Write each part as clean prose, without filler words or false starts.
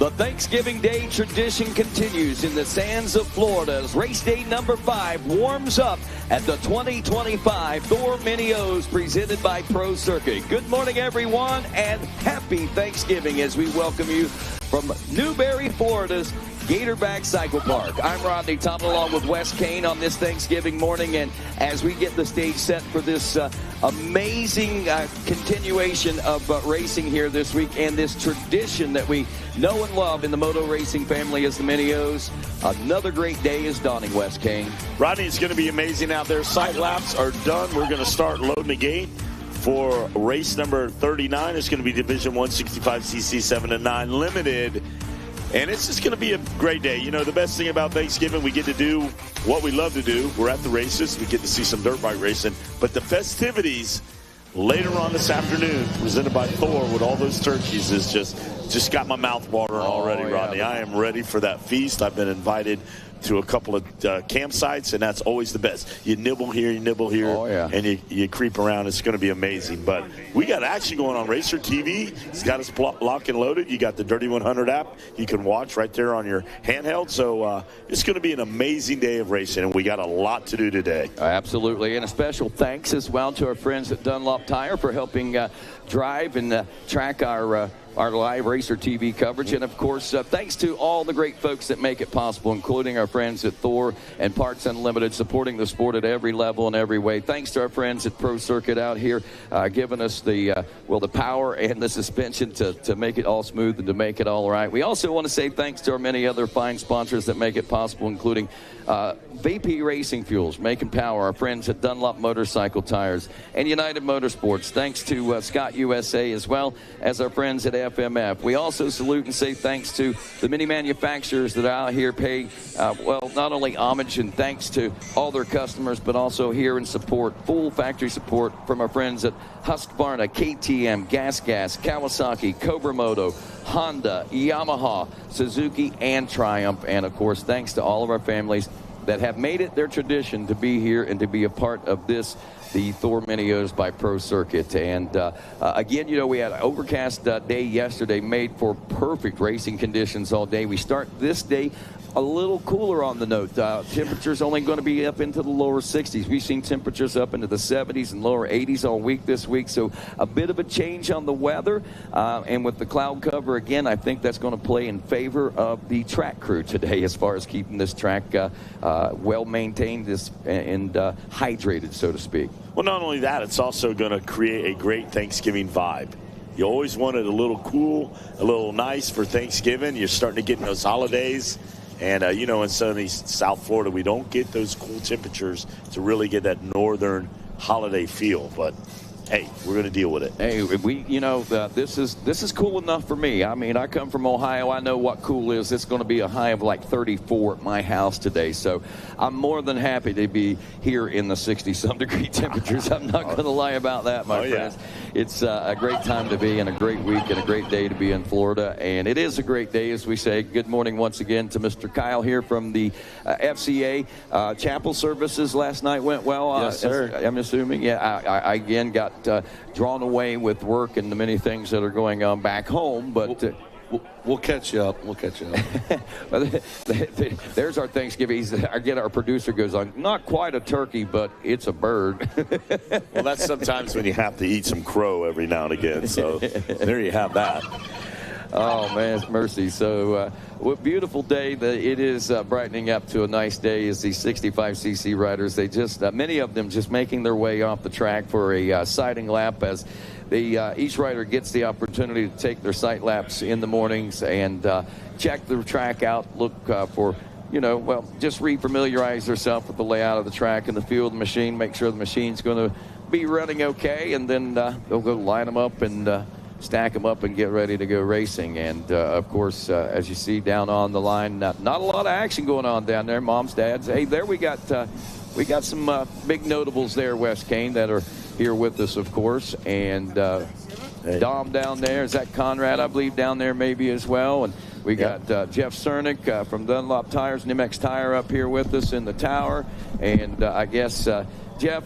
The Thanksgiving Day tradition continues in the sands of Florida as race day number 5 warms up at the 2025 Thor Mini O's presented by Pro Circuit. Good morning, everyone, and happy Thanksgiving as we welcome you from Newberry, Florida's Gatorback Cycle Park. I'm Rodney Tuttle along with Wes Kane on this Thanksgiving morning, and as we get the stage set for this amazing continuation of racing here this week and this tradition that we know and love in the moto racing family as the Mini O's, another great day is dawning, Wes Kane. Rodney, it's going to be amazing out there. Sight laps are done. We're going to start loading the gate for race number 39. It's going to be Division 165cc 7 and 9 Limited. And it's just going to be a great day. You know, the best thing about Thanksgiving, we get to do what we love to do. We're at the races. We get to see some dirt bike racing. But the festivities later on this afternoon, presented by Thor with all those turkeys, is just got my mouth watering already, yeah, Rodney. I am ready for that feast. I've been invited to a couple of campsites, and that's always the best. You nibble here, and you creep around. It's going to be amazing. But we got action going on Racer TV. It's got us locked and loaded. You got the Dirty 100 app you can watch right there on your handheld. So it's going to be an amazing day of racing, and we got a lot to do today. Absolutely, and a special thanks as well to our friends at Dunlop Tire for helping drive and track our live Racer TV coverage. And, of course, thanks to all the great folks that make it possible, including our friends at Thor and Parts Unlimited, supporting the sport at every level and every way. Thanks to our friends at Pro Circuit out here giving us the power and the suspension to make it all smooth and to make it all right. We also want to say thanks to our many other fine sponsors that make it possible, including VP Racing Fuels, making power, our friends at Dunlop Motorcycle Tires, and United Motorsports. Thanks to Scott USA, as well as our friends at FMF. We also salute and say thanks to the many manufacturers that are out here paying, not only homage and thanks to all their customers, but also here in support, full factory support from our friends at Husqvarna, KTM, Gas, Kawasaki, Cobra Moto, Honda, Yamaha, Suzuki, and Triumph. And, of course, thanks to all of our families that have made it their tradition to be here and to be a part of this, the Thor Mini O's by Pro Circuit. And again, you know, we had an overcast day yesterday, made for perfect racing conditions all day. We start this day a little cooler on the note. Temperatures only going to be up into the lower 60s. We've seen temperatures up into the 70s and lower 80s all week this week. So a bit of a change on the weather. And with the cloud cover, again, I think that's going to play in favor of the track crew today as far as keeping this track well maintained and hydrated, so to speak. Well, not only that, it's also going to create a great Thanksgiving vibe. You always wanted a little cool, a little nice for Thanksgiving. You're starting to get in those holidays. And, you know, in sunny South Florida, we don't get those cool temperatures to really get that northern holiday feel. But, hey, we're going to deal with it. Hey, this is cool enough for me. I mean, I come from Ohio. I know what cool is. It's going to be a high of like 34 at my house today. So I'm more than happy to be here in the 60-some degree temperatures. I'm not going to lie about that, my friends. Yeah. It's a great time to be and a great week and a great day to be in Florida. And it is a great day, as we say. Good morning once again to Mr. Kyle here from the FCA. Chapel services last night went well. Yes, sir. I'm assuming. Yeah, I again got drawn away with work and the many things that are going on back home. But we'll catch you up. There's our Thanksgiving. Again, our producer goes on, not quite a turkey, but it's a bird. Well, that's sometimes when you have to eat some crow every now and again. So there you have that. Oh, man, it's mercy. So what beautiful day. It is brightening up to a nice day as these 65cc riders, they just, many of them just making their way off the track for a sighting lap as each rider gets the opportunity to take their sight laps in the mornings and check the track out, look for, just refamiliarize themselves with the layout of the track and the feel of the machine, make sure the machine's going to be running okay, and then they'll go line them up and stack them up and get ready to go racing. And, of course, as you see down on the line, not a lot of action going on down there, moms, dads. Hey, there we got some big notables there, Wes Kane, that are here with us, of course. And Dom down there. Is that Conrad, I believe, down there maybe as well? And we got Jeff Cernick from Dunlop Tires, Nimex Tire up here with us in the tower. And I guess Jeff,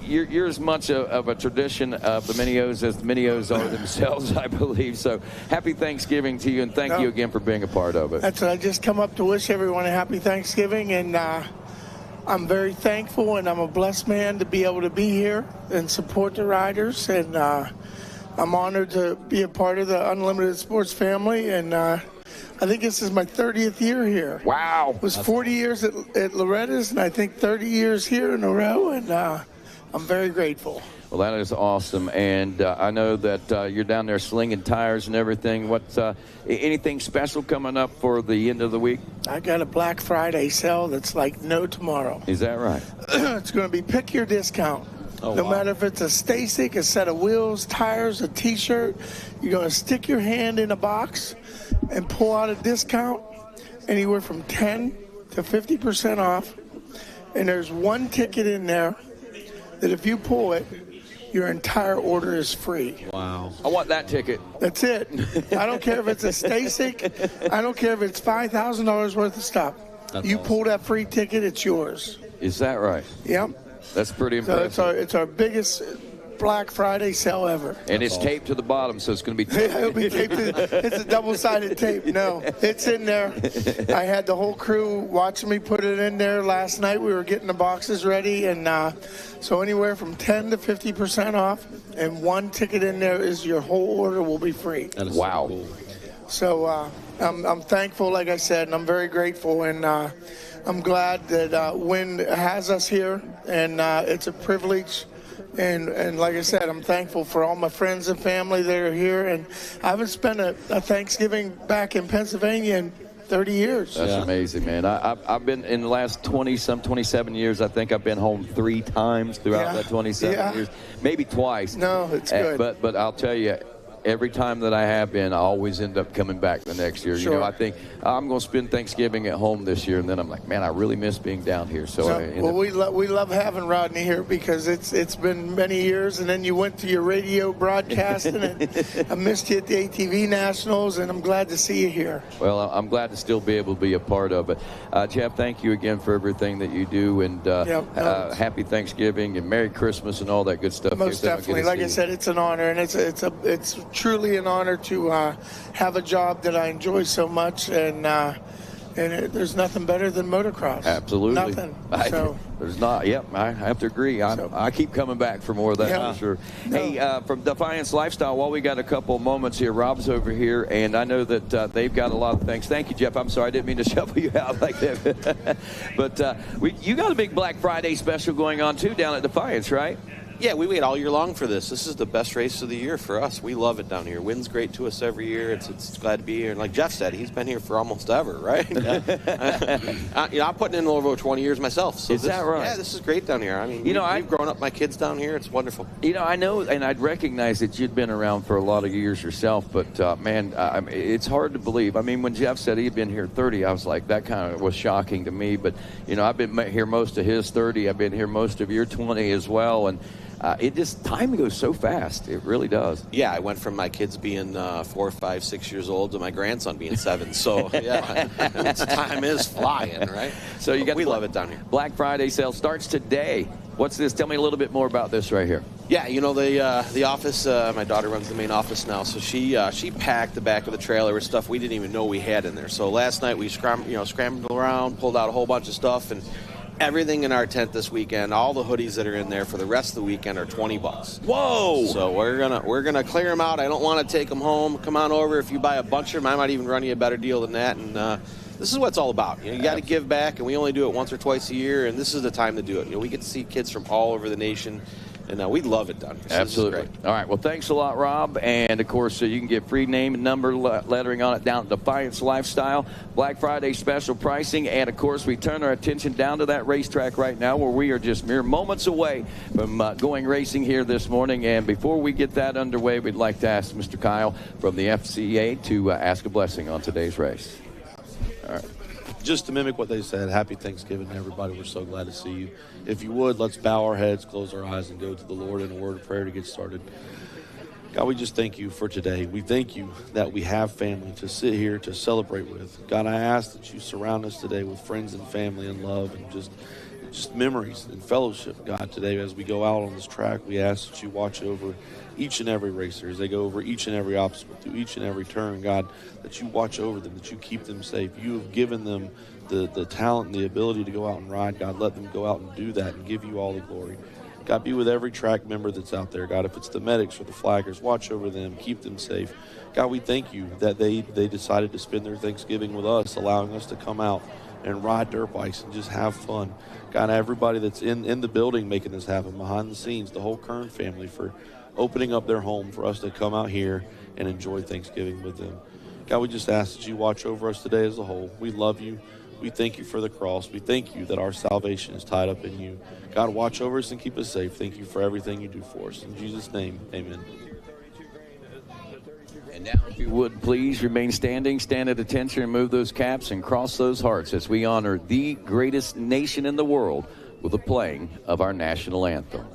you're as much of a tradition of the Mini O's as the Mini O's are themselves, I believe. So happy Thanksgiving to you, and thank you again for being a part of it. That's what I just come up to wish everyone a happy Thanksgiving, and I'm very thankful, and I'm a blessed man to be able to be here and support the riders, and I'm honored to be a part of the Unlimited Sports family, and I think this is my 30th year here. Wow. It was 40 years at Loretta's, and I think 30 years here in a row, and I'm very grateful. Well, that is awesome, and I know that you're down there slinging tires and everything. What's anything special coming up for the end of the week? I got a Black Friday sale that's like no tomorrow. Is that right? It's going to be pick your discount. Oh, no wow. matter if it's a Stasic, a set of wheels, tires, a T-shirt, you're going to stick your hand in a box and pull out a discount anywhere from 10 to 50% off. And there's one ticket in there that if you pull it, your entire order is free. Wow. I want that ticket. That's it. I don't care if it's a Stasic. I don't care if it's $5,000 worth of stuff. That's you awesome. pull that free ticket, it's yours. Is that right? Yep. That's pretty So impressive. it's our biggest Black Friday sale ever. And it's taped to the bottom, so it's going to be It'll be taped. It's a double-sided tape. No, it's in there. I had the whole crew watching me put it in there last night. We were getting the boxes ready, and so anywhere from 10 to 50% off, and one ticket in there is your whole order will be free. That is Wow. so cool. So I'm thankful, like I said, and I'm very grateful, and I'm glad that Wynn has us here, and it's a privilege. And like I said, I'm thankful for all my friends and family that are here. And I haven't spent a Thanksgiving back in Pennsylvania in 30 years. That's amazing, man. I've been in the last 27 years. I think I've been home 3 times throughout that 27 years, maybe twice. No, it's good. But I'll tell you, every time that I have been, I always end up coming back the next year. Sure. You know, I think I'm going to spend Thanksgiving at home this year, and then I'm like, man, I really miss being down here. We love having Rodney here because it's been many years, and then you went to your radio broadcasting, and I missed you at the ATV Nationals, and I'm glad to see you here. Well, I'm glad to still be able to be a part of it. Jeff, thank you again for everything that you do, and happy Thanksgiving and Merry Christmas and all that good stuff. Most definitely. Like I said, it's an honor, and it's truly an honor to have a job that I enjoy so much, and there's nothing better than motocross. Absolutely. Nothing. There's not. Yep, I have to agree. I keep coming back for more of that, for sure. No. Hey, from Defiance Lifestyle, while we got a couple of moments here, Rob's over here, and I know that they've got a lot of things. Thank you, Jeff. I'm sorry, I didn't mean to shuffle you out like that. But you got a big Black Friday special going on, too, down at Defiance, right? Yeah, we wait all year long for this. This is the best race of the year for us. We love it down here. Wind's great to us every year. It's glad to be here. And like Jeff said, he's been here for almost ever, right? I'm putting in over 20 years myself. So Is that right? Yeah, this is great down here. I mean, I've grown up my kids down here. It's wonderful. I know, and I'd recognize that you'd been around for a lot of years yourself, but man, it's hard to believe. I mean, when Jeff said he'd been here 30, I was like, that kind of was shocking to me. But, I've been here most of his 30. I've been here most of your 20 as well. And time goes so fast. It really does. Yeah, I went from my kids being 4, 5, 6 years old to my grandson being 7. So, yeah, time is flying, right? So we love it down here. Black Friday sale starts today. What's this? Tell me a little bit more about this right here. Yeah, the office, my daughter runs the main office now, so she packed the back of the trailer with stuff we didn't even know we had in there. So last night we scrambled around, pulled out a whole bunch of stuff, and everything in our tent this weekend, all the hoodies that are in there for the rest of the weekend are $20. Whoa! So we're gonna clear them out. I don't want to take them home. Come on over. If you buy a bunch of them, I might even run you a better deal than that. And this is what it's all about. You got to give back, and we only do it once or twice a year, and this is the time to do it. We get to see kids from all over the nation. And we love it down here. So Absolutely. This is great. All right. Well, thanks a lot, Rob. And, of course, you can get free name and number lettering on it down at Defiance Lifestyle. Black Friday special pricing. And, of course, we turn our attention down to that racetrack right now where we are just mere moments away from going racing here this morning. And before we get that underway, we'd like to ask Mr. Kyle from the FCA to ask a blessing on today's race. All right. Just to mimic what they said, happy Thanksgiving to everybody. We're so glad to see you. If you would, let's bow our heads, close our eyes, and go to the Lord in a word of prayer to get started. God, we just thank you for today. We thank you that we have family to sit here to celebrate with. God, I ask that you surround us today with friends and family and love, and just just memories and fellowship, God, today as we go out on this track. We ask that you watch over each and every racer as they go over each and every obstacle, through each and every turn, God, that you watch over them, that you keep them safe. You have given them the talent and the ability to go out and ride. God, let them go out and do that and give you all the glory. God, be with every track member that's out there. God, if it's the medics or the flaggers, watch over them, keep them safe. God, we thank you that they decided to spend their Thanksgiving with us, allowing us to come out and ride dirt bikes and just have fun. God, everybody that's in the building making this happen, behind the scenes, the whole Kern family for opening up their home for us to come out here and enjoy Thanksgiving with them. God, we just ask that you watch over us today as a whole. We love you. We thank you for the cross. We thank you that our salvation is tied up in you. God, watch over us and keep us safe. Thank you for everything you do for us. In Jesus' name, amen. And now, if you would, please remain standing, stand at attention, and move those caps and cross those hearts as we honor the greatest nation in the world with the playing of our national anthem.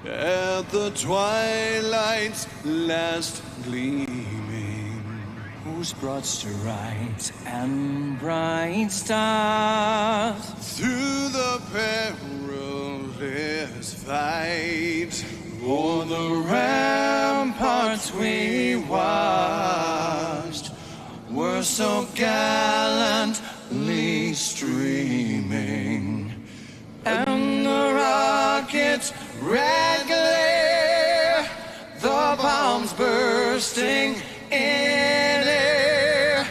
At the twilight's last gleaming, whose broad strides and bright stars through the perilous fight, o'er the ramparts we watched, were so gallantly streaming, and the rockets' red glare, the bombs bursting in air,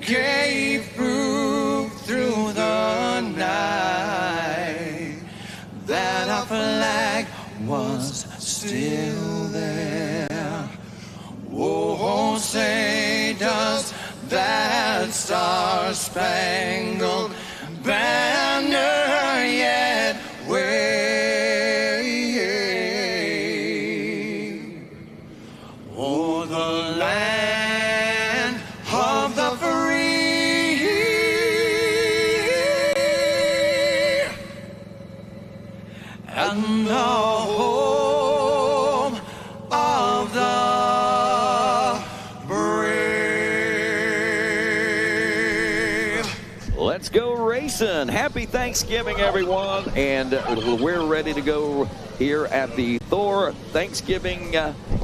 gave proof through the night that our flag was still there. Oh, say does that star-spangled banner yet wave? O'er the land of the free and the home of the brave. Let's go racing. Happy Thanksgiving, everyone. And we're ready to go here at the Thor Thanksgiving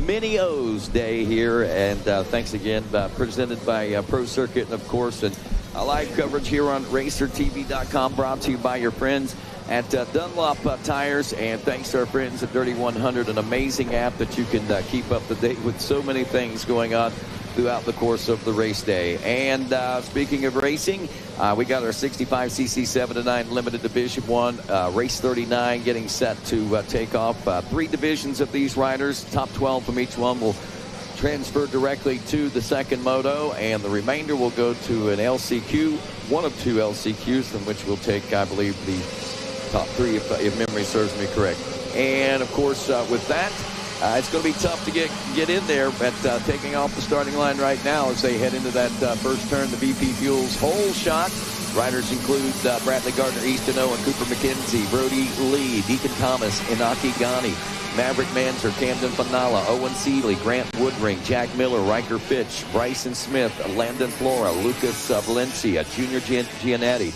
Mini O's Day here. And thanks again, presented by Pro Circuit, and of course, and live coverage here on RacerTV.com, brought to you by your friends at Dunlop Tires. And thanks to our friends at Dirty 100, an amazing app that you can keep up to date with so many things going on throughout the course of the race day. And speaking of racing, we got our 65cc 7-9 Limited Division 1, race 39 getting set to take off. 3 divisions of these riders, top 12 from each one will transfer directly to the second moto, and the remainder will go to an LCQ, one of 2 LCQs, from which we'll take, I believe, the top 3 if memory serves me correct. And of course, with that, it's going to be tough to get in there, but taking off the starting line right now as they head into that first turn, the BP Fuels hole shot. Riders include Bradley Gardner, Easton Owen, Cooper McKenzie, Brody Lee, Deacon Thomas, Inaki Ghani, Maverick Manser, Camden Fanala, Owen Seeley, Grant Woodring, Jack Miller, Riker Fitch, Bryson Smith, Landon Flora, Lucas Valencia, Junior Giannetti,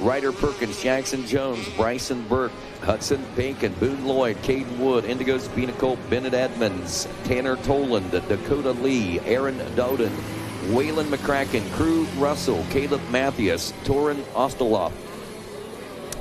Ryder Perkins, Jackson Jones, Bryson Burke, Hudson Bacon, Boone Lloyd, Caden Wood, Indigo Spinacope, Bennett Edmonds, Tanner Toland, Dakota Lee, Aaron Dowden, Waylon McCracken, Crew Russell, Caleb Mathias, Torin Ostaloff,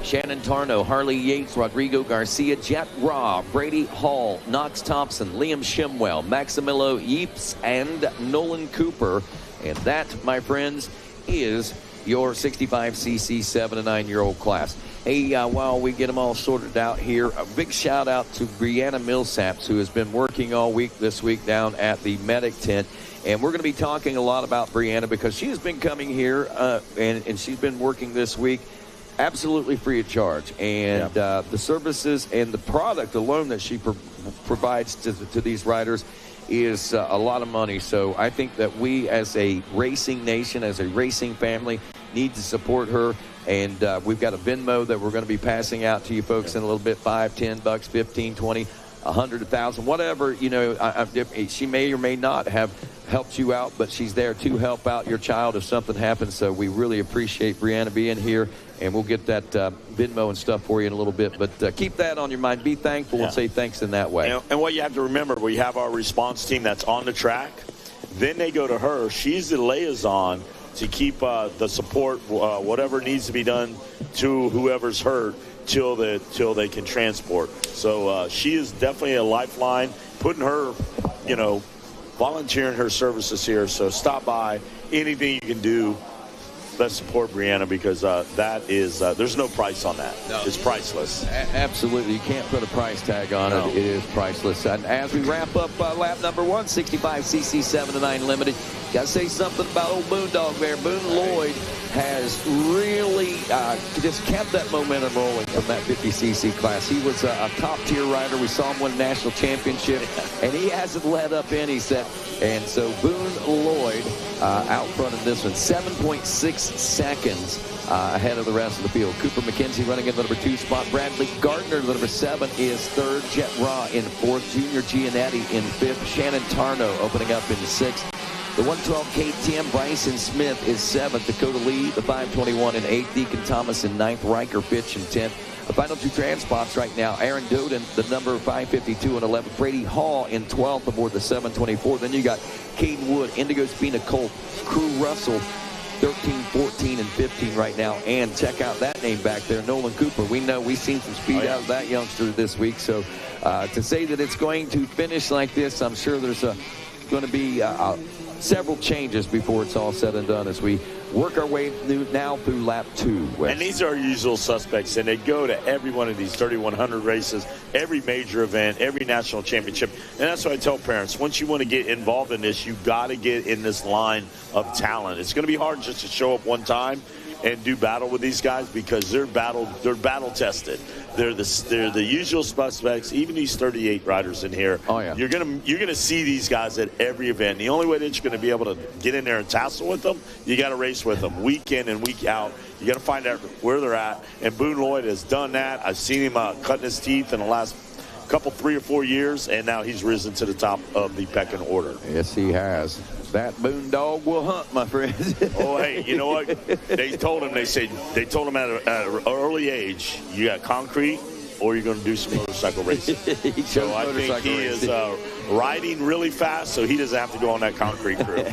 Shannon Tarno, Harley Yates, Rodrigo Garcia, Jet Raw, Brady Hall, Knox Thompson, Liam Shimwell, Maximilo Yeeps, and Nolan Cooper. And that, my friends, is your 65cc 7 to 9-year-old class. Hey, while we get them all sorted out here, a big shout out to Brianna Millsaps, who has been working all week this week down at the medic tent. And we're going to be talking a lot about Brianna because she has been coming here and she's been working this week absolutely free of charge. And the services and the product alone that she provides to these riders is a lot of money. So I think that we as a racing nation, as a racing family, need to support her. And we've got a Venmo that we're going to be passing out to you folks in a little bit, $5, $10, 15, 20, 100, 1,000, whatever. You know, she may or may not have helped you out, but she's there to help out your child if something happens. So we really appreciate Brianna being here, and we'll get that Venmo and stuff for you in a little bit. But keep that on your mind. Be thankful and say thanks in that way. And what you have to remember, we have our response team that's on the track. Then they go to her. She's the liaison to keep the support, whatever needs to be done to whoever's hurt till they can transport. So she is definitely a lifeline, putting her, you know, volunteering her services here. So stop by. Anything you can do, let's support Brianna, because that is there's no price on that. No. It's priceless. Absolutely. You can't put a price tag on it. It is priceless. And as we wrap up lap number 1, 65cc 7-9 Limited, got to say something about old Boondog there. Boone Lloyd has really just kept that momentum rolling from that 50cc class. He was a top-tier rider. We saw him win a national championship, and he hasn't let up any set. And so Boone Lloyd out front in this one, 7.6 seconds ahead of the rest of the field. Cooper McKenzie running in the number 2 spot. Bradley Gardner, the number 7, is 3rd. Jet Raw in 4th. Junior Giannetti in 5th. Shannon Tarno opening up in 6th. The 112 KTM, Bryson Smith is 7th. Dakota Lee, the 521 in 8th. Deacon Thomas in 9th. Riker Fitch in 10th. The final 2 trans spots right now, Aaron Doden, the number 552 and 11th. Brady Hall in 12th aboard the 724. Then you got Caden Wood, Indigo Spina Colt, Crew Russell, 13, 14, and 15 right now. And check out that name back there, Nolan Cooper. We know we've seen some speed out of that youngster this week. So to say that it's going to finish like this, I'm sure there's going to be several changes before it's all said and done as we work our way now through lap 2. Wes. And these are our usual suspects, and they go to every one of these 3,100 races, every major event, every national championship. And that's what I tell parents. Once you want to get involved in this, you got to get in this line of talent. It's going to be hard just to show up one time and do battle with these guys, because they're battle tested. They're the usual suspects. Even these 38 riders in here. Oh yeah. You're gonna see these guys at every event. The only way that you're gonna be able to get in there and tassel with them, you got to race with them week in and week out. You got to find out where they're at. And Boone Lloyd has done that. I've seen him cutting his teeth in the last couple 3 or 4 years, and now he's risen to the top of the pecking order. Yes, he has. That Boondog will hunt, my friend. Oh, hey, you know what? They told him at an early age, you got concrete or you're going to do some motorcycle racing. So I think he is riding really fast, so he doesn't have to go on that concrete crew.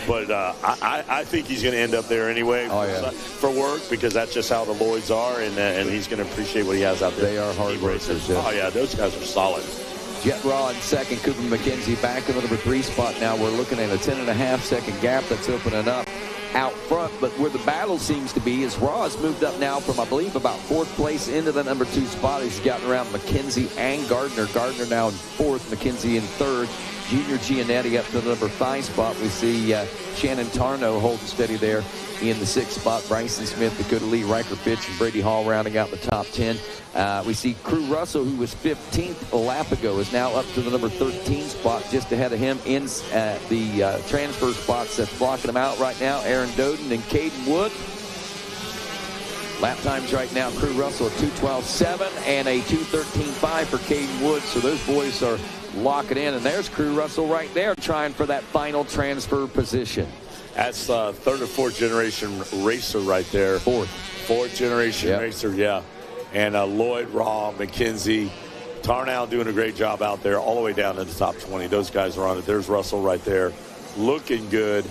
But I think he's going to end up there anyway for work, because that's just how the Lloyds are, and he's going to appreciate what he has out there. They are hard racers. Oh, yeah, those guys are solid. Jet Raw in 2nd, Cooper McKenzie back in the number 3 spot now. We're looking at a 10.5-second gap that's opening up out front, but where the battle seems to be is Raw has moved up now from, I believe, about 4th place into the number 2 spot. He's gotten around McKenzie and Gardner. Gardner now in 4th, McKenzie in 3rd. Junior Giannetti up to the number 5 spot. We see Shannon Tarno holding steady there in the 6th spot. Bryson Smith, Dakota Lee, Riker Fitch, and Brady Hall rounding out the top 10. We see Crew Russell, who was 15th a lap ago, is now up to the number 13 spot, just ahead of him in the transfer spots that's blocking him out right now. Aaron Doden and Caden Wood. Lap times right now, Crew Russell a 2:12.7 and a 2:13.5 for Caden Wood. So those boys are locking in, and there's Crew Russell right there trying for that final transfer position. That's 3rd or 4th generation racer right there. 4th generation racer, yeah. And Lloyd, Raw, McKenzie, Tarnow doing a great job out there all the way down to the top 20. Those guys are on it. There's Russell right there, looking good,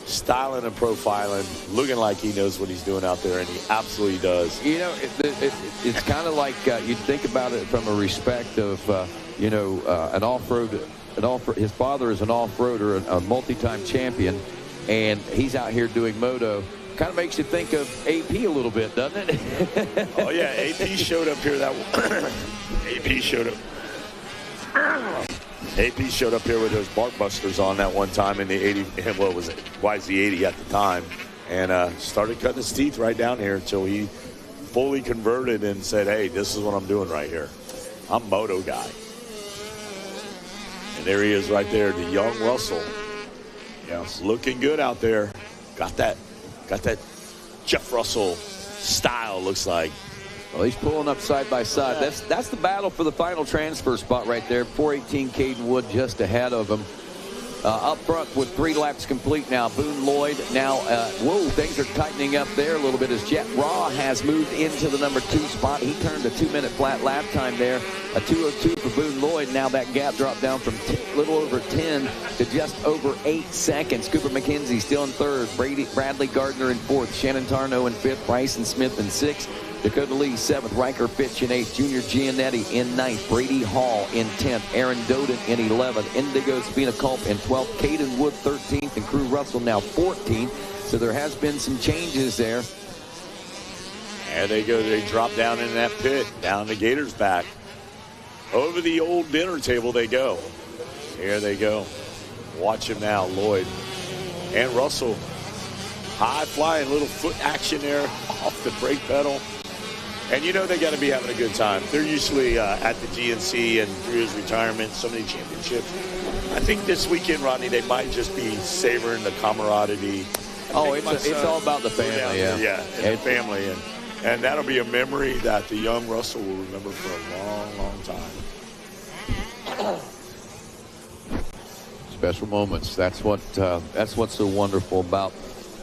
styling and profiling, looking like he knows what he's doing out there, and he absolutely does. You know, it's kind of like you think about it from a respect of, an off-road. His father is an off-roader, a multi-time champion, and he's out here doing moto. Kind of makes you think of AP a little bit, doesn't it? Oh yeah, AP showed up here. AP showed up here with those bark busters on that one time in the 80. What was it? YZ80 at the time, and started cutting his teeth right down here until he fully converted and said, "Hey, this is what I'm doing right here. I'm moto guy." And there he is right there, the young Russell. Yeah, it's looking good out there. Got that Jeff Russell style, looks like. Well, he's pulling up side by side. That's the battle for the final transfer spot right there. 418 Caden Wood just ahead of him. Up front with 3 laps complete now. Boone Lloyd now, things are tightening up there a little bit as Jet Raw has moved into the number 2 spot. He turned a 2-minute flat lap time there. A 2:02 for Boone Lloyd. Now that gap dropped down from a little over 10 to just over 8 seconds. Cooper McKenzie still in 3rd. Bradley Gardner in 4th. Shannon Tarno in 5th. Bryson Smith in 6th. Dakota Lee 7th, Riker Fitch in 8th, Junior Giannetti in 9th, Brady Hall in 10th, Aaron Doden in 11th, Indigo Spina Culp in 12th, Caden Wood 13th, and Crew Russell now 14th. So there has been some changes there. There they go. They drop down in that pit, down the Gators back. Over the old dinner table they go. Here they go. Watch him now, Lloyd and Russell. High flying, little foot action there off the brake pedal. And you know they got to be having a good time. They're usually at the GNC and through his retirement, so many championships. I think this weekend, Rodney, they might just be savoring the camaraderie. Oh, it's all about the family, yeah, and the family. And that'll be a memory that the young Russell will remember for a long, long time. Special moments. That's what's so wonderful about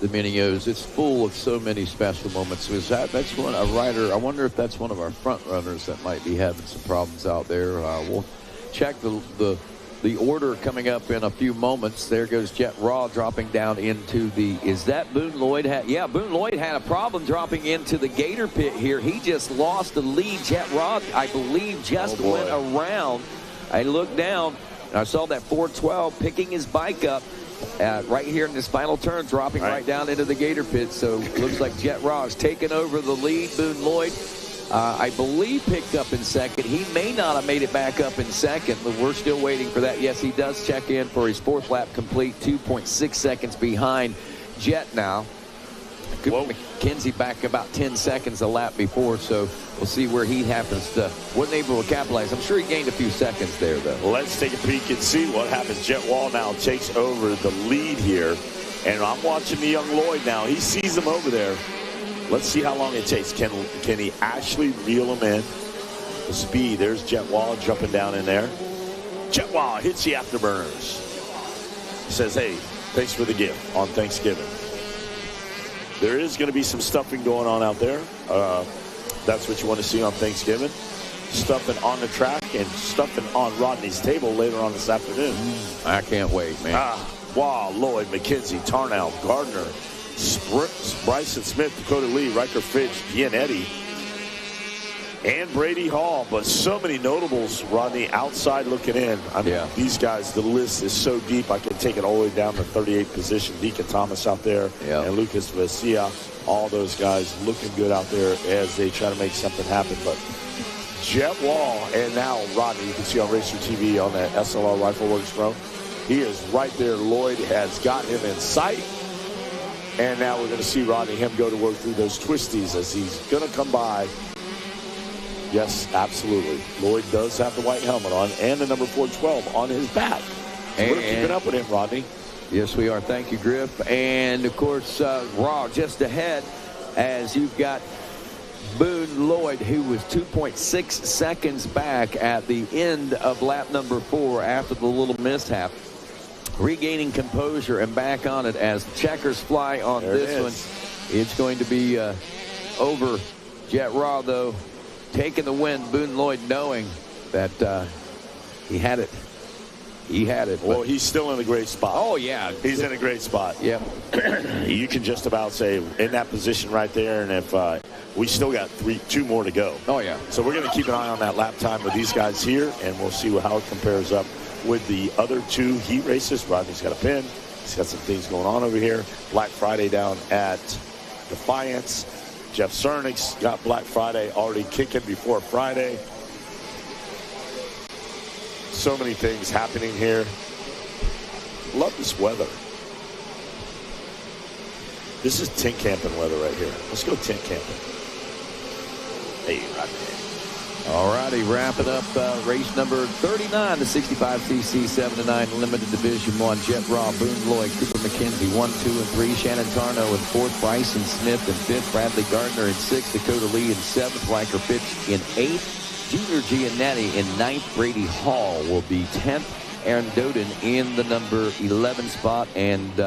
the Mini O's. It's full of so many special moments. That's one a rider. I wonder if that's one of our front runners that might be having some problems out there. We'll check the order coming up in a few moments. There goes Jet Raw dropping down into the. Is that Boone Lloyd? Boone Lloyd had a problem dropping into the Gator pit here. He just lost the lead. Jet Raw, I believe, just went around. I looked down and I saw that 412 picking his bike up. Right here in this final turn, dropping right down into the Gator pit. So looks like Jet Raw has taken over the lead. Boone Lloyd, I believe, picked up in 2nd. He may not have made it back up in 2nd, but we're still waiting for that. Yes, he does check in for his 4th lap complete, 2.6 seconds behind Jet now. Cooper McKenzie back about 10 seconds a lap before, so we'll see where he happens to. Wasn't able to capitalize. I'm sure he gained a few seconds there, though. Let's take a peek and see what happens. Jet Wall now takes over the lead here, and I'm watching the young Lloyd now. He sees him over there. Let's see how long it takes. Can he actually reel him in? The speed. There's Jet Wall jumping down in there. Jet Wall hits the afterburners. Says, hey, thanks for the gift on Thanksgiving. There is going to be some stuffing going on out there. That's what you want to see on Thanksgiving. Stuffing on the track and stuffing on Rodney's table later on this afternoon. I can't wait, man. Wow, Lloyd, McKenzie, Tarnow, Gardner, Bryson Smith, Dakota Lee, Riker Fitch, Giannetti, and Brady Hall. But so many notables, Rodney, outside looking in. I mean, these guys, the list is so deep. I can take it all the way down to 38th position. Deacon Thomas out there and Lucas Vesia. All those guys looking good out there as they try to make something happen. But Jet Wall, and now Rodney, you can see on Racer TV on that SLR Rifle Works drone. He is right there. Lloyd has got him in sight. And now we're going to see Rodney, him go to work through those twisties as he's going to come by. Yes, absolutely. Lloyd does have the white helmet on and the number 412 on his back. We're keeping up with him, Rodney. Yes, we are. Thank you, Griff. And, of course, Raw just ahead as you've got Boone Lloyd, who was 2.6 seconds back at the end of lap number 4 after the little mishap. Regaining composure and back on it as the checkers fly on this one. It's going to be over. Jet Raw, though, taking the win. Boone Lloyd knowing that he had it. He had it. Well, he's still in a great spot. Oh, yeah. He's in a great spot. Yeah. You can just about say in that position right there, and if we still got 2 more to go. Oh, yeah. So we're going to keep an eye on that lap time with these guys here, and we'll see how it compares up with the other 2 heat races. Rodney's got a pin. He's got some things going on over here. Black Friday down at Defiance. Jeff Cernick's got Black Friday already kicking before Friday. So many things happening here. Love this weather. This is tent camping weather right here. Let's go tent camping. Hey, Rodney. All righty, wrapping up race number 39, the 65cc 7-9 Limited Division 1. Jet Raw, Boone Lloyd, Cooper McKenzie, 1, 2, and 3. Shannon Tarno in 4th. Bryson Smith in 5th. Bradley Gardner in 6th. Dakota Lee in 7th. Riker Fitch in 8th. Junior Giannetti in 9th. Brady Hall will be 10th. Aaron Doden in the number 11 spot. And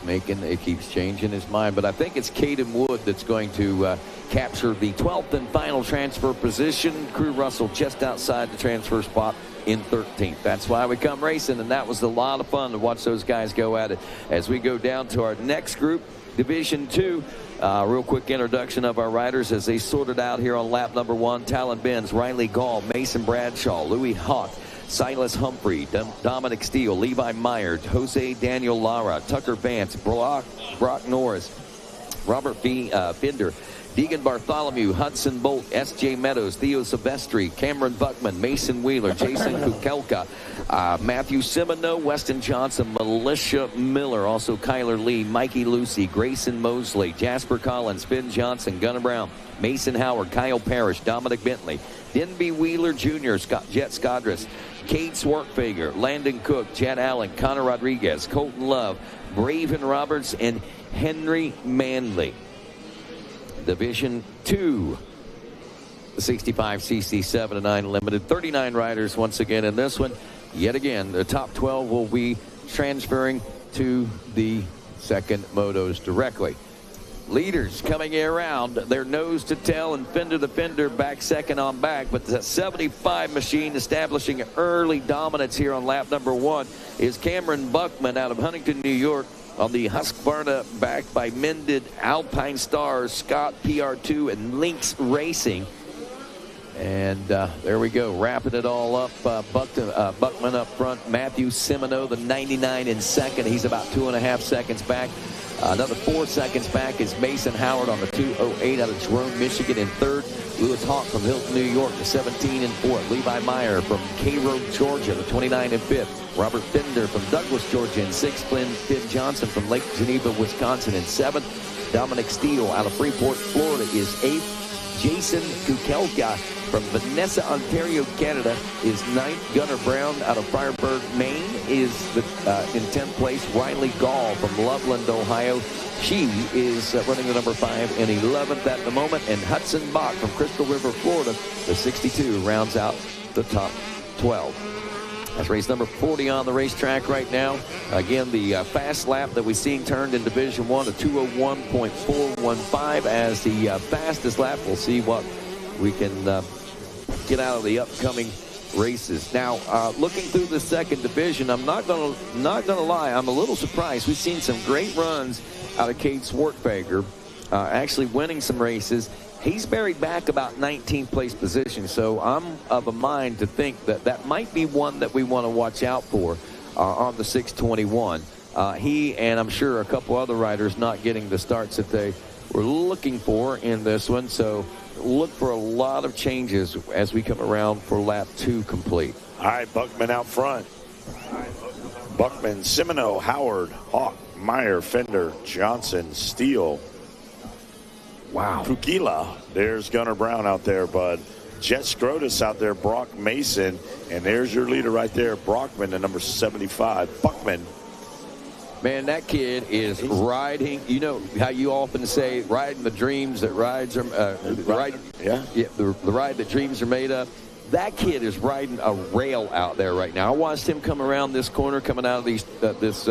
it keeps changing his mind, but I think it's Caden Wood that's going to capture the 12th and final transfer position. Crew Russell just outside the transfer spot in 13th. That's why we come racing, and that was a lot of fun to watch those guys go at it. As we go down to our next group, Division 2, real quick introduction of our riders as they sorted out here on lap number 1. Talon Benz, Riley Gall, Mason Bradshaw, Louis Hawk, Silas Humphrey, Dominic Steele, Levi Meyer, Jose Daniel Lara, Tucker Vance, Brock Norris, Robert Fender, Deegan Bartholomew, Hudson Bolt, S.J. Meadows, Theo Silvestri, Cameron Buckman, Mason Wheeler, Jason Kukelka, Matthew Simoneau, Weston Johnson, Militia Miller, also Kyler Lee, Mikey Lucy, Grayson Mosley, Jasper Collins, Finn Johnson, Gunnar Brown, Mason Howard, Kyle Parrish, Dominic Bentley, Denby Wheeler Jr., Jet Scodris, Cade Swartfager, Landon Cook, Chad Allen, Connor Rodriguez, Colton Love, Braven Roberts, and Henry Manley. Division 2, the 65cc 7-9 Limited. 39 riders once again in this one. Yet again, the top 12 will be transferring to the second motos directly. Leaders coming around, their nose to tail and fender to fender, back second on back. But the 75 machine establishing early dominance here on lap number 1 is Cameron Buckman out of Huntington, New York, on the Husqvarna, backed by Mended, Alpine Stars, Scott PR2, and Lynx Racing. And there we go, wrapping it all up. Buckman up front. Matthew Simoneau, the 99 in second. He's about 2.5 seconds back. Another 4 seconds back is Mason Howard on the 2:08 out of Jerome, Michigan in third. Lewis Hawk from Hilton, New York, the 17 in fourth. Levi Meyer from Cairo, Georgia, the 29 in fifth. Robert Fender from Douglas, Georgia in sixth. Finn Johnson from Lake Geneva, Wisconsin in seventh. Dominic Steele out of Freeport, Florida is eighth. Jason Kukelka from Vanessa, Ontario, Canada is ninth. Gunnar Brown out of Fireburg, Maine is in 10th place. Riley Gall from Loveland, Ohio. She is running the number 5 and 11th at the moment. And Hudson Bach from Crystal River, Florida, the 62, rounds out the top 12. That's race number 40 on the racetrack right now. Again, the fast lap that we've seen turned in Division 1 to 2:01.415 as the fastest lap. We'll see what we can get out of the upcoming races. Now, looking through the second division, I'm not gonna lie, I'm a little surprised. We've seen some great runs out of Cade Swartfager, actually winning some races. He's buried back about 19th place position, so I'm of a mind to think that that might be one that we want to watch out for on the 621. He and I'm sure a couple other riders not getting the starts that they were looking for in this one, so look for a lot of changes as we come around for lap 2 complete. All right, Buckman out front. Buckman, Simoneau, Howard, Hawk, Meyer, Fender, Johnson, Steele. Wow. Pukila. There's Gunnar Brown out there, bud. Jet Scrotus out there, Brock Mason. And there's your leader right there, Brockman, the number 75. Buckman. Man, that kid is riding. You know how you often say, riding the dreams that rides are, the ride that dreams are made of. That kid is riding a rail out there right now. I watched him come around this corner, coming out of these this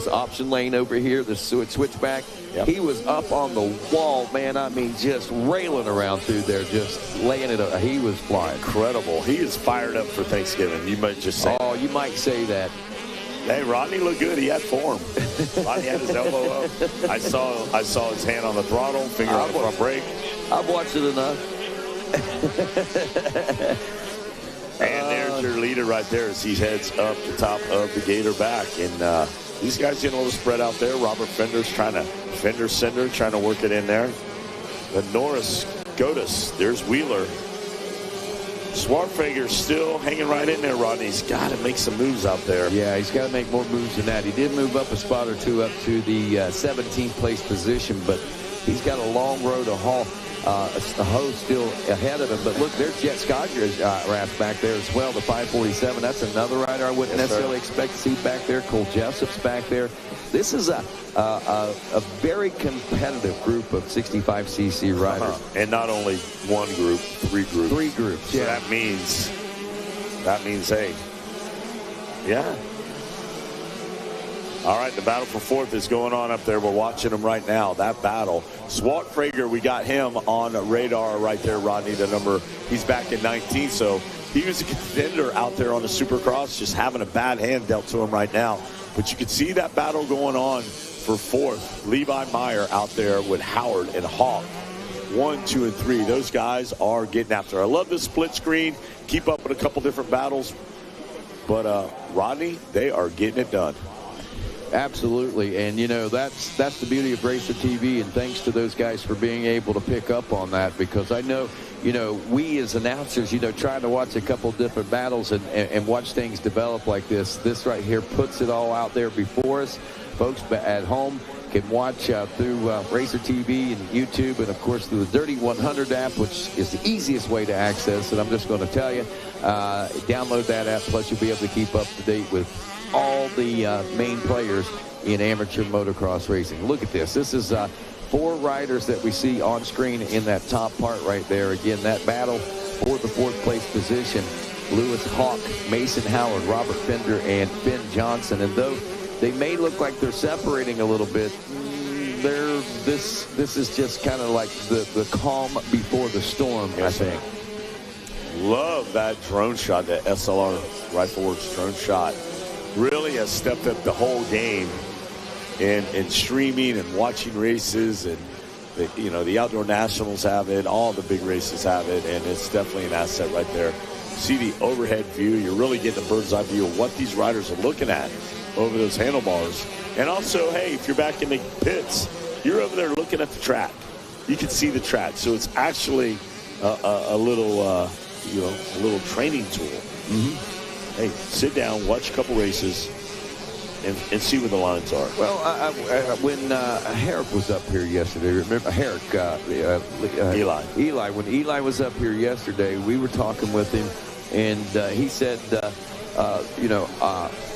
option lane over here, this switchback. Yep. He was up on the wall, man. I mean, just railing around through there, just laying it up. He was flying. Incredible. He is fired up for Thanksgiving. You might just say. Oh, you might say that. Hey, Rodney looked good. He had form. Rodney had his elbow up. I saw his hand on the throttle, finger on the front brake. I've watched it enough. And there's your leader right there as he heads up the top of the Gator back. And these guys getting a little spread out there. Robert Fender's trying to work it in there. The Norris Gotis. There's Wheeler. Swartfager's still hanging right in there, Rodney. He's got to make some moves out there. Yeah, he's got to make more moves than that. He did move up a spot or two up to the 17th place position, but he's got a long road to haul. The hoe still ahead of him, but look, there's Jet Scodger's back there as well, the 547. That's another rider I wouldn't necessarily expect to see back there. Cole Jessup's back there. This is a very competitive group of 65cc riders. And not only one group, 3 groups. 3 groups, So yeah. that means, hey, yeah. All right, the battle for 4th is going on up there. We're watching them right now, that battle. Swart Frager, we got him on radar right there, Rodney, the number. He's back in 19, so he was a contender out there on the Supercross, just having a bad hand dealt to him right now. But you can see that battle going on for 4th. Levi Meyer out there with Howard and Hawk. 1, 2, and 3. Those guys are getting after. I love this split screen. Keep up with a couple different battles. But, Rodney, they are getting it done. Absolutely, and you know that's the beauty of Racer TV, and thanks to those guys for being able to pick up on that, because I know, you know, we as announcers, you know, trying to watch a couple different battles and watch things develop like this right here puts it all out there before us. Folks at home can watch through Racer TV and YouTube, and of course through the Dirty 100 app, which is the easiest way to access it. I'm just going to tell you, download that app, plus you'll be able to keep up to date with all the main players in amateur motocross racing. Look at this. This is 4 riders that we see on screen in that top part right there. Again, that battle for the 4th place position. Lewis Hawk, Mason Howard, Robert Fender, and Finn Johnson. And though they may look like they're separating a little bit, this is just kind of like the calm before the storm, I think. Love that drone shot, that SLR Rifle Works drone shot. Really has stepped up the whole game in streaming and watching races, and the Outdoor Nationals have it, all the big races have it, and it's definitely an asset right there. See the overhead view, you're really getting a bird's eye view of what these riders are looking at over those handlebars. And also, hey, if you're back in the pits, you're over there looking at the track. You can see the track, so it's actually a little training tool. Mm-hmm. Hey, sit down, watch a couple races, and see where the lines are. Well, when Herrick was up here yesterday, remember Herrick, Eli, when Eli was up here yesterday, we were talking with him, and he said,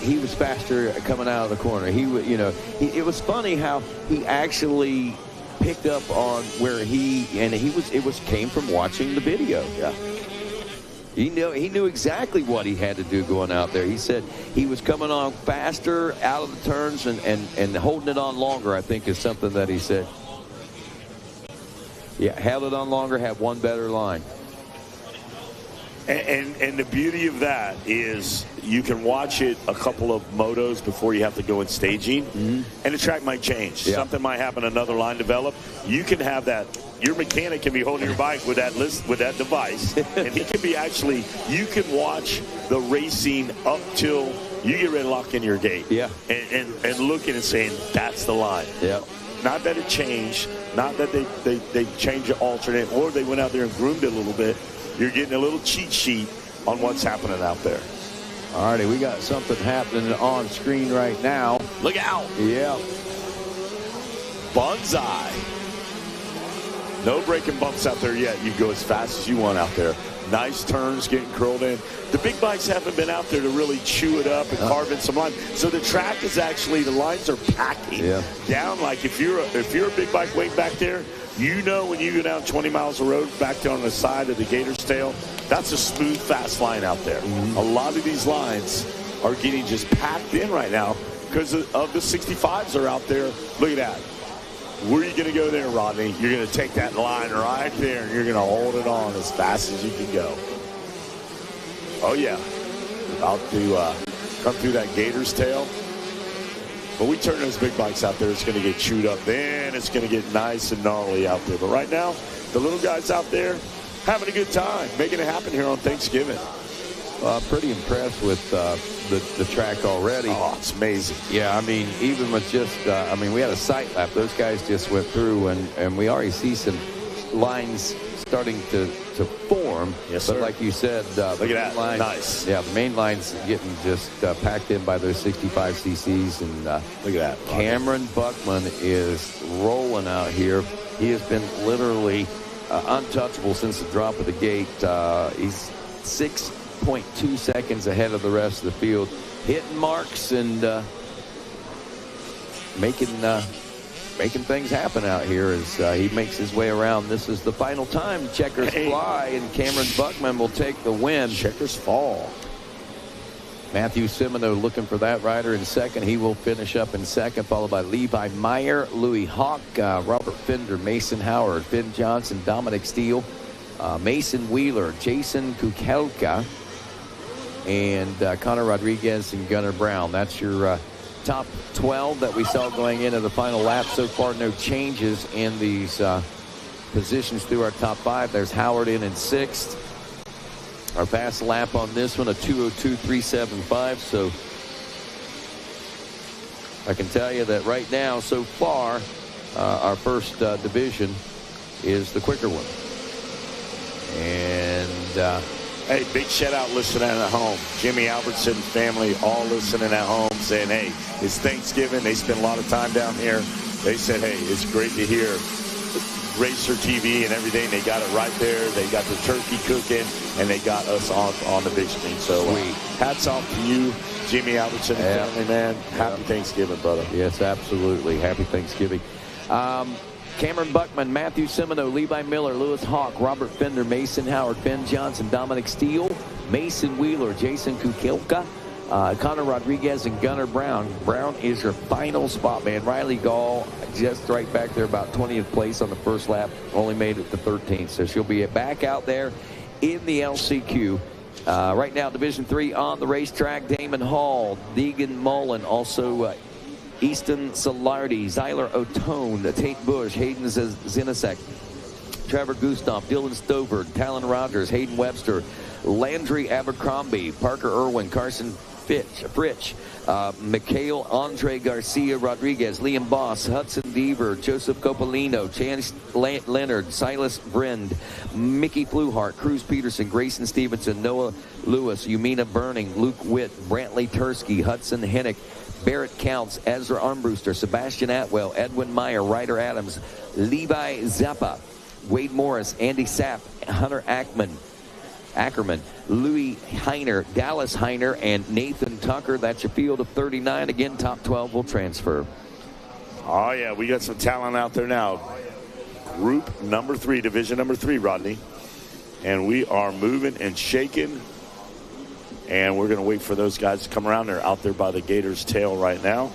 he was faster coming out of the corner. It was funny how he actually picked up on where it came from watching the video. Yeah. He knew exactly what he had to do going out there. He said he was coming on faster out of the turns and holding it on longer, I think, is something that he said. Yeah, held it on longer, had one better line. And the beauty of that is you can watch it a couple of motos before you have to go in staging, and the track might change. Yeah. Something might happen, another line develop. You can have that. Your mechanic can be holding your bike with that device, and he can be you can watch the racing up till you get ready to lock in your gate. Yeah. And looking and saying, that's the line. Yeah. Not that it changed, not that they changed the alternate, or they went out there and groomed it a little bit. You're getting a little cheat sheet on what's happening out there. All righty, we got something happening on screen right now. Look out. Yeah. Bonsai. No braking bumps out there yet. You go as fast as you want out there. Nice turns, getting curled in. The big bikes haven't been out there to really chew it up and carve in some lines. So the track is the lines are packing down. Like if you're a big bike waiting back there, when you go down 20 miles of road back down the side of the Gator's Tail, that's a smooth, fast line out there. A lot of these lines are getting just packed in right now because of the 65s are out there. Look at that. Where are you going to go there, Rodney? You're going to take that line right there, and you're going to hold it on as fast as you can go. Oh, yeah. About to come through that Gator's Tail. But we turn those big bikes out there, it's going to get chewed up. Then it's going to get nice and gnarly out there. But right now, the little guys out there having a good time, making it happen here on Thanksgiving. Pretty impressed with the track already. Oh, it's amazing. Yeah, I mean, even with just, we had a sight lap. Those guys just went through, and we already see some lines starting to form. Yes, but sir. like you said, look at that. Nice. Yeah, the main line's getting just packed in by those 65 cc's. And look at that. Cameron Buckman is rolling out here. He has been literally untouchable since the drop of the gate. He's 6.2 seconds ahead of the rest of the field, hitting marks and making things happen out here as he makes his way around. This is the final time. Checkers fly, and Cameron Buckman will take the win. Checkers fall. Matthew Semino looking for that rider in second. He will finish up in second, followed by Levi Meyer, Louis Hawk, Robert Fender, Mason Howard, Finn Johnson, Dominic Steele, Mason Wheeler, Jason Kukelka, and Connor Rodriguez and Gunnar Brown. That's your top 12 that we saw going into the final lap. So far, no changes in these positions through our top 5. There's Howard in sixth. Our fast lap on this one, a 2:02.375. So I can tell you that right now, so far, our first division is the quicker one. And hey, big shout out listening at home. Jimmy Albertson family all listening at home saying, hey, it's Thanksgiving. They spend a lot of time down here. They said, hey, it's great to hear Racer TV and everything. They got it right there. They got the turkey cooking, and they got us on the big screen. So hats off to you, Jimmy Albertson and family, man. Happy Thanksgiving, brother. Yes, absolutely. Happy Thanksgiving. Cameron Buckman, Matthew Semino, Levi Miller, Lewis Hawk, Robert Fender, Mason Howard, Finn Johnson, Dominic Steele, Mason Wheeler, Jason Kukelka, Connor Rodriguez, and Gunnar Brown. Brown is your final spot, man. Riley Gall just right back there, about 20th place on the first lap, only made it to 13th. So she'll be back out there in the LCQ. Right now, Division 3 on the racetrack. Damon Hall, Deegan Mullen, also Easton Salardi, Zyler Otone, Tate Bush, Hayden Zinasek, Trevor Gustav, Dylan Stover, Talon Rogers, Hayden Webster, Landry Abercrombie, Parker Irwin, Carson Fritsch, Mikhail Andre Garcia Rodriguez, Liam Boss, Hudson Deaver, Joseph Copolino, Chance Leonard, Silas Brind, Mickey Fluhart, Cruz Peterson, Grayson Stevenson, Noah Lewis, Umina Burning, Luke Witt, Brantley Tursky, Hudson Hennick, Barrett Counts, Ezra Armbruster, Sebastian Atwell, Edwin Meyer, Ryder Adams, Levi Zappa, Wade Morris, Andy Sapp, Hunter Ackerman, Louis Heiner, Dallas Heiner, and Nathan Tucker. That's your field of 39. Again, top 12 will transfer. Oh, yeah, we got some talent out there now. Group number 3, division number 3, Rodney. And we are moving and shaking. And we're going to wait for those guys to come around. They're out there by the Gator's tail right now.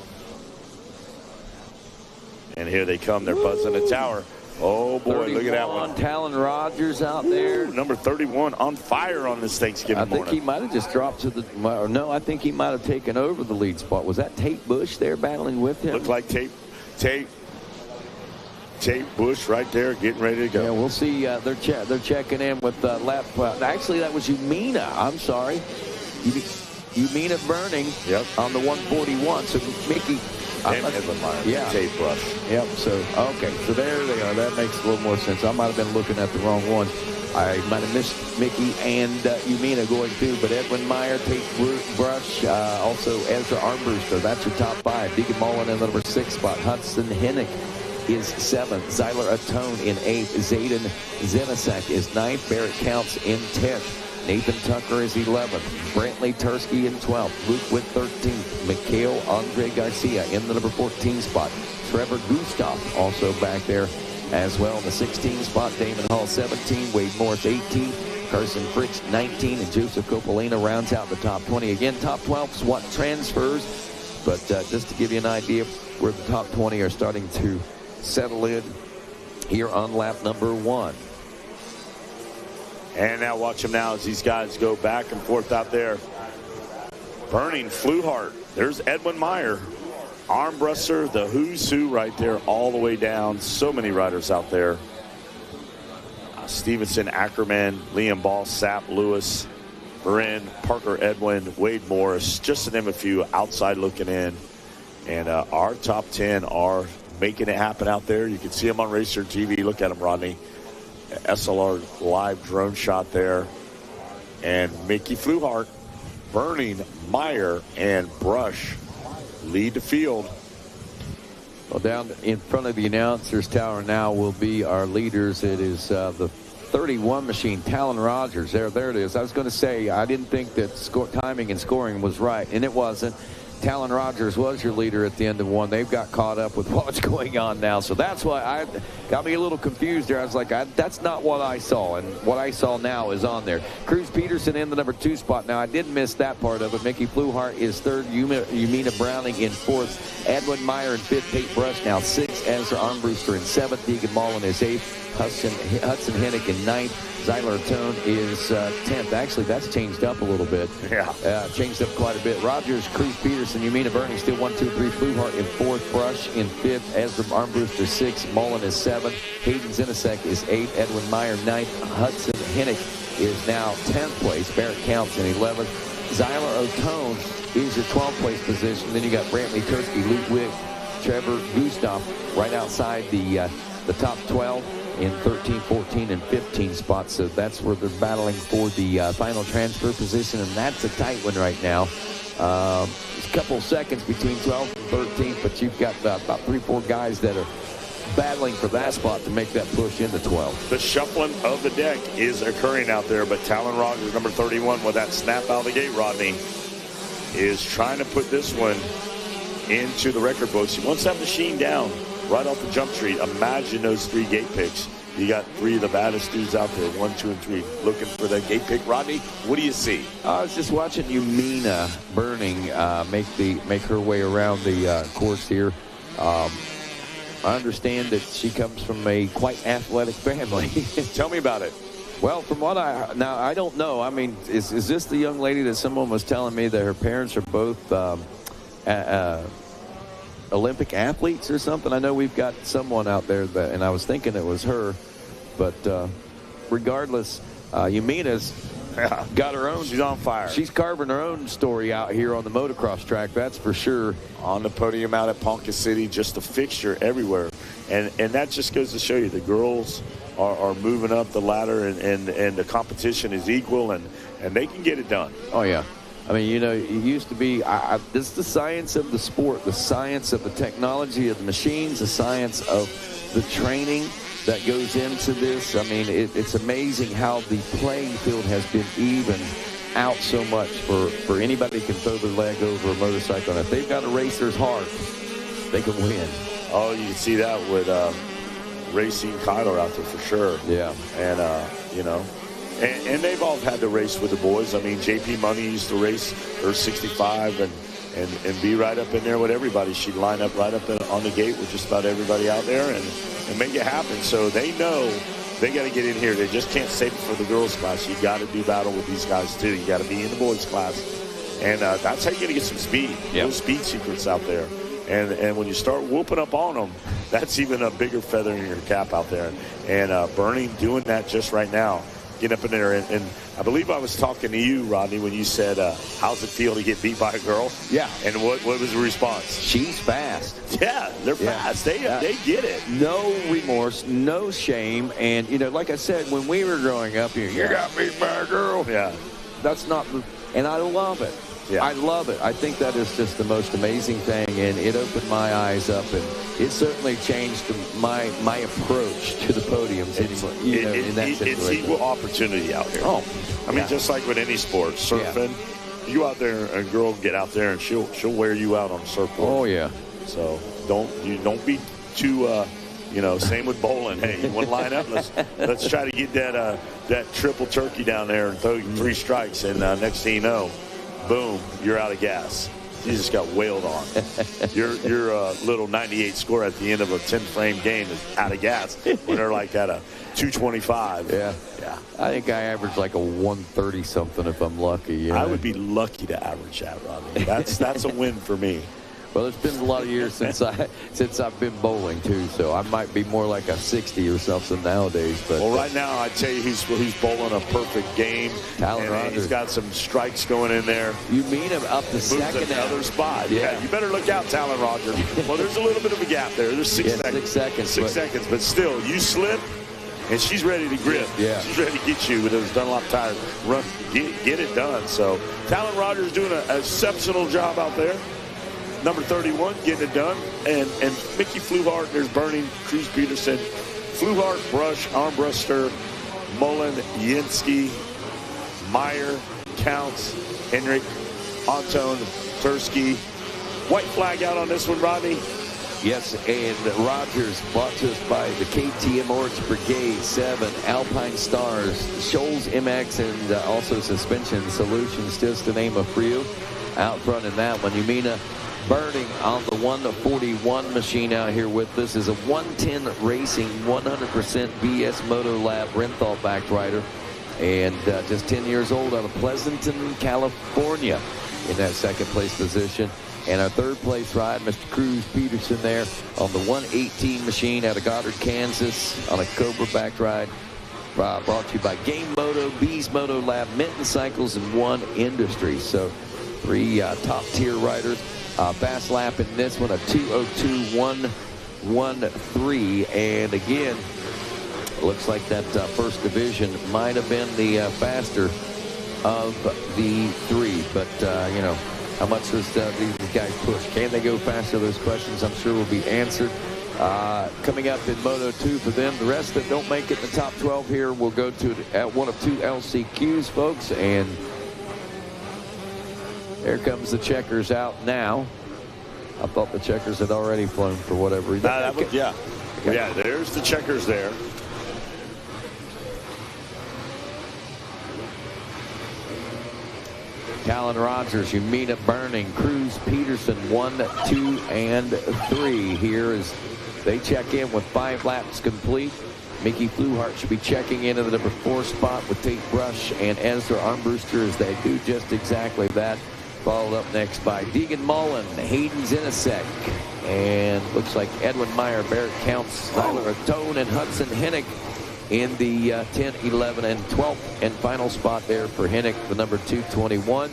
And here they come. They're buzzing the tower. Oh, boy, look at that one. Talon Rogers out there. Ooh, number 31 on fire on this Thanksgiving morning. I think he might have just dropped to the – no, I think he might have taken over the lead spot. Was that Tate Bush there battling with him? Looked like Tate Bush right there getting ready to go. Yeah, we'll see. They're checking in with lap – actually, that was Umina. I'm sorry. Umina Burning on the 141. So, Mickey – yeah. Tate Bush. Yep. So, okay. So there they are. That makes a little more sense. I might have been looking at the wrong one. I might have missed Mickey and Umina going through. But Edwin Meyer, Tate Brush, also Ezra Armbruster. That's your top 5. Deacon Mullen in the number 6 spot. Hudson Hennick is 7th. Zyler Atone in 8th. Zayden Zenasek is 9th. Barrett Counts in 10th. Nathan Tucker is 11th. Brantley Tursky in 12th. Luke Witt 13th. Mikhail Andre Garcia in the number 14 spot. Trevor Gustav also back there as well in the 16 spot. Damon Hall 17. Wade Morris 18. Carson Fritsch 19. And Joseph Copolino rounds out the top 20. Again, top 12 is what transfers. But just to give you an idea where the top 20 are starting to settle in here on lap number 1. And now watch them now as these guys go back and forth out there. Burning Fluhart. There's Edwin Meyer. Armbruster, the who's who right there all the way down. So many riders out there. Stevenson, Ackerman, Liam Ball, Sapp, Lewis, Bryn, Parker Edwin, Wade Morris. Just to name a few outside looking in. And our top 10 are making it happen out there. You can see them on Racer TV. Look at them, Rodney. SLR live drone shot there. And Mickey Fluhart, Burning, Meyer, and Brush lead the field. Well, down in front of the announcers tower now will be our leaders. It is the 31 machine, Talon Rogers. There it is. I was going to say, I didn't think that timing and scoring was right, and it wasn't. Talon Rogers was your leader at the end of one. They've got caught up with what's going on now. So that's why I got me a little confused there. I was like, that's not what I saw. And what I saw now is on there. Cruz Peterson in the number 2 spot. Now, I did miss that part of it. Mickey Fluhart is 3rd. Yumina Browning in 4th. Edwin Meyer in 5th. Tate Brush now 6th. Ezra Armbruster in 7th. Deegan Mullen is 8th. Hudson Hennick in 9th. Zyler Tone is 10th. Actually, that's changed up a little bit. Yeah. Changed up quite a bit. Rogers, Cruz Peterson, Yumina Burning still 1, 2, 3. Fluhart in 4th. Brush in 5th. Ezra Armbruster 6th. Mullen is 7th. Hayden Zinasek is 8th. Edwin Meyer 9th. Hudson Hennick is now 10th place. Barrett Counts in 11th. Zyler O'Tone is your 12th place position. Then you got Brantley Tursky, Luke Wick, Trevor Gustav right outside the top 12 in 13, 14, and 15 spots. So that's where they're battling for the final transfer position, and that's a tight one right now. There's a couple of seconds between 12th and 13th, but you've got about 3-4 guys that are battling for that spot to make that push into 12. The shuffling of the deck is occurring out there, but Talon Rogers, number 31, with that snap out of the gate, Rodney, is trying to put this one into the record books. He wants that machine down right off the jump street. Imagine those 3 gate picks. You got 3 of the baddest dudes out there, 1, 2, and 3, looking for that gate pick. Rodney, what do you see? I was just watching Yumina Burning make her way around the course here. I understand that she comes from a quite athletic family. Tell me about it. Well, from what I don't know. I mean, is this the young lady that someone was telling me that her parents are both Olympic athletes or something? I know we've got someone out there that, and I was thinking it was her, but regardless, Yumina's got her own. She's on fire. She's carving her own story out here on the motocross track, that's for sure. On the podium out at Ponca City, just a fixture everywhere. And that just goes to show you the girls are moving up the ladder, and the competition is equal, and they can get it done. Oh, yeah. I mean, you know, it used to be, this is the science of the sport, the science of the technology of the machines, the science of the training that goes into this. I mean, it's amazing how the playing field has been evened out so much for anybody who can throw their leg over a motorcycle. And if they've got a racer's heart, they can win. Oh, you can see that with Racing Kyler out there for sure. Yeah. And, you know, and they've all had to race with the boys. I mean, JP Money used to race her 65 and be right up in there with everybody. She'd line up right up on the gate with just about everybody out there and make it happen. So they know they got to get in here. They just can't save it for the girls' class. You got to do battle with these guys too. You got to be in the boys' class, and that's how you're going to get some speed. Yep. Those speed secrets out there. And when you start whooping up on them, that's even a bigger feather in your cap out there. And Bernie doing that just right now. Get up in there, and I believe I was talking to you, Rodney, when you said, how's it feel to get beat by a girl? Yeah. And what was the response? She's fast. Yeah, they're fast. They get it. No remorse, no shame. And, you know, like I said, when we were growing up, you got beat by a girl. Yeah. That's not, and I love it. Yeah. I love it. I think that is just the most amazing thing, and it opened my eyes up, and it certainly changed my approach to the podiums. In that situation. It's equal opportunity out here. Oh, I mean, just like with any sport, surfing, you go out there, a girl get out there, and she'll wear you out on the surfboard. Oh yeah. So don't be too. Same with bowling. Hey, you want to line up? Let's try to get that triple turkey down there and throw you 3 strikes, and next thing you know, boom, you're out of gas. You just got wailed on. Your little 98 score at the end of a 10-frame game is out of gas when they're like at a 225. Yeah. Yeah. I think I average like a 130 something if I'm lucky. You know? I would be lucky to average that, Rodney. That's a win for me. Well, it's been a lot of years since I've been bowling too, so I might be more like a 60 or something nowadays. But well, right now I'd tell you he's bowling a perfect game. Talon Rogers. He's got some strikes going in there. You mean him up the second another spot? Yeah, you better look out, Talon Rogers. Well, there's a little bit of a gap there. There's 6 seconds. 6 seconds. 6 seconds, but still, you slip, and she's ready to grip. Yeah. She's ready to get you with those Dunlop tires. Get it done. So Talon Rogers doing an exceptional job out there. number 31 getting it done. And Mickey Fluhart, there's Burning, Cruz Peterson, Fluhart, Brush, Armbruster, Mullen, Yinsky, Meyer, Counts, Henrik, Antone, Tursky. White flag out on this one, Rodney. Yes, and Rogers brought to us by the KTM Orange Brigade 7, Alpine Stars, Scholes MX, and also Suspension Solutions, just to name a few. Out front in that one, Yumina Burning on the 141 machine out here with us is a 110 Racing 100% BS Moto Lab Renthal backed rider, and just 10 years old out of Pleasanton, California in that second place position. And our third place ride, Mr. Cruz Peterson there on the 118 machine out of Goddard, Kansas on a Cobra backed ride. Brought to you by Game Moto, Bees Moto Lab, Minton Cycles, and One Industries. So 3 top tier riders. Fast lap in this one, a 2:02.113. And again, looks like that first division might have been the faster of the 3. But, you know, how much does these guys push? Can they go faster? Those questions I'm sure will be answered. Coming up in Moto 2 for them. The rest that don't make it in the top 12 here will go to one of 2 LCQs, folks. And there comes the checkers out now. I thought the checkers had already flown for whatever reason. Yeah, there's the checkers there. Talon Rogers, Yumina Burning, Cruz Peterson, 1, 2, and 3 here as they check in with 5 laps complete. Mickey Fluhart should be checking into the number 4 spot with Tate Brush and Ezra Armbruster as they do just exactly that. Followed up next by Deegan Mullen, Hayden Zinasek, and looks like Edwin Meyer, Barrett Counts, Tyler Atone, and Hudson Hennick in the 10, 11, and 12th and final spot there for Hennick, the number 221.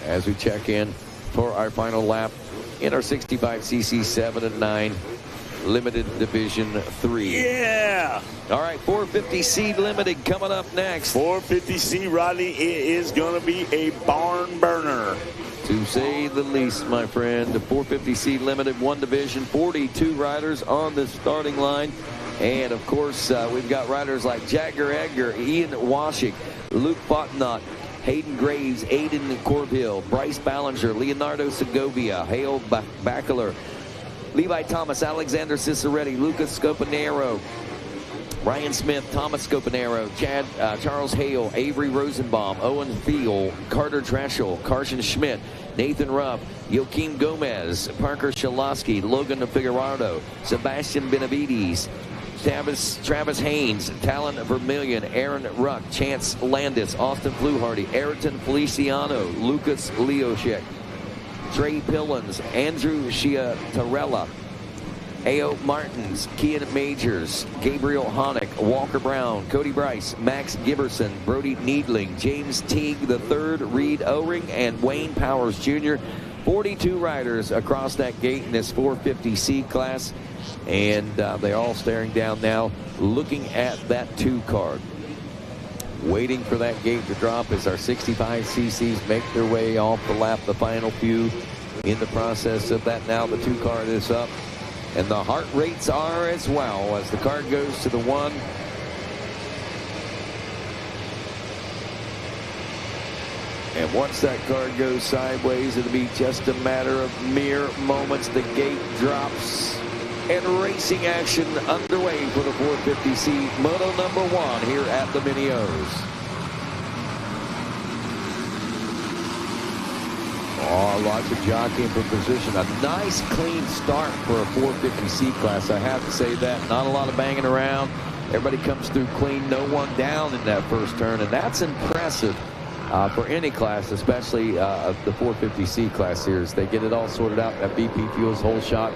As we check in for our final lap in our 65cc 7 and 9 Limited Division 3. Yeah! All right, 450C Limited coming up next. 450C, Rodney, it is going to be a barn burner. To say the least, my friend. The 450C Limited, 1 division, 42 riders on the starting line. And, of course, we've got riders like Jagger Edgar, Ian Washik, Luke Fontenot, Hayden Graves, Aiden Corville, Bryce Ballinger, Leonardo Segovia, Hale Bachelor, Levi Thomas, Alexander Ciceretti, Lucas Scopanero, Ryan Smith, Thomas Scopanero, Charles Hale, Avery Rosenbaum, Owen Thiel, Carter Trashel, Carson Schmidt, Nathan Ruff, Joaquin Gomez, Parker Shalosky, Logan Figueroa, Sebastian Benavides, Travis Haynes, Talon Vermillion, Aaron Ruck, Chance Landis, Austin Fluharty, Ayrton Feliciano, Lucas Leoshek, Trey Pillans, Andrew Chiatarella, A.O. Martins, Kian Majors, Gabriel Honick, Walker Brown, Cody Bryce, Max Giberson, Brody Needling, James Teague III, Reed O-Ring, and Wayne Powers Jr. 42 riders across that gate in this 450C class. And they're all staring down now, looking at that 2 card. Waiting for that gate to drop as our 65cc's make their way off the lap, the final few in the process of that. Now the 2 card is up, and the heart rates are as well as the card goes to the 1. And once that card goes sideways, it'll be just a matter of mere moments. The gate drops. And racing action underway for the 450C Moto number 1 here at the Mini O's. Oh, lots of jockeying for position. A nice clean start for a 450C class. I have to say that. Not a lot of banging around. Everybody comes through clean. No one down in that first turn. And that's impressive for any class, especially the 450C class here. As they get it all sorted out. That BP Fuels whole shot.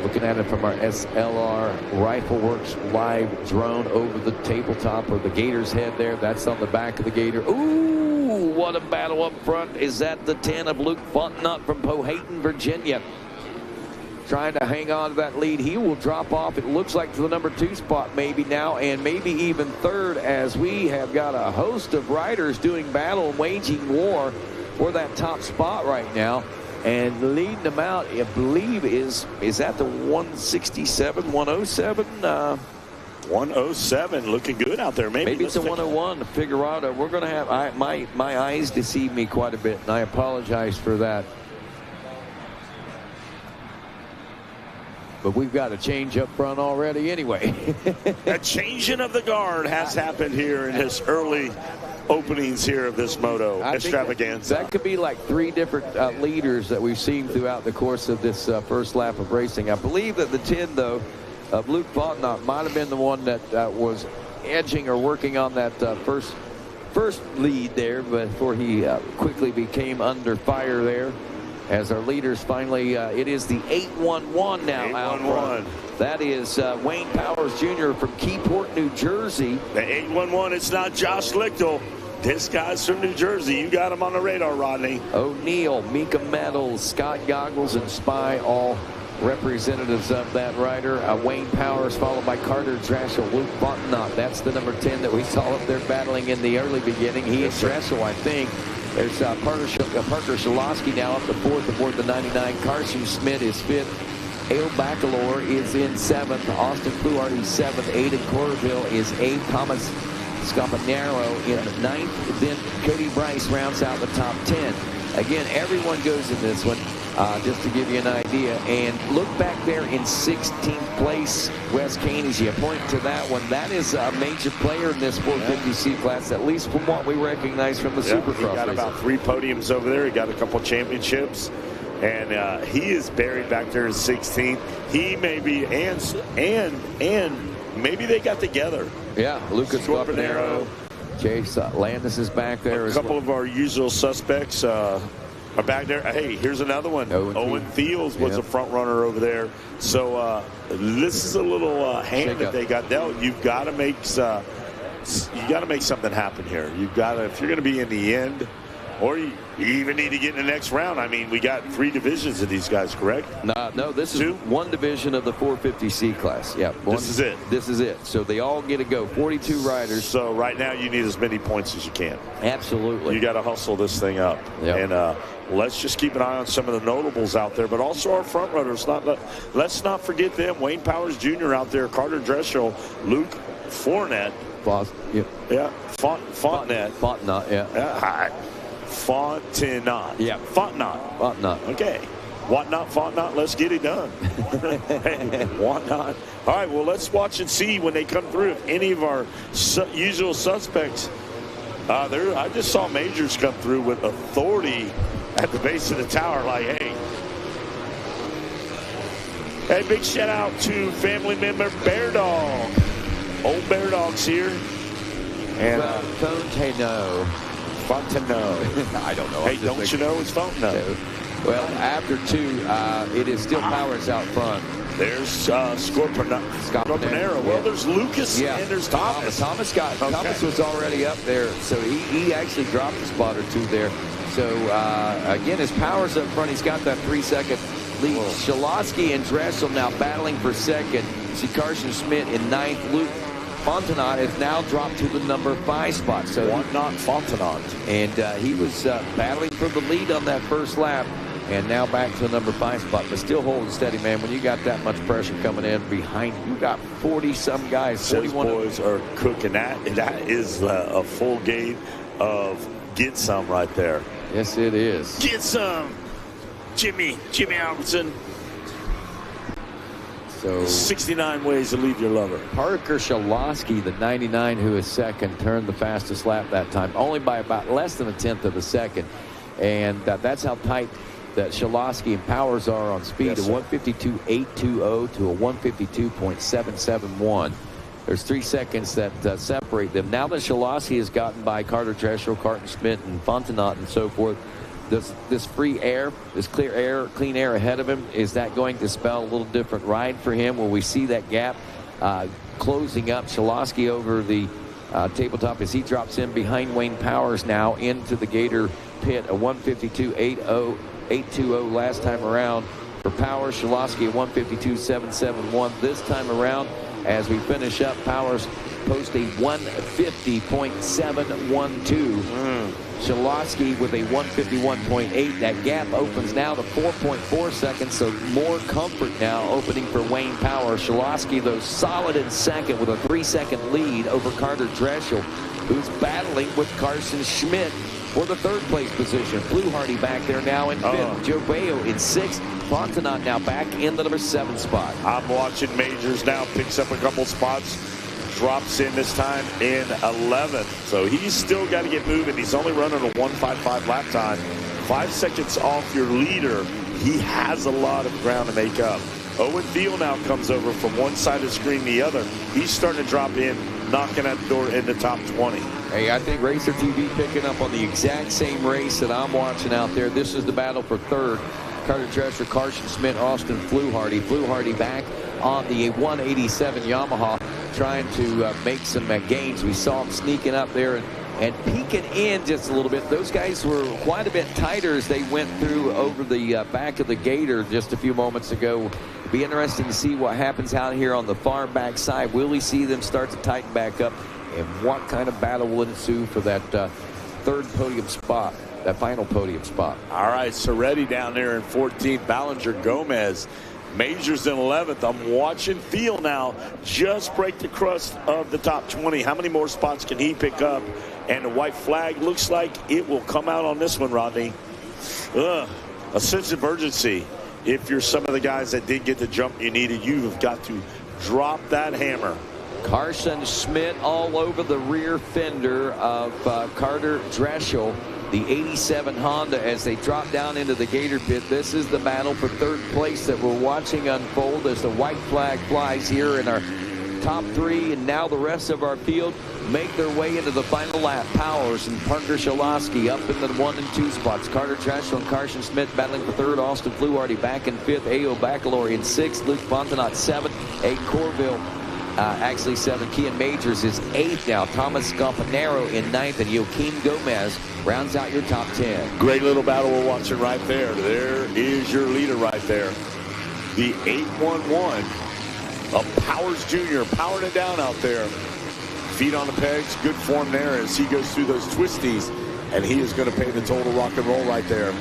Looking at it from our SLR Rifleworks live drone over the tabletop of the Gator's head there. That's on the back of the Gator. Ooh, what a battle up front. Is that the 10 of Luke Fontenot from Powhatan, Virginia? Trying to hang on to that lead. He will drop off, it looks like, to the number 2 spot maybe now, and maybe even 3rd, as we have got a host of riders doing battle and waging war for that top spot right now. And leading them out, I believe, is that the 167, 107? 107, looking good out there. Maybe it's a 101. Figueroa. We're going to have my eyes deceive me quite a bit, and I apologize for that. But we've got a change up front already anyway. A changing of the guard has happened here in this early openings here of this moto extravaganza. That could be like 3 different leaders that we've seen throughout the course of this first lap of racing. I believe that the 10, though, of Luke Fontenot might have been the one that was edging or working on that first lead there before he quickly became under fire there. As our leaders finally, it is the 811 now out front. That is Wayne Powers Jr. from Keyport, New Jersey. The 811, it's not Josh Lichtel. This guy's from New Jersey. You got him on the radar, Rodney. O'Neill, Mika Metals, Scott Goggles, and Spy, all representatives of that rider. Wayne Powers, followed by Carter Drashel, Luke Fontenot. That's the number 10 that we saw up there battling in the early beginning. He and Drashel, I think. There's Parker Shalosky now up to 4th aboard the 99. Carson Schmidt is 5th. Ale Bacalor is in 7th. Austin Fluharty 7th. Aiden Corville is 8th. Thomas Scapanero in 9th. Then Cody Bryce rounds out the top 10. Again, everyone goes in this one, just to give you an idea. And look back there in 16th place, Wes Kane, as you point to that one. That is a major player in this 450C class, at least from what we recognize from the Supercross. He got about 3 podiums over there. He got a couple championships. And he is buried back there in 16th. He may be, and maybe they got together. Yeah, Lucas Scapanero. Chase Landis is back there. A couple of our usual suspects are back there. Hey, here's another one. Owen Fields was a front runner over there. So this is a little hand that they got dealt. You've got to make something happen here. You've got to, if you're going to be in the end, or you even need to get in the next round. I mean, we got 3 divisions of these guys, correct? No, this is 1 division of the 450C class. Yeah, this is it. This is it. So they all get to go. 42 riders. So right now you need as many points as you can. Absolutely. You got to hustle this thing up. Yep. And let's just keep an eye on some of the notables out there, but also our front runners. Let's not forget them. Wayne Powers Jr. out there, Carter Dreshel, Luke Fournette. Fontenot. Fontenot, yeah. Fontenot. Yeah. Fontenot. Okay. Whatnot, Fontenot, let's get it done. Hey, whatnot. All right, well, let's watch and see when they come through if any of our usual suspects. I just saw Majors come through with authority at the base of the tower, like, hey. Hey, big shout out to family member Bear Dog. Old Bear Dog's here. And Fontenot. I don't know. Hey, don't you know it's Fontenot? Well, after 2, it is still Powers out front. There's Scapanero. Well, there's Lucas and there's Thomas. Thomas was already up there, so he actually dropped a spot or 2 there. So, again, his Powers up front. He's got that 3-second lead. Shalosky and Dressel now battling for 2nd. See Carson Schmidt in 9th. Luke Fontenot has now dropped to the number 5 spot. So Fontenot. And he was battling for the lead on that first lap. And now back to the number 5 spot, but still holding steady, man. When you got that much pressure coming in behind you, got 40-some guys. Those boys are cooking. That is a full game of get some right there. Yes, it is. Get some, Jimmy Albertson. So 69 ways to leave your lover. Parker Shalosky, the 99, who is 2nd, turned the fastest lap that time, only by about less than 1/10 of a second. And that's how tight that Shalosky and Powers are on speed. Yes, a 152.820 to a 152.771. There's 3 seconds that separate them. Now that Shalosky has gotten by Carter Dreshel, Carton Schmidt, and Fontenot and so forth, this free air, this clean air ahead of him, is that going to spell a little different ride for him? Will we see that gap closing up? Shalosky over the tabletop as he drops in behind Wayne Powers now into the Gator pit. A 152.820 last time around for Powers. Shalosky a 152.771 this time around. As we finish up, Powers post a 150.712. Shalosky with a 151.8. That gap opens now to 4.4 seconds, so more comfort now opening for Wayne Power. Shalosky, though, solid in second with a 3-second lead over Carter Dreschel, who's battling with Carson Schmidt for the third-place position. Fluharty back there now in fifth. Joe Bayo in sixth. Fontenot now back in the number 7 spot. I'm watching Majors now, picks up a couple spots, drops in this time in 11th. So he's still got to get moving. He's only running a 1:55 lap time. 5 seconds off your leader. He has a lot of ground to make up. Owen Thiel now comes over from one side of the screen to the other. He's starting to drop in, knocking at the door in the top 20. Hey, I think Racer TV picking up on the exact same race that I'm watching out there. This is the battle for third. Carter Drescher, Carson Schmidt, Austin Fluharty. Fluharty back on the 187 Yamaha, trying to make some gains. We saw him sneaking up there and peeking in just a little bit. Those guys were quite a bit tighter as they went through over the back of the Gator just a few moments ago. It'll be interesting to see what happens out here on the far back side. Will we see them start to tighten back up? And what kind of battle will ensue for that third podium spot, that final podium spot? All right, Soretti down there in 14th. Ballinger Gomez. Majors in 11th. I'm watching Thiel now just break the crust of the top 20. How many more spots can he pick up? And the white flag looks like it will come out on this one, Rodney. A sense of urgency. If you're some of the guys that did get the jump you needed, you've got to drop that hammer. Carson Schmidt all over the rear fender of Carter Dreschel, the 87 Honda, as they drop down into the Gator pit. This is the battle for third place that we're watching unfold as the white flag flies here in our top three, and now the rest of our field make their way into the final lap. Powers and Parker Shalosky up in the 1 and 2 spots. Carter Dreschel and Carson Schmidt battling for third. Austin Fluharty back in fifth. A.O. Bacalori in sixth. Luke Fontenot 7th. A. Corville actually 7th. Kian Majors is 8th now. Thomas Scampanaro in 9th. And Joaquin Gomez rounds out your top 10. Great little battle we're watching right there. There is your leader right there. The 811 of Powers Jr. powering it down out there. Feet on the pegs, good form there as he goes through those twisties, and he is going to pay the total rock and roll right there.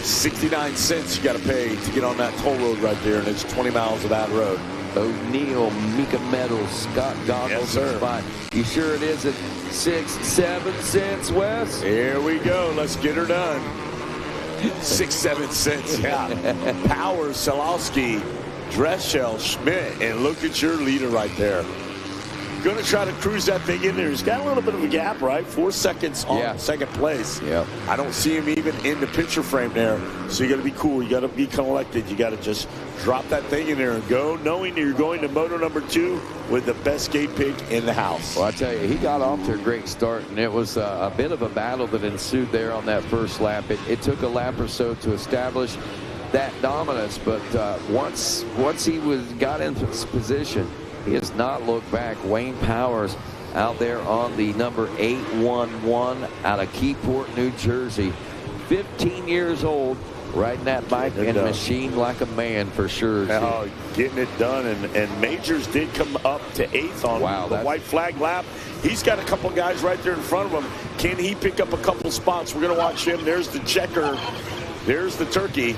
69 cents you got to pay to get on that toll road right there, and it's 20 miles of that road. O'Neill, Mika Metals, Scott Goggles, yes, spot. You sure it isn't 6-7 cents, Wes? Here we go. Let's get her done. 6-7 cents, yeah. Powers, Salowski, Dreschel, Schmidt, and look at your leader right there. Going to try to cruise that thing in there. He's got a little bit of a gap, right? 4 seconds on second place. Yeah. I don't see him even in the picture frame there. So you got to be cool. You got to be collected. You got to just drop that thing in there and go, knowing that you're going to moto number 2 with the best gate pick in the house. Well, I tell you, he got off to a great start, and it was a bit of a battle that ensued there on that first lap. It took a lap or so to establish that dominance, but once he got into his position, he has not looked back. Wayne Powers out there on the number 811 out of Keyport, New Jersey. 15 years old, riding that bike and machine like a man for sure. Oh, getting it done, and Majors did come up to 8th on the white flag lap. He's got a couple guys right there in front of him. Can he pick up a couple spots? We're going to watch him. There's the checker. There's the turkey.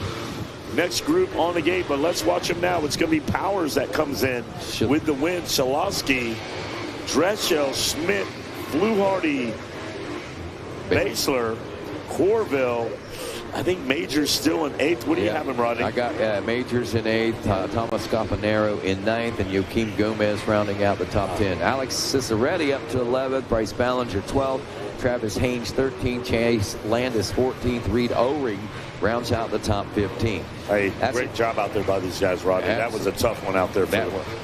Next group on the gate, but let's watch him now. It's going to be Powers that comes in with the win. Shalosky, Dreschel, Schmidt, Fluharty, Basler, Corville. I think Majors still in 8th. What do you have him, Rodney? I got Majors in 8th, Thomas Scampanaro in 9th, and Joaquin Gomez rounding out the top 10. Alex Ciceretti up to 11th, Bryce Ballinger 12th, Travis Haynes 13th, Chase Landis 14th, Reed O-Ring rounds out the top 15. Hey, great job out there by these guys, Rodney. That was a tough one out there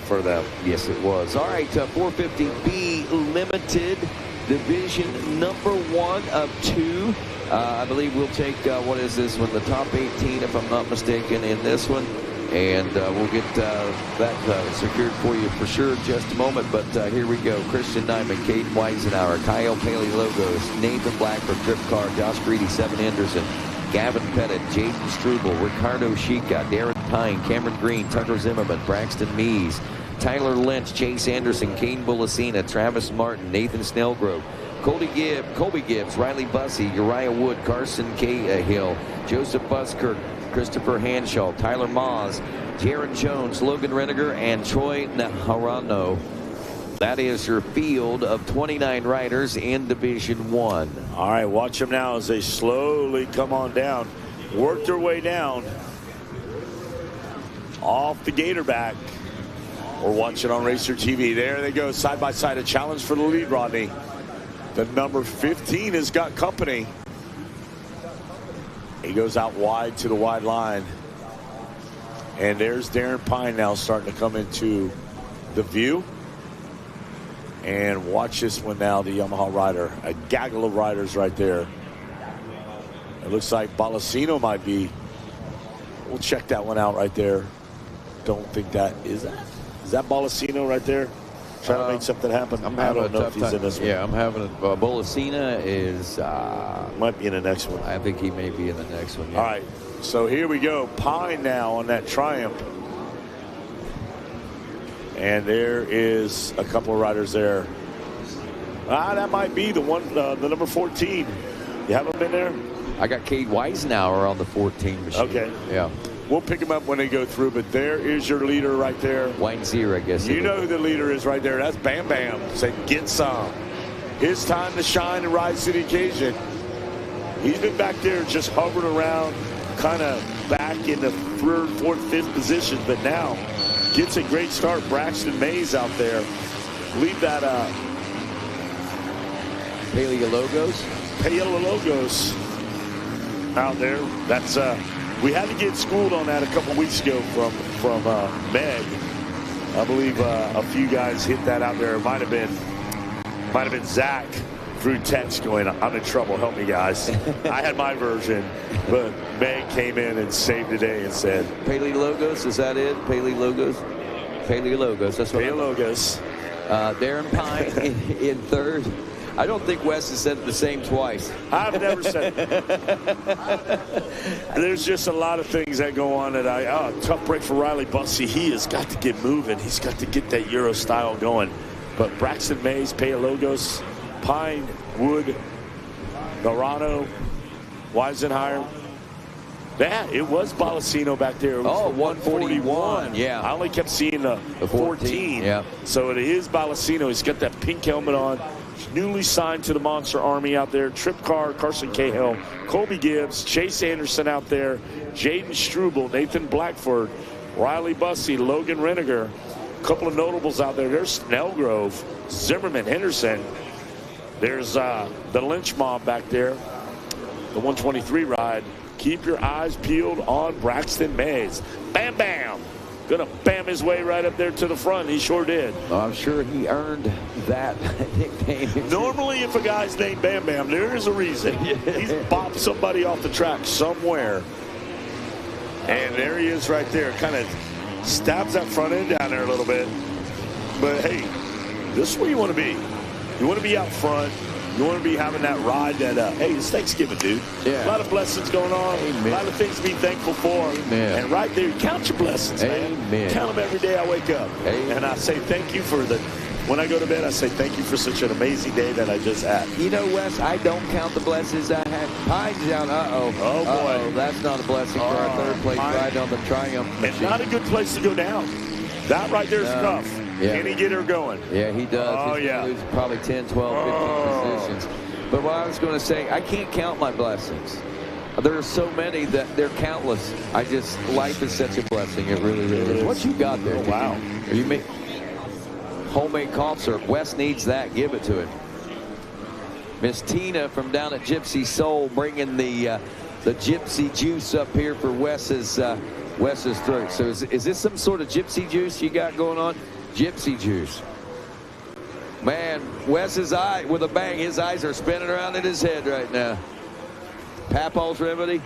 for them. Yes, it was. All right, 450B Limited Division number 1 of 2. I believe we'll take, what is this one, the top 18, if I'm not mistaken, in this one. And we'll get that secured for you for sure in just a moment. But here we go. Christian Nyman, Caden Weisenhour, Kyle Paleologos, Nathan Blackford, Trip Carr, Josh Greedy, Seven Anderson, Gavin Pettit, Jaden Struble, Ricardo Shika, Darren Pine, Cameron Green, Tucker Zimmerman, Braxton Mees, Tyler Lynch, Chase Anderson, Kane Bullasina, Travis Martin, Nathan Snellgrove, Colby Gibbs, Riley Bussey, Uriah Wood, Carson Cahill, Joseph Buskirk, Christopher Hanshaw, Tyler Maas, Jaron Jones, Logan Reniger, and Troy Naharano. That is your field of 29 riders in Division 1. All right, watch them now as they slowly come on down. Work their way down. Off the gator back. We're watching on Racer TV. There they go, side by side. A challenge for the lead, Rodney. The number 15 has got company. He goes out wide to the wide line. And there's Darren Pine now starting to come into the view. And watch this one now, the Yamaha rider. A gaggle of riders right there. It looks like Balacino might be. We'll check that one out right there. Don't think that is that Balacino right there? Trying to make something happen. I don't know if he's in this one. Yeah, I'm having a Bolacina is might be in the next one. I think he may be in the next one. Yeah. All right, so here we go. Pine now on that Triumph. And there is a couple of riders there. That might be the one, the number 14. You haven't been there? I got Cade Weisenauer on the 14 machine. Okay. Yeah. We'll pick him up when they go through, but there is your leader right there. Weinzier, I guess. You know who the leader is right there. That's Bam Bam. Said, get some. His time to shine and rise to the occasion. He's been back there just hovering around, kind of back in the third, fourth, fifth position, but now gets a great start. Braxton Mays out there. Leave that up. Paleologos out there. That's we had to get schooled on that a couple weeks ago from Meg. I believe a few guys hit that out there. It might have been Zach through text going, I'm in trouble, help me guys. I had my version, but Meg came in and saved the day and said Paleologos, is that it? Paleologos, that's what Paleologos. Darren Pine in third. I don't think Wes has said the same twice. I've never said it. There's just a lot of things that go on that tough break for Riley Bussey. He has got to get moving. He's got to get that Euro style going. But Braxton Mays, Paleologos, Pine, Wood, Dorano, Weisenheimer. Yeah, it was Balacino back there. It was 141. Yeah. I only kept seeing the 14. Yeah. So it is Balacino. He's got that pink helmet on. Newly signed to the Monster Army out there. Trip Carr, Carson Cahill, Colby Gibbs, Chase Anderson out there, Jaden Struble, Nathan Blackford, Riley Bussey, Logan Reniger. A couple of notables out there. There's Snellgrove, Zimmerman, Henderson. There's the Lynch Mob back there. The 123 ride. Keep your eyes peeled on Braxton Mays. Bam Bam. Gonna bam his way right up there to the front. He sure did. I'm sure he earned that nickname. Normally, if a guy's named Bam Bam, there is a reason. He's bopped somebody off the track somewhere. And there he is right there. Kind of stabs that front end down there a little bit. But, hey, this is where you want to be. You want to be out front. You want to be having that ride that, hey, it's Thanksgiving, dude. Yeah. A lot of blessings going on. Amen. A lot of things to be thankful for. Amen. And right there, count your blessings, man. Amen. Count them every day I wake up. Amen. And I say thank you for when I go to bed, I say thank you for such an amazing day that I just had. You know, Wes, I don't count the blessings I had. Pine's down. Oh, boy. That's not a blessing for our third place ride on the Triumph machine. And not a good place to go down. That right there is rough. Yeah. Can he get her going? Yeah, he does. Oh, He's yeah. lose probably 10, 12, 15 positions. But what I was going to say, I can't count my blessings. There are so many that they're countless. Life is such a blessing. It really, really is. What you got there? Oh, wow. You make homemade cough syrup. Wes needs that. Give it to him. Miss Tina from down at Gypsy Soul bringing the gypsy juice up here for Wes's throat. So is this some sort of gypsy juice you got going on? Gypsy juice. Man, Wes's eye, with a bang, his eyes are spinning around in his head right now. Papal's Remedy?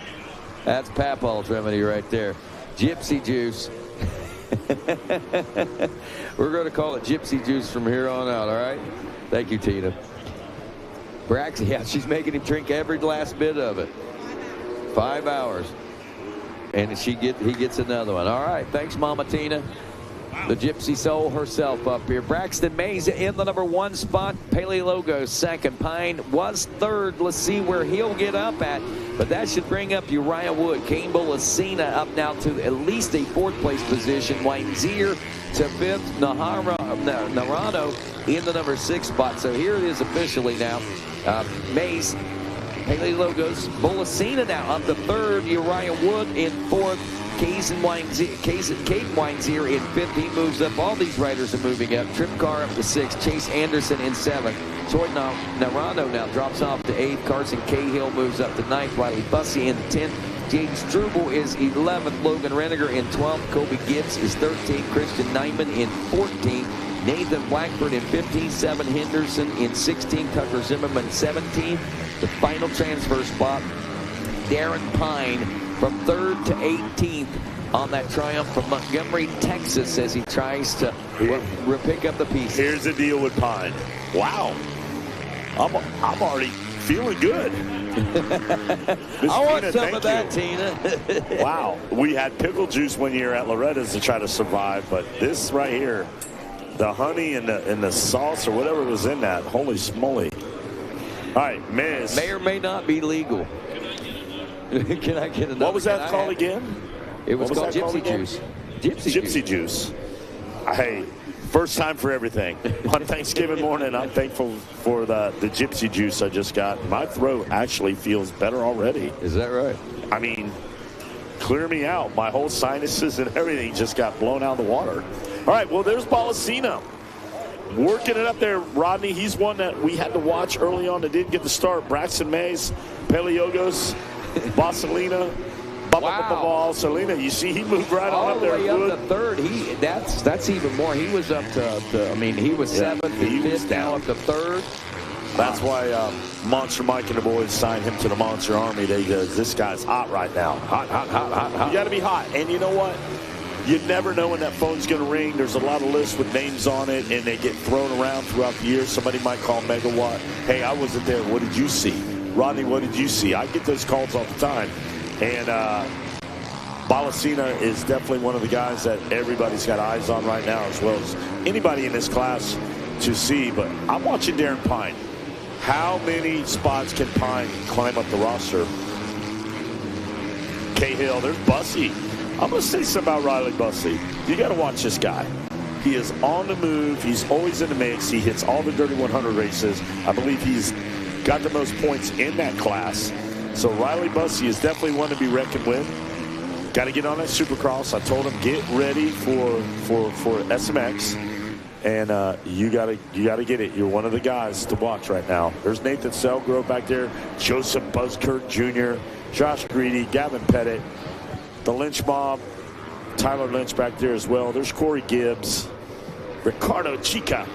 That's Papal's Remedy right there. Gypsy juice. We're going to call it gypsy juice from here on out, all right? Thank you, Tina. Braxton, yeah, she's making him drink every last bit of it. 5 hours. And he gets another one. All right, thanks, Mama Tina. The Gypsy Soul herself up here. Braxton Mays in the number 1 spot. Paley Logo second. Pine was third. Let's see where he'll get up at. But that should bring up Uriah Wood. Kane Bolasina up now to at least a 4th place position. Weinzier to 5th. Narano in the number 6 spot. So here it is officially now. Mays, Paley Logos, Bolasina now up to 3rd. Uriah Wood in 4th. Caden Weinzier in 5th. He moves up. All these riders are moving up. Trip Carr up to 6th. Chase Anderson in 7th. Troy Narano now drops off to 8th. Carson Cahill moves up to 9th. Riley Bussey in 10th. James Struble is 11th. Logan Reniger in 12th. Kobe Gibbs is 13th. Christian Nyman in 14th. Nathan Blackford in 15th. 7 Henderson in 16th. Tucker Zimmerman 17th. The final transfer spot, Darren Pine from 3rd to 18th on that triumph from Montgomery, Texas, as he tries to pick up the pieces. Here's the deal with Pine. Wow. I'm already feeling good. I want some of that, Tina. Wow. We had pickle juice one year at Loretta's to try to survive, but this right here, the honey and the sauce or whatever was in that, holy smoly. All right, Miz. May or may not be legal. Can I get another? What was that called again? It was called Gypsy Juice. Gypsy Juice. Hey, first time for everything. On Thanksgiving morning, I'm thankful for the Gypsy Juice I just got. My throat actually feels better already. Is that right? I mean, clear me out. My whole sinuses and everything just got blown out of the water. All right, well, there's Bolasina. Working it up there, Rodney. He's one that we had to watch early on that didn't get the start. Braxton Mays, Peliogos, Bosalina, Selena. You see, he moved right on up there. All the way up to 3rd. That's even more. He was up to he was 7th and 5th, now up to 3rd. That's why Monster Mike and the boys signed him to the Monster Army. This guy's hot right now. Hot. You got to be hot. And you know what? You never know when that phone's going to ring. There's a lot of lists with names on it, and they get thrown around throughout the year. Somebody might call Megawatt. Hey, I wasn't there. What did you see? Rodney, what did you see? I get those calls all the time. And Bolasina is definitely one of the guys that everybody's got eyes on right now, as well as anybody in this class to see. But I'm watching Darren Pine. How many spots can Pine climb up the roster? Cahill, there's Bussey. I'm going to say something about Riley Bussey. You got to watch this guy. He is on the move. He's always in the mix. He hits all the Dirty 100 races. I believe he's got the most points in that class. So Riley Bussey is definitely one to be reckoned with. Got to get on that Supercross. I told him get ready for SMX, and you got to get it. You're one of the guys to watch right now. There's Nathan Selgrove back there, Joseph Buzzkirk Jr., Josh Greedy, Gavin Pettit. The Lynch Mob, Tyler Lynch back there as well. There's Corey Gibbs, Ricardo Chica.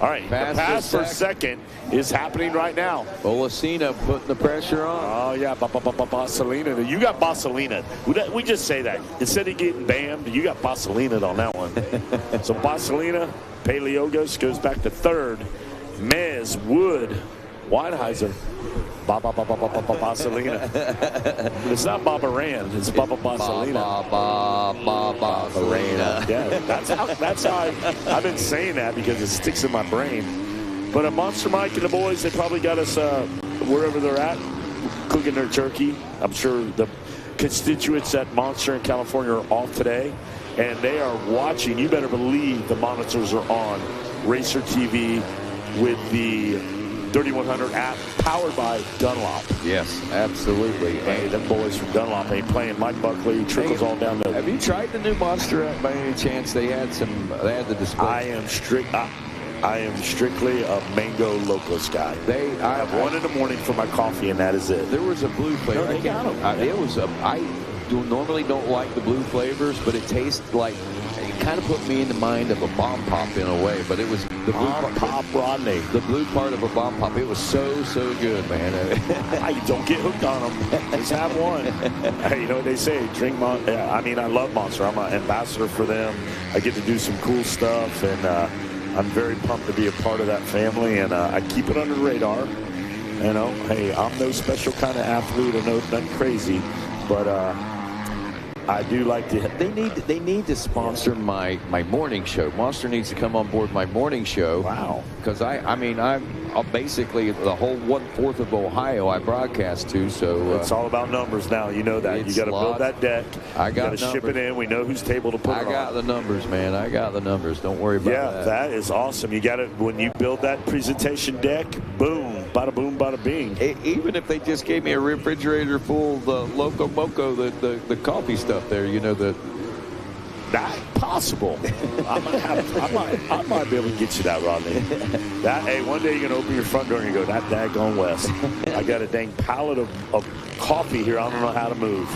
All right, the pass for second is happening right now. Bolasina putting the pressure on. Oh, yeah, Bosalina. You got Bosalina. We just say that. Instead of getting bammed, you got Bosalina on that one. So Bosalina, Paleogos goes back to 3rd. Mez, Wood, Weinheiser. Bosalina. It's not Baba Rand. It's Baba Bosalina. Bosalina. Yeah, that's how I've been saying that because it sticks in my brain. But a Monster Mike and the boys, they probably got us wherever they're at, cooking their turkey. I'm sure the constituents at Monster in California are off today, and they are watching. You better believe the monitors are on Racer TV with the 3100 app powered by Dunlop. Yes, absolutely. Hey, them boys from Dunlop ain't playing. Mike Buckley trickles all down the. Have you tried the new Monster app by any chance? They had the display. I am strictly a Mango Locos guy. I have one in the morning for my coffee, and that is it. There was a blue flavor. No, they got them. I normally don't like the blue flavors, but it tastes like. It kind of put me in the mind of a bomb pop in a way, but it was the bomb pop, Rodney. The blue part of a bomb pop. It was so good, man. I don't get hooked on them. Just have one. Hey, you know what they say? Drink Monster. I mean, I love Monster. I'm an ambassador for them. I get to do some cool stuff, and I'm very pumped to be a part of that family. And I keep it under the radar. You know, hey, I'm no special kind of athlete or nothing crazy, but I do like to. They need to sponsor my morning show. Monster needs to come on board my morning show. Wow. Because I'm basically the whole 1/4 of Ohio I broadcast to. So it's all about numbers now. You know that. You got to build that deck. I got to ship it in. We know whose table to put it on. I got the numbers, man. I got the numbers. Don't worry about that. Yeah, that is awesome. You got to, when you build that presentation deck, boom, bada boom, bada bing. Even if they just gave me a refrigerator full of the Loco Moco, the coffee stuff there, you know, Not possible. I might be able to get you that, Rodney. Hey, one day you're going to open your front door and you go, that daggone West. I got a dang pallet of coffee here. I don't know how to move.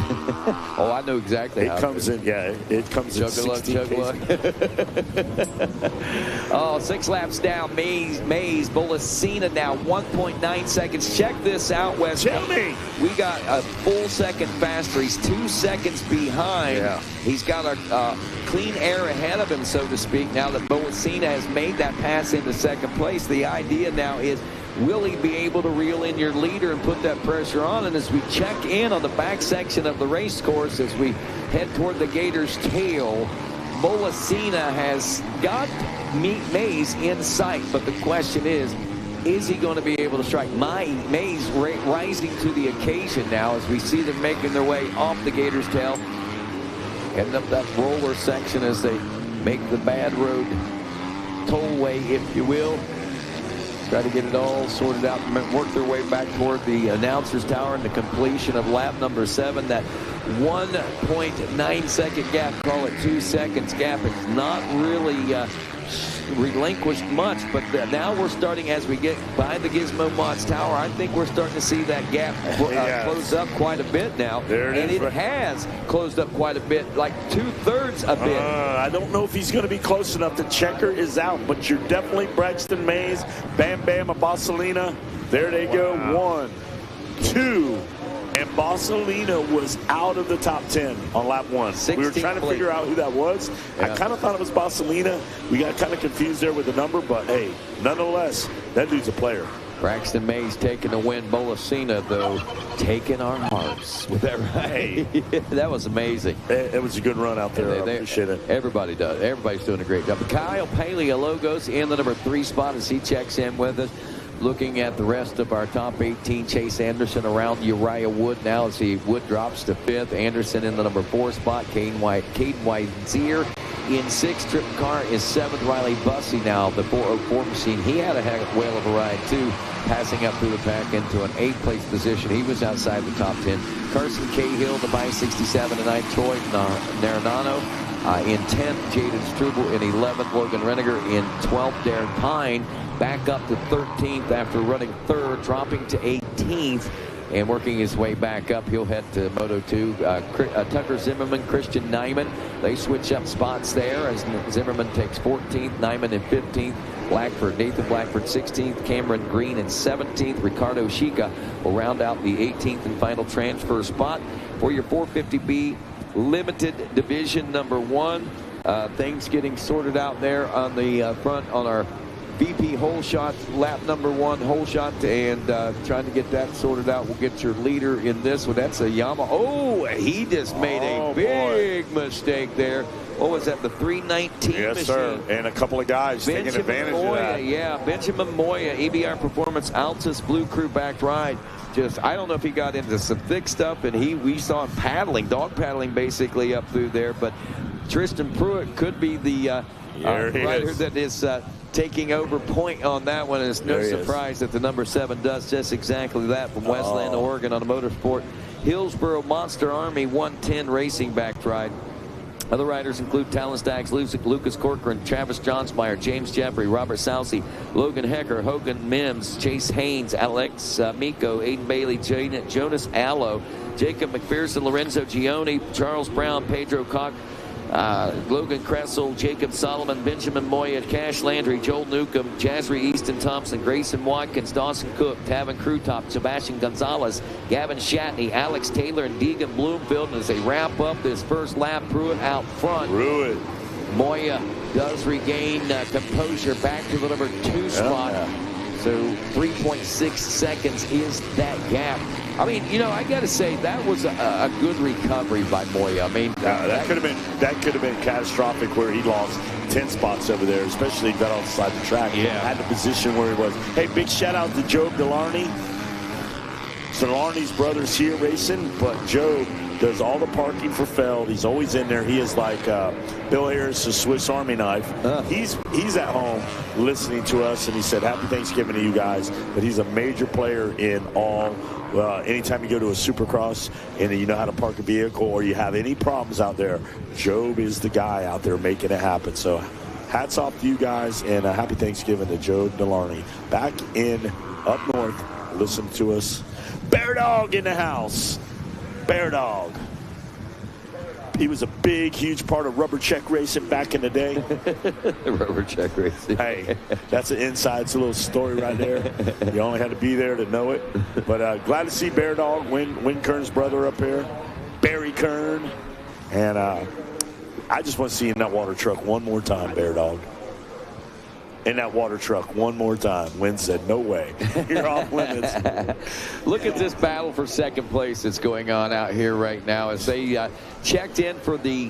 Oh, I know exactly how it comes in. Yeah, it comes in 16 cases. Oh, 6 laps down. Mays, Bolasina now 1.9 seconds. Check this out, Wes. Tell me. We got a full second faster. He's 2 seconds behind. Yeah. He's got a clean air ahead of him, so to speak. Now that Bolasina has made that pass into second place, the idea now is, will he be able to reel in your leader and put that pressure on? And as we check in on the back section of the race course, as we head toward the Gators' tail, Bolasina has got Mays in sight. But the question is he going to be able to strike? Mays rising to the occasion now as we see them making their way off the Gators' tail, heading up that roller section as they make the bad road tollway, if you will. Try to get it all sorted out and work their way back toward the announcer's tower and the completion of lap number 7. That 1.9 second gap, call it 2 seconds gap. It's not really relinquished much, but now we're starting, as we get by the Gizmo Mods Tower, I think we're starting to see that gap close up quite a bit now. And it has closed up quite a bit, like 2/3 a bit. I don't know if he's going to be close enough. The checker is out, but you're definitely Braxton Mays, Bam Bam, and Bossalina. There they go. 1, 2. And Bossalina was out of the top 10 on lap 1. We were trying to figure out who that was. Yeah. I kind of thought it was Bossalina. We got kind of confused there with the number, but hey, nonetheless, that dude's a player. Braxton Mays taking the win. Bolasina, though, taking our hearts with that right. That was amazing. It was a good run out there. I appreciate it. Everybody does. Everybody's doing a great job. Kyle Paleologos in the number 3 spot as he checks in with us. Looking at the rest of our top 18, Chase Anderson around Uriah Wood now as Wood drops to 5th. Anderson in the number 4 spot. Caden White-Zier in 6th. Trip Carr is 7th. Riley Bussey now, the 404 machine. He had a whale of a ride, too, passing up through the pack into an 8th place position. He was outside the top 10. Carson Cahill, the by 67 tonight. Troy Naranano in 10th. Jaden Struble in 11th. Logan Reniger in 12th. Darren Pine back up to 13th after running 3rd, dropping to 18th and working his way back up. He'll head to Moto 2. Tucker Zimmerman, Christian Nyman, they switch up spots there as Zimmerman takes 14th, Nyman in 15th, Nathan Blackford 16th, Cameron Green in 17th. Ricardo Chica will round out the 18th and final transfer spot for your 450B Limited Division number 1. Things getting sorted out there on the front on our VP hole shot, lap number 1 hole shot, and trying to get that sorted out. We'll get your leader in this one. That's a Yamaha. Oh, he just made a big mistake there. What was that, the 319 yes, machine? Sir. And a couple of guys taking advantage of that. Yeah, Benjamin Moya, EBR Performance, Altus Blue Crew backed ride. I don't know if he got into some thick stuff, and we saw him paddling, dog paddling basically up through there. But Tristan Pruitt could be the rider that is taking over point on that one. It's no surprise that the number 7 does just exactly that from Westland, Oregon on a Motorsport Hillsboro Monster Army 110 racing back ride. Other riders include Talon Staggs, Lucas Corcoran, Travis Johnsmeyer, James Jeffrey, Robert Sousey, Logan Hecker, Hogan Mims, Chase Haynes, Alex Miko, Aiden Bailey, Jonas Allo, Jacob McPherson, Lorenzo Gioni, Charles Brown, Pedro Koch, Logan Kressel, Jacob Solomon, Benjamin Moya, Cash Landry, Joel Newcomb, Jazry Easton Thompson, Grayson Watkins, Dawson Cook, Tavin Crewtop, Sebastian Gonzalez, Gavin Shatney, Alex Taylor, and Deegan Bloomfield. And as they wrap up this first lap, Pruitt out front. Moya does regain composure back to the number 2 spot. So 3.6 seconds is that gap. I mean, you know, I got to say that was a good recovery by Moya. I mean, that could have been catastrophic where he lost 10 spots over there, especially if he got off the side of the track. Yeah. Had the position where he was. Hey, big shout out to Job Delarney. So Delarney's brother's here racing, but Job does all the parking for Feld. He's always in there. He is like Bill Harris' Swiss Army knife. He's at home listening to us, and he said, happy Thanksgiving to you guys. But he's a major player in all. Anytime you go to a Supercross and you know how to park a vehicle or you have any problems out there, Job is the guy out there making it happen. So hats off to you guys, and happy Thanksgiving to Job Delarney. Back in up north, listen to us. Bear Dog in the house. Bear Dog. He was a big, huge part of rubber check racing back in the day. Rubber check racing. Hey, that's an inside. It's a little story right there. You only had to be there to know it. But glad to see Bear Dog, Win Kern's brother up here, Barry Kern. And I just want to see you in that water truck one more time, Bear Dog. In that water truck one more time. Win said, no way. You're off limits. Look at this battle for second place that's going on out here right now as they checked in for the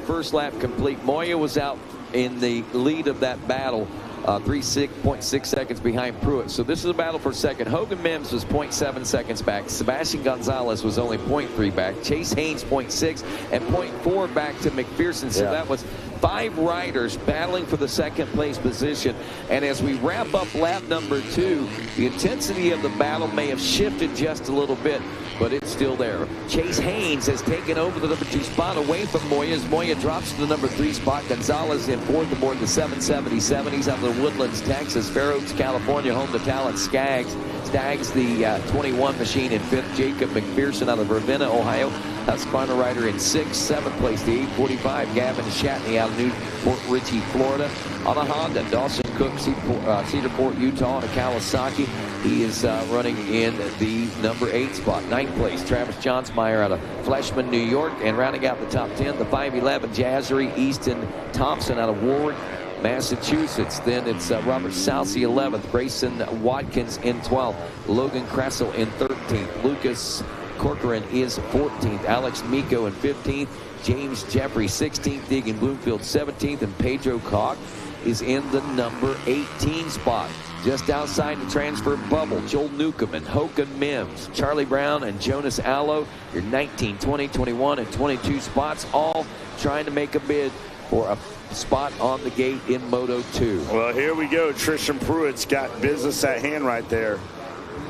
first lap complete. Moya was out in the lead of that battle, 3.6 seconds behind Pruitt. So this is a battle for second. Hogan Mims was 0.7 seconds back. Sebastian Gonzalez was only 0.3 back. Chase Haynes 0.6 and 0.4 back to McPherson. So that was 5 riders battling for the second place position. And as we wrap up lap number 2, the intensity of the battle may have shifted just a little bit, but it's still there. Chase Haynes has taken over the number 2 spot away from Moya as Moya drops to the number 3 spot. Gonzalez in 4th aboard the 777. He's out of the Woodlands, Texas. Fair Oaks, California, home to Talent Skaggs. Staggs, the 21 machine in 5th. Jacob McPherson out of Ravenna, Ohio. Husqvarna rider in 6th. 7th place, the 845. Gavin Shatney out of Newport Richey, Florida. On a Honda, Dawson Cook, Cedar Fort, Utah, on a Kawasaki. He is running in the number 8 spot. 9th place, Travis Johnsmeyer out of Fleshman, New York. And rounding out the top 10, the 511, Jazzery Easton Thompson out of Warwick, Massachusetts. Then it's Robert Sousey 11th, Grayson Watkins in 12th, Logan Kressel in 13th, Lucas Corcoran is 14th, Alex Miko in 15th, James Jeffrey 16th, Deegan Bloomfield 17th, and Pedro Koch is in the number 18 spot. Just outside the transfer bubble, Joel Newcomb and Hogan Mims, Charlie Brown and Jonas Allo, your 19, 20, 21, and 22 spots, all trying to make a bid for a spot on the gate in Moto 2. Well, here we go. Tristan Pruitt's got business at hand right there.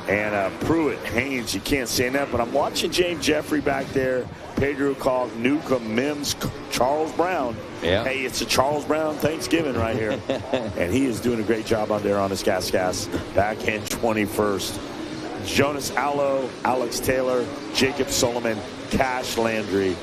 And Pruitt, Haynes, you can't say that, but I'm watching James Jeffrey back there, Pedro Koch, Newcomb, Mims, Charles Brown. Yeah. Hey, it's a Charles Brown Thanksgiving right here. And he is doing a great job out there on his gas back in 21st. Jonas Allo, Alex Taylor, Jacob Solomon, Cash Landry,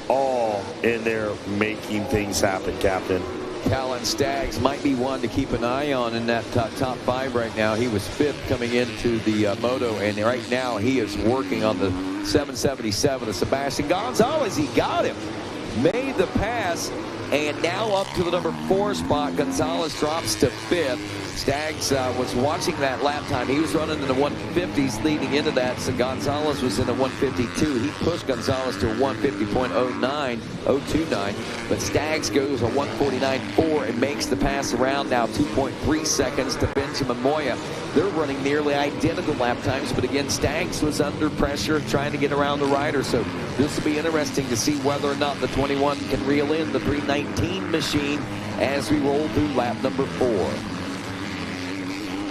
all in there making things happen, Captain. Talon Staggs might be one to keep an eye on in that top 5 right now. He was 5th coming into the Moto, and right now he is working on the 777 of Sebastian Gonzalez. He got him, made the pass, and now up to the number 4 spot. Gonzalez drops to 5th. Staggs was watching that lap time. He was running in the 150s leading into that, so Gonzalez was in the 152. He pushed Gonzalez to a 150.029, but Staggs goes a 149.4 and makes the pass around now 2.3 seconds to Benjamin Moya. They're running nearly identical lap times, but again, Staggs was under pressure trying to get around the rider, so this will be interesting to see whether or not the 21 can reel in the 319 machine as we roll through lap number 4.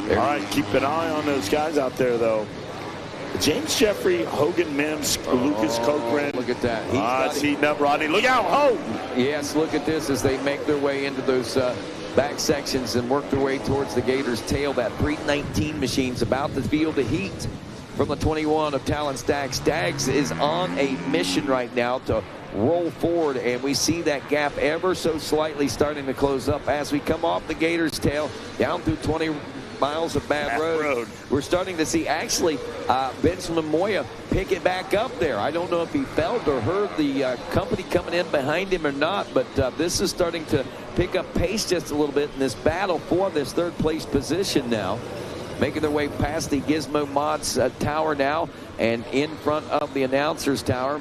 All right, keep an eye on those guys out there, though. James Jeffrey, Hogan Mims, Lucas Cochran. Look at that. It's heating up, Rodney. Look out. Oh! Yes, look at this as they make their way into those back sections and work their way towards the Gators' tail. That 319 machine's about to feel the heat from the 21 of Talon Staggs. Staggs is on a mission right now to roll forward, and we see that gap ever so slightly starting to close up as we come off the Gators' tail down through 20 miles of bad road. We're starting to see actually Benjamin Moya pick it back up there. I don't know if he felt or heard the company coming in behind him or not, but this is starting to pick up pace just a little bit in this battle for this 3rd place position now. making their way past the Gizmo Mods tower now and in front of the announcer's tower.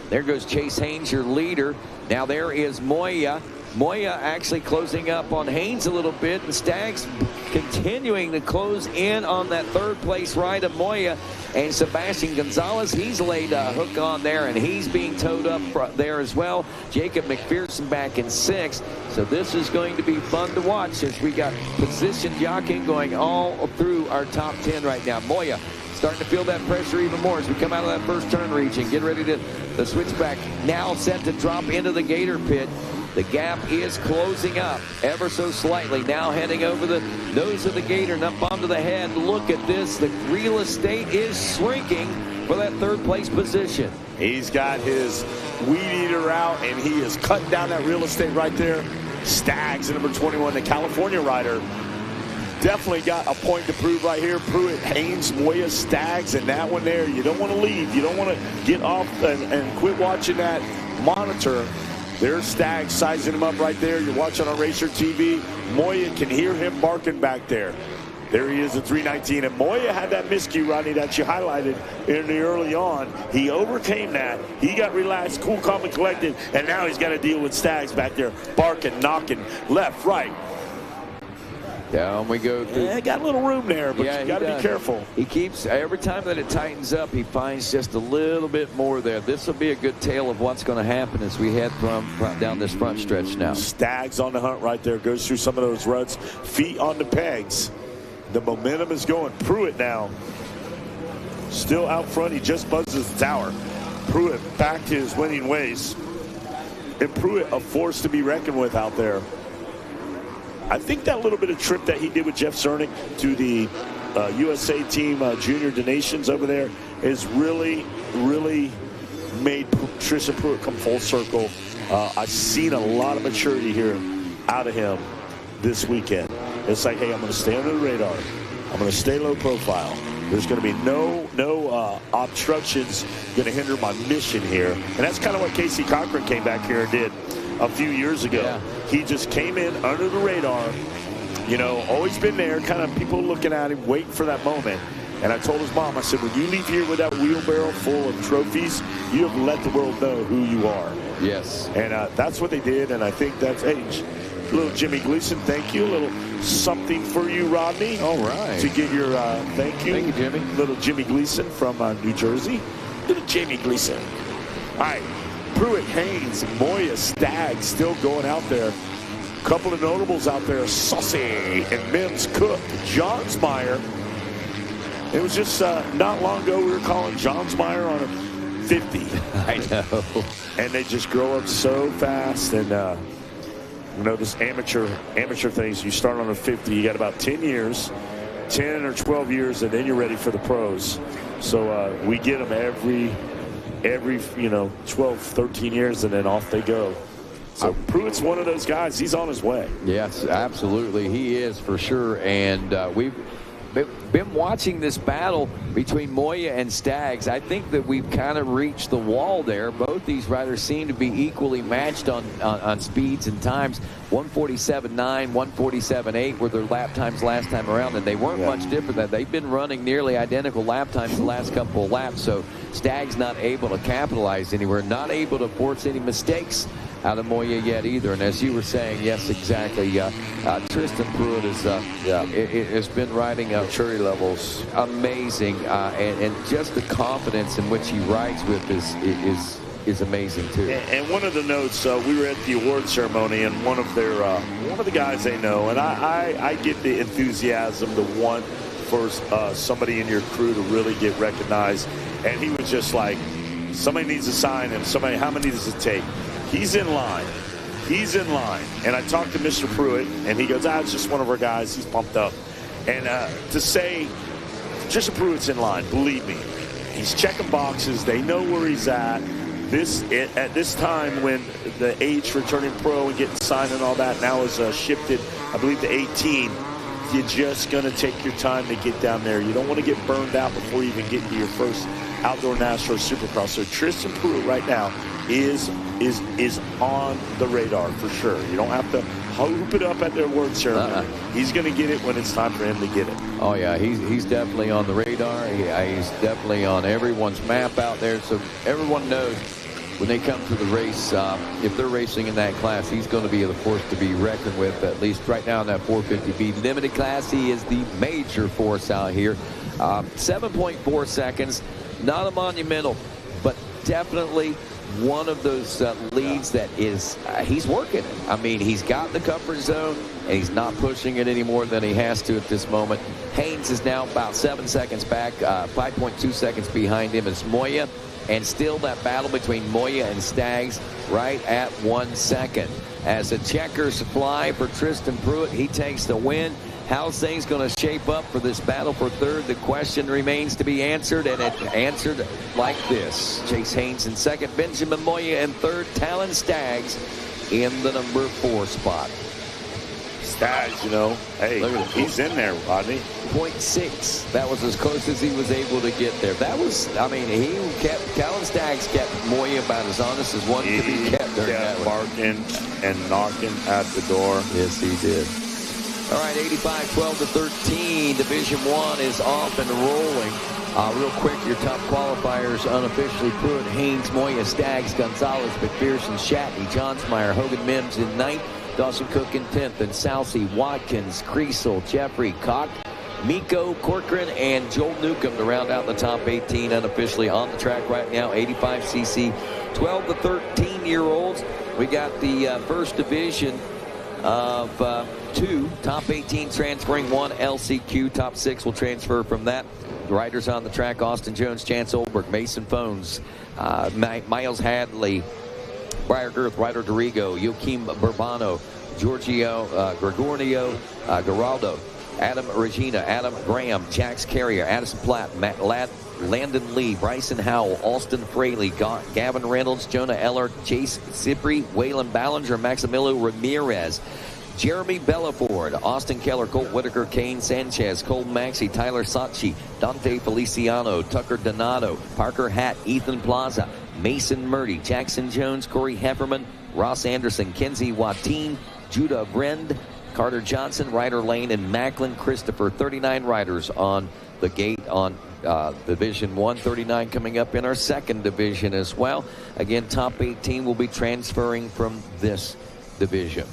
There goes Chase Haynes, your leader. Now there is Moya. Moya actually closing up on Haynes a little bit, and Staggs continuing to close in on that third place ride of Moya. And Sebastian Gonzalez, he's laid a hook on there, and he's being towed up there as well. Jacob McPherson back in 6th. So this is going to be fun to watch as we got position jockeying going all through our top 10 right now. Moya starting to feel that pressure even more as we come out of that first turn region. Get ready to the switchback now set to drop into the Gator pit. The gap is closing up ever so slightly. Now heading over the nose of the Gator and up onto the head. Look at this. The real estate is shrinking for that third place position. He's got his weed eater out, and he is cutting down that real estate right there. Staggs, number 21, the California rider. Definitely got a point to prove right here. Pruitt, Haynes, Moya, Staggs, and that one there. You don't want to leave. You don't want to get off and quit watching that monitor. There's Staggs sizing him up right there. You're watching on Racer TV. Moya can hear him barking back there. There he is at 319. And Moya had that miscue, Rodney, that you highlighted in the early on. He overcame that. He got relaxed, cool, calm, and collected. And now he's got to deal with Staggs back there, barking, knocking, left, right. Down we go through. Yeah, got a little room there, but you got to be careful. He keeps, every time that it tightens up, he finds just a little bit more there. This will be a good tale of what's going to happen as we head from down this front stretch now. Staggs on the hunt right there. Goes through some of those ruts. Feet on the pegs. The momentum is going. Pruitt now. Still out front. He just buzzes the tower. Pruitt back to his winning ways. And Pruitt, a force to be reckoned with out there. I think that little bit of trip that he did with Jeff Cernick to the USA team junior donations over there has really, really made Tristan Pruitt come full circle. I've seen a lot of maturity here out of him this weekend. It's like, hey, I'm going to stay under the radar. I'm going to stay low profile. There's going to be no obstructions going to hinder my mission here. And that's kind of what Casey Cochran came back here and did a few years ago. Yeah. He just came in under the radar, you know, always been there, kind of people looking at him, waiting for that moment. And I told his mom, I said, when you leave here with that wheelbarrow full of trophies, you have let the world know who you are. Yes. And that's what they did, and I think that's, hey, little Jimmy Gleason, thank you. A little something for you, Rodney. All right. To get your thank you. Thank you, Jimmy. Little Jimmy Gleason from New Jersey. Little Jimmy Gleason. All right. Pruitt, Haynes, Moya, Staggs still going out there. Couple of notables out there, Saucy and Mims Cook. Johnsmeyer. It was just not long ago we were calling Johnsmeyer on a 50. I know. And they just grow up so fast. And, you know, this amateur things, you start on a 50, you got about 10 years, 10 or 12 years, and then you're ready for the pros. So we get them every, you know, 12, 13 years, and then off they go. So Pruitt's one of those guys. He's on his way. Yes, absolutely. He is for sure. And we've been watching this battle between Moya and Staggs. I think that we've kind of reached the wall there. Both these riders seem to be equally matched on speeds and times. 147.9, 147.8 were their lap times last time around, and they weren't much different than that. They've been running nearly identical lap times the last couple of laps, so Staggs not able to capitalize anywhere, not able to force any mistakes out of Moya yet either. And as you were saying, yes, exactly. Tristan Pruitt has been riding up maturity levels amazing, and just the confidence in which he rides with is amazing too. And one of the notes, we were at the award ceremony, and one of the guys they know, and I get the enthusiasm to want for somebody in your crew to really get recognized, and he was just like, somebody needs to sign him. Somebody, how many does it take? He's in line. He's in line. And I talked to Mr. Pruitt, and he goes, it's just one of our guys. He's pumped up. And to say, Tristan Pruitt's in line, believe me. He's checking boxes. They know where he's at. At this time when the age for turning pro and getting signed and all that now is shifted, I believe, to 18, you're just going to take your time to get down there. You don't want to get burned out before you even get to your first outdoor NASCAR Supercross. So Tristan Pruitt right now is on the radar for sure. You don't have to hoop it up at their award ceremony. He's going to get it when it's time for him to get it. Oh, yeah, he's definitely on the radar. He's definitely on everyone's map out there, so everyone knows when they come to the race, if they're racing in that class, he's going to be the force to be reckoned with, at least right now in that 450B limited class. He is the major force out here. 7.4 seconds, not a monumental, but definitely one of those leads that is, he's working it. I mean, he's got the comfort zone, and he's not pushing it any more than he has to at this moment. Haynes is now about 7 seconds back, 5.2 seconds behind him is Moya. And still that battle between Moya and Staggs right at 1 second. As the checkers fly for Tristan Pruitt, he takes the win. How's things going to shape up for this battle for third? The question remains to be answered, and it answered like this. Chase Haynes in second, Benjamin Moya in third, Talon Staggs in the number 4 spot. Staggs, you know, hey, he's in there, Rodney. 0.6. That was as close as he was able to get there. That was, I mean, Talon Staggs kept Moya about as honest as one could be kept during that one. Barking and knocking at the door. Yes, he did. All right, 85-12-13. Division 1 is off and rolling. Real quick, your top qualifiers unofficially: Pruitt, Haynes, Moya, Staggs, Gonzalez, McPherson, Shatney, Johnsmeyer, Hogan Mims in 9th, Dawson Cook in 10th, and Sousey, Watkins, Creasel, Jeffrey, Koch, Miko, Corcoran, and Joel Newcomb to round out the top 18 unofficially on the track right now. 85cc, 12 to 13-year-olds. We got the first division of 2, top 18 transferring, 1 LCQ, top 6 will transfer from that. Riders on the track: Austin Jones, Chance Olberg, Mason Phones, Miles Hadley, Briar Girth, Ryder Dorigo, Joaquim Burbano, Giorgio Gregornio, Geraldo, Adam Regina, Adam Graham, Jax Carrier, Addison Platt, Landon Lee, Bryson Howell, Austin Fraley, Gavin Reynolds, Jonah Eller, Chase Cipri, Waylon Ballinger, Maximilio Ramirez, Jeremy Bellaford, Austin Keller, Colt Whitaker, Kane Sanchez, Cole Maxey, Tyler Sachi, Dante Feliciano, Tucker Donato, Parker Hatt, Ethan Plaza, Mason Murdy, Jackson Jones, Corey Hefferman, Ross Anderson, Kenzie Watine, Judah Brend, Carter Johnson, Ryder Lane, and Macklin Christopher. 39 riders on the gate on Division 1. 39 coming up in our second division as well. Again, top 18 will be transferring from this division.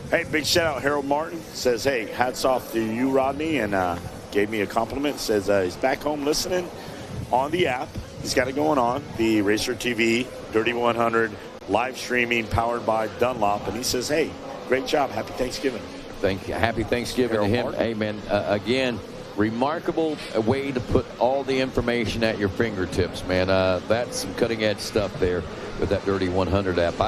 Hey, big shout out Harold Martin. Says, hey, hats off to you, Rodney, and gave me a compliment. Says he's back home listening on the app. He's got it going on. The Racer TV, Dirty 100, live streaming, powered by Dunlop. And he says, hey, great job. Happy Thanksgiving. Thank you. Happy Thanksgiving Harold to him. Martin. Amen. Again, remarkable way to put all the information at your fingertips, man. That's some cutting-edge stuff there with that Dirty 100 app.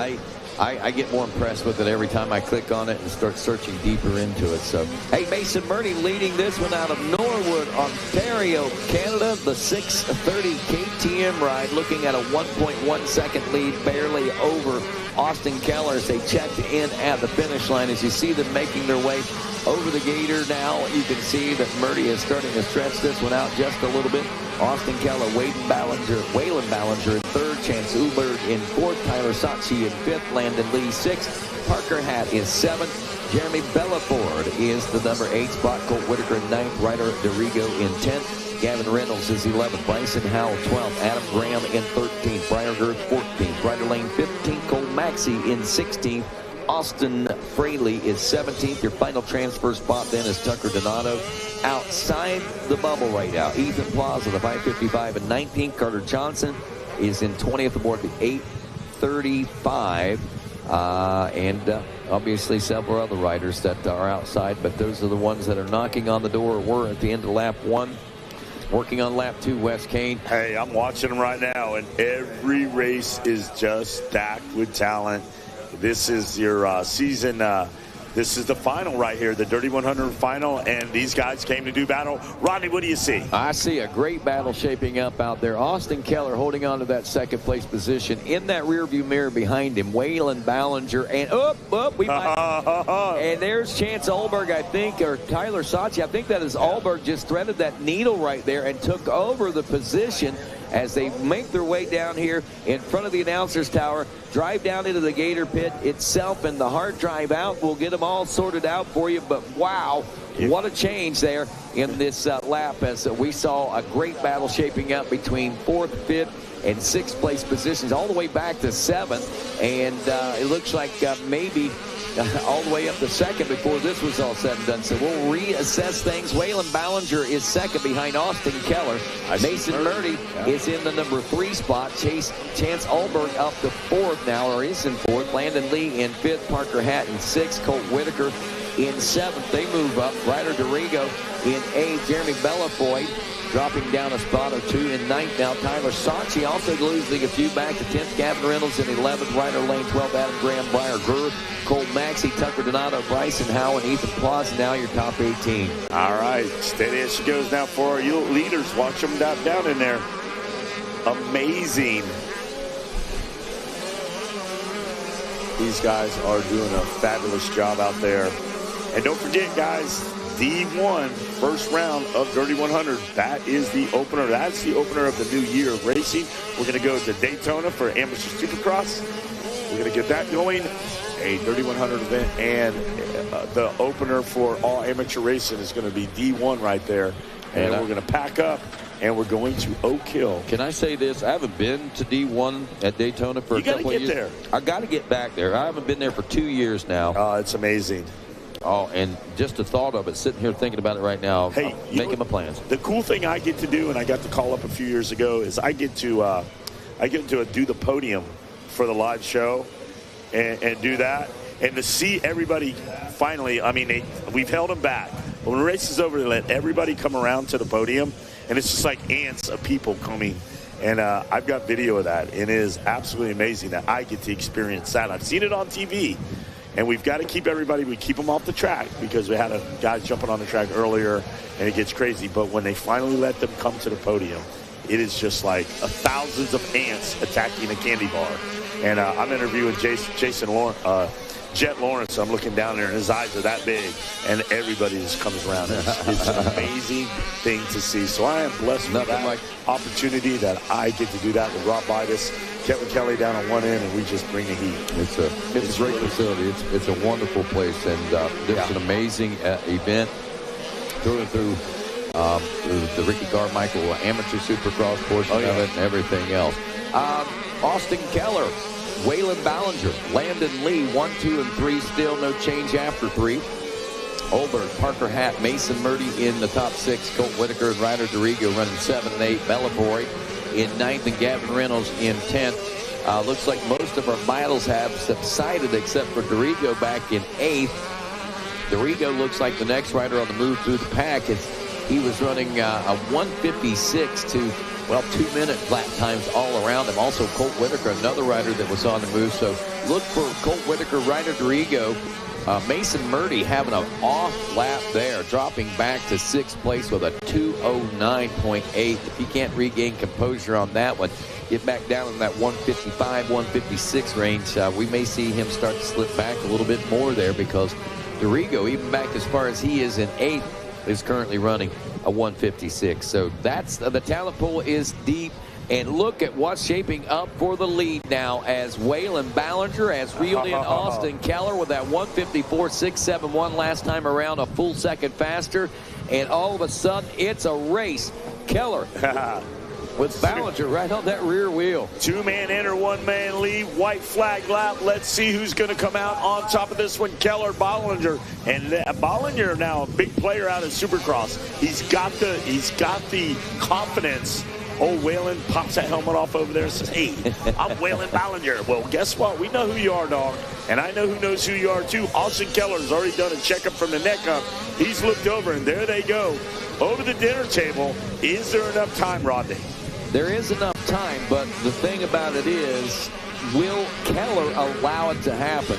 I get more impressed with it every time I click on it and start searching deeper into it. So, hey, Mason Murdy leading this one out of Norwood, Ontario, Canada. The 6:30 KTM ride, looking at a 1.1 second lead, barely over Austin Keller as they checked in at the finish line. As you see them making their way over the gator now, you can see that Murdy is starting to stretch this one out just a little bit. Austin Keller, Waylon Ballinger in third, Chance Uberg in fourth, Tyler Sachi in fifth, Landon Lee sixth, Parker Hatt is seventh, Jeremy Bellaford is the number 8 spot, Colt Whitaker in ninth, Ryder Dorigo in 10th, Gavin Reynolds is 11th, Bryson Howell 12th, Adam Graham in 13th, Briar Girth 14th, Ryder Lane 15th, Cole Maxey in 16th, Austin Fraley is 17th. Your final transfer spot then is Tucker Donato. Outside the bubble right now, Ethan Plaza, the 555 and 19th. Carter Johnson is in 20th aboard the 835. And obviously several other riders that are outside, but those are the ones that are knocking on the door. We're at the end of lap 1. Working on lap 2, Wes Kane. Hey, I'm watching them right now, and every race is just stacked with talent. This is your season. This is the final right here, the Dirty 100 final, and these guys came to do battle. Rodney, what do you see? I see a great battle shaping up out there. Austin Keller holding on to that second place position. In that rearview mirror behind him, Waylon Ballinger, and and there's Chance Olberg, I think, or Tyler Sachi. I think that is Olberg just threaded that needle right there and took over the position as they make their way down here in front of the announcer's tower, drive down into the Gator Pit itself, and the hard drive out. We'll get them all sorted out for you, but wow, what a change there in this lap, as we saw a great battle shaping up between 4th, 5th, and 6th place positions all the way back to 7th, and it looks like maybe all the way up to 2nd before this was all said and done. So we'll reassess things. Waylon Ballinger is 2nd behind Austin Keller. Mason Murdy is in the number 3 spot. Chance Alberg up to 4th now, or is in 4th. Landon Lee in 5th. Parker Hatton 6th. Colt Whitaker in 7th. They move up. Ryder DeRigo in 8th. Jeremy Bellafoy dropping down a spot or 2 in 9th now. Tyler Saatchi also losing a few back to 10th. Gavin Reynolds in 11th. Ryder Lane 12th. Adam Graham, Briar Gurr, Cole Maxey, Tucker Donato, Bryson Howe, and Ethan Plaza now your top 18. All right, steady as she goes now for our leaders. Watch them down in there. Amazing. These guys are doing a fabulous job out there. And don't forget, guys, D1, first round of Dirty 100. That is the opener. That's the opener of the new year of racing. We're going to go to Daytona for Amateur Supercross. We're going to get that going. A Dirty 100 event, and the opener for all amateur racing is going to be D1 right there. And we're going to pack up, and we're going to Oak Hill. Can I say this? I haven't been to D1 at Daytona for a couple of years. You got to get there. I got to get back there. I haven't been there for 2 years now. Oh, it's amazing. Oh, and just the thought of it, sitting here thinking about it right now, hey, making my plans. The cool thing I get to do, and I got the call up a few years ago, is I get to do the podium for the live show and do that. And to see everybody finally, I mean, we've held them back. But when the race is over, they let everybody come around to the podium. And it's just like ants of people coming. And I've got video of that. And it is absolutely amazing that I get to experience that. I've seen it on TV. And we've got to keep everybody, we keep them off the track because we had a guy jumping on the track earlier and it gets crazy. But when they finally let them come to the podium, it is just like thousands of ants attacking a candy bar. And I'm interviewing Jet Lawrence. I'm looking down there and his eyes are that big and everybody just comes around. It's an amazing thing to see. So I am blessed with that opportunity that I get to do that with Rob Bidas, Kevin Kelly down on one end, and we just bring the heat. It's a great facility. It's a wonderful place, and it's an amazing event through and through. The Ricky Carmichael amateur supercross portion of it and everything else. Austin Keller, Waylon Ballinger, Landon Lee, 1, 2, and 3, still no change after 3. Olberg, Parker Hatt, Mason Murdy in the top 6. Colt Whitaker and Ryder DeRigo running 7 and 8. Bellafoy in 9th and Gavin Reynolds in 10th. Looks like most of our battles have subsided except for DeRigo back in 8th. DeRigo looks like the next rider on the move through the pack. He was running a 1:56 to, 2-minute lap times all around him. Also, Colt Whitaker, another rider that was on the move. So look for Colt Whitaker, Ryder DeRigo. Mason Murdy having an off lap there, dropping back to 6th place with a 2:09.8. If he can't regain composure on that one, get back down in that 1:55, 1:56 range, we may see him start to slip back a little bit more there because DeRigo, even back as far as he is in 8th, is currently running a 1:56. So that's the talent pool is deep. And look at what's shaping up for the lead now as Waylon Ballinger has reeled in Austin Keller with that 1:54.671 last time around, a full second faster. And all of a sudden, it's a race. Keller with Ballinger right on that rear wheel. 2-man enter, 1-man lead, white flag lap. Let's see who's going to come out on top of this one. Keller, Ballinger, and Ballinger now a big player out of Supercross. He's got the confidence. Old Waylon pops that helmet off over there and says, "Hey, I'm Waylon Ballinger." Well, guess what? We know who you are, dog. And I know who knows who you are, too. Austin Keller's already done a checkup from the neck up. He's looked over, and there they go. Over the dinner table. Is there enough time, Rodney? There is enough time, but the thing about it is, will Keller allow it to happen?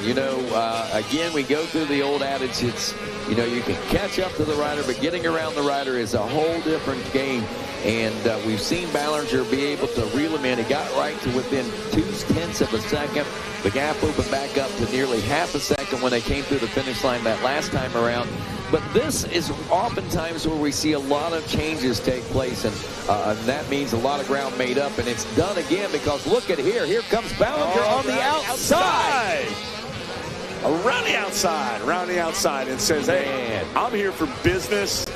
Again, we go through the old adage, it's, you can catch up to the rider, but getting around the rider is a whole different game. And we've seen Ballinger be able to reel him in. He got right to within 0.2 of a second. The gap opened back up to nearly half a second when they came through the finish line that last time around. But this is oftentimes where we see a lot of changes take place, and that means a lot of ground made up, and it's done again because look at here. Here comes Ballinger on the outside. Around the outside, and says, hey, I'm here for business.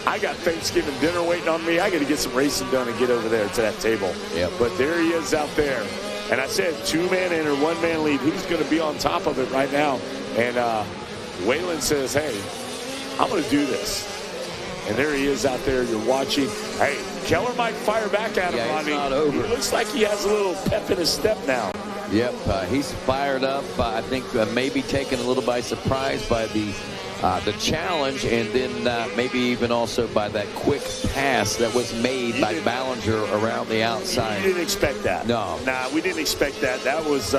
I got Thanksgiving dinner waiting on me. I got to get some racing done and get over there to that table. Yep. But there he is out there. And I said, 2-man in or 1-man lead. Who's going to be on top of it right now? And Waylon says, hey, I'm going to do this. And there he is out there. You're watching. Hey, Keller might fire back at him, Rodney. It's not over. It looks like he has a little pep in his step now. Yep, he's fired up. I think maybe taken a little by surprise by the challenge, and then maybe even also by that quick pass that was made by Ballinger around the outside. We didn't expect that. No. Nah, we didn't expect that. That was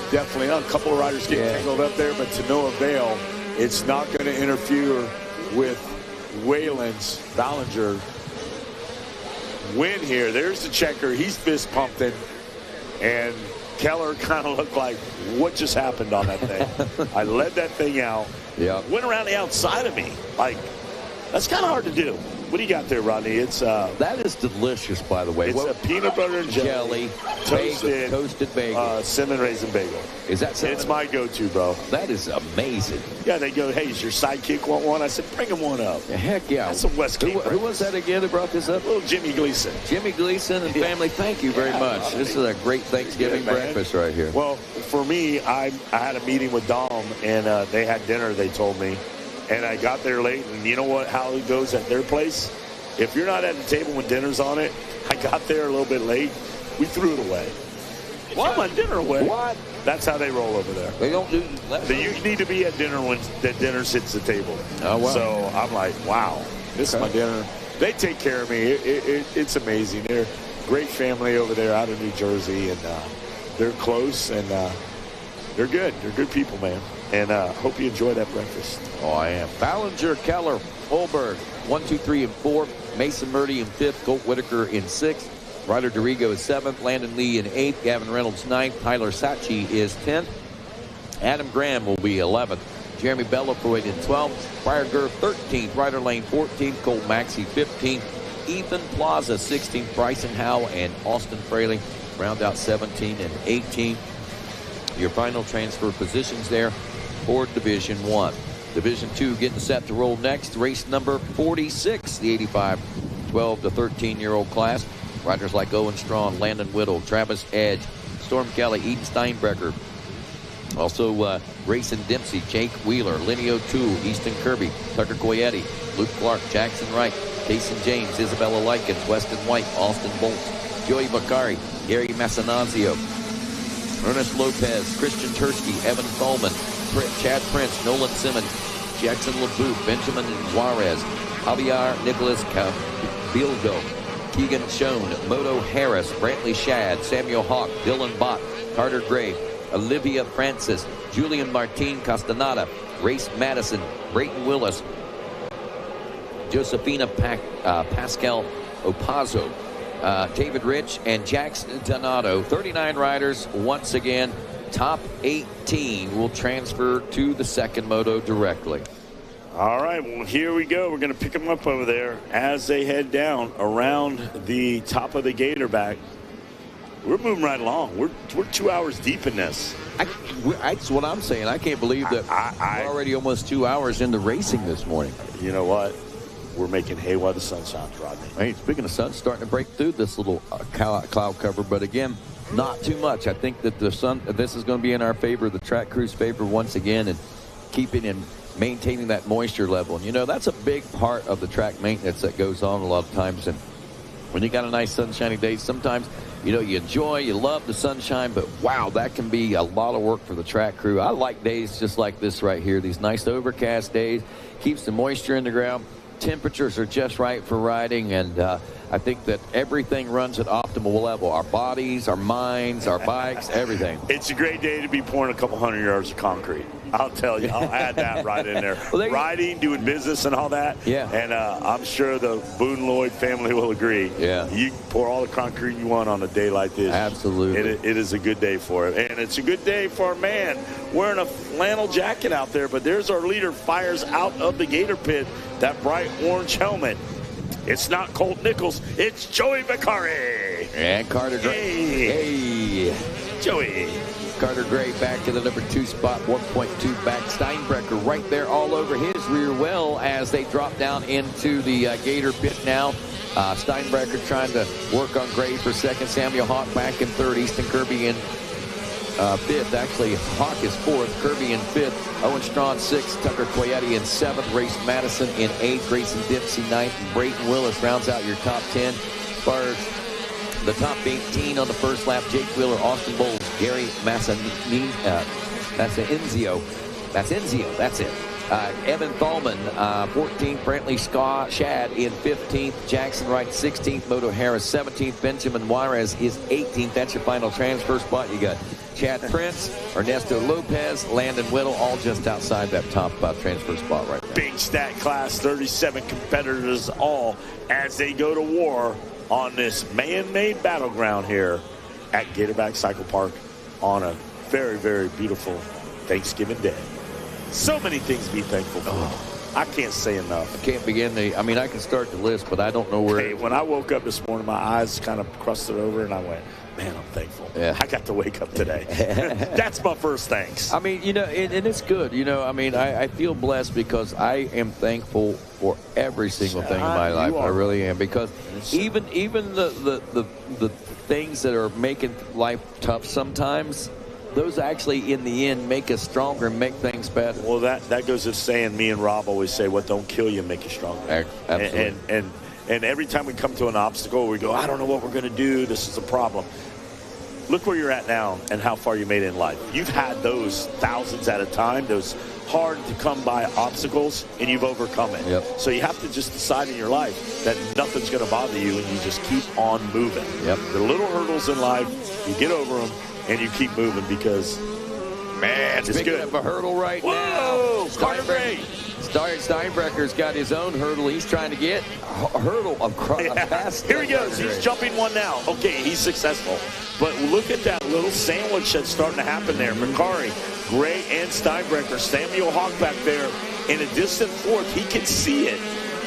definitely a couple of riders getting tangled up there, but to no avail. It's not going to interfere with Waylon's Ballinger win here. There's the checker. He's fist pumping, and Keller kind of looked like, what just happened on that thing? I led that thing out. Yeah. Went around the outside of me. Like, that's kind of hard to do. What do you got there, Rodney? It's that is delicious, by the way. It's a peanut butter and jelly toasted bagel, cinnamon raisin bagel. Is that cinnamon? It's my go-to, bro. That is amazing. Yeah, they go, hey, is your sidekick want one? I said, bring him one up. Heck yeah. That's some West Cape. Who was that again that brought this up? Little Jimmy Gleason. Jimmy Gleason and family, thank you very much. This is a great Thanksgiving breakfast right here. Well, for me, I had a meeting with Dom, and they had dinner, they told me. And I got there late, and you know what? How it goes at their place? If you're not at the table when dinner's on it, I got there a little bit late. We threw it away. What? My dinner away. What? That's how they roll over there. They don't do that. You need to be at dinner when that dinner sits at the table. Oh, wow. So I'm like, wow, this is my dinner. They take care of me. It's amazing. They're a great family over there out of New Jersey, and they're close, and they're good. They're good people, man. And hope you enjoy that breakfast. Oh, I am. Ballinger, Keller, Holberg, 1, 2, 3, and 4. Mason Murdy in 5th. Colt Whitaker in 6th. Ryder DeRigo is 7th. Landon Lee in 8th. Gavin Reynolds 9th. Tyler Sachi is 10th. Adam Graham will be 11th. Jeremy Bellafoy in 12th. Briar Gurr 13th. Ryder Lane 14th. Colt Maxey 15th. Ethan Plaza 16th. Bryson Howe and Austin Fraley round out 17 and 18. Your final transfer positions there for Division 1. Division 2 getting set to roll next. Race number 46, the 85 12 to 13-year-old class. Riders like Owen Strong, Landon Whittle, Travis Edge, Storm Kelly, Eden Steinbrecker. Also Grayson Dempsey, Jake Wheeler, Lenny O'Toole, Easton Kirby, Tucker Coyetti, Luke Clark, Jackson Wright, Jason James, Isabella Likens, Weston White, Austin Bolts, Joey Bakari, Gary Massanazio, Ernest Lopez, Christian Tursky, Evan Thalman, Chad Prince, Nolan Simmons, Jackson LeBouf, Benjamin Juarez, Javier Nicholas Cabildo, Keegan Schoen, Moto Harris, Brantley Shadd, Samuel Hawk, Dylan Bott, Carter Gray, Olivia Francis, Julian Martin Castaneda, Race Madison, Brayton Willis, Josefina Pascal Opazo, David Rich, and Jackson Donato. 39 riders once again. Top 18 will transfer to the second moto directly. All right, well, here we go. We're going to pick them up over there as they head down around the top of the Gatorback. We're moving right along. We're 2 hours deep in this. That's what I'm saying. I can't believe that we're already almost 2 hours into racing this morning. You know what? We're making hay while the sun shines, Rodney. Hey, speaking of sun, starting to break through this little cloud cover, but again, not too much. I think that the sun, this is going to be in our favor, the track crew's favor once again, and keeping and maintaining that moisture level. And, you know, that's a big part of the track maintenance that goes on a lot of times. And when you got a nice sunshiny day, sometimes, you know, you love the sunshine, but wow, that can be a lot of work for the track crew. I like days just like this right here, these nice overcast days, keeps the moisture in the ground. Temperatures are just right for riding, and I think that everything runs at optimal level. Our bodies, our minds, our bikes, everything. It's a great day to be pouring a couple 100 yards of concrete. I'll tell you. I'll add that right in there. Well, riding, doing business and all that. Yeah. And I'm sure the Boone Lloyd family will agree. Yeah. You can pour all the concrete you want on a day like this. Absolutely. It is a good day for it. And it's a good day for a man wearing a flannel jacket out there. But there's our leader, fires out of the Gator Pit, that bright orange helmet. It's not Colt Nichols. It's Joey Vicari. And Carter Gray. Hey. Joey. Carter Gray back to the number 2 spot, 1.2 back. Steinbrecher right there all over his rear well as they drop down into the Gator Pit now. Steinbrecher trying to work on Gray for second. Samuel Hawk back in third. Easton Kirby in fifth. Actually, Hawk is fourth. Kirby in fifth. Owen Strawn sixth. Tucker Coyetti in seventh. Race Madison in eighth. Grayson Dempsey ninth. And Brayton Willis rounds out your top 10. As far as the top 18 on the first lap, Jake Wheeler, Austin Bowles, Gary Massanizio. That's it. Evan Thalman, 14th. Brantley Shad in 15th. Jackson Wright, 16th. Moto Harris, 17th. Benjamin Juarez is 18th. That's your final transfer spot. You got Chad Prince, Ernesto Lopez, Landon Whittle, all just outside that top transfer spot right there. Big stat class, 37 competitors all as they go to war on this man-made battleground here at Gatorback Cycle Park on a very, very beautiful Thanksgiving Day. So many things to be thankful for. I can't say enough. I can't begin I can start the list, but I don't know where. Hey, when I woke up this morning, my eyes kind of crusted over, and I went, man, I'm thankful. Yeah. I got to wake up today. That's my first thanks. I mean, and it's good. I feel blessed because I am thankful for every single thing in my life. I really am, because even the things that are making life tough sometimes, those actually in the end make us stronger and make things better. Well, that goes to saying, me and Rob always say, what don't kill you make you stronger. Absolutely. And every time we come to an obstacle, we go, I don't know what we're going to do. This is a problem. Look where you're at now and how far you made it in life. You've had those thousands at a time, those hard to come by obstacles, and you've overcome it. Yep. So you have to just decide in your life that nothing's going to bother you, and you just keep on moving. Yep. The little hurdles in life, you get over them, and you keep moving because, man, it's Speaking good. of a hurdle right Whoa, now. Carter Gray. Steinbrecher's got his own hurdle. He's trying to get a hurdle past. Here he goes. He's jumping one now. Okay, he's successful. But look at that little sandwich that's starting to happen there. Vicari, Gray, and Steinbrecher. Samuel Hawk back there in a distant fourth. He can see it.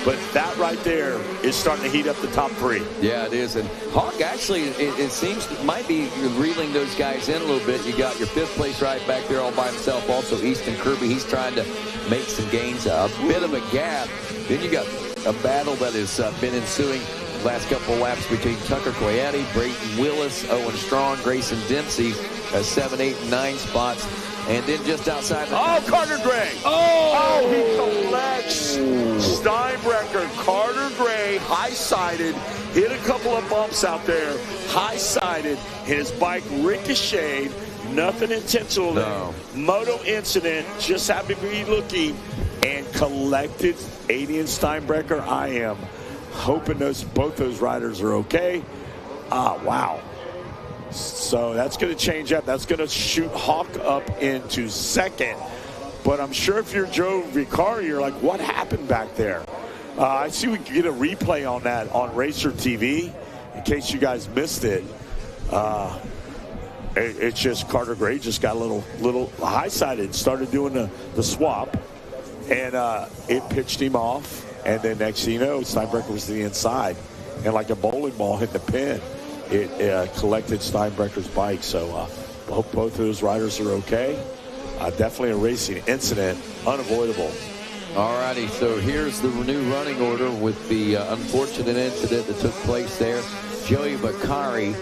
But that right there is starting to heat up the top three. Yeah, it is. And Hawk actually, it seems, might be reeling those guys in a little bit. You got your fifth place right back there all by himself. Also, Easton Kirby, he's trying to make some gains. A bit of a gap. Then you got a battle that has been ensuing the last couple of laps between Tucker Coyetti, Brayton Willis, Owen Strong, Grayson Dempsey, 7, 8, and 9 spots. And then just outside the... Oh, Carter Gray. Oh, he collects. Steinbrecher, Carter Gray, high-sided, hit a couple of bumps out there, high-sided. His bike ricocheted, nothing intentional there. No. Moto incident, just happened to be looking, and collected. Adi and Steinbrecher, I am hoping both those riders are okay. Wow. So that's going to change up. That's going to shoot Hawk up into second. But I'm sure if you're Joe Vicari, you're like, what happened back there? I see we can get a replay on that on Racer TV in case you guys missed it. It's just Carter Gray just got a little high-sided, started doing the swap, and it pitched him off. And then next thing you know, Steinbrecher was to the inside. And like a bowling ball hit the pin, it collected Steinbrecher's bike. So hope both of those riders are okay. Definitely a racing incident, unavoidable. All righty, so here's the new running order with the unfortunate incident that took place there. Joey Vicari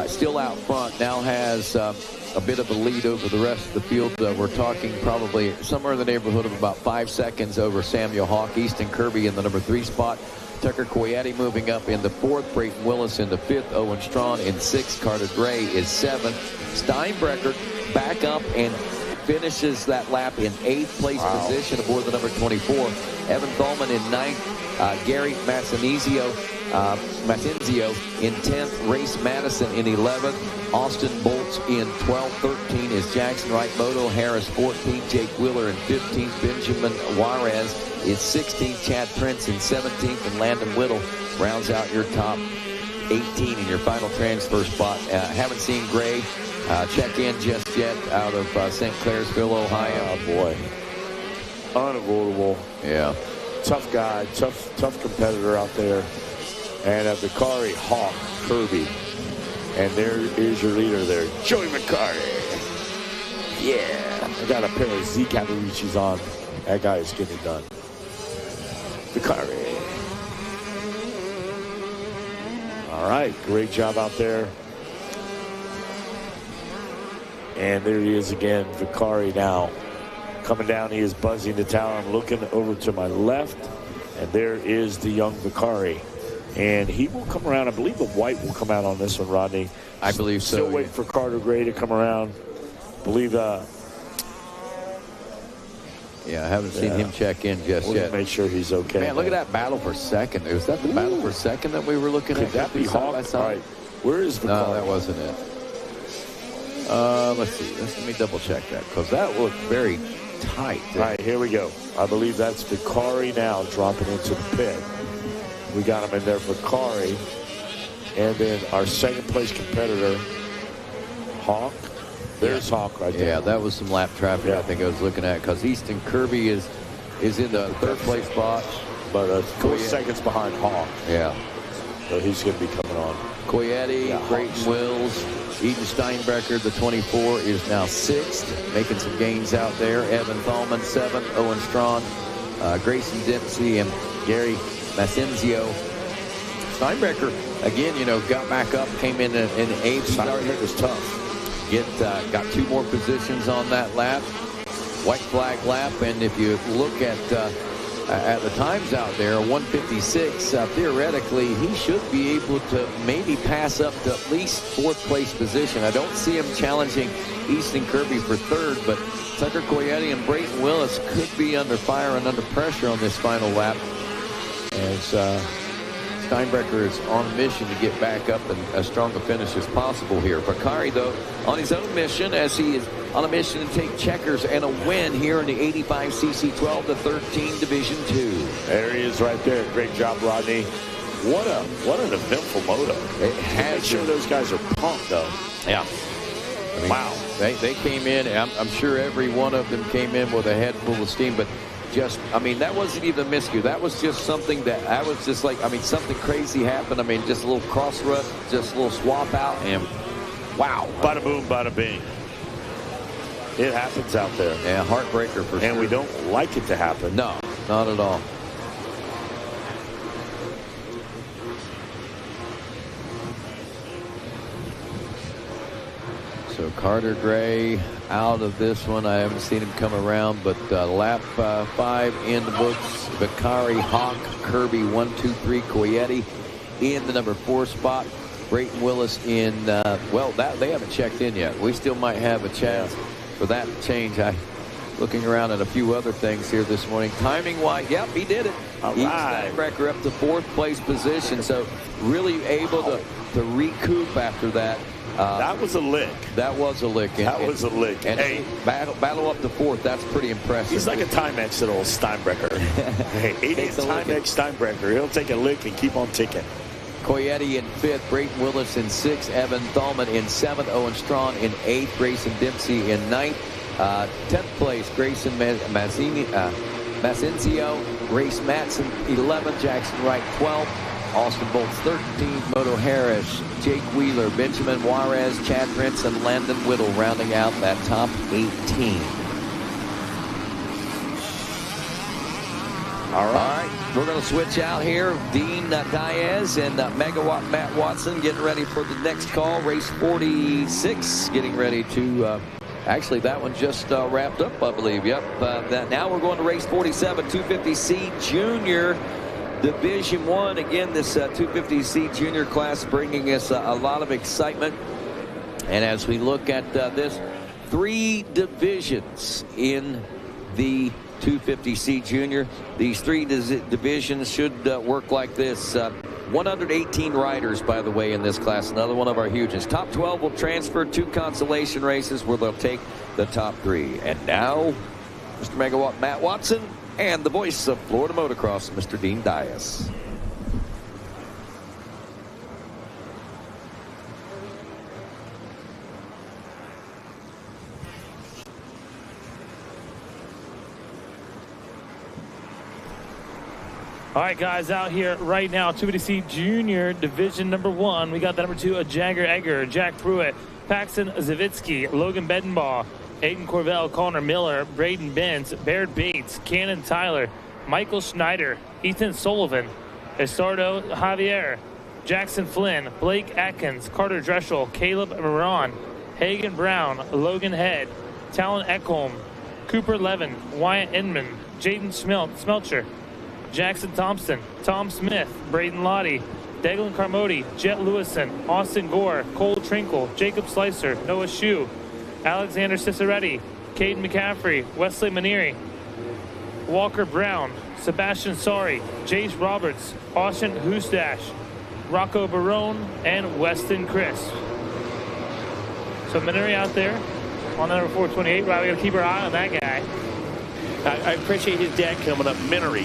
still out front, now has a bit of a lead over the rest of the field. We're talking probably somewhere in the neighborhood of about 5 seconds over Samuel Hawk. Easton Kirby in the number 3 spot. Tucker Coyetti moving up in the 4th. Brayton Willis in the 5th. Owen Strong in 6th. Carter Gray is 7th. Steinbrecher back up and finishes that lap in 8th place position aboard the number 24. Evan Thalman in 9th. Gary Massanizio Matenzio in 10th. Race Madison in 11th. Austin Bolts in 12th. 13 is Jackson Wright. Moto Harris 14th. Jake Wheeler in 15th. Benjamin Juarez is 16th. Chad Prince in 17th. And Landon Whittle rounds out your top 18 in your final transfer spot. Haven't seen Gray check in just yet out of St. Clairsville, Ohio. Oh, boy. Unavoidable. Yeah. Tough guy, tough competitor out there. And Vicari, Hawk, Kirby. And there is your leader there, Joey Vicari. Yeah. I got a pair of Z Cavariccis on. That guy is getting it done. Vicari. All right, great job out there. And there he is again, Vicari now. Coming down, he is buzzing the tower. I'm looking over to my left, and there is the young Vicari. And he will come around. I believe the white will come out on this one, Rodney. I believe so. Still waiting for Carter Gray to come around. Believe yeah, I haven't seen him check in just yet. Make sure he's okay. Man, look at that battle for second. Was that the battle for second that we were looking at? Could that be Hawk? All right. Where is Vicari? No, that wasn't it. Let's see. Let me double check that, because that looked very tight. All right, here we go. I believe that's Vicari now dropping into the pit. We got him in there, Vicari. And then our second place competitor, Hawk. There's Hawk right there. Yeah, that was some lap traffic I think I was looking at, because Easton Kirby is in the third place spot. But 4 seconds behind Hawk. Yeah. So he's going to be coming on. Coyetti, Creighton Wills, Eden Steinbrecher, the 24, is now 6th, making some gains out there. Evan Thalman, 7th. Owen Strawn, Grayson Dempsey, and Gary Masenzio. Steinbrecher, again, got back up, came in 8th. Steinbrecher was tough. Got 2 more positions on that lap. White flag lap, and if you look at the times out there, 156, theoretically, he should be able to maybe pass up to at least 4th place position. I don't see him challenging Easton Kirby for 3rd, but Tucker Coyetti and Brayton Willis could be under fire and under pressure on this final lap, as Steinbrecher is on a mission to get back up and as strong a finish as possible here. Vicari, though, on his own mission, as he is on a mission to take checkers and a win here in the 85cc 12 to 13 Division 2. There he is right there. Great job, Rodney. What an eventful moto. It has. Make sure those guys are pumped, though. Yeah. I mean, wow. They came in. I'm sure every one of them came in with a head full of steam, but that wasn't even a miscue. That was just something that I was just like, something crazy happened. just a little cross rut, just a little swap out, and wow. Bada boom, bada bing. It happens out there. Yeah, heartbreaker for sure. And we don't like it to happen. No, not at all. So Carter Gray out of this one. I haven't seen him come around, but lap 5 in the books. Vicari, Hawk, Kirby, 1, 2, 3. Coyetti in the number 4 spot. Brayton Willis in, they haven't checked in yet. We still might have a chance for that to change. Looking around at a few other things here this morning. Timing-wise, yep, he did it. All right. Steinbrecher up to 4th place position, so really able to recoup after that. That was a lick. That was a lick. That was a lick. And hey, battle up to 4th. That's pretty impressive. He's like a Timex, that old Steinbrecher. Hey, 8-inch Timex Steinbrecher. He'll take a lick and keep on ticking. Coyetti in 5th, Brayton Willis in 6th, Evan Thalman in 7th, Owen Strawn in 8th, Grayson Dempsey in 9th, 10th place, Grayson Masenzio, Race Matson 11th, Jackson Wright 12th, Austin Bolts 13th, Moto Harris, Jake Wheeler, Benjamin Juarez, Chad Prince, and Landon Whittle rounding out that top 18. All right, we're going to switch out here. Dean Diaz and Megawatt Matt Watson getting ready for the next call. Race 46 getting ready to, actually that one just wrapped up, I believe. Yep, now we're going to race 47, 250C Junior Division 1. Again, this 250C Junior class bringing us a lot of excitement. And as we look at this, 3 divisions in the 250C Junior. These 3 divisions should work like this. 118 riders, by the way, in this class. Another one of our huges. Top 12 will transfer to consolation races where they'll take the top 3. And now, Mr. Megawatt Matt Watson and the voice of Florida Motocross, Mr. Dean Dias. All right, guys, out here right now, 250C Junior Division number 1. We got the number 2, Jagger Egger, Jack Pruitt, Paxton Zavitsky, Logan Bedenbaugh, Aiden Corvell, Connor Miller, Braden Benz, Baird Bates, Cannon Tyler, Michael Schneider, Ethan Sullivan, Estardo Javier, Jackson Flynn, Blake Atkins, Carter Dreschel, Caleb Moran, Hagen Brown, Logan Head, Talon Ekholm, Cooper Levin, Wyatt Inman, Jaden Smelcher, Jackson Thompson, Tom Smith, Braden Lottie, Declan Carmody, Jet Lewison, Austin Gore, Cole Trinkle, Jacob Slicer, Noah Shue, Alexander Ciceretti, Caden McCaffrey, Wesley Manieri, Walker Brown, Sebastian Sari, Jace Roberts, Austin Houstash, Rocco Barone, and Weston Chris. So Manieri out there on the number 428. Right, we got to keep our eye on that guy. I appreciate his dad coming up. Minery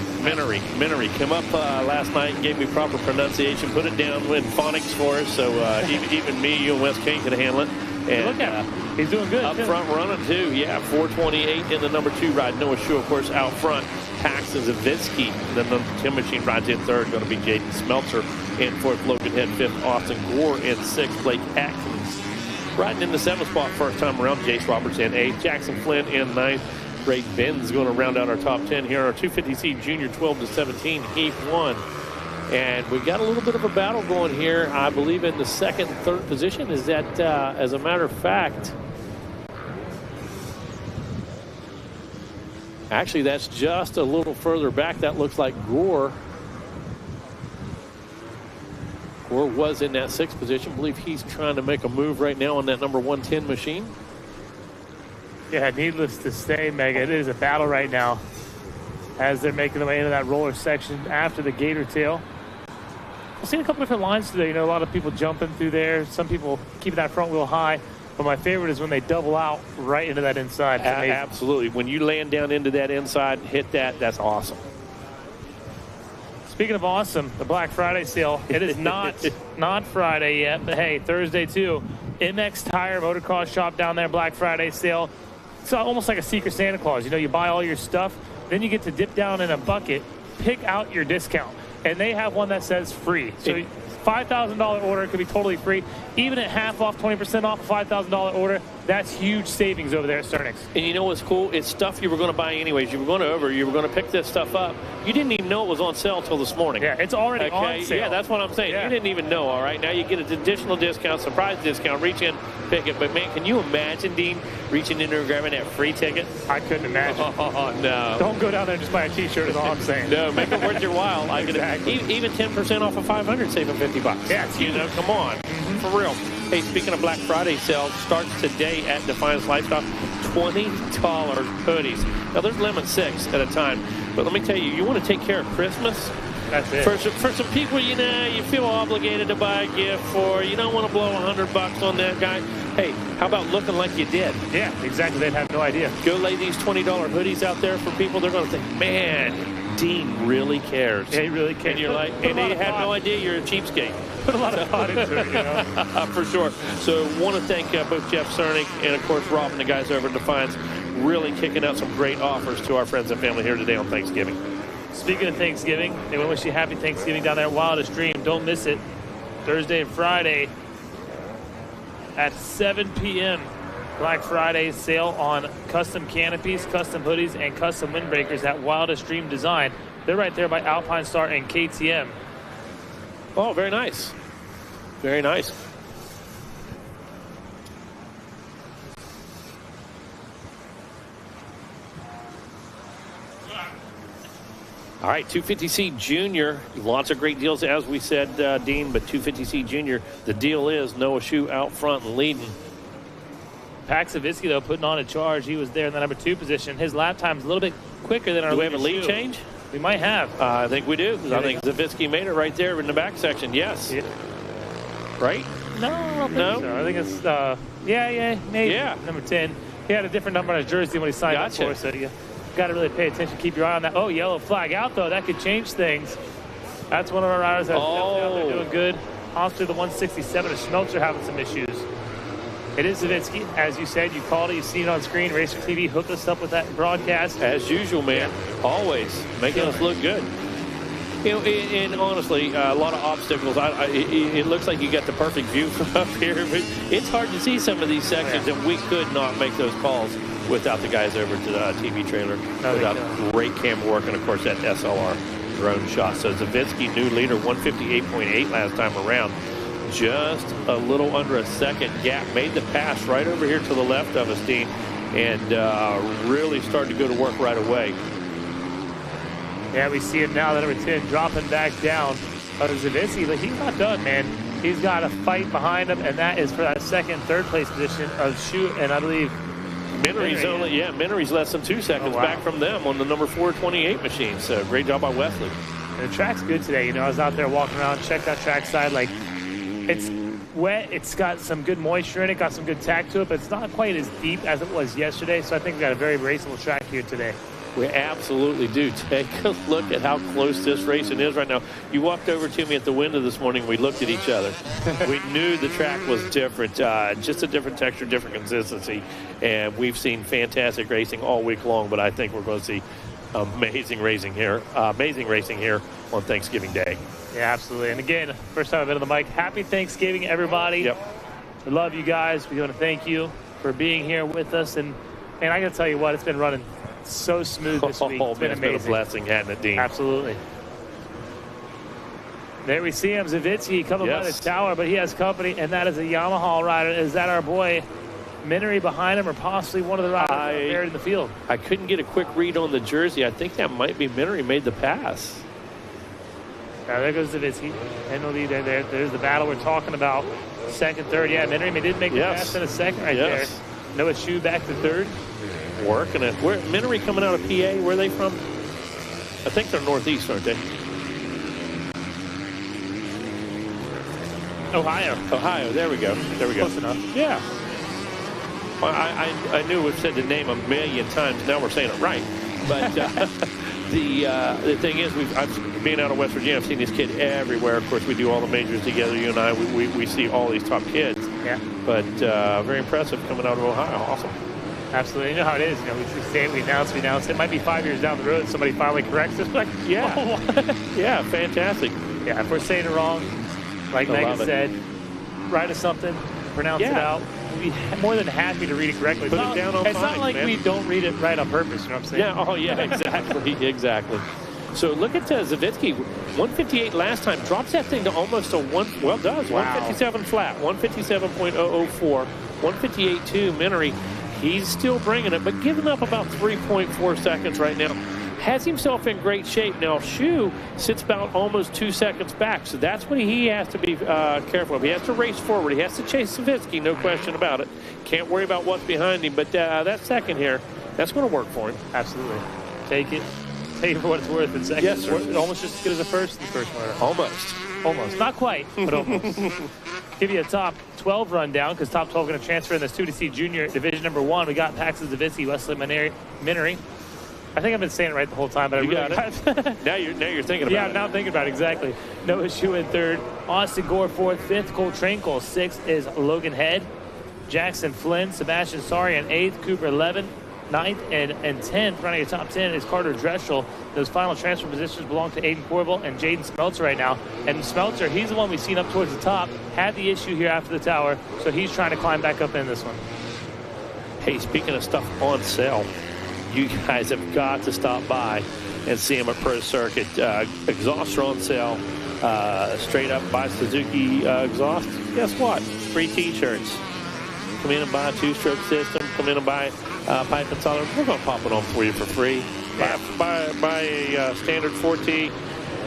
came up last night and gave me proper pronunciation, put it down in phonics for us, so even me, you and Wes King could handle it. And look at him. He's doing good. Up front running, too. Yeah, 428 in the number 2 ride. Noah Shue, of course, out front. Paxton Zavitsky, the number 10 machine, rides in third. Going to be Jaden Smeltzer in fourth. Logan Head fifth. Austin Gore in sixth. Blake Atkins riding in the 7th spot first time around. Jace Roberts in 8th. Jackson Flynn in 9th. Ray Benz going to round out our top 10 here. Our 250C Junior 12 to 17, heat 1. And we got a little bit of a battle going here, I believe, in the second and third position. Is that, as a matter of fact, actually, that's just a little further back. That looks like Gore. Gore was in that 6th position. I believe he's trying to make a move right now on that number 110 machine. Yeah, needless to say, Mega, it is a battle right now as they're making their way into that roller section after the gator tail. I've seen a couple different lines today. You know, a lot of people jumping through there. Some people keeping that front wheel high. But my favorite is when they double out right into that inside. Absolutely. When you land down into that inside, hit that, that's awesome. Speaking of awesome, the Black Friday sale. It is not Friday yet, but hey, Thursday too. MX Tire Motocross Shop down there, Black Friday sale. It's almost like a secret Santa Claus. You know, you buy all your stuff, then you get to dip down in a bucket, pick out your discount. And they have one that says free. So $5,000 order could be totally free. Even at half off, 20% off a $5,000 order, that's huge savings over there at Cernix. And you know what's cool? It's stuff you were going to buy anyways. You were going to pick this stuff up. You didn't even know it was on sale until this morning. Yeah, it's already on sale. Yeah, that's what I'm saying. Yeah. You didn't even know, all right? Now you get an additional discount, surprise discount. Reach in, pick it. But, man, can you imagine, Dean, reaching in there and grabbing that free ticket? I couldn't imagine. Oh, no. Don't go down there and just buy a T-shirt is all I'm saying. No, make it worth your while. Exactly. Even 10% off of 500, saving $50. Yeah, it's you know, come on. Mm-hmm. For real. Hey, speaking of Black Friday sale, starts today at Defiance Lifestyle. $20 hoodies. Now, there's limit 6 at a time. But let me tell you, you want to take care of Christmas? That's it. For some people, you know, you feel obligated to buy a gift for. You don't want to blow $100 on that guy. Hey, how about looking like you did? Yeah, exactly. They'd have no idea. Go lay these $20 hoodies out there for people. They're going to think, man, Dean really cares. Yeah, he really cares. And you're like, and they have no idea you're a cheapskate. Put a lot of thought into it, you know. For sure. So want to thank both Jeff Cerny and, of course, Rob and the guys over at Defiance, really kicking out some great offers to our friends and family here today on Thanksgiving. Speaking of Thanksgiving, they want to wish you happy Thanksgiving down there at Wildest Dream. Don't miss it. Thursday and Friday at 7 p.m. Black Friday sale on custom canopies, custom hoodies, and custom windbreakers at Wildest Dream Design. They're right there by Alpine Star and KTM. Oh, very nice. Very nice. All right, 250C Junior, lots of great deals, as we said, Dean, but 250C Junior, the deal is Noah Shue out front and leading. Pax Savitsky, though, putting on a charge. He was there in the number 2 position. His lap time is a little bit quicker than our Do we have a lead change? We might have. I think we do. I think Zavitsky made it right there in the back section. Yes. Yeah. Right? No, I don't think so. I think it's, maybe. Yeah. Number 10. He had a different number on his jersey when he signed up for, so you got to really pay attention. Keep your eye on that. Oh, yellow flag out, though. That could change things. That's one of our riders that's out there doing good. Honestly, the 167 of Schmelzer having some issues. It is Zavitsky. As you said, you called it. You've seen it on screen. Racer TV hooked us up with that broadcast. As usual, man. Always making us look good. You know, and honestly, a lot of obstacles. It looks like you got the perfect view from up here, but it's hard to see some of these sections, and we could not make those calls without the guys over to the TV trailer, without great camera work, and, of course, that SLR drone shot. So Zavitsky, new leader, 158.8 last time around. Just a little under a second gap. Made the pass right over here to the left of us, Dean, and really started to go to work right away. Yeah, we see him now, the number 10, dropping back down. Zavitsky, but he's not done, man. He's got a fight behind him, and that is for that second, third place position of Shu, and I believe Minnery's Minnery's less than 2 seconds back from them on the number 428 machine. So great job by Wesley. And the track's good today. You know, I was out there walking around, checked that track side. Like, it's wet. It's got some good moisture in it, got some good tack to it, but it's not quite as deep as it was yesterday. So I think we got a very raceable track here today. We absolutely do. Take a look at how close this racing is right now. You walked over to me at the window this morning. We looked at each other. We knew the track was different, just a different texture, different consistency. And we've seen fantastic racing all week long, but I think we're going to see amazing racing here on Thanksgiving Day. Yeah, absolutely. And again, first time I've been on the mic. Happy Thanksgiving, everybody. Yep. We love you guys. We want to thank you for being here with us. And I got to tell you what, it's been running so smooth this week. It's been amazing. It's been a blessing, hadn't it, Dean? Absolutely. There we see him, Zavitsky coming by the tower, but he has company, and that is a Yamaha rider. Is that our boy Minery behind him, or possibly one of the riders buried in the field? I couldn't get a quick read on the jersey. I think that might be Minery made the pass. Now there goes Zavitsky. Penalty there. There's the battle we're talking about. Second, third. Yeah, Minery did make the pass in a second right there. Noah Shu back to third. Working it. Where Minery coming out of PA? Where are they from? I think they're northeast, aren't they? Ohio. There we go. Close enough. Yeah. Well, I knew we've said the name a million times. Now we're saying it right. But the thing is, being out of West Virginia, I've seen this kid everywhere. Of course, we do all the majors together. You and I, we see all these top kids. Yeah. But very impressive coming out of Ohio. Awesome. Absolutely. You know how it is. You know, we say it, we announce. It might be 5 years down the road. Somebody finally corrects us. Like, yeah, fantastic. Yeah, if we're saying it wrong, like Megan said, write us something, pronounce it out. We'd be more than happy to read it correctly. Put it down on It's not like we don't read it right on purpose. You know what I'm saying? Yeah. Oh, yeah. Exactly. Exactly. So look at Zavitsky, 158 last time, drops that thing to almost a 157 flat, 157.004, 158.2 Minery. He's still bringing it, but giving up about 3.4 seconds right now. Has himself in great shape. Now, Shu sits about almost 2 seconds back, so that's what he has to be careful of. He has to race forward. He has to chase Zavitsky, no question about it. Can't worry about what's behind him, but that second here, that's going to work for him. Absolutely. Take it for what it's worth in second. Yes, sir. Almost just as good as the first one. Almost. Not quite, but almost. Give you a top 12 rundown, because top 12 going to transfer in this 2DC Junior Division number 1. We got Paxton Zavitsky, Wesley Minery. I think I've been saying it right the whole time, but you got it. Now you're thinking about it. Yeah, now I'm thinking about it, exactly. Noah Shu in third. Austin Gore fourth. Fifth, Cole Tranquil. Sixth is Logan Head. Jackson Flynn. Sebastian Sari in eighth. Cooper 11th. Ninth and 10th, running a top 10, is Carter Dreschel. Those final transfer positions belong to Aiden Corbel and Jaden Smeltzer right now. And Smeltzer, he's the one we've seen up towards the top, had the issue here after the tower, so he's trying to climb back up in this one. Hey, speaking of stuff on sale, you guys have got to stop by and see them at Pro Circuit. Exhausts are on sale. Straight up buy Suzuki exhaust. Guess what? Free T-shirts. Come in and buy a two-stroke system. Come in and buy pipe and solder. We're going to pop it on for you for free. Buy a standard 4T.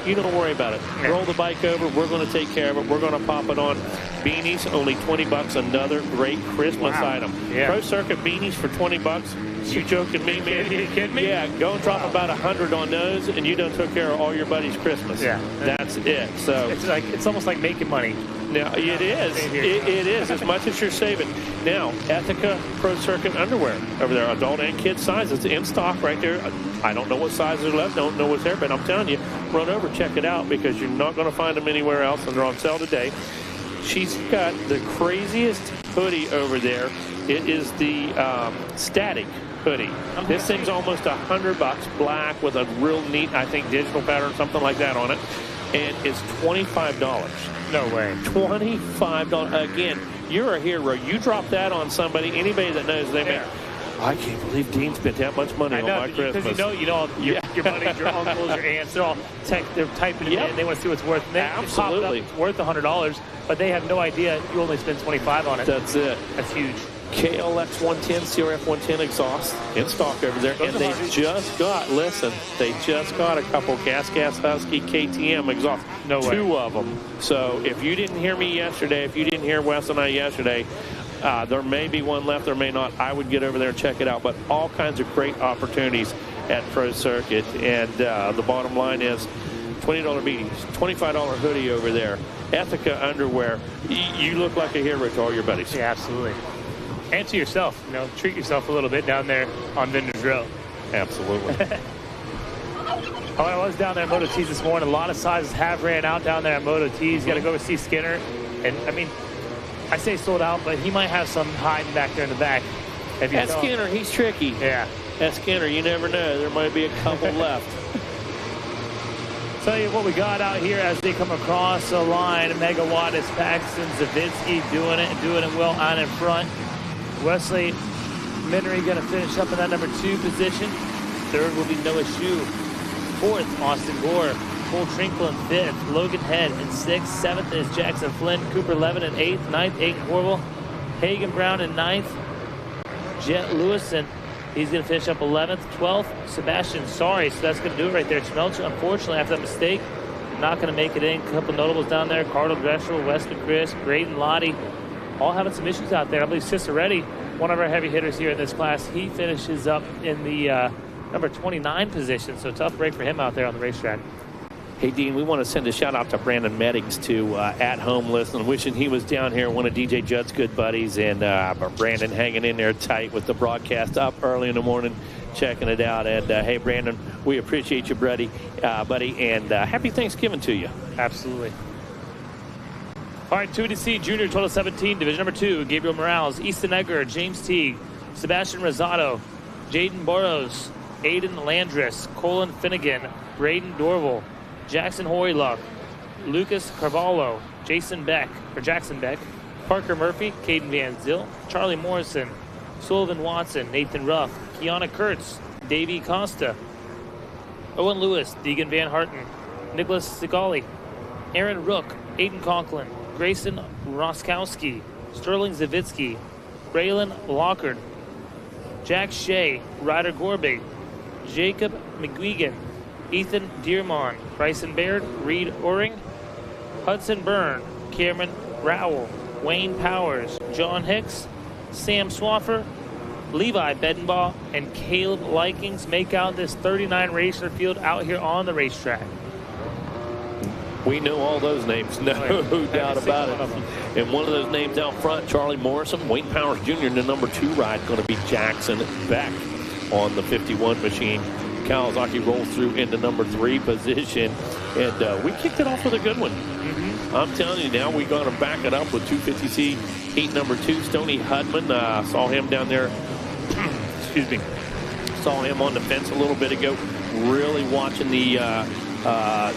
You don't worry about it. Roll the bike over. We're going to take care of it. We're going to pop it on. Beanies, only $20. Another great Christmas item. Yeah. Pro Circuit beanies for $20. You joking me, man? You kidding me? Yeah, go and drop about 100 on those, and you done took care of all your buddies' Christmas. Yeah. That's it. So it's almost like making money. now it is. It is as much as you're saving. Now, Ethica Pro Circuit underwear over there, adult and kid sizes in stock right there. I don't know what sizes are left. Don't know what's there, but I'm telling you, run over, check it out because you're not going to find them anywhere else, and they're on sale today. She's got the craziest hoodie over there. It is the static hoodie. This thing's almost $100, black with a real neat, I think, digital pattern, something like that on it, and it's $25. No way. $25. Again, you're a hero. You drop that on somebody, anybody that knows they make. I can't believe Dean spent that much money on my Christmas. Because you know your buddies, your uncles, your aunts, they're all they're typing it in. They want to see what's worth. And then absolutely. It's worth $100, but they have no idea you only spent $25 on it. That's it. That's huge. KLX 110, CRF 110 exhaust in stock over there. And they just got a couple Gas Husky KTM exhaust. No way. 2 of them. So if you didn't hear me yesterday, if you didn't hear Wes and I yesterday, there may be one left, there may not. I would get over there and check it out. But all kinds of great opportunities at Pro Circuit. And the bottom line is $20 beanies, $25 hoodie over there. Ethica underwear. You look like a hero to all your buddies. Yeah, absolutely. And to yourself, treat yourself a little bit down there on Vendors Row. Absolutely. I was down there at Moto T's this morning. A lot of sizes have ran out down there at Moto T's. You got to go see Skinner. And, I mean, I say sold out, but he might have some hiding back there in the back. That Skinner, he's tricky. Yeah. That Skinner, you never know. There might be a couple left. Tell you what we got out here as they come across the line. Megawatt is Paxton Zawitsky doing it well on in front. Wesley Minery going to finish up in that number 2 position. 3rd will be Noah Shue. 4th, Austin Gore. Cole Trinkle in 5th. Logan Head in 6th. 7th is Jackson Flynn. Cooper Levin in 8th. 9th, Aiden Corwell. Hagen Brown in 9th. Jet Lewison, he's going to finish up 11th. 12th, Sebastian Sorry. So that's going to do it right there. Schmelcher, unfortunately, after that mistake, not going to make it in. A couple notables down there. Cardinal Greshel, Wesley Chris, Braden Lottie. All having some issues out there. I believe Ciceretti, one of our heavy hitters here in this class, he finishes up in the number 29 position. So tough break for him out there on the racetrack. Hey, Dean, we want to send a shout-out to Brandon Meddings, to at home listening, wishing he was down here, one of DJ Judd's good buddies, and Brandon hanging in there tight with the broadcast up early in the morning, checking it out. And, hey, Brandon, we appreciate you, buddy, and happy Thanksgiving to you. Absolutely. All right, 2DC Junior Total 17, Division number 2, Gabriel Morales, Easton Egger, James Teague, Sebastian Rosado, Jaden Boros, Aiden Landris, Colin Finnegan, Braden Dorval, Jackson Hoyluck, Lucas Carvalho, Jackson Beck, Parker Murphy, Caden Van Zyl, Charlie Morrison, Sullivan Watson, Nathan Ruff, Kiana Kurtz, Davey Costa, Owen Lewis, Deegan Van Harten, Nicholas Sigali, Aaron Rook, Aiden Conklin, Grayson Roskowski, Sterling Zawitsky, Braylon Lockard, Jack Shea, Ryder Gorbey, Jacob McGuigan, Ethan Dearmon, Bryson Baird, Reed Oring, Hudson Byrne, Cameron Rowell, Wayne Powers, John Hicks, Sam Swaffer, Levi Bedenbaugh, and Caleb Likings make out this 39 racer field out here on the racetrack. We know all those names, no doubt about it. And one of those names out front, Charlie Morrison, Wayne Powers Jr. in the number 2 ride, going to be Jackson Beck on the 51 machine. Kawasaki rolls through into number 3 position, and we kicked it off with a good one. I'm telling you now, we got to back it up with 250C heat number 2. Stoney Hudman, saw him down there, excuse me, saw him on the fence a little bit ago, really watching the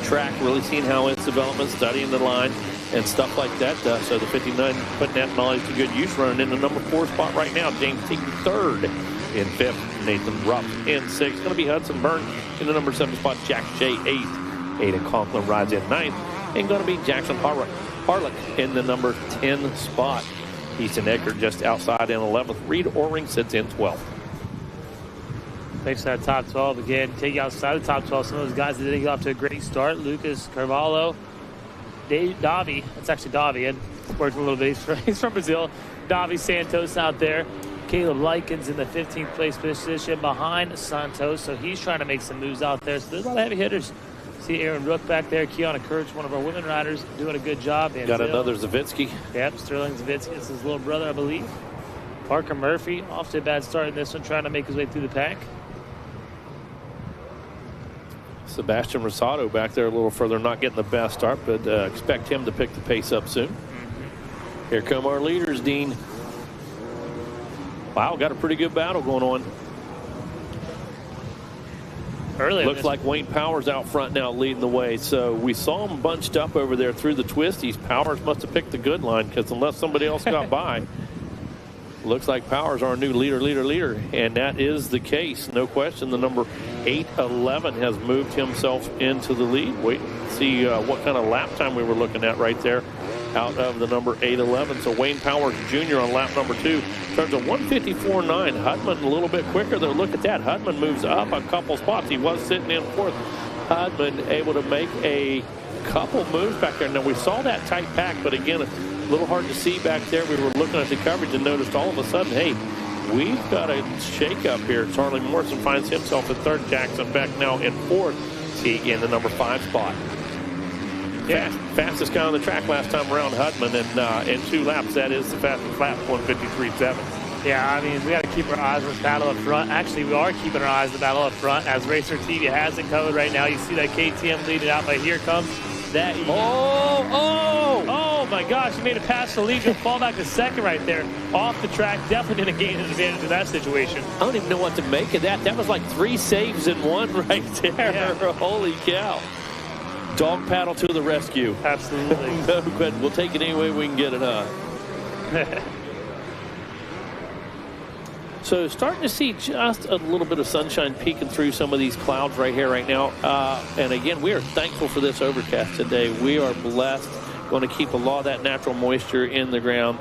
track, really seeing how it's development, studying the line and stuff like that. So the 59 putting that knowledge to good use, running in the number 4 spot right now. James Teague 3rd. In 5th, Nathan Rupp in 6th. Going to be Hudson Byrne in the number 7 spot. Jack Shea 8th. Aiden Conklin rides in 9th. And going to be Jackson Harlick in the number 10 spot. Easton Eckert just outside in 11th. Reed Oring sits in 12th. Thanks for that top 12 again. Take you outside the top 12. Some of those guys that didn't get off to a great start. Lucas Carvalho, Davi. That's actually Davi. And worked a little bit. He's from Brazil. Davi Santos out there. Caleb Likens in the 15th place position behind Santos, so he's trying to make some moves out there. So there's a lot of heavy hitters. See Aaron Rook back there, Kiana Kurtz, one of our women riders, doing a good job. Got another Zavitsky. Yep, Sterling Zavitsky. It's his little brother, I believe. Parker Murphy, off to a bad start in this one, trying to make his way through the pack. Sebastian Rosado back there a little further, not getting the best start, but expect him to pick the pace up soon. Here come our leaders, Dean. Wow, got a pretty good battle going on. Early Looks like Wayne Powers out front now leading the way. So we saw him bunched up over there through the twisties. Powers must have picked the good line, because unless somebody else got by, looks like Powers our new leader. And that is the case. No question. The number 811 has moved himself into the lead. Wait and see what kind of lap time we were looking at right there out of the number 811. So Wayne Powers Jr. on lap number 2 turns a 154.9. Hudman a little bit quicker, though. Look at that. Hudman moves up a couple spots. He was sitting in 4th. Hudman able to make a couple moves back there. Now, we saw that tight pack, but again, a little hard to see back there. We were looking at the coverage and noticed all of a sudden, hey, we've got a shake-up here. Charlie Morrison finds himself in 3rd. Jackson Beck now in 4th. He in the number 5 spot. Yeah. Fastest guy on the track last time around, Hudman, and in 2 laps, that is the fastest lap, 153.7. Yeah, I mean, we got to keep our eyes on this battle up front. Actually, we are keeping our eyes on the battle up front, as Racer TV has it covered right now. You see that KTM leading out, but here comes that. Oh my gosh, he made a pass to lead and fall back to 2nd right there. Off the track, definitely didn't gain an advantage in that situation. I don't even know what to make of that. That was like 3 saves in 1 right there. Yeah. Holy cow. Dog paddle to the rescue. Absolutely. No, but we'll take it any way we can get it up. So starting to see just a little bit of sunshine peeking through some of these clouds right here right now. And again, we are thankful for this overcast today. We are blessed. Going to keep a lot of that natural moisture in the ground.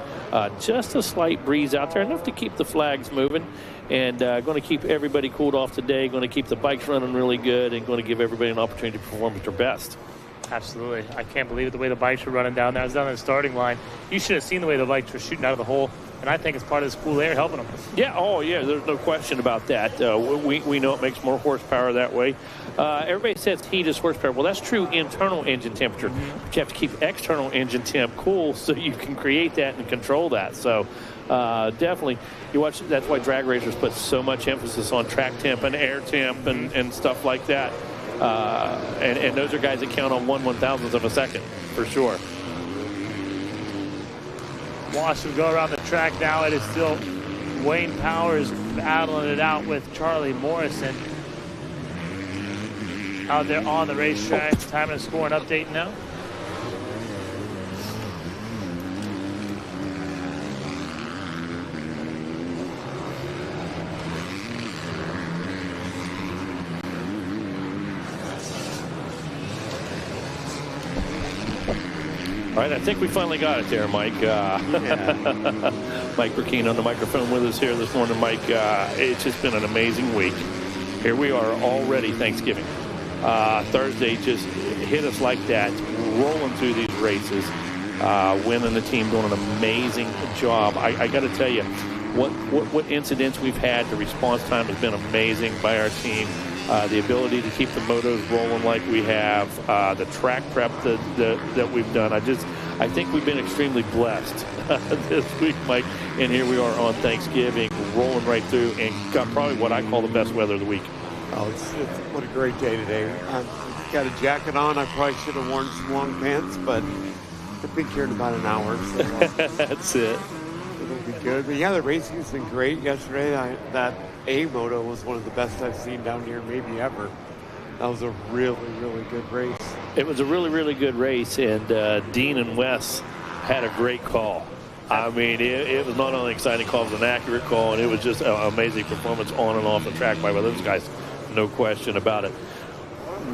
Just a slight breeze out there, enough to keep the flags moving. And going to keep everybody cooled off today. Going to keep the bikes running really good, and going to give everybody an opportunity to perform at their best. Absolutely. I can't believe it, the way the bikes were running down there. I was down in the starting line. You should have seen the way the bikes were shooting out of the hole. And I think it's part of this cool air helping them. Yeah, there's no question about that. We know it makes more horsepower that way. Everybody says heat is horsepower. Well, that's true internal engine temperature. But you have to keep external engine temp cool so you can create that and control that. So definitely, you watch. That's why drag racers put so much emphasis on track temp and air temp and stuff like that. And those are guys that count on 1/1000th of a second for sure. Watch him go around the track now. It is still Wayne Powers battling it out with Charlie Morrison out there on the racetrack. Time to score an update now. All right, I think we finally got it there, Mike. Mike Burkeen on the microphone with us here this morning. Mike, it's just been an amazing week. Here we are already Thanksgiving. Thursday just hit us like that, rolling through these races. Wynn and the team doing an amazing job. I got to tell you, what incidents we've had, the response time has been amazing by our team. The ability to keep the motos rolling like we have, the track prep that we've done. I think we've been extremely blessed this week, Mike. And here we are on Thanksgiving, rolling right through, and got probably what I call the best weather of the week. Oh, what a great day today. I've got a jacket on. I probably should have worn some long pants, but I've been here in about an hour. So that's it. It'll be good. But yeah, the racing's been great yesterday. That A-Moto was one of the best I've seen down here maybe ever. That was a really, really good race. It was a really, really good race, and Dean and Wes had a great call. I mean, it was not only an exciting call, it was an accurate call, and it was just an amazing performance on and off the track by those guys. No question about it.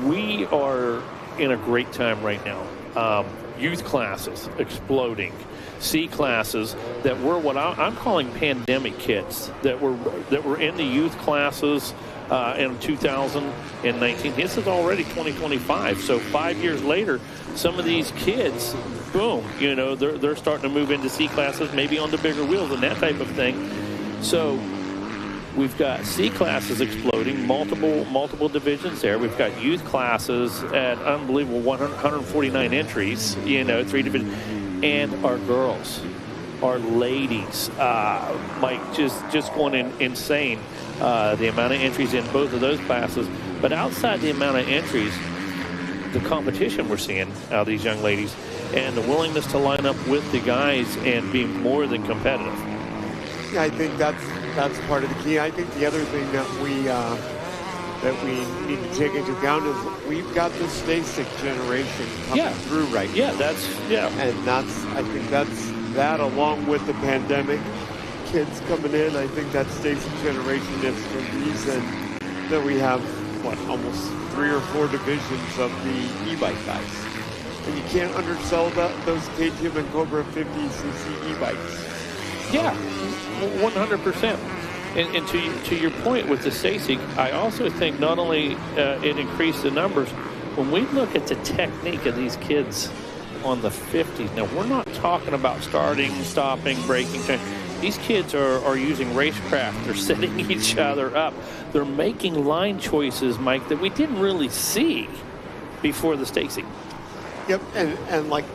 We are in a great time right now. Youth classes exploding. C classes that were what I'm calling pandemic kids that were in the youth classes in 2019. This is already 2025. So 5 years later, some of these kids, boom, they're starting to move into C classes, maybe on the bigger wheels and that type of thing. So we've got C classes exploding, multiple divisions there. We've got youth classes at unbelievable 149 entries, 3 divisions. And our girls, our ladies, Mike, just going insane. The amount of entries in both of those classes. But outside the amount of entries, the competition we're seeing out of these young ladies and the willingness to line up with the guys and be more than competitive. Yeah, I think that's part of the key. I think the other thing that we need to take into account is we've got the STACIC generation coming through right now. And I think that along with the pandemic, kids coming in, I think that STACIC generation is the reason that we have, almost 3 or 4 divisions of the e-bike guys. And you can't undersell those KTM and Cobra 50cc e-bikes. Yeah, 100%. And to your point with the STACIC, I also think not only it increased the numbers, when we look at the technique of these kids on the 50s, now we're not talking about starting, stopping, braking. These kids are using racecraft. They're setting each other up. They're making line choices, Mike, that we didn't really see before the STACIC. Yep, and like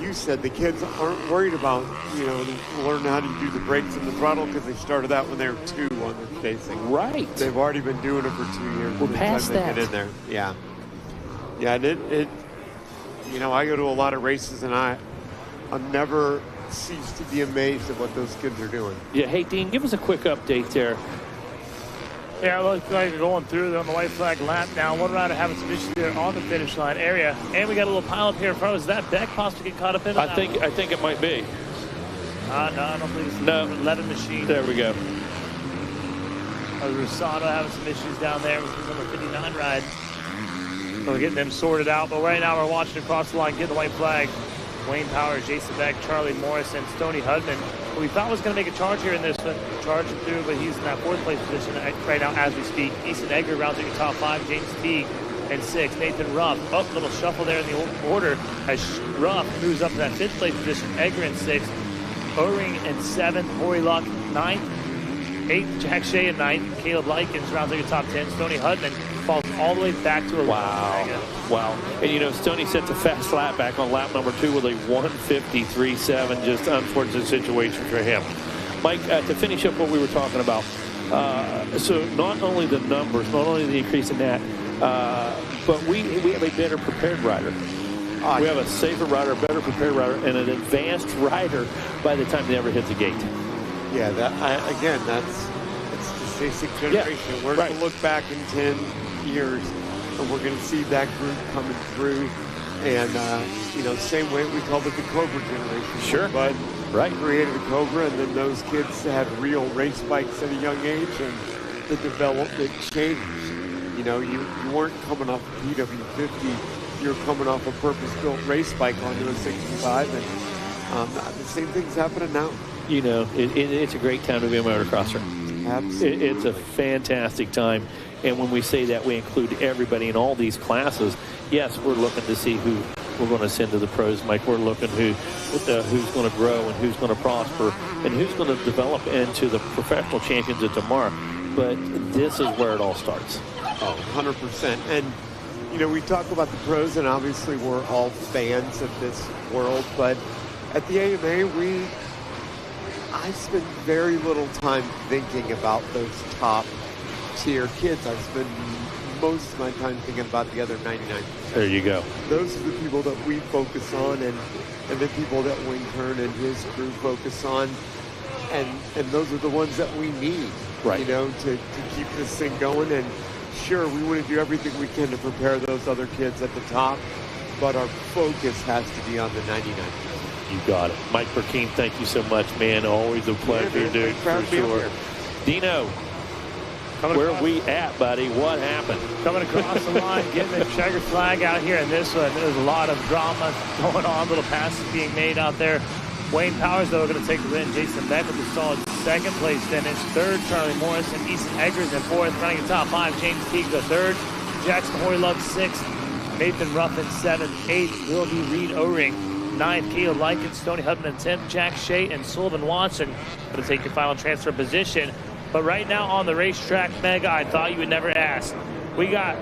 you said, the kids aren't worried about, learning how to do the brakes and the throttle because they started out when they were 2 on the STACIC. Right. They've already been doing it for 2 years. We're past that. They get in there. Yeah. Yeah, and it I go to a lot of races and I never cease to be amazed at what those kids are doing. Yeah, hey, Dean, give us a quick update there. Yeah, it looks like we're going through on the white flag lap now. One rider having some issues there on the finish line area. And we got a little pile up here in front of us. Is that Beck possibly get caught up in it? I think it might be. No, I don't believe it's no. 11 machine. There we go. Rusano having some issues down there with the number 59 ride. So we're getting them sorted out. But right now we're watching across the line, get the white flag. Wayne Powers, Jason Beck, Charlie Morris, and Stoney Hudman, who we thought was going to make a charge here in this one. Charging through, but he's in that 4th place position right now as we speak. Easton Edgar rounds into top 5. James Teague in 6. Nathan Ruff. Little shuffle there in the order as Ruff moves up to that 5th place position. Edgar in 6th. O-Ring in 7th. Corey Luck 9th. 8th. Jack Shea in 9th. Caleb Likens rounds into top 10. Stoney Hudman falls all the way back to 11th. Wow. And Stoney set the fast lap back on lap number 2 with a 1:53.7. Just unfortunate situation for him. Mike, to finish up what we were talking about, so not only the numbers, not only the increase in that, but we have a better prepared rider. We have a safer rider, a better prepared rider, and an advanced rider by the time they ever hit the gate. Yeah, it's the STACIC generation. Yeah, we're going to look back in 10 years, and we're going to see that group coming through. And, same way we called it the Cobra generation. Sure. But right. Created a Cobra, and then those kids had real race bikes at a young age, and the development changed. You weren't coming off a PW50. You're coming off a purpose-built race bike onto a 65, and the same thing's happening now. It's a great time to be a motocrosser. Absolutely. It's a fantastic time. And when we say that, we include everybody in all these classes. Yes, we're looking to see who we're going to send to the pros, Mike. We're looking who's going to grow and who's going to prosper and who's going to develop into the professional champions of tomorrow. But this is where it all starts. Oh, 100%. And, we talk about the pros, and obviously we're all fans of this world. But at the AMA, I spend very little time thinking about those top-tier kids. I spend most of my time thinking about the other 99%. There you go. Those are the people that we focus on, and the people that Wayne Kern and his crew focus on, and those are the ones that we need, right? To keep this thing going. And sure, we want to do everything we can to prepare those other kids at the top, but our focus has to be on the 99%. You got it. Mike Burkeen, thank you so much, man. Always a pleasure, dude, for sure. Dino, where are we at, buddy? What happened? Coming across the line, getting the checker flag out here in this one. There's a lot of drama going on, little passes being made out there. Wayne Powers, though, going to take the win. Jason Beck with a solid 2nd place finish. 3rd, Charlie Morris and Easton Eggers in 4th. Running in top 5, James Teague the 3rd. Jackson Hoylug 6th. Nathan Ruff in 7th. 8th will be Reed O-Ring. 9th, Caleb Likens, Tony Hudman in 10th, Jack Shea and Sullivan Watson going to take your final transfer position. But right now on the racetrack, Mega, I thought you would never ask. We got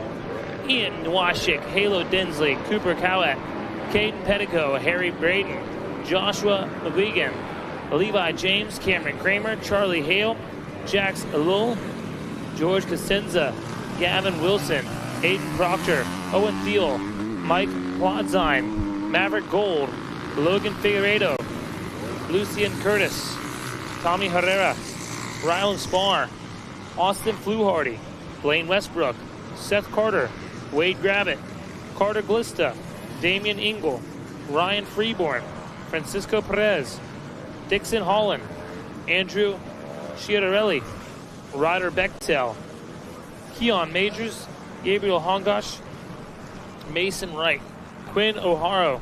Ian Washik, Halo Dinsley, Cooper Cowett, Caden Pettico, Harry Braden, Joshua McGuigan, Levi James, Cameron Kramer, Charlie Hale, Jax Alul, George Cosenza, Gavin Wilson, Aiden Proctor, Owen Thiel, Mike Plodzine, Maverick Gold, Logan Figueredo, Lucian Curtis, Tommy Herrera, Rylan Spar, Austin Fluharty, Blaine Westbrook, Seth Carter, Wade Gravitt, Carter Glista, Damian Ingle, Ryan Freeborn, Francisco Perez, Dixon Holland, Andrew Schiarelli, Ryder Bechtel, Keon Majors, Gabriel Hongosh, Mason Wright, Quinn O'Haro,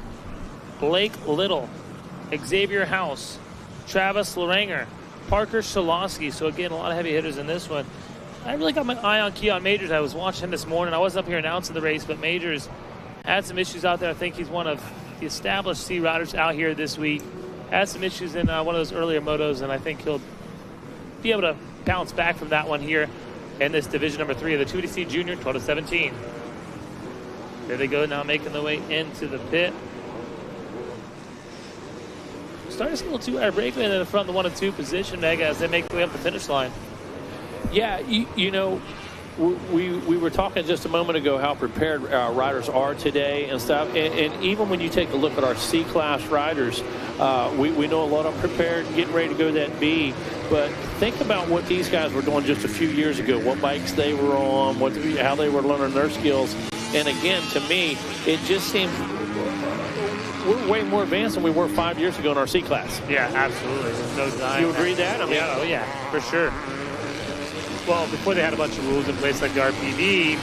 Blake Little, Xavier House, Travis Laranger, Parker Shalosky. So again, a lot of heavy hitters in this one. I really got my eye on Keon Majors. I was watching him this morning. I wasn't up here announcing the race, but Majors had some issues out there. I think he's one of the established C riders out here this week. Had some issues in one of those earlier motos, and I think he'll be able to bounce back from that one here in this division number 3 of the 2DC Junior 12 to 17. There they go now, making their way into the pit. Starting to see a little 2-hour break in the front of the 1 and 2 position, Mega, as they make their way up the finish line. Yeah, you know, we were talking just a moment ago how prepared our riders are today and stuff. And even when you take a look at our C-class riders, we know a lot of them prepared, getting ready to go to that B. But think about what these guys were doing just a few years ago, what bikes they were on, how they were learning their skills. And again, to me, it just seems we're way more advanced than we were 5 years ago in our C-class. Yeah, absolutely. There's no denying. You agree that? I mean, yeah, for sure. Well, before they had a bunch of rules in place like the RPD,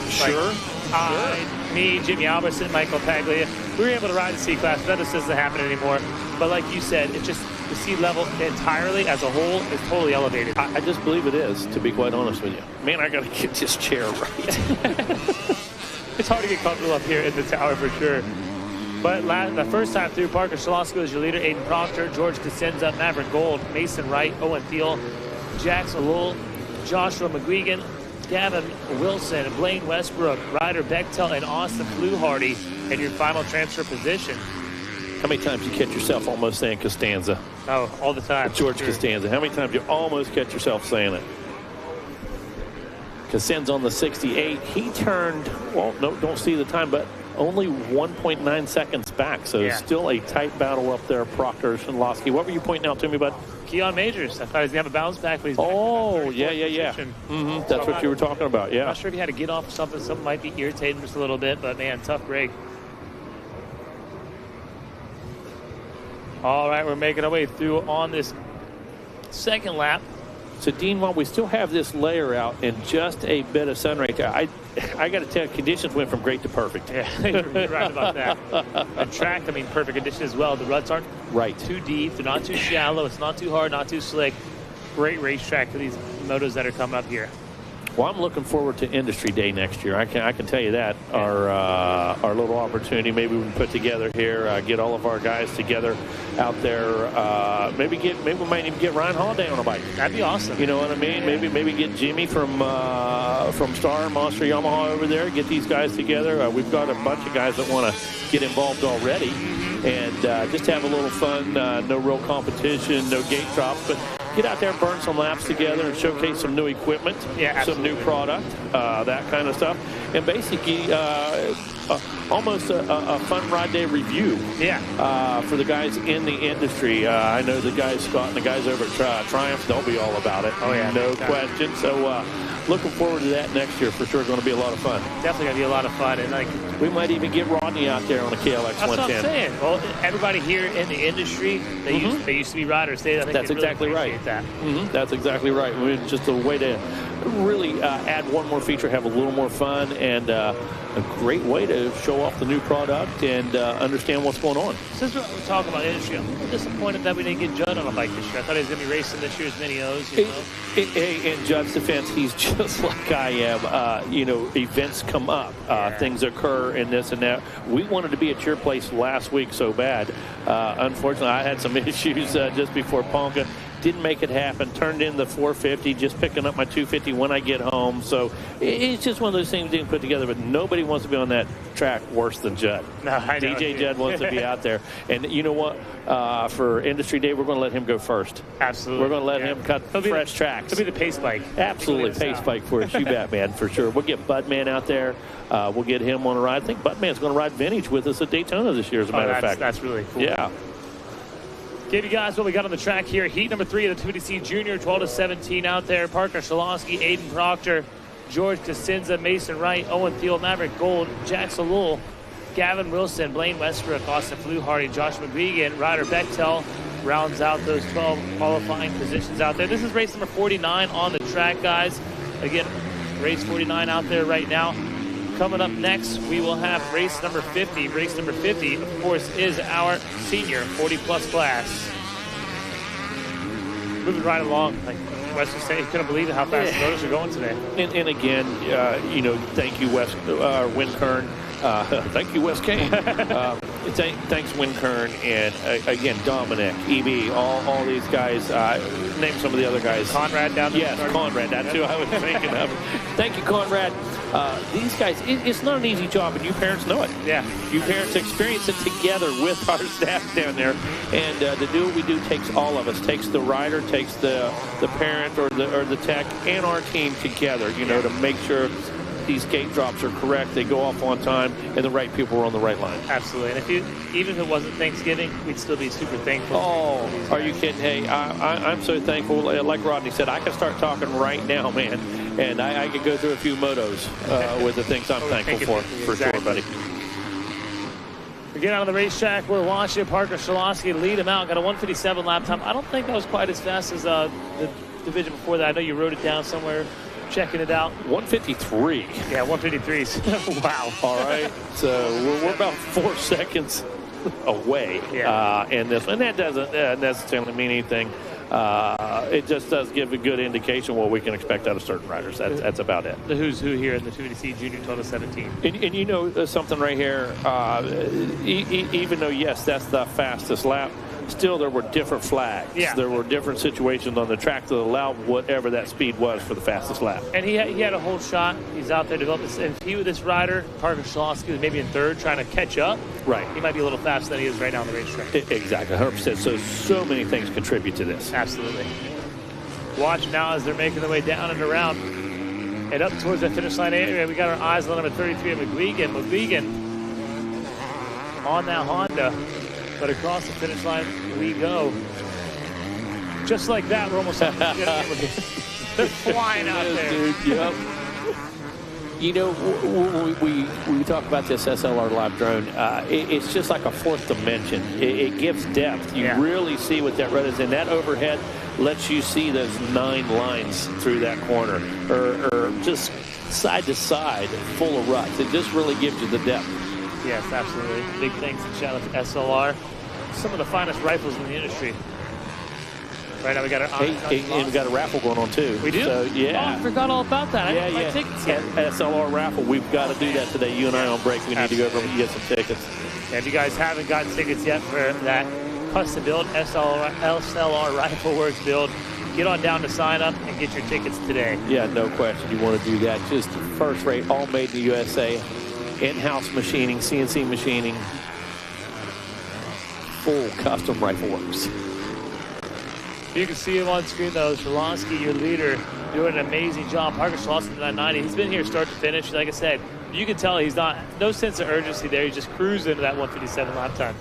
me, Jimmy Albertson, Michael Paglia, we were able to ride the C-Class. That just doesn't happen anymore. But like you said, it's just the C level entirely as a whole is totally elevated. I just believe it is, to be quite honest with you. Man, I got to get this chair right. It's hard to get comfortable up here in the tower for sure. But the first time through, Parker Shalosky is your leader, Aiden Proctor, George Cosenza, Maverick Gold, Mason Wright, Owen Thiel, Jax Alul, Joshua McGuigan, Gavin Wilson, Blaine Westbrook, Ryder Bechtel, and Austin Fluharty in your final transfer position. How many times you catch yourself almost saying Costanza? Oh, all the time. George Costanza. How many times you almost catch yourself saying it? Cosenza on the 68. He turned, well, no, don't see the time, but only 1.9 seconds back. So still a tight battle up there, Proctor, Shalosky. What were you pointing out to me, bud? Keon Majors. I thought he was going to have a bounce back, but he's yeah. That's what you were talking about, yeah. I'm not sure if he had to get off or something. Something might be irritating just a little bit, but man, tough break. All right, we're making our way through on this second lap. So, Dean, while we still have this layer out and just a bit of sun right there, I got to tell you, conditions went from great to perfect. Yeah, you're right about that. The track, I mean, perfect condition as well. The ruts aren't too deep. They're not too shallow. It's not too hard, not too slick. Great racetrack for these motos that are coming up here. Well, I'm looking forward to Industry Day next year. I can tell you that. Yeah. Our little opportunity maybe we can put together here, get all of our guys together out there. Maybe we might even get Ryan Holiday on a bike. That'd be awesome. You know what I mean? Yeah. Maybe get Jimmy from Star Monster Yamaha over there. Get these guys together. We've got a bunch of guys that want to get involved already, and just have a little fun. No real competition, no gate drops, but get out there and burn some laps together and showcase some new equipment, some new product, that kind of stuff. And basically, almost a fun ride day review for the guys in the industry. I know the guys, Scott and the guys over at Triumph, they'll be all about it. Oh, yeah. No question. So looking forward to that next year for sure. Going to be a lot of fun. Definitely going to be a lot of fun. And we might even get Rodney out there on a KLX 110. That's what I'm saying. Well, everybody here in the industry, they used to be riders. That's exactly right. That. That's exactly right. It's just a way to really add one more feature, have a little more fun, and a great way to show off the new product and understand what's going on. Since we're talking about industry, I'm a little disappointed that we didn't get Judd on a bike this year. I thought he was going to be racing this year's Mini O's. In Judd's defense, he's just like I am. Events come up, things occur in this and that. We wanted to be at your place last week so bad. Unfortunately, I had some issues just before Ponca. Didn't make it happen. Turned in the 450, just picking up my 250 when I get home. So it's just one of those things didn't put together. But nobody wants to be on that track worse than Judd. No, I know. DJ Judd wants to be out there. And you know what? For Industry Day, we're going to let him go first. Absolutely. We're going to let him cut fresh tracks. He'll be the pace bike. Absolutely, pace bike for us. You bet, man, for sure. We'll get Budman out there. We'll get him on a ride. I think Budman's going to ride vintage with us at Daytona this year, as a matter of fact. That's really cool. Yeah. Give you guys what we got on the track here. Heat number 3 of the 250C Junior, 12-17 out there. Parker Shalonsky, Aiden Proctor, George Cosenza, Mason Wright, Owen Thiel, Maverick Gold, Jack Salul, Gavin Wilson, Blaine Westbrook, Austin Fluharty, Josh McGregan, Ryder Bechtel rounds out those 12 qualifying positions out there. This is race number 49 on the track, guys. Again, race 49 out there right now. Coming up next, we will have race number 50. Race number 50, of course, is our senior 40-plus class. Moving right along. Like Wes was saying, he couldn't believe how fast the motors are going today. And again, thank you, Wes, Win Kern. Thank you, Wes Kane. Thanks, Win Kern, and again, Dominic, EB, all these guys. Name some of the other guys. Conrad down there. Yes, Conrad. That's who I was thinking of. Thank you, Conrad. These guys, it's not an easy job, and you parents know it. Yeah. You parents experience it together with our staff down there, and to do what we do takes all of us. Takes the rider, takes the parent or the tech, and our team together. To make sure these gate drops are correct, they go off on time, and the right people are on the right line. Absolutely. And even if it wasn't Thanksgiving, we'd still be super thankful. Oh, are you kidding? Hey, I'm so thankful. Like Rodney said, I can start talking right now, man, and I could go through a few motos with the things I'm thankful for sure, buddy. We get out on the racetrack. We're watching Parker Shalonsky lead him out. Got a 157 lap time. I don't think that was quite as fast as the division before that. I know you wrote it down somewhere. Checking it out. 153. Yeah, 153s. Wow. All right. So we're about 4 seconds away in this. And that doesn't necessarily mean anything. It just does give a good indication what we can expect out of certain riders. That's about it. The who's who here in the 250C Junior Total 17. And something right here, even though, yes, that's the fastest lap, still there were different flags. Yeah. There were different situations on the track that allowed whatever that speed was for the fastest lap. And he had a whole shot. He's out there developing. And if he were this rider, Parker Shalonsky was maybe in third trying to catch up. Right. He might be a little faster than he is right now on the racetrack. Exactly, 100%. So many things contribute to this. Absolutely. Watch now as they're making their way down and around. And up towards that finish line area, we got our eyes on number 33 of McGuigan. McGuigan on that Honda. But across the finish line we go. Just like that, we're almost on the They're flying out there. Dude, yep. We talk about this SLR live drone. It's just like a fourth dimension. It gives depth. You really see what that road is. And that overhead lets you see those 9 lines through that corner. Or just side to side, full of ruts. It just really gives you the depth. Yes, absolutely. Big thanks and shout out to SLR. Some of the finest rifles in the industry. Right now we got and we got a raffle going on too. We do? So, yeah. Oh, I forgot all about that. I didn't buy tickets yet. SLR raffle. We've got to do that today. You and I on break. We need to go over and get some tickets. Yeah, if you guys haven't gotten tickets yet for that custom build SLR Rifle Works build, get on down to sign up and get your tickets today. Yeah, no question. You want to do that. Just first rate, all made in the USA. In-house machining, CNC machining, full custom rifle works. You can see him on screen though. Shalonsky, your leader, doing an amazing job. Parker Shalonsky, 990. He's been here start to finish. Like I said, you can tell he's no sense of urgency there. He's just cruising to that 157 lap time.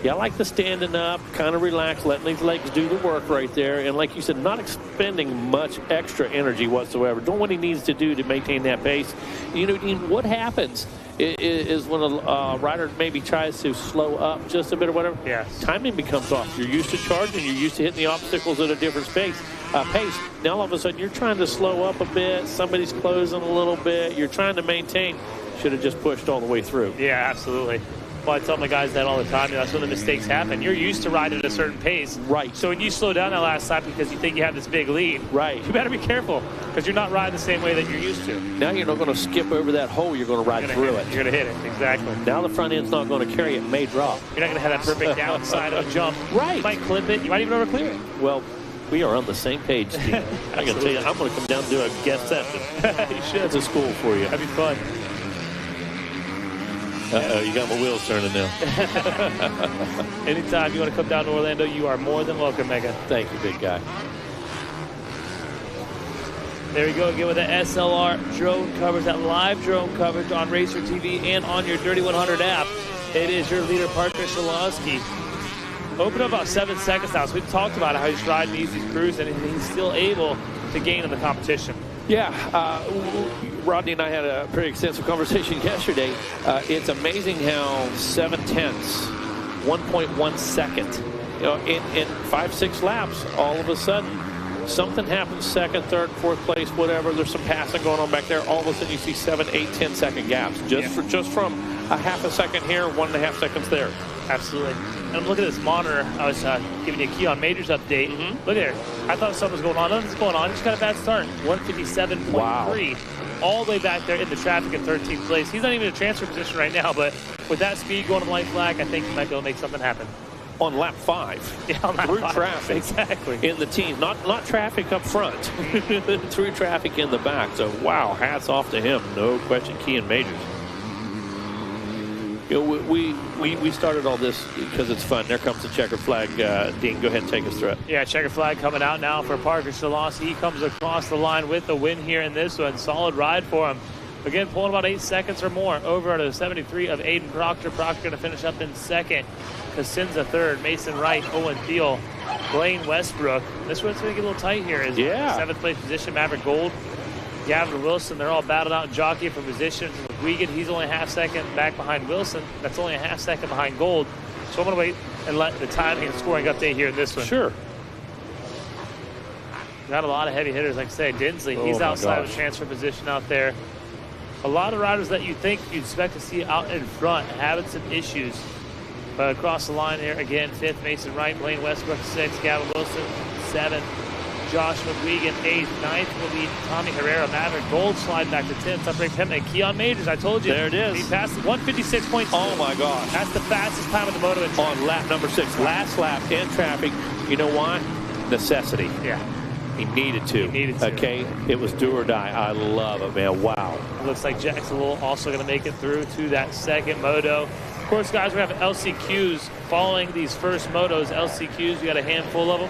Yeah, I like the standing up, kind of relaxed, letting these legs do the work right there. And like you said, not expending much extra energy whatsoever. Doing what he needs to do to maintain that pace. Dean, what happens is when a rider maybe tries to slow up just a bit or whatever, timing becomes off. You're used to charging. You're used to hitting the obstacles at a different pace. Now all of a sudden you're trying to slow up a bit. Somebody's closing a little bit. You're trying to maintain. Should have just pushed all the way through. Yeah, absolutely. Well, I tell my guys that all the time. That's when the mistakes happen. You're used to riding at a certain pace. Right. So when you slow down that last lap because you think you have this big lead, right, you better be careful because you're not riding the same way that you're used to. Now you're not going to skip over that hole. You're going to ride through it. You're going to hit it. Exactly. Now the front end's not going to carry it. It may drop. You're not going to have that perfect downside of a jump. Right. You might clip it. You might even overclear it. Well, we are on the same page, Steve. I can tell you, I'm going to come down and do a guest session. You should. It's a school for you. That'd be fun. Uh-oh, you got my wheels turning now. Anytime you want to come down to Orlando, you are more than welcome, Mega. Thank you, big guy. There we go again with the SLR drone coverage, that live drone coverage on Racer TV and on your Dirty 100 app. It is your leader, Parker Shalowski. Open up about 7 seconds now. So we've talked about how he's riding easy cruising and he's still able to gain in the competition. Yeah, Rodney and I had a pretty extensive conversation yesterday. It's amazing how 7/10, 1.1 second, in 5-6 laps, all of a sudden, something happens, second, third, fourth place, whatever. There's some passing going on back there. All of a sudden, you see 7, 8, 10 second gaps just from a half a second here, 1.5 seconds there. Absolutely. And I'm looking at this monitor. I was giving you a key on Majors update. Look at there. I thought something was going on. Nothing's going on. Just got a bad start. 157.3. Wow. All the way back there in the traffic in 13th place. He's not even in a transfer position right now, but with that speed going to the white flag, I think he might be able to make something happen. On lap 5, yeah, on lap through 5. traffic, exactly. In the team, not traffic up front, through traffic in the back. So wow, hats off to him, no question. Key in Majors. You know, we started all this because it's fun. There comes the checkered flag. Dean, go ahead and take us through it. Yeah, checkered flag coming out now for Parker Shalowski. He comes across the line with the win here in this one. Solid ride for him. Again, pulling about 8 seconds or more over to 73 of Aiden Proctor. Proctor going to finish up in second. Cosenza third. Mason Wright, Owen Thiel, Blaine Westbrook. This one's going to get a little tight here. Is 7th place position, Maverick Gold. Gavin Wilson, they're all battled out and jockeying for position. Wiegand, he's only a half second back behind Wilson. That's only a half second behind Gold. So I'm going to wait and let the timing and scoring update here in this one. Sure. Got a lot of heavy hitters, like I say. Dinsley, he's outside of the transfer position out there. A lot of riders that you think you'd expect to see out in front having some issues. But across the line here, again, 5th, Mason Wright, Blaine Westbrook, 6th, Gavin Wilson, 7th, Josh McWegan, 8th, 9th will be Tommy Herrera. Maverick Gold slide back to 10th. Top-rate Pembe. Keon Majors, I told you. There it is. He passed 156.2. Oh, my gosh. That's the fastest time of the moto. On lap number 6. Last lap in traffic. You know why? Necessity. Yeah. He needed to. Okay? It was do or die. I love it, man. Wow. It looks like Jackson Lowell also going to make it through to that second moto. Of course, guys, we have LCQs following these first motos. LCQs, we got a handful of them.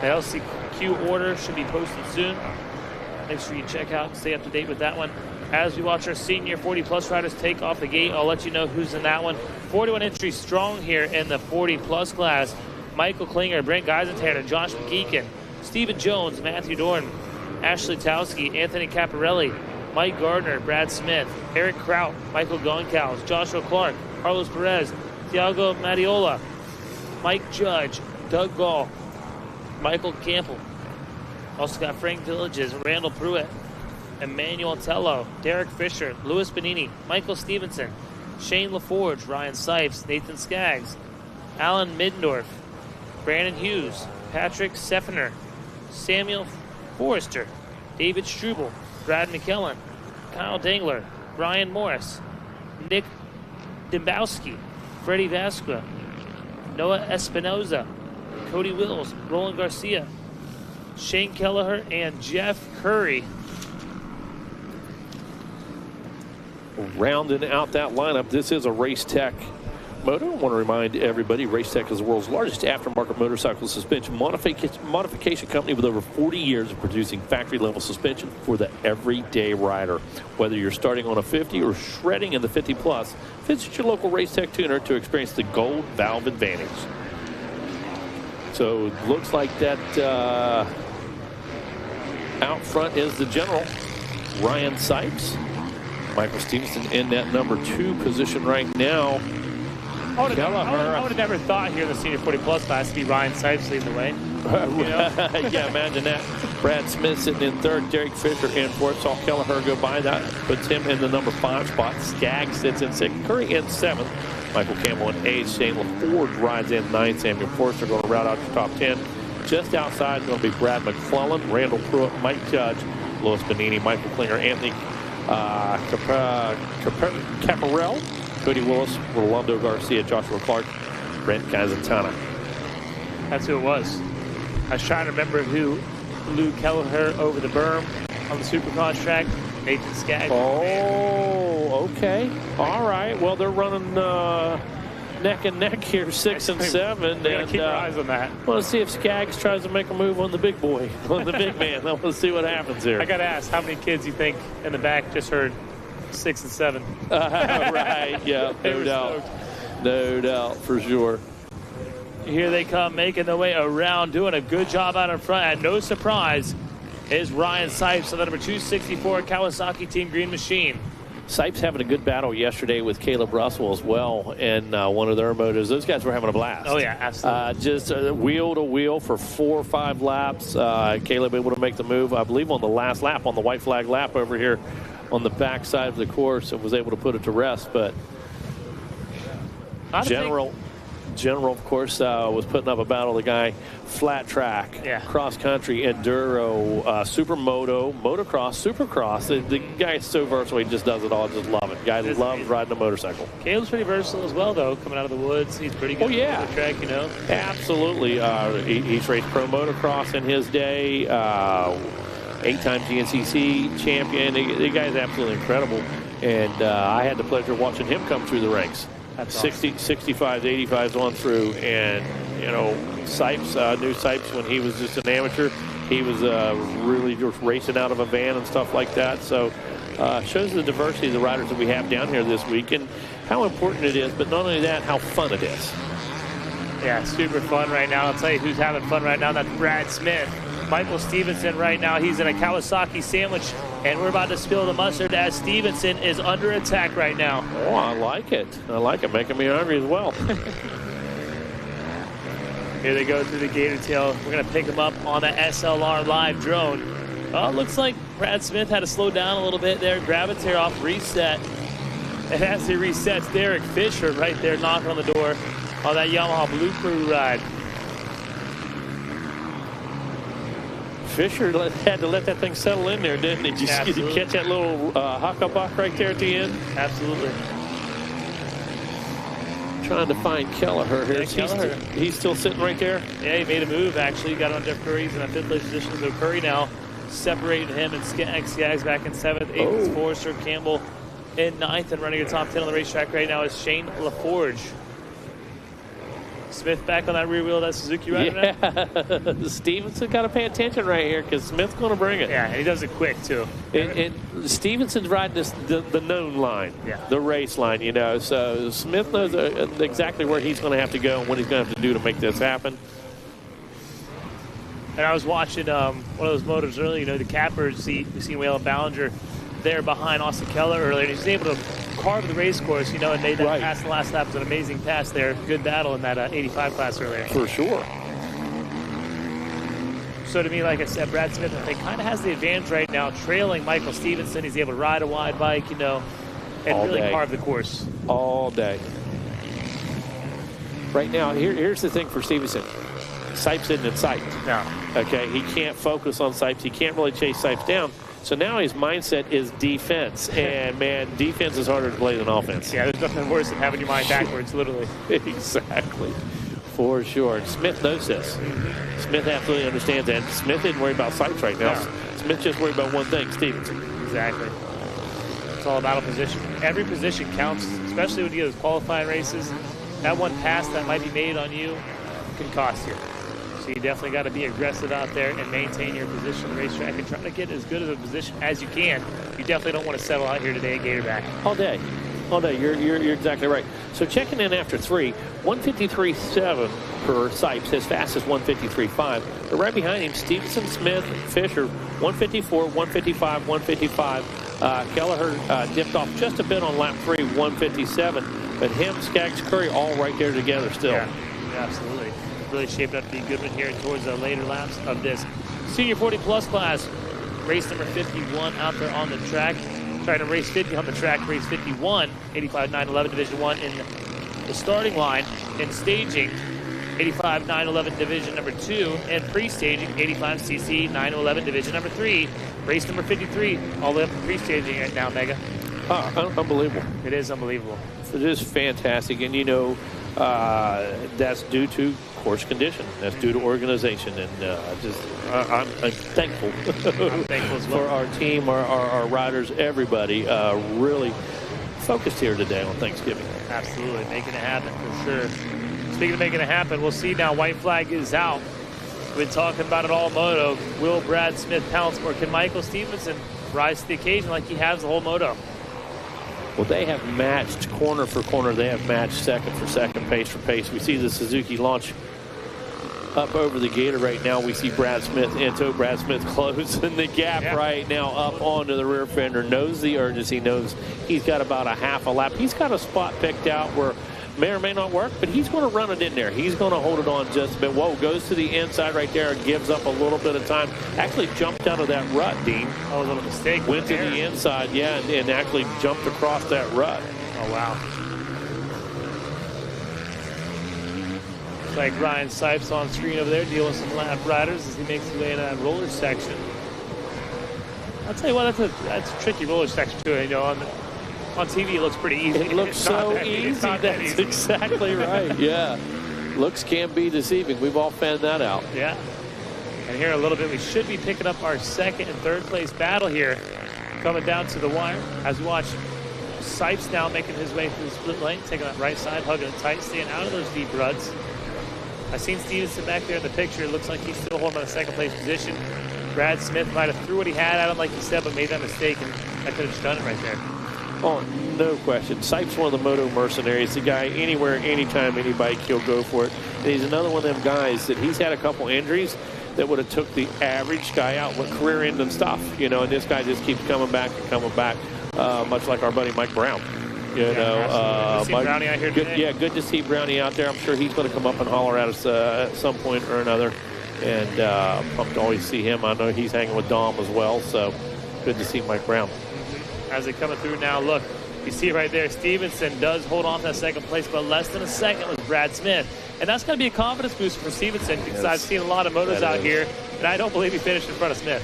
The LCQ order should be posted soon. Make sure you check out and stay up to date with that one. As we watch our senior 40-plus riders take off the gate, I'll let you know who's in that one. 41 entries strong here in the 40-plus class. Michael Klinger, Brent Geisentanner, Josh McGeekin, Stephen Jones, Matthew Dorn, Ashley Towski, Anthony Caparelli, Mike Gardner, Brad Smith, Eric Kraut, Michael Goncows, Joshua Clark, Carlos Perez, Thiago Matiola, Mike Judge, Doug Gall, Michael Campbell. Also got Frank Villages, Randall Pruitt, Emmanuel Tello, Derek Fisher, Louis Benini, Michael Stevenson, Shane LaForge, Ryan Sipes, Nathan Skaggs, Alan Middendorf, Brandon Hughes, Patrick Seffner, Samuel Forrester, David Struble, Brad McKellen, Kyle Dangler, Brian Morris, Nick Dembowski, Freddie Vasquez, Noah Espinoza, Cody Wills, Roland Garcia, Shane Kelleher, and Jeff Curry. Rounding out that lineup, this is a Race Tech moto. I want to remind everybody, Race Tech is the world's largest aftermarket motorcycle suspension modification company with over 40 years of producing factory-level suspension for the everyday rider. Whether you're starting on a 50 or shredding in the 50-plus, visit your local Race Tech tuner to experience the gold valve advantage. So looks like that out front is the general, Ryan Sipes. Michael Stevenson in that number 2 position right now. I would have never thought here in the senior 40-plus class to be Ryan Sipes leading the way. Yeah, imagine that. Brad Smith sitting in 3rd, Derek Fisher in 4th. Saw Kelleher go by. That puts him in the number 5 spot. Skaggs sits in 6th. Curry in 7th. Michael Campbell in 8th. Shane LaForge rides in 9th. Samuel Forster going to route out your top 10. Just outside going to be Brad McClellan, Randall Pruitt, Mike Judge, Louis Benini, Michael Klinger, Anthony Caparel, Cody Willis, Rolando Garcia, Joshua Clark, Brent Gazantana. That's who it was. I was trying to remember who Lou Kelleher over the berm on the Supercross track. Nathan Skaggs. Oh, okay. All right. Well, they're running neck and neck here, 6 and 7. And keep our eyes on that. Want to see if Skaggs tries to make a move on the big boy, on the big man. I want to see what happens here. I got to ask, how many kids you think in the back just heard 6 and 7? Right. Yeah. No doubt. No doubt for sure. Here they come, making their way around, doing a good job out in front. And no surprise is Ryan Sipes of the number 264 Kawasaki Team Green Machine. Sipes having a good battle yesterday with Caleb Russell as well in one of their motos. Those guys were having a blast. Oh, yeah, absolutely. Just wheel to wheel for 4 or 5 laps. Caleb able to make the move, I believe, on the last lap, on the white flag lap over here on the back side of the course, and was able to put it to rest. But General, of course, was putting up a battle. The guy, flat track, cross country, enduro, supermoto, motocross, supercross. The guy is so versatile. He just does it all. Just love it. Guy loves riding a motorcycle. Caleb's pretty versatile as well, though. Coming out of the woods, he's pretty good. Oh yeah, on the track, you know. Absolutely. He's raced pro motocross in his day. 8-time GNCC champion. The guy's absolutely incredible. And I had the pleasure of watching him come through the ranks. That's 60, awesome. 65s, 85s on through, and Sipes, knew Sipes when he was just an amateur. He was really just racing out of a van and stuff like that. So shows the diversity of the riders that we have down here this week and how important it is, but not only that, how fun it is. Yeah, super fun right now. I'll tell you who's having fun right now. That's Brad Smith. Michael Stevenson right now. He's in a Kawasaki sandwich, and we're about to spill the mustard as Stevenson is under attack right now. Oh, I like it. I like it. Making me hungry as well. Here they go through the gator tail. We're going to pick them up on the SLR live drone. Oh, it looks like Brad Smith had to slow down a little bit there. Grab a tear off, reset. And as he resets, Derek Fisher right there knocking on the door on that Yamaha Blue Crew ride. Fisher had to let that thing settle in there, didn't he? Did you catch that little huckabuck right there at the end? Absolutely. Trying to find Kelleher here. Kelleher. He's still sitting right there? Yeah, he made a move, actually. He got on Jeff Curry. He's in a 5th place position. So Curry now separated him and Skaggs back in 7th. 8th is Forrester. Campbell in 9th. And running a top 10 on the racetrack right now is Shane LaForge. Smith back on that rear wheel of that Suzuki right now. Stevenson got to pay attention right here because Smith's going to bring it. Yeah, and he does it quick, too. And Stevenson's riding the known line, the race line, So Smith knows exactly where he's going to have to go and what he's going to have to do to make this happen. And I was watching one of those motors earlier, the Cappers. We seen Waylon Ballinger there behind Austin Keller earlier. And he was able to carve the race course, and made that pass the last lap. It was an amazing pass there. Good battle in that 85 class earlier. For sure. So to me, like I said, Brad Smith, I think, kind of has the advantage right now, trailing Michael Stevenson. He's able to ride a wide bike, and all really day. carve the course. All day. Right now, here's the thing for Stevenson. Sipes isn't in sight. No. Okay, he can't focus on Sipes. He can't really chase Sipes down. So now his mindset is defense. And, man, defense is harder to play than offense. Yeah, there's nothing worse than having your mind backwards, literally. Exactly. For sure. And Smith knows this. Smith absolutely understands that. Smith isn't worried about Sipes right now. No. Smith's just worried about one thing, Stevenson. Exactly. It's all about a position. Every position counts, especially when you get those qualifying races. That one pass that might be made on you can cost you. So you definitely got to be aggressive out there and maintain your position on the racetrack and try to get as good of a position as you can. You definitely don't want to settle out here today at Gatorback. All day. All day. You're exactly right. So checking in after 3, 153.7 for Sipes, his fastest 153.5. But right behind him, Stevenson, Smith, Fisher, 154, 155, 155. Kelleher dipped off just a bit on lap 3, 157. But him, Skaggs, Curry, all right there together still. Yeah, absolutely. Really shaped up to be a good one here towards the later laps of this senior 40-plus class. Race number 51 out there on the track. Trying to race 50 on the track. Race 51, 85-9-11 Division 1 in the starting line in staging 85 911 Division number 2 and pre-staging 85cc 911 Division number 3. Race number 53, all the way up to pre-staging right now, Mega. Unbelievable. It is unbelievable. It is fantastic, and you know, that's due to course condition. That's due to organization, and I'm thankful, I'm thankful as well. for our team, our riders, everybody really focused here today on Thanksgiving. Absolutely, making it happen for sure. Speaking of making it happen, we'll see now. White flag is out. We've been talking about it all moto. Will Brad Smith pounce, or can Michael Stevenson rise to the occasion like he has the whole moto? Well, they have matched corner for corner. They have matched second for second, pace for pace. We see the Suzuki launch up over the gator right now. We see Brad Smith, Anto Brad Smith closing the gap right now up onto the rear fender. Knows the urgency, knows he's got about a half a lap. He's got a spot picked out where may or may not work, but he's going to run it in there. He's going to hold it on just a bit. Whoa, goes to the inside right there and gives up a little bit of time. Actually jumped out of that rut, Dean. Oh, a little mistake. Went to the inside, and actually jumped across that rut. Oh, wow. Looks like Ryan Sipes on screen over there dealing with some lap riders as he makes his way in that roller section. I'll tell you what, that's a tricky roller section too. You know, on TV, it looks pretty easy. It looks so easy. That's exactly right. Yeah. Looks can be deceiving. We've all found that out. Yeah. And here in a little bit, we should be picking up our second and third place battle here. Coming down to the wire as we watch Sipes now making his way through the split lane, taking that right side, hugging it tight, staying out of those deep ruts. I've seen Stevenson back there in the picture. It looks like he's still holding on a second place position. Brad Smith might have threw what he had at him, like he said, but made that mistake, and that could have just done it right there. Oh, no question. Sipes one of the moto mercenaries. The guy, anywhere, anytime, any bike, he'll go for it. And he's another one of them guys that he's had a couple injuries that would have took the average guy out with career-ending stuff. You know, and this guy just keeps coming back and coming back, much like our buddy Mike Brown. You know, good to see Brownie out here today. Yeah, good to see Brownie out there. I'm sure he's going to come up and holler at us at some point or another. And pumped to always see him. I know he's hanging with Dom as well, so good to see Mike Brown. As they're coming through now, look, you see right there, Stevenson does hold on to that second place, but less than a second with Brad Smith. And that's going to be a confidence booster for Stevenson because I've seen a lot of motos out here, and I don't believe he finished in front of Smith.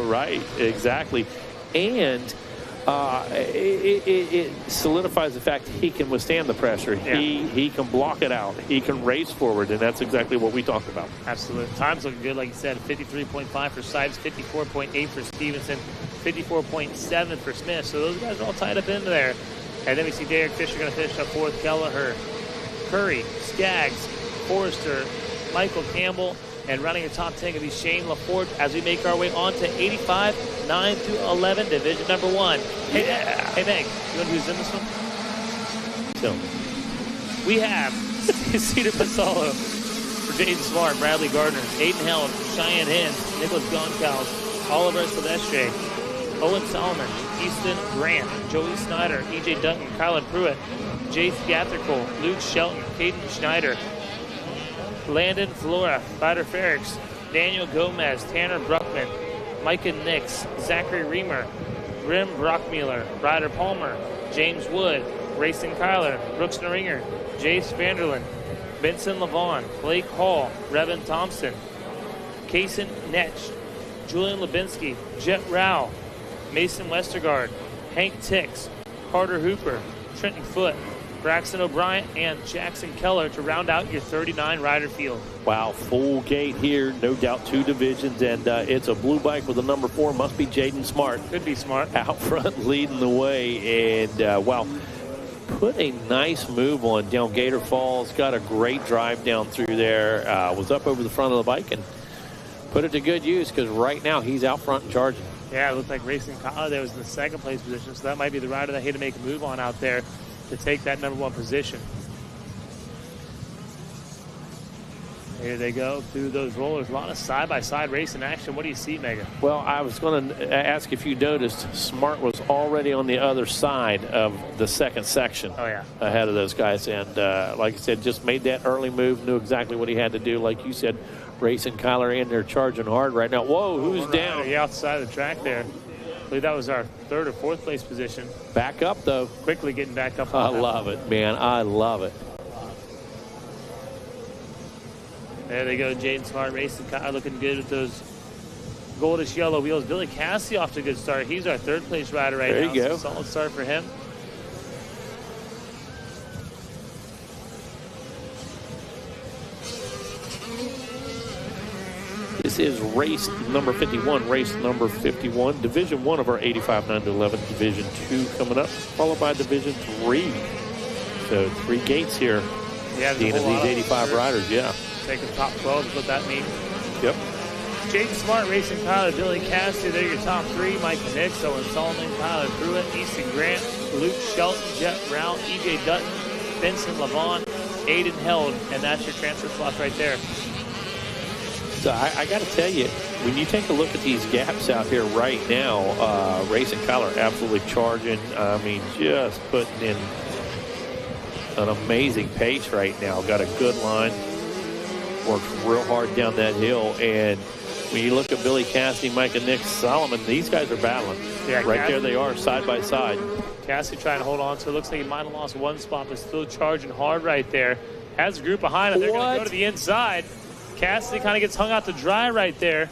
Right, exactly. And it solidifies the fact that he can withstand the pressure. Yeah. He can block it out. He can race forward, and that's exactly what we talked about. Absolutely. Time's looking good, like you said. 53.5 for Sipes, 54.8 for Stevenson, 54.7 for Smith. So those guys are all tied up into there. And then we see Derek Fisher going to finish up fourth. Kelleher, Curry, Skaggs, Forrester, Michael Campbell, and running the top 10 going to be Shane LaForge as we make our way on to 85, 9 through 11, Division number 1. Hey, Meg, you know who's in this one? So, we have Cedar Pasolo for Jaden Smart, Bradley Gardner, Aiden Helm, Cheyenne Hins, Nicholas Goncalves, Oliver Silvestre, Owen Solomon, Easton Grant, Joey Snyder, EJ Dutton, Kylan Pruitt, Jace Gathercole, Luke Shelton, Caden Schneider, Landon Flora, Ryder Ferrix, Daniel Gomez, Tanner Bruckman, Micah Nix, Zachary Reamer, Grim Brockmuller, Ryder Palmer, James Wood, Grayson Kyler, Brooks Naringer, Jace Vanderland, Benson Levon, Blake Hall, Revin Thompson, Kaysen Netsch, Julian Lubinsky, Jet Rao, Mason Westergaard, Hank Tix, Carter Hooper, Trenton Foote, Braxton O'Brien, and Jackson Keller to round out your 39 rider field. Wow, full gate here. No doubt 2 divisions, and it's a blue bike with a number 4. Must be Jaden Smart. Could be Smart. Out front leading the way, and wow, put a nice move on down Gator Falls. Got a great drive down through there. Was up over the front of the bike and put it to good use because right now he's out front and charging. Yeah, it looked like Racing Kyler there was in the second place position, so that might be the rider that he had to make a move on out there to take that number 1 position. Here they go through those rollers. A lot of side-by-side racing action. What do you see, Megan? Well, I was going to ask if you noticed, Smart was already on the other side of the second section. Oh, yeah. Ahead of those guys. And like I said, just made that early move, knew exactly what he had to do. Like you said, Racing Kyler in there charging hard right now. Whoa, who's down? The outside of the track there. believe that was our 3rd or 4th place position. Back up, though. Quickly getting back up. I love it, man. I love it. There they go. Jaden Smart racing car looking good with those goldish yellow wheels. Billy Cassie off to a good start. He's our 3rd place rider right now. There you go. So solid start for him. This is race number 51, Division 1 of our 85 9-11, Division 2 coming up, followed by Division 3. So 3 gates here. Yeah, the end of these 85 riders, yeah. Take the top 12 is what that means. Yep. Jaden Smart racing Kyler, Billy Cassidy, they're your top 3. Mike Nix, Owen Solomon, Kyler Pruitt, Easton Grant, Luke Shelton, Jeff Brown, EJ Dutton, Vincent Levon, Aiden Held, and that's your transfer slots right there. So I got to tell you, when you take a look at these gaps out here right now, Racing Kyler absolutely charging. I mean, just putting in an amazing pace right now. Got a good line. Works real hard down that hill. And when you look at Billy Cassidy, Mike and Nick Solomon, these guys are battling. Yeah, right there they are, side by side. Cassidy trying to hold on to it. Looks like he might have lost one spot, but still charging hard right there. Has a group behind him. They're going to go to the inside. Cassidy kind of gets hung out to dry right there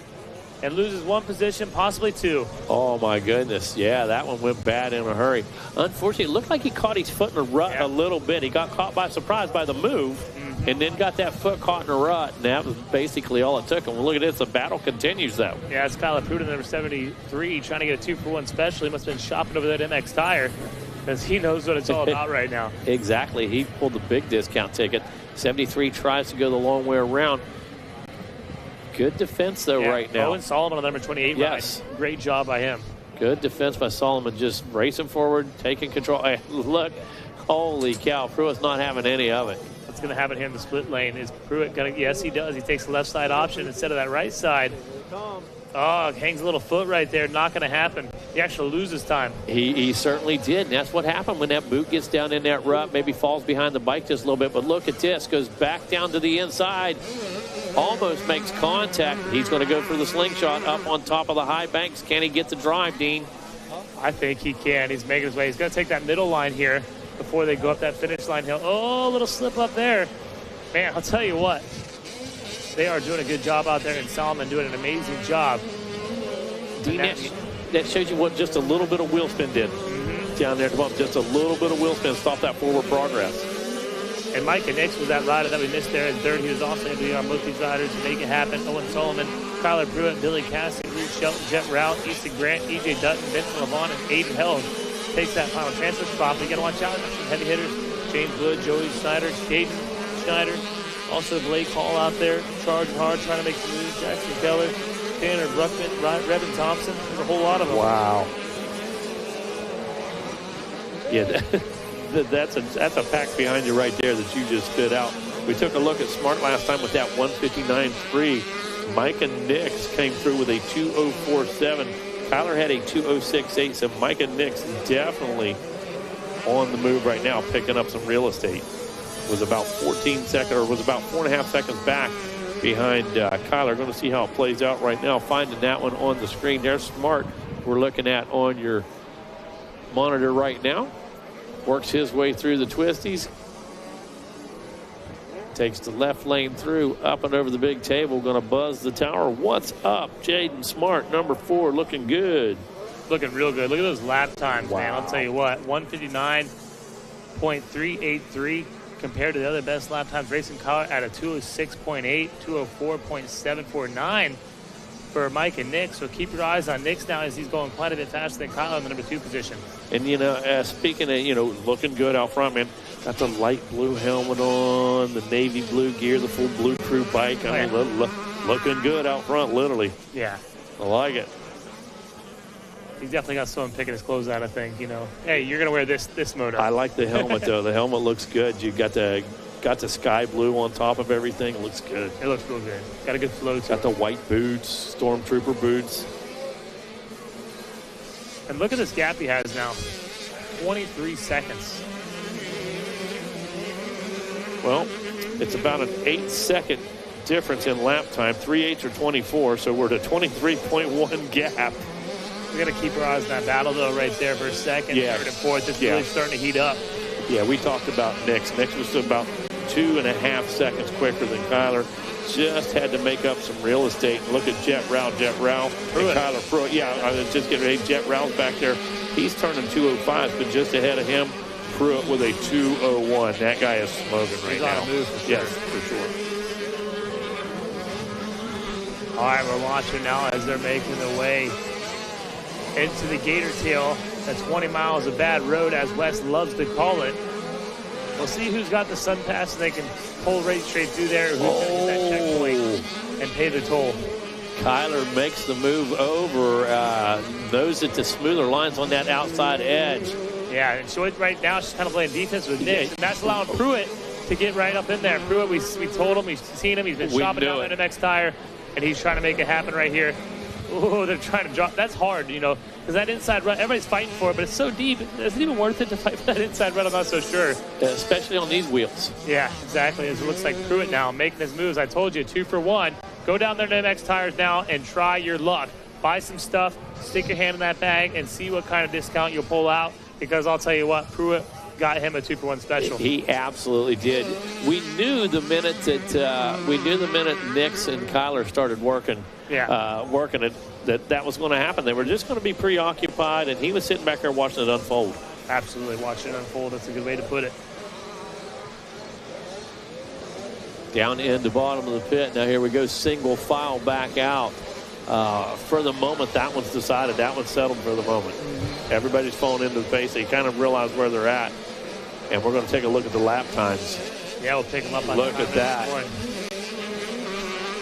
and loses 1 position, possibly 2. Oh, my goodness. Yeah, that one went bad in a hurry. Unfortunately, it looked like he caught his foot in a rut a little bit. He got caught by surprise by the move and then got that foot caught in a rut, and that was basically all it took. And look at this. The battle continues, though. Yeah, it's Kyler Pruitt, number 73, trying to get a 2-for-1 special. He must have been shopping over that MX Tire because he knows what it's all about right now. Exactly. He pulled the big discount ticket. 73 tries to go the long way around. Good defense, though, right now. Owen Solomon on number 28. Yes. Ride. Great job by him. Good defense by Solomon, just racing forward, taking control. Hey, look, holy cow, Pruitt's not having any of it. What's going to happen here in the split lane? Is Pruitt going to? Yes, he does. He takes the left side option instead of that right side. Oh, hangs a little foot right there. Not going to happen. He actually loses time. He certainly did, and that's what happened when that boot gets down in that rut, maybe falls behind the bike just a little bit. But look at this, goes back down to the inside, almost makes contact. He's going to go for the slingshot up on top of the high banks. Can he get the drive, Dean? I think he can. He's making his way. He's going to take that middle line here before they go up that finish line hill. Oh, a little slip up there. Man, I'll tell you what. They are doing a good job out there, and Solomon doing an amazing job. Dean, that shows you what just a little bit of wheel spin did down there at the bump. Just a little bit of wheel spin stopped that forward progress. And Micah Nix was that rider that we missed there in 3rd. He was also able to be on both these riders to make it happen. Owen Solomon, Kyler Pruitt, Billy Cassidy, Bruce Shelton, Jet Rout, Easton Grant, EJ Dutton, Vincent Levon, and Aiden Held takes that final transfer spot. But you got to watch out. Some heavy hitters. James Wood, Joey Snyder, Caden Schneider. Also Blake Hall out there, charging hard, trying to make some moves. Jackson Keller, Tanner Bruckman, Revin Thompson. There's a whole lot of them. Wow. Yeah, that's a pack behind you right there that you just spit out. We took a look at Smart last time with that 159.3. Micah Nix came through with a 2:04.7. Kyler had a 2:06.8. So Micah Nix definitely on the move right now, picking up some real estate. Was about 14 seconds, or was about 4.5 seconds back behind Kyler. Going to see how it plays out right now. Finding that one on the screen. There's Smart. We're looking at on your monitor right now. Works his way through the twisties. Takes the left lane through, up and over the big table. Going to buzz the tower. What's up, Jaden Smart, number 4, looking good. Looking real good. Look at those lap times, man. I'll tell you what. 159.383 compared to the other best lap times. Racing Kyler at a 206.8, 204.749 for Mike and Nick. So keep your eyes on Nick now as he's going quite a bit faster than Kyler in the number 2 position. And, speaking of, looking good out front, man, got the light blue helmet on, the navy blue gear, the full Blue Crew bike. I mean, looking good out front, literally. Yeah. I like it. He's definitely got someone picking his clothes out, I think. Hey, you're going to wear this motor. I like the helmet, though. The helmet looks good. You got the sky blue on top of everything. It looks good. It looks real good. Got a good flow to it. Got the white boots, Stormtrooper boots. And look at this gap he has now. 23 seconds. Well, it's about an 8-second difference in lap time. 3/8 or 24, so we're at a 23.1 gap. We got to keep our eyes on that battle, though, right there for a second. Yeah. Third and fourth, it's Yeah. really starting to heat up. Yeah, we talked about Nix. Nix was about 2.5 seconds quicker than Kyler. Just had to make up some real estate. Look at Jet Rao, and Kyler Pruitt. Yeah, I was just getting ready. Jet Rao's back there. He's turning 2:05, but just ahead of him, Pruitt with a 2:01. That guy is smoking right now. He's on a move for sure. Yes, for sure. All right, we're watching now as they're making their way into the Gator Tail. That's 20 miles of bad road, as Wes loves to call it. We'll see who's got the sun pass and they can pull right straight through there. Who's going to get that checkpoint and pay the toll. Kyler makes the move over, knows it to smoother lines on that outside edge. Yeah, and so right now she's kind of playing defense with Nick, and that's allowing Pruitt to get right up in there. Pruitt, we told him, we've seen him, he's been shopping down there the next tire, and he's trying to make it happen right here. Oh, they're trying to drop. That's hard, you know, because that inside run, everybody's fighting for it, but it's so deep. Is it even worth it to fight for that inside run? I'm not so sure. Especially on these wheels. Yeah, exactly. As it looks like Pruitt now making his moves. I told you, 2 for 1. Go down there to the next tires now and try your luck. Buy some stuff, stick your hand in that bag, and see what kind of discount you'll pull out. Because I'll tell you what, Pruitt got him a 2 for 1 special. He absolutely did. We knew the minute Nix and Kyler started working it, that was going to happen. They were just going to be preoccupied, and he was sitting back there watching it unfold. Absolutely, watching it unfold. That's a good way to put it. Down in the bottom of the pit. Now here we go, single file back out. For the moment, that one's decided. That one's settled for the moment. Everybody's falling into the pace. They kind of realize where they're at. And we're going to take a look at the lap times. Yeah, we'll pick them up on Look at that.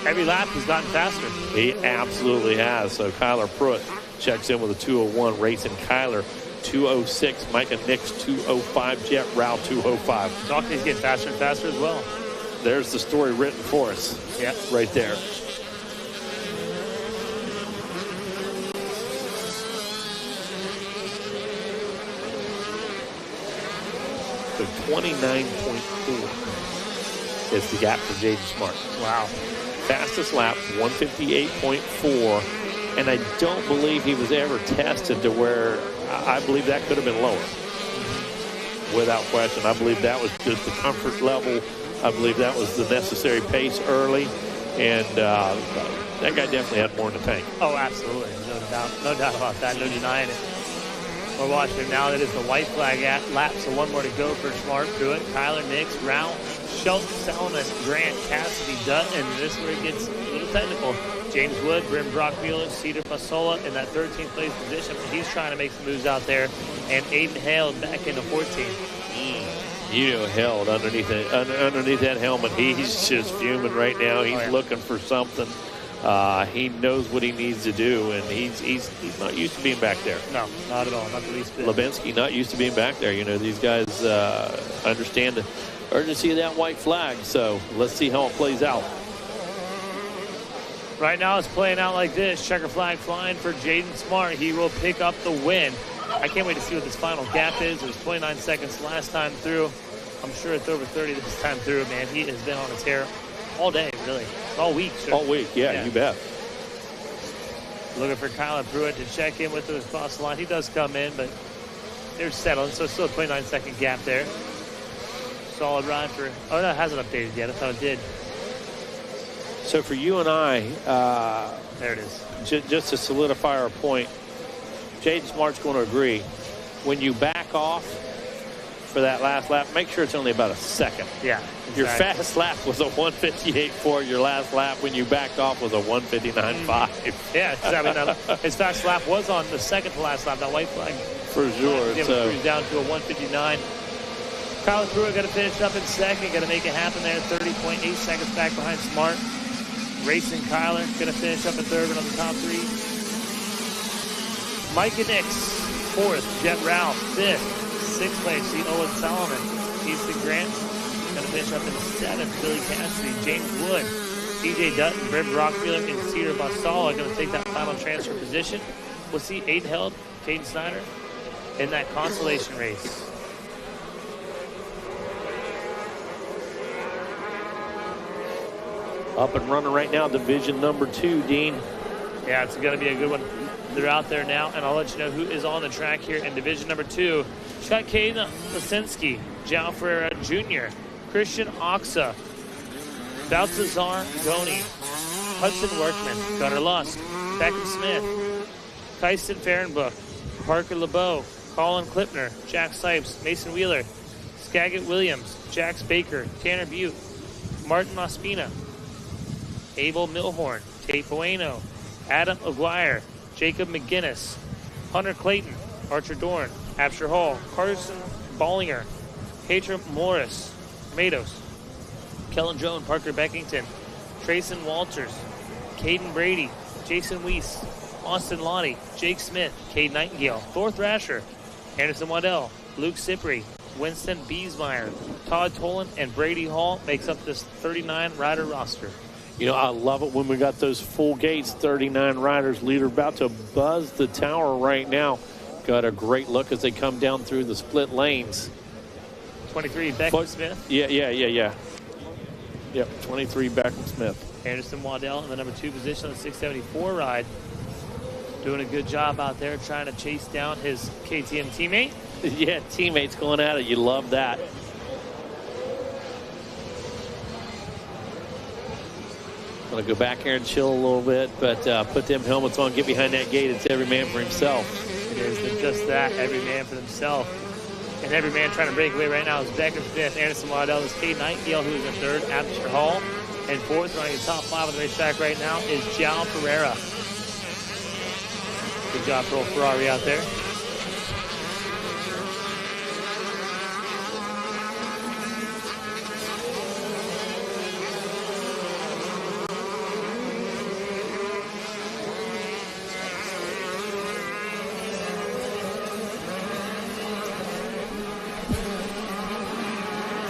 Every lap he's gotten faster. He absolutely has. So Kyler Pruitt checks in with a 2:01, racing Kyler 2:06, Micah Nix 2:05, Jet Rao 2:05. Docky's getting faster and faster as well. There's the story written for us. Yeah, right there. So 29.4 is the gap for Jaden Smart. Wow. Fastest lap, 158.4. And I don't believe he was ever tested to where I believe that could have been lower. Without question. I believe that was just the comfort level. I believe that was the necessary pace early. And that guy definitely had more in the tank. Oh, absolutely. No doubt about that. No denying it. We're watching now. That is the white flag lap, so one more to go for Smart, Pruitt, Kyler, Nix, Rao, Shelton, Salmon, Grant, Cassidy, Dutton, and this is where it gets a little technical. James Wood, Brim Brockmuller, Cedar Fasola in that 13th place position, but he's trying to make some moves out there, and Aiden Hale back into 14th. You know, held underneath that helmet, he's just fuming right now. He's looking for something. He knows what he needs to do, and he's not used to being back there. No, not at all. Not the least bit. Levinsky not used to being back there. You know, these guys understand the urgency of that white flag. So let's see how it plays out. Right now it's playing out like this. Checker flag flying for Jaden Smart. He will pick up the win. I can't wait to see what this final gap is. It was 29 seconds last time through. I'm sure it's over 30 this time through, man. He has been on a tear all day, really. All week. Sure. All week, yeah, you bet. Looking for Kyler Pruitt to check in with us across the line. He does come in, but they're settling, so still a 29-second gap there. Solid ride for... Oh, no, it hasn't updated yet. I thought it did. So for you and I... there it is. Just to solidify our point, Jaden Smart's going to agree. When you back off for that last lap, make sure it's only about a second. Yeah. Your fast lap was a 158.4. Your last lap when you backed off was a 159.5. Yeah, I mean, his fast lap was on the second to last lap, that white flag. For sure. So he's down to a 159. Kyler Pruitt going to finish up in second. Going to make it happen there. 30.8 seconds back behind Smart. Racing Kyler going to finish up in third and on the top three. Micah Nix, fourth. Jet Rao, fifth. Sixth place, Owen Solomon. Easton Grant going to finish up in seventh. Billy Cassidy, James Wood, TJ Dutton, Brim Brockmuller, and Cedar Basala going to take that final transfer position. We'll see Aiden Held, Caden Snyder in that consolation race. Up and running right now, division number 2, Dean. Yeah, it's going to be a good one. They're out there now, and I'll let you know who is on the track here in Division number 2. We've got Caden Lisinski, Jao Ferreira Jr., Christian Oxa, Baltazar Goni, Hudson Workman, Gunnar Lusk, Beckham Smith, Tyson Fahrenbuch, Parker LeBeau, Colin Klipner, Jack Sipes, Mason Wheeler, Skagit Williams, Jax Baker, Tanner Butte, Martin Ospina, Abel Milhorn, Tate Bueno, Adam Aguirre, Jacob McGinnis, Hunter Clayton, Archer Dorn, Absher Hall, Carson Ballinger, Petra Morris, Matos, Kellen Jones, Parker Beckington, Trayson Walters, Caden Brady, Jason Weiss, Austin Lottie, Jake Smith, Cade Nightingale, Thor Thrasher, Anderson Waddell, Luke Cipri, Winston Biesmeyer, Todd Tolan, and Brady Hall makes up this 39 rider roster. You know, I love it when we got those full gates, 39 riders. Leader about to buzz the tower right now. Got a great look as they come down through the split lanes. 23, Beckham Smith. Yeah. Yep, 23, Beckham Smith. Anderson Waddell in the number 2 position on the 674 ride. Doing a good job out there trying to chase down his KTM teammate. Yeah, teammates going at it. You love that. Going to go back here and chill a little bit, but put them helmets on, get behind that gate. It's every man for himself. It is just that, every man for themselves. And every man trying to break away right now is Beckham Smith, Anderson Waddell, is Cade Nightingale, who is in 3rd, Absher Hall. And 4th, running the top 5 of the racetrack right now, is Jao Ferreira. Good job for old Ferrari out there.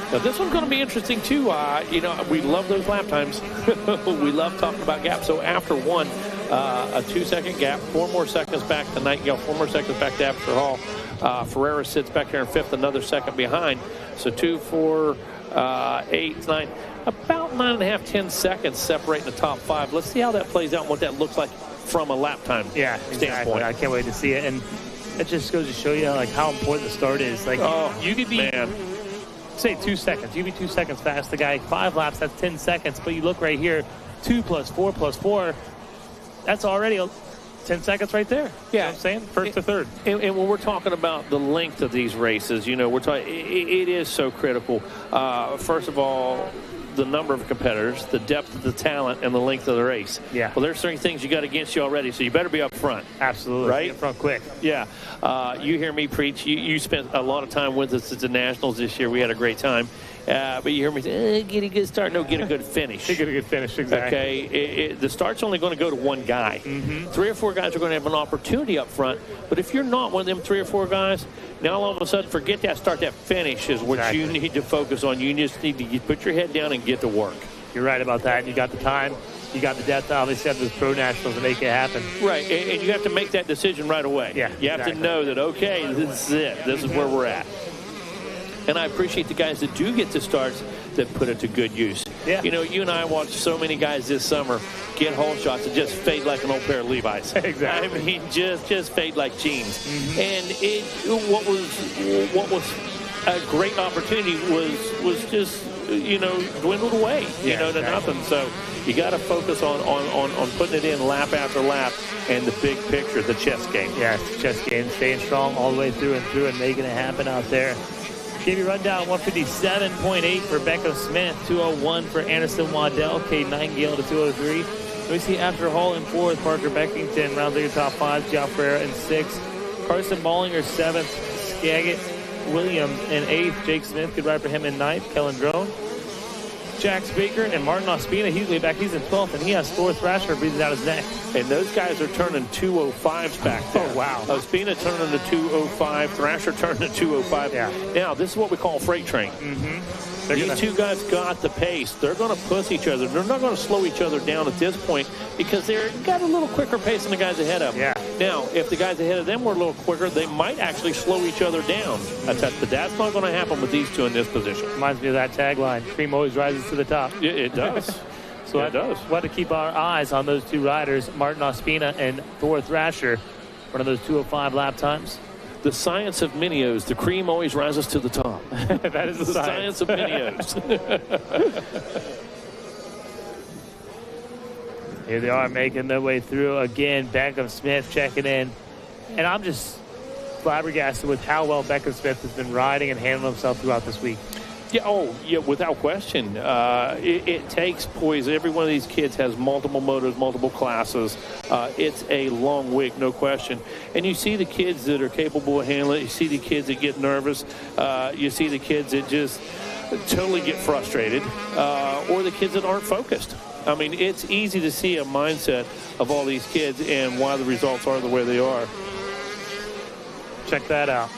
Now, this one's going to be interesting, too. You know, we love those lap times. We love talking about gaps. So after one, a 2-second gap, 4 more seconds back to Nightingale, 4 more seconds back to Absher Hall. Ferreira sits back here in 5th, another second behind. So 2, 4, 8, 9, about 9.5, 10 seconds separating the top 5. Let's see how that plays out and what that looks like from a lap time standpoint. Exactly. I can't wait to see it. And it just goes to show you like how important the start is. Like you could be... Say 2 seconds. You be 2 seconds fast. The guy 5 laps, that's 10 seconds. But you look right here, 2 plus 4 plus 4, that's already 10 seconds right there. Yeah. You know what I'm saying? 1st to 3rd. And when we're talking about the length of these races, you know, we're talking, it is so critical. First of all, the number of competitors, the depth of the talent, and the length of the race. Yeah. Well, there's 3 things you got against you already, so you better be up front. Absolutely. Right? Be up front quick. Yeah. You hear me preach. You spent a lot of time with us at the Nationals this year. We had a great time. But you hear me say, get a good start. No, get a good finish. Get a good finish, exactly. Okay, the start's only going to go to one guy. 3 or 4 guys are going to have an opportunity up front. But if you're not one of them 3 or 4 guys, now all of a sudden, forget that start. That finish is what you need to focus on. You just need to put your head down and get to work. You're right about that. You got the time. You got the depth, obviously, of those pro nationals to make it happen. Right, and you have to make that decision right away. Yeah, you have to know that, okay, this is it. This is where we're at. And I appreciate the guys that do get the starts that put it to good use. Yeah. You know, you and I watched so many guys this summer get hole shots and just fade like an old pair of Levi's. Exactly. I mean, just fade like jeans. And what was a great opportunity was just, you know, dwindled away, to nothing. So you got to focus on putting it in lap after lap and the big picture, the chess game. Yeah, it's the chess game, staying strong all the way through and making it happen out there. Give you a rundown, 157.8 for Beckham Smith, 201 for Anderson Waddell, Cade Nightingale to 203. We see Absher Hall in 4th, Parker Beckington rounds out your top 5, Jao Ferreira in 6th, Carson Ballinger 7th, Skagit Williams in 8th, Jake Smith, good ride for him in 9th, Kellen Drone, Jax Baker and Martin Ospina, he's way back, he's in 12th, and he has Thor Thrasher breathing out his neck. And those guys are turning 205s back there. Oh, wow. Ospina turning to 205, Thrasher turning to 205. Yeah. Now, this is what we call freight train. These 2 guys got the pace. They're going to push each other. They're not going to slow each other down at this point because they've got a little quicker pace than the guys ahead of them. Yeah. Now, if the guys ahead of them were a little quicker, they might actually slow each other down. But that's not going to happen with these 2 in this position. Reminds me of that tagline, cream always rises to the top. It does. So it does. We'll have to keep our eyes on those two riders, Martin Ospina and Thor Thrasher, one of those 2:05 lap times. The science of Mini O's. The cream always rises to the top. That is the science of Mini O's. Here they are making their way through again. Beckham Smith checking in. And I'm just flabbergasted with how well Beckham Smith has been riding and handling himself throughout this week. Yeah, without question. It takes poise. Every one of these kids has multiple motos, multiple classes. It's a long week, no question. And you see the kids that are capable of handling it. You see the kids that get nervous. You see the kids that just totally get frustrated, or the kids that aren't focused. I mean, it's easy to see a mindset of all these kids and why the results are the way they are. Check that out.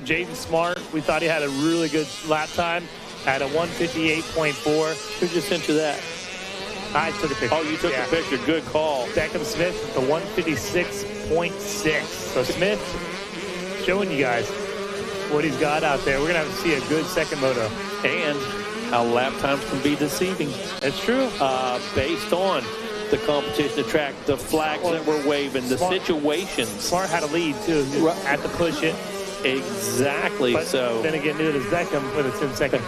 Jaden Smart, we thought he had a really good lap time at a 158.4. Who just sent you that? I took a picture. Oh, you took a picture. Good call. Beckham Smith at the 156.6. So Smith showing you guys what he's got out there. We're going to have to see a good second moto. And how lap times can be deceiving. That's true. Based on the competition, the track, the flags that were waving, the situations. Smart had a lead, too. Had to push it. Exactly. But so then again, neither does Beckham with a 10-second.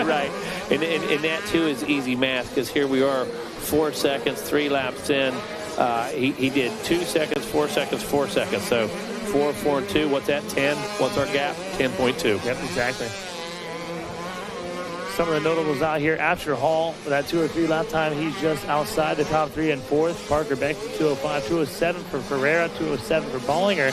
Right. And that, too, is easy math because here we are, 4 seconds, 3 laps in. He did 2 seconds, 4 seconds, 4 seconds. So 4, 4, and 2. What's that? 10. What's our gap? 10.2. Yep, exactly. Some of the notables out here. Asher Hall, with that 2 or 3 lap time, he's just outside the top 3 and 4th. Parker Beck, 205, 207 for Ferreira, 207 for Bollinger.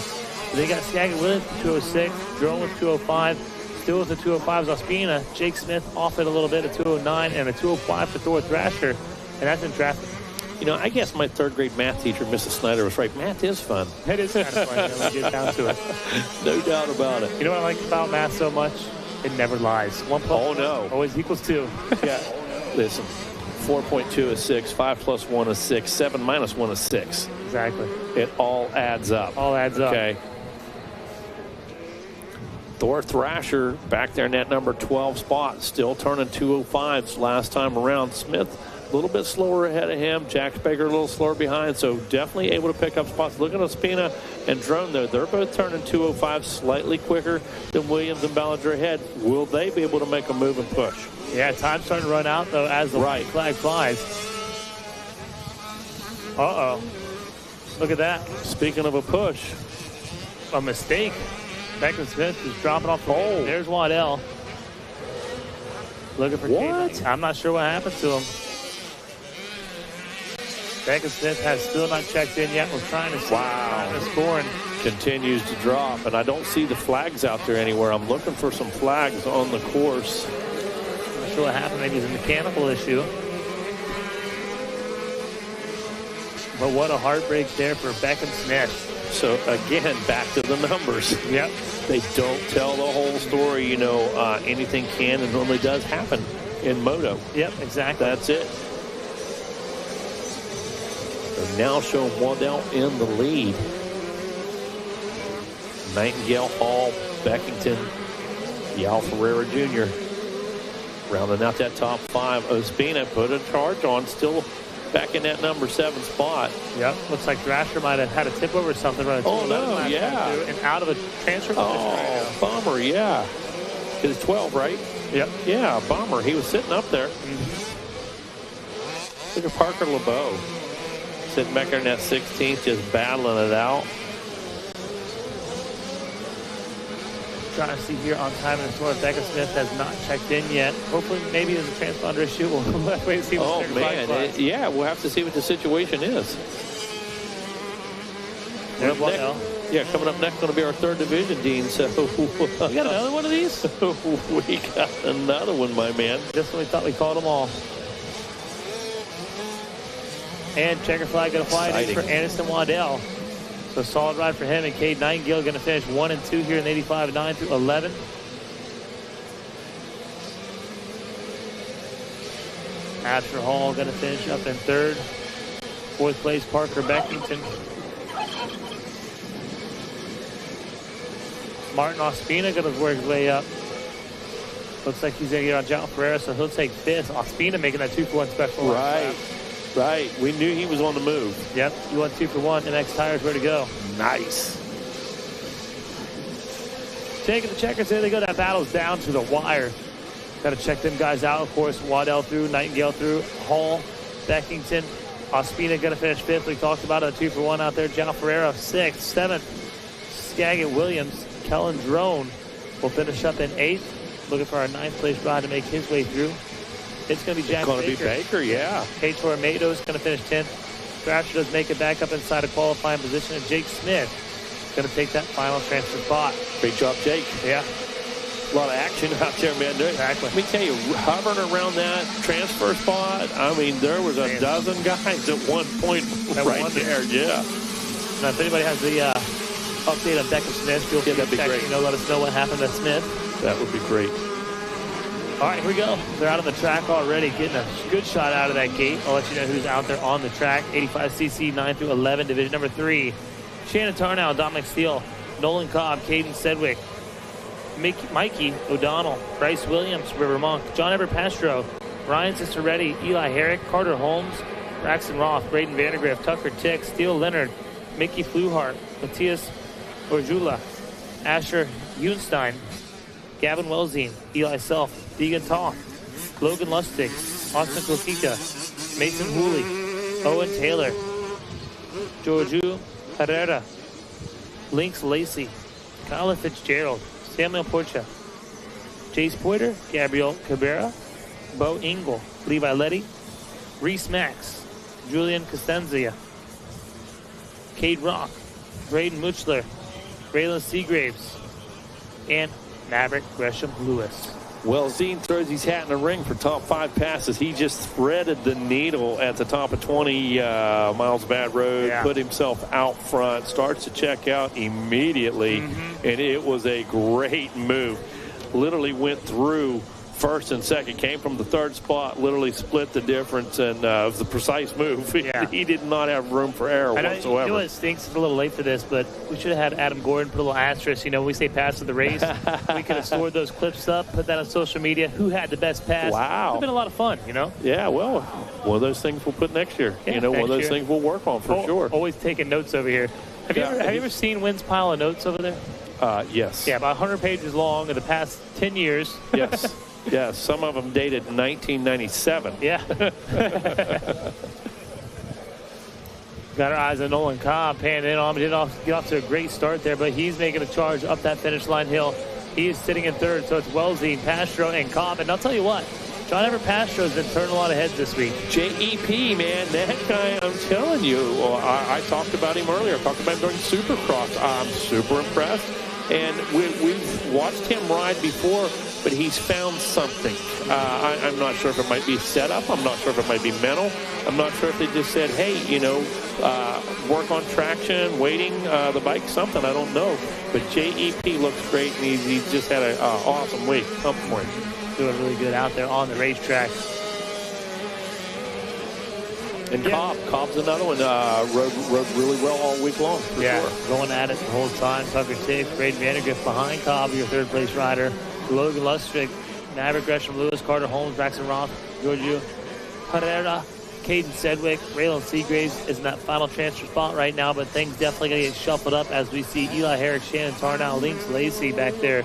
They got Skagit Williams, 206, Jerome with 205, still with the 205 is Ospina. Jake Smith off it a little bit at 209, and a 205 for Thor Thrasher, and that's in traffic. You know, I guess my 3rd grade math teacher, Mrs. Snyder, was right. Math is fun. It is kind of fun when we get down to it. No doubt about it. You know what I like about math so much? It never lies. 1 plus 1 always equals 2. Yeah. Listen, 4.2 is 6, 5 plus 1 is 6, 7 minus 1 is 6. Exactly. It all adds up. All adds up. Okay. Thor Thrasher back there in that number 12 spot, still turning 205s last time around. Smith a little bit slower ahead of him. Jack Baker a little slower behind, so definitely able to pick up spots. Look at Ospina and Drone, though. They're both turning 205 slightly quicker than Williams and Ballinger ahead. Will they be able to make a move and push? Yeah, time's starting to run out, though, as the white flag flies. Uh-oh. Look at that. Speaking of a push. A mistake. Beckham Smith is dropping off the lead. There's Waddell. Looking for Kate. I'm not sure what happened to him. Beckham Smith has still not checked in yet. We're trying to see the scoring. Continues to drop, and I don't see the flags out there anywhere. I'm looking for some flags on the course. Not sure what happened. Maybe it's a mechanical issue. But what a heartbreak there for Beckham Smith. So, again, back to the numbers. Yep. They don't tell the whole story. You know, anything can and normally does happen in moto. Yep, exactly. That's it. They're now showing Waddell in the lead. Nightingale, Hall, Beckington, Yal Ferreira Jr. Rounding out that top 5. Ospina put a charge on, still back in that number 7 spot. Yep, looks like Thrasher might have had a tip over something. Oh, no, yeah. And out of a transfer position. Oh, bummer, yeah. It's 12, right? Yep. Yeah, bummer. He was sitting up there. Look at Parker LeBeau. Sitting back there in that 16th, just battling it out. Trying to see here on time in the store. Becca Smith has not checked in yet. Hopefully, maybe there's a transponder issue. We'll have to wait and see what yeah, we'll have to see what the situation is. Coming up next going to be our 3rd division, Dean. So we got another one of these? We got another one, my man. Just when we thought we called them all. And checker flag going to fly for Anderson Waddell. So solid ride for him, and Cade Nightingale going to finish 1 and 2 here in 85.9 through 11. Asher Hall going to finish up in 3rd. 4th place, Parker Beckington. Martin Ospina going to work his way up. Looks like he's going to get on John Ferreira, so he'll take 5th. Ospina making that 2-for-1 special. Right. We knew he was on the move. Yep. You want 2-for-1. MX Tires, where to go? Nice. Taking the checkers, there they go. That battle's down to the wire. Got to check them guys out. Of course, Waddell through, Nightingale through, Hall, Beckington, Ospina going to finish 5th. We talked about a 2-for-1 out there. John Ferreira 6th, 7th. Skagit Williams, Kellen Drone will finish up in 8th. Looking for our 9th place ride to make his way through. It's going to be Jack Baker. It's going to be Baker, yeah. K Tornado is going to finish 10th. Thrasher does make it back up inside a qualifying position. And Jake Smith is going to take that final transfer spot. Great job, Jake. Yeah. A lot of action out there, man. Exactly. Let me tell you, hovering around that transfer spot, I mean, there was a dozen guys at one point right there. Yeah. Now, if anybody has the update on Beckham Smith, feel free to text, let us know what happened to Smith. That would be great. All right, here we go. They're out on the track already, getting a good shot out of that gate. I'll let you know who's out there on the track. 85cc 9 through 11, division number 3. Shannon Tarnow, Dominic Steele, Nolan Cobb, Caden Sedgwick, Mikey O'Donnell, Bryce Williams, River Monk, John Everett Pastro, Ryan Ciceretti, Eli Herrick, Carter Holmes, Braxton Roth, Braden Vandergriff, Tucker Tick, Steele Leonard, Mickey Fluhart, Matthias Orjula, Asher Eunstein, Gavin Wellsine, Eli Self, Deegan Toth, Logan Lustig, Austin Kokika, Mason Hooley, Owen Taylor, Georgiou Herrera, Lynx Lacey, Colin Fitzgerald, Samuel Porcha, Chase Poiter, Gabriel Cabrera, Bo Engel, Levi Letty, Reese Max, Julian Costanza, Cade Rock, Braden Muchler, Raylan Seagraves, and Maverick Gresham Lewis. Well, Zine throws his hat in the ring for top 5 passes. He just threaded the needle at the top of 20 Miles Bad Road, put himself out front, starts to check out immediately, and it was a great move. Literally went through first and second, came from the 3rd spot, literally split the difference, and it was a precise move. He did not have room for error whatsoever. You know what stinks? It's a little late for this, but we should have had Adam Gordon put a little asterisk. When we say pass of the race, we could have stored those clips up, put that on social media. Who had the best pass? Wow. It's been a lot of fun, Yeah, well, one of those things we'll put next year. Yeah, one of those things we'll work on for sure. Always taking notes over here. Have you ever seen Wynn's pile of notes over there? Yes. Yeah, about 100 pages long in the past 10 years. Yes. Yeah, some of them dated 1997. Yeah. Got our eyes on Nolan Cobb, panning in on him. Get off to a great start there, but he's making a charge up that finish line hill. He is sitting in 3rd, so it's Wellsine, Pastro, and Cobb. And I'll tell you what, John Everett Pastro has been turning a lot of heads this week. JEP, man, that guy, I'm telling you, I talked about him earlier. I talked about him during Supercross. I'm super impressed. And we've watched him ride before, but he's found something. I'm not sure if it might be set up. I'm not sure if it might be mental. I'm not sure if they just said, hey, work on traction, weighting the bike, something. I don't know. But JEP looks great, and he's just had an awesome week. Up for him. Doing really good out there on the racetrack. And Cobb's another one. Rode really well all week long. For sure. Going at it the whole time. Tucker Tick, Braden Vandergriff behind Cobb, your 3rd place rider. Logan Lustig, Maverick Gresham Lewis, Carter Holmes, Braxton Roth, Giorgio Herrera, Caden Sedgwick, Raylan Seagraves is in that final transfer spot right now, but things definitely going to get shuffled up as we see Eli Herrick, Shannon Tarnow, Lynx Lacey back there.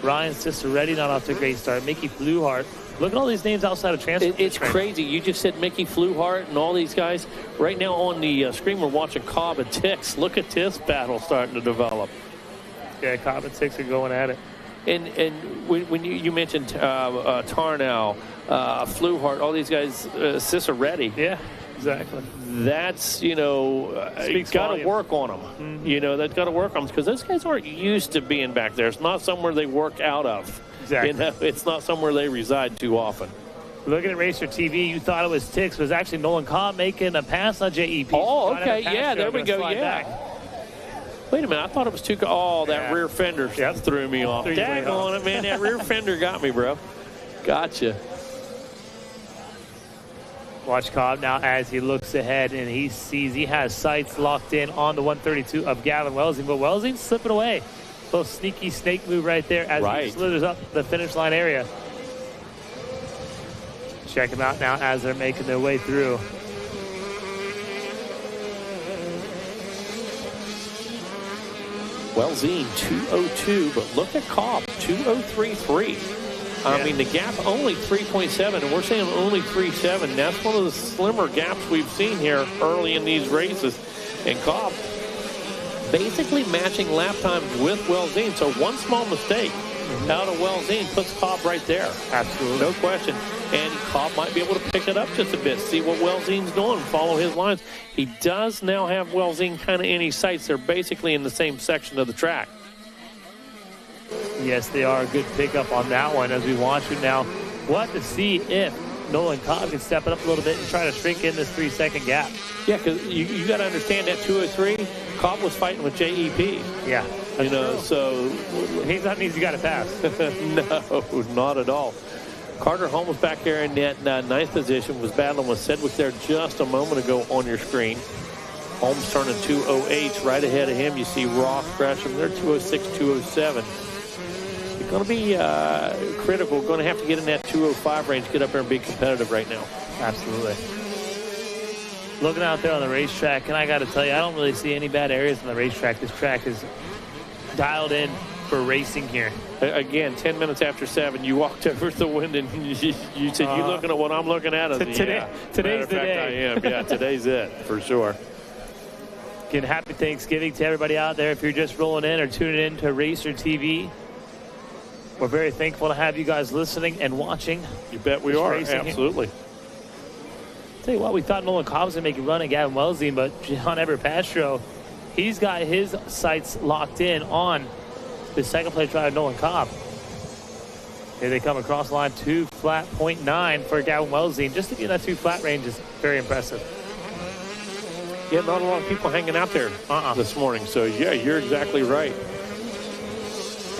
Ryan Ciceretti not off to a great start. Mickey Fluhart. Look at all these names outside of transfer. It's crazy. You just said Mickey Fluhart and all these guys. Right now on the screen, we're watching Cobb and Tix. Look at this battle starting to develop. Yeah, Cobb and Tix are going at it. And when you mentioned Tarnow, Fluhart, all these guys, Ciceretti. Yeah, exactly. That's, got to work on them. They've got to work on them because those guys aren't used to being back there. It's not somewhere they work out of. Exactly. It's not somewhere they reside too often. Looking at Racer TV, you thought it was Tix, but it was actually Nolan Cobb making a pass on JEP. Oh, okay. Yeah, there we go. Yeah. Back. Wait a minute. I thought it was too. That rear fender threw me off. Dang on it, man. That rear fender got me, bro. Gotcha. Watch Cobb now as he looks ahead and he sees he has sights locked in on the 132 of Gavin Wellsing, but Wellsing's slipping away. Little sneaky snake move right there as he slithers up the finish line area. Check them out now as they're making their way through. Wellsine 202, but look at Cobb 2033. I mean, the gap only 3.7, and we're saying only 3.7. That's one of the slimmer gaps we've seen here early in these races. And Cobb basically matching lap times with Wellsine. So one small mistake out of Wellsine puts Cobb right there. Absolutely. No question. And Cobb might be able to pick it up just a bit, see what Wellsine's doing, follow his lines. He does now have Wellsine kind of in his sights. They're basically in the same section of the track. Yes, they are. A good pickup on that one as we watch it now. We'll have to see if Nolan Cobb can step it up a little bit and try to shrink in this 3-second gap. Yeah, because you got to understand that 203, Cobb was fighting with JEP. Yeah. You know, so he's not an easy guy to pass. No, not at all. Carter Holmes back there in that ninth position was battling with Sedgwick there just a moment ago on your screen. Holmes turning 208 right ahead of him. You see Ross Gresham. They're 206, 207. It's going to be critical. Going to have to get in that 205 range, get up there and be competitive right now. Absolutely. Looking out there on the racetrack, and I got to tell you, I don't really see any bad areas on the racetrack. This track is dialed in for racing here. Again, 10 minutes after 7, you walked over the window and you said, you looking at what I'm looking at? Today's the day. I am. Yeah, today's it, for sure. Again, happy Thanksgiving to everybody out there. If you're just rolling in or tuning in to Racer TV, we're very thankful to have you guys listening and watching. You bet we are. Absolutely. Tell you what, we thought Nolan Cobb was going to make a run at Gavin Wellsine, but John Everett Pastro, he's got his sights locked in on the second place driver, Nolan Cobb. Here they come across the line, 2 flat 0.9 for Gavin Wellsine. Just to get that 2 flat range is very impressive. Yeah, not a lot of people hanging out there this morning. So, yeah, you're exactly right.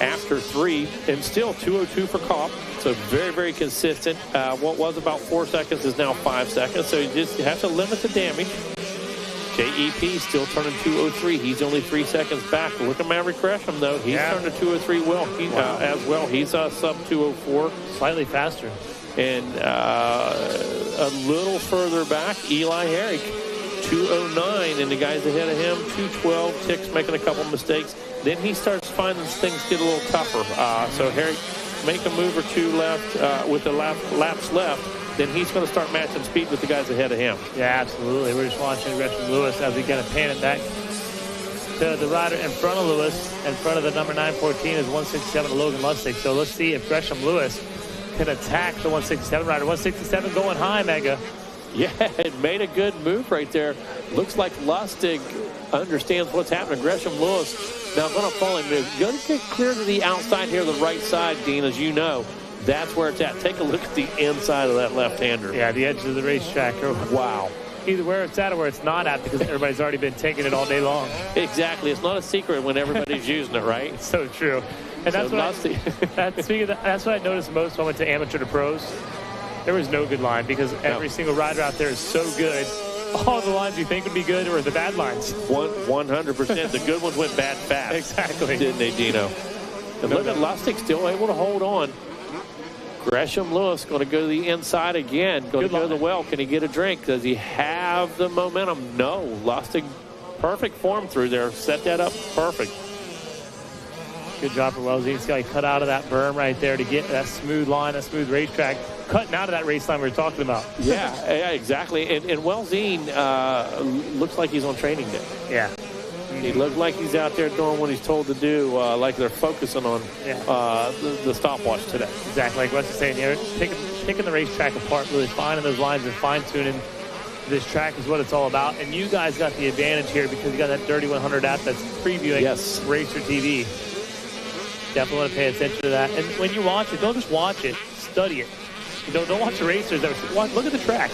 After 3, and still 202 for Cobb. So very, very consistent. What was about 4 seconds is now 5 seconds. So you just have to limit the damage. JEP still turning 203. He's only 3 seconds back. Look at Maverick Gresham, though. He's turning 203 as well. He's sub 204. Slightly faster. And a little further back, Eli Herrick, 209. And the guys ahead of him, 212. Tick's making a couple mistakes. Then he starts finding things get a little tougher. So Herrick make a move or two left with the laps left. Then he's going to start matching speed with the guys ahead of him. Yeah, absolutely. We're just watching Gresham Lewis as we get a pan it back to the rider in front of Lewis. In front of the number 914 is 167 Logan Lustig. So let's see if Gresham Lewis can attack the 167 rider. 167 going high, Mega. Yeah, it made a good move right there. Looks like Lustig understands what's happening. Gresham Lewis now going to fall in. Going to get clear to the outside here, the right side, Dean, as you know. That's where it's at. Take a look at the inside of that left-hander. Yeah, the edge of the racetrack. Wow. Either where it's at or where it's not at, because everybody's already been taking it all day long. Exactly. It's not a secret when everybody's using it, right? It's so true. And that's that's what I noticed most when I went to amateur to pros. There was no good line because every single rider out there is so good. All the lines you think would be good were the bad lines. 100%. The good ones went bad fast. Exactly. Didn't they, Dino? And look at Lustig still able to hold on. Gresham Lewis going to go to the inside again. Going to go to the well. Can he get a drink? Does he have the momentum? No. Lustig, perfect form through there. Set that up perfect. Good job for Wellsine. He's got to cut out of that berm right there to get that smooth line, that smooth racetrack. Cutting out of that race line we were talking about. Yeah, exactly. And Wellsine looks like he's on training day. Yeah. He looks like he's out there doing what he's told to do, like they're focusing on the stopwatch today. Exactly, like Wes is saying here, picking the racetrack apart, really finding those lines and fine-tuning this track is what it's all about. And you guys got the advantage here because you got that Dirty 100 app that's previewing Racer TV. Definitely want to pay attention to that. And when you watch it, don't just watch it, study it. Don't watch the racers. Look at the track.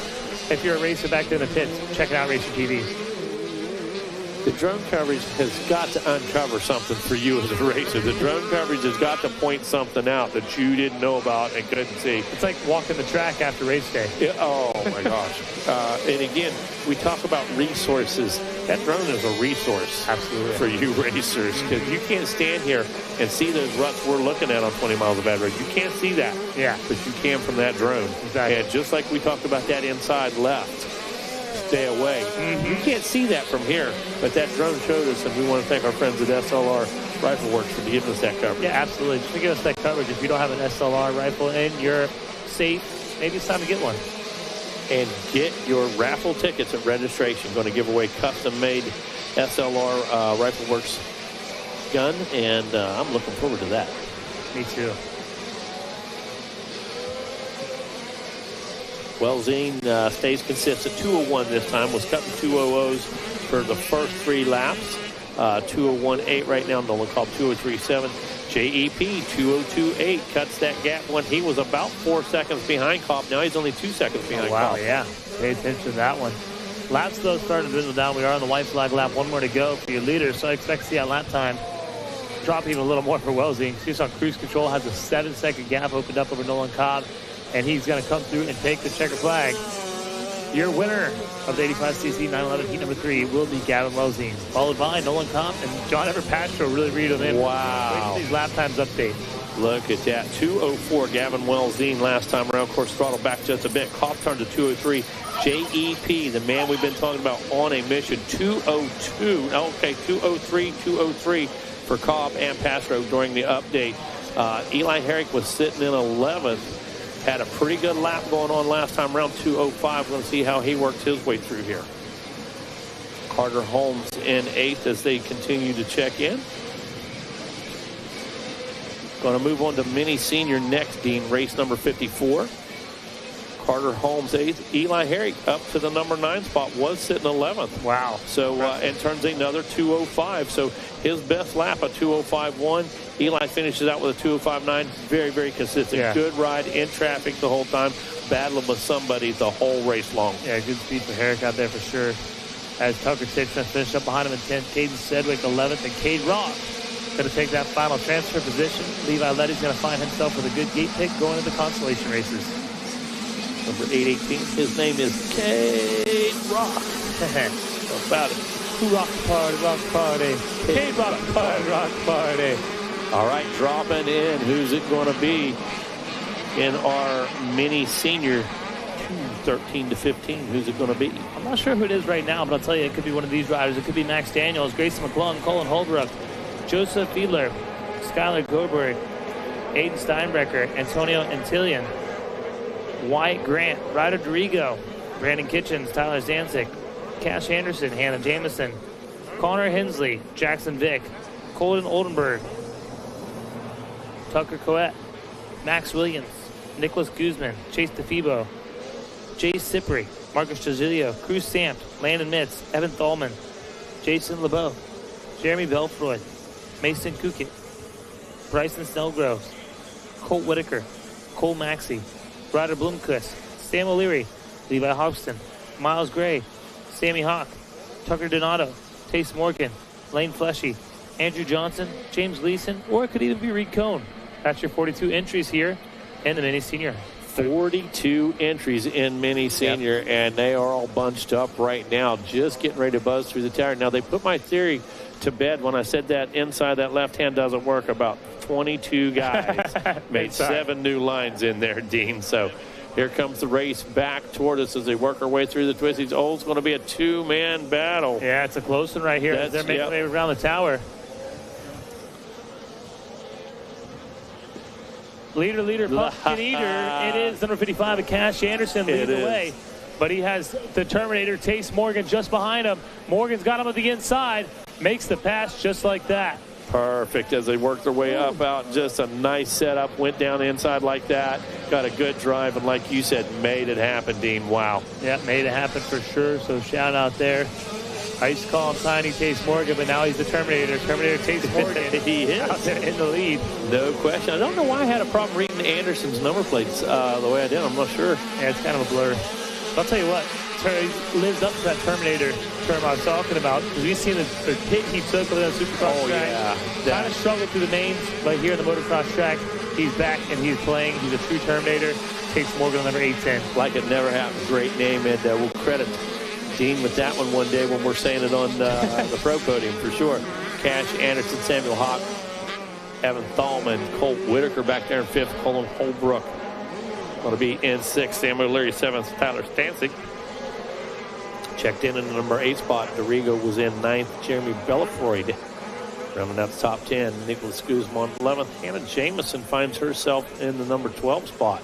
If you're a racer back there in the pits, check out Racer TV. The drone coverage has got to uncover something for you as a racer. The drone coverage has got to point something out that you didn't know about and couldn't see. It's like walking the track after race day. Yeah, oh, my gosh. And again, we talk about resources. That drone is a resource. Absolutely. For you racers, because you can't stand here and see those ruts we're looking at on 20 miles of bad road. You can't see that. Yeah. But you can from that drone. Exactly. And just like we talked about that inside left, stay away. You can't see that from here, but that drone showed us, and we want to thank our friends at SLR Rifle Works for giving us that coverage. Yeah, absolutely. Just to give us that coverage. If you don't have an SLR rifle and you're safe, maybe it's time to get one. And get your raffle tickets at registration. Going to give away custom-made SLR Rifle Works gun, and I'm looking forward to that. Me too. Welzine stays consistent. 201 this time. Was cutting 200s for the first 3 laps. 201.8 right now. No one called 203.7. JEP 202.8 cuts that gap when he was about 4 seconds behind Cobb. Now he's only 2 seconds behind Cobb. Wow, yeah. Pay attention to that one. Laps, though, starting to dwindle down. We are on the white flag lap. 1 more to go for your leader, so I expect to see that lap time drop even a little more for Welzine. He's on cruise control, has a 7-second gap opened up over Nolan Cobb, and he's going to come through and take the checker flag. Your winner of the 85cc 911 heat number 3 will be Gavin Welzine, followed by Nolan Cobb and John Everett Pastro. Really read them in. Wow. These lap times update. Look at that. 204 Gavin Welzine last time around. Of course, throttle back just a bit. Cobb turned to 203. JEP, the man we've been talking about on a mission, 202. Okay, 203 for Cobb and Pastro during the update. Eli Herrick was sitting in 11th. Had a pretty good lap going on last time around, 205. We're going to see how he works his way through here. Carter Holmes in 8th as they continue to check in. Going to move on to Mini Senior next, Dean, race number 54. Carter Holmes 8th. Eli Herrick up to the number 9 spot, was sitting 11th. Wow. So, and turns another 205. So his best lap, a 205.1. Eli finishes out with a 205.9. Very, very consistent. Yeah. Good ride in traffic the whole time. Battling with somebody the whole race long. Yeah, good speed for Herrick out there for sure. As Tucker Titchman finished up behind him in 10th. Caden Sedgwick 11th. And Cade Rock going to take that final transfer position. Levi Letty's going to find himself with a good gate pick going into consolation races. Number 818. His name is Cade Rock. How about it? Rock party, rock party. Cade Rock party, rock party. All right, dropping in. Who's it going to be in our Mini Senior 13 to 15? Who's it going to be? I'm not sure who it is right now, but I'll tell you, it could be one of these riders. It could be Max Daniels, Grayson McClung, Colin Holbrook, Joseph Fiedler, Skylar Goldberg, Aiden Steinbrecker, Antonio Antillion, Wyatt Grant, Ryder Dorigo, Brandon Kitchens, Tyler Zanzik, Cash Anderson, Hannah Jamison, Connor Hensley, Jackson Vick, Colton Oldenburg, Tucker Coet, Max Williams, Nicholas Guzman, Chase DeFebo, Jay Cipri, Marcus Trujillo, Cruz Sampt, Landon Mitz, Evan Thalman, Jason LeBeau, Jeremy Belfroy, Mason Kukic, Bryson Snellgroves, Colt Whitaker, Cole Maxey, Ryder Bloomquist, Sam O'Leary, Levi Hobson, Miles Gray, Sammy Hawk, Tucker Donato, Tace Morgan, Lane Fleshy, Andrew Johnson, James Leeson, or it could even be Reed Cohn. That's your 42 entries here in the Mini Senior. 42 entries in Mini Senior, yep. And they are all bunched up right now, just getting ready to buzz through the tower. Now, they put my theory to bed when I said that inside that left hand doesn't work. About 22 guys made 7 new lines in there, Dean. So here comes the race back toward us as they work our way through the twisties. Oh, it's going to be a 2-man battle. Yeah, it's a close one right here. They're making their way around the tower. Leader, pumpkin eater. It is number 55, a Cash Anderson leading the way. But he has the Terminator, Tace Morgan, just behind him. Morgan's got him at the inside. Makes the pass just like that. Perfect as they work their way up out. Just a nice setup. Went down inside like that. Got a good drive. And like you said, made it happen, Dean. Wow. Yeah, made it happen for sure. So shout out there. I used to call him Tiny Tace Morgan, but now he's the Terminator. Terminator Tace Morgan. He is out there in the lead. No question. I don't know why I had a problem reading Anderson's number plates the way I did. I'm not sure. Yeah, it's kind of a blur. I'll tell you what, he lives up to that Terminator term I was talking about. Because we've seen the hit he took over that Supercross track. Yeah. Kind of struggled through the mains, but here in the motocross track, he's back and he's playing. He's a true Terminator. Takes Morgan on number 810. Like it never happened. Great name, and we'll credit Dean with that one day when we're saying it on the pro podium for sure. Cash Anderson, Samuel Hawk, Evan Thalman, Colt Whitaker back there in 5th, Colin Holbrook. Going to be in 6th, Samuel Leary 7th, Tyler Stancic. Checked in the number 8 spot. Dorigo was in 9th, Jeremy Bellafroid. Rounding out the top 10, Nicholas Guzman 11th. Hannah Jamison finds herself in the number 12 spot.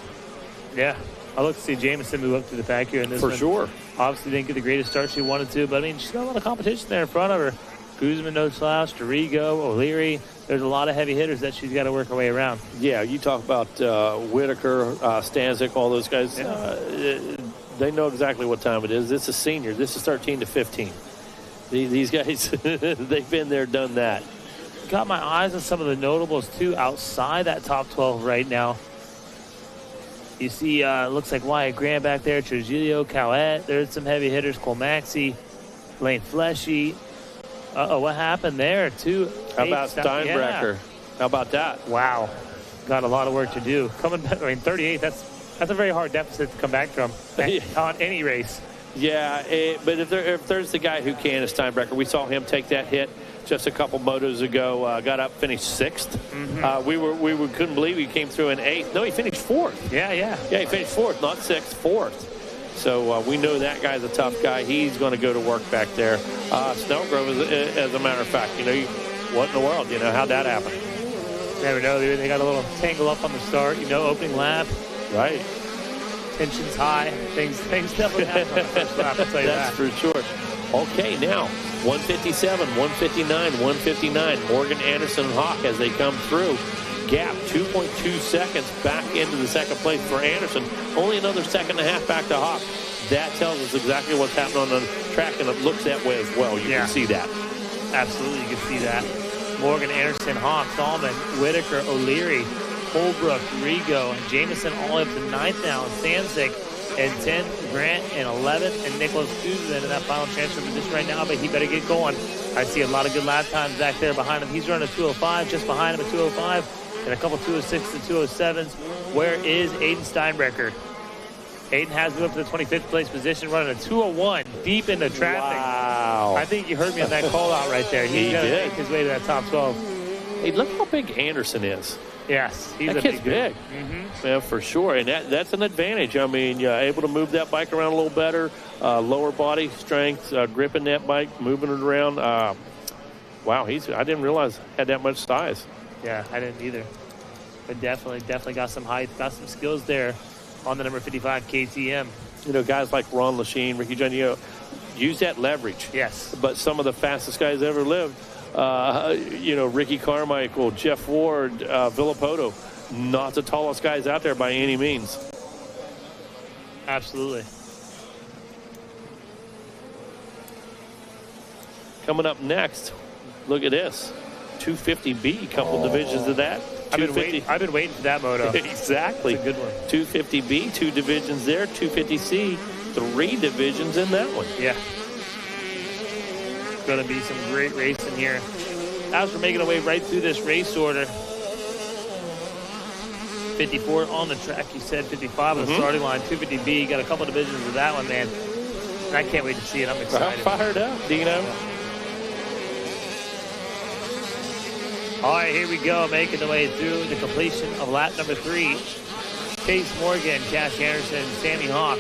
Yeah, I look to see Jamison move up to the pack here in this For one. sure. Obviously didn't get the greatest start she wanted to, but I mean, she's got a lot of competition there in front of her. Guzman, no slouch, Dorigo, O'Leary. There's a lot of heavy hitters that she's got to work her way around. Yeah, you talk about Whitaker, Stanzik, all those guys. Yeah. They know exactly what time it is. This is senior. This is 13 to 15. These guys, they've been there, done that. Got my eyes on some of the notables, too, outside that top 12 right now. You see, looks like Wyatt Graham back there, Trujillo, Cowett. There's some heavy hitters, Cole Maxey, Lane Fleshy. Uh-oh, what happened there, too? How about Steinbrecher? Yeah. How about that? Wow. Got a lot of work to do. Coming back, I mean, 38, that's a very hard deficit to come back from on any race. Yeah, but if there's the guy who can, is Steinbrecher. We saw him take that hit just a couple motos ago. Got up, finished 6th. Mm-hmm. We couldn't believe he came through in 8th. No, he finished 4th. Yeah. Yeah, he finished 4th, not 6th, 4th. So we know that guy's a tough guy. He's going to go to work back there. Snellgrove, as a matter of fact, what in the world? How'd that happen? Never know. They got a little tangle up on the start. Opening lap. Right. Tension's high. Things definitely happen on the first lap, I'll tell you That's that. for sure. Okay, now 157, 159, 159. Morgan Anderson and Hawk as they come through. Gap 2.2 seconds back into the second place for Anderson. Only another second and a half back to Hawk. That tells us exactly what's happening on the track, and it looks that way as well. You can see that. Absolutely, you can see that. Morgan Anderson, Hawk, Thalman, Whitaker, O'Leary, Holbrook, Rigo, and Jamison all up to 9th now. And Stanzik and 10th, Grant and 11th, and Nicholas Guzman in that final transfer position right now, but he better get going. I see a lot of good lap times back there behind him. He's running a 205, just behind him a 205, and a couple 206 and 207s. Where is Aiden Steinbrecher? Aiden has moved up to the 25th place position, running a 201 deep into traffic. Wow. I think you heard me on that call out right there. He's going to make his way to that top 12. Hey, look how big Anderson is. Yes, he's that kid's big. Mm-hmm. Yeah, for sure. And that's an advantage. I mean, you're able to move that bike around a little better, lower body strength, gripping that bike, moving it around. Wow, I didn't realize he had that much size. Yeah, I didn't either. But definitely got some height, got some skills there on the number 55 KTM. Guys like Ron Lachine, Ricky John, use that leverage. Yes. But some of the fastest guys ever lived, Ricky Carmichael, Jeff Ward, Villapoto, not the tallest guys out there by any means. Absolutely. Coming up next, look at this. 250B, couple divisions of that. I've been waiting for that moto. Exactly. It's a good one. 250B, 2 divisions there. 250C, 3 divisions in that one. Yeah. Going to be some great racing here. As we're making our way right through this race order. 54 on the track, you said 55 on the starting line. 250B, got a couple divisions of that one, man. And I can't wait to see it. I'm excited. Fired up, Dino. All right, here we go, making the way through the completion of lap number 3. Chase Morgan, Cash Anderson, Sammy Hawk,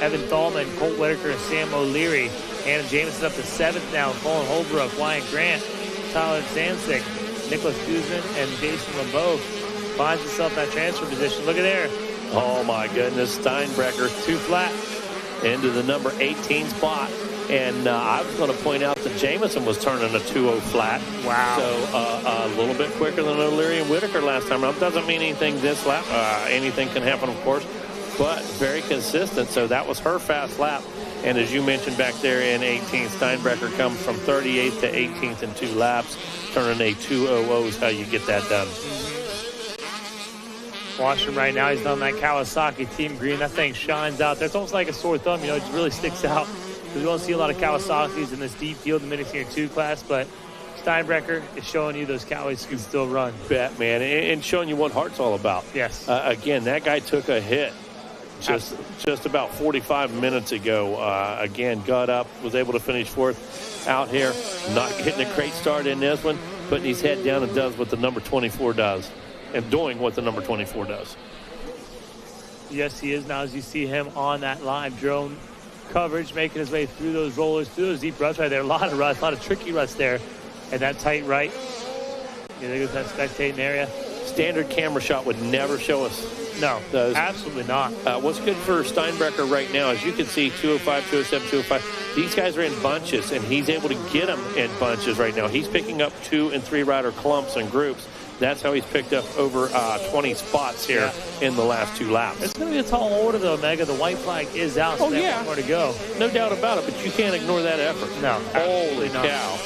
Evan Thalman, Colt Whitaker, Sam O'Leary, Hannah Jamison up to 7th now, Colin Holbrook, Wyatt Grant, Tyler Stanzik, Nicholas Guzman, and Jason LeBeau finds himself in that transfer position. Look at there. Oh, my goodness. Steinbrecher, 2 flat into the number 18 spot. And I was going to point out that Jamison was turning a 2.0 flat. Wow. So a little bit quicker than O'Leary and Whitaker last time around. Doesn't mean anything this lap. Anything can happen, of course, but very consistent. So that was her fast lap. And as you mentioned back there in 18th, Steinbrecher comes from 38th to 18th in 2 laps. Turning a 2.00 is how you get that done. Watch him right now. He's on that Kawasaki Team Green. That thing shines out there. It's almost like a sore thumb. You know, it really sticks out. We don't see a lot of Kawasaki's in this deep field in the mini senior 2 class, but Steinbrecher is showing you those Cowies can still run. Bet, man, and showing you what Hart's all about. Yes. Again, that guy took a hit just about 45 minutes ago. Again, got up, was able to finish 4th out here, not getting a great start in this one, putting his head down and does what the number 24 does, and doing what the number 24 does. Yes, he is. Now, as you see him on that live drone coverage, making his way through those rollers, through those deep ruts right there. A lot of ruts, a lot of tricky ruts there. And that tight right. Yeah, there goes that spectating area. Standard camera shot would never show us. No, absolutely not. What's good for Steinbrecher right now, as you can see, 205, 207, 205. These guys are in bunches, and he's able to get them in bunches right now. He's picking up 2- and 3-rider clumps and groups. That's how he's picked up over 20 spots here in the last 2 laps. It's going to be a tall order, though, Mega. The white flag is out, so they have more to go. No doubt about it, but you can't ignore that effort. No, holy cow.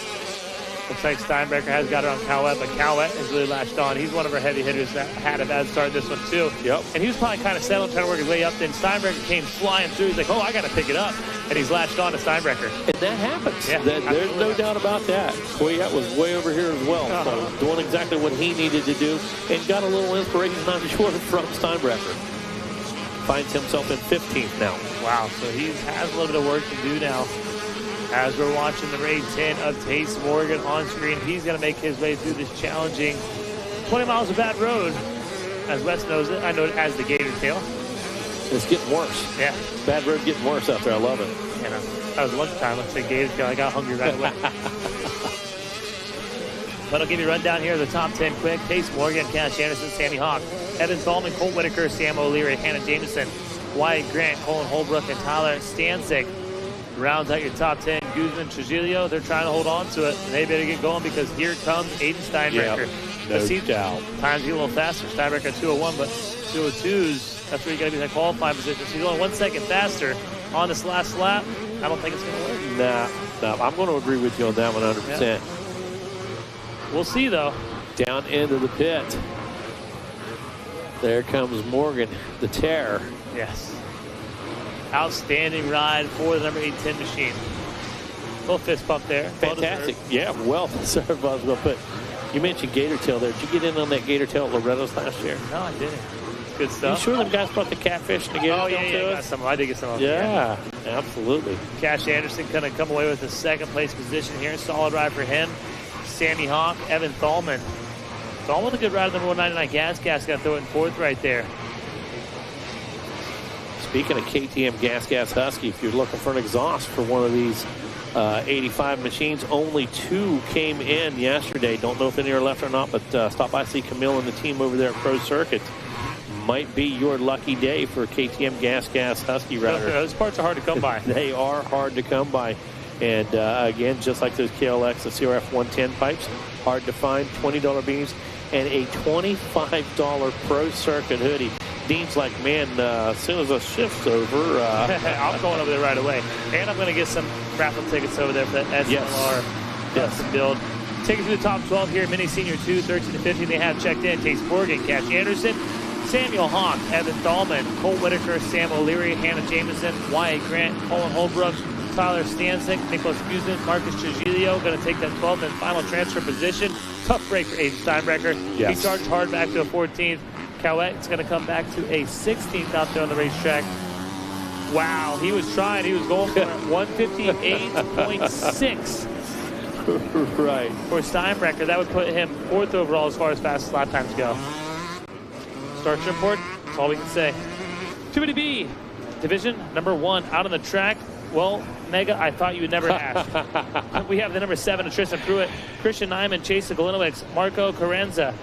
Looks like Steinbrecher has got it on Cowett, but Cowett has really latched on. He's one of our heavy hitters that had a bad start this one, too. Yep. And he was probably kind of settled, trying to work his way up. Then Steinbrecher came flying through. He's like, oh, I got to pick it up. And he's latched on to Steinbrecher. And that happens. Yeah, there's no doubt about that. Kwiat was way over here as well. So doing exactly what he needed to do and got a little inspiration, not short from Steinbrecher. Finds himself in 15th now. Wow, so he has a little bit of work to do now. As we're watching the race 10 of Tace Morgan on screen, he's going to make his way through this challenging 20 miles of bad road. As Wes knows it, I know it as the Gator Tail. It's getting worse. Yeah. Bad road getting worse out there. I love it. You know, that was lunchtime. Let's say Gator Tail. I got hungry right away. But I'll give you a rundown here of the top 10 quick. Tace Morgan, Cash Anderson, Sammy Hawk, Evan Thalman, Colt Whitaker, Sam O'Leary, Hannah Jameson, Wyatt Grant, Colin Holbrook, and Tyler Stanzik. Rounds out your top 10. Guzman, Trujillo, they're trying to hold on to it. And they better get going because here comes Aiden Steinbrecher. No doubt. Times get a little faster. Steinbrecher 201, but 202s, that's where you got to be in that qualifying position. So he's going 1 second faster on this last lap. I don't think it's going to work. Nah, I'm going to agree with you on that 100%. Yeah. We'll see, though. Down into the pit. There comes Morgan, the terror. Yes. Outstanding ride for the number 810 machine. Little fist bump there. Fantastic. Yeah, well deserved, Boswell. But you mentioned Gator Tail there. Did you get in on that Gator Tail at Loretto's last year? No, I didn't. Good stuff. You sure them guys brought the catfish and the Gator Tail to got some. I did get some of them. Yeah, absolutely. Cash Anderson going to come away with a second place position here. Solid ride for him. Sammy Hawk, Evan Thalman. Thalman with a good ride at number 199. Gas got to throw it in 4th right there. Speaking of KTM Gas Husky, if you're looking for an exhaust for one of these 85 machines, only 2 came in yesterday. Don't know if any are left or not, but stop by, see Camille and the team over there at Pro Circuit. Might be your lucky day for a KTM Gas Husky rider. Those parts are hard to come by. They are hard to come by. And again, just like those KLX, the CRF 110 pipes, hard to find, $20 beams, and a $25 Pro Circuit hoodie. Dean's like, man, as soon as the shift's over. I'm going over there right away. And I'm going to get some raffle tickets over there for that SLR custom build. Taking through the top 12 here, Mini Senior 2, 13 to 15. They have checked in Tace Morgan, Cash Anderson, Samuel Hawk, Evan Thalman, Colt Whitaker, Sam O'Leary, Hannah Jameson, Wyatt Grant, Colin Holbrook, Tyler Stanzik, Nicholas Guzman, Marcus Trujillo going to take that 12th and final transfer position. Tough break for Aiden Steinbrecher. Yes. He charged hard back to a 14th. Cowett's going to come back to a 16th out there on the racetrack. Wow, he was trying. He was going for 158.6. Right. For Steinbrecher. That would put him 4th overall as far as fastest lap times go. Starts report. That's all we can say. 280B, division number 1 out on the track. Well, Mega, I thought you would never ask. We have the number 7 of Tristan Pruitt, Christian Nyman, Chase Galinowicz, Marco Carenza,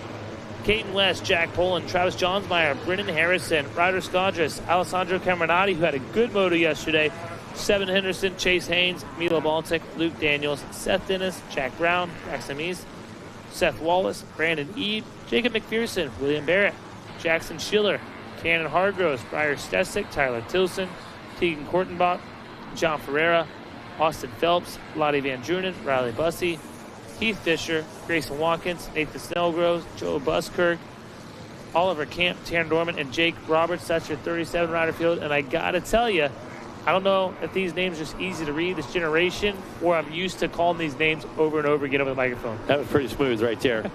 Caden West, Jack Poland, Travis Johnsmeyer, Brennan Harrison, Ryder Scodris, Alessandro Cameronati, who had a good moto yesterday, Sevin Henderson, Chase Haynes, Milo Baltic, Luke Daniels, Seth Dennis, Jack Brown, Jackson Meese, Seth Wallace, Brandon Ede, Jacob McPherson, William Barrett, Jackson Schiller, Cannon Hargroves, Briar Stesick, Tyler Tilson, Tegan Kortenbach, John Ferreira, Austin Phelps, Lottie Van Drunen, Riley Bussey, Heath Fisher, Grayson Watkins, Nathan Snellgrove, Joe Buskirk, Oliver Camp, Taryn Dorman, and Jake Roberts. That's your 37 rider field. And I got to tell you, I don't know if these names are just easy to read this generation, or I'm used to calling these names over and over again over the microphone. That was pretty smooth right there.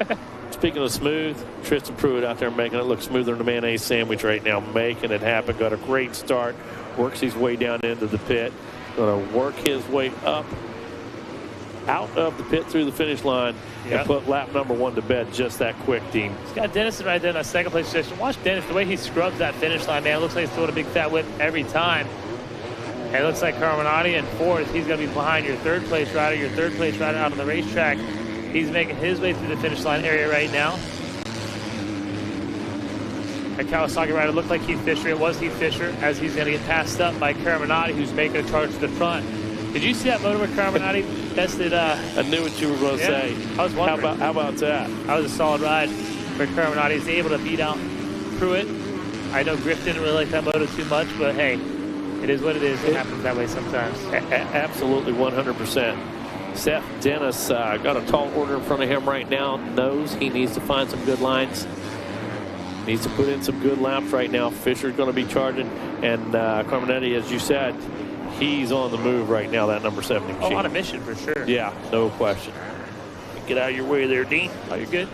Speaking of smooth, Tristan Pruitt out there making it look smoother than a mayonnaise sandwich right now, making it happen. Got a great start, works his way down into the pit, going to work his way up out of the pit through the finish line and put lap number 1 to bed just that quick, Dean. He's got Dennison right there in that second place position. Watch Dennis, the way he scrubs that finish line, man. It looks like he's throwing a big fat whip every time. And it looks like Carminati in 4th. He's going to be behind your 3rd place rider. Your 3rd place rider out on the racetrack. He's making his way through the finish line area right now. That Kawasaki rider looked like Heath Fisher. It was Heath Fisher, as he's going to get passed up by Carminati, who's making a charge to the front. Did you see that motor where Carminati bested? I knew what you were going to say. I was wondering. How about that? That was a solid ride for Carminati. He's able to beat out Pruitt. I know Griff didn't really like that motor too much, but hey, it is what it is. It happens that way sometimes. Absolutely 100%. Seth Dennis got a tall order in front of him right now. Knows he needs to find some good lines. Needs to put in some good laps right now. Fisher's going to be charging. And Carminetti, as you said, he's on the move right now, that number 70 machine. Oh, on a mission for sure. Yeah, no question. Get out of your way there, Dean. Oh, you're good.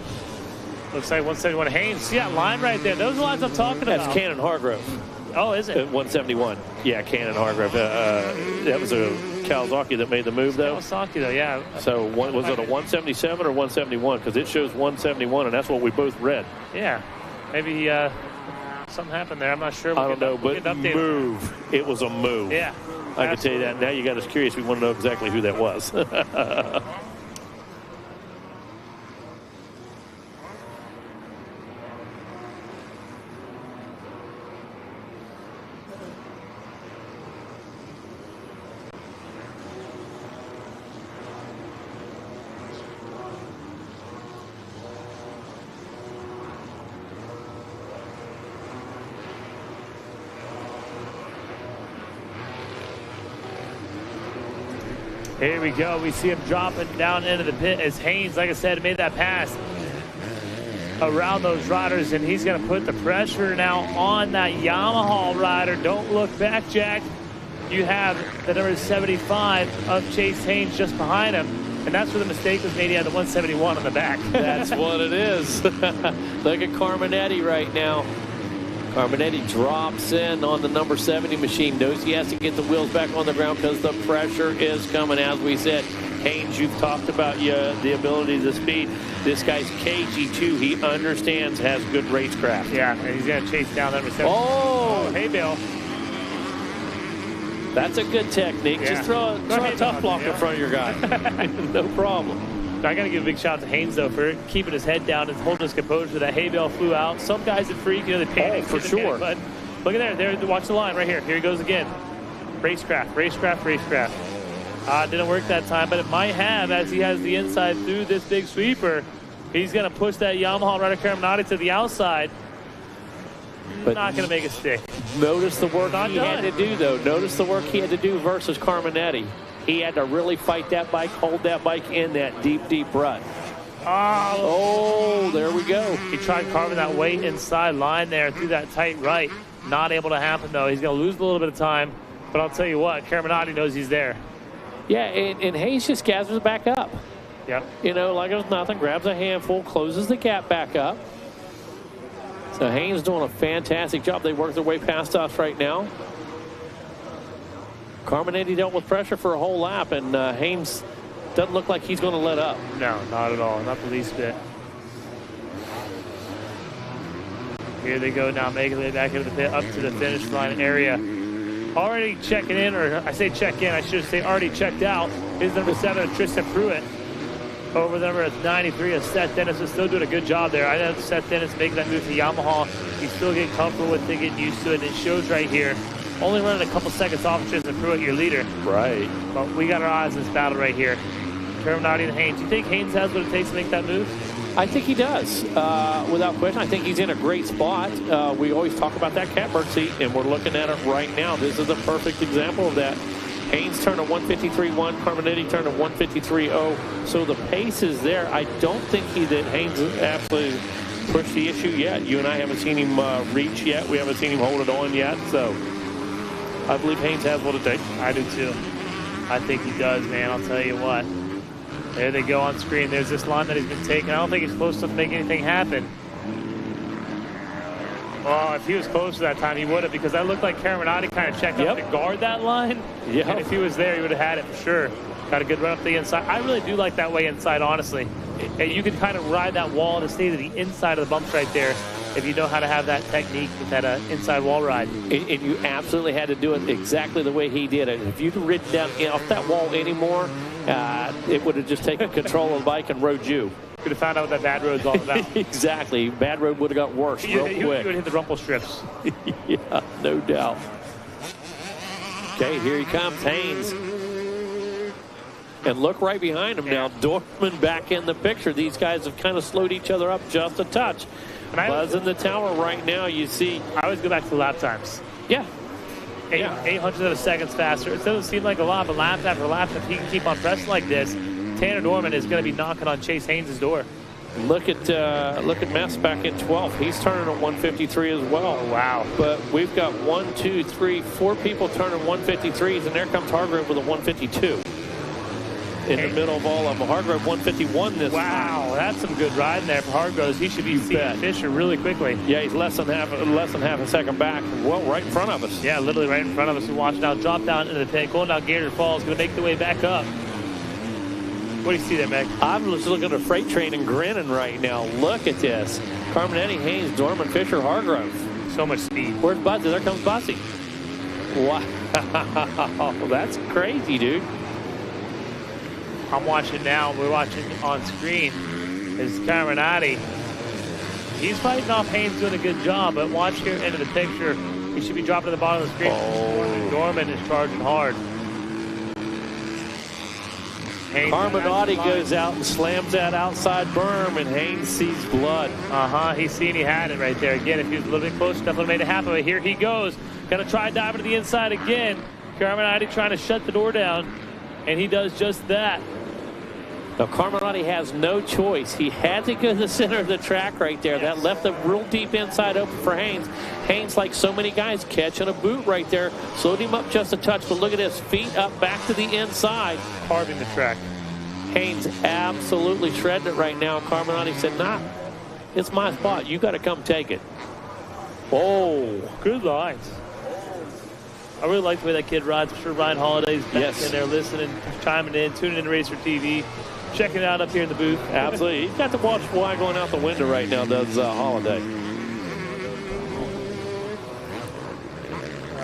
Looks like 171 Haynes. See that line right there? Those are the lines I'm talking about. That's Cannon Hargrove. Oh, is it? 171. Yeah, Cannon Hargrove. That was a Kawasaki that made the move, though. Kawasaki, though, yeah. So was it a 177 or 171? Because it shows 171, and that's what we both read. Yeah. Maybe something happened there. I'm not sure. I don't know, but move. It was a move. Yeah. I can tell you that. Now you got us curious. We want to know exactly who that was. Here we go. We see him dropping down into the pit as Haynes, like I said, made that pass around those riders, and he's going to put the pressure now on that Yamaha rider. Don't look back, Jack. You have the number 75 of Chase Haynes just behind him, and that's where the mistake was made. He had the 171 on the back. That's what it is. Look at Carminetti right now. Carminetti drops in on the number 70 machine. Knows he has to get the wheels back on the ground because the pressure is coming. As we said, Haynes, you've talked about the ability, the speed. This guy's cagey, too. He understands, has good racecraft. Yeah, and he's going to chase down that reception. Oh, hey, Bill. That's a good technique. Yeah. Just throw a tough block in front of your guy. No problem. I got to give a big shout out to Haynes, though, for keeping his head down and holding his composure. That hay bale flew out. Some guys that freak, they panic. For sure. But look at there. Watch the line right here. Here he goes again. Racecraft. Didn't work that time, but it might have, as he has the inside through this big sweeper. He's going to push that Yamaha rider Carminati to the outside. But not going to make it stick. Notice the work he had to do, though. Notice the work he had to do versus Carminetti. He had to really fight that bike, hold that bike in that deep, deep rut. Oh, there we go. He tried carving that way inside line there through that tight right. Not able to happen, though. He's going to lose a little bit of time. But I'll tell you what, Carminati knows he's there. Yeah, and Hayes just gathers back up. Yep. You know, like it was nothing, grabs a handful, closes the gap back up. So Haynes doing a fantastic job. They work their way past us right now. Carminetti dealt with pressure for a whole lap, and Haynes doesn't look like he's going to let up. No, not at all. Not the least bit. Here they go now, making their way back into the pit, up to the finish line area. Already checking in, or I say check in, I should say already checked out, is number 7, Tristan Pruitt. Over the number 93 of Seth Dennis is still doing a good job there. I know Seth Dennis making that move to Yamaha. He's still getting comfortable with it, getting used to it. It shows right here. Only running a couple seconds off Tristan Pruitt, your leader. Right. But we got our eyes on this battle right here. Carminati and Haynes. Do you think Haynes has what it takes to make that move? I think he does, without question. I think he's in a great spot. We always talk about that catbird seat, and we're looking at it right now. This is a perfect example of that. Haynes turned a 153.1, Carminetti turned a 153.0. So the pace is there. I don't think that Haynes absolutely push the issue yet. You and I haven't seen him reach yet. We haven't seen him hold it on yet. So I believe Haynes has what it takes. I do too. I think he does, man. I'll tell you what. There they go on screen. There's this line that he's been taking. I don't think he's close to make anything happen. Oh, if he was close to that time, he would have, because that looked like Caraminati kind of checked up to guard that line. Yeah. And if he was there, he would have had it for sure. Got a good run up the inside. I really do like that way inside, honestly. You can kind of ride that wall to stay to the inside of the bumps right there if you know how to have that technique with that inside wall ride. And you absolutely had to do it exactly the way he did it. If you'd ridden down off that wall anymore, it would have just taken control of the bike and rode you. Could have found out what that bad road's all about. Exactly. Bad road would have got worse real quick. You would hit the rumple strips. Yeah, no doubt. Okay, here he comes, Haynes. And look right behind him now. Dorman back in the picture. These guys have kind of slowed each other up just a touch. Buzz in the tower right now, you see. I always go back to the lap times. Yeah. 800 of a seconds faster. It doesn't seem like a lot, but laps after laps, if he can keep on pressing like this, Tanner Dorman is going to be knocking on Chase Haynes' door. Look at Mess back in 12th. He's turning at 153 as well. Oh, wow. But we've got 1, 2, 3, 4 people turning 153s, and there comes Hargrove with a 152. In the middle of all of them. Hargrove 151 this time. Wow, that's some good riding there for Hargrove. He should be seeing Fisher really quickly. Yeah, he's less than half a second back. Well, right in front of us. Yeah, literally right in front of us. We watch now. Drop down into the pit. Going down Gator Falls. Going to make the way back up. What do you see there, Meg? I'm just looking at a freight train and grinning right now. Look at this. Carminetti, Haynes, Dorman, Fisher, Hargrove. So much speed. Where's Buzzy? There comes Buzzy. Wow. That's crazy, dude. I'm watching now. We're watching on screen. Is Caraminati. He's fighting off Haynes, doing a good job, but watch here into the picture. He should be dropping to the bottom of the screen. Oh. Dorman is charging hard. Carminetti goes out and slams that outside berm, and Haynes sees blood. He's seen he had it right there. Again, if he was a little bit closer, definitely made it happen. But here he goes. Going to try diving to the inside again. Carminetti trying to shut the door down, and he does just that. Now, Carminetti has no choice. He had to go to the center of the track right there. Yes. That left a real deep inside open for Haynes. Haynes, like so many guys, catching a boot right there. Slowed him up just a touch, but look at his feet up back to the inside. Carving the track. Haynes absolutely shredding it right now. Carminetti said, nah, it's my spot. You got to come take it. Oh, good lines. I really like the way that kid rides. I'm sure Ryan Holiday's back in there listening, chiming in, tuning in to Racer TV, checking it out up here in the booth. Absolutely. He's got to watch fly going out the window right now, does Holiday.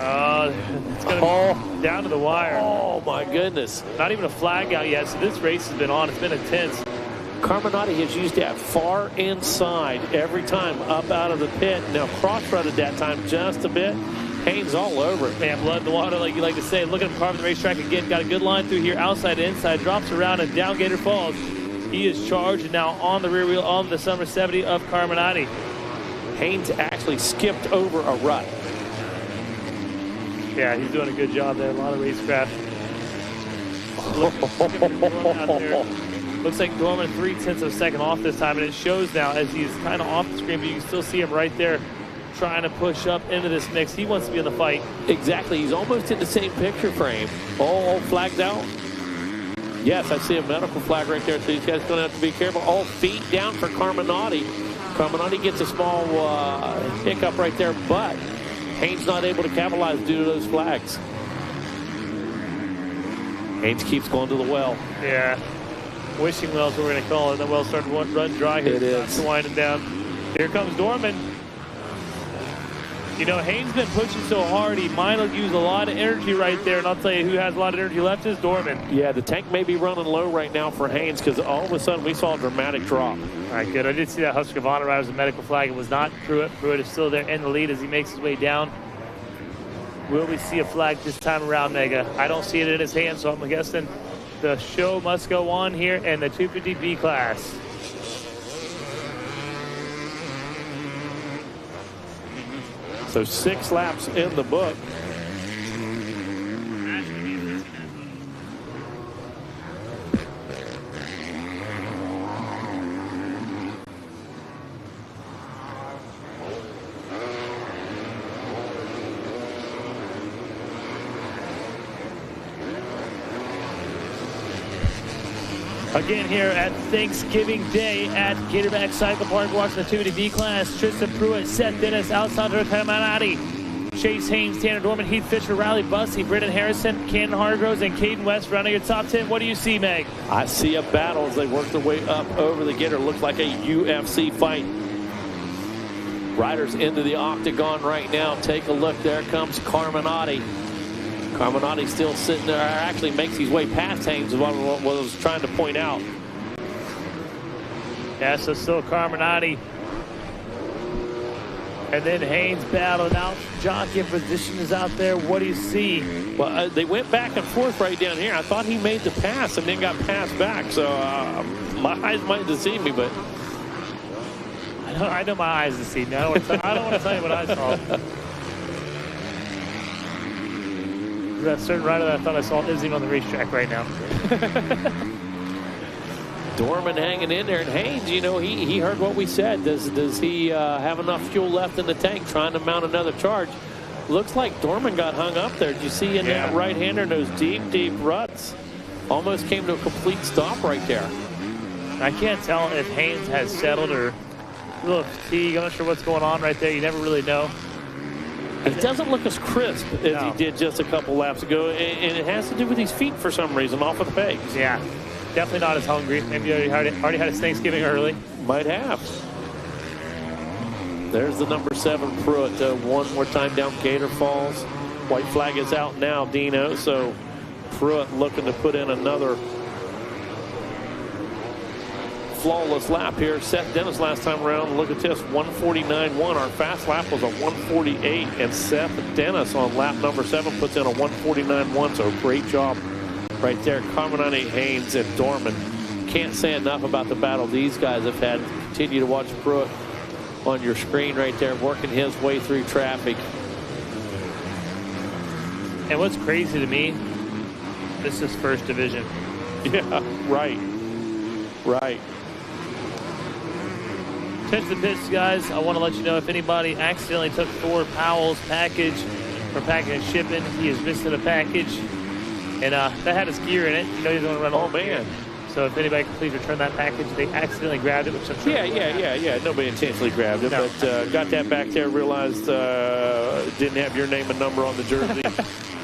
It's going to be down to the wire. Oh, my goodness. Not even a flag out yet, so this race has been on. It's been intense. Carminetti has used that far inside every time up out of the pit. Now cross-rutted that time just a bit. Haynes all over it. Man, blood in the water, like you like to say. Look at him carving the racetrack again. Got a good line through here, outside to inside. Drops around and down Gator Falls. He is charged and now on the rear wheel on the summer 70 of Carminetti. Haynes actually skipped over a rut. Yeah, he's doing a good job there. A lot of racecraft. Looks like Dorman 0.3 of a second off this time, and it shows now as he's kind of off the screen, but you can still see him right there trying to push up into this mix. He wants to be in the fight. Exactly. He's almost in the same picture frame. Oh, flagged out. Yes, I see a medical flag right there, so these guys are going to have to be careful. Oh, feet down for Carminetti. Carminetti gets a small hiccup right there, but Haynes not able to capitalize due to those flags. Haynes keeps going to the well. Yeah. Wishing well is what we're going to call it. The well started to run dry here. It is. Winding down. Here comes Dorman. You know, Haynes been pushing so hard, he might have used a lot of energy right there, and I'll tell you who has a lot of energy left is Dorman. Yeah, the tank may be running low right now for Haynes because all of a sudden we saw a dramatic drop. All right, good. I did see that Husqvarna ride was a medical flag. It was not Pruitt. Pruitt is still there in the lead as he makes his way down. Will we see a flag this time around, Mega? I don't see it in his hand, so I'm guessing the show must go on here in the 250B class. So 6 laps in the book. Again here at Thanksgiving Day at Gatorback Cycle Park, watching the 250 B class. Tristan Pruitt, Seth Dennis, Alessandro Caminati, Chase Haynes, Tanner Dorman, Heath Fisher, Riley Bussey, Brendan Harrison, Cannon Hargroves, and Caden West rounding your top 10. What do you see, Meg? I see a battle as they work their way up over the Gator. Looks like a UFC fight. Riders into the octagon right now. Take a look. There comes Carminati. Carminati still sitting there. Actually makes his way past Haynes, is what I was trying to point out. Yeah, so still Carminati. And then Haynes battling out. Jockey in position is out there. What do you see? Well, they went back and forth right down here. I thought he made the pass and then got passed back. So my eyes might deceive me, but I know my eyes deceive me. I don't want to tell you what I saw. That certain rider that I thought I saw isn't even on the racetrack right now. Dorman hanging in there, and Haynes, you know, he heard what we said. Does he have enough fuel left in the tank trying to mount another charge? Looks like Dorman got hung up there. Did you see in that right-hander in those deep ruts? Almost came to a complete stop right there. I can't tell if Haynes has settled or a little fatigue. I'm not sure what's going on right there. You never really know. It doesn't look as crisp as he did just a couple laps ago, and it has to do with his feet for some reason off of the pegs. Yeah, definitely not as hungry. Maybe he already had his Thanksgiving early. Might have. There's the number 7 Pruitt one more time down Gator Falls. White flag is out now, Dino, so Pruitt looking to put in another flawless lap here. Seth Dennis last time around, look at this, 149.1. Our fast lap was a 148, and Seth Dennis on lap number 7 puts in a 149.1, so great job right there. Carminati, Haynes, and Dorman. Can't say enough about the battle these guys have had. Continue to watch Pruitt on your screen right there, working his way through traffic. And what's crazy to me, this is first division. Yeah, right. Catch the pitch, guys. I want to let you know if anybody accidentally took Thor Powell's package for packing and shipping, he is missing a package. And that had his gear in it. You know he's going to run all man. So if anybody can please return that package, they accidentally grabbed it, which I'm sure. Yeah. Nobody intentionally grabbed it, but got that back there, realized didn't have your name and number on the jersey.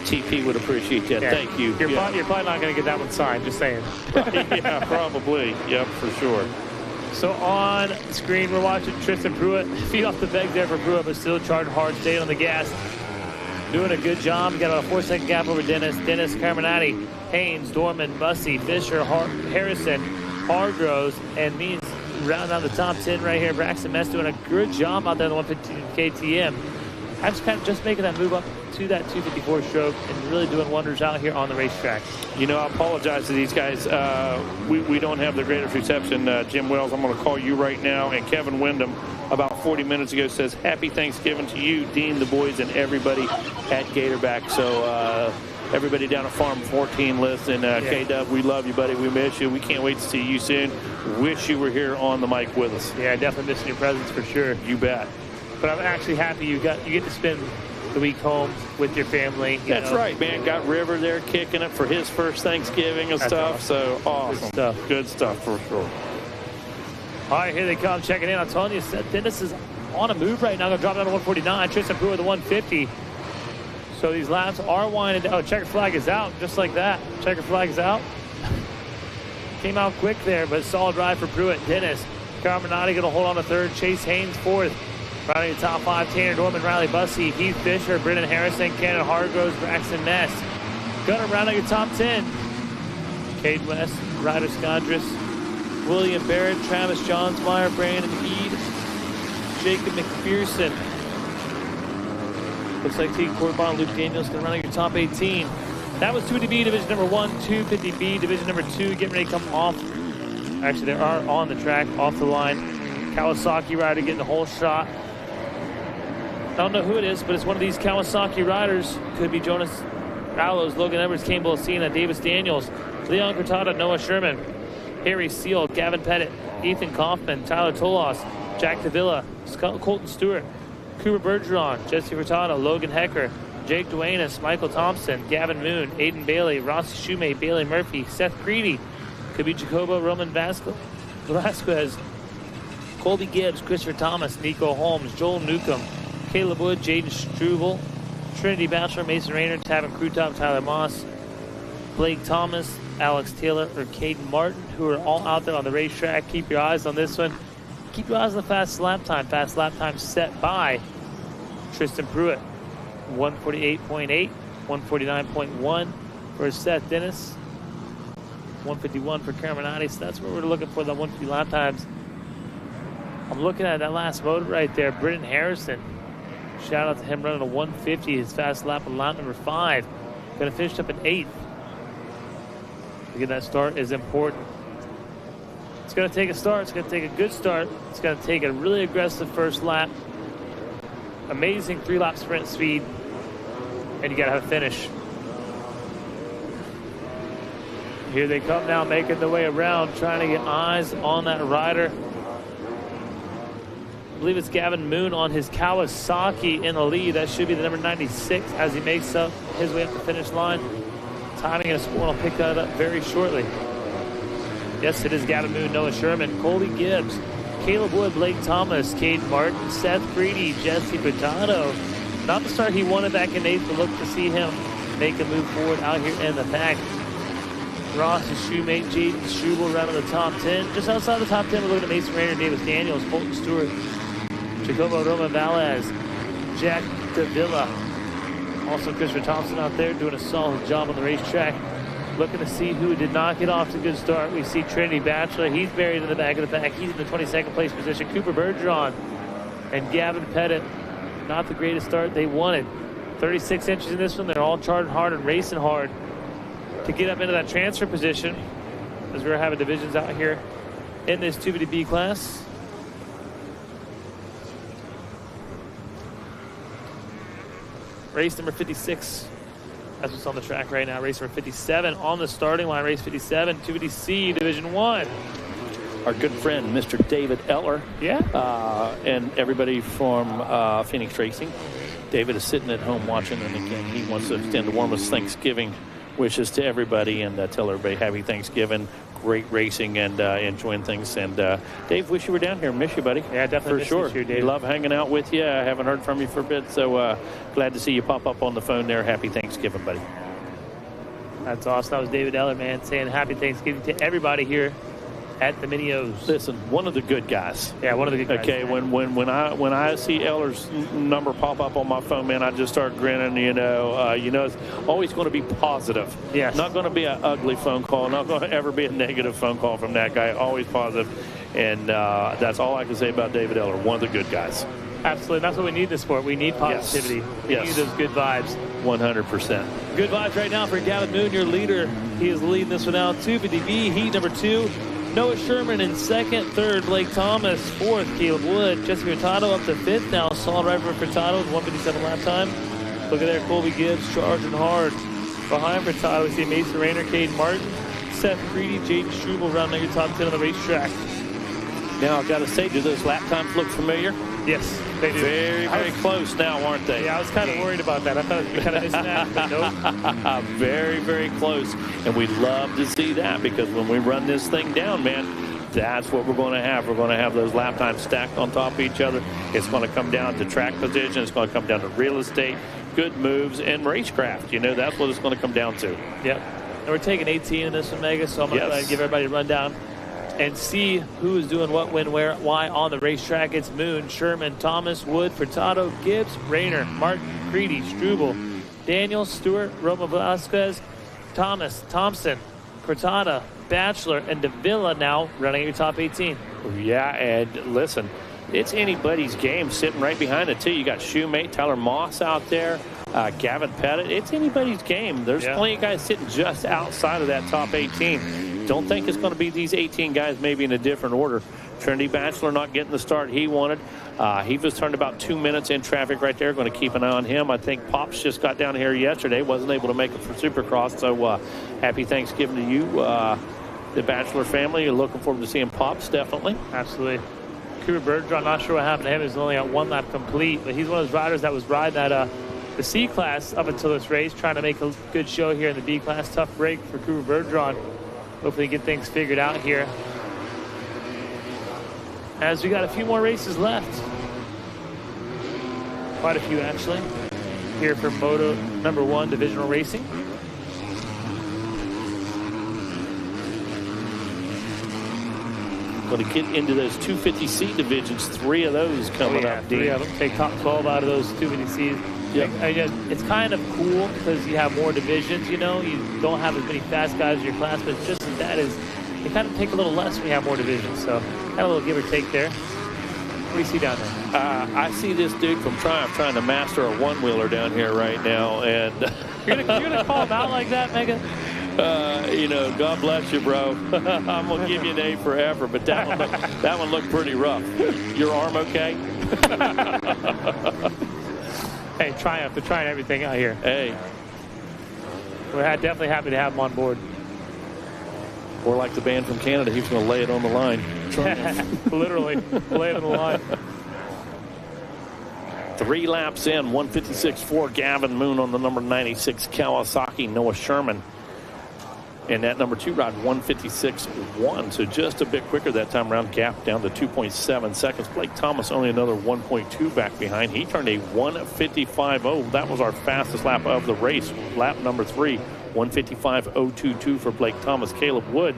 TP would appreciate that. Yeah. Thank you. You're probably not going to get that one signed, just saying. Yeah, probably. Yep, for sure. So on screen, we're watching Tristan Pruitt. Feet off the peg there for Pruitt, but still charging hard, staying on the gas. Doing a good job. Got a 4-second gap over Dennis. Dennis, Carminati, Haynes, Dorman, Bussey, Fisher, Harrison, Hargroves, and means round out the top 10 right here. Braxton Mess doing a good job out there on the 115 KTM. I'm just making that move up to that 254 stroke and really doing wonders out here on the racetrack. You know, I apologize to these guys. We don't have the greatest reception. Jim Wells, I'm going to call you right now. And Kevin Wyndham, about 40 minutes ago, says, Happy Thanksgiving to you, Dean, the boys, and everybody at Gatorback. So everybody down at Farm 14 listening. K-Dub, we love you, buddy. We miss you. We can't wait to see you soon. Wish you were here on the mic with us. Yeah, definitely missing your presence for sure. You bet. But I'm actually happy you get to spend the week home with your family. That's right, man. Got River there kicking it for his first Thanksgiving and stuff. Awesome. So awesome. Good stuff for sure. All right, here they come checking in. I'm telling you, Seth Dennis is on a move right now. Going to drop down to 149. Tristan Pruitt with the 150. So these laps are winding down. Oh, checker flag is out, just like that. Checker flag is out. Came out quick there, but solid ride for Pruitt. Dennis, Carminati going to hold on to third. Chase Haynes fourth. Riding the top 5, Tanner Dorman, Riley Bussey, Heath Fisher, Brendan Harrison, Cannon Hargroves, Braxton Ness. Gonna round out your top 10. Cade West, Ryder Scondris, William Barrett, Travis Johnsmeyer, Brandon Eade, Jacob McPherson. Looks like Teague Corbon, Luke Daniels gonna round out your top 18. That was 250B Division number 1, 250B Division number 2. Getting ready to come off. Actually, they are on the track, off the line. Kawasaki rider getting the whole shot. I don't know who it is, but it's one of these Kawasaki riders. Could be Jonas Allos, Logan Edwards, Campbell Cena, Davis Daniels, Leon Cortada, Noah Sherman, Harry Seal, Gavin Pettit, Ethan Kaufman, Tyler Tolos, Jack Davila, Colton Stewart, Cooper Bergeron, Jesse Furtado, Logan Hecker, Jake Duenas, Michael Thompson, Gavin Moon, Aiden Bailey, Rossi Shumate, Bailey Murphy, Seth Creedy, Could be Jacobo, Roman Velasquez, Colby Gibbs, Christopher Thomas, Nico Holmes, Joel Newcomb, Caleb Wood, Jaden Struble, Trinity Bachelor, Mason Rayner, Tavin Krutop, Tyler Moss, Blake Thomas, Alex Taylor, or Caden Martin, who are all out there on the racetrack. Keep your eyes on this one. Keep your eyes on the fast lap time. Fast lap time set by Tristan Pruitt. 148.8, 149.1 for Seth Dennis, 151 for Caraminati. So that's what we're looking for, the 150 lap times. I'm looking at that last motor right there, Britton Harrison. Shout out to him running a 150, his fast lap on lap number 5. Going to finish up in 8th. To get that start is important. It's going to take a start. It's going to take a good start. It's going to take a really aggressive first lap. Amazing 3-lap sprint speed. And you got to have a finish. Here they come now, making their way around, trying to get eyes on that rider. I believe it's Gavin Moon on his Kawasaki in the lead. That should be the number 96 as he makes up his way up the finish line. Timing and a score, I'll pick that up very shortly. Yes, it is Gavin Moon, Noah Sherman, Colby Gibbs, Caleb Wood, Blake Thomas, Cade Martin, Seth Greedy, Jesse Furtado. Not the start he wanted back in 8th, but look to see him make a move forward out here in the pack. Ross's shoemate, Jaden Struble, around in the top 10. Just outside the top 10, we're looking at Mason Rayner, Davis Daniels, Colton Stewart, Jacobo Roma Valles, Jack Davila. Also Christopher Thompson out there doing a solid job on the racetrack. Looking to see who did not get off to a good start. We see Trinity Bachelor. He's buried in the back of the pack. He's in the 22nd place position. Cooper Bergeron and Gavin Pettit. Not the greatest start they wanted. 36 inches in this one. They're all charging hard and racing hard to get up into that transfer position as we're having divisions out here in this 250B class. Race number 56. That's what's on the track right now. Race number 57 on the starting line. Race 57, 250C, Division 1. Our good friend, Mr. David Eller. Yeah. And everybody from Phoenix Racing. David is sitting at home watching, and again, he wants to extend the warmest Thanksgiving wishes to everybody and tell everybody happy Thanksgiving. Great racing and enjoying things. And Dave, wish you were down here. Miss you, buddy. Yeah, definitely. For sure. You, Dave. Love hanging out with you. I haven't heard from you for a bit, so glad to see you pop up on the phone there. Happy Thanksgiving, buddy. That's awesome. That was David Eller, man, saying happy Thanksgiving to everybody here at the Mini O's. Listen, one of the good guys. Yeah, one of the good guys. Okay, when I see Eller's number pop up on my phone, man, I just start grinning. It's always going to be positive. Yes. Not going to be an ugly phone call. Not going to ever be a negative phone call from that guy. Always positive. And that's all I can say about David Eller. One of the good guys. Absolutely. That's what we need in this sport. We need positivity. Yes. We need those good vibes. 100%. Good vibes right now for Gavin Moon, your leader. He is leading this one out. 250B, heat number 2. Noah Sherman in 2nd, 3rd, Blake Thomas, 4th, Caleb Wood. Jesse Furtado up to 5th now. Solid right for Furtado with 157 lap time. Look at there, Colby Gibbs charging hard. Behind Furtado, we see Mason Rayner, Caden Martin, Seth Greedy, Jaden Struble rounding your top 10 on the racetrack. Now, I've got to say, do those lap times look familiar? Yes, they do. Very, very close now, aren't they? Yeah, I was kind of worried about that. I thought we kind of missing that, but nope. Very, very close. And we'd love to see that because when we run this thing down, man, that's what we're going to have. We're going to have those lap times stacked on top of each other. It's going to come down to track position. It's going to come down to real estate, good moves, and racecraft. That's what it's going to come down to. Yep. And we're taking 18 in this one, Mega, so I'm going to give everybody a rundown and see who is doing what, when, where, why on the racetrack. It's Moon, Sherman, Thomas, Wood, Furtado, Gibbs, Rayner, Martin, Creedy, Struble, Daniels, Stewart, Roma Velasquez, Thomas, Thompson, Furtado, Bachelor, and Davila now running your top 18. Yeah, and listen, it's anybody's game sitting right behind it, too. You got Shoemate, Tyler Moss out there, Gavin Pettit. It's anybody's game. There's plenty of guys sitting just outside of that top 18. Don't think it's going to be these 18 guys maybe in a different order. Trinity Bachelor not getting the start he wanted. He was turned about 2 minutes in traffic right there. Going to keep an eye on him. I think Pops just got down here yesterday. Wasn't able to make it for Supercross. So happy Thanksgiving to you, the Bachelor family. You're looking forward to seeing Pops, definitely. Absolutely. Cooper Bergeron, not sure what happened to him. He's only got 1 lap complete. But he's one of those riders that was riding that the C class up until this race, trying to make a good show here in the B class. Tough break for Cooper Bergeron. hopefully get things figured out here, as we got a few more races left. Quite a few, actually, here for Moto number 1 divisional racing. Going to get into those 250C divisions. 3 of those coming up. 3 of them. Take top 12 out of those 250Cs. Yep. It's kind of cool because you have more divisions, you know. You don't have as many fast guys in your class, but just as that is, they kind of take a little less when you have more divisions. So kind of a little give or take there. What do you see down there? I see this dude from Triumph trying to master a one-wheeler down here right now. And you're gonna call him out like that, Megan? You know, God bless you, bro. I'm going to give you an A for effort, but that one looked pretty rough. Your arm okay? Hey, Triumph, they're trying everything out here. Hey. We're definitely happy to have him on board. Or like the band from Canada, he's going to lay it on the line. Literally, lay it on the line. 3 laps in, 156.4, Gavin Moon on the number 96 Kawasaki, Noah Sherman. And that number 2 ride, 156.1. So just a bit quicker that time around, gap down to 2.7 seconds. Blake Thomas only another 1.2 back behind. He turned a 155.0. That was our fastest lap of the race. Lap number 3, 155.022 for Blake Thomas. Caleb Wood,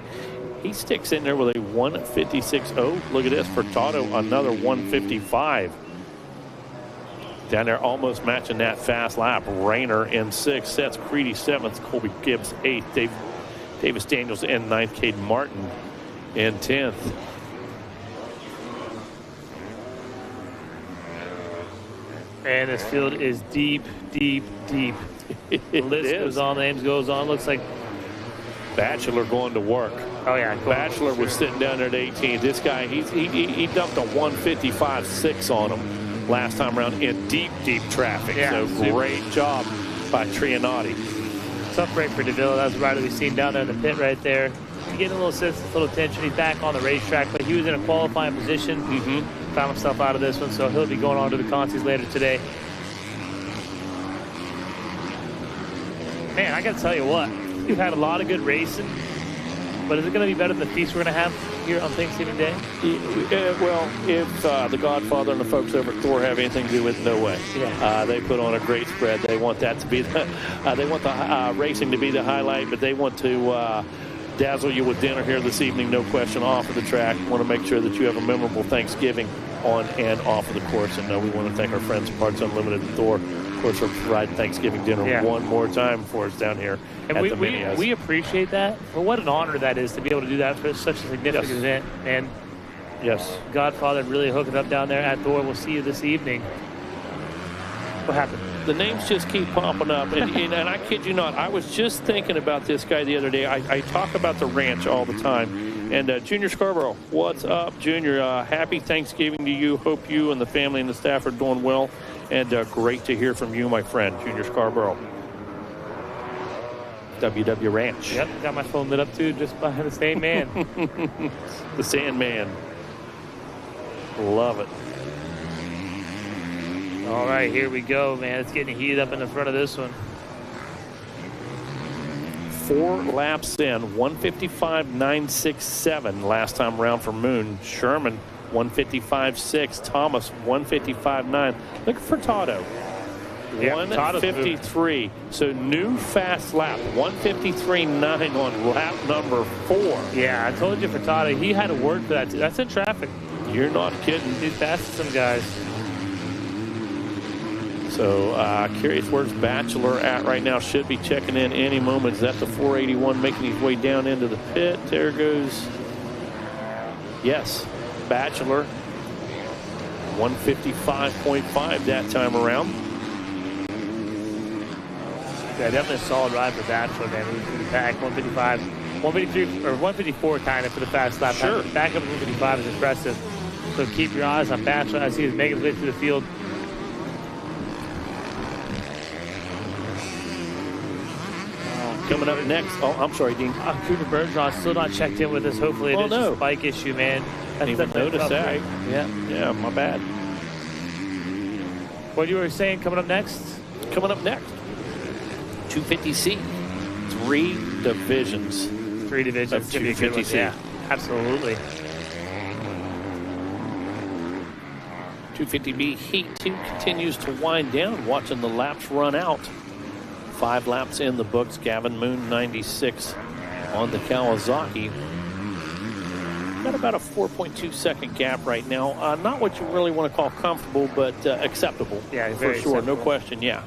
he sticks in there with a 156.0. Look at this, for Toto, another 155. Down there almost matching that fast lap. Rayner in 6th, Seth Creedy 7th, Colby Gibbs 8th, Davis Daniels in 9th, Caden Martin in 10th. And this field is deep, deep, deep. The list goes on, the names goes on. Looks like Batchelor going to work. Oh, yeah. Batchelor was sitting down there at 18. This guy, he dumped a 155.6 on him last time around in deep, deep traffic. Yeah, so great job by Trianati. Tough break for DeVille. That was the rider we've seen down there in the pit right there. He's getting a little sense, a little tension. He's back on the racetrack, but he was in a qualifying position. Found himself out of this one, so he'll be going on to the consies later today. Man, I got to tell you what. We've had a lot of good racing, but is it going to be better than the feast we're going to have here on Thanksgiving Day? Well, if the Godfather and the folks over at Thor have anything to do with it, no way. Yeah. They put on a great spread. They want that to be the, they want the racing to be the highlight, but they want to dazzle you with dinner here this evening, no question, off of the track. Want to make sure that you have a memorable Thanksgiving on and off of the course. And we want to thank our friends at Parts Unlimited and Thor, of course, for providing Thanksgiving dinner one more time for us down here and at we, the Mini O. We appreciate that. But what an honor that is to be able to do that for such a significant event. And yes, Godfather really hooking up down there at Thor. We'll see you this evening. What happened? The names just keep popping up. And I kid you not, I was just thinking about this guy the other day. I talk about the ranch all the time. And Junior Scarborough, what's up, Junior? Happy Thanksgiving to you. Hope you and the family and the staff are doing well. And great to hear from you, my friend, Junior Scarborough. WW Ranch. Yep, got my phone lit up too, just by the same man. The Sandman. Love it. All right, here we go, man. It's getting heated up in the front of this one. 4 laps in, 155.967 last time around for Moon. Sherman, 155.6. Thomas, 155.9. Look for Toto. Yeah, 153. So new fast lap, 153.9 on lap number 4. Yeah, I told you for Toto, he had to work for that too. That's in traffic. You're not kidding. He's passing some guys. So curious where's Batchelor at right now. Should be checking in any moment. Is that the 481 making his way down into the pit? There goes. Yes, Batchelor. 155.5 that time around. Yeah, definitely a solid ride for Batchelor, man. He was in the pack, 155, 153, or 154 kind of for the fast lap. Sure. Back up to 155 is impressive. So keep your eyes on Batchelor as he is making his way through the field. Coming up next. Oh, I'm sorry, Dean. Cooper Bergeron still not checked in with us. Hopefully it is a spike issue, man. Didn't even notice that. Yeah, my bad. What you were saying coming up next? Coming up next. 250C. 3 divisions. 3 divisions. It's going to be a good one. Yeah, absolutely. 250B Heat 2 continues to wind down, watching the laps run out. 5 laps in the books. Gavin Moon, 96 on the Kawasaki. Got about a 4.2 second gap right now. Not what you really want to call comfortable, but acceptable. Yeah, for very sure. acceptable. No question, yeah.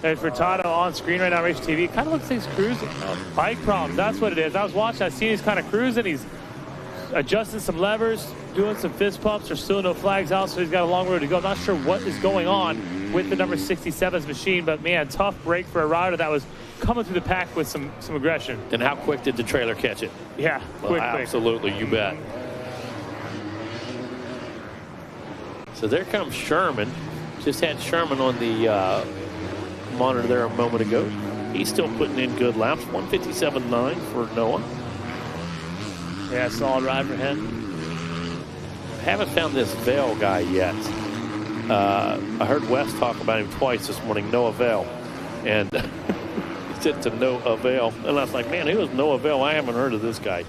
And Furtado on screen right now, Race TV, kind of looks like he's cruising. Bike problems, that's what it is. I was watching, I see he's kind of cruising. He's adjusting some levers, doing some fist pumps. There's still no flags out, so he's got a long road to go. I'm not sure what is going on with the number 67's machine, but man, tough break for a rider that was coming through the pack with some aggression. And how quick did the trailer catch it? Yeah, quick. Absolutely, you bet. So there comes Sherman. Just had Sherman on the monitor there a moment ago. He's still putting in good laps. 157.9 for Noah. Yeah, solid ride for him. I haven't found this Vail guy yet. I heard Wes talk about him twice this morning, Noah Vail. And he said to no avail. And I was like, man, who is Noah Vail? I haven't heard of this guy.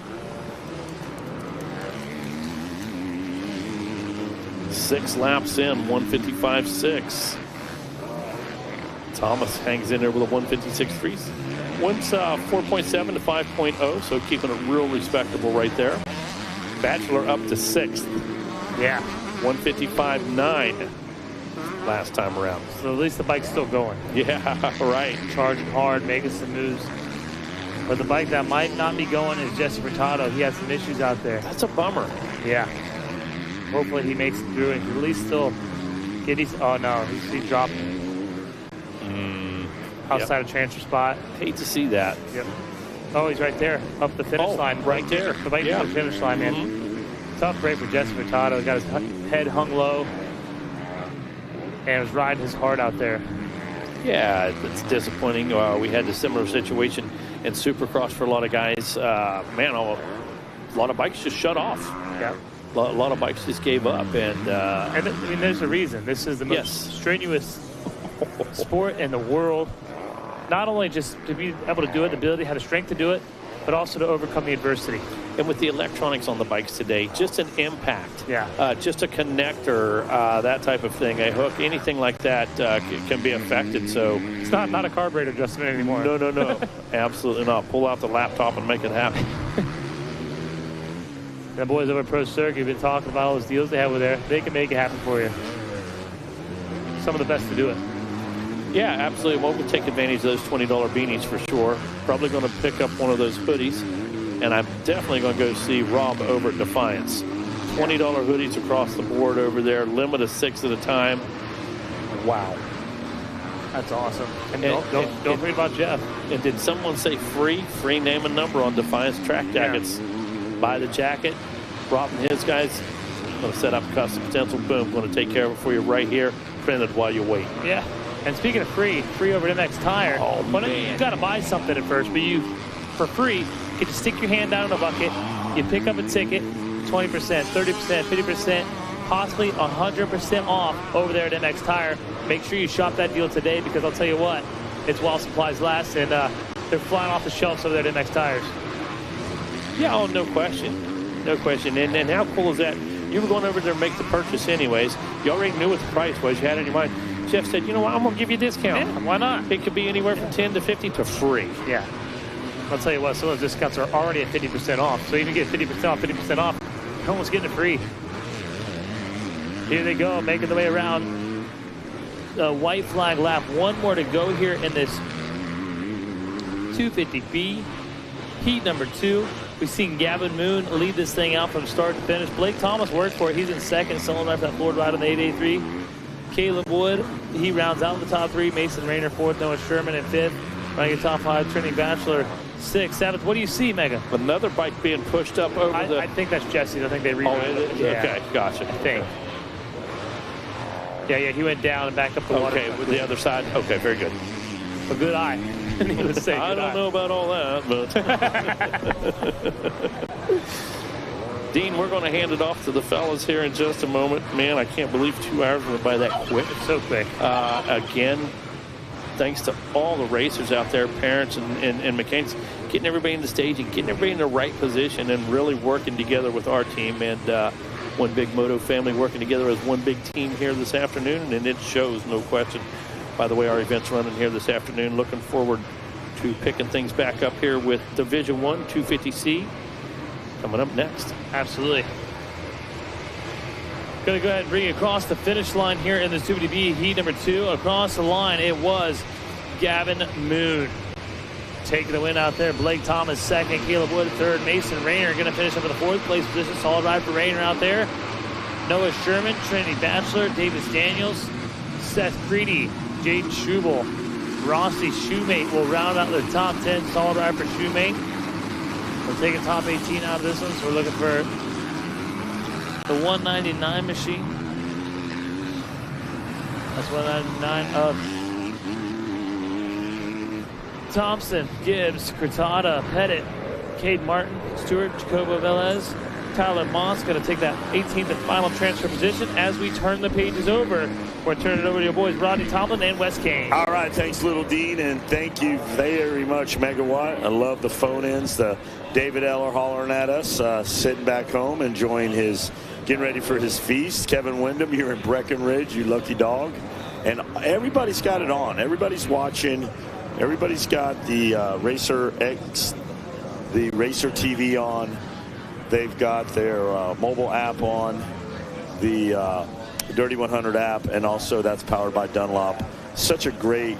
6 laps in, 155.6. Thomas hangs in there with a 156.3. One's 4.7 to 5.0, so keeping it real respectable right there. Bachelor up to 6th. Yeah. 155.9 last time around. So at least the bike's still going. Yeah, right. Charging hard, making some moves. But the bike that might not be going is Jesse Furtado. He has some issues out there. That's a bummer. Yeah. Hopefully he makes it through and at least still get his... Oh, no. He's dropping. Outside of transfer spot. Hate to see that. Yep. Oh, he's right there. Up the finish line. Right there. The bike to the finish line, man. Tough break for Jesse Furtado. He got his head hung low and was riding his heart out there. Yeah, it's disappointing. We had a similar situation in Supercross for a lot of guys. Man, a lot of bikes just shut off. Yeah. A lot of bikes just gave up. And I mean, there's a reason. This is the most strenuous sport in the world. Not only just to be able to do it, the ability, have the strength to do it, but also to overcome the adversity. And with the electronics on the bikes today, just an impact, just a connector, that type of thing, a hook, anything like that can be affected. So it's not a carburetor adjustment anymore. No, absolutely not. Pull out the laptop and make it happen. The boys over at Pro Circuit have been talking about all those deals they have over there. They can make it happen for you. Some of the best to do it. Yeah, absolutely. Well, we'll take advantage of those $20 beanies for sure. Probably going to pick up one of those hoodies. And I'm definitely going to go see Rob over at Defiance. $20 hoodies across the board over there. Limit of 6 at a time. Wow. That's awesome. And don't forget about Jeff. And did someone say free? Free name and number on Defiance track jackets. Yeah. Buy the jacket. Rob and his guys going to set up custom stencil. Boom. Going to take care of it for you right here. Printed while you wait. Yeah. And speaking of free over at MX Tire, you got to buy something at first, but you, for free, you can just stick your hand down in a bucket, you pick up a ticket, 20%, 30%, 50%, possibly 100% off over there at MX Tire. Make sure you shop that deal today because I'll tell you what, it's while supplies last, and they're flying off the shelves over there at MX Tires. Yeah, oh, no question. No question. And how cool is that? You were going over there to make the purchase anyways. You already knew what the price was. You had it in your mind. Jeff said, you know what, I'm going to give you a discount. Yeah, why not? It could be anywhere from 10 to 50 to free. Yeah. I'll tell you what, some of those discounts are already at 50% off. So even get 50% off, you're almost getting it free. Here they go, making the way around the white flag lap. One more to go here in this 250B. Heat number 2. We've seen Gavin Moon lead this thing out from start to finish. Blake Thomas worked for it. He's in second, soloing right for that forward ride on the 883. Caleb Wood, he rounds out in the top 3. Mason Rayner 4th. Noah Sherman in 5th. Running top 5. Trinity Bachelor 6th. 7th. What do you see, Mega? Another bike being pushed up over I think that's Jesse. I think they rewrote it. Yeah. Okay, gotcha. I think. Yeah, he went down and back up the water. Okay, with the other side. Okay, very good. A good eye. Needless to say, I don't know about all that, but... Dean, we're going to hand it off to the fellas here in just a moment. Man, I can't believe 2 hours went by that quick. So quick. Again, thanks to all the racers out there, parents and mechanics, getting everybody in the stage and getting everybody in the right position and really working together with our team. And one big moto family working together as one big team here this afternoon, and it shows, no question. By the way, our event's running here this afternoon. Looking forward to picking things back up here with Division 1 250C coming up next. Absolutely. Going to go ahead and bring it across the finish line here in the 250B heat number 2. Across the line, it was Gavin Moon taking the win out there. Blake Thomas second, Caleb Wood third, Mason Rayner going to finish up in the 4th place position. Solid ride for Rayner out there. Noah Sherman, Trinity Bachelor, Davis Daniels, Seth Creedy, Jaden Schubel, Rossi Shoemate will round out the top 10. Solid ride for Shoemate. We're taking top 18 out of this one, so we're looking for the 199 machine. That's 199 of Thompson, Gibbs, Cortada, Pettit, Cade Martin, Stewart, Jacobo Velez, Tyler Moss going to take that 18th and final transfer position. As we turn the pages over, we're turning it over to your boys, Rodney Tomlin and Wes Kane. All right, thanks, Little Dean, and thank you very much, Megawatt. I love the phone-ins. The David Eller hollering at us, sitting back home, enjoying getting ready for his feast. Kevin Wyndham, you're in Breckenridge, you lucky dog. And everybody's got it on. Everybody's watching. Everybody's got the Racer X, the Racer TV on. They've got their mobile app on, the Dirty 100 app, and also that's powered by Dunlop. Such a great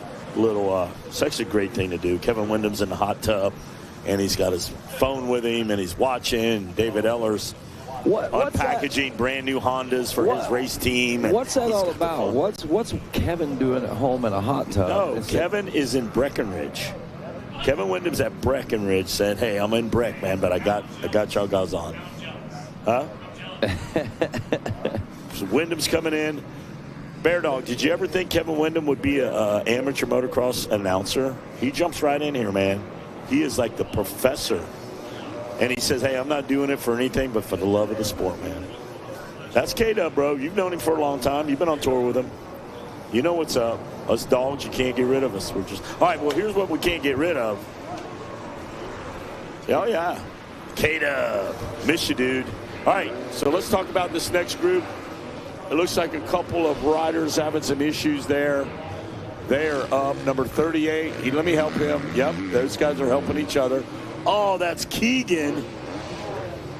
such a great thing to do. Kevin Wyndham's in the hot tub, and he's got his phone with him, and he's watching. David Eller's unpackaging brand new Hondas for his race team. What's that all about? What's Kevin doing at home in a hot tub? No, Kevin is in Breckenridge. Kevin Wyndham's at Breckenridge saying, hey, I'm in Breck, man, but I got y'all guys on. Huh? So Wyndham's coming in. Bear Dog, did you ever think Kevin Wyndham would be an amateur motocross announcer? He jumps right in here, man. He is like the professor. And he says, hey, I'm not doing it for anything but for the love of the sport, man. That's K-Dub, bro. You've known him for a long time. You've been on tour with him. You know what's up. Us dogs, you can't get rid of us. We're just, all right, well, here's what we can't get rid of. Oh, yeah. K-Dub. Miss you, dude. All right, so let's talk about this next group. It looks like a couple of riders having some issues there. They're up. Number 38. Let me help him. Yep, those guys are helping each other. Oh, that's Keegan.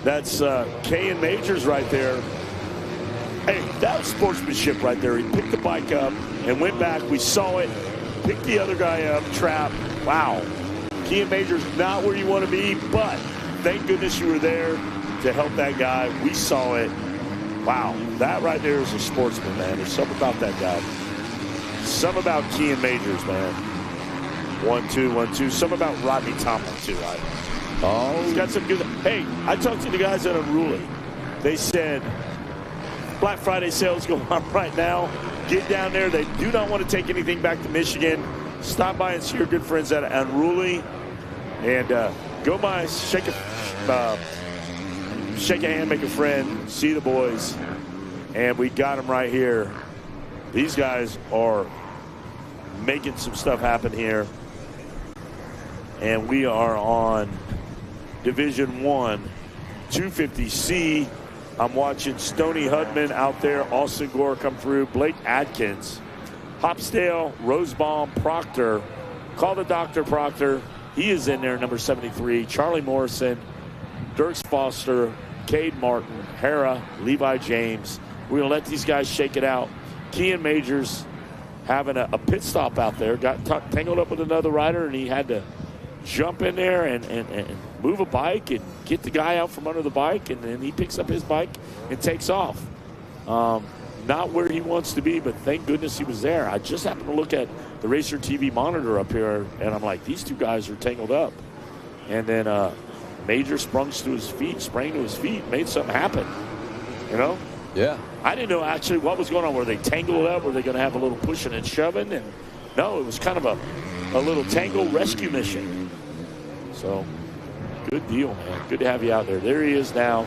That's K and Majors right there. Hey, that was sportsmanship right there. He picked the bike up and went back. We saw it. Picked the other guy up. Trap. Wow. Key and Majors not where you want to be, but thank goodness you were there to help that guy. We saw it. Wow. That right there is a sportsman, man. There's something about that guy. Something about Key and Majors, man. 1-2, 1-2. Something about Rodney Tomlin, too. Oh. He's got some good. Hey, I talked to the guys at Unruly. They said Black Friday sales go on right now. Get down there. They do not want to take anything back to Michigan. Stop by and see your good friends at Unruly. And go by, shake a hand, make a friend, see the boys. And we got them right here. These guys are making some stuff happen here. And we are on Division 1, 250C. I'm watching Stoney Hudman out there, Austin Gore come through, Blake Adkins, Hopsdale, Rosebaum, Proctor. Call the doctor, Proctor. He is in there, number 73. Charlie Morrison, Dirks Foster, Cade Martin, Hera, Levi James. We're going to let these guys shake it out. Kean Majors having a pit stop out there. Got tangled up with another rider, and he had to jump in there and move a bike and get the guy out from under the bike, and then he picks up his bike and takes off. Not where he wants to be, but thank goodness he was there. I just happened to look at the Racer TV monitor up here, and I'm like, these two guys are tangled up. And then Major sprang to his feet, made something happen, you know? Yeah. I didn't know actually what was going on. Were they tangled up? Were they going to have a little pushing and shoving? And no, it was kind of a little tangle rescue mission. So, good deal, man. Good to have you out there. There he is now.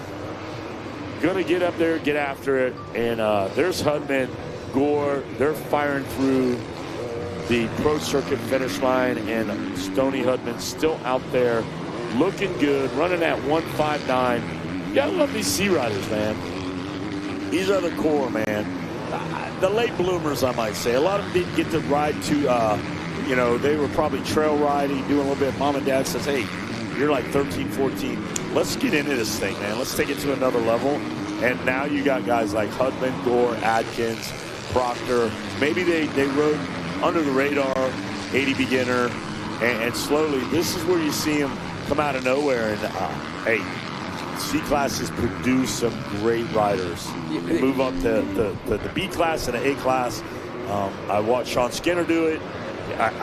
Going to get up there, get after it. And there's Hudman, Gore. They're firing through. the pro circuit finish line, and Stoney Hudman still out there looking good, running at 159. You gotta love these sea riders, man. These are the core, man. The late bloomers, I might say. A lot of them didn't get to ride to, you know, they were probably trail riding, doing a little bit. Mom and dad says, hey, you're like 13, 14. Let's get into this thing, man. Let's take it to another level. And now you got guys like Hudman, Gore, Adkins, Proctor. Maybe they rode under the radar, 80 beginner, and slowly, this is where you see them come out of nowhere. And, hey, C-classes produce some great riders. You move up to the B class and the A class. I watched Sean Skinner do it.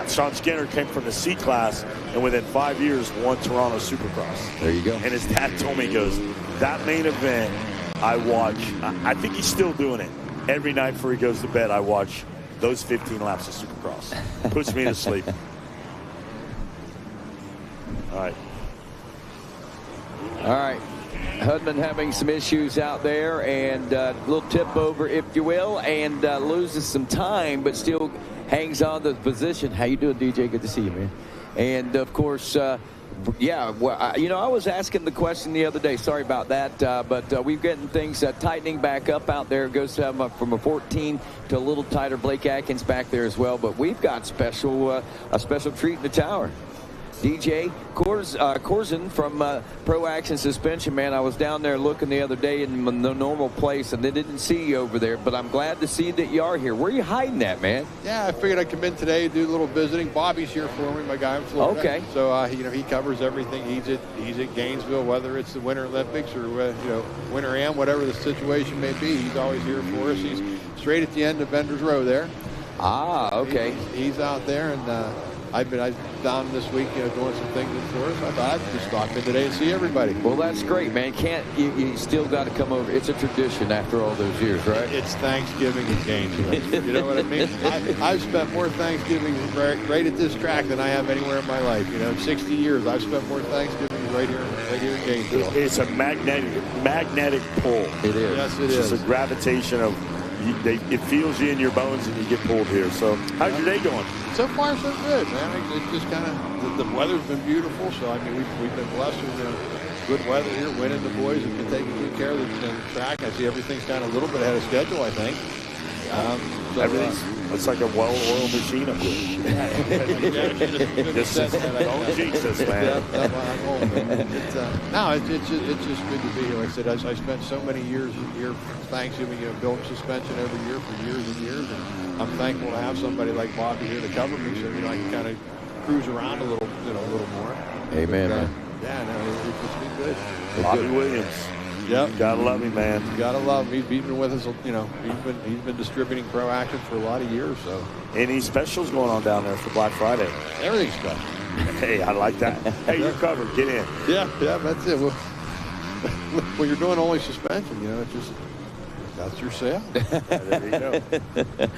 Sean Skinner came from the C class and within 5 years won Toronto Supercross. There you go. And his dad told me, he goes, that main event I watch, I think he's still doing it. Every night before he goes to bed, I watch those 15 laps of Supercross. Puts me to sleep. All right. All right. Hudman having some issues out there, and a little tip over, if you will, and loses some time, but still hangs on to the position. How you doing, DJ? Good to see you, man. And, of course, yeah, well, you know, I was asking the question the other day. Sorry about that, but we're getting things tightening back up out there. It goes from a 14 to a little tighter. Blake Atkins back there as well, but we've got a special treat in the tower. DJ Corzin from Pro Action Suspension, man. I was down there looking the other day in the normal place, and they didn't see you over there, but I'm glad to see that you are here. Where are you hiding at, man? Yeah, I figured I'd come in today, do a little visiting. Bobby's here for me, my guy in Florida. Okay. So, you know, he covers everything. He's at Gainesville, whether it's the Winter Olympics or, you know, Winter Am, whatever the situation may be. He's always here for us. He's straight at the end of Bender's Row there. Ah, okay. He's out there, and I've down this week, you know, doing some things in Florida. I thought I'd just stop in today and see everybody. Well, that's great, man. You still got to come over. It's a tradition after all those years, right? It's Thanksgiving in Gainesville. You know what I mean? I've spent more Thanksgiving right at this track than I have anywhere in my life. You know, in 60 years, I've spent more Thanksgiving right here in Gainesville. It's a magnetic pull. It is. Yes, it is. It's a gravitation of. It feels you in your bones and you get pulled here. So how's your day going? So far, so good, man. It's just kind of, the weather's been beautiful. So, I mean, we've been blessed with good weather here, winning the boys, and been taking good care of the track. I see everything's kind of a little bit ahead of schedule, I think. It's like a well-oiled machine up here. Don't jinx us, man. No, it's just good to be here. Like I said, I spent so many years here Thanksgiving, you know, building suspension every year for years and years. And I'm thankful to have somebody like Bobby here to cover me, so, you know, I can kind of cruise around a little more. Amen, man. Yeah, no, it's been good. Bobby Williams. Yep. Gotta love him, man. Gotta love him. He's been with us, you know, he's been distributing Pro Action for a lot of years, so. Any specials going on down there for Black Friday? Everything's special. Hey, I like that. Hey, you're covered. Get in. Yeah, that's it. Well, when you're doing only suspension, you know, it's just, that's your sale. There you go.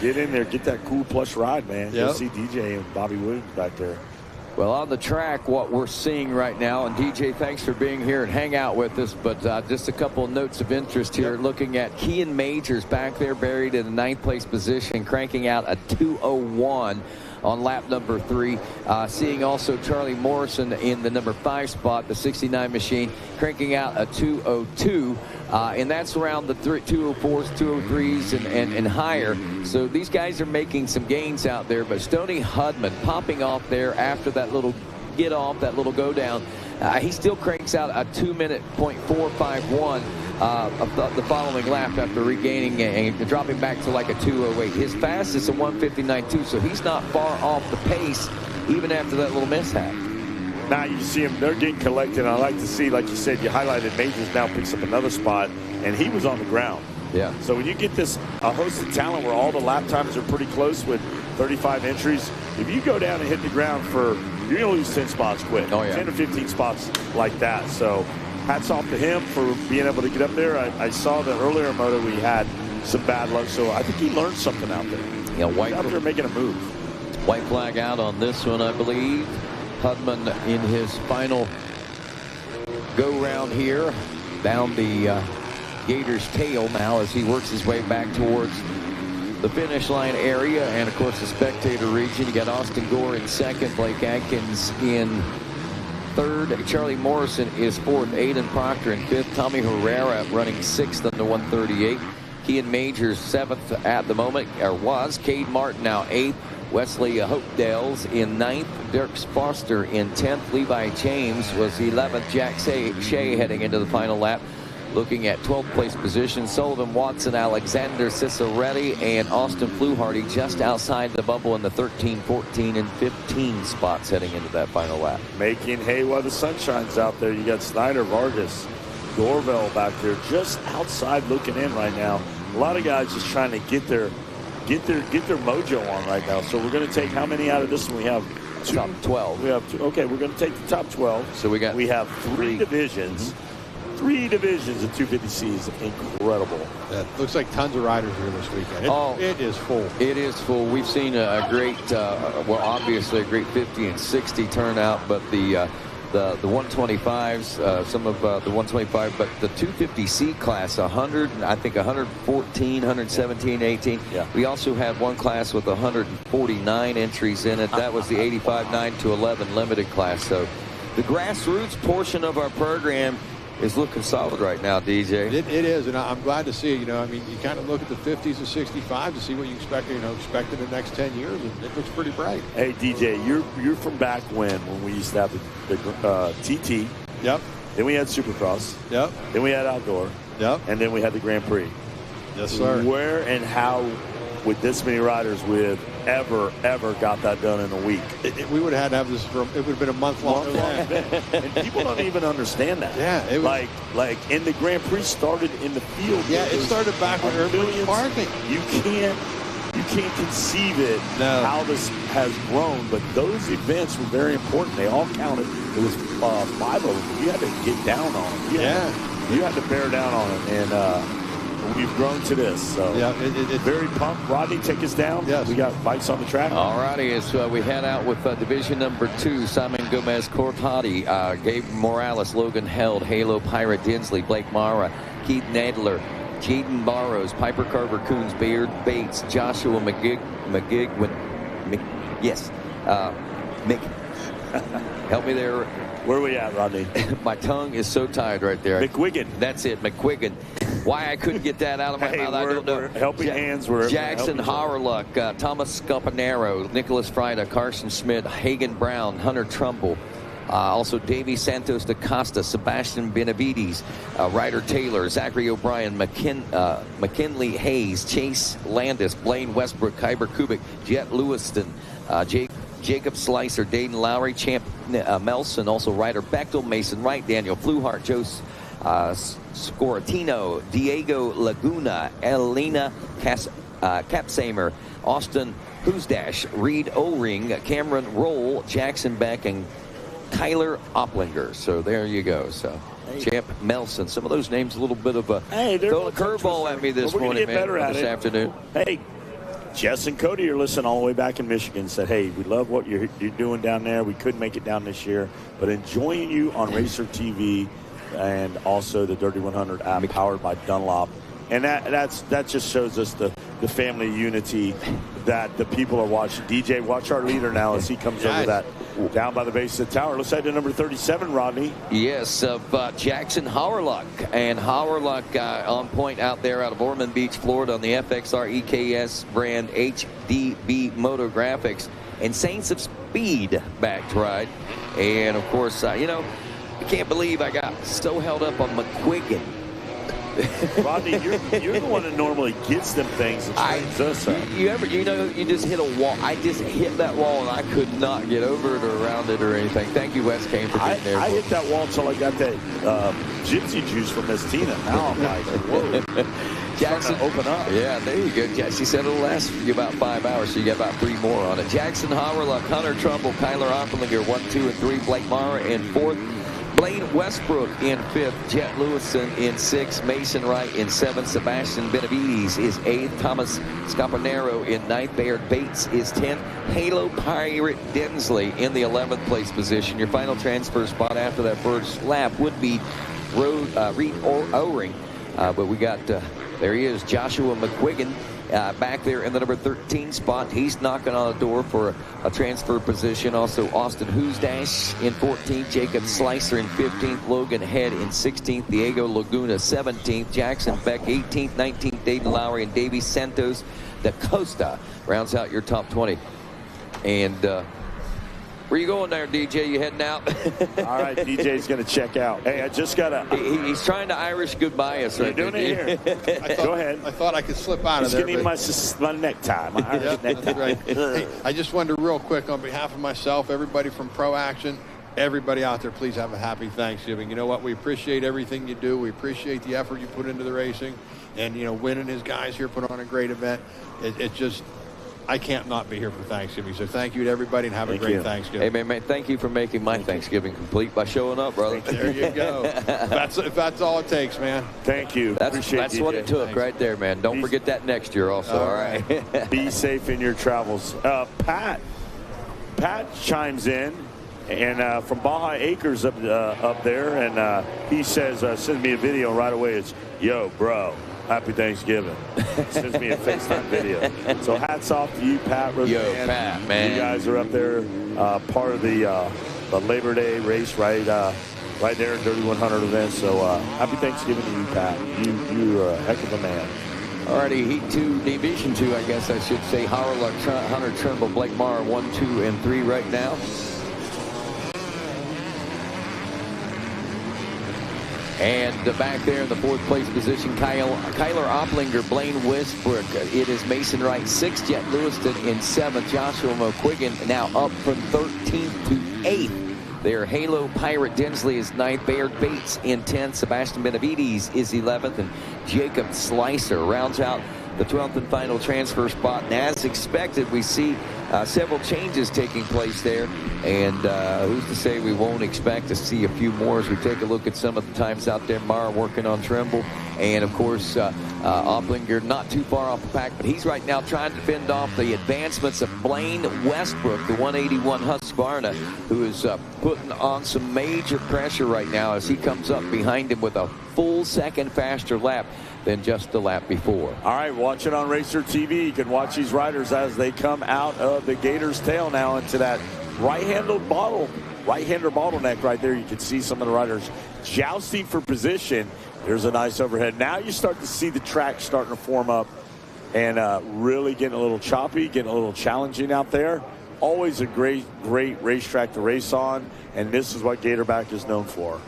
Get in there. Get that cool plush ride, man. Yep. Go see DJ and Bobby Williams back there. Well, on the track, what we're seeing right now, and DJ, thanks for being here and hang out with us, but just a couple of notes of interest here. Yep. Looking at Kean Majors back there, buried in the 9th place position, cranking out a 2:01 on lap number 3. Seeing also Charlie Morrison in the number 5 spot, the 69 machine, cranking out a 2:02. And that's around the 2:04s, 2:03s, and higher. So these guys are making some gains out there. But Stoney Hudman popping off there after that little get off, that little go down. He still cranks out a 2:04.51 of the following lap after regaining and dropping back to like a 2:08. His fastest a 1:59.2, so he's not far off the pace even after that little mishap. Now you see them, they're getting collected. I like to see, like you said, you highlighted Majors now picks up another spot, and he was on the ground. Yeah. So when you get a host of talent where all the lap times are pretty close with 35 entries, if you go down and hit the ground you're going to lose 10 spots quick. Oh, yeah. 10 or 15 spots like that. So hats off to him for being able to get up there. I saw the earlier moto we had some bad luck, so I think he learned something out there. Yeah, white out there making a move. White flag out on this one, I believe. Hudman in his final go-round here down the Gator's tail now as he works his way back towards the finish line area. And, of course, the spectator region. You got Austin Gore in second, Blake Atkins in third. Charlie Morrison is fourth. Aiden Proctor in fifth. Tommy Herrera running sixth on the 138. Kean Majors seventh at the moment, or was. Cade Martin now eighth. Wesley Hopedale's in ninth. Dirk Foster in 10th. Levi James was 11th. Jack Shea heading into the final lap, looking at 12th place position. Sullivan Watson, Alexander Ciceretti, and Austin Fluharty just outside the bubble in the 13, 14, and 15 spots heading into that final lap. Making hay while the sun shines out there. You got Snyder, Vargas, Dorvell back there just outside looking in right now. A lot of guys just trying to get their mojo on right now. So we're going to take how many out of this one? We have two. Top 12. We have two. Okay, we're going to take the top 12. So we have three divisions. Three divisions of 250Cs. Incredible. Yeah, looks like tons of riders here this weekend. It is full. It is full. We've seen a great, well, obviously a great 50 and 60 turnout, but the 125s, some of the 125, but the 250C class, 100, I think 114, 117, 18. Yeah. We also had one class with 149 entries in it. That was the 85, 9 to 11 limited class. So the grassroots portion of our program is looking solid right now, DJ. It is, and I'm glad to see it. You know, I mean, you kind of look at the 50s and 65s to see what you expect. You know, expect in the next 10 years, and it looks pretty bright. Hey, DJ, you're from back when we used to have the TT. Yep. Then we had Supercross. Yep. Then we had Outdoor. Yep. And then we had the Grand Prix. Yes, sir. Where and how, with this many riders, we have ever got that done in a week? We would have had to have this for, it would have been a month long. And people don't even understand that. Yeah. It was, like, and the Grand Prix started in the field. Yeah, it started back when everybody was parking. You can't conceive it, how this has grown, but those events were very important. They all counted. It was 5 of them. You had to get down on it. You had to bear down on it, and we've grown to this. So yeah, very pumped. Rodney, take us down. Yes. We got bikes on the track. All righty, as we head out with division number 2, Simon Gomez Cortati, Gabe Morales, Logan Held, Halo Pirate Dinsley, Blake Mara, Keith Nadler, Jaden Barrows, Piper Carver, Coons, Baird Bates, Joshua McGigwin. Mick. Help me there. Where are we at, Rodney? My tongue is so tired right there. McQuiggan. That's it, McQuiggan. Why I couldn't get that out of my mouth, I don't know. We're helping hands. Jackson Hauerluck, Thomas Scapanero, Nicholas Frida, Carson Schmidt, Hagen Brown, Hunter Trumbull. Also Davey Santos da Costa, Sebastian Benavides, Ryder Taylor, Zachary O'Brien, McKinley Hayes, Chase Landis, Blaine Westbrook, Kyber Kubik, Jet Lewiston, Jacob Slicer, Dayton Lowry, Champ Melson, also Ryder Bechtel, Mason Wright, Daniel Fluhart, Joe Scoratino, Diego Laguna, Elena Capsamer, Austin Hoosdash, Reed O-Ring, Cameron Roll, Jackson Beck, and Kyler Oplinger. So there you go. So Champ Melson. Some of those names a little bit of a throw a curveball at me this morning, man, this afternoon. Hey, Jess and Cody are listening all the way back in Michigan. Said, hey, we love what you're doing down there. We couldn't make it down this year, but enjoying you on Racer TV and also the Dirty 100 app powered by Dunlop. And that just shows us the family unity that the people are watching. DJ, watch our leader now as he comes over that down by the base of the tower. Let's head to number 37, Rodney. Yes, Jackson Hauerluck. And Hauerluck on point out there out of Ormond Beach, Florida on the FXR EKS brand HDB Moto Graphics. And Saints of Speed back to ride. And, of course, I can't believe I got so held up on McQuiggan. Rodney, you're the one that normally gets them things and trains us up. You just hit a wall. I just hit that wall and I could not get over it or around it or anything. Thank you, Wes Kane, for being there. I hit that wall until I got that gypsy juice from Miss Tina. Now I'm like, whoa. Jackson, open up. Yeah, there you go. She said it'll last you about 5 hours, so you got about 3 more on it. Jackson Hauerluck, Hunter Trumbull, Kyler Oppelinger, 1, 2, and 3. Blake Mara in 4th. Blaine Westbrook in 5th, Jet Lewison in 6th, Mason Wright in 7th, Sebastian Benavides is 8th, Thomas Scapanero in 9th, Baird Bates is 10th, Halo Pirate Dinsley in the 11th place position. Your final transfer spot after that first lap would be Reed O-Ring, but we got, there he is, Joshua McQuiggan back there in the number 13 spot. He's knocking on the door for a transfer position. Also, Austin Hoosdash in 14th, Jacob Slicer in 15th, Logan Head in 16th, Diego Laguna 17th, Jackson Beck 18th, 19th, David Lowry, and Davey Santos da Costa rounds out your top 20. And where you going there, DJ? You heading out? All right, DJ's going to check out. Hey, I just got to... He's trying to Irish goodbye us right doing there. it here. Go ahead. I thought I could slip out of there. He's getting my necktie, my Irish necktie. That's right. Hey, I just wanted to real quick, on behalf of myself, everybody from Pro Action, everybody out there, please have a happy Thanksgiving. You know what? We appreciate everything you do. We appreciate the effort you put into the racing. And, you know, winning his guys here put on a great event. It just... I can't not be here for Thanksgiving. So thank you to everybody, and have a great Thanksgiving. Hey, man, thank you for making my Thanksgiving complete by showing up, brother. There you go. if that's all it takes, man. Thank you. That's what it took right there, man. Don't forget that next year also, all right? Be safe in your travels. Pat chimes in, and from Baja Acres up there, and he says, send me a video right away. It's, yo, bro. Happy Thanksgiving. Sends me a FaceTime video. So hats off to you, Pat. Yo, Pat, man. You guys are up there, part of the Labor Day race, right there in Dirty 100 event. So happy Thanksgiving to you, Pat. You're a heck of a man. Alrighty, Heat 2, Division 2, I guess I should say. Howard, Hunter Trimble, Blake Mara, 1, 2, and 3 right now. And back there in the 4th place position, Kyler Oplinger, Blaine Westbrook. It is Mason Wright 6th, Jet Lewiston in 7th. Joshua McQuiggan now up from 13th to 8th. There, Halo Pirate Dinsley is 9th. Bayard Bates in 10th. Sebastian Benavides is 11th. And Jacob Slicer rounds out the 12th and final transfer spot. And as expected, we see several changes taking place there. And who's to say we won't expect to see a few more as we take a look at some of the times out there. Mara working on Trimble. And, of course, Oplinger not too far off the pack. But he's right now trying to fend off the advancements of Blaine Westbrook, the 181 Husqvarna, who is putting on some major pressure right now as he comes up behind him with a full second faster lap than just the lap before. All right, watch it on Racer TV. You can watch these riders as they come out of the Gator's tail now into that right-hander bottleneck right there. You can see some of the riders jousting for position. There's a nice overhead. Now you start to see the track starting to form up and really getting a little choppy, getting a little challenging out there. Always a great racetrack to race on, and this is what Gatorback is known for.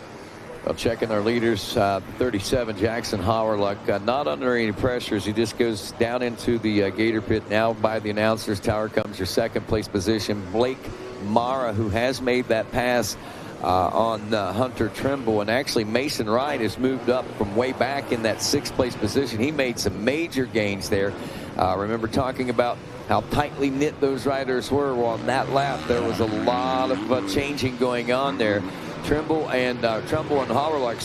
Well, checking our leaders, 37, Jackson Howerluck, not under any pressures. He just goes down into the Gator pit now by the announcer's tower. Comes your 2nd place position, Blake Mara, who has made that pass on Hunter Trimble. And actually, Mason Wright has moved up from way back in that 6th place position. He made some major gains there. Remember talking about how tightly knit those riders were. Well, on that lap, there was a lot of changing going on there. Trimble and Howerluck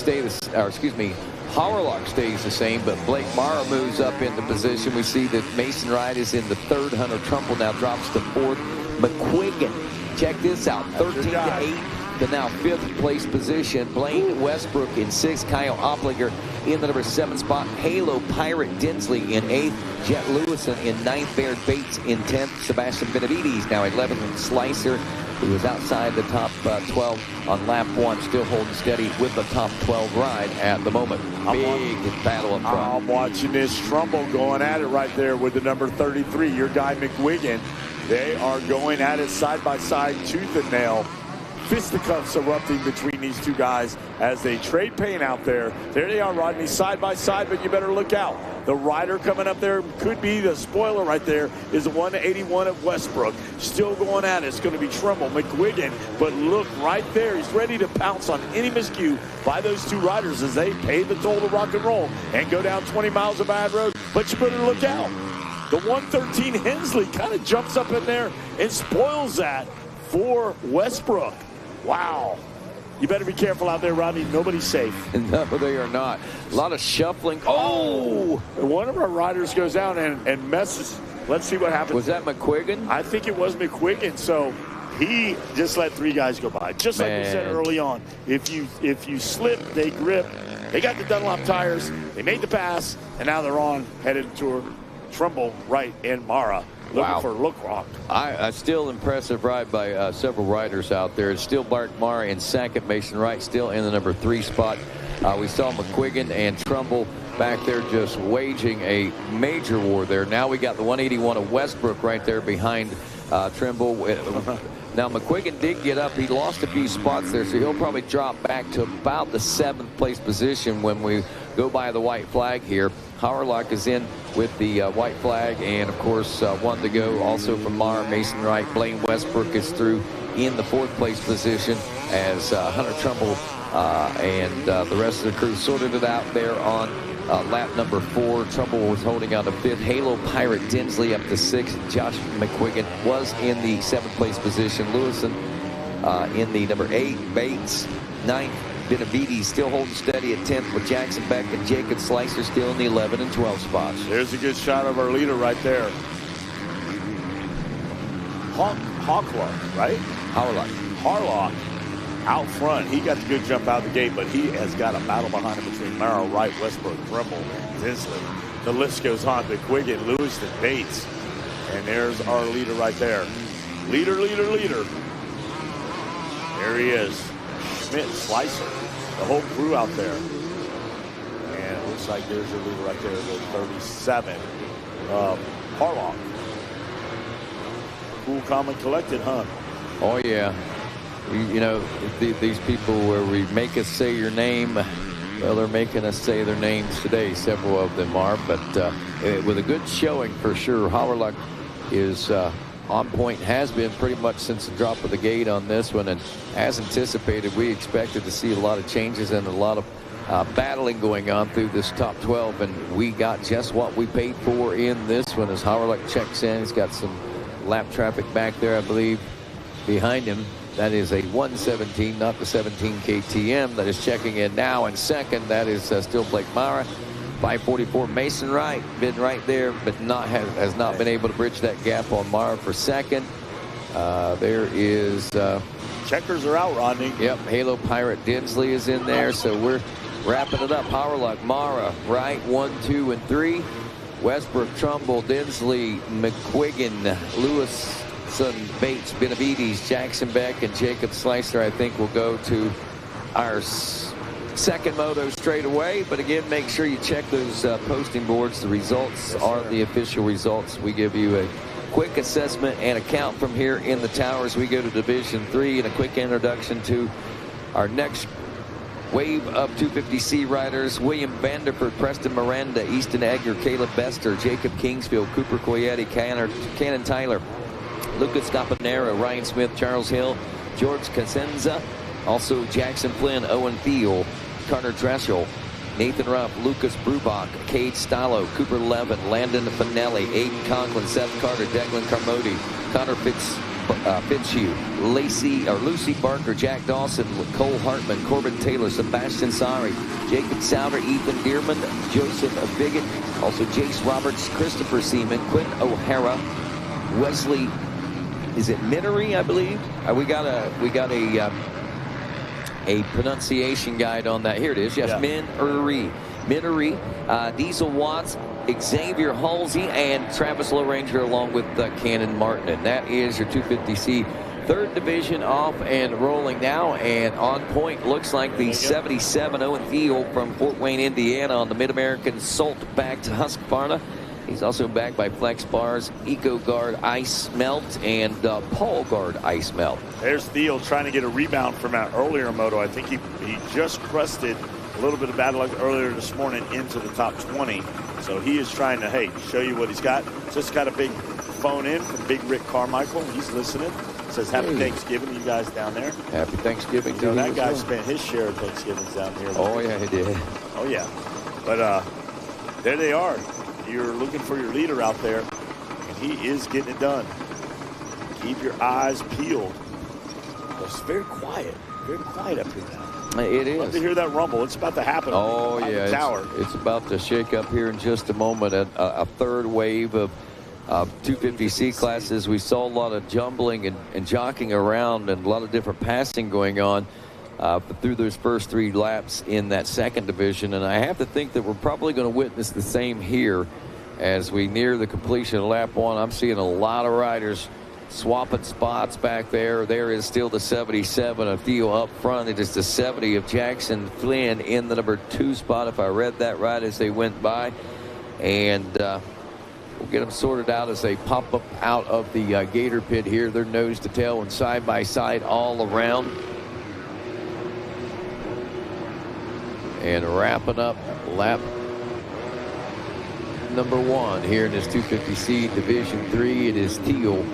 Howerluck stays the same, but Blake Mara moves up into position. We see that Mason Wright is in the 3rd. Hunter Trimble now drops to 4th. McQuiggan, check this out, 13 to 8. The now 5th place position. Blaine Westbrook in 6th. Kyle Oplinger in the number 7 spot. Halo Pirate Dinsley in 8th. Jet Lewison in 9th. Baird Bates in 10th. Sebastian Benavides now 11th. And Slicer, who is outside the top 12 on lap 1, still holding steady with the top 12 ride at the moment. Big battle up front. I'm watching this Trumbull going at it right there with the number 33, your guy McWiggin. They are going at it side by side, tooth and nail. Fisticuffs erupting between these two guys as they trade paint out there. There they are, Rodney, side by side, but you better look out. The rider coming up there could be the spoiler right there is the 181 of Westbrook. Still going at it. It's going to be Trimble, McWiggin, but look right there. He's ready to pounce on any miscue by those two riders as they pay the toll to rock and roll and go down 20 miles of bad road. But you better look out. The 113 Hensley kind of jumps up in there and spoils that for Westbrook. Wow. You better be careful out there, Rodney. Nobody's safe. No, they are not. A lot of shuffling. Oh! One of our riders goes down and messes. Let's see what happens. Was that McQuiggan? I think it was McQuiggan. So he just let 3 guys go by. Just like we said early on. If you slip, they grip. They got the Dunlop tires. They made the pass, and now they're on, headed toward Trimble right, and Mara looking for Look Rock. A still impressive ride by several riders out there. It's still Bart Mara in second. Mason Wright still in the number 3 spot. We saw McQuiggan and Trumbull back there just waging a major war there. Now we got the 181 of Westbrook right there behind Trimble. Now McQuiggan did get up. He lost a few spots there, so he'll probably drop back to about the 7th place position when we go by the white flag here. Hauerlock is in with the white flag, and of course 1 to go also from Mara. Mason Wright. Blaine Westbrook is through in the 4th place position as Hunter Trumbull and the rest of the crew sorted it out there on lap number 4. Trumbull was holding on to 5th. Halo Pirate Dinsley up to 6th. Josh McQuiggan was in the 7th place position. Lewison in the number 8. Bates 9th. Benavides still holding steady at 10th with Jackson Beck and Jacob Slicer still in the 11 and 12 spots. There's a good shot of our leader right there. Hawklock, right? Harlock out front. He got the good jump out of the gate, but he has got a battle behind him between Mara, Wright, Westbrook, Trimble, Dinsley. The list goes on. McQuiggan, Lewiston, Bates. And there's our leader right there. Leader. There he is. Schmidt, Slicer, the whole crew out there. And it looks like there's your leader right there, the 37, Harlock. Cool, calm, and collected, huh? Oh, yeah. You know, these people where we make us say your name, well, they're making us say their names today. Several of them are, but with a good showing for sure. Hauerlock is on point, has been pretty much since the drop of the gate on this one, and as anticipated, we expected to see a lot of changes and a lot of battling going on through this top 12, and we got just what we paid for in this one as Hauerlock checks in. He's got some lap traffic back there, I believe, behind him. That is a 117, not the 17 KTM that is checking in now. And second, that is still Blake Mara. 544 Mason Wright, been right there, but has not been able to bridge that gap on Mara for second. There is... checkers are out, Rodney. Yep, Halo Pirate Dinsley is in there, so we're wrapping it up. Hauerlock, Mara, Wright, 1, 2, and 3. Westbrook, Trumbull, Dinsley, McQuiggan, Lewiston, Bates, Benavides, Jackson Beck, and Jacob Slicer, I think, will go to our second moto straight away. But again, make sure you check those posting boards. The results are the official results. We give you a quick assessment and account from here in the towers. We go to Division 3 and a quick introduction to our next wave of 250C riders. William Vanderford, Preston Miranda, Easton Egger, Caleb Bester, Jacob Kingsfield, Cooper Coyetti, Cannon Tyler, Lucas Caponera, Ryan Smith, Charles Hill, George Casenza, also Jackson Flynn, Owen Thiel, Carter Dreschel, Nathan Ruff, Lucas Brubach, Cade Stallo, Cooper Levin, Landon Finelli, Aiden Conklin, Seth Carter, Declan Carmody, Connor Fitzhugh, Lucy Barker, Jack Dawson, Cole Hartman, Corbin Taylor, Sebastian Sari, Jacob Souter, Ethan Dearman, Joseph Bigot, also Jace Roberts, Christopher Seaman, Quinn O'Hara, Wesley, is it Minnery, I believe? We got a pronunciation guide on that. Here it is. Yes, yeah. Minnery, Diesel Watts, Xavier Halsey, and Travis Lowranger along with Cannon Martin. And that is your 250C third division off and rolling now. And on point looks like the 77 Owen Thiel from Fort Wayne, Indiana on the Mid-American Salt-backed Husqvarna. He's also backed by Flex Bars, EcoGuard Ice Melt, and Paul Guard Ice Melt. There's Thiel trying to get a rebound from that earlier moto. I think he just crested a little bit of bad luck earlier this morning into the top 20. So he is trying to, hey, show you what he's got. Just got a big phone in from Big Rick Carmichael. He's listening. Says happy Thanksgiving to you guys down there. Happy Thanksgiving to you. That guy spent his share of Thanksgivings down here. Oh, yeah, he did. Oh, yeah. But there they are. You're looking for your leader out there, and he is getting it done. Keep your eyes peeled. It's very quiet up here now. It is. Love to hear that rumble. It's about to happen. Oh, yeah. Tower. It's about to shake up here in just a moment. A third wave of 250C classes. We saw a lot of jumbling and jockeying around and a lot of different passing going on through those first 3 laps in that second division. And I have to think that we're probably going to witness the same here as we near the completion of lap 1. I'm seeing a lot of riders swapping spots back there. There is still the 77 of Theo up front. It is the 70 of Jackson Flynn in the number 2 spot, if I read that right as they went by. And we'll get them sorted out as they pop up out of the Gator pit here. They're nose to tail and side by side all around. And wrapping up lap number 1 here in this 250C Division 3. It is Teal.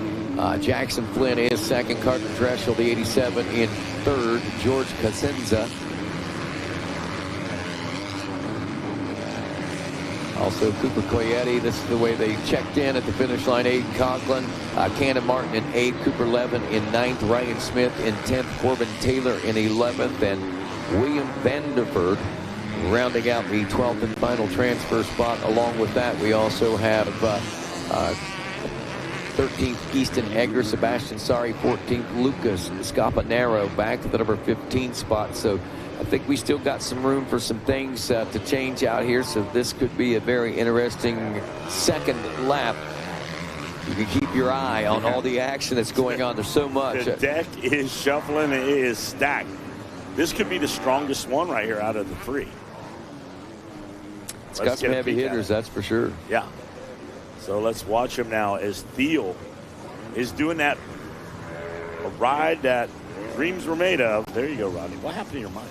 Jackson Flynn is second. Carter Dreschel, the 87, in third. George Cosenza. Also Cooper Coyetti. This is the way they checked in at the finish line. Aiden Conklin, Cannon Martin in 8th. Cooper Levin in 9th. Ryan Smith in 10th. Corbin Taylor in 11th. And William Vanderford rounding out the 12th and final transfer spot. Along with that, we also have 13th Easton Egger, Sebastian Sari 14th, Lucas Scapanaro back to the number 15 spot. So I think we still got some room for some things to change out here. So this could be a very interesting second lap. You can keep your eye on all the action that's going on. There's so much. The deck is shuffling. It is stacked. This could be the strongest one right here out of the 3. It's got some heavy hitters, that's for sure. Yeah. So let's watch him now as Thiel is doing that a ride that dreams were made of. There you go, Rodney. What happened to your mic?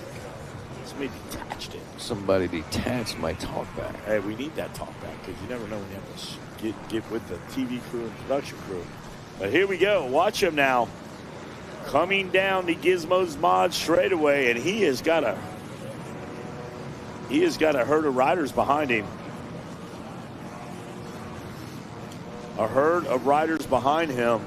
Somebody detached it. Somebody detached my talkback. Hey, we need that talkback because you never know when you have to get with the TV crew and production crew. But here we go. Watch him now. Coming down the Gizmos Mod straightaway, and he has got a herd of riders behind him. A herd of riders behind him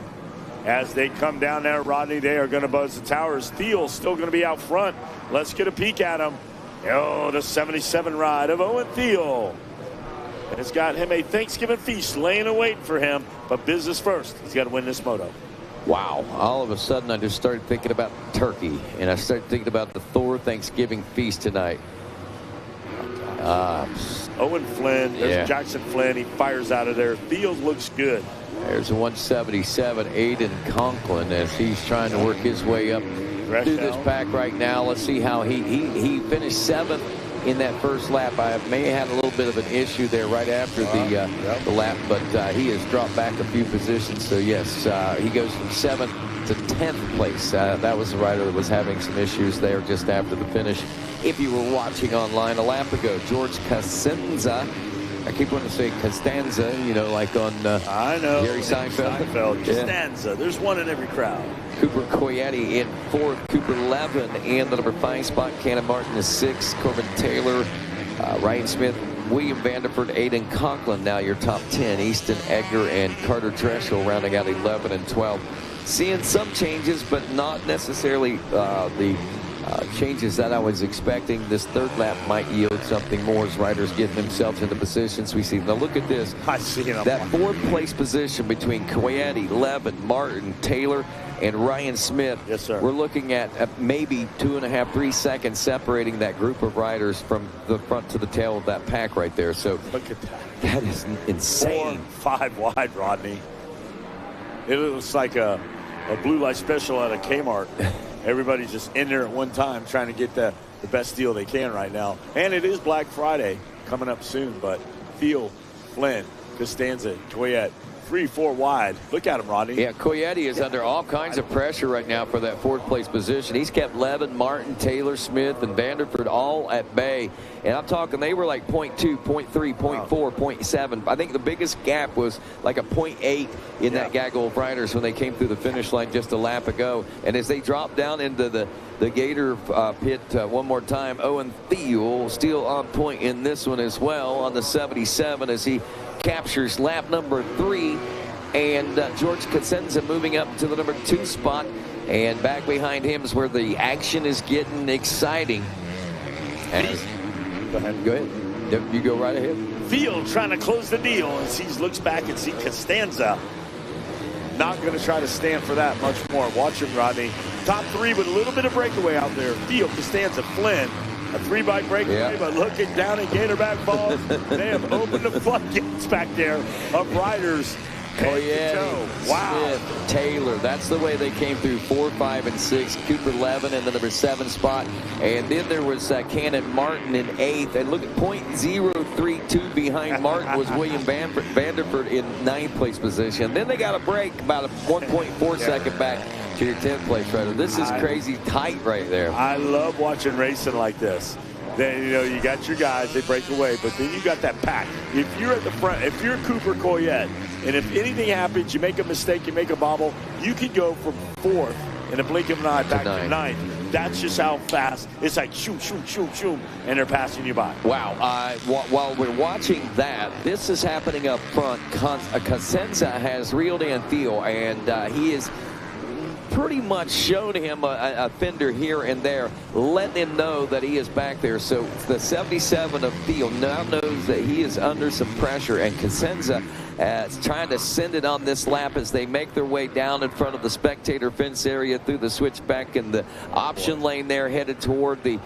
as they come down there. Rodney, they are going to buzz the towers. Thiel still going to be out front. Let's get a peek at him. Oh, the 77 ride of Owen Thiel. And it's got him a Thanksgiving feast laying in wait for him. But business first. He's got to win this moto. Wow. All of a sudden, I just started thinking about turkey. And I started thinking about the Thor Thanksgiving feast tonight. Owen Flynn, there's Jackson Flynn. He fires out of there. Field looks good. There's a 177, Aiden Conklin, as he's trying to work his way up through this pack right now. Let's see how he finished 7th in that first lap. I may have had a little bit of an issue there right after the lap, but he has dropped back a few positions. So yes, he goes from 7th to 10th place. That was the rider that was having some issues there just after the finish. If you were watching online a lap ago, George Cosenza. I keep wanting to say Costanza, you know, like on I know. Jerry Seinfeld. Costanza. There's one in every crowd. Cooper Coyetti in 4th. Cooper Levin in the number 5 spot. Cannon Martin is 6th. Corbin Taylor, Ryan Smith, William Vanderford, Aiden Conklin. Now your top 10. Easton Egger and Carter Dreschel rounding out 11 and 12. Seeing some changes, but not necessarily the changes that I was expecting. This third lap might yield something more as riders getting themselves into positions we see. Now look at this. I see him. That 4th place position between Coyetti, Levin, Martin, Taylor, and Ryan Smith. Yes, sir. We're looking at maybe 2.5, 3 seconds separating that group of riders from the front to the tail of that pack right there. So look at that. That is insane. 4, 5 wide, Rodney. It looks like a blue light special at a Kmart. Everybody's just in there at one time trying to get the best deal they can right now. And it is Black Friday coming up soon, but Thiel, Flynn, Costanza, Coyette, 3, 4 wide. Look at him, Rodney. Yeah, Coyetti is under all kinds of pressure right now for that 4th place position. He's kept Levin, Martin, Taylor, Smith, and Vanderford all at bay. And I'm talking, they were like 0.2, 0.3, 0.4, 0.7. I think the biggest gap was like a 0.8 in that gaggle of riders when they came through the finish line just a lap ago. And as they drop down into the Gator pit one more time, Owen Thiel still on point in this one as well on the 77 as he captures lap number 3, and George Cosenza moving up to the number 2 spot, and back behind him is where the action is getting exciting. Go ahead. You go right ahead. Field trying to close the deal as he looks back and see Costanza. Not going to try to stand for that much more. Watch him, Rodney. Top 3 with a little bit of breakaway out there. Field, Costanza, Flynn, a 3-bike breakaway, but looking down at Gatorback Falls, they have opened the floodgates back there of riders. Wow. Smith, Taylor, that's the way they came through 4, 5, and 6. Cooper 11 in the number 7 spot. And then there was Cannon Martin in 8th. And look at .032 behind Martin was William Vanderford in 9th place position. Then they got a break about a 1.4 second back to your 10th place rider. This is crazy tight right there. I love watching racing like this. Then, you got your guys, they break away, but then you got that pack. If you're at the front, if you're Cooper Coyette, and if anything happens, you make a mistake, you make a bobble, you can go from 4th in a blink of an eye back to 9th. That's just how fast. It's like shoom, shoom, shoom, shoom, and they're passing you by. Wow. While we're watching that, this is happening up front. Cosenza has reeled in Theo, and he is pretty much showed him a fender here and there, letting him know that he is back there. So the 77 of Theo now knows that he is under some pressure, and Cosenza is trying to send it on this lap as they make their way down in front of the spectator fence area through the switchback in the option lane there, headed toward the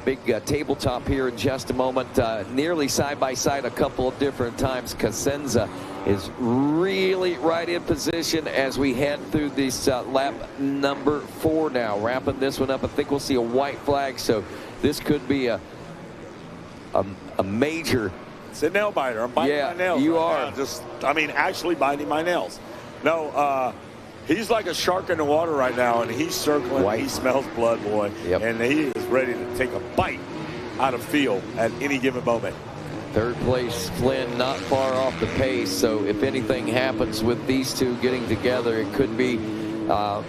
big tabletop here in just a moment. Nearly side by side a couple of different times. Cosenza is really right in position as we head through this lap number 4 now. Wrapping this one up, I think we'll see a white flag, so this could be a major. It's a nail biter. I'm biting my nails. You are. Actually biting my nails. No, he's like a shark in the water right now, and he's circling. White. He smells blood, boy. Yep. And he is ready to take a bite out of field at any given moment. 3rd place, Flynn, not far off the pace. So if anything happens with these two getting together, it could be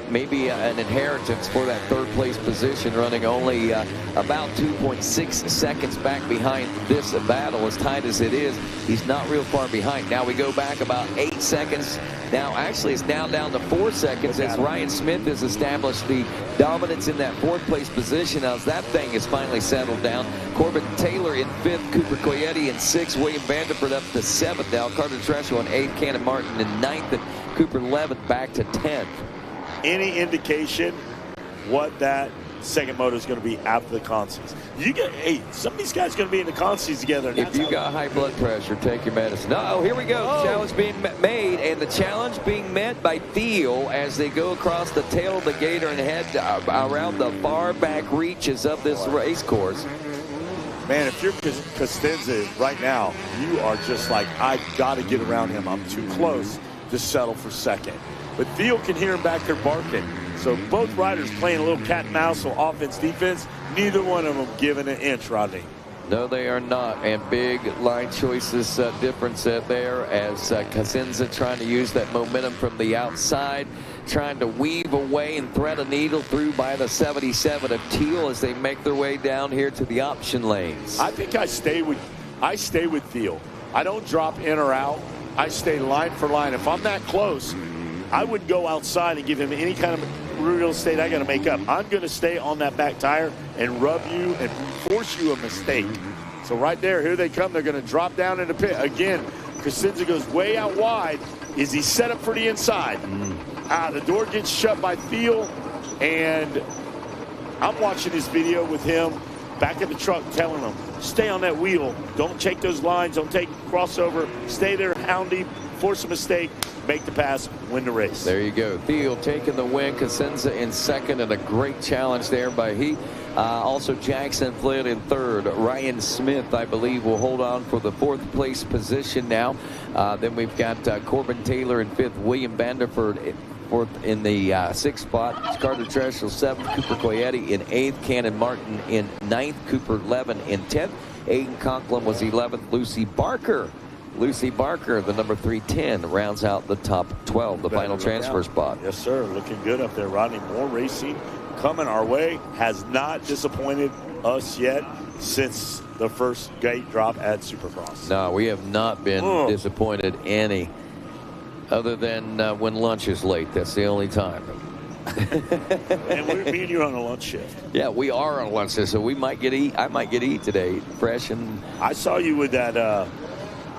maybe an inheritance for that 3rd place position, running only about 2.6 seconds back behind this battle. As tight as it is, he's not real far behind. Now we go back about 8 seconds. Now actually it's now down to 4 seconds as Ryan Smith has established the dominance in that 4th place position. As that thing is finally settled down. Corbin Taylor in 5th, Cooper Coyette in 6th, William Vanderford up to 7th now, Carter Treschel in 8th, Cannon Martin in 9th, and Cooper 11th back to 10th. Any indication what that second moto is going to be after the consies? Some of these guys are going to be in the consies together. If you got high blood pressure, take your medicine. Oh, here we go. Challenge being made, and the challenge being met by Theo as they go across the tail of the gator and head around the far back reaches of this race course. Man, if you're Cosenza right now, you are just like, I got to get around him. I'm too close to settle for second. But Theo can hear him back there barking. So both riders playing a little cat and mouse on offense, defense. Neither one of them giving an inch, Rodney. No, they are not. And big line choices difference there as Cosenza trying to use that momentum from the outside, trying to weave away and thread a needle through by the 77 of Teal as they make their way down here to the option lanes. I think I stay with Theo. I don't drop in or out. I stay line for line. If I'm that close, I would go outside and give him any kind of real estate I got to make up. I'm going to stay on that back tire and rub you and force you a mistake. So right there, here they come. They're going to drop down in the pit. Again, Cosenza goes way out wide. Is he set up for the inside? The door gets shut by Theo, and I'm watching this video with him back in the truck telling him, stay on that wheel. Don't take those lines. Don't take crossover. Stay there, houndy, force a mistake, make the pass, win the race. There you go. Theo taking the win. Cosenza in 2nd, and a great challenge there by he. Also Jackson Flynn in 3rd. Ryan Smith, I believe, will hold on for the 4th place position now. Then we've got Corbin Taylor in 5th, William Vanderford 4th in the 6th spot. Carter Treschel 7th, Cooper Coyette in 8th, Cannon Martin in 9th, Cooper 11 in 10th. Aiden Conklin was 11th. Lucy Barker, the number 310, rounds out the top 12, the final transfer spot. Yes, sir. Looking good up there, Rodney. More racing coming our way. Has not disappointed us yet since the first gate drop at Supercross. No, we have not been disappointed any, other than when lunch is late. That's the only time. And me and you are on a lunch shift. Yeah, we are on a lunch shift, so we might get eat. I might get eat today, fresh and. I saw you with that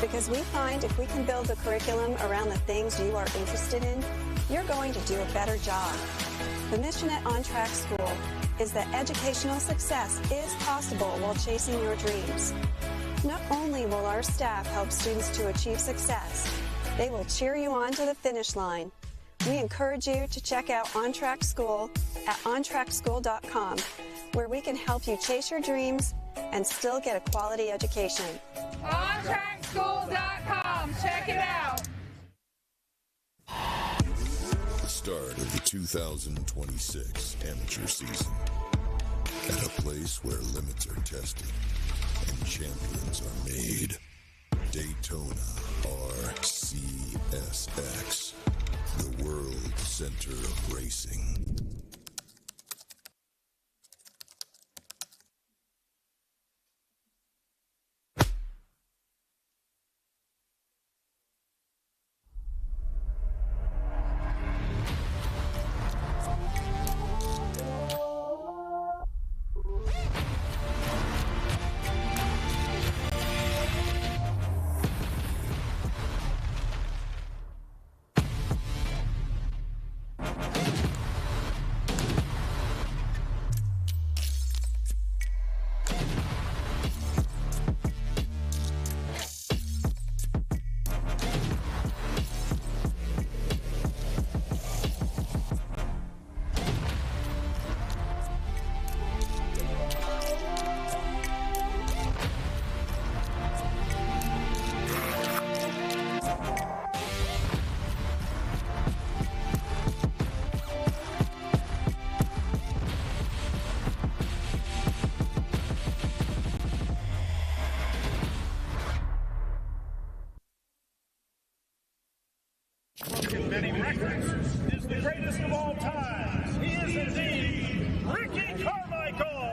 Because we find if we can build the curriculum around the things you are interested in, you're going to do a better job. The mission at On Track School is that educational success is possible while chasing your dreams. Not only will our staff help students to achieve success, they will cheer you on to the finish line. We encourage you to check out On Track School at ontrackschool.com, where we can help you chase your dreams and still get a quality education. ontrackschool.com. Check it out. The start of the 2026 amateur season. At a place where limits are tested and champions are made. Daytona RCSX. The world center of racing. Many records is the greatest of all time. He is indeed Ricky Carmichael.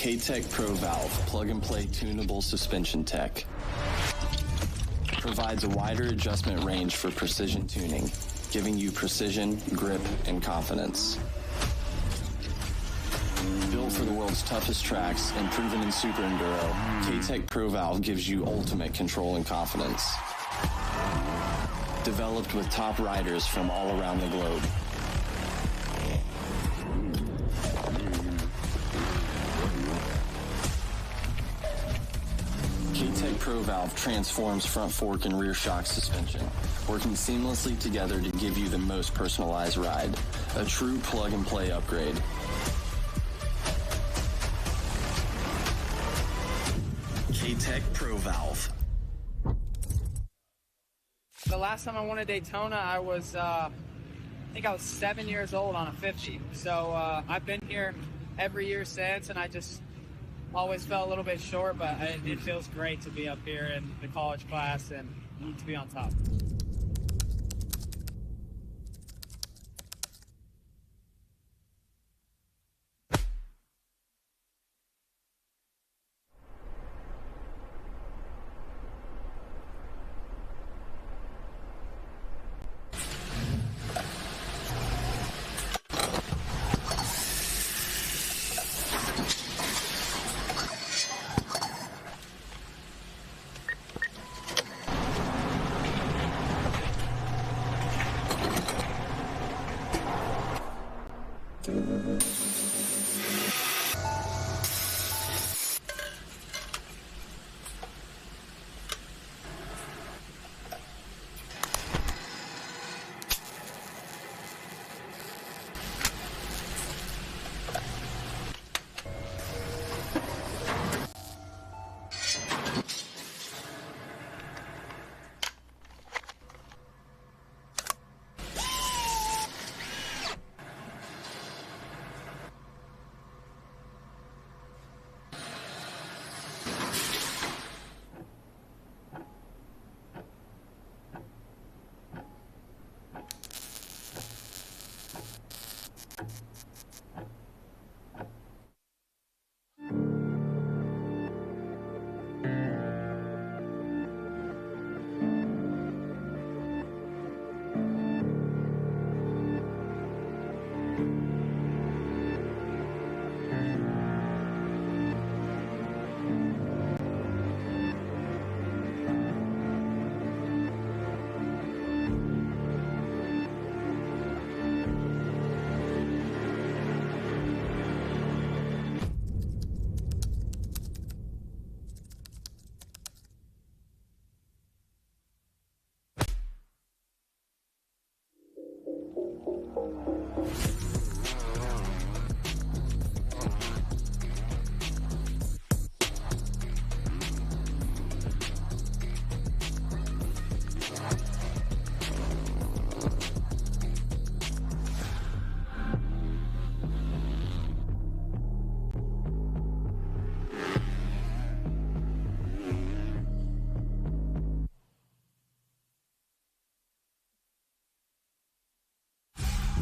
K-Tech Pro Valve plug-and-play tunable suspension tech. Provides a wider adjustment range for precision tuning, giving you precision, grip, and confidence. Built for the world's toughest tracks and proven in super enduro, K-Tech Pro Valve gives you ultimate control and confidence. Developed with top riders from all around the globe. K-Tech Pro Valve transforms front fork and rear shock suspension, working seamlessly together to give you the most personalized ride. A true plug-and-play upgrade. K-Tech Pro Valve. The last time I won a Daytona, I think I was 7 years old on a 50. So I've been here every year since, and I just always fell a little bit short, but it feels great to be up here in the college class and to be on top.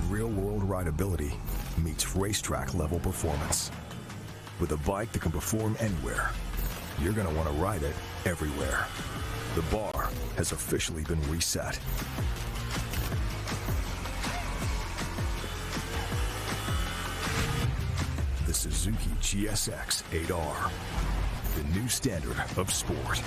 Real-world rideability meets racetrack-level performance. With a bike that can perform anywhere, you're going to want to ride it everywhere. The bar has officially been reset. The Suzuki GSX 8R, the new standard of sport.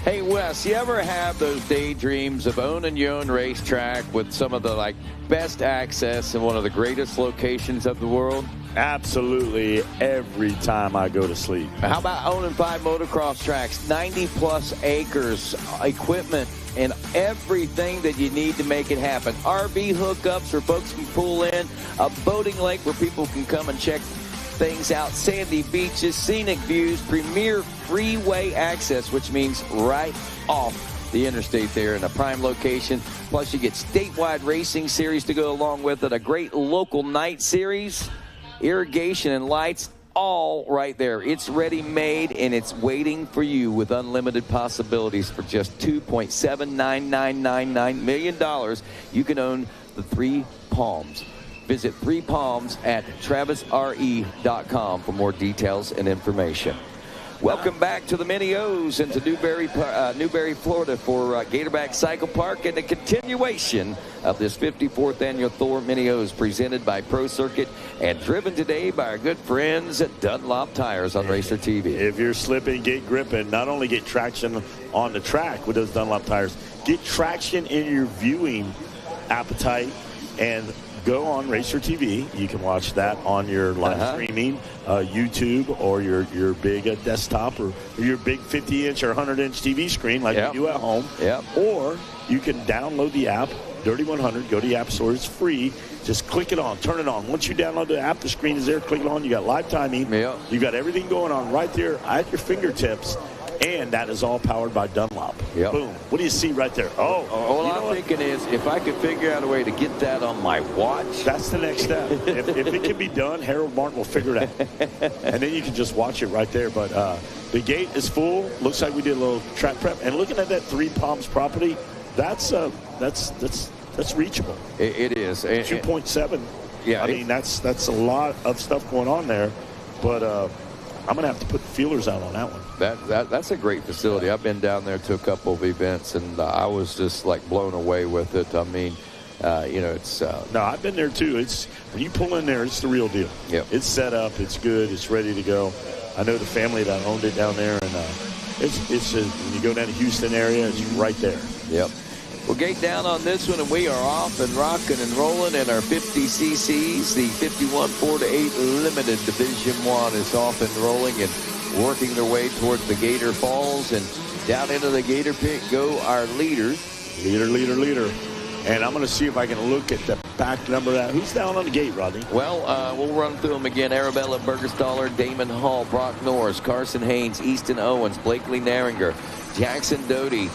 Hey, Wes, you ever have those daydreams of owning your own racetrack with some of the best access in one of the greatest locations of the world? Absolutely, every time I go to sleep. How about owning 5 motocross tracks, 90-plus acres, equipment, and everything that you need to make it happen? RV hookups where folks can pull in, a boating lake where people can come and check things out, sandy beaches, scenic views, premier freeway access, which means right off the interstate there in a prime location. Plus, you get statewide racing series to go along with it, a great local night series, irrigation and lights, all right there. It's ready-made, and it's waiting for you with unlimited possibilities for just $2.79999 million. You can own the Three Palms. Visit 3 Palms at travisre.com for more details and information. Welcome back to the Mini O's into Newberry, Florida for Gatorback Cycle Park and the continuation of this 54th annual Thor Mini O's presented by Pro Circuit and driven today by our good friends at Dunlop Tires on Racer TV. If you're slipping, get gripping, not only get traction on the track with those Dunlop tires, get traction in your viewing appetite and go on Racer TV. You can watch that on your live streaming, YouTube, or your big desktop, or your big 50-inch or 100-inch TV screen like you do at home. Or you can download the app, Dirty 100. Go to the App Store. It's free. Just click it on. Turn it on. Once you download the app, the screen is there. Click it on. You got live timing. You got everything going on right there at your fingertips. And that is all powered by Dunlop. Boom. What do you see right there? All I'm thinking is if I could figure out a way to get that on my watch. That's the next step. if it can be done, Harold Martin will figure it out. And then you can just watch it right there. But the gate is full. Looks like we did a little track prep. And looking at that Three Palms property, that's reachable. It is. 2.7. I mean, that's a lot of stuff going on there. But I'm going to have to put the feelers out on that one. That's a great facility. I've been down there to a couple of events, and I was just like blown away with it. I mean, it's. No, I've been there too. It's when you pull in there, it's the real deal. It's set up. It's good. It's ready to go. I know the family that owned it down there, and when you go down to Houston area, it's right there. We'll gate down on this one, and we are off and rocking and rolling in our 50 cc's. The 51 4-8 Limited Division 1 is off and rolling and working their way towards the Gator Falls. And down into the Gator pit go our leaders. Leader. And I'm going to see if I can look at the back number of that. Who's down on the gate, Rodney? Well, we'll run through them again. Arabella Burgerstaller, Damon Hall, Brock Norris, Carson Haynes, Easton Owens, Blakely Naringer, Jackson Doty.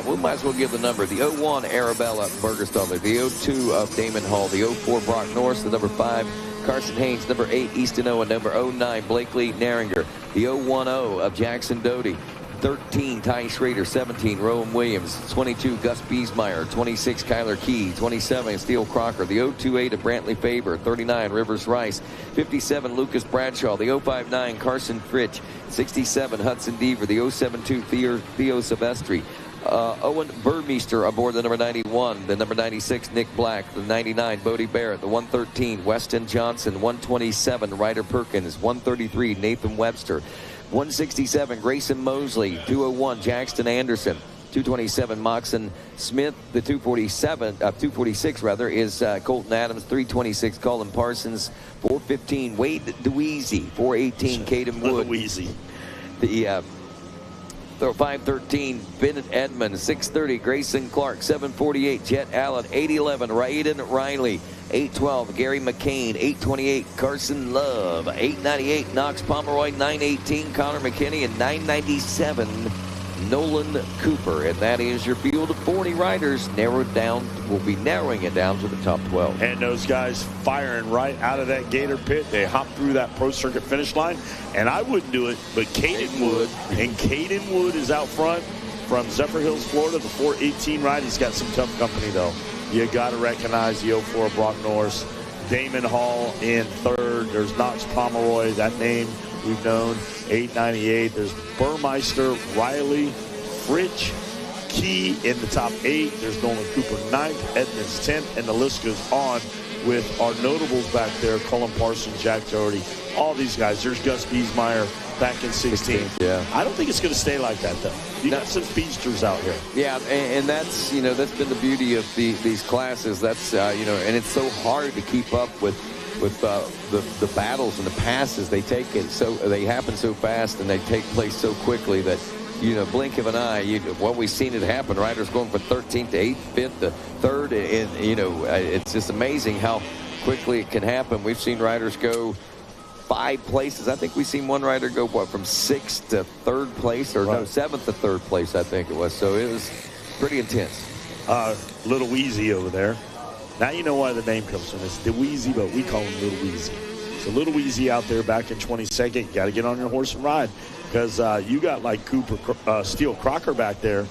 We might as well give the number. The 01, Arabella Burgerstaller. The 02 of Damon Hall. The 04, Brock Norris. The number 5, Carson Haynes. Number 8, Easton Owen. Number 09, Blakely Naringer. The 010 of Jackson Doty. 13, Ty Schrader. 17, Rowan Williams. 22, Gus Biesmeyer. 26, Kyler Key. 27, Steele Crocker. The 028 of Brantley Faber. 39, Rivers Rice. 57, Lucas Bradshaw. The 059, Carson Fritch. 67, Hudson Deaver. The 072, Theo Silvestri. Owen Burmeister aboard the number 91. The number 96, Nick Black. The 99, Bodie Barrett. The 113, Weston Johnson. 127, Ryder Perkins. 133, Nathan Webster. 167, Grayson Mosley. 201, Jackson Anderson. 227, Moxon Smith. The 246 is Colton Adams. 326, Colin Parsons. 415, Wade DeWeezy. 418, Caden Wood. The 513, Bennett Edmonds. 630, Grayson Clark. 748, Jet Allen. 811, Raiden Riley. 812, Gary McCain. 828, Carson Love. 898, Knox Pomeroy. 918, Connor McKinney. And 997, Nolan Cooper. And that is your field of 40 riders narrowed down. We'll be narrowing it down to the top 12. And those guys firing right out of that Gator pit. They hop through that Pro Circuit finish line. And I wouldn't do it, but Caden Wood. And Caden Wood is out front from Zephyr Hills, Florida. The 418 ride. He's got some tough company, though. You got to recognize the 04 Brock Norris. Damon Hall in third. There's Knox Pomeroy. That name we've known. 898. There's Burmeister, Riley, Fritch, Key in the top 8. There's Nolan Cooper 9th, Edmonds 10th, and the list goes on with our notables back there. Colin Parsons, Jack Doherty, all these guys. There's Gus Biesmeyer back in 16th. I don't think it's going to stay like that, though. You got some speedsters out here. Yeah, and that's, that's been the beauty of these classes. That's, and it's so hard to keep up with the battles and the passes. They happen so fast and they take place so quickly that, blink of an eye, we've seen it happen. Riders going from 13th to 8th, 5th to 3rd, and, it's just amazing how quickly it can happen. We've seen riders go 5 places. I think we've seen one rider go, from 6th to 3rd place, or 7th to 3rd place, I think it was. So it was pretty intense. Little Wheezy over there. Now you know why the name comes from. It's DeWeezy, but we call him Little Wheezy. So Little Wheezy out there back in 22nd. You got to get on your horse and ride, because you got like Steele Crocker back there.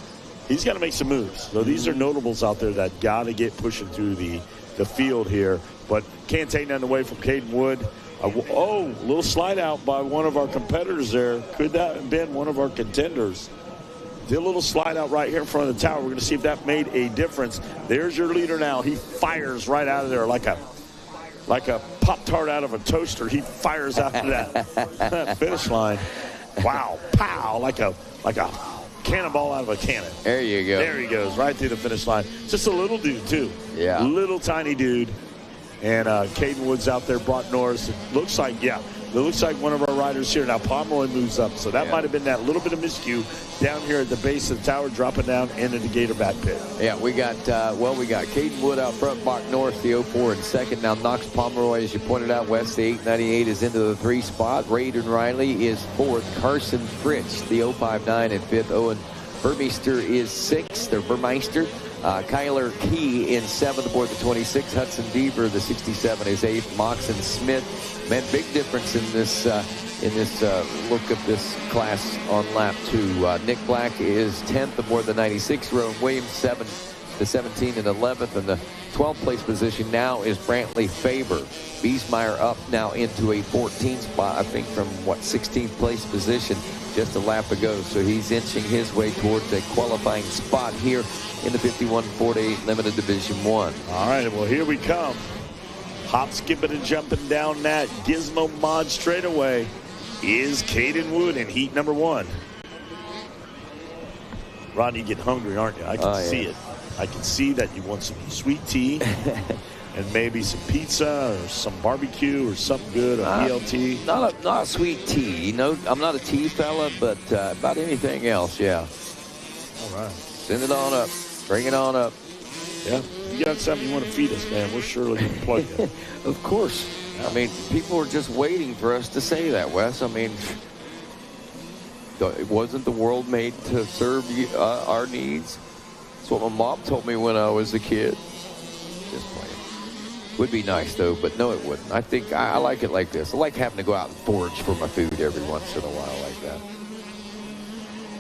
He's got to make some moves. So these are notables out there that got to get pushing through the field here. But can't take nothing away from Caden Wood. Oh, a little slide out by one of our competitors there. Could that have been one of our contenders? Did a little slide out right here in front of the tower. We're going to see if that made a difference. There's your leader now. He fires right out of there like a Pop-Tart out of a toaster. He fires out of that finish line. Wow. Pow. Like a cannonball out of a cannon. There you go. There he goes, right through the finish line. Just a little dude, too. Yeah. Little tiny dude. And Caden Wood's out there, Brock Norris. It looks like one of our riders here. Now Pomeroy moves up, so that might have been that little bit of miscue down here at the base of the tower, dropping down into the Gator back pit. Yeah, we got Caden Wood out front, Brock Norris, the 04 in second. Now Knox Pomeroy, as you pointed out, West, the 898 is into the 3 spot. Raiden Riley is 4th. Carson Fritz, the 059 in 5th. Owen Burmeister is 6th, or Burmeister. Kyler Key in 7th aboard the 26. Hudson Deaver, the 67, is 8th. Moxon Smith, man, big difference in this look of this class on lap 2. Nick Black is 10th aboard the 96. Rowan Williams, 7th, the 17 and 11th. And the 12th place position now is Brantley Faber. Biesmeyer up now into a 14th spot, I think, from 16th place position just a lap ago. So he's inching his way towards a qualifying spot here in the 51-48 Limited Division 1. All right, well, here we come. Hop, skipping, and jumping down that Gizmo Mod straightaway is Caden Wood in heat number 1. Rodney, you get hungry, aren't you? I can see it. I can see that you want some sweet tea and maybe some pizza or some barbecue or something good, or BLT. Not a sweet tea. You know, I'm not a tea fella, but about anything else, yeah. All right. Send it on up. Bring it on up. Yeah. You got something you want to feed us, man, we're surely going to plug it. Of course. I mean, people are just waiting for us to say that, Wes. I mean, it wasn't the world made to serve our needs? That's what my mom told me when I was a kid. Just playing. Would be nice, though, but no, it wouldn't. I think I like it like this. I like having to go out and forage for my food every once in a while like that.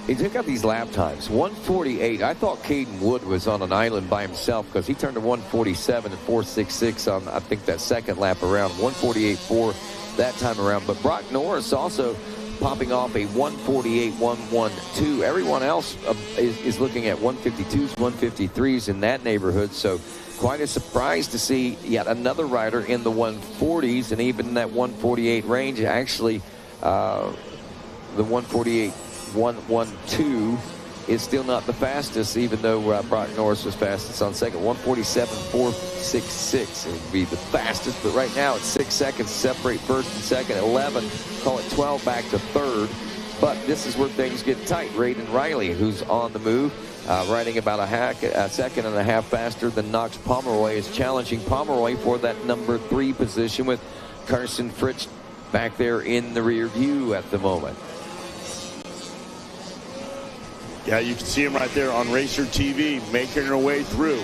He took out these lap times. 1:48. I thought Caden Wood was on an island by himself because he turned to 1:47 and 4.66 on, I think, that second lap around. 1:48.4 that time around. But Brock Norris also popping off a 1:48.112. Everyone else is looking at 152s, 153s in that neighborhood. So quite a surprise to see yet another rider in the 140s and even in that 148 range. Actually, the 148.112 is still not the fastest, even though Brock Norris was fastest on second. 147.466. It would be the fastest, but right now it's 6 seconds to separate first and second. 11, call it 12 back to third. But this is where things get tight. Raiden Riley, who's on the move, riding about a second and a half faster than Knox Pomeroy, is challenging Pomeroy for that number 3 position with Carson Fritz back there in the rear view at the moment. Yeah, you can see him right there on Racer TV, making her way through.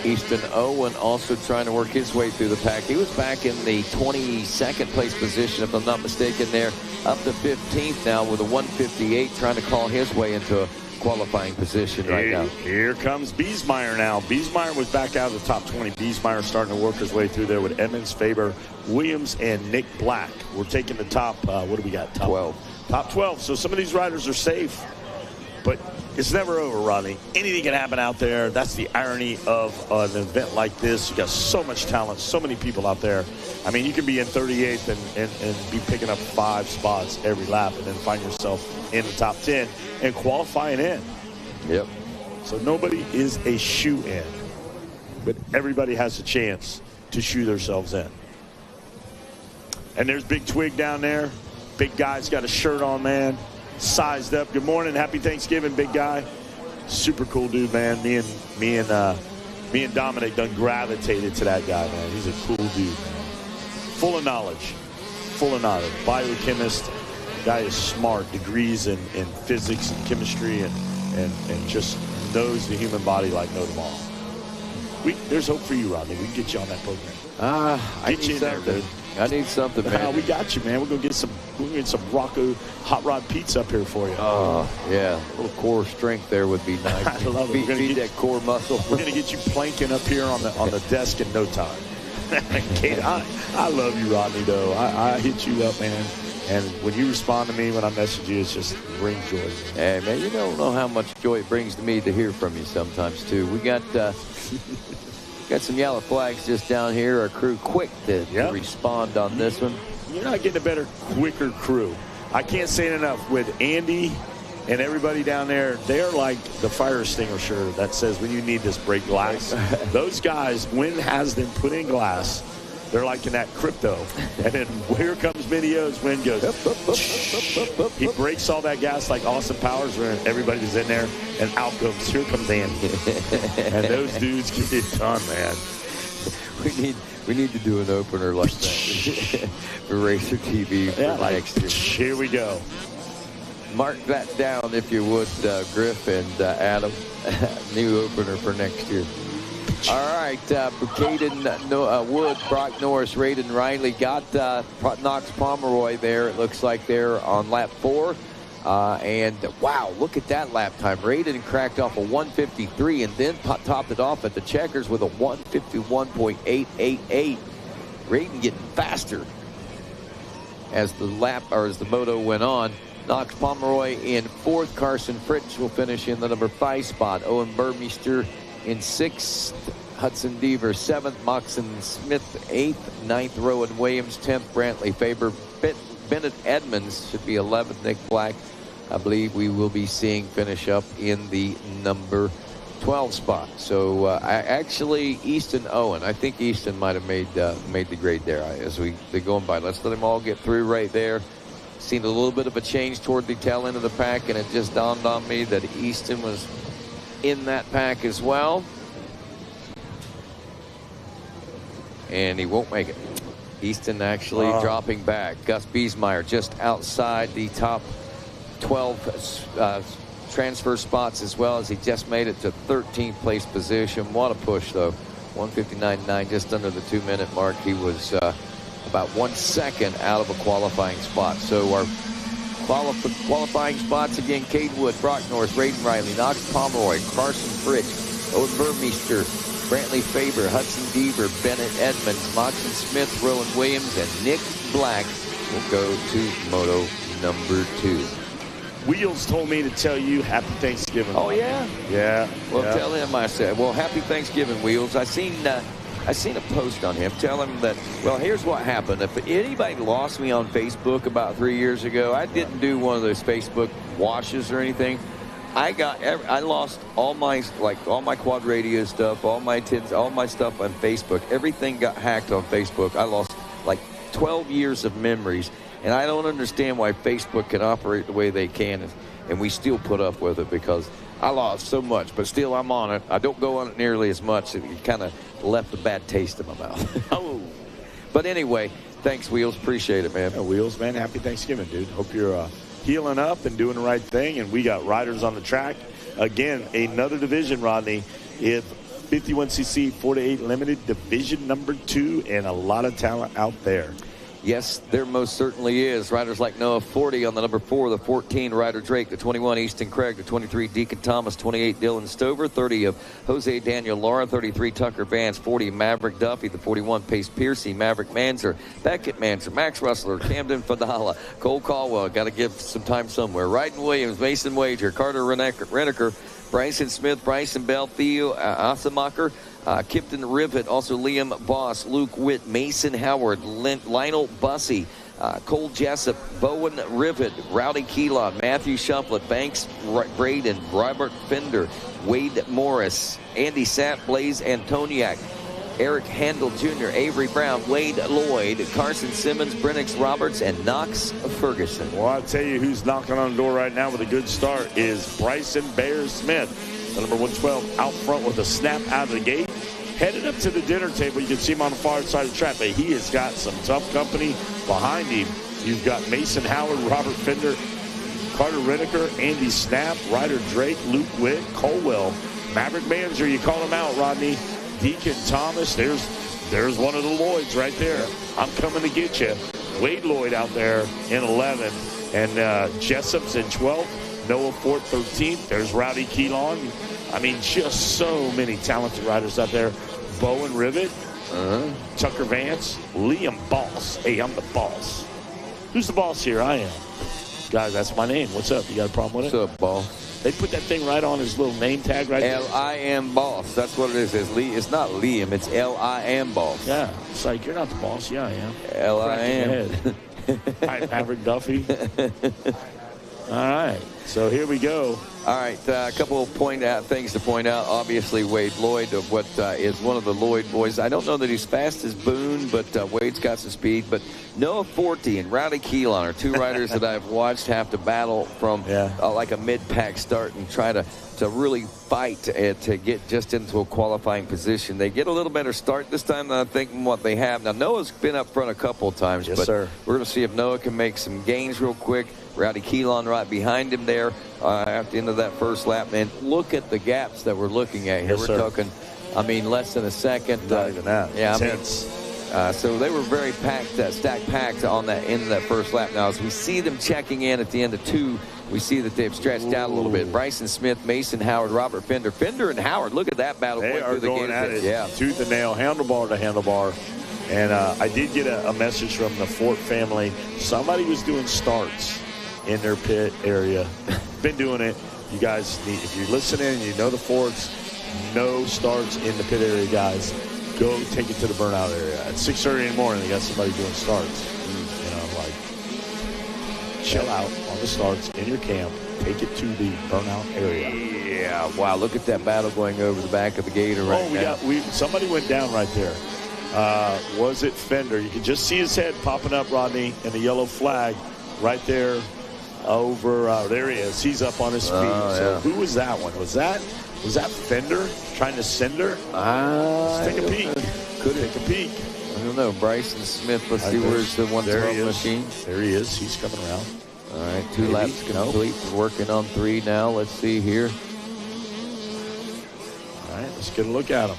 Easton Owen also trying to work his way through the pack. He was back in the 22nd place position, if I'm not mistaken, there. Up to 15th now with a 158, trying to call his way into a qualifying position right now. Here comes Biesmeyer now. Biesmeyer was back out of the top 20. Biesmeyer starting to work his way through there with Emmons, Faber, Williams, and Nick Black. We're taking the top, what do we got? Top 12. Top 12. So some of these riders are safe. But it's never over, Rodney. Anything can happen out there. That's the irony of an event like this. You got so much talent, so many people out there. I mean, you can be in 38th and be picking up 5 spots every lap and then find yourself in the top 10 and qualifying in. Yep. So nobody is a shoe-in, but everybody has a chance to shoe themselves in. And there's Big Twig down there. Big guy's got a shirt on, man. Sized up. Good morning. Happy Thanksgiving, big guy. Super cool dude, man. Me and Dominic done gravitated to that guy, man. He's a cool dude, man. Full of knowledge. Biochemist. Guy is smart. Degrees in physics and chemistry and just knows the human body like no tomorrow. There's hope for you, Rodney. We can get you on that program. I need something. I need something, man. We got you, man. We're gonna get some Rocco hot rod pizza up here for you. Oh, yeah. A little core strength there would be nice. I love it. Feed that core muscle. We're gonna get you planking up here on the desk in no time. Kate, I love you, Rodney, though. I hit you up, man. And when you respond to me, when I message you, it's just brings joy. Hey, man, you don't know how much joy it brings to me to hear from you sometimes, too. We got some yellow flags just down here. Our crew quick to respond on this one. You're not getting a better, quicker crew. I can't say it enough. With Andy and everybody down there, they're like the fire extinguisher that says when you need this, break glass. Those guys, wind has them put in glass. They're like in that crypto. And then here comes Mini O's wind goes. He breaks all that gas like Austin Powers where everybody's in there. And out comes, here comes Andy. And those dudes get it done, man. We need to do an opener like that for Racer TV for next year. Here we go. Mark that down if you would, Griff and Adam. New opener for next year. All right, Caden Wood, Brock Norris, Raiden Riley got Knox Pomeroy there. It looks like they're on lap 4. And wow, look at that lap time. Raiden cracked off a 1:53 and then topped it off at the checkers with a 1:51.888. Raiden getting faster as the moto went on. Knox Pomeroy in 4th. Carson Fritsch will finish in the number 5 spot. Owen Burmeister in 6th, Hudson Deaver 7th, Moxon Smith 8th, 9th, Rowan Williams 10th, Brantley Faber, Bennett Edmonds should be 11th, Nick Black, I believe we will be seeing finish up in the number 12 spot. So actually Easton Owen, I think Easton might have made the grade there as they're going by. Let's let them all get through right there. Seen a little bit of a change toward the tail end of the pack, and it just dawned on me that Easton was in that pack as well. And he won't make it. Easton actually dropping back. Gus Biesmeyer just outside the top 12 transfer spots as well, as he just made it to 13th place position. What a push, though. 1:59.9, just under the 2-minute mark. He was about 1 second out of a qualifying spot. So our qualifying spots again: Cade Wood, Brock Norris, Raiden Riley, Knox Pomeroy, Carson Fritsch, Owen Burmeister, Brantley Faber, Hudson Deaver, Bennett Edmonds, Moxon Smith, Rowan Williams, and Nick Black will go to Moto number 2. Wheels told me to tell you happy Thanksgiving. Oh, yeah? Yeah. Well, tell him I said, well, happy Thanksgiving, Wheels. I seen a post on him. Tell him that, well, here's what happened. If anybody lost me on Facebook about 3 years ago, I didn't do one of those Facebook washes or anything. I lost all my quad radio stuff, all my stuff on Facebook. Everything got hacked on Facebook. I lost like 12 years of memories, and I don't understand why Facebook can operate the way they can, and we still put up with it because I lost so much, but still I'm on it. I don't go on it nearly as much. It kind of left a bad taste in my mouth. Oh. But anyway, thanks, Wheels. Appreciate it, man. Yeah, Wheels, man. Happy Thanksgiving, dude. Hope you're healing up and doing the right thing. And we got riders on the track. Again, another division, Rodney. If 51cc 4-8 limited division number 2, and a lot of talent out there. Yes, there most certainly is. Riders like Noah 40 on the number 4, the 14, Ryder Drake, the 21, Easton Craig, the 23, Deacon Thomas, 28, Dylan Stover, 30 of Jose Daniel Lara, 33, Tucker Vance, 40, Maverick Duffy, the 41, Pace Piercy, Maverick Manzer, Beckett Manzer, Max Russler, Camden Fadala, Cole Caldwell, got to give some time somewhere, Ryden Williams, Mason Wager, Carter Reneker, Bryson Smith, Bryson Bell, Theo Asamacher, Kipton Rivet, also Liam Boss, Luke Witt, Mason Howard, Lionel Bussey, Cole Jessup, Bowen Rivet, Rowdy Keelan, Matthew Shufflett, Banks Braden, Robert Fender, Wade Morris, Andy Sapp, Blaze Antoniak, Eric Handel Jr., Avery Brown, Wade Lloyd, Carson Simmons, Brennix Roberts, and Knox Ferguson. Well, I'll tell you who's knocking on the door right now with a good start is Bryson Bear-Smith, the number 112, out front with a snap out of the gate. Headed up to the dinner table, you can see him on the far side of the track, but he has got some tough company behind him. You've got Mason Howard, Robert Fender, Carter Reneker, Andy Snap, Ryder Drake, Luke Witt, Colwell, Maverick Manzer, you call him out, Rodney. Deacon Thomas, there's one of the Lloyds right there. I'm coming to get you. Wade Lloyd out there in 11th, and Jessup's in 12th. Noah Fort 13th. There's Rowdy Keelan. I mean, just so many talented riders out there. Bowen Rivet, Tucker Vance, Liam Boss. Hey, I'm the boss. Who's the boss here? I am. Guys, that's my name. What's up? You got a problem with it? What's up, boss? They put that thing right on his little name tag right there. L-I-M Boss. That's what it is. It's not Liam. It's L-I-M Boss. Yeah. It's like, you're not the boss. Yeah, I am. L-I-M. Maverick Duffy. All right. So here we go. All right, a couple of things to point out. Obviously, Wade Lloyd, what is one of the Lloyd boys. I don't know that he's fast as Boone, but Wade's got some speed. But Noah Forte and Rowdy Keelan are two riders that I've watched have to battle from like a mid-pack start and try to really fight to get just into a qualifying position. They get a little better start this time than I think what they have. Now, Noah's been up front a couple of times, but we're going to see if Noah can make some gains real quick. Rowdy Keelan right behind him there at the end of that first lap. Man, look at the gaps that we're looking at here. We're talking, I mean, less than a second. Not even that. Yeah, I mean, so they were very packed, stacked packed on that end of that first lap. Now, as we see them checking in at the end of 2, we see that they've stretched out a little bit. Bryson Smith, Mason Howard, Robert Fender. Fender and Howard, look at that battle. They are going at it tooth and nail, handlebar to handlebar. And I did get a message from the Fort family. Somebody was doing starts in their pit area. Been doing it. You guys need, if you're listening and you know the Forts, no starts in the pit area, guys. Go take it to the burnout area. At 6:30 in the morning, they got somebody doing starts. You know, like, chill out on the starts in your camp. Take it to the burnout area. Yeah, wow, look at that battle going over the back of the gator right now. Somebody went down right there. Was it Fender? You can just see his head popping up, Rodney, and the yellow flag right there over. There he is. He's up on his feet. So who was that one? Was that Fender trying to send her? Let's take a peek. Could take a peek. I don't know. Bryson Smith. Let's see where's the 112 machine. There he is. He's coming around. All right, 2 laps complete. Working on 3 now. Let's see here. All right, let's get a look at him.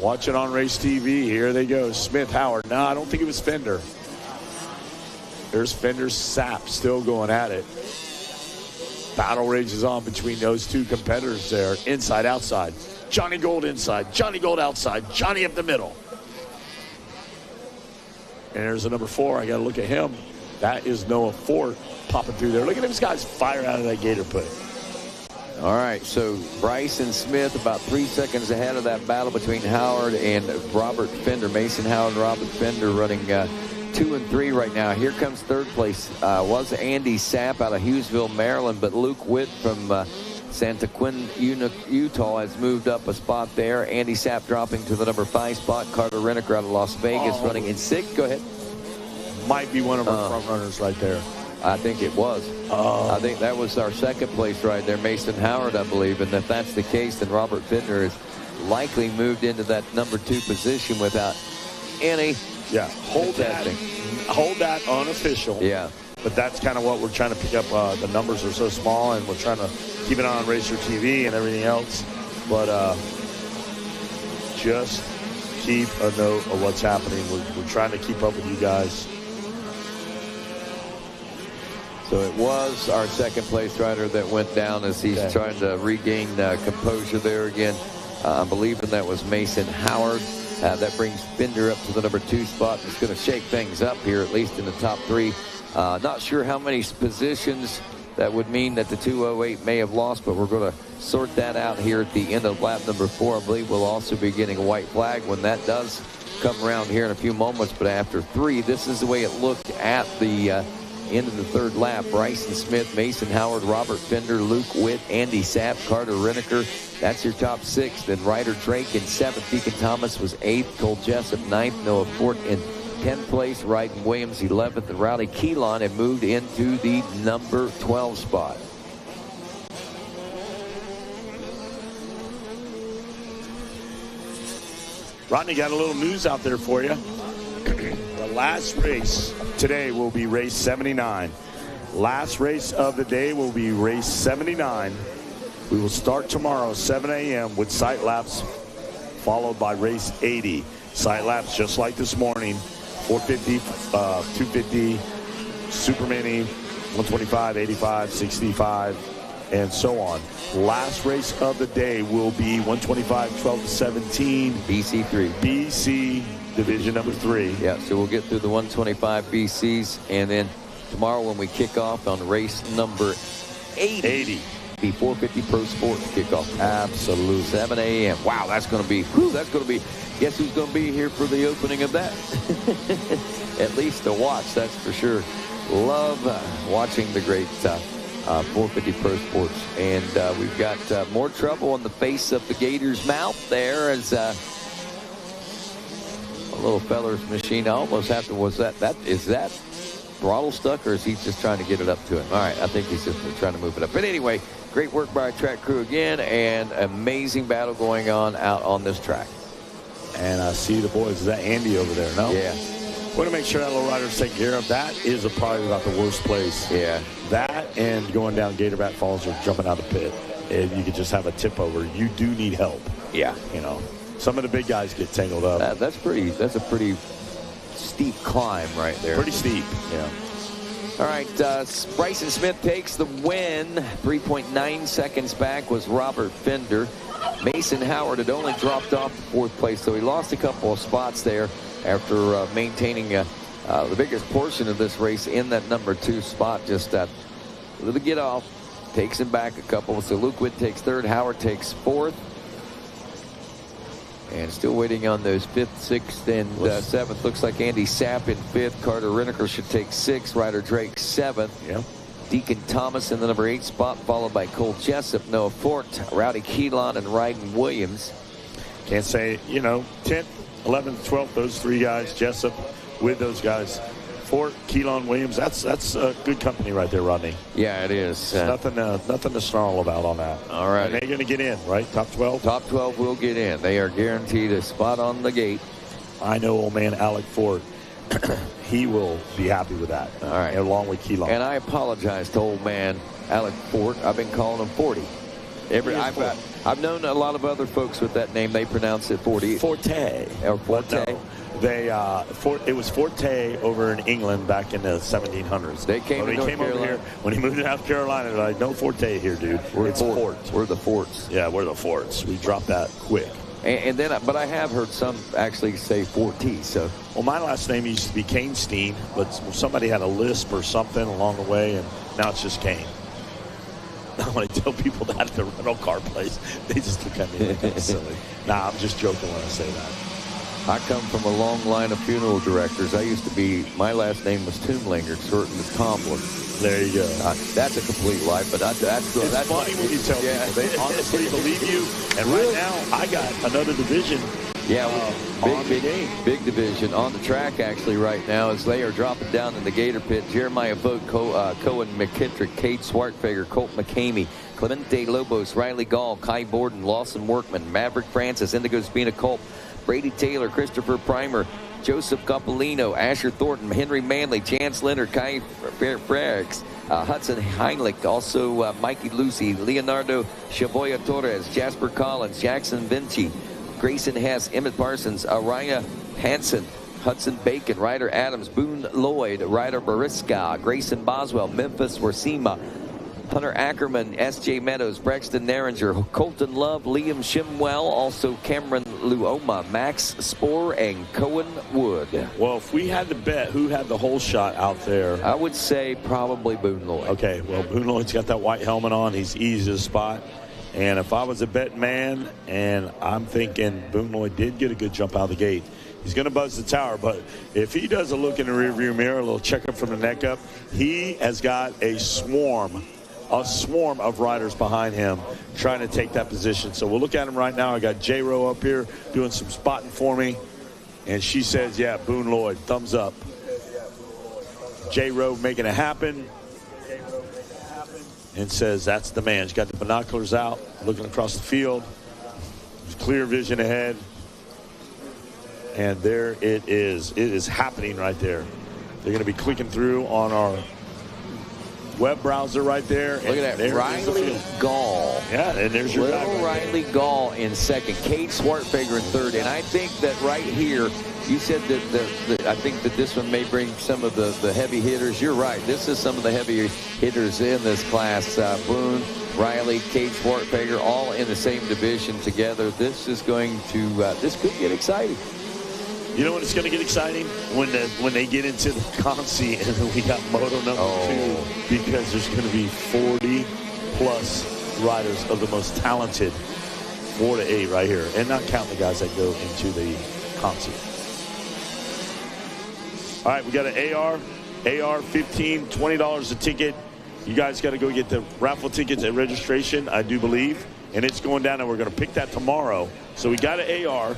Watch it on Race TV. Here they go. Smith, Howard. No, I don't think it was Fender. There's Fender's Sap still going at it. Battle rages on between those two competitors there. Inside, outside. Johnny Gold inside. Johnny Gold outside. Johnny up the middle. And there's the number 4. I got to look at him. That is Noah Fort popping through there. Look at these guys fire out of that gator pit. All right, so Bryson Smith about 3 seconds ahead of that battle between Howard and Robert Fender. Mason Howard and Robert Fender running 2 and 3 right now. Here comes third place. Was Andy Sapp out of Hughesville, Maryland, but Luke Witt from Santa Quinn, Utah has moved up a spot there. Andy Sapp dropping to the number 5 spot. Carter Rennicker out of Las Vegas running in 6th. Go ahead. Might be one of our front runners right there. I think it was. I think that was our second place right there, Mason Howard, I believe. And if that's the case, then Robert Fender is likely moved into that number 2 position without any hold testing. Hold that unofficial. Yeah. But that's kind of what we're trying to pick up. The numbers are so small, and we're trying to keep it on Racer TV and everything else. But just keep a note of what's happening. We're trying to keep up with you guys. So it was our second place rider that went down as he's trying to regain composure there again. I'm believing that was Mason Howard. That brings Fender up to the number 2 spot. It's going to shake things up here, at least in the top 3. Not sure how many positions that would mean that the 208 may have lost, but we're going to sort that out here at the end of lap number 4. I believe we'll also be getting a white flag when that does come around here in a few moments. But after 3, this is the way it looked at the end of the 3rd lap. Bryson Smith, Mason Howard, Robert Fender, Luke Witt, Andy Sapp, Carter Rennicker. That's your top 6. Then Ryder Drake in 7th. Deacon Thomas was 8th. Cole Jessup 9th. Noah Fort in 10th place. Ryden Williams 11th. And Rowdy Keelan had moved into the number 12 spot. Rodney, got a little news out there for you. The last race today will be race 79. Last race of the day will be race 79. We will start tomorrow 7 a.m. with sight laps, followed by race 80. Sight laps just like this morning. 450, 250, Super Mini, 125, 85, 65, and so on. Last race of the day will be 125, 12 to 17. BC3. BC Division number 3. Yeah, so we'll get through the 125 BCs, and then tomorrow when we kick off on race number 80. Be 450 Pro Sports kickoff. Absolutely. 7 a.m. Wow, that's going to be, guess who's going to be here for the opening of that? At least to watch, that's for sure. Love watching the great 450 Pro Sports. And we've got more trouble on the face of the Gator's mouth there as a little feller's machine. I almost have to, is that throttle stuck, or is he just trying to get it up to him? All right, I think he's just trying to move it up. But anyway, great work by our track crew again, and amazing battle going on out on this track. And I see the boys. Is that Andy over there? No? Yeah. Want to make sure that little rider's taken care of. That is probably about the worst place. Yeah. That and going down Gatorbat Falls or jumping out of the pit. And you could just have a tip over. You do need help. Yeah. You know, some of the big guys get tangled up. That's a pretty steep climb right there. Pretty steep. Yeah. All right, Bryson Smith takes the win. 3.9 seconds back was Robert Fender. Mason Howard had only dropped off to 4th place, so he lost a couple of spots there after maintaining the biggest portion of this race in that number 2 spot. Just a little get off, takes him back a couple. So Luke Witt takes 3rd, Howard takes 4th. And still waiting on those 5th, 6th, and 7th. Looks like Andy Sapp in 5th. Carter Reneker should take 6th. Ryder Drake 7th. Yeah. Deacon Thomas in the number 8 spot, followed by Cole Jessup, Noah Fort, Rowdy Keelan, and Ryden Williams. Can't say, 10th, 11th, 12th, those 3 guys, Jessup with those guys. Fort, Keelan, Williams, that's good company right there, Rodney. Yeah, it is. Nothing to snarl about on that. All right. And they're going to get in, right? Top 12? Top 12 will get in. They are guaranteed a spot on the gate. I know old man Alec Fort. He will be happy with that. All right. Along with Keelan. And I apologize to old man Alec Fort. I've been calling him 40. I've known a lot of other folks with that name. They pronounce it 40. Forte. Or Forte. No. It was Forte over in England back in the 1700s. They came to North Carolina. Over here, when he moved to South Carolina, they're like, no Forte here, dude. It's Fort. We're the Forts. Yeah, we're the Forts. We dropped that quick. And then, but I have heard some actually say 4T. So, well, my last name used to be Kanestein, but somebody had a lisp or something along the way, and now it's just Kane. When I tell people that at the rental car place, they just look at me like I'm silly. Nah, I'm just joking when I say that. I come from a long line of funeral directors. My last name was Toomlinger, shortened to Tomlin. There you go. That's a complete lie, but that's funny when you tell people. They honestly believe you. And right now, I got another division. Yeah, big division on the track actually right now as they are dropping down in the Gator pit. Jeremiah Vogt, Cohen McKittrick, Cade Swartfager, Colt McCamey, Clemente Lobos, Riley Gall, Kai Borden, Lawson Workman, Maverick Francis, Indigo Spina Culp, Brady Taylor, Christopher Primer, Joseph Coppolino, Asher Thornton, Henry Manley, Chance Leonard, Kai Frericks, Hudson Heinlich, also Mikey Lucy, Leonardo Chavoya Torres, Jasper Collins, Jackson Vinci, Grayson Hess, Emmett Parsons, Araya Hansen, Hudson Bacon, Ryder Adams, Boone Lloyd, Ryder Bariska, Grayson Boswell, Memphis Warsima, Hunter Ackerman, S.J. Meadows, Braxton Narringer, Colton Love, Liam Shimwell, also Cameron Luoma, Max Spoor, and Cohen Wood. Well, if we had to bet who had the whole shot out there, I would say probably Boone Lloyd. Okay, well, Boone Lloyd's got that white helmet on. He's easy to spot. And if I was a betting man, and I'm thinking Boone Lloyd did get a good jump out of the gate, he's going to buzz the tower. But if he does a look in the rearview mirror, a little checkup from the neck up, he has got a swarm of riders behind him trying to take that position. So we'll look at him right now. I got J-Ro up here doing some spotting for me. And she says, yeah, Boone Lloyd, thumbs up. J-Ro making it happen. And says that's the man. He's got the binoculars out, looking across the field. There's clear vision ahead. And there it is. It is happening right there. They're going to be clicking through on our web browser right there. Look at that, Riley Gall. Yeah, and there's your guy right Riley there. Gall in second, Cade Swartfager in third. And I think that right here, you said that I think that this one may bring some of the heavy hitters. You're right. This is some of the heavy hitters in this class. Boone, Riley, Cade Swartfager, all in the same division together. This is going to, this could get exciting. You know when it's going to get exciting? When they get into the Consi and then we got Moto number 2, because there's going to be 40-plus riders of the most talented 4 to 8 right here, and not counting the guys that go into the Consi. All right, we got an AR $15, $20 a ticket. You guys got to go get the raffle tickets at registration, I do believe, and it's going down, and we're going to pick that tomorrow. So we got an AR.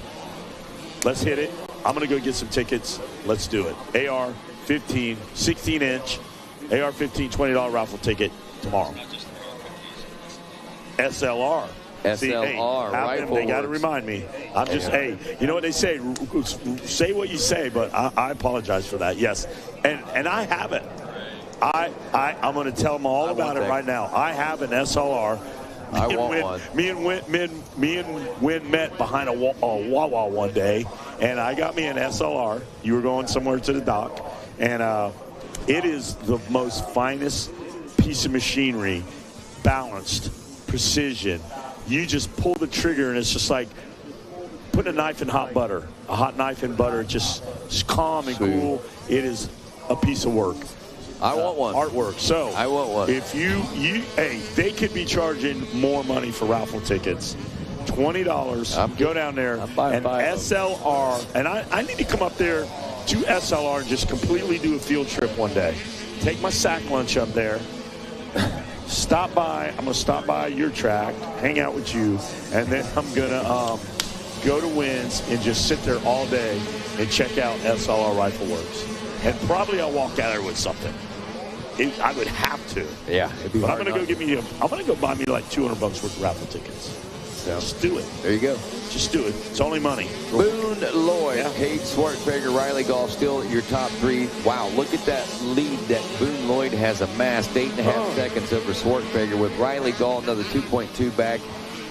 Let's hit it. I'm going to go get some tickets. Let's do it. AR 15, 16-inch, AR 15, $20 raffle ticket tomorrow. SLR. See, hey, rifle. they got to remind me. I'm just, hey, you know what they say? Say what you say, but I apologize for that. Yes, and I have it. I'm going to tell them all about it right now. I have an SLR. I want one. Me and Win met behind a Wawa one day, and I got me an SLR. You were going somewhere to the dock, and it is the most finest piece of machinery, balanced, precision. You just pull the trigger, and it's just like putting a knife in hot butter. A hot knife in butter, just calm and cool. It is a piece of work. I want one. Artwork. So I want one. If hey, they could be charging more money for raffle tickets. $20. Go down there and SLR. And I need to come up there to SLR and just completely do a field trip one day. Take my sack lunch up there. Stop by. I'm going to stop by your track, hang out with you, and then I'm going to go to Wins and just sit there all day and check out SLR Rifle Works. And probably I'll walk out there with something. I would have to. Yeah. But I'm going to go I'm going to go buy me like $200 worth of raffle tickets. So just do it. There you go. Just do it. It's only money. Boone Lloyd, Cade Swartfager, Riley Golf still your top 3. Wow, look at that lead that Boone Lloyd has amassed. 8.5 seconds over Swartfager, with Riley Golf another 2.2 back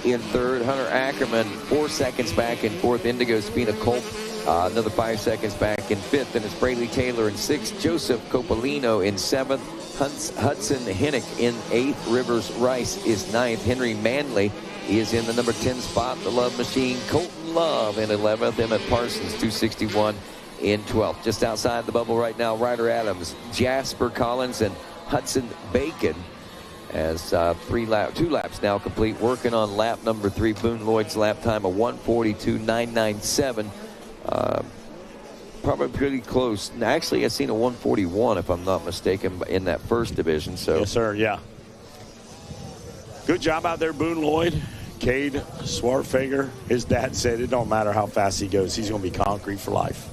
in third. Hunter Ackerman 4 seconds back in fourth. Indigo Spina Culp another 5 seconds back in fifth. And it's Braley Taylor in sixth. Joseph Copolino in seventh. Hudson Hinnick in eighth. Rivers Rice is ninth. Henry Manley is in the number 10 spot. The Love Machine, Colton Love in 11th. Emmett Parsons, 261 in 12th. Just outside the bubble right now, Ryder Adams, Jasper Collins, and Hudson Bacon as 2 laps now complete. Working on lap number 3. Boone Lloyd's lap time of 1:42.997. Probably pretty close. Actually, I've seen a 1:41, if I'm not mistaken, in that first division. So yes, sir. Yeah. Good job out there, Boone Lloyd. Cade Swartfager, his dad said it don't matter how fast he goes, he's going to be concrete for life.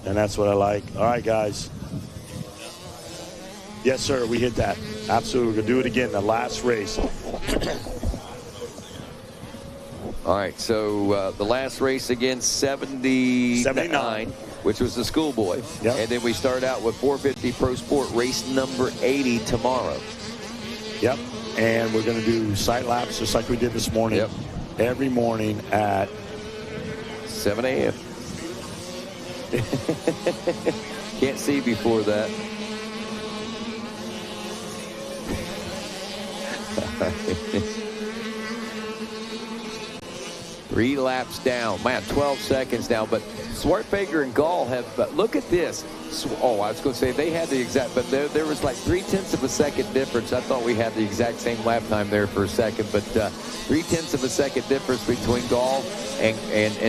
And that's what I like. All right, guys. Yes, sir, we hit that. Absolutely. We're going to do it again, the last race. All right, so the last race again, 79, which was the schoolboy. Yep. And then we start out with 450 Pro Sport, race number 80 tomorrow. Yep. And we're going to do sight laps just like we did this morning. Yep. Every morning at 7 a.m. Can't see before that. 3 laps down. Man, 12 seconds now. But Swartfager and Gall have, look at this. Oh, I was going to say they had the exact, but there was like 0.3 of a second difference. I thought we had the exact same lap time there for a second, but 0.3 of a second difference between Gall and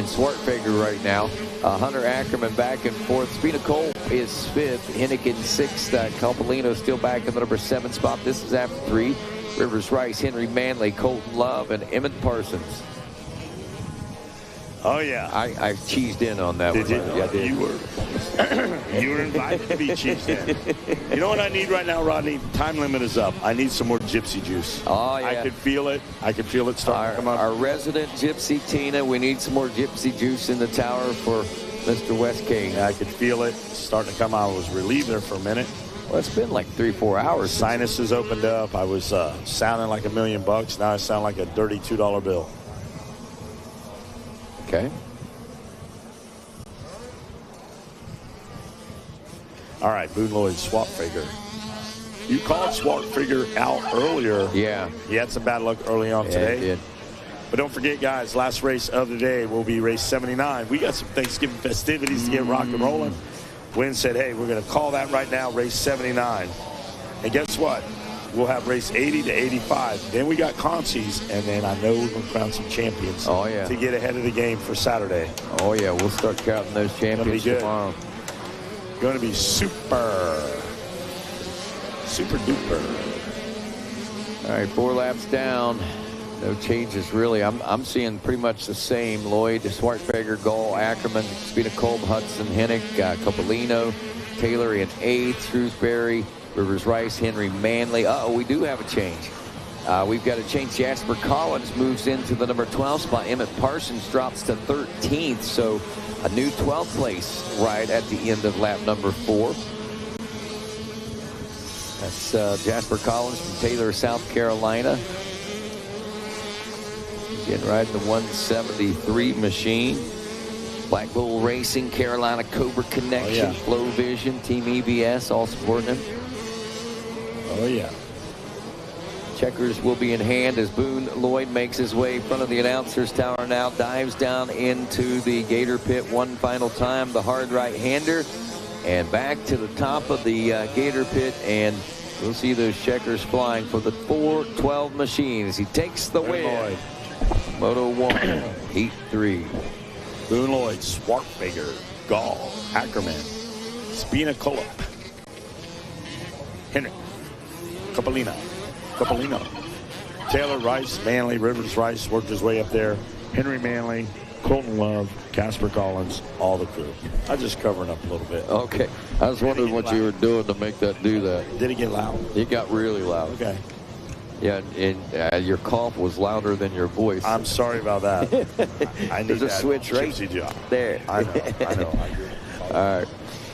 Swartfager right now. Hunter Ackerman back and forth. Spina Cole is fifth. Hinnick sixth. Copolino still back in the number 7 spot. This is after 3. Rivers Rice, Henry Manley, Colton Love, and Emmett Parsons. Oh, yeah. I cheesed in on that one. You? Yeah, I did. You were invited to be cheesed in. You know what I need right now, Rodney? Time limit is up. I need some more gypsy juice. Oh, yeah. I can feel it. I can feel it starting to come up. Our resident gypsy, Tina, we need some more gypsy juice in the tower for Mr. West King. I can feel it starting to come out. I was relieved there for a minute. Well, it's been like 3-4 hours. Sinuses opened up. I was sounding like $1 million. Now I sound like a dirty $2 bill. Okay. All right, Boone Lloyd Swartfager. You called Swartfigger out earlier. Yeah. He had some bad luck early on today. He did. But don't forget, guys, last race of the day will be race 79. We got some Thanksgiving festivities to get rock and rolling. Wynn said, hey, we're going to call that right now, race 79. And guess what? We'll have race 80 to 85. Then we got consies, and then I know we're going to crown some champions to get ahead of the game for Saturday. Oh, yeah. We'll start counting those champions tomorrow. Going to be super duper. All right, 4 laps down. No changes, really. I'm seeing pretty much the same. Lloyd, Swartfigger, Gall, Ackerman, Spina-Kolb, Hudson, Hennick, Coppolino, Taylor in 8th, Shrewsbury, Rivers Rice, Henry Manley. We do have a change. We've got to change. Jasper Collins moves into the number 12 spot. Emmett Parsons drops to 13th. So a new 12th place ride at the end of lap number 4. That's Jasper Collins from Taylor, South Carolina. Again, riding the 173 machine. Black Bull Racing, Carolina Cobra Connection, Flow Vision, Team EBS, all supporting him. Oh, yeah. Checkers will be in hand as Boone Lloyd makes his way in front of the announcer's tower now, dives down into the Gator pit one final time, the hard right-hander, and back to the top of the Gator pit, and we'll see those checkers flying for the 412 machine as he takes the win. Moto 1, Heat 3. Boone Lloyd, Swartfigger, Gall, Ackerman, Spina-Kolb, Henry, Coppolino, Taylor, Rice, Manley, Rivers Rice worked his way up there. Henry Manley, Colton Love, Casper Collins, all the crew. I'm just covering up a little bit. Okay. I was wondering what you were doing to make that do that. Did it get loud? It got really loud. Okay. Yeah, and your cough was louder than your voice. I'm sorry about that. I need There's a switch right job. there. I know. I agree.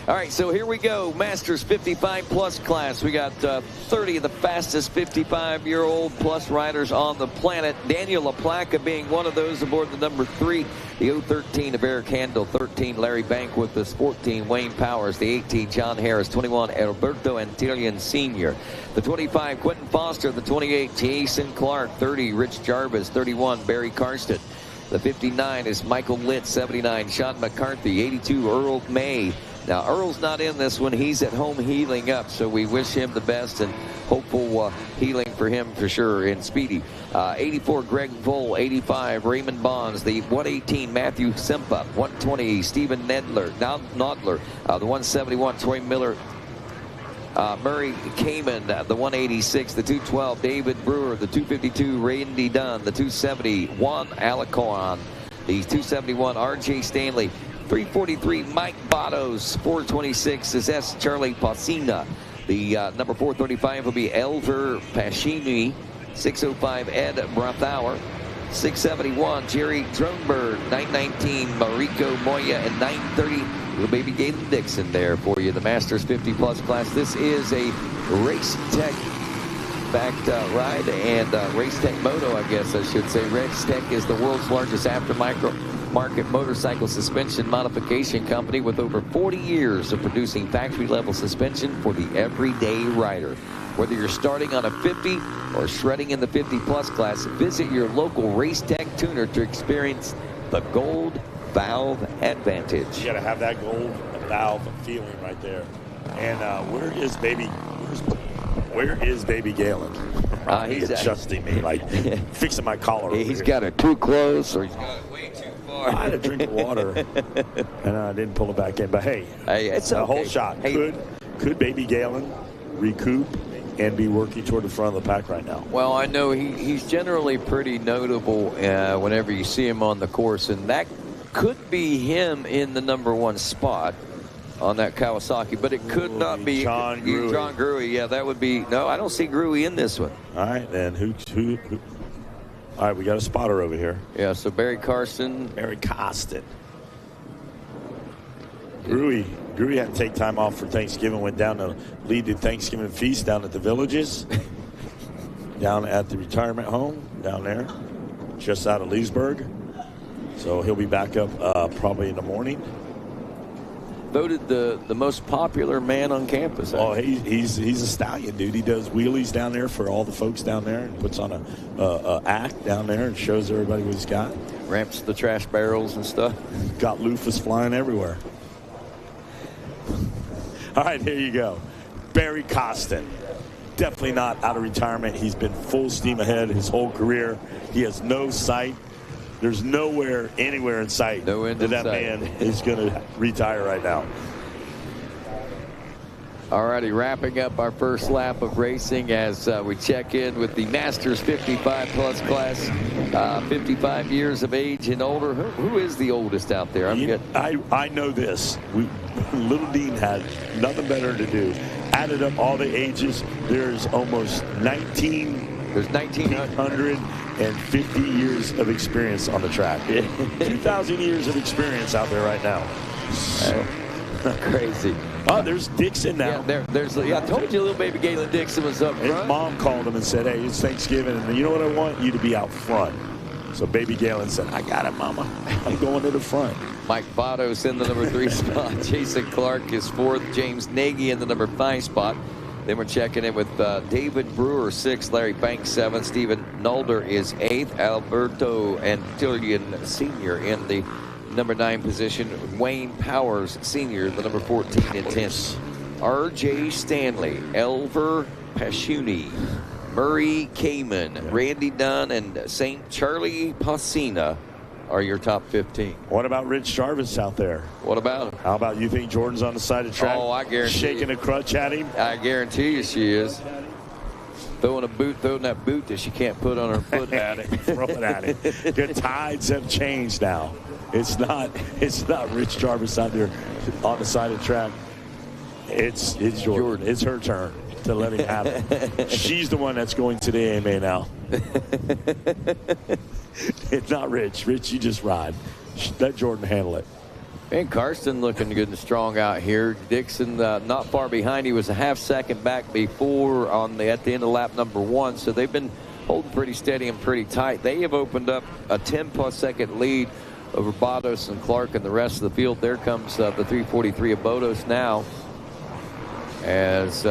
All right, so here we go. Masters 55-plus class. We got 30 of the fastest 55-year-old plus riders on the planet. Daniel LaPlaca being one of those aboard the number 3. The 013 of Eric Handel. 13, Larry Bank with the 14, Wayne Powers. The 18, John Harris. 21, Alberto Antillion Sr. The 25, Quentin Foster. The 28, Jason Clark. 30, Rich Jarvis. 31, Barry Karsten. The 59 is Michael Litt. 79, Sean McCarthy. 82, Earl May. Now, Earl's not in this one. He's at home healing up, so we wish him the best and hopeful healing for him for sure in Speedy. 84, Greg Voll. 85, Raymond Bonds. The 118, Matthew Sempa. 120, Stephen Nodler. The 171, Troy Miller. Murray Kamen, the 186, the 212, David Brewer, the 252, Randy Dunn, the 270, Juan Alacoan, the 271, R.J. Stanley, 343, Mike Bottos, 426 is S. Charlie Pasina. The number 435 will be Elver Pascini, 605, Ed Brathauer, 671, Jerry Dronberg, 919, Mariko Moya, and 930, little baby Galen Dixon there for you. The Masters 50-plus class. This is a Race Tech backed ride and Race Tech Moto, I guess I should say. Race Tech is the world's largest aftermarket motorcycle suspension modification company with over 40 years of producing factory-level suspension for the everyday rider. Whether you're starting on a 50 or shredding in the 50-plus class, visit your local Race Tech tuner to experience the Gold Valve Advantage. You got to have that gold valve feeling right there. And where is baby Galen? He's adjusting me, like fixing my collar. He's got it too close, or he's got it way too far. I had a drink of water, and I didn't pull it back in. But hey, it's a okay. whole shot. Hey. Could baby Galen recoup and be working toward the front of the pack right now? Well, I know he's generally pretty notable whenever you see him on the course, and that could be him in the number 1 spot on that Kawasaki, but it could not be John Gruey. John Gruey. Yeah, that would be. No, I don't see Gruey in this one. All right, then who? All right, we got a spotter over here. Yeah, so Barry Karsten. Gruey had to take time off for Thanksgiving, went down to lead the Thanksgiving feast down at the Villages, down at the retirement home down there, just out of Leesburg. So he'll be back up probably in the morning. voted the most popular man on campus. Oh, he's a stallion, dude. He does wheelies down there for all the folks down there and puts on a act down there and shows everybody what he's got. Ramps the trash barrels and stuff. Got loofahs flying everywhere. All right, here you go. Barry Costin. Definitely not out of retirement. He's been full steam ahead his whole career. He has no sight. There's nowhere, anywhere in sight that man is going to retire right now. All righty, wrapping up our first lap of racing as we check in with the Masters 55-plus class, 55 years of age and older. Who is the oldest out there? I know this. Little Dean had nothing better to do. Added up all the ages. There's almost 1,950 years of experience on the track. 2,000 years of experience out there right now. So. Crazy. Oh, there's Dixon now. Yeah, I told you little baby Galen Dixon was up front. His mom called him and said, hey, it's Thanksgiving, and you know what I want? You to be out front. So baby Galen said, I got it, mama. I'm going to the front. Mike Votto's in the number 3 spot. Jason Clark is 4th. James Nagy in the number 5 spot. Then we're checking in with David Brewer, 6th. Larry Banks, 7th. Stephen Nolder is 8th. Alberto Antillion Sr. in the number 9 position. Wayne Powers Sr., the number 14 and 10th. R.J. Stanley, Elver Pashuni, Murray Kamen, Randy Dunn, and St. Charlie Pasina are your top 15. What about Rich Jarvis out there? What about him? How about you think Jordan's on the side of the track? Oh, I guarantee shaking a crutch at him? I guarantee you she is. Throwing that boot that she can't put on her foot. At it. Throw it at it. The tides have changed now. It's not Rich Jarvis out there on the side of the track. It's Jordan. It's her turn to let him have it. She's the one that's going to the AMA now. It's not Rich. Rich, you just ride. Let Jordan handle it. And Karsten looking good and strong out here. Dixon not far behind. He was a half second back before at the end of lap number 1. So they've been holding pretty steady and pretty tight. They have opened up a 10-plus second lead over Bodos and Clark and the rest of the field. There comes the 343 of Bodos now as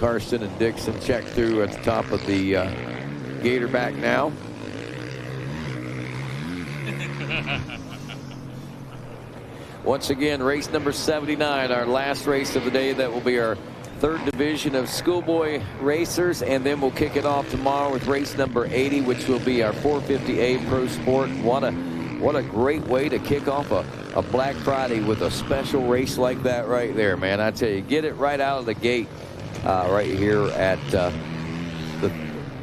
Karsten and Dixon check through at the top of the Gator back now. Once again, race number 79, our last race of the day. That will be our 3rd division of schoolboy racers, and then we'll kick it off tomorrow with race number 80, which will be our 450A Pro Sport. What a great way to kick off a Black Friday with a special race like that right there, man. I tell you, get it right out of the gate right here at the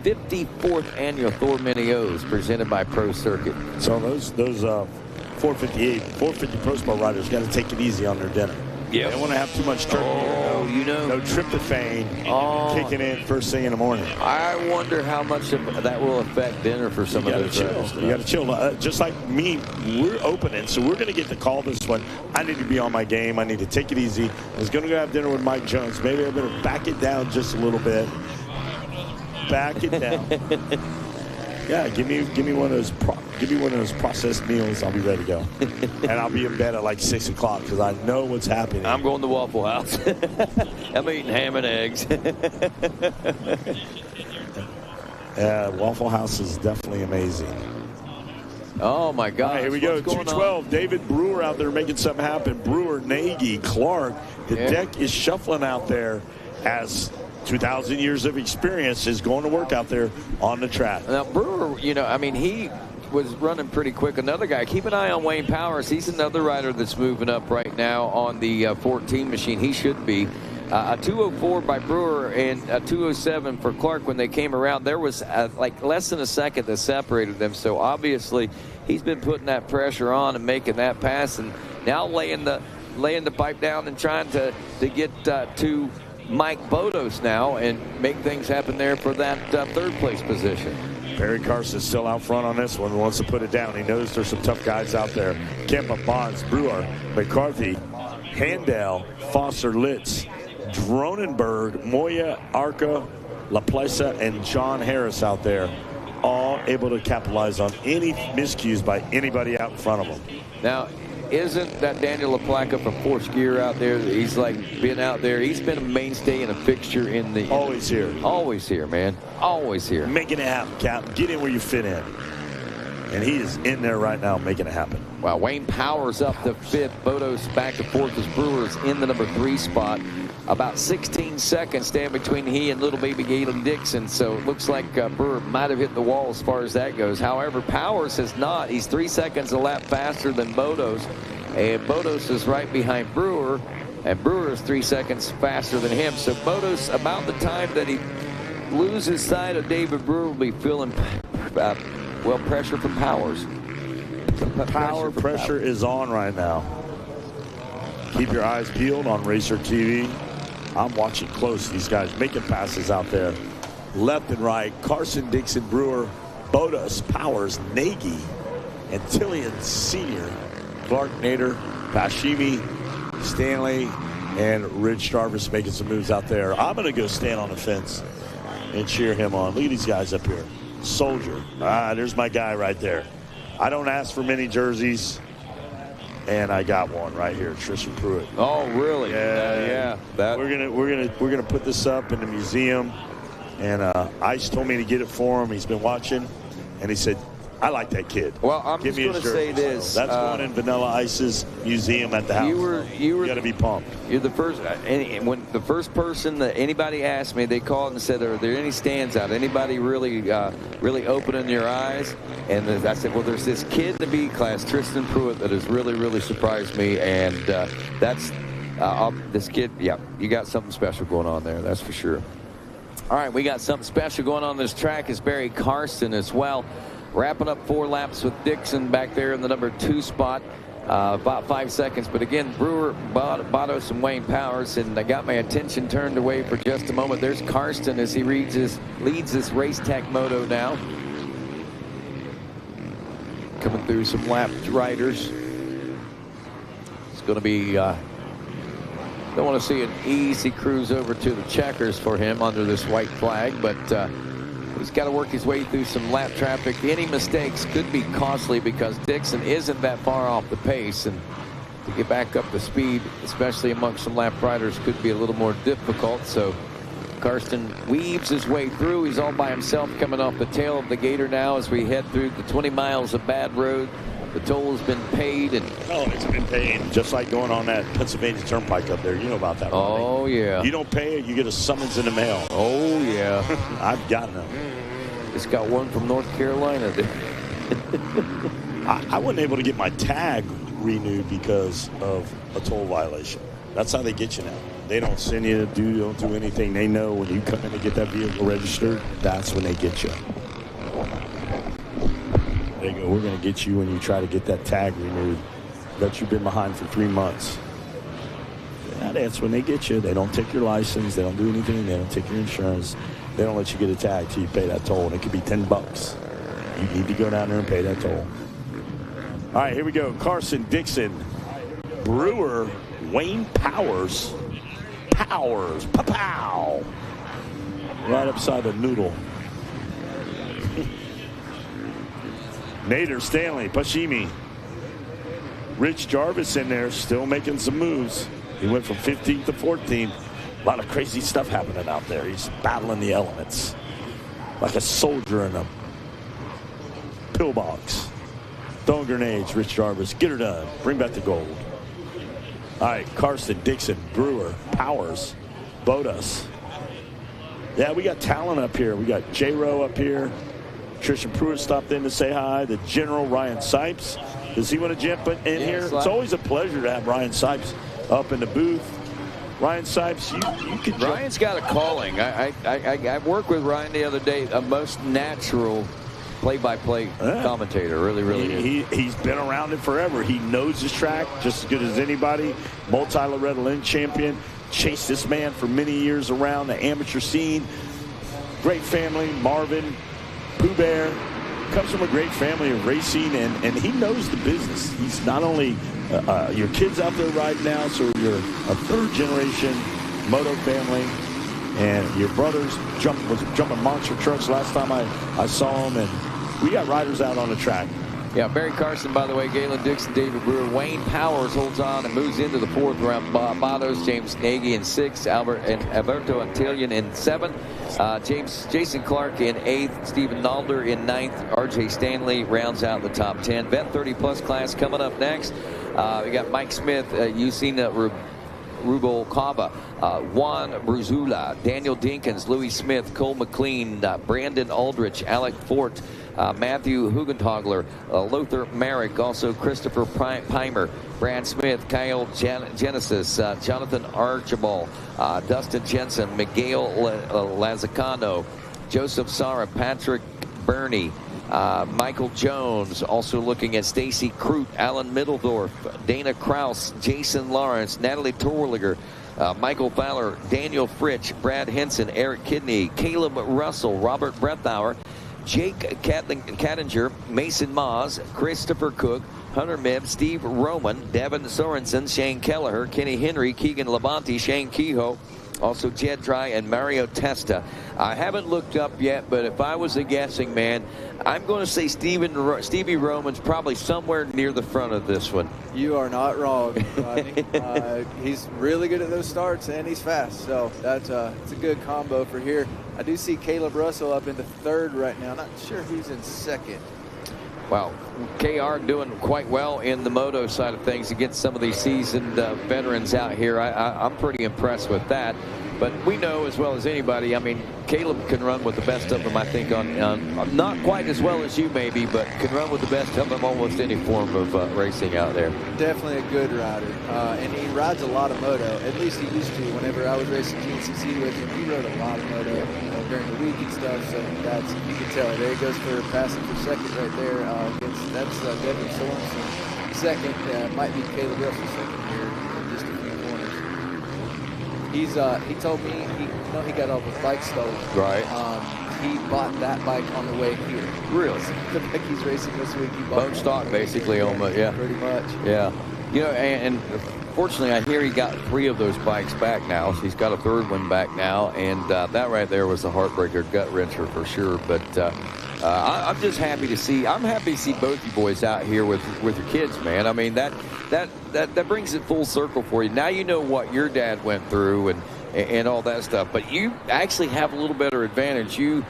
54th annual Thor Mini O's presented by Pro Circuit. So those 450 Pro Sport riders got to take it easy on their dinner. Yeah. They don't want to have too much turkey. No tryptophan kicking in first thing in the morning. I wonder how much of that will affect dinner for some of those riders. You got to chill. Just like me, we're opening, so we're going to get to call this one. I need to be on my game. I need to take it easy. I was going to go have dinner with Mike Jones. Maybe I better back it down just a little bit. Back it down. Yeah, give me one of those processed meals. I'll be ready to go, and I'll be in bed at like 6 o'clock because I know what's happening. I'm going to Waffle House. I'm eating ham and eggs. Waffle House is definitely amazing. Oh my God! Right, here we go. 212. David Brewer out there making something happen. Brewer, Nagy, Clark. The deck is shuffling out there as 2,000 years of experience is going to work out there on the track. Now, Brewer, he was running pretty quick. Another guy, keep an eye on Wayne Powers. He's another rider that's moving up right now on the 14 machine. He should be. A 204 by Brewer and a 207 for Clark when they came around. There was like less than a second that separated them. So obviously he's been putting that pressure on and making that pass, and now laying the pipe down and trying to get to Mike Bodos now and make things happen there for that 3rd place position. Barry Carson's still out front on this one. Wants to put it down. He knows there's some tough guys out there. Kempa, Bonds, Brewer, McCarthy, Handel, Foster, Litz, Dronenberg, Moya, Arca, LaPlaza, and John Harris out there, all able to capitalize on any miscues by anybody out in front of them. Now, isn't that Daniel LaPlaca from Force Gear out there? He's like been out there. He's been a mainstay and a fixture in the. Always here. Always here, man. Always here. Making it happen, Cap. Get in where you fit in. And he is in there right now making it happen. Wow, Wayne Powers up to 5th. Bodos back to 4th as Brewers in the number 3 spot. About 16 seconds stand between he and little baby Galen Dixon. So it looks like Brewer might have hit the wall as far as that goes. However, Powers has not. He's 3 seconds a lap faster than Bodos. And Bodos is right behind Brewer. And Brewer is 3 seconds faster than him. So Bodos, about the time that he loses sight of David Brewer, will be feeling pressure from Powers. Pressure is on right now. Keep your eyes peeled on Racer TV. I'm watching close. These guys making passes out there. Left and right. Carson, Dixon, Brewer, Bodas, Powers, Nagy, and Tillian Sr. Clark, Nader, Bashimi, Stanley, and Rich Jarvis making some moves out there. I'm going to go stand on the fence and cheer him on. Look at these guys up here. Soldier. There's my guy right there. I don't ask for many jerseys, and I got one right here, Tristan Pruitt. Oh, really? Yeah. We're gonna put this up in the museum, and Ice told me to get it for him. He's been watching, and he said, I like that kid. Well, I'm just going to say this. So that's going in Vanilla Ice's museum at the house. You got to be pumped. You're the first. When the first person that anybody asked me, they called and said, "Are there any stands out? Anybody really opening your eyes?" And I said, "Well, there's this kid in the B class, Tristan Pruitt, that has really surprised me, and that's this kid. Yeah, you got something special going on there. That's for sure." All right, we got something special going on this track. Is Barry Karsten as well. Wrapping up 4 laps with Dixon back there in the number 2 spot. About 5 seconds. But again, Brewer, Bodos, and Wayne Powers. And I got my attention turned away for just a moment. There's Karsten as he leads this Race Tech Moto now. Coming through some lap riders. It's going to be, don't want to see an easy cruise over to the checkers for him under this white flag. But he's got to work his way through some lap traffic. Any mistakes could be costly because Dixon isn't that far off the pace. And to get back up to speed, especially amongst some lap riders, could be a little more difficult. So Karsten weaves his way through. He's all by himself coming off the tail of the Gator now as we head through the 20 miles of bad road. The toll has been paid. It's been paid. Just like going on that Pennsylvania Turnpike up there. You know about that. Oh, yeah. You don't pay it, you get a summons in the mail. Oh, yeah. I've got them. Just got one from North Carolina. I wasn't able to get my tag renewed because of a toll violation. That's how they get you now. They don't send you don't do anything. They know when you come in to get that vehicle registered, that's when they get you. There you go. We're going to get you when you try to get that tag renewed that you've been behind for 3 months. Yeah, that's when they get you. They don't take your license. They don't do anything. They don't take your insurance. They don't let you get a tag till you pay that toll. And it could be $10. You need to go down there and pay that toll. All right, here we go. Carson, Dixon, Brewer, Wayne Powers. Pow! Right upside the noodle. Nader, Stanley, Pashimi. Rich Jarvis in there still making some moves. He went from 15th to 14th. A lot of crazy stuff happening out there. He's battling the elements like a soldier in a pillbox. Throwing grenades, Rich Jarvis. Get her done. Bring back the gold. All right, Karsten, Dixon, Brewer, Powers, Bodas. Yeah, we got talent up here. We got J-Row up here. Tristan Pruitt stopped in to say hi. The General, Ryan Sipes. Does he want to jump in here? It's always a pleasure to have Ryan Sipes up in the booth. Ryan Sipes, you could jump. Ryan's got a calling. I worked with Ryan the other day. A most natural play-by-play commentator. Really. He's been around it forever. He knows his track just as good as anybody. Multi-Loretta Lynn champion. Chased this man for many years around the amateur scene. Great family. Marvin, Pooh Bear. Comes from a great family of racing, and he knows the business. He's not only your kids out there riding now, so you're a third-generation moto family. And your brothers was jumping monster trucks last time I saw them. And we got riders out on the track. Yeah, Barry Carson, by the way, Galen Dixon, David Brewer, Wayne Powers holds on and moves into the 4th round. Bob Matos, James Nagy in 6, Alberto Antillion in 7, Jason Clark in 8th, Stephen Nalder in 9th, R.J. Stanley rounds out the top 10. Vet 30-plus class coming up next. We got Mike Smith, Yusina Rubalcaba, Juan Bruzula, Daniel Dinkins, Louis Smith, Cole McLean, Brandon Aldrich, Alec Fort, Matthew Hugenthaler, Lothar Merrick, also Christopher Pimer, Brad Smith, Kyle Genesis, Jonathan Archibald, Dustin Jensen, Miguel Lazacano, Joseph Sara, Patrick Burney, Michael Jones, also looking at Stacy Crute, Alan Middledorf, Dana Kraus, Jason Lawrence, Natalie Torliger, Michael Fowler, Daniel Fritsch, Brad Henson, Eric Kidney, Caleb Russell, Robert Brethauer, Jake Kattinger, Mason Moz, Christopher Cook, Hunter Mibb, Steve Roman, Devin Sorensen, Shane Kelleher, Kenny Henry, Keegan Labonte, Shane Kehoe, also Jed Dry and Mario Testa. I haven't looked up yet, but if I was a guessing man, I'm going to say Stevie Roman's probably somewhere near the front of this one. You are not wrong, Rodney. He's really good at those starts, and he's fast. So it's a good combo for here. I do see Caleb Russell up into 3rd right now. Not sure who's in 2nd. Well, KR doing quite well in the moto side of things against some of these seasoned veterans out here. I'm pretty impressed with that. But we know as well as anybody, I mean, Caleb can run with the best of them, I think, on not quite as well as you maybe, but can run with the best of them almost any form of racing out there. Definitely a good rider. And he rides a lot of moto. At least he used to. Whenever I was racing GNCC with him, he rode a lot of moto, during the week and stuff. So that's, you can tell. There he goes for passing for 2nd right there. That's Devin Sorensen. 2nd might be Caleb Russell 2nd here in just a few corners. He told me he got off his bike stolen. Right. He bought that bike on the way here. Really? The bike he's racing this week, he bought bone stock basically on the, yeah. Pretty much. Yeah. You know, and fortunately, I hear he got 3 of those bikes back now. So he's got a 3rd one back now, and that right there was a heartbreaker, gut wrencher for sure. But I'm just happy to see. I'm happy to see both you boys out here with your kids, man. I mean that brings it full circle for you. Now you know what your dad went through and all that stuff. But you actually have a little better advantage. You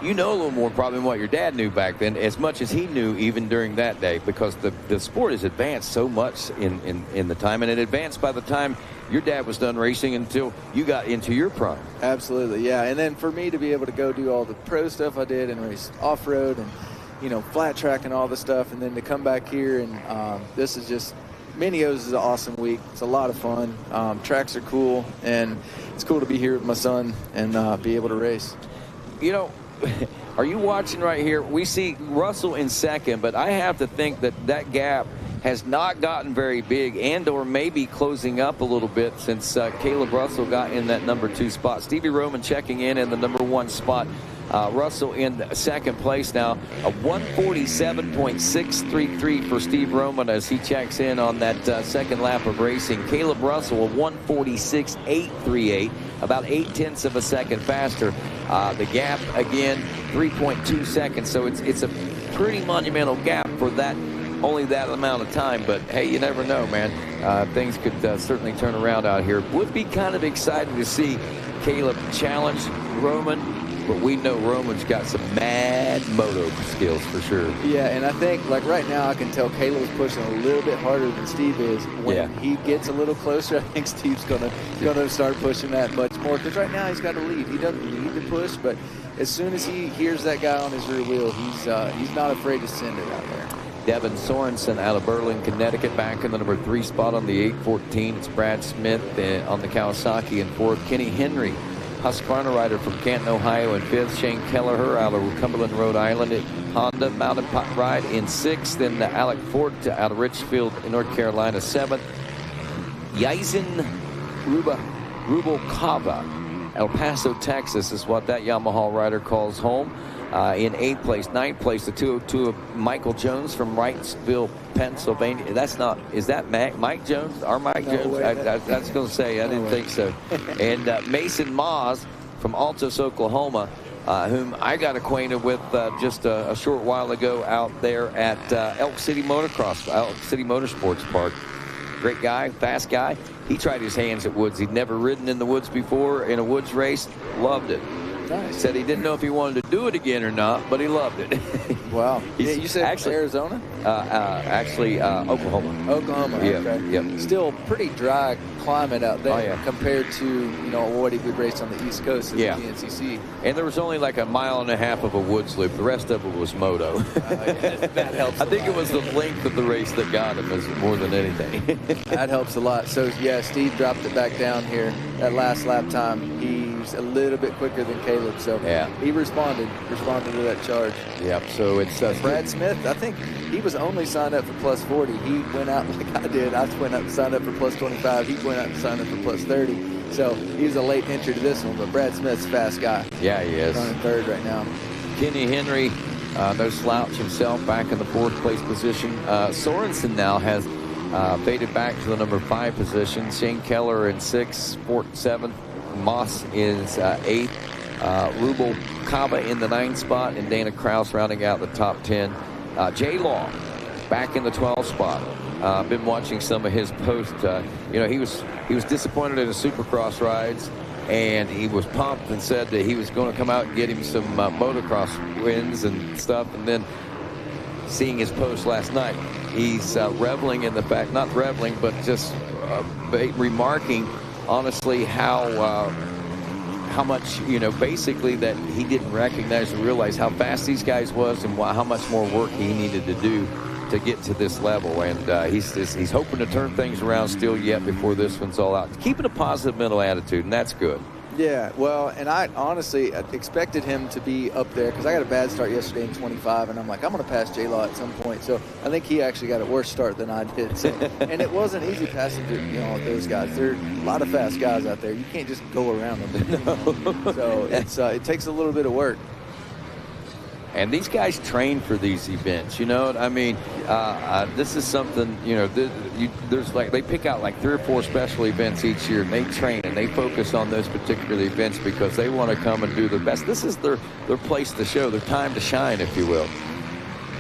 know a little more probably than what your dad knew back then, as much as he knew even during that day, because the sport has advanced so much in the time, and it advanced by the time your dad was done racing until you got into your prime. Absolutely, yeah. And then for me to be able to go do all the pro stuff I did and race off-road and, flat track and all the stuff, and then to come back here and this is just, Mini O's is an awesome week. It's a lot of fun. Tracks are cool, and it's cool to be here with my son and be able to race. Are you watching right here? We see Russell in 2nd, but I have to think that gap has not gotten very big and or maybe closing up a little bit since Caleb Russell got in that number 2 spot. Stevie Roman checking in the number 1 spot. Russell in 2nd place now. A 147.633 for Steve Roman as he checks in on that 2nd lap of racing. Caleb Russell, a 146.838, about 0.8 of a second faster. The gap, again, 3.2 seconds. So it's a pretty monumental gap for only that amount of time. But, hey, you never know, man. Things could certainly turn around out here. Would be kind of exciting to see Caleb challenge Roman. But we know Roman's got some mad moto skills for sure. Yeah, and I think, like right now, I can tell Caleb's pushing a little bit harder than Steve is. When he gets a little closer, I think Steve's gonna start pushing that much more. Because right now he's got to lead. He doesn't need to push, but as soon as he hears that guy on his rear wheel, he's not afraid to send it out there. Devin Sorensen out of Berlin, Connecticut, back in the number 3 spot on the 814. It's Brad Smith on the Kawasaki in 4th. Kenny Henry, Husqvarna rider from Canton, Ohio in 5th. Shane Kelleher out of Cumberland, Rhode Island at Honda Mountain Ride in 6th. Then Alec Fort out of Richfield in North Carolina, 7th. Yaisen Rubalcaba, El Paso, Texas is what that Yamaha rider calls home. In 8th place. 9th place, the 202 of Michael Jones from Wrightsville, Pennsylvania. Is that Mike Jones? Our Mike Jones? I was going to say, I didn't think so. And Mason Moz from Altus, Oklahoma. whom I got acquainted with just a short while ago out there at Elk City Motorsports Park. Great guy, fast guy. He tried his hands at woods. He'd never ridden in the woods before in a woods race. Loved it. Nice. Said he didn't know if he wanted to do it again or not, but he loved it. Wow. Yeah, you said actually, Arizona? Oklahoma. Oklahoma, yeah, okay. Yep. Still pretty dry climate out there compared to, what he would race on the East Coast of the GNCC. And there was only like a mile and a half of a woods loop. The rest of it was moto. That helps I think it was the length of the race that got him more than anything. That helps a lot. So, yeah, Steve dropped it back down here. That last lap time, he's a little bit quicker than Caleb. So he responded to that charge. Yep. So it's Brad Smith. I think he was only signed up for plus 40. He went out like I did. I went out and signed up for plus 25. He went out and signed up for plus 30. So he was a late entry to this one. But Brad Smith's a fast guy. Yeah, he is. Running third right now. Kenny Henry, no slouch himself, back in the 4th place position. Sorensen now has faded back to the number 5 position. Shane Keller in 6th, 7th. Moss is 8th. Rubel Kaba in the 9th spot, and Dana Kraus rounding out the top 10. J Law back in the 12th spot. Been watching some of his posts. He was disappointed in his Supercross rides, and he was pumped and said that he was going to come out and get him some motocross wins and stuff. And then seeing his post last night, he's reveling in the fact, not reveling, but just remarking honestly how much, basically that he didn't recognize or realize how fast these guys was and how much more work he needed to do to get to this level. And he's hoping to turn things around still yet before this one's all out. Keeping a positive mental attitude, and that's good. Yeah, well, and I honestly expected him to be up there because I got a bad start yesterday in 25, and I'm like, I'm going to pass J-Law at some point. So I think he actually got a worse start than I did. So, and it wasn't easy passing through, those guys. There are a lot of fast guys out there. You can't just go around them. No. So it takes a little bit of work. And these guys train for these events, this is something, there's they pick out like 3 or 4 special events each year, and they train and they focus on those particular events because they want to come and do their best. This is their place to show, their time to shine, if you will.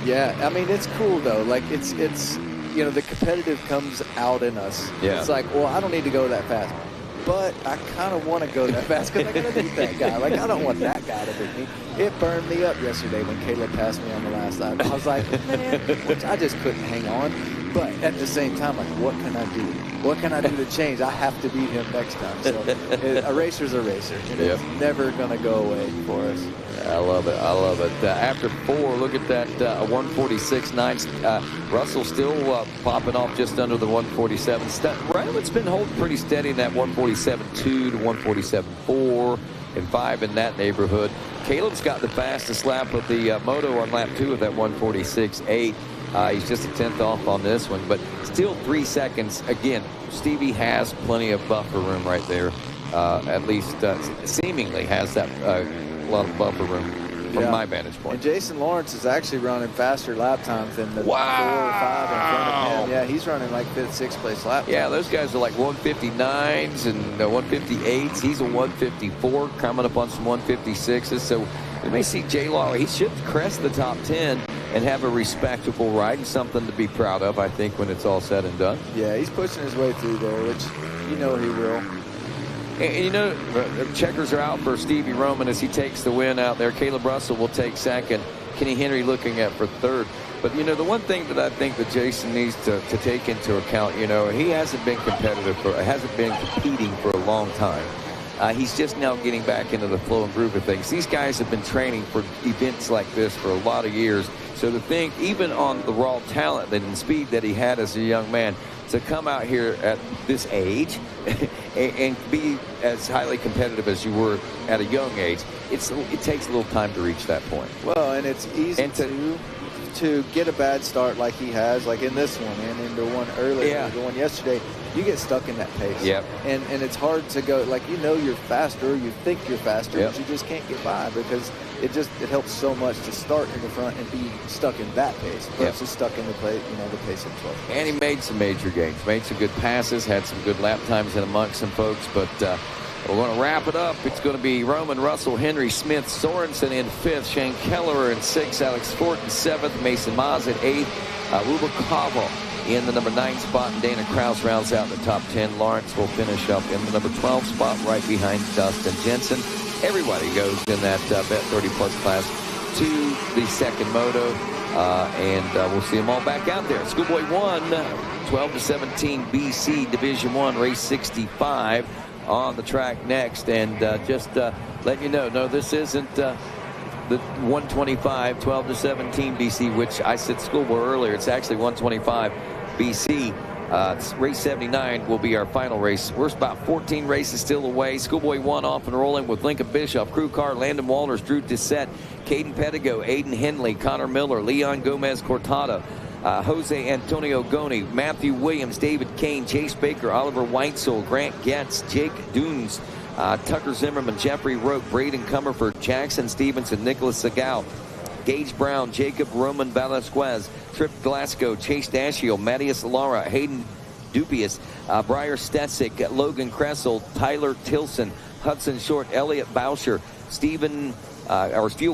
Yeah, it's cool though. Like it's the competitive comes out in us. Yeah. It's like, well, I don't need to go that fast, but I kind of want to go that fast because I got to beat that guy. Like, I don't want that guy to beat me. It burned me up yesterday when Caleb passed me on the last lap. I was like, man, which I just couldn't hang on. But at the same time, like, what can I do? What can I do to change? I have to beat him next time. So a racer's a racer. And it's never going to go away for us. I love it. After 4, look at that 146.9. Russell still popping off just under the 147. Ryland's been holding pretty steady in that 147.2 to 147.4 and 5 in that neighborhood. Caleb's got the fastest lap of the moto on lap 2 of that 146.8. He's just a 10th off on this one, but still 3 seconds. Again, Stevie has plenty of buffer room right there. At least seemingly has that lot of buffer room from my vantage point. And Jason Lawrence is actually running faster lap times than the 4 or 5 in front of him. Yeah, he's running like 5th, 6th place lap times. Yeah, those guys are like 159s and 158s. He's a 154 coming up on some 156s. So we may see J-Law. He should crest the top 10 and have a respectable ride and something to be proud of, I think, when it's all said and done. Yeah, he's pushing his way through there, which he will. And checkers are out for Stevie Roman as he takes the win out there. Caleb Russell will take 2nd. Kenny Henry looking at for 3rd. But, the one thing that I think that Jason needs to take into account, he hasn't been hasn't been competing for a long time. He's just now getting back into the flow and groove of things. These guys have been training for events like this for a lot of years. So to think, even on the raw talent and speed that he had as a young man, to come out here at this age and be as highly competitive as you were at a young age, it takes a little time to reach that point. Well, and it's easy to get a bad start like he has, like in this one and in the one earlier, the one yesterday. You get stuck in that pace. Yep. And it's hard to go, like, you're faster, you think you're faster, but you just can't get by because it helps so much to start in the front and be stuck in that pace versus stuck in the pace of 12. And he made some major gains, made some good passes, had some good lap times in amongst some folks, but We're going to wrap it up. It's going to be Roman, Russell, Henry, Smith, Sorensen in 5th, Shane Keller in 6th, Alex Fort in 7th, Mason Maz at 8th, Rubakava in the number 9 spot, and Dana Kraus rounds out the top 10. Lawrence will finish up in the number 12 spot right behind Dustin Jensen. Everybody goes in that Bet 30 Plus class to the second moto, and we'll see them all back out there. Schoolboy 1, 12-17 BC Division 1, race 65 on the track next. And just let you know, no, this isn't the 125, 12-17 BC, which I said schoolboy earlier. It's actually 125 BC. Race 79 will be our final race. We're about 14 races still away. Schoolboy 1 off and rolling with Lincoln Bishop, Crew Car, Landon Walters, Drew Dissett, Caden Pedigo, Aiden Henley, Connor Miller, Leon Gomez Cortado, Jose Antonio Goni, Matthew Williams, David Kane, Chase Baker, Oliver Weitzel, Grant Getz, Jake Dunes, Tucker Zimmerman, Jeffrey Roque, Braden Comerford, Jackson Stevenson, Nicholas Segal, Gage Brown, Jacob Roman Velasquez, Trip Glasgow, Chase Dashiell, Matthias Lara, Hayden Dupius, Briar Stetsik, Logan Kressel, Tyler Tilson, Hudson Short, Elliot Boucher, Stephen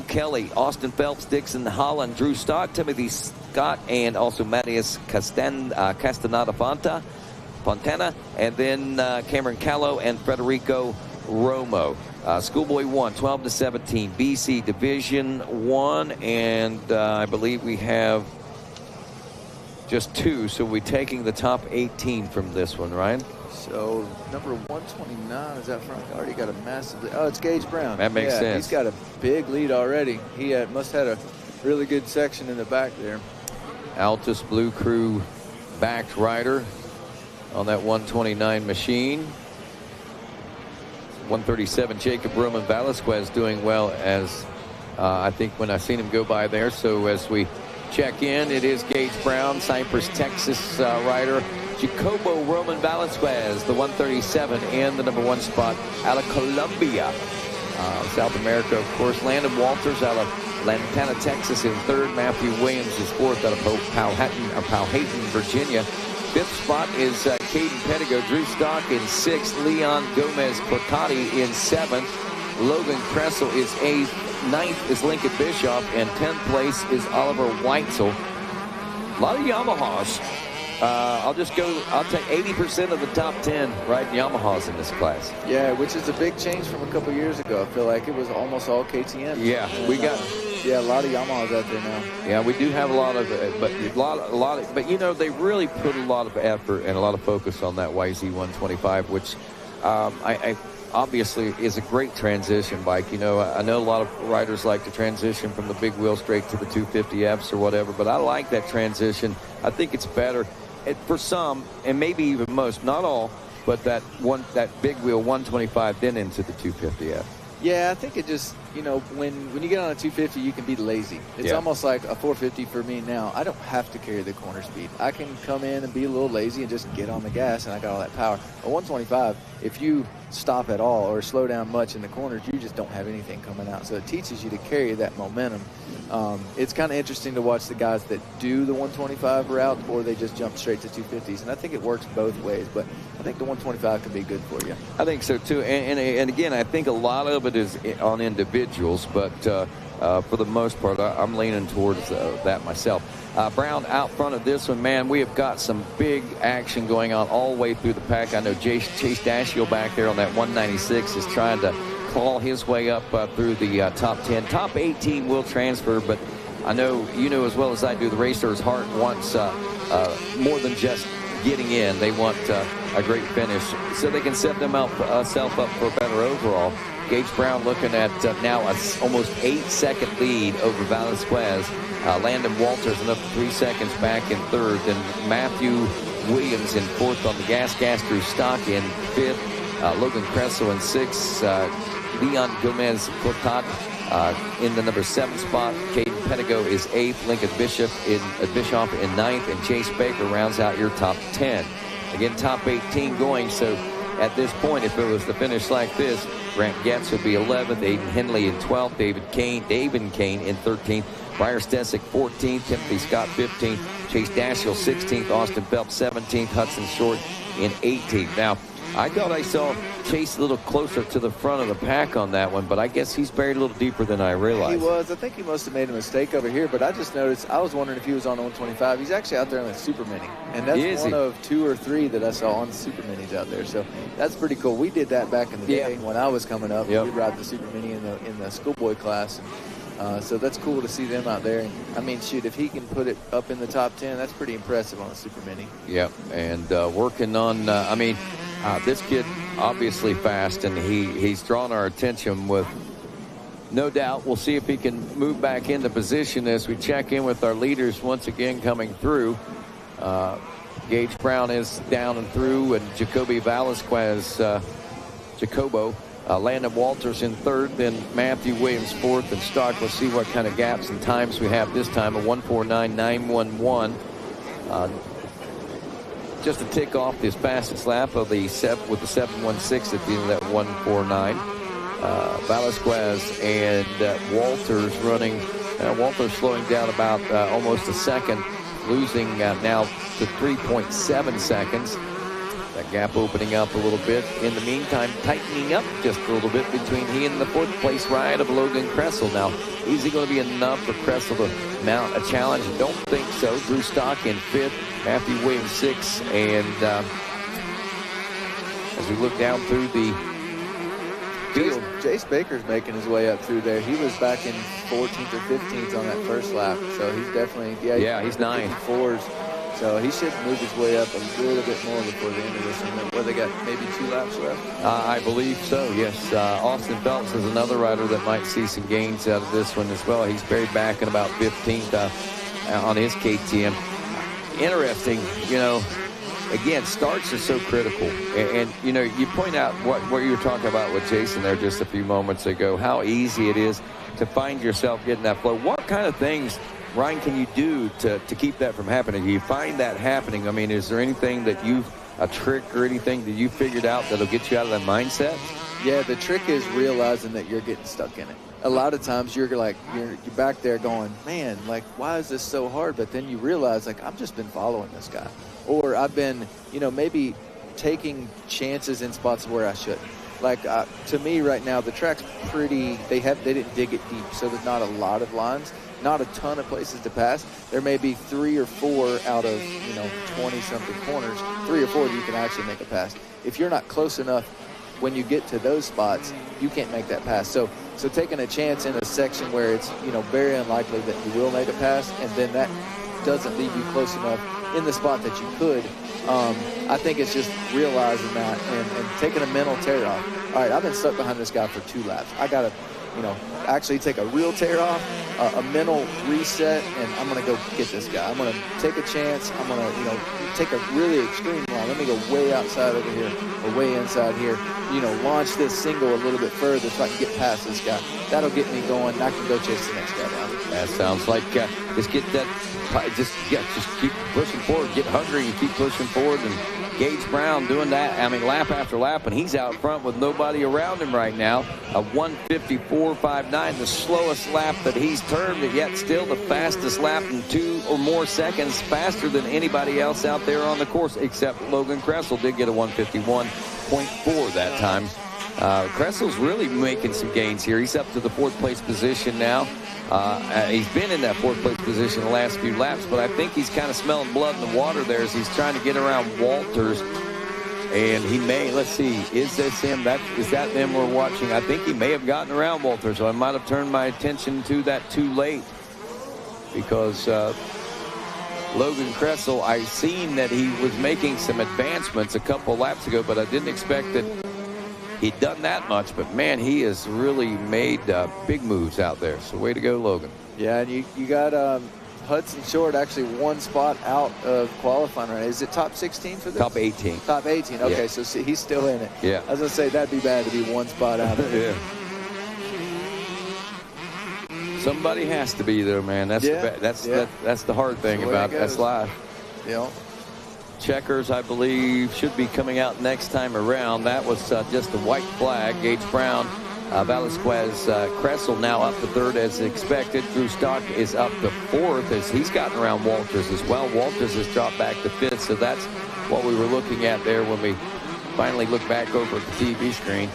Kelly, Austin Phelps, Dixon Holland, Drew Stott, Timothy Scott, and also Matthias Castaneda Fontana, and then Cameron Callow and Federico Romo. Schoolboy 1, 12-17 BC Division 1, and I believe we have just 2, so we're taking the top 18 from this one, Ryan. So number 129 is out front. Already got a massive lead. Oh, it's Gage Brown. That makes sense. He's got a big lead already. He must have had a really good section in the back there. Altus Blue Crew backed rider on that 129 machine. 137 Jacob Roman Velasquez doing well, as I think when I seen him go by there. So as we check in, it is Gage Brown, Cypress, Texas rider. Jacobo Roman Velasquez, the 137, and the number 1 spot out of Colombia, South America, of course. Landon Walters out of Lantana, Texas in 3rd. Matthew Williams is 4th out of Powhatan, Virginia. 5th spot is Caden Pedigo, Drew Stock in 6th, Leon Gomez Cortati in 7th, Logan Kressel is 8th, 9th is Lincoln Bishop, and 10th place is Oliver Weitzel. A lot of Yamahas. I'll take 80% of the top 10 riding Yamahas in this class. Yeah, which is a big change from a couple years ago. I feel like it was almost all KTM. Yeah, and, we got a lot of Yamahas out there now. Yeah, we do have a lot of, but you know, they really put a lot of effort and a lot of focus on that YZ125, which I obviously is a great transition bike. You know, I know a lot of riders like to transition from the big wheel straight to the 250Fs or whatever, but I like that transition. I think it's better. For some, and maybe even most, not all, but that big wheel 125 then into the 250F. Yeah, I think it just, you know, when you get on a 250, you can be lazy. It's almost like a 450 for me now. I don't have to carry the corner speed. I can come in and be a little lazy and just get on the gas, and I got all that power. A 125, if you stop at all or slow down much in the corners, you just don't have anything coming out. So it teaches you to carry that momentum. It's kind of interesting to watch the guys that do the 125 route, or they just jump straight to 250s. And I think it works both ways, but I think the 125 could be good for you. I think so too. And again, I think a lot of it is on individuals, but for the most part, I'm leaning towards that myself. Brown out front of this one, man, we have got some big action going on all the way through the pack. I know Chase Dashiell back there on that 196 is trying to claw his way up through the top 10. Top 18 will transfer, but I know you know as well as I do, the racer's heart wants more than just getting in. They want a great finish so they can set themselves up for a better overall. Gage Brown looking at now a almost 8-second lead over Velasquez. Landon Walters another 3 seconds back in 3rd. Then Matthew Williams in 4th on the gas. Drew Stock in 5th. Logan Kressel in 6th. Leon Gomez Cortat in the number 7 spot. Caden Pedigo is 8th. Lincoln Bishop in 9th. And Chase Baker rounds out your top 10. Again, top 18 going. So at this point, if it was to finish like this, Grant Getz would be 11th. Aiden Henley in 12th. David Kane in 13th. Briar Stesick 14th. Timothy Scott 15th. Chase Dashiell 16th. Austin Phelps 17th. Hudson Short in 18th. Now, I thought I saw Chase a little closer to the front of the pack on that one, but I guess he's buried a little deeper than I realized. He was. I think he must have made a mistake over here, but I just noticed, I was wondering if he was on the 125. He's actually out there on the Super Mini, and that's one of 2 or 3 that I saw on the Super Minis out there. So that's pretty cool. We did that back in the day when I was coming up. We'd ride the Super Mini in the schoolboy class. So that's cool to see them out there. I mean, shoot, if he can put it up in the top 10, that's pretty impressive on a Super Mini. Yep, and working on, this kid obviously fast, and he's drawn our attention with no doubt. We'll see if he can move back into position as we check in with our leaders once again coming through. Gage Brown is down and through, and Jacoby Velasquez, Jacobo. Landon Walters in 3rd, then Matthew Williams 4th, and Stock. Let's see what kind of gaps and times we have this time. A 1:49.911. Just to tick off this fastest lap of the with the 7:16 at the end of that 1:49. Velasquez and Walters running. Walters slowing down about almost a second, losing now to 3.7 seconds. That gap opening up a little bit. In the meantime, tightening up just a little bit between he and the 4th place ride of Logan Kressel. Now, is it going to be enough for Kressel to mount a challenge? Don't think so. Drew Stock in 5th, Matthew Williams 6th, and as we look down through the field, Jace Baker's making his way up through there. He was back in 14th or 15th on that first lap, so he's definitely he's 9. 4s. So he should move his way up a little bit more before the end of this one. Where they got maybe 2 laps left? I believe so, yes. Austin Phelps is another rider that might see some gains out of this one as well. He's buried back in about 15th on his KTM. Interesting, again, starts are so critical. And you point out what you were talking about with Jason there just a few moments ago, how easy it is to find yourself getting that flow. What kind of things, Ryan, can you do to keep that from happening? Do you find that happening? I mean, is there anything that a trick or anything that you figured out that'll get you out of that mindset? Yeah, the trick is realizing that you're getting stuck in it. A lot of times you're back there going, man, like, why is this so hard? But then you realize, like, I've just been following this guy. Or I've been, maybe taking chances in spots where I shouldn't. Like, to me right now, the track's pretty, they didn't dig it deep, so there's not a lot of lines. Not a ton of places to pass. There may be 3 or 4 out of 20-something corners, 3 or 4 that you can actually make a pass. If you're not close enough when you get to those spots, you can't make that pass. So taking a chance in a section where it's very unlikely that you will make a pass, and then that doesn't leave you close enough in the spot that you could. I think it's just realizing that and taking a mental tear off. All right, I've been stuck behind this guy for 2 laps. I got to actually take a real tear off, a mental reset, and I'm going to go get this guy. I'm going to take a chance. I'm going to, take a really extreme line. Let me go way outside over here or way inside here. Launch this single a little bit further so I can get past this guy. That'll get me going, and I can go chase the next guy down. That sounds like just keep pushing forward, get hungry, and keep pushing forward. And Gage Brown doing that, lap after lap, and he's out front with nobody around him right now. A 1:54.59, the slowest lap that he's turned, but yet still the fastest lap in 2 or more seconds faster than anybody else out there on the course, except Logan Kressel did get a 1:51.4 that time. Kressel's really making some gains here. He's up to the 4th place position now. He's been in that 4th place position the last few laps, but I think he's kind of smelling blood in the water there as he's trying to get around Walters. And he may, let's see, is this him? Is that them we're watching? I think he may have gotten around Walters, so I might have turned my attention to that too late, because Logan Kressel, I seen that he was making some advancements a couple laps ago, but I didn't expect that he'd done that much. But man, he has really made big moves out there. So way to go, Logan. Yeah, and you got Hudson Short actually 1 spot out of qualifying. Right? Is it top 16 for this? Top 18. Top 18. Okay, yeah. So see, he's still in it. Yeah. I was gonna say that'd be bad to be 1 spot out of it. Yeah. Somebody has to be there, man. That's the hard thing about that's life. Yeah. Checkers, I believe, should be coming out next time around. That was just the white flag. Gage Brown, Velasquez, Kressel now up to 3rd as expected. Drew Stock is up to 4th as he's gotten around Walters as well. Walters has dropped back to 5th, so that's what we were looking at there when we finally look back over at the TV screen.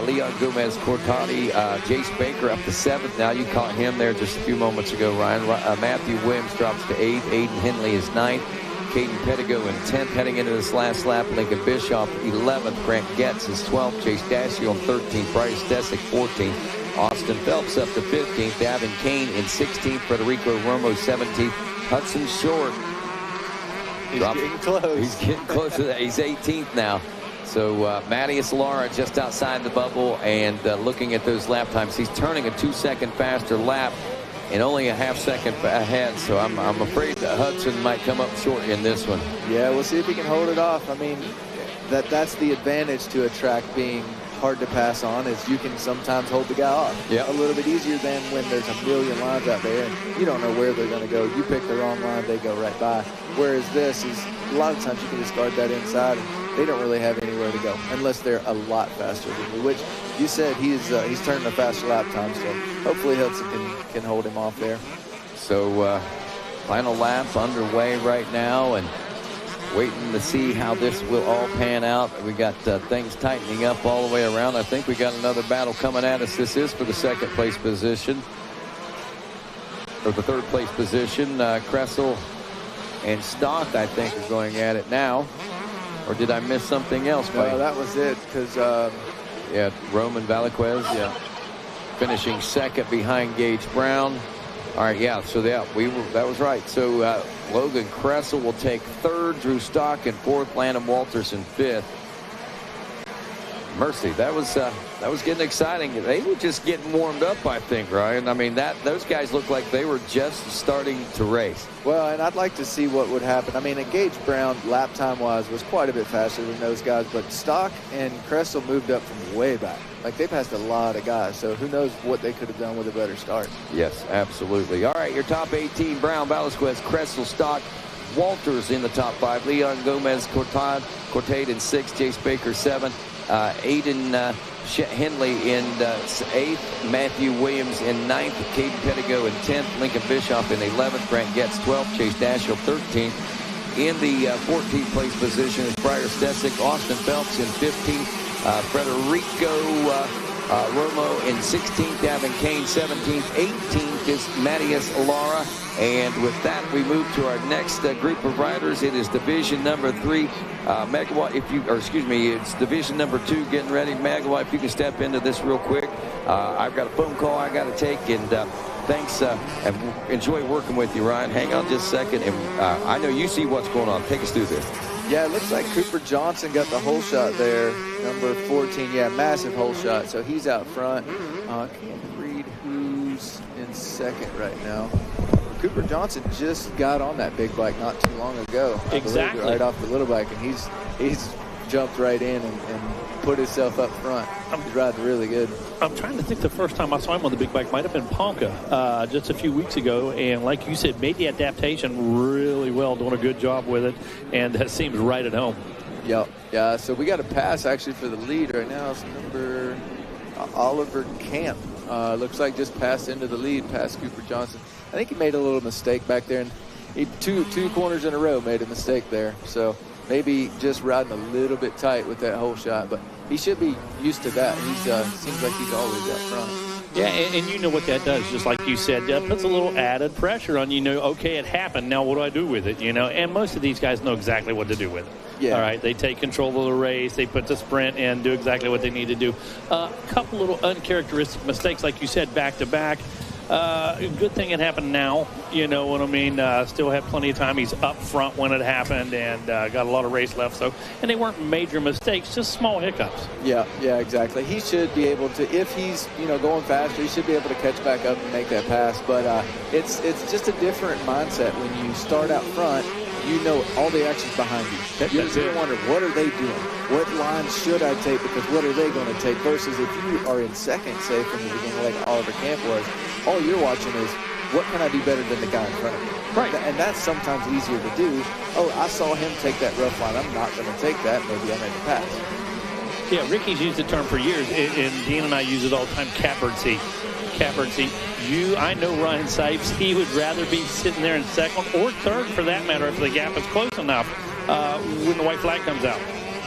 Leon Gomez Cortati, Jace Baker up to 7th now. You caught him there just a few moments ago, Ryan. Matthew Williams drops to 8th. Aiden Henley is 9th. Caden Pettigo in 10th. Heading into this last lap, Lincoln Bischoff 11th. Grant Getz is 12th. Chase Dashiell 13th. Bryce Desick 14th. Austin Phelps up to 15th. Davin Kane in 16th. Federico Romo 17th. Hudson Short. He's getting close. He's getting close to that. He's 18th now. So Mattias Lara just outside the bubble, and looking at those lap times, he's turning a 2-second faster lap and only a half-second ahead. So I'm afraid that Hudson might come up short in this one. Yeah, we'll see if he can hold it off. I mean, that's the advantage to a track being hard to pass on, is you can sometimes hold the guy off a little bit easier than when there's a million lines out there and you don't know where they're going to go. You pick the wrong line, they go right by. Whereas this is, a lot of times you can just guard that inside, and they don't really have anywhere to go unless they're a lot faster than you, which you said he's turning a faster lap time, so hopefully Hudson can hold him off there. So final lap underway right now, and waiting to see how this will all pan out. We got things tightening up all the way around. I think we got another battle coming at us. This is for the second place position, or the third place position. Kressel and Stock, I think, are going at it now. Or did I miss something else? No, that was it, because yeah, Roman Valaquez, finishing second behind Gage Brown. All right, yeah, so that was right. So Logan Kressel will take 3rd, Drew Stock in 4th, Landon Walters in 5th. Mercy, that was getting exciting. They were just getting warmed up, I think, Ryan. I mean, those guys looked like they were just starting to race. Well, and I'd like to see what would happen. I mean, Gage Brown, lap time-wise, was quite a bit faster than those guys, but Stock and Kressel moved up from way back. Like, they passed a lot of guys, so who knows what they could have done with a better start. Yes, absolutely. All right, your top 18, Brown, Valaquez, Kressel, Stock, Walters in the top 5. Leon Gomez Cortade in 6th, Jace Baker 7th. Aiden Henley in 8th, Matthew Williams in 9th, Caden Pettigo in 10th, Lincoln Bischoff in 11th, Grant Getz 12th, Chase Dashiell 13th. In the 14th place position is Bryce Desick, Austin Phelps in 15th, Federico Romo in 16th, Davin Kane 17th, 18th is Mattias Lara. And with that, we move to our next group of riders. It is division number 3. Megawatt, it's division number 2 getting ready. Megawatt, if you can step into this real quick. I've got a phone call I got to take, and thanks, and enjoy working with you, Ryan. Hang on just a second, and I know you see what's going on. Take us through this. Yeah, it looks like Cooper Johnson got the hole shot there, number 14. Yeah, massive hole shot, so he's out front. I can't read who's in second right now. Cooper Johnson just got on that big bike not too long ago. Exactly. Right off the little bike, and he's jumped right in and put himself up front. He's riding really good. I'm trying to think the first time I saw him on the big bike might have been Ponca just a few weeks ago, and like you said, made the adaptation really well, doing a good job with it, and that seems right at home. Yeah, so we got a pass actually for the lead right now. It's number Oliver Camp. Looks like just passed into the lead past Cooper Johnson. I think he made a little mistake back there, and he two corners in a row made a mistake there. So maybe just riding a little bit tight with that whole shot, but he should be used to that. He's seems like he's always out front. Yeah, and you know what that does, just like you said, that puts a little added pressure on you. Know, okay, it happened, now what do I do with it, you know? And most of these guys know exactly what to do with it. Yeah. All right, they take control of the race, they put the sprint in, do exactly what they need to do. A couple little uncharacteristic mistakes, like you said, back-to-back. Good thing it happened now, you know what I mean? Still had plenty of time. He's up front when it happened and got a lot of race left. So, and they weren't major mistakes, just small hiccups. Yeah, exactly. He should be able to, if he's, going faster, he should be able to catch back up and make that pass. But it's just a different mindset when you start out front. You know all the action's behind you. You're going to wonder, what are they doing? What lines should I take? Because what are they going to take? Versus if you are in second, say, from the beginning, like Oliver Camp was, all you're watching is, what can I do better than the guy in front of me? Right. And that's sometimes easier to do. Oh, I saw him take that rough line. I'm not going to take that. Maybe I make a pass. Yeah, Ricky's used the term for years, and Dean and I use it all the time, catbird seat. Catbird seat. I know Ryan Sipes, he would rather be sitting there in second or third, for that matter, if the gap is close enough when the white flag comes out.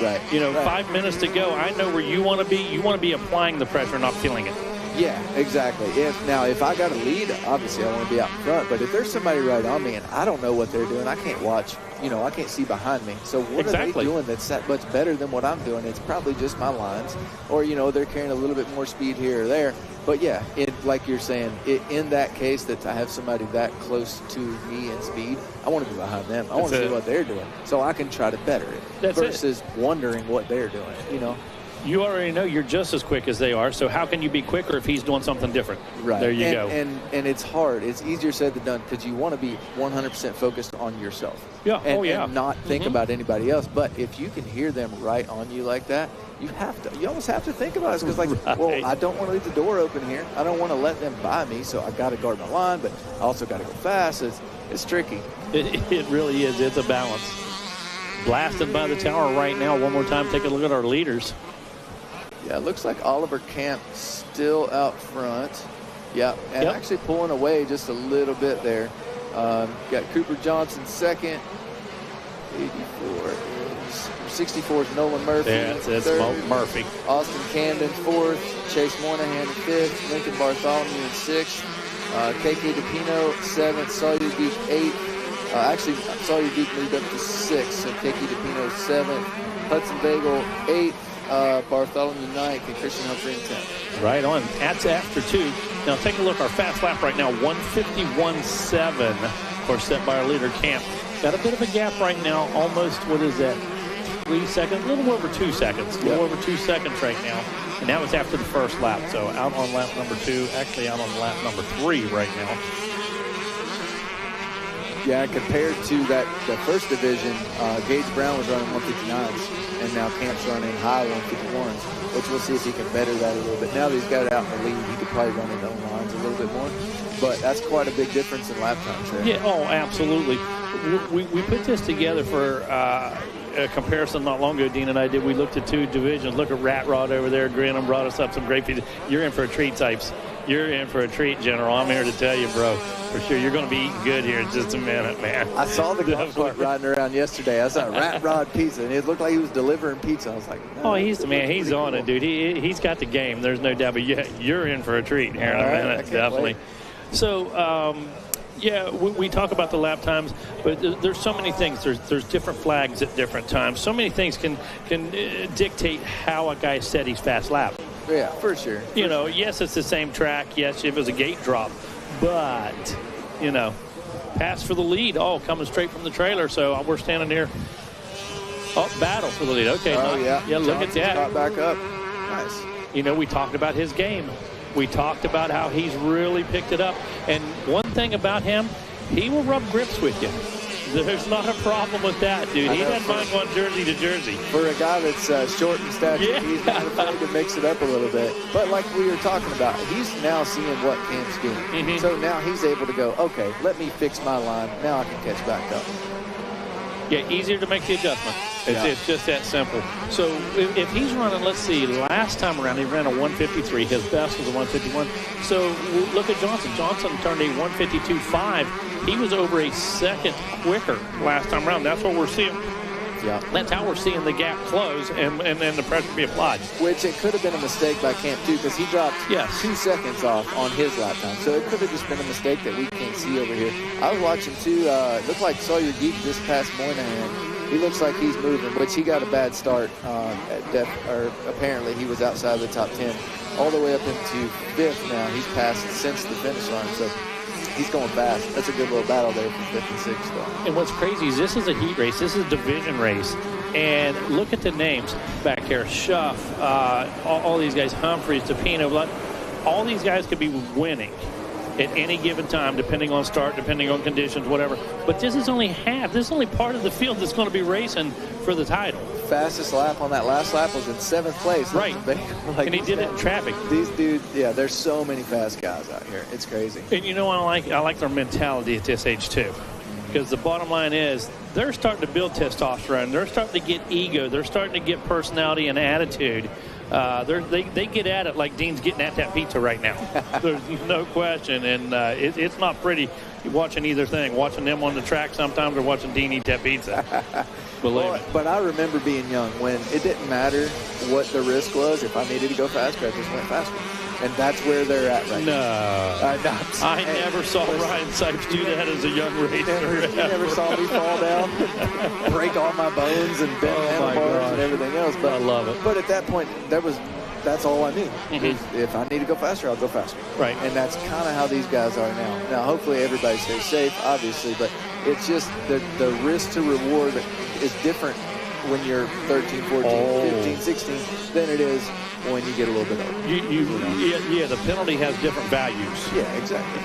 Right. 5 minutes to go. I know where you want to be. You want to be applying the pressure, not feeling it. Yeah, exactly. If I got a lead, obviously I want to be out in front. But if there's somebody right on me and I don't know what they're doing, I can't watch. I can't see behind me. So what are they doing that's that much better than what I'm doing? It's probably just my lines, or they're carrying a little bit more speed here or there. But yeah, like you're saying, in that case that I have somebody that close to me in speed, I want to be behind them. I want to see what they're doing so I can try to better it versus wondering what they're doing. You already know you're just as quick as they are, so how can you be quicker if he's doing something different? Right. There you go. And it's hard. It's easier said than done because you want to be 100% focused on yourself. Yeah. And not think about anybody else. But if you can hear them right on you like that, you almost have to think about it because, well, I don't want to leave the door open here. I don't want to let them by me, so I've got to guard my line, but I also got to go fast. It's tricky. It really is. It's a balance. Blasted by the tower right now. One more time, take a look at our leaders. Yeah, it looks like Oliver Camp still out front. Yeah, and actually pulling away just a little bit there. Got Cooper Johnson second. 64 is Nolan Murphy. Yeah, that's Murphy. Austin Camden fourth. Chase Moynihan fifth. Lincoln Bartholomew in sixth. KK DePino seventh. Sawyer Geek eighth. Actually, Sawyer Geek moved up to sixth, so KK DePino seventh. Hudson Bagel eighth. Bartholomew 9th and Christian Humphrey in 10th. Right on. That's after 2. Now take a look. Our fast lap right now, 151.7. Of course, set by our leader, Camp. Got a bit of a gap right now. Almost, what is that? 3 seconds? A little over 2 seconds. A little over 2 seconds right now. And that was after the first lap. So out on lap number 2. Actually out on lap number 3 right now. Yeah, compared to the first division, Gage Brown was running 159s, and now Camp's running high 151s, which we'll see if he can better that a little bit. Now that he's got it out in the lead, he could probably run his own lines a little bit more, but that's quite a big difference in lap times there. Yeah, absolutely. We put this together for a comparison not long ago, Dean and I did. We looked at 2 divisions. Look at Rat Rod over there. Grinham brought us up some great feed. You're in for a treat, Types. You're in for a treat, General. I'm here to tell you, bro, for sure. You're going to be eating good here in just a minute, man. I saw the golf cart riding around yesterday. I saw Rat Rod Pizza, and it looked like he was delivering pizza. I was like, he's the man. He's on it, dude. He's got the game. There's no doubt. But you're in for a treat here in a minute, definitely. Wait. So, we talk about the lap times, but there's so many things. There's different flags at different times. So many things can dictate how a guy set his fast lap. Yeah, for sure. Yes, it's the same track. Yes, it was a gate drop. But, pass for the lead. Coming straight from the trailer. So we're standing here. Battle for the lead. Okay. Yeah, look at that. Got back up. Nice. We talked about his game. We talked about how he's really picked it up. And one thing about him, he will rub grips with you. There's not a problem with that, dude. He doesn't mind going jersey to jersey. For a guy that's short in stature, he's not afraid to mix it up a little bit. But like we were talking about, he's now seeing what Camp's doing. Mm-hmm. So now he's able to go, okay, let me fix my line. Now I can catch back up. Yeah, easier to make the adjustment. It's just that simple. So if he's running, let's see, last time around he ran a 153. His best was a 151. So look at Johnson. Johnson turned a 152.5. He was over a second quicker last time around. That's what we're seeing. Yeah. That's how we're seeing the gap close and the pressure be applied. Which it could have been a mistake by Camp, too, because he dropped 2 seconds off on his lap time. So it could have just been a mistake that we can't see over here. I was watching, too. It looked like Sawyer Geek just passed Moynihan. He looks like he's moving, which he got a bad start. Apparently he was outside the top 10. All the way up into 5th now. He's passed since the finish line. So he's going fast. That's a good little battle there for 5th and 6th, though. And what's crazy is this is a heat race. This is a division race. And look at the names back here. Schuff, all these guys, Humphreys, DePino, all these guys could be winning at any given time, depending on start, depending on conditions, whatever. But this is only half. This is only part of the field that's going to be racing for the title. Fastest lap on that last lap was in 7th place. Right. And he did it in traffic. These dudes, there's so many fast guys out here. It's crazy. And I like their mentality at this age, too. Because the bottom line is they're starting to build testosterone. They're starting to get ego. They're starting to get personality and attitude. They get at it like Dean's getting at that pizza right now. There's no question. And it's not pretty watching either thing. Watching them on the track sometimes or watching Dean eat that pizza. But I remember being young when it didn't matter what the risk was. If I needed to go faster, I just went faster. And that's where they're at right now. I never saw Ryan Sipes do that as a young racer. You never saw me fall down, break all my bones and bend handlebars and everything else. But I love it. But at that point, that's all I knew. If I need to go faster, I'll go faster. Right. And that's kind of how these guys are now. Now, hopefully everybody stays safe, obviously, but it's just the risk to reward is different when you're 13, 14, 15, 16 than it is when you get a little bit older. Yeah, the penalty has different values. Yeah, exactly.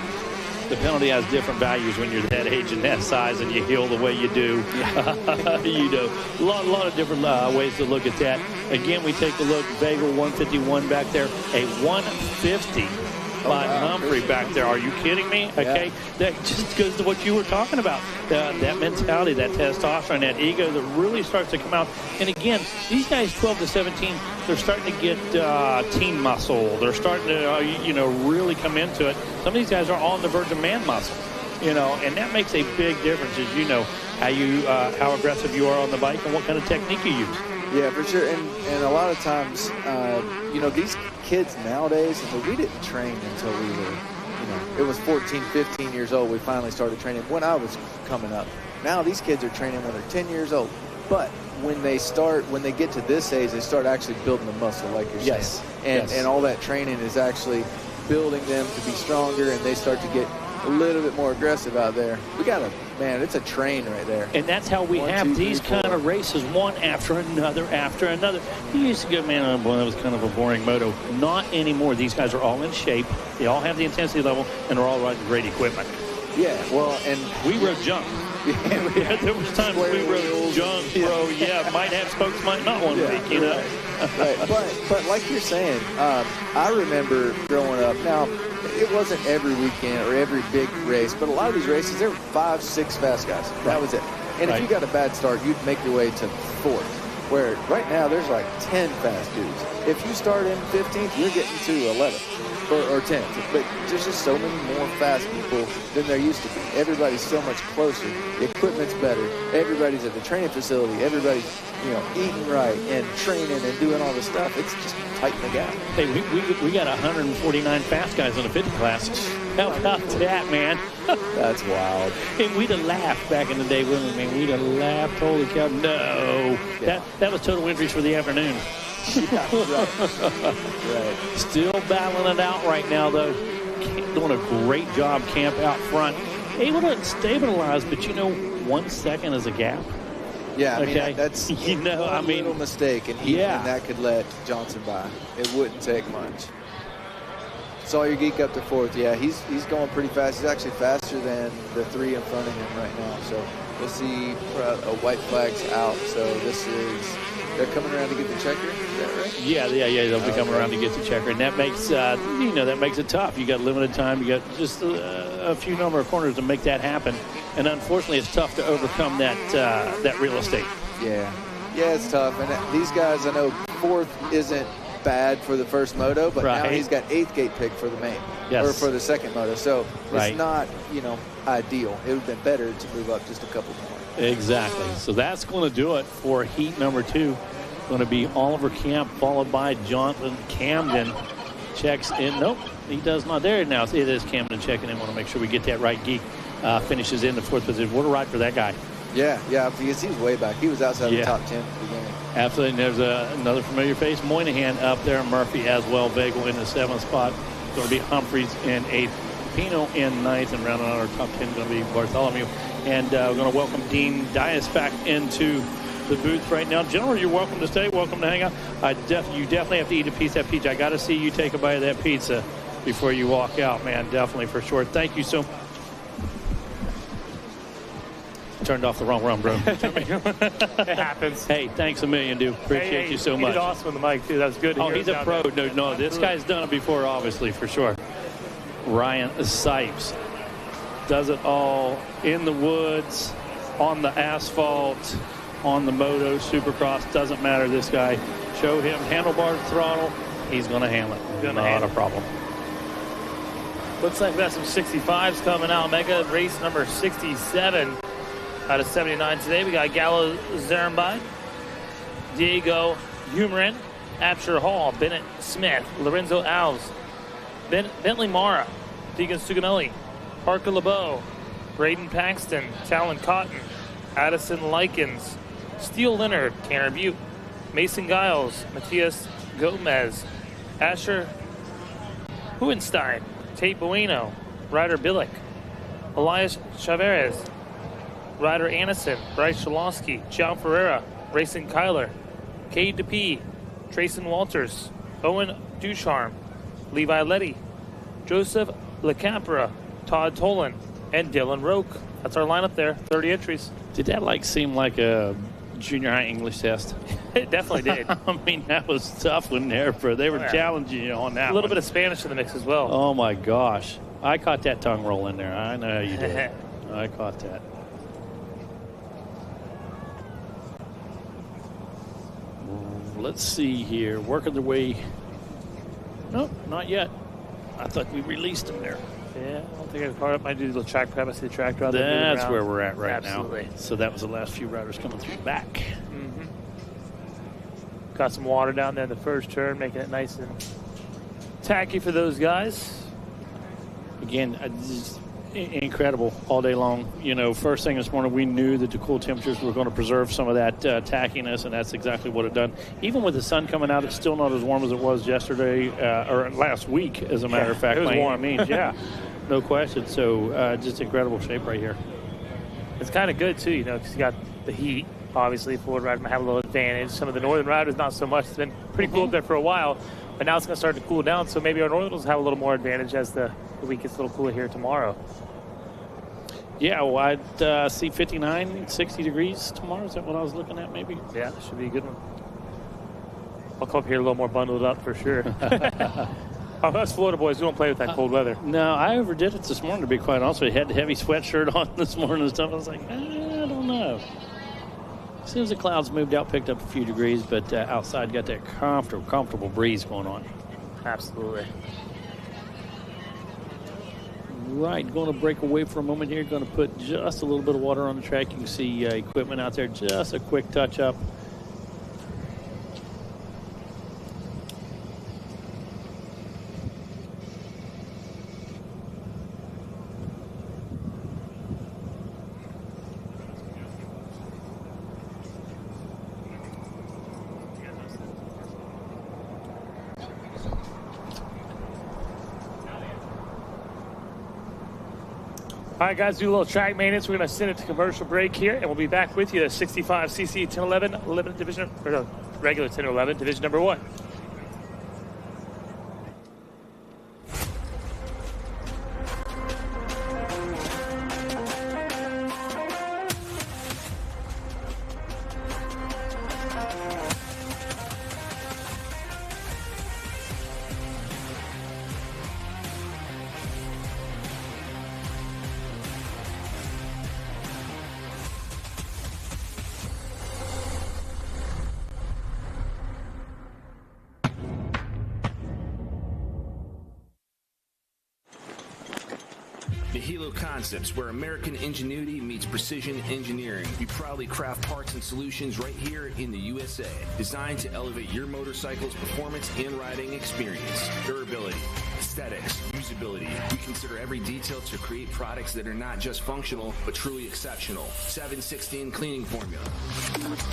The penalty has different values when you're that age and that size and you heal the way you do. Yeah. A lot of different ways to look at that. Again, we take a look. Bagel 151 back there. A 150 by Humphrey back there. Are you kidding me? Okay. Yeah. That just goes to what you were talking about. That mentality, that testosterone, that ego that really starts to come out. And again, these guys 12 to 17, they're starting to get teen muscle. They're starting to, really come into it. Some of these guys are on the verge of man muscle, and that makes a big difference as how aggressive you are on the bike and what kind of technique you use. Yeah, for sure. And a lot of times, these kids nowadays, we didn't train until we were, it was 14, 15 years old. We finally started training when I was coming up. Now these kids are training when they're 10 years old. But when they get to this age, they start actually building the muscle, like you're saying. And all that training is actually building them to be stronger, and they start to get a little bit more aggressive out there. It's a train right there. And that's how we have these kind of races, one after another. You used to go, man, boy, that was kind of a boring moto. Not anymore. These guys are all in shape. They all have the intensity level, and they're all riding great equipment. Yeah, well, and we rode junk. Yeah, there was times we rode junk, bro. Yeah, might have spokes, might not one week, Right. But like you're saying, I remember growing up. Now, it wasn't every weekend or every big race, but a lot of these races, there were 5, 6 fast guys. That was it. And if you got a bad start, you'd make your way to 4th. Where right now, there's like 10 fast dudes. If you start in 15th, you're getting to 11th. Or 10th, but there's just so many more fast people than there used to be. Everybody's so much closer. The equipment's better. Everybody's at the training facility. Everybody's, eating right and training and doing all the stuff. It's just tighten the gap. Hey, we got 149 fast guys on the 50 class. How about that, man? That's wild. And we'd have laughed back in the day, wouldn't we, man? We'd have laughed. Holy cow, no. Yeah. That was total injuries for the afternoon. Yeah, right. Still battling it out right now, though. Doing a great job, Camp out front. Able to stabilize, but 1 second is a gap. Yeah, I mean, that's a little mistake, and that could let Johnson by. It wouldn't take much. Sawyer Geek up to 4th. Yeah, he's going pretty fast. He's actually faster than the 3 in front of him right now. So we'll see a white flag's out. So they're coming around to get the checker. Is that right? Yeah. They'll be coming around to get the checker, and that makes that makes it tough. You got limited time. You got just a few number of corners to make that happen, and unfortunately, it's tough to overcome that real estate. Yeah, it's tough. And these guys, I know 4th isn't bad for the first moto, but now he's got 8th gate pick for the main or for the second moto. So it's not ideal. It would have been better to move up just a couple more. Exactly. So that's going to do it for heat number 2. Going to be Oliver Camp, followed by Jonathan Camden. Checks in. Nope, he does not. There now. It is Camden checking in. Want to make sure we get that right. Geek finishes in the 4th position. What a ride for that guy. Yeah, because he was way back. He was outside the top 10 at the beginning. Absolutely. And there's another familiar face, Moynihan up there. Murphy as well. Vagel in the 7th spot. Going to be Humphreys in 8th. Pino in 9th, and rounding out our top 10 going to be Bartholomew. And we're going to welcome Dean Dias back into the booth right now. Gentlemen, you're welcome to stay. Welcome to hang out. You definitely have to eat a piece of that pizza. I got to see you take a bite of that pizza before you walk out, man. Definitely, for sure. Thank you so much. Turned off the wrong run, bro. It happens. Hey, thanks a million, dude. Appreciate you so much. He did awesome on the mic, too. That was good. Oh, he's a pro. No, this guy's done it before, obviously, for sure. Ryan Sipes does it all in the woods, on the asphalt, on the moto, supercross. Doesn't matter. This guy, show him handlebar, throttle. He's going to handle it. Not a problem. Looks like we got some 65s coming out. Mega race number 67. Out of 79 today, we got Gallo Zarambide, Diego Humorin, Absher Hall, Bennett Smith, Lorenzo Alves, Bentley Mara, Deegan Suganelli, Parker LeBeau, Braden Paxton, Talon Cotton, Addison Likens, Steele Leonard, Tanner Butte, Mason Giles, Matias Gomez, Asher Huenstein, Tate Bueno, Ryder Billick, Elias Chavez, Ryder Anderson, Bryce Shalowski, John Ferreira, Racing Kyler, Cade DePee, Trayson Walters, Owen Ducharme, Levi Letty, Joseph LeCampra, Todd Tolan, and Dylan Roque. That's our lineup there, 30 entries. Did that seem like a junior high English test? It definitely did. I mean, that was tough when they were challenging you on that. A little bit of Spanish in the mix as well. Oh my gosh. I caught that tongue roll in there. I know you did. I caught that. Let's see here. Working their way. Nope, not yet. I thought we released them there. Yeah, I don't think I was part of it. Might do a little track prep. I see the track drive. That's where we're at right Absolutely. now. So that was the last few riders coming through the back. Mm-hmm. Got some water down there in the first turn, making it nice and tacky for those guys. Again, just incredible all day long. You know, first thing this morning, we knew that the cool temperatures were going to preserve some of that tackiness, and that's exactly what it done. Even with the sun coming out, it's still not as warm as it was yesterday or last week, as a matter of fact. It was warm. Yeah, no question. So just incredible shape right here. It's kind of good, too, you know, because you got the heat. Obviously, Ford riders might have a little advantage. Some of the northern riders, not so much. It's been pretty cool up there for a while, but now it's going to start to cool down. So maybe our northerners have a little more advantage as the week gets a little cooler here tomorrow. Yeah, well, I'd see 59, 60 degrees tomorrow. Is that what I was looking at, maybe? Yeah, that should be a good one. I'll come up here a little more bundled up for sure. Oh, us Florida boys, we don't play with that cold weather. No, I overdid it this morning, to be quite honest with you. I had the heavy sweatshirt on this morning and stuff. I was like, I don't know. As soon as the clouds moved out, picked up a few degrees, but outside got that comfortable breeze going on. Absolutely. Right, going to break away for a moment here. Going to put just a little bit of water on the track. You can see equipment out there. Just a quick touch-up. All right, guys, do a little track maintenance. We're going to send it to commercial break here, and we'll be back with you. The 65cc 1011 limited division, or no, regular 1011 division number 1. Hilo Concepts, where American ingenuity meets precision engineering. We proudly craft parts and solutions right here in the USA, designed to elevate your motorcycle's performance and riding experience. Durability, aesthetics, usability. We consider every detail to create products that are not just functional, but truly exceptional. 7/16 cleaning formula,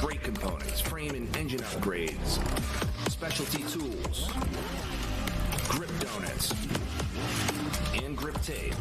brake components, frame and engine upgrades, specialty tools, grip donuts, and grip tape.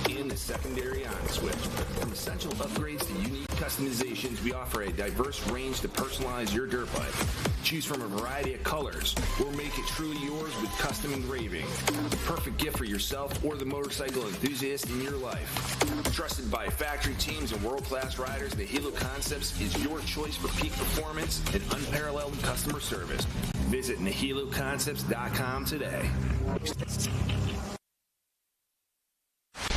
In the secondary on switch. From essential upgrades to unique customizations, we offer a diverse range to personalize your dirt bike. Choose from a variety of colors, or make it truly yours with custom engraving. The perfect gift for yourself or the motorcycle enthusiast in your life. Trusted by factory teams and world-class riders, the Hilo Concepts is your choice for peak performance and unparalleled customer service. Visit NihiloConcepts.com today.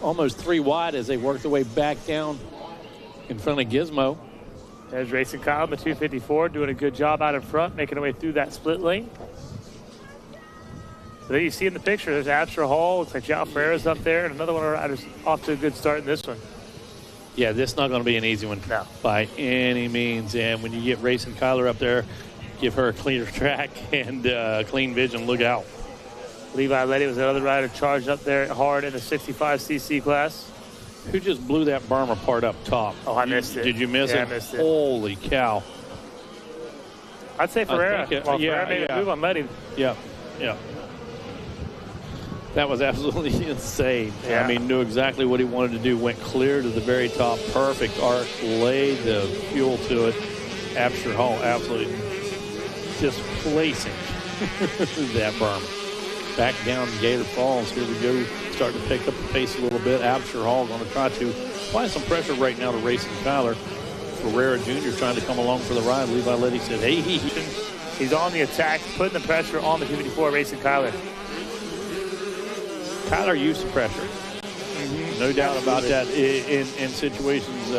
almost 3 wide as they work their way back down in front of Gizmo. There's Racing Kyle, the 254, doing a good job out in front, making her way through that split lane. So there you see in the picture, there's Asher Hall. Looks like João Ferreira's up there, and another one of our riders off to a good start in this one. Yeah, this is not going to be an easy one by any means. And when you get Racing Kyler up there, give her a cleaner track and clean vision. Look out. Levi Letty was another rider charged up there hard in the 65cc class. Who just blew that berm apart up top? Oh, I missed it. Did you miss it? I missed it. Holy cow. I'd say Ferreira. Ferreira made a move on Letty. Yeah. That was absolutely insane. Yeah. I mean, knew exactly what he wanted to do. Went clear to the very top. Perfect arc. Laid the fuel to it. Absher Hall absolutely displacing that berm. Back down Gator Falls. Here we go. Starting to pick up the pace a little bit. Absher Hall going to try to apply some pressure right now to Racing Kyler. Ferreira Jr. trying to come along for the ride. Levi Letty said, hey. He's on the attack, putting the pressure on the 254 Racing Kyler. Kyler used to pressure. No doubt about that in situations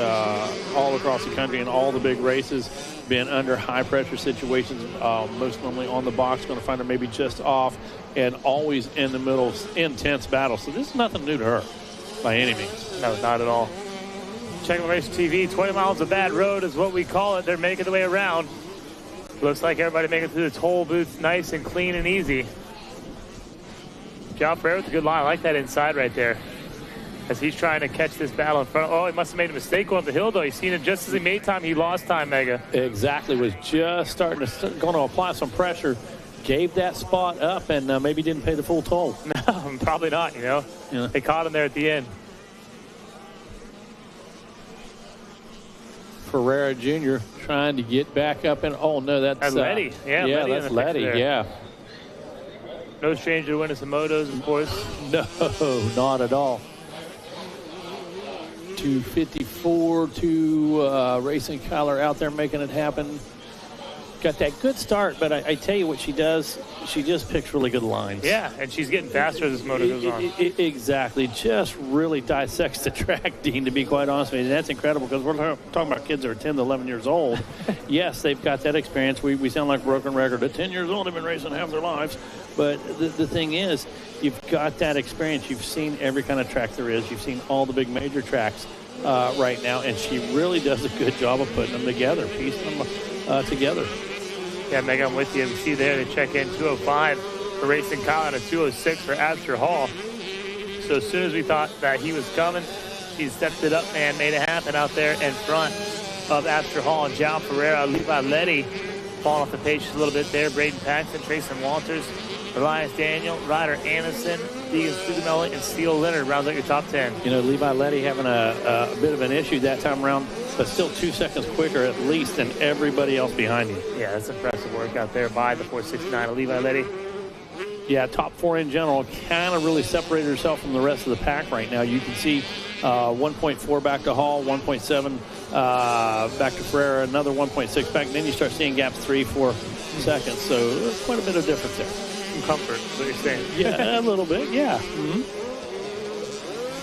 all across the country in all the big races. Been under high pressure situations, most normally on the box, going to find her maybe just off, and always in the middle of intense battle. So this is nothing new to her by any means. No, not at all. Checking Race TV, 20 miles of bad road is what we call it. They're making their way around. Looks like everybody making it through the toll booth nice and clean and easy. João Ferreira with a good line. I like that inside right there. As he's trying to catch this battle in front. Oh, he must have made a mistake going up the hill, though. He's seen it just as he made time. He lost time, Mega. Exactly. Was just going to apply some pressure. Gave that spot up and maybe didn't pay the full toll. No, probably not, Yeah. They caught him there at the end. Ferreira Jr. trying to get back up and that's Letty. Yeah, Letty that's Letty. Yeah. No stranger to winning some motos, of course. No, not at all. 254 to Racing Kyler out there making it happen. Got that good start, but I tell you what she does, she just picks really good lines. Yeah, and she's getting faster as this motor goes on. Exactly. Just really dissects the track, Dean, to be quite honest with you. And that's incredible because we're talking about kids that are 10 to 11 years old. Yes, they've got that experience. We sound like a broken record. At 10 years old, they've been racing half their lives. But the thing is, you've got that experience. You've seen every kind of track there is. You've seen all the big major tracks right now, and she really does a good job of putting them together, piecing them together. Yeah, Meg, I'm with you. We see there they check in 205 for Racing Kyle and a 206 for Absher Hall. So as soon as we thought that he was coming, she stepped it up and made it happen out there in front of Absher Hall and João Ferreira. Levi Letty falling off the page just a little bit there. Braden Paxton, Trayson Walters, Elias Daniel, Ryder Anderson, Deegan Stugamelli, and Steele Leonard rounds out your top 10. Levi Letty having a bit of an issue that time around, but still 2 seconds quicker at least than everybody else behind him. Yeah, that's impressive work out there by the 469 of Levi Letty. Yeah, top 4 in general, kind of really separated herself from the rest of the pack right now. You can see 1.4 back to Hall, 1.7 back to Ferreira, another 1.6 back, and then you start seeing gaps 3-4 seconds. So there's quite a bit of difference there. Some comfort, is what you're saying. Yeah, a little bit, yeah.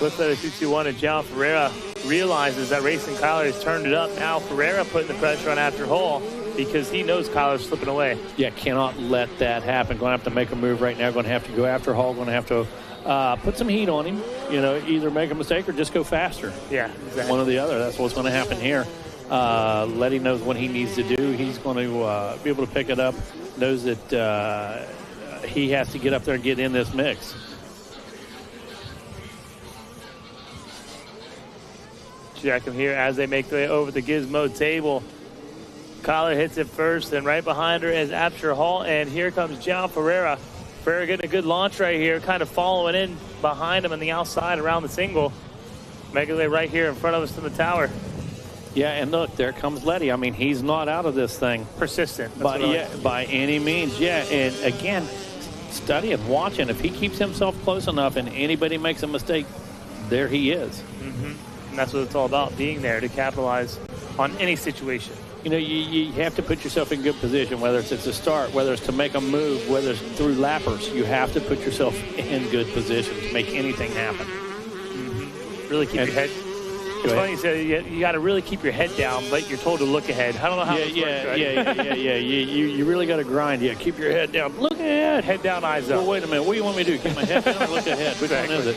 Looks like a 221 and João Ferreira realizes that Racing Kyler has turned it up. Now Ferreira putting the pressure on after Hall because he knows Kyler's slipping away. Yeah, cannot let that happen. Going to have to make a move right now. Going to have to go after Hall. Going to have to put some heat on him. Either make a mistake or just go faster. Yeah, exactly. One or the other. That's what's going to happen here. Letty knows what he needs to do. He's going to be able to pick it up. Knows that he has to get up there and get in this mix. Check him here as they make their way over the Gizmo table. Kyler hits it first, and right behind her is Absher Hall, and here comes João Ferreira. Ferreira getting a good launch right here, kind of following in behind him on the outside around the single. Making their way right here in front of us to the tower. Yeah, and look, there comes Letty. I mean, he's not out of this thing. Persistent. By any means, yeah. And again, studying, watching. If he keeps himself close enough and anybody makes a mistake, there he is. And that's what it's all about, being there to capitalize on any situation. You have to put yourself in good position, whether it's a start, whether it's to make a move, whether it's through lappers. You have to put yourself in good position to make anything happen. Really keep your head. It's funny you say you got to really keep your head down, but you're told to look ahead. I don't know how this works, right? You really got to grind. Yeah, keep your head down. Look ahead. Head down, eyes up. Well, wait a minute. What do you want me to do? Keep my head down or look ahead? Which one is it?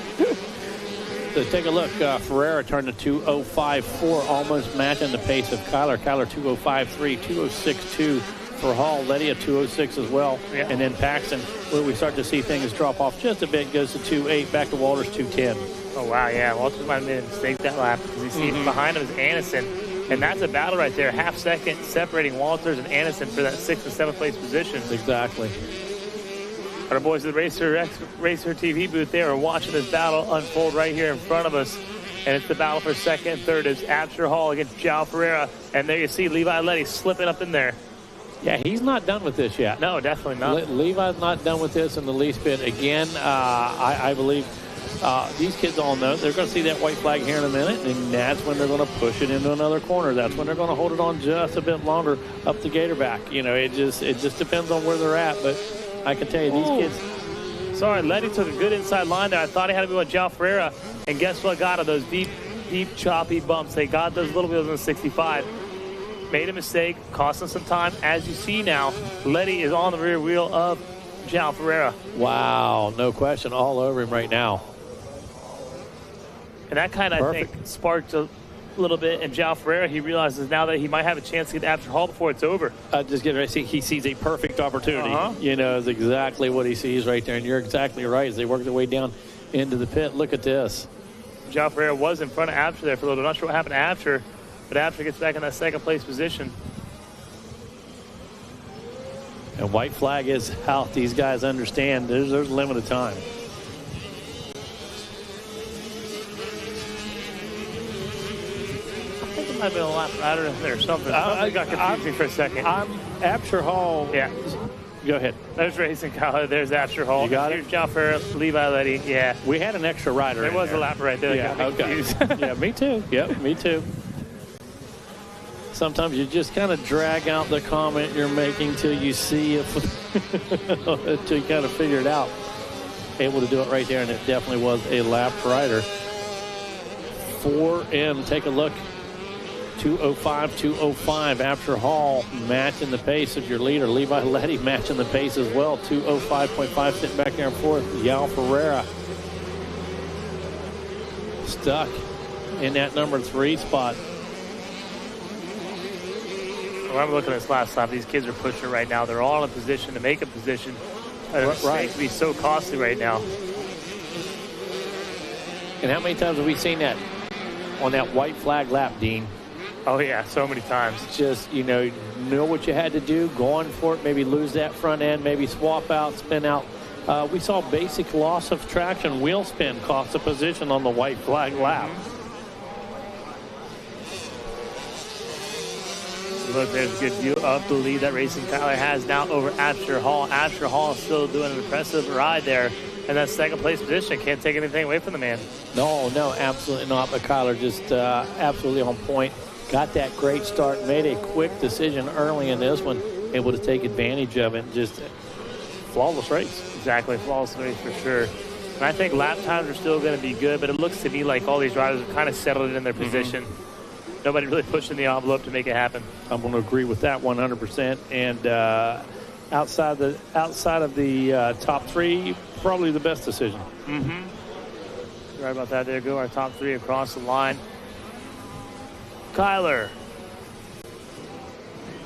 So take a look. Ferreira turned to 2:05.4, almost matching the pace of Kyler. Kyler 2:05.3, 2:06.2 for Hall. Letty at 2:06 as well. Yeah. And then Paxton, where we start to see things drop off just a bit, goes to 2:08. Back to Walters, 2:10. Oh, wow, yeah. Walters might have made a mistake that lap because you see behind him is Anderson. And that's a battle right there. Half second separating Walters and Anderson for that 6th and 7th place positions. Exactly. Our boys at the Racer TV booth there are watching this battle unfold right here in front of us. And it's the battle for second and third. It's Absher Hall against João Ferreira. And there you see Levi Letty slipping up in there. Yeah, he's not done with this yet. No, definitely not. Levi's not done with this in the least bit. Again, I believe these kids all know they're going to see that white flag here in a minute, and that's when they're going to push it into another corner. That's when they're going to hold it on just a bit longer up the gator back. You know, it just depends on where they're at. But I can tell you, these kids. Sorry, Letty took a good inside line there. I thought he had to be with João Ferreira, and guess what got him? Those deep, choppy bumps. They got those little wheels in the 65. Made a mistake, cost him some time. As you see now, Letty is on the rear wheel of João Ferreira. Wow, no question, all over him right now. And that kind of, I think, sparked a little bit. And João Ferreira, he realizes now that he might have a chance to get Absher Hall before it's over. Just get ready. See, he sees a perfect opportunity. You know, is exactly what he sees right there. And you're exactly right. As they work their way down into the pit, look at this. João Ferreira was in front of Absher there for a little bit. I'm not sure what happened to Absher, but Absher gets back in that second place position. And white flag is out. These guys understand there's limited time. Might have been a lap rider in there or something. I got confused me for a second. Absher Hall. Yeah. Go ahead. There's Racing Kyle. There's Absher Hall. You got Here's João Ferreira, Levi Letty. Yeah. We had an extra rider. There was a lap right there. Yeah, okay. Yeah, me too. Yep, me too. Sometimes you just kind of drag out the comment you're making till you see if till you kind of figure it out. Able to do it right there, and it definitely was a lap rider. 4M. Take a look. 2:05.205. Absher Hall matching the pace of your leader. Levi Letty matching the pace as well. 2:05.5 sitting back there in fourth. João Ferreira stuck in that number 3 spot. When I'm looking at this last lap, these kids are pushing right now. They're all in a position to make a position. Right. To be so costly right now. And how many times have we seen that on that white flag lap, Dean? Oh, yeah, so many times. Just, you know what you had to do, going for it, maybe lose that front end, maybe swap out, spin out. We saw basic loss of traction, wheel spin cost a position on the white flag lap. Look, there's a good view of the lead that Racing Kyler has now over Absher Hall. Absher Hall is still doing an impressive ride there. And that second place position can't take anything away from the man. No, absolutely not. But Kyler just absolutely on point. Got that great start, made a quick decision early in this one, able to take advantage of it. Just flawless race. Exactly, flawless race for sure. And I think lap times are still going to be good, but it looks to me like all these riders have kind of settled in their position. Nobody really pushing the envelope to make it happen. I'm going to agree with that 100%. And outside of the top 3, probably the best decision. Right about that. There go our top 3 across the line. Kyler,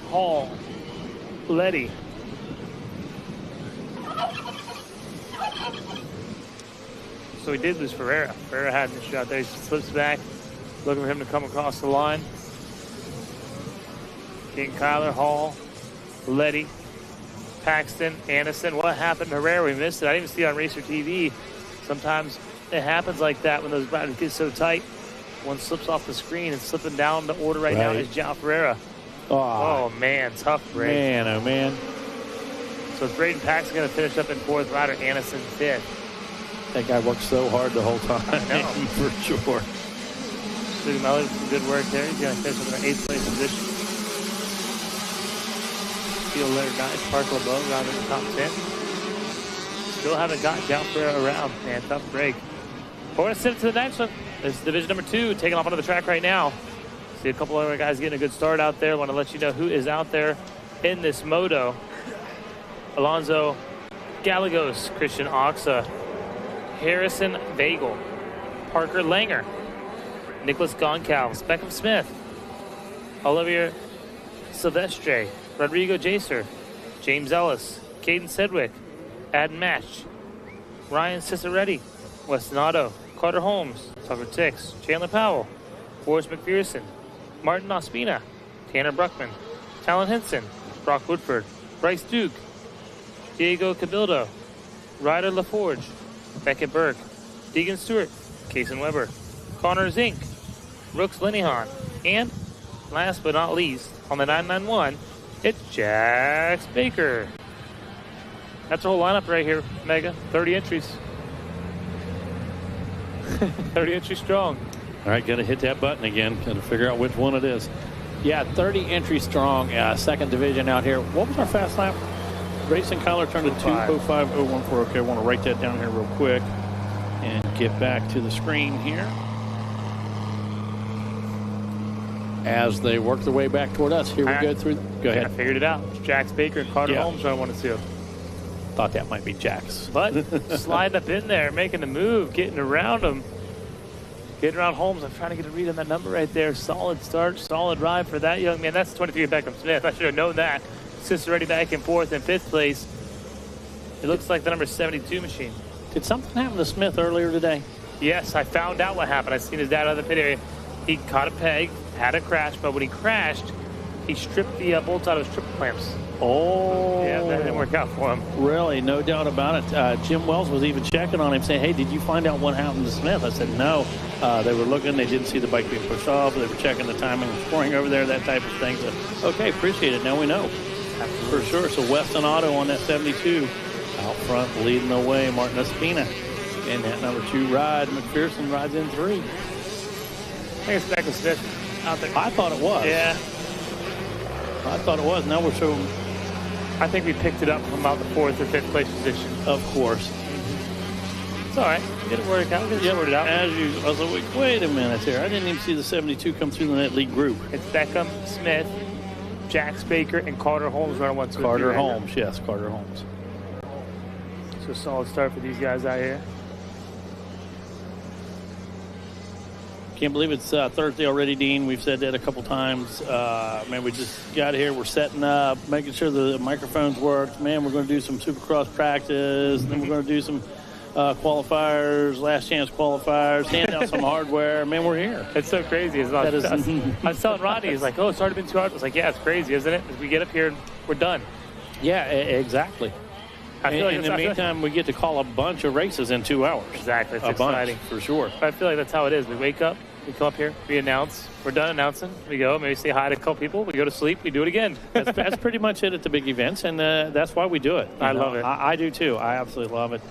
Hall, Letty. So he did lose Ferreira. Ferreira had the shot there. He slips back. Looking for him to come across the line. King Kyler, Hall, Letty, Paxton, Anderson. What happened to Herrera? We missed it. I didn't even see it on Racer TV. Sometimes it happens like that when those riders get so tight. One slips off the screen, and slipping down the order right now is João Ferreira. Oh, man, tough break. Man, oh, man. So it's Braden Paxton going to finish up in 4th, rider Anderson 5th. That guy worked so hard the whole time. I know. For sure. Luke Mellor, some good work there. He's going to finish up in an 8th place position. Steele Leonard, nice. Park LeBeau around in the top 10. Still haven't got João Ferreira around. Man, tough break. We're going to send it to the next one. This is division number 2, taking off onto the track right now. See a couple other guys getting a good start out there. Want to let you know who is out there in this moto. Alonso Gallegos, Christian Oxa, Harrison Vagel, Parker Langer, Nicholas Goncalves, Beckham Smith, Olivier Silvestre, Rodrigo Jaser, James Ellis, Caden Sedgwick, Adam Match, Ryan Ciceretti, Weston Otto, Carter Holmes, Tucker Tix, Chandler Powell, Forrest McPherson, Martin Ospina, Tanner Bruckman, Talon Henson, Brock Woodford, Bryce Duke, Diego Cabildo, Ryder LaForge, Beckett Burke, Deegan Stewart, Kason Weber, Connor Zink, Brooks Linehan, and last but not least, on the 991, it's Jax Baker. That's our whole lineup right here, Mega. 30 entries. 30 entries strong. All right, got to hit that button again. Got to figure out which one it is. Yeah, 30 entries strong. Second division out here. What was our fast lap? Racing Kyler turned to 2:05.014. Okay, I want to write that down here real quick and get back to the screen here. As they work their way back toward us, here we go through. Go ahead. I figured it out. It's Jax Baker and Carter Holmes I wanted to. Thought that might be Jax. But sliding up in there, making the move, getting around him. Getting around Holmes. I'm trying to get a read on that number right there. Solid start, solid ride for that young man. That's 23 Beckham Smith. I should have known that. Ciceretti back in 4th and 5th place. It looks like the number 72 machine. Did something happen to Smith earlier today? Yes, I found out what happened. I seen his dad out of the pit area. He caught a peg, had a crash, but when he crashed, he stripped the bolts out of his triple clamps. Oh. Yeah, that didn't work out for him. Really, no doubt about it. Jim Wells was even checking on him, saying, hey, did you find out what happened to Smith? I said, no. They were looking. They didn't see the bike being pushed off. They were checking the timing and scoring over there, that type of thing. So, okay, appreciate it. Now we know. Absolutely. For sure. So Weston Otto on that 72. Out front, leading the way, Martin Espina. And that number 2 ride, McPherson rides in 3. I think it's Beckham Smith out there. I thought it was. Yeah. I thought it was. Now we're showing. I think we picked it up from about the 4th or 5th place position. Of course. It's all right. Get it worked out. Get it sorted out. As usual. I was like, wait a minute here. I didn't even see the 72 come through in that lead group. It's Beckham Smith, Jax Baker, and Carter Holmes running 1, 2, 3. Carter Holmes, yes, Carter Holmes. So solid start for these guys out here. Can't believe it's Thursday already, Dean. We've said that a couple times. Man, we just got here. We're setting up, making sure the microphones work. Man, we're going to do some Supercross practice. Then we're going to do some qualifiers, last chance qualifiers, hand out some hardware. Man, we're here. It's so crazy. It's not, I was telling Rodney, he's like, oh, it's already been 2 hours. I was like, yeah, it's crazy, isn't it? As we get up here, we're done. Yeah, exactly. I feel like in the meantime, we get to call a bunch of races in 2 hours. Exactly. It's exciting. Bunch, for sure. But I feel like that's how it is. We wake up, we come up here, we announce, we're done announcing, we go, maybe say hi to a couple people, we go to sleep, we do it again. That's pretty much it at the big events, and that's why we do it. I love it. I do too. I absolutely love it.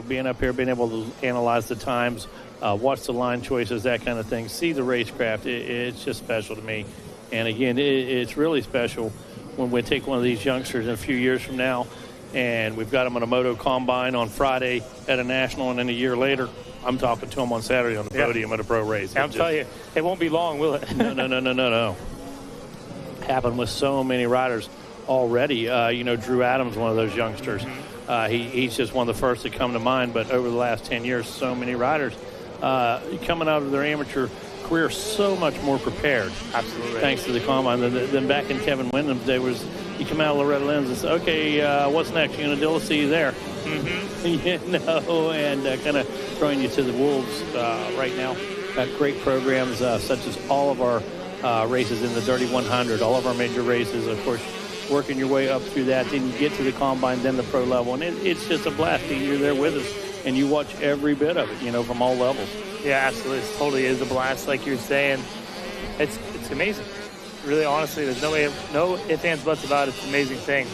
Being up here, being able to analyze the times, watch the line choices, that kind of thing, see the racecraft, it's just special to me. And again, it's really special when we take one of these youngsters in a few years from now, and we've got them on a moto combine on Friday at a national, and then a year later, I'm talking to them on Saturday on the podium at a pro race. I'm telling you, it won't be long, will it? No. Happened with so many riders already. Drew Adams, one of those youngsters. He's just one of the first that come to mind, but over the last 10 years, so many riders coming out of their amateur career so much more prepared. Absolutely. Thanks to the combine than back in Kevin Wyndham's day. You come out of Loretta Lynn's and say, okay, what's next? You're going to see you there. And kind of throwing you to the wolves right now. Got great programs such as all of our races in the Dirty 100, all of our major races, of course, working your way up through that. Then you get to the combine, then the pro level. And it's just a blast. You're there with us, and you watch every bit of it, from all levels. Yeah, absolutely. It totally is a blast, like you're saying. It's amazing. Really, honestly, there's no ifs, ands, buts about it. It's an amazing thing.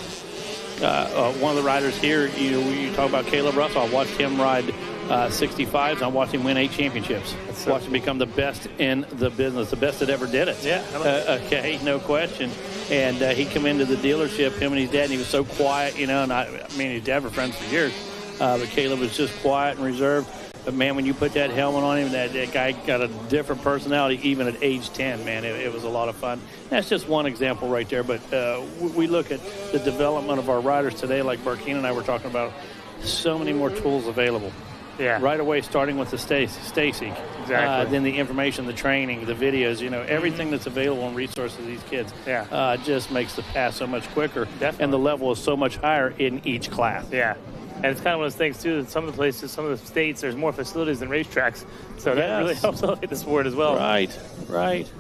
One of the riders here, you talk about Caleb Russell. I watched him ride 65s. I watched him win 8 championships. Watched him become the best in the business, the best that ever did it. Yeah. Okay, no question. And he come into the dealership, him and his dad, and he was so quiet, and his dad were friends for years. But Caleb was just quiet and reserved. But, man, when you put that helmet on him, that guy got a different personality even at age 10, man. It was a lot of fun. That's just one example right there. But we look at the development of our riders today, like Burkeen and I were talking about, so many more tools available. Yeah. Right away, starting with the Stacy. Exactly. Then the information, the training, the videos, everything that's available and resources to these kids just makes the pass so much quicker. Definitely. And the level is so much higher in each class. Yeah. And it's kind of one of those things, too, that some of the places, some of the states, there's more facilities than racetracks. So that really helps elevate the sport as well. Right.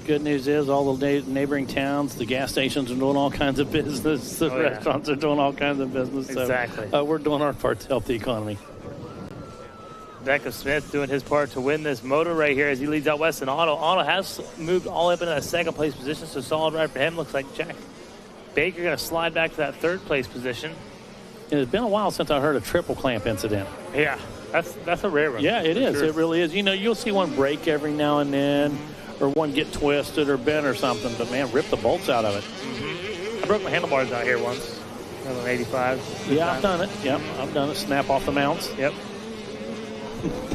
Good news is all the neighboring towns, the gas stations are doing all kinds of business. The restaurants are doing all kinds of business. Exactly. So we're doing our part to help the economy. Becca Smith doing his part to win this moto right here as he leads out Weston Otto. Otto has moved all up into that second place position, so solid ride for him. Looks like Jack Baker going to slide back to that third place position. It's been a while since I heard a triple clamp incident. Yeah, that's a rare one. Yeah, it is. Sure. It really is. You'll see one break every now and then, or one get twisted or bent or something, but, man, rip the bolts out of it. I broke my handlebars out here once. I was on 85. Yeah, I've done it. Yep, I've done it. Snap off the mounts. Yep.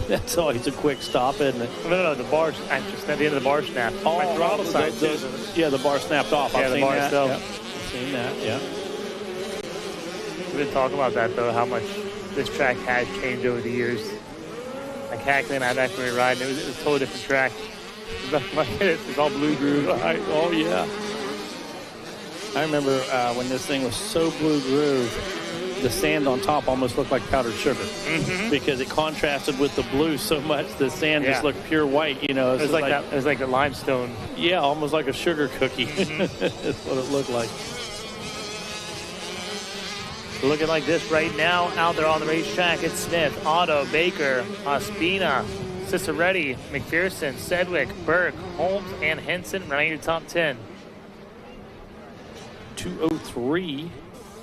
That's always a quick stop, isn't it? No, the bar, just at the end of the bar snap. My throttle side, too. Yeah, the bar snapped off. Yeah, I've the seen bar that. itself. Yep. I've seen that, yeah. We didn't talk about that, though, how much this track has changed over the years. Like Hackley and I back when we were riding, it was a totally different track. It's all blue groove. Right. Oh, yeah. I remember when this thing was so blue groove, the sand on top almost looked like powdered sugar because it contrasted with the blue so much. The sand just looked pure white, It was like that. It was like a limestone. Yeah, almost like a sugar cookie. That's what it looked like. Looking like this right now out there on the racetrack. It's Smith, Otto, Baker, Ospina, Ciceretti, McPherson, Sedgwick, Burke, Holmes, and Henson running your top 10. 203.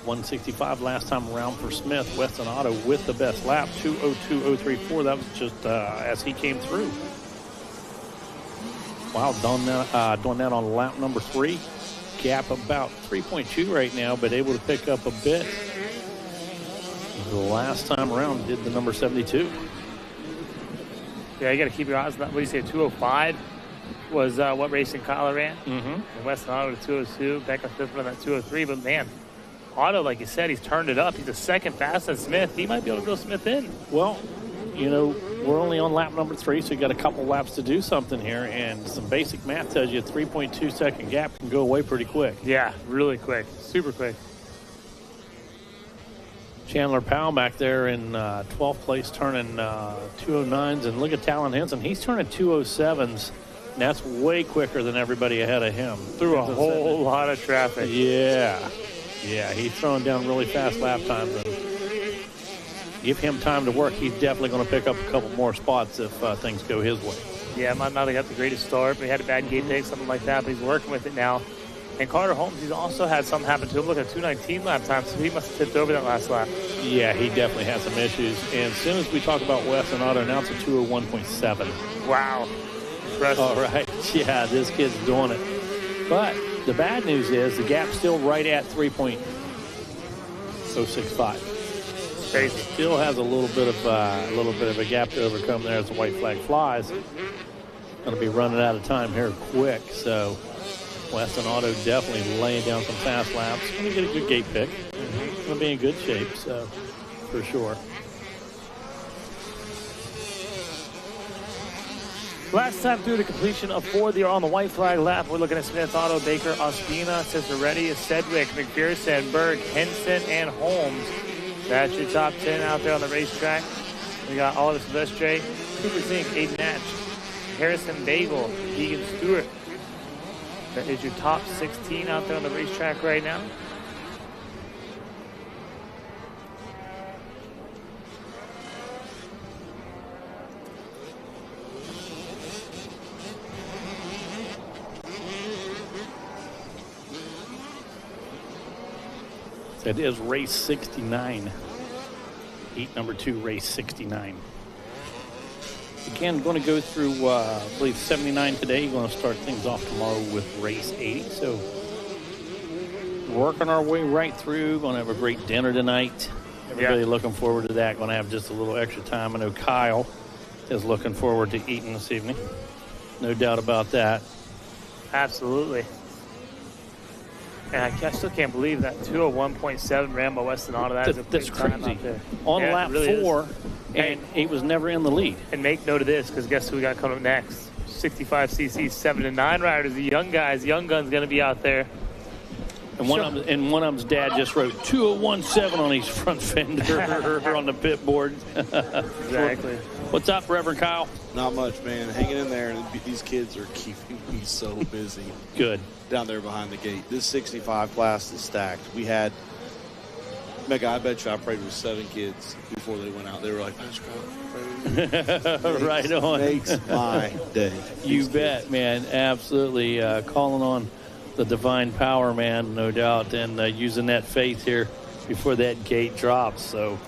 165 last time around for Smith. Weston Otto with the best lap. 202.034. That was just as he came through. Wow, doing that on lap number 3. Gap about 3.2 right now, but able to pick up a bit. The last time around did the number 72. Yeah, you got to keep your eyes on that. What do you say, 205 was what racing Kyle ran? And Weston Otto to 202. Becca Smith on that 203, but man, Otto, like you said, he's turned it up. He's a second fast than Smith. He might be able to go Smith in. Well, we're only on lap number 3, so you got a couple laps to do something here, and some basic math tells you a 3.2 second gap can go away pretty quick. Yeah, really quick. Super quick. Chandler Powell back there in 12th place turning 209s, and look at Talon Henson. He's turning 207s. And that's way quicker than everybody ahead of him. Through a whole lot of traffic. Yeah, he's throwing down really fast lap times. And give him time to work. He's definitely going to pick up a couple more spots if things go his way. Yeah, might not have got the greatest start, but he had a bad gate pick, something like that, but he's working with it now. And Carter Holmes, he's also had something happen to him. Look at 219 lap time, so he must have tipped over that last lap. Yeah, he definitely had some issues. And as soon as we talk about Weston Otto, now it's a 201.7. Wow. Impressive. All right. Yeah, this kid's doing it. But the bad news is the gap's still right at 3.065. Crazy. Still has a little bit of a gap to overcome there as the white flag flies. Going to be running out of time here quick. So Weston Otto definitely laying down some fast laps. Going to get a good gate pick. Going to be in good shape, so for sure. Last time through the completion of 4, they're on the white flag lap. We're looking at Smith, Otto, Baker, Ospina, Ciceretti, Sedgwick, McPherson, Berg, Henson, and Holmes. That's your top 10 out there on the racetrack. We got Oliver Silvestre, Cooper Zink, Aiden Natch, Harrison Bagel, Keegan Stewart. That is your top 16 out there on the racetrack right now. That is race 69. Heat number 2, race 69. Again, going to go through, I believe, 79 today. Going to start things off tomorrow with race 80. So, working our way right through. Going to have a great dinner tonight. Everybody looking forward to that. Going to have just a little extra time. I know Kyle is looking forward to eating this evening. No doubt about that. Absolutely. And I still can't believe that 201.7 Rambo Weston-Auto. That's crazy. On lap really 4, and he was never in the lead. And make note of this, because guess who we got coming up next? 65cc 7 and 9 riders, the young guys. Young Gun's going to be out there. And one of them's dad just wrote 201.7 on his front fender on the pit board. Exactly. What's up, Reverend Kyle? Not much, man. Hanging in there. These kids are keeping me so busy. Good. Down there behind the gate. This 65 class is stacked. We had, Mega, I bet you I prayed with 7 kids before they went out. They were like, Pastor Kyle, right on. Makes my day. You bet, man. Absolutely. Calling on the divine power, man, no doubt, and using that faith here before that gate drops. So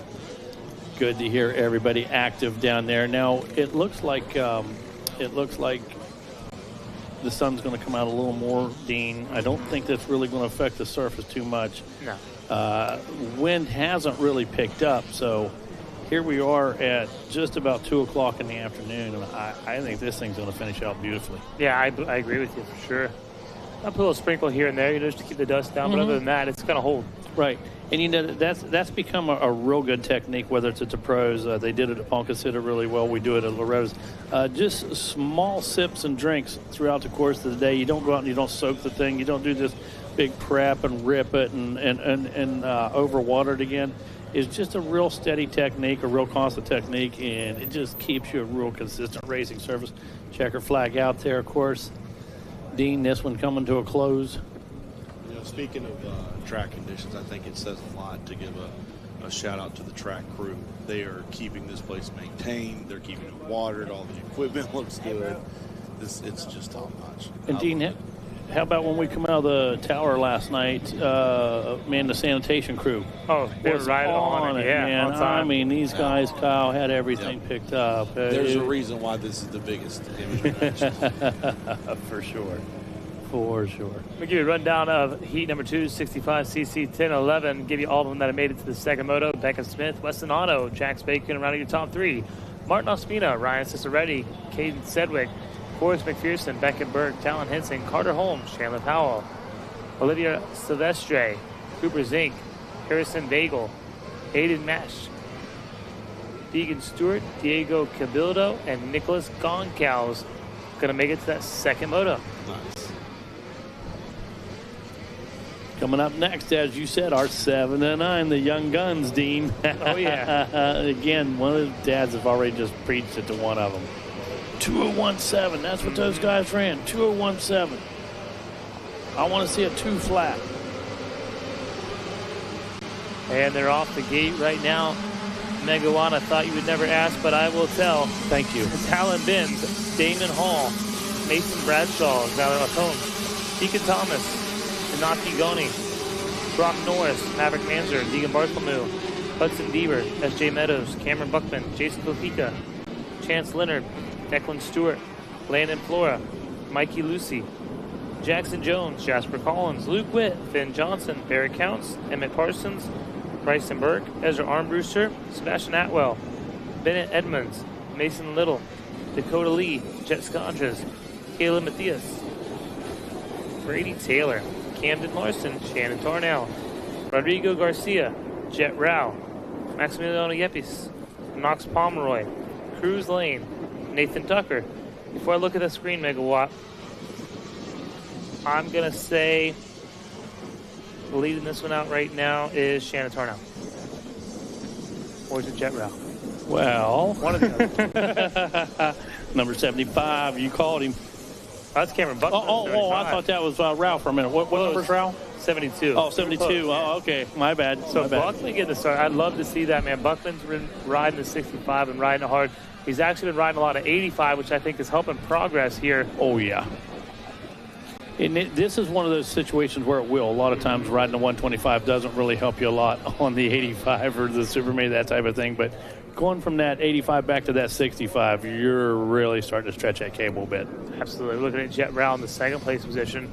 good to hear everybody active down there. Now it looks like the sun's going to come out a little more, Dean. I don't think that's really going to affect the surface too much. No. Wind hasn't really picked up, so here we are at just about 2 o'clock in the afternoon, and I think this thing's going to finish out beautifully. Yeah, I agree with you for sure. I'll put a little sprinkle here and there, just to keep the dust down. But other than that, it's going to hold. Right. And, that's become a real good technique, whether it's at the pros. They did it at Ponca really well. We do it at LaRose. Just small sips and drinks throughout the course of the day. You don't go out and you don't soak the thing. You don't do this big prep and rip it and overwater it again. It's just a real steady technique, a real constant technique, and it just keeps you a real consistent racing surface. Checker flag out there, of course. Dean, this one coming to a close. Speaking of track conditions, I think it says a lot to give a shout out to the track crew. They are keeping this place maintained. They're keeping it watered. All the equipment looks good. It's just top notch. And Dean, how about when we come out of the tower last night, the sanitation crew? Oh, they were right on it. Yeah, man. I mean, these guys, Kyle, had everything picked up. There's a reason why this is the biggest image match. For sure. For sure. We'll give you a rundown of heat number 2, 65cc 10-11. Give you all of them that have made it to the second moto. Becca Smith, Weston Auto, Jax Bacon rounding your top 3. Martin Ospina, Ryan Ciceretti, Caden Sedgwick, Forrest McPherson, Beckett Burke, Talon Henson, Carter Holmes, Chandler Powell, Olivia Silvestre, Cooper Zink, Harrison Bagel, Aiden Mesh, Deegan Stewart, Diego Cabildo, and Nicholas Goncows going to make it to that second moto. Nice. Coming up next, as you said, our 7 and 9, the Young Guns, Dean. Oh, yeah. Again, one of the dads have already just preached it to one of them. 201.7, that's what those guys ran, 201.7. I want to see a 2 flat. And they're off the gate right now. Megawan, I thought you would never ask, but I will tell. Thank you. It's Alan Binns, Damon Hall, Mason Bradshaw, Valerie Lacombe, Deacon Thomas, Inaki Goni, Brock Norris, Maverick Manzer, Deegan Bartholomew, Hudson Deaver, S.J. Meadows, Cameron Buckman, Jason Kofica, Chance Leonard, Declan Stewart, Landon Flora, Mikey Lucy, Jackson Jones, Jasper Collins, Luke Witt, Finn Johnson, Barry Counts, Emmett Parsons, Bryson Burke, Ezra Armbruster, Sebastian Atwell, Bennett Edmonds, Mason Little, Dakota Lee, Jet Scondras, Caleb Matthias, Brady Taylor, Camden Larson, Shannon Tarnell, Rodrigo Garcia, Jet Rao, Maximiliano Yepes, Knox Pomeroy, Cruz Lane, Nathan Tucker. Before I look at the screen, Megawatt, I'm going to say leading this one out right now is Shannon Tarnell. Or is it Jet Rao? Well, one of the other. Number 75, you called him. That's Cameron Buckman. Oh, I thought that was Rao for a minute. What number's Rao? 72. Oh, 72. Oh, okay. My bad. So Buckman getting the start. I'd love to see that, man. Buckman's been riding the 65 and riding it hard. He's actually been riding a lot of 85, which I think is helping progress here. Oh, yeah. And this is one of those situations where it will. A lot of times riding a 125 doesn't really help you a lot on the 85 or the Super Mini, that type of thing. But going from that 85 back to that 65, you're really starting to stretch that cable a bit. Absolutely. Looking at Jet Rao in the second place position.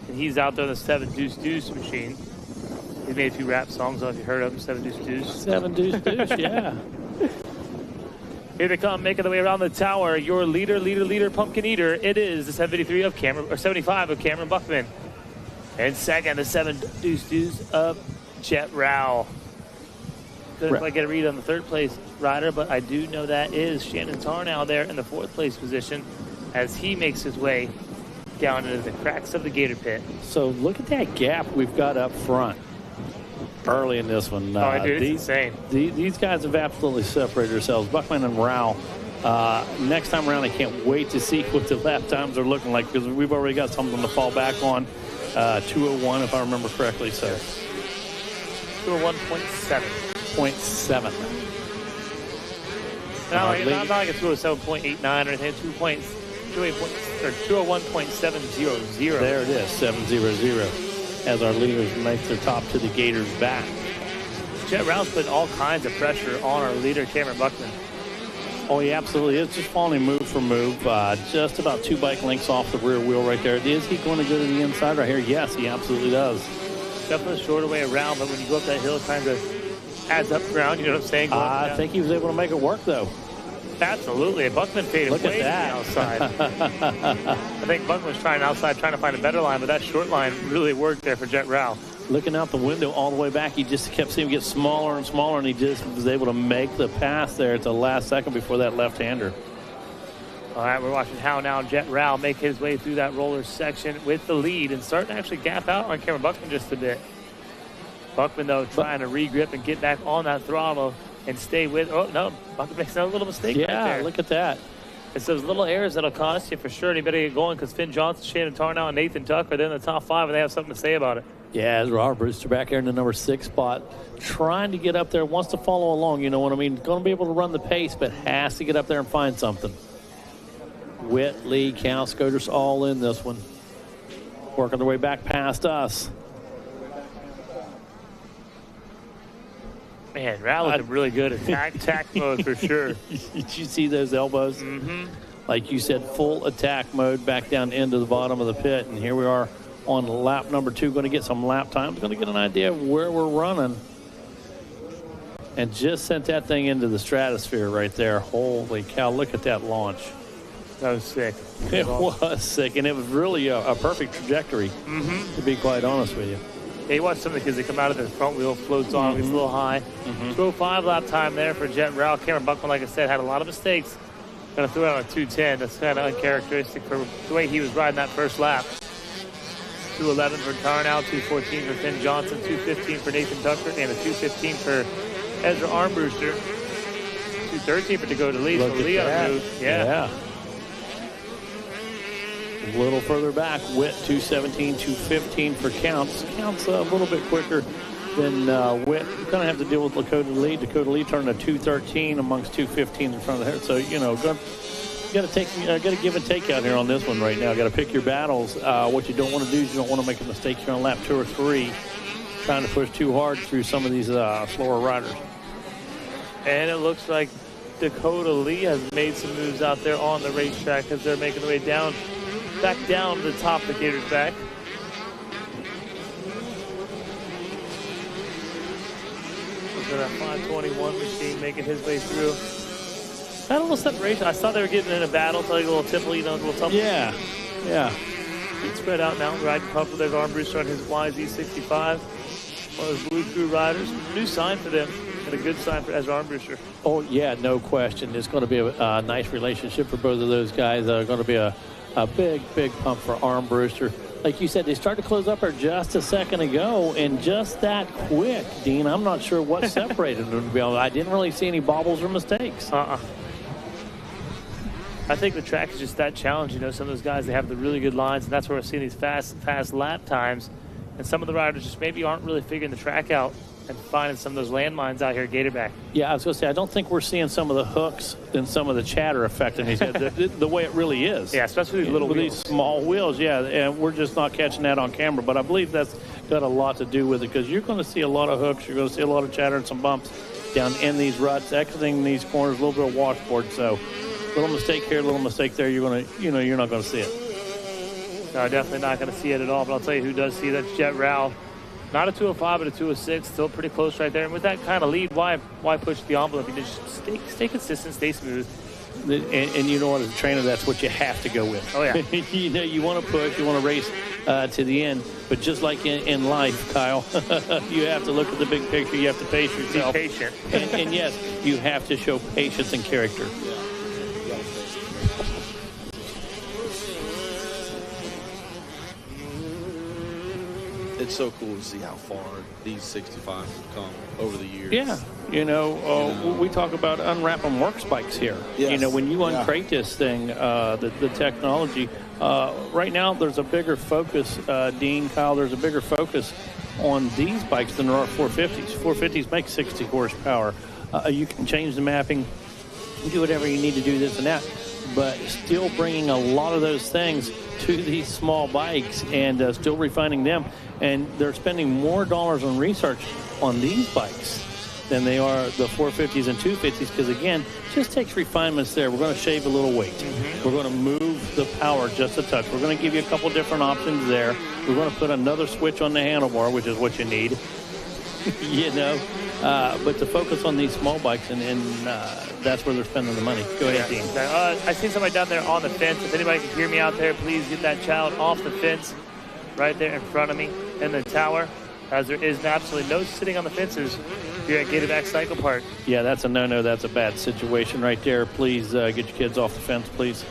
And he's out there in the 7 deuce machine. He's made a few rap songs. I don't know if you heard of him. 7 Deuce Deuce. 7 Deuce Deuce, yeah. Here they come, making their way around the tower. Your leader, Pumpkin Eater. It is the 73 of Cameron, or 75 of Cameron Buckman. And second, the 7 Deuce Deuce of Jet Rao. Couldn't quite get a read on the third place rider, but I do know that is Shannon Tarnow there in the fourth place position as he makes his way down into the cracks of the Gator Pit. So look at that gap we've got up front early in this one. Dude, it's insane. These guys have absolutely separated themselves. Buckman and Rao. Next time around, I can't wait to see what the lap times are looking like because we've already got something to fall back on. 2:01, if I remember correctly. So 2:01.7. 0.7. Not like it's 2:07.89 or anything. 2:01.700. There it is, 700. As our leaders make their top to the Gators back. Jet Rao's putting all kinds of pressure on our leader, Cameron Buckman. Oh, he absolutely is. Just following move for move. Just about 2 bike lengths off the rear wheel right there. Is he going to go to the inside right here? Yes, he absolutely does. Definitely a shorter way around, but when you go up that hill, it kind of adds up ground. You know what I'm saying? I think he was able to make it work, though. Absolutely. Buckman faded way to the outside. I think Buckman was trying to find a better line, but that short line really worked there for Jet Rao. Looking out the window all the way back, he just kept seeing him get smaller and smaller, and he just was able to make the pass there at the last second before that left-hander. All right, we're watching how now Jet Rao make his way through that roller section with the lead and starting to actually gap out on Cameron Buckman just a bit. Buckman, though, trying to regrip and get back on that throttle and stay with. Oh, no, Buckman makes another little mistake right there. Yeah, look at that. It's those little errors that'll cost you for sure. And you better get going because Finn Johnson, Shannon Tarnow, and Nathan Tuck are in the top 5, and they have something to say about it. Yeah, as Robert Brewster back here in the number 6 spot, trying to get up there, wants to follow along, you know what I mean? Going to be able to run the pace, but has to get up there and find something. Witt, Lee, Cal, Scoters all in this one. Working their way back past us. Man, Rao looking really good at attack mode for sure. Did you see those elbows? Mm-hmm. Like you said, full attack mode back down into the bottom of the pit. And here we are on lap number 2, going to get some lap times, going to get an idea of where we're running. And just sent that thing into the stratosphere right there. Holy cow, look at that launch. That was sick. It was sick, and it was really a perfect trajectory, to be quite honest with you. Yeah, you watch some of the kids, they come out of their front wheel, floats on, gets a little high. 2:05 lap time there for Jet Rao. Cameron Buckman, like I said, had a lot of mistakes. Going to throw out a 2:10. That's kind of uncharacteristic for the way he was riding that first lap. 2:11 for Tarnow, 2:14 for Finn Johnson, 2:15 for Nathan Tucker, and a 2:15 for Ezra Armbruster. 2:13 for Dakota Lee. So Lee on the move. Yeah. A little further back, Witt 2:17, 2:15 for Counts. Counts a little bit quicker than Witt. You're going to have to deal with Dakota Lee. Dakota Lee turned a 2:13 amongst 2:15 in front of her. So, you know, got to give and take out here on this one right now. Got to pick your battles. What you don't want to do is you don't want to make a mistake here on lap 2 or 3, trying to push too hard through some of these slower riders. And it looks like Dakota Lee has made some moves out there on the racetrack as they're making their way back down to the top of the Gators back. Look at that 521 machine making his way through. Had a little separation. I saw they were getting in a battle, so like a little tipple, you know, a little something. Yeah. He's spread out now, riding pumped with their Armbruster on his YZ65. One of those Blue Crew riders. New sign for them. And a good sign for Ezra Armbruster. Oh, yeah, no question. It's going to be a nice relationship for both of those guys. Going to be a big pump for Armbruster. Like you said, they started to close up there just a second ago, and just that quick, Dean. I'm not sure what separated them, to be honest. I didn't really see any bobbles or mistakes. I think the track is just that challenge. You know, some of those guys, they have the really good lines, and that's where we're seeing these fast lap times. And some of the riders just maybe aren't really figuring the track out and finding some of those landmines out here at Gatorback. Yeah, I was going to say, I don't think we're seeing some of the hooks and some of the chatter affecting these guys the way it really is. Yeah, especially these little wheels. These small wheels, yeah, and we're just not catching that on camera. But I believe that's got a lot to do with it, because you're going to see a lot of hooks, you're going to see a lot of chatter and some bumps down in these ruts, exiting these corners, a little bit of washboard. So, little mistake here, little mistake there, you're not going to see it. No, definitely not going to see it at all. But I'll tell you who does see that. Jet Rao Not a 205, but a 206. Still pretty close right there. And with that kind of lead, why push the envelope? You just stay consistent, stay smooth. And you know what, as a trainer, that's what you have to go with. Oh, yeah. You know, you want to push, you want to race to the end. But just like in life, Kyle, you have to look at the big picture. You have to pace yourself. Be patient. and yes, you have to show patience and character. It's so cool to see how far these 65s have come over the years. Yeah. We talk about unwrapping work spikes here. Yes. You know, when you uncrate this thing, the technology, right now there's a bigger focus, Dean, Kyle, there's a bigger focus on these bikes than there are 450s. 450s make 60 horsepower. You can change the mapping, do whatever you need to do, this and that, but still bringing a lot of those things to these small bikes and still refining them. And they're spending more dollars on research on these bikes than they are the 450s and 250s because, again, just takes refinements there. We're going to shave a little weight. We're going to move the power just a touch. We're going to give you a couple different options there. We're going to put another switch on the handlebar, which is what you need, but to focus on these small bikes, and that's where they're spending the money. Go ahead, Dean. I see somebody down there on the fence. If anybody can hear me out there, please get that child off the fence right there in front of me in the tower, as there is absolutely no sitting on the fences here at Gatorback Cycle Park. Yeah, that's a no-no. That's a bad situation right there. Please get your kids off the fence, please.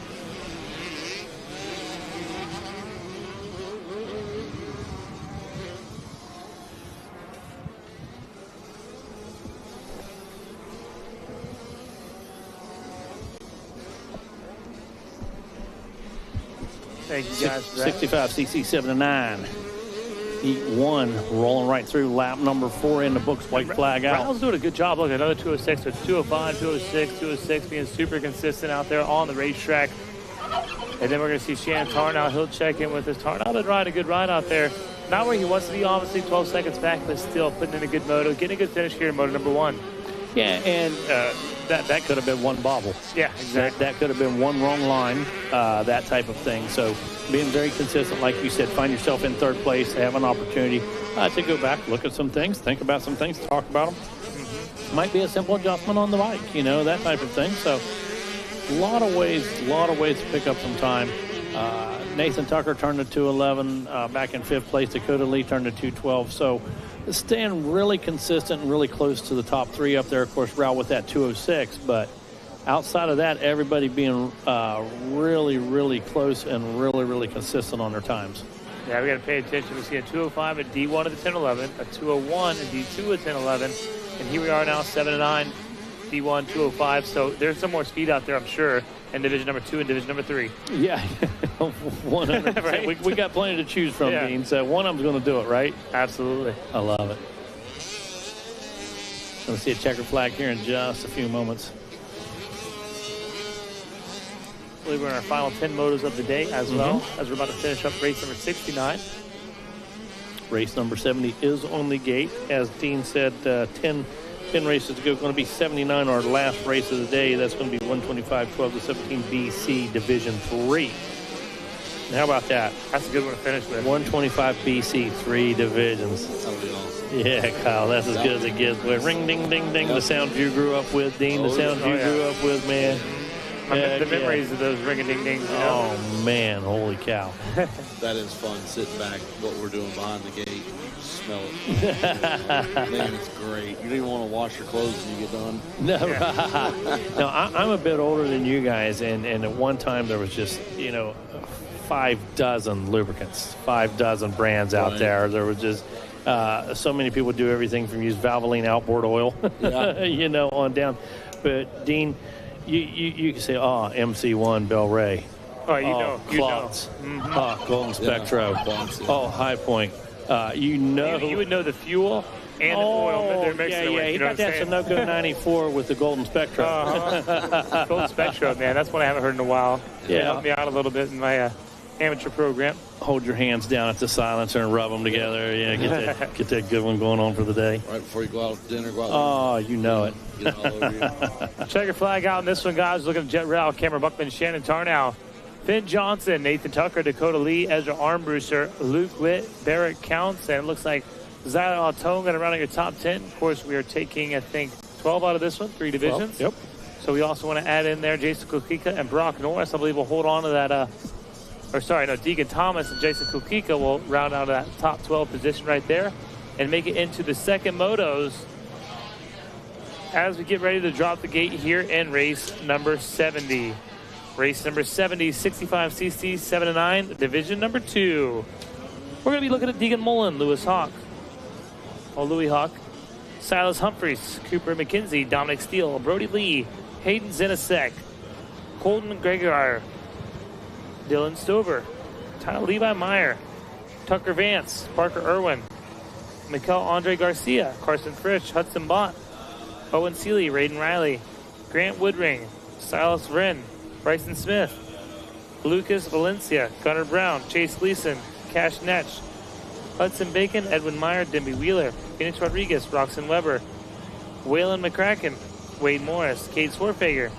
Thank you guys for that. 65cc 7 to 9. Heat 1 rolling right through lap number 4 in the books. White flag out. Raul's doing a good job. Look, another 206. So 205, 206, 206, being super consistent out there on the racetrack. And then we're going to see Shannon Tarnow. He'll check in with us. Tarnow did ride a good ride out there. Not where he wants to be, obviously, 12 seconds back, but still putting in a good moto. Getting a good finish here in moto number 1. Yeah, and that could have been one bobble. Yeah, exactly. That could have been one wrong line, that type of thing. So being very consistent, like you said, find yourself in third place, have an opportunity to go back, look at some things, think about some things, talk about them. Might be a simple adjustment on the bike, that type of thing. So a lot of ways to pick up some time. Nathan Tucker turned to 211 back in 5th place. Dakota Lee turned to 212. So staying really consistent and really close to the top 3 up there. Of course, Raul with that 206. But outside of that, everybody being really, really close and really, really consistent on their times. Yeah, we got to pay attention. We see a 205 at D1 of the 1011, a 201 at D2 of 1011, and here we are now 7 to 9, D1 205. So there's some more speed out there, I'm sure, in division number 2 and division number 3. Yeah, 100%. Right? we got plenty to choose from, Dean. So one of them's going to do it, right? Absolutely. I love it. Going to see a checker flag here in just a few moments. I believe we're in our final 10 motos of the day as well, as we're about to finish up race number 69. Race number 70 is on the gate. As Dean said, 10 races to go. Going to be 79, our last race of the day. That's going to be 125, 12 to 17 BC Division 3. And how about that? That's a good one to finish with. 125 BC, 3 divisions. That'll be awesome. Yeah, Kyle, that's as good as it gets. Ring, ding, ding, ding. The sound you grew up with, Dean. The sound you grew up with, man. The memories of those ring-a-ding-dings. Oh, man. Holy cow. That is fun, sitting back, what we're doing behind the gate. Smell it. Man, it's great. You don't even want to wash your clothes when you get done. No, no, I'm a bit older than you guys, and at one time there was just, 5 dozen lubricants, 5 dozen brands out there. There was just so many people do everything from use Valvoline outboard oil, on down. But, Dean, you can say, MC1, Bel Ray. Oh, Klotz. Golden Spectro. High Point. You would know the fuel and the oil that they're mixing with. He got that Sunoco 94 with the Golden Spectro. Golden Spectro, man. That's one I haven't heard in a while. Yeah. It helped me out a little bit in my amateur program. Hold your hands down at the silencer and rub them together. Yeah, get that good one going on for the day. Right before you go out to dinner, you know it. Get all over you. Checker flag out in this one, guys. Looking at Jet Rao, Cameron Buckman, Shannon Tarnow, Finn Johnson, Nathan Tucker, Dakota Lee, Ezra Armbruster, Luke Witt, Barrett Counts, and it looks like Zyla Tonga around your top 10. Of course, we are taking, I think, 12 out of this one, 3 divisions. Yep. So we also want to add in there Jason Kukika and Brock Norris. I believe we'll hold on to that. Deegan Thomas and Jason Kukika will round out that top 12 position right there and make it into the second motos as we get ready to drop the gate here in race number 70. Race number 70, 65cc, 7-9, division number 2. We're going to be looking at Deegan Mullen, Louis Hawk, Silas Humphreys, Cooper McKenzie, Dominic Steele, Brody Lee, Hayden Zenasek, Colton Gregoire, Dylan Stover, Tyler Levi Meyer, Tucker Vance, Parker Irwin, Mikel Andre Garcia, Carson Frisch, Hudson Bott, Owen Seeley, Raiden Riley, Grant Woodring, Silas Wren, Bryson Smith, Lucas Valencia, Gunnar Brown, Chase Gleason, Cash Netch, Hudson Bacon, Edwin Meyer, Denby Wheeler, Phoenix Rodriguez, Roxanne Weber, Waylon McCracken, Wade Morris, Kate Swarfager,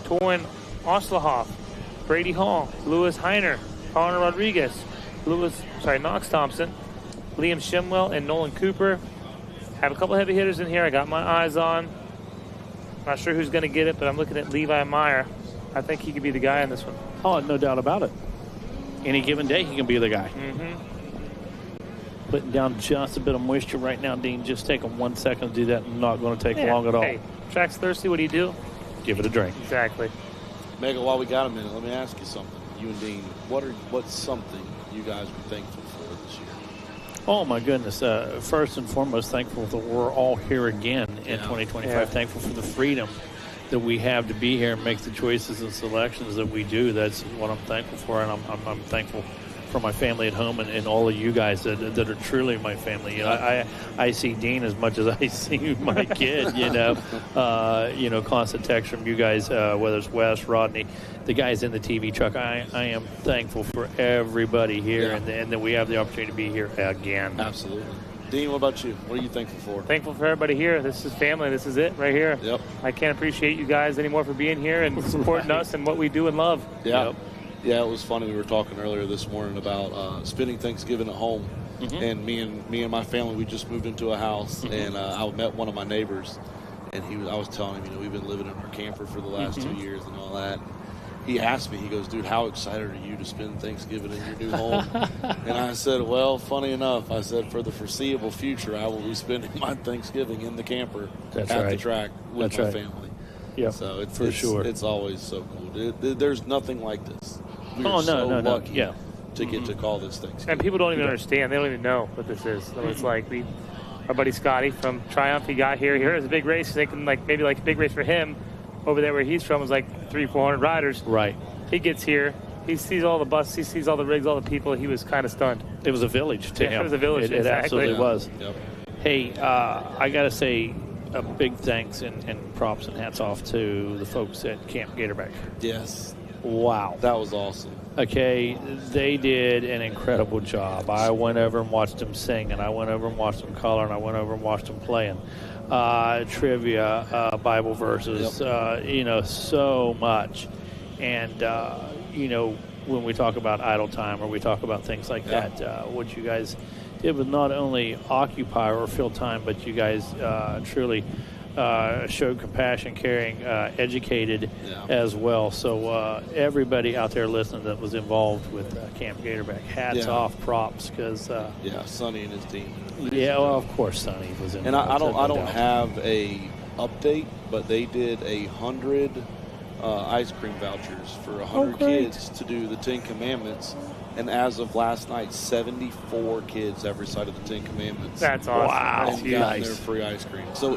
Torin Oslahoff, Brady Hall, Lewis Heiner, Connor Rodriguez, Knox Thompson, Liam Shimwell, and Nolan Cooper. Have a couple heavy hitters in here I got my eyes on. Not sure who's going to get it, but I'm looking at Levi Meyer. I think he could be the guy in this one. Oh, no doubt about it. Any given day, he can be the guy. Mm-hmm. Putting down just a bit of moisture right now, Dean. Just take him 1 second to do that. Not going to take long at all. Hey, track's thirsty. What do you do? Give it a drink. Exactly. Mega, while we got a minute, let me ask you something. You and Dean, what's something you guys are thankful for this year? Oh, my goodness. First and foremost, thankful that we're all here again in 2025. Yeah. Thankful for the freedom that we have to be here and make the choices and selections that we do. That's what I'm thankful for, and I'm thankful for my family at home and all of you guys that are truly my family. You know, I see Dean as much as I see my kid, constant text from you guys, whether it's Wes, Rodney, the guys in the TV truck. I am thankful for everybody here and that we have the opportunity to be here again. Absolutely. Dean, what about you? What are you thankful for? Thankful for everybody here. This is family. This is it right here. Yep. I can't appreciate you guys anymore for being here and supporting us and what we do and love. Yeah. Yep. Yeah, it was funny. We were talking earlier this morning about spending Thanksgiving at home, and me and my family. We just moved into a house, and I met one of my neighbors, and I was telling him, we've been living in our camper for the last 2 years and all that. He asked me, he goes, "Dude, how excited are you to spend Thanksgiving in your new home?" And I said, "Well, funny enough, I said for the foreseeable future, I will be spending my Thanksgiving in the camper at the track with my family." Yeah, so it's sure. It's always so cool. There's nothing like this. We Oh, are so no. lucky Yeah. to get to call this Thanksgiving. And people don't even understand. They don't even know what this is. So it's like our buddy Scotty from Triumph, he got here. He heard it was a big race, thinking maybe a big race for him. Over there where he's from was 300-400 riders. Right. He gets here. He sees all the buses. He sees all the rigs, all the people. He was kind of stunned. It was a village to him. It was a village. It absolutely was. Yep. Hey, I got to say a big thanks and props and hats off to the folks at Camp Gatorback. Yes. Wow. That was awesome. Okay, they did an incredible job. I went over and watched them sing, and I went over and watched them color, and I went over and watched them playing. Trivia, Bible verses, so much. And, when we talk about idle time or we talk about things like that, what you guys did was not only occupy or fill time, but you guys truly showed compassion, caring, educated as well. So everybody out there listening that was involved with Camp Gatorback, hats off, props, because Sonny and his team. Well, of course, Sonny was in. And I don't have a update, but they did 100 ice cream vouchers for 100 kids to do the 10 Commandments. And as of last night, 74 kids have recited the 10 Commandments. That's awesome. Wow. And gotten their free ice cream. So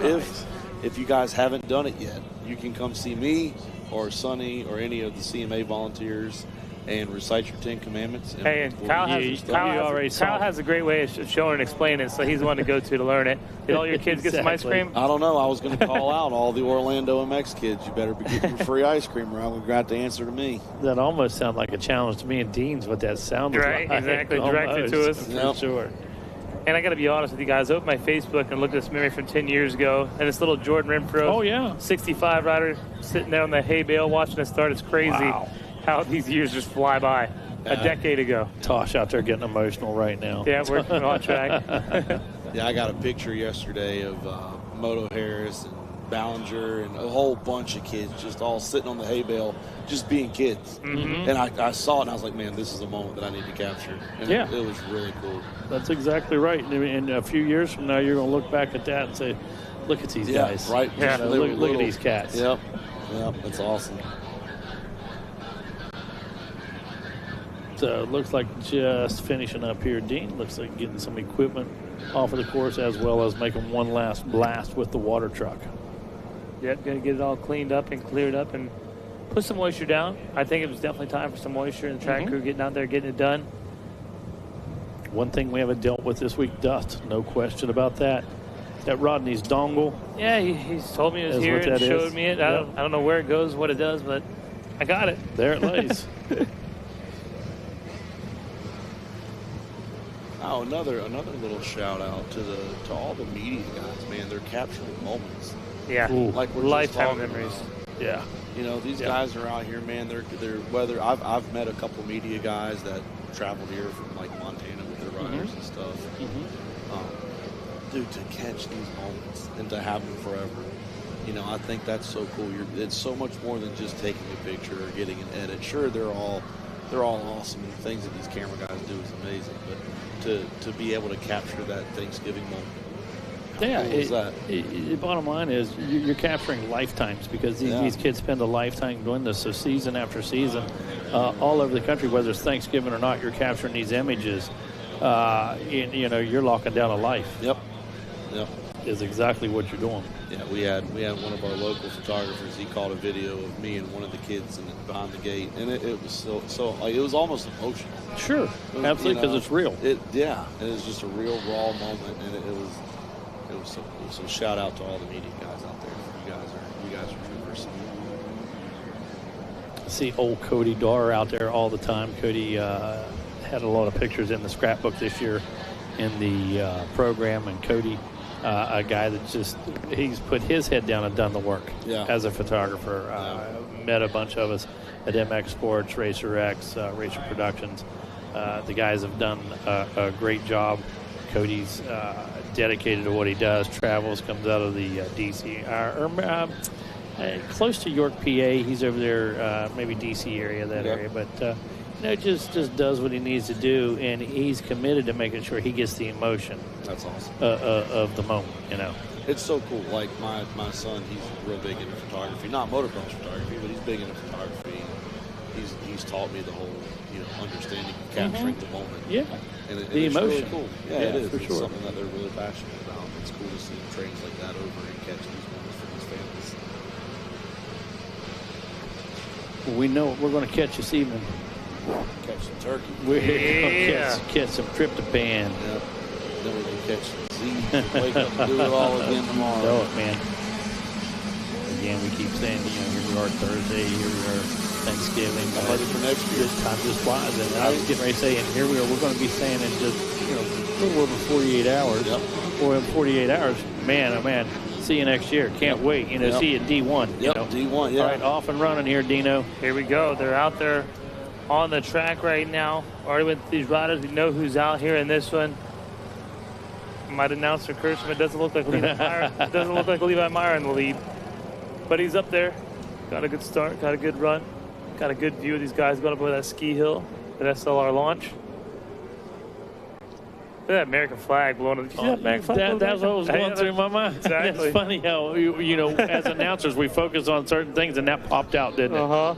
if you guys haven't done it yet, you can come see me or Sonny or any of the CMA volunteers and recite your 10 Commandments. Hey, and Kyle has a great way of showing and explaining it, so he's the one to go to learn it. Did all your kids get some ice cream? I don't know. I was going to call out all the Orlando MX kids. You better be getting your free ice cream, or I'm going to have to answer to me. That almost sounded like a challenge to me and Dean's what that sounded like. Right, exactly. Directed to us. For sure. And I got to be honest with you guys. Open my Facebook and look at this memory from 10 years ago. And this little Jordan Renfro, 65 rider, sitting there on the hay bale watching us start. It's crazy how these years just fly by. A decade ago. Tosh out there getting emotional right now. Yeah, we're on track. Yeah, I got a picture yesterday of Moto Harris and Ballinger and a whole bunch of kids just all sitting on the hay bale, just being kids. Mm-hmm. And I saw it and I was like, man, this is a moment that I need to capture. And Yeah. it was really cool. That's exactly right. In a few years from now, you're going to look back at that and say, look at these guys. Right. Yeah, look at these cats. Yep. That's awesome. So it looks like just finishing up here, Dean. Looks like getting some equipment off of the course as well as making one last blast with the water truck. Yep, going to get it all cleaned up and cleared up and put some moisture down. I think it was definitely time for some moisture and the track crew getting out there, getting it done. One thing we haven't dealt with this week, dust. No question about that. That Rodney's dongle. Yeah, he's told me it was Is here what and that showed is. me it. Yep. I don't know where it goes, what it does, but I got it. There it lays. Oh, another little shout out to all the media guys, man. They're capturing moments. Yeah. Ooh. Like we're Lifetime just memories. Yeah. You know, these guys are out here, man. They're whether I've met a couple media guys that traveled here from like Montana with their riders and stuff. Dude, to catch these moments and to have them forever, you know, I think that's so cool. It's so much more than just taking a picture or getting an edit. Sure, they're all awesome, and the things that these camera guys do is amazing. But to be able to capture that Thanksgiving moment. Yeah, cool is that? The bottom line is you're capturing lifetimes because these kids spend a lifetime doing this. So season after season, all over the country, whether it's Thanksgiving or not, you're capturing these images. You know, you're locking down a life. Yep. Is exactly what you're doing. Yeah, we had one of our local photographers. He caught a video of me and one of the kids behind the gate, and it was so like it was almost emotional. Sure, absolutely, because it's real. It was just a real raw moment, and it was so cool. So shout out to all the media guys out there. You guys are troopers. See old Cody Darr out there all the time. Cody had a lot of pictures in the scrapbook this year in the program, and Cody, a guy that he's put his head down and done the work as a photographer. Met a bunch of us at MX Sports, Racer X, Racer Productions. The guys have done a great job. Cody's dedicated to what he does, travels, comes out of the D.C. Close to York, PA. He's over there, maybe D.C. area, area. But, you know, just does what he needs to do, and he's committed to making sure he gets the emotion. That's awesome. Of the moment, you know. It's so cool. Like my son, he's real big into photography. Not motocross photography, but he's big into photography. He's taught me the whole, you know, understanding of capturing the moment. Yeah. And the it's emotion. Really cool. Yeah, it is. For It's sure. something that they're really passionate about. It's cool to see them translate that over and catch these moments for these families. Well, we know what we're going to catch this evening. Catch some turkey. We're going to catch some tryptophan. Yep. Then we can catch some Z's and wake up and do it all again tomorrow. Know it, man. Again, we keep saying, you know, here we are Thursday, here we are Thanksgiving. I'm ready for next year. This time just flies. And I was getting ready to say, and here we are, we're going to be saying in just, you know, a little over 48 hours. Yep. Or in 48 hours, man, oh man, see you next year. Can't wait. You know, see you at D1. Yep, you know. D1, yeah. All right, off and running here, Dino. Here we go. They're out there on the track right now. Already with these riders, we know who's out here in this one. Might announce their curse, but it doesn't look like Levi Meyer. It doesn't look like Levi Meyer in the lead. But he's up there. Got a good start, got a good run. Got a good view of these guys going up over that ski hill, that SLR launch. Look at that American flag blowing. Did you see that American flag? That's what was going through my mind. Exactly. It's funny how, you know, as announcers, we focus on certain things, and that popped out, didn't it? Uh-huh.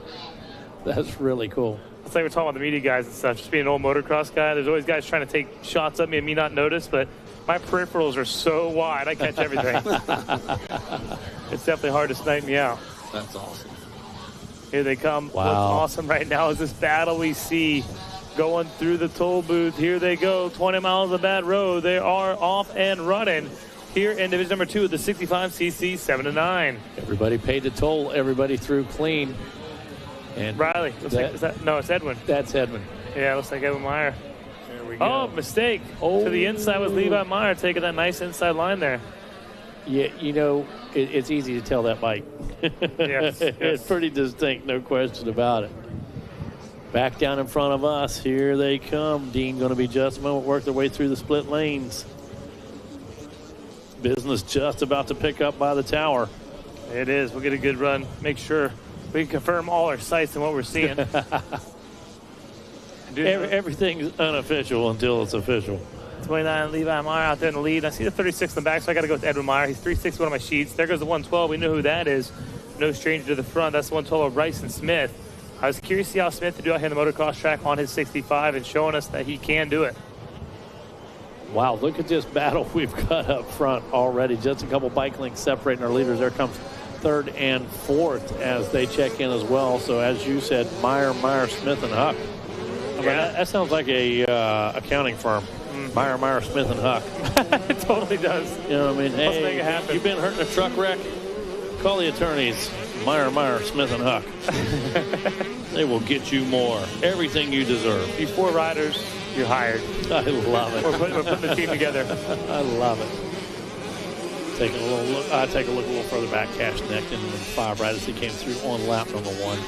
That's really cool. It's like we're talking about the media guys and stuff. Just being an old motocross guy, there's always guys trying to take shots at me and me not notice, but my peripherals are so wide, I catch everything. It's definitely hard to snipe me out. That's awesome. Here they come. Wow. What's awesome right now is this battle we see going through the toll booth. Here they go, 20 miles of that road. They are off and running here in division number 2 of the 65cc 7-9. Everybody paid the toll. Everybody threw clean. And Riley, looks like, no, it's Edwin. That's Edwin. Yeah, looks like Edwin Meyer. There we go. Oh, mistake. To the inside with Levi Meyer taking that nice inside line there. Yeah, you know, it's easy to tell that bike. Yes. It's pretty distinct, no question about it. Back down in front of us. Here they come. Dean going to be just a moment, work their way through the split lanes. Business just about to pick up by the tower. It is. We'll get a good run. Make sure we can confirm all our sights and what we're seeing. Everything's unofficial until it's official. 29, Levi Meyer out there in the lead. I see the 36 in the back, so I got to go with Edwin Meyer. He's 360 one of my sheets. There goes the 112. We know who that is. No stranger to the front. That's the 112 of Bryson Smith. I was curious to see how Smith to do out here in the motocross track on his 65 and showing us that he can do it. Wow, look at this battle we've got up front already. Just a couple bike links separating our leaders. There comes third and fourth as they check in as well. So as you said, Meyer, Smith, and Huck. I mean, that sounds like a accounting firm. Meyer, Smith, and Huck. It totally does. You know what I mean? Let's Hey, make it happen. You've been hurt in a truck wreck? Call the attorneys. Meyer, Smith, and Huck. They will get you more. Everything you deserve. You 4 riders, you're hired. I love it. We're putting the team together. I love it. Taking a little look. I take a look a little further back. Cash Neck and the 5 riders that came through on lap number 1.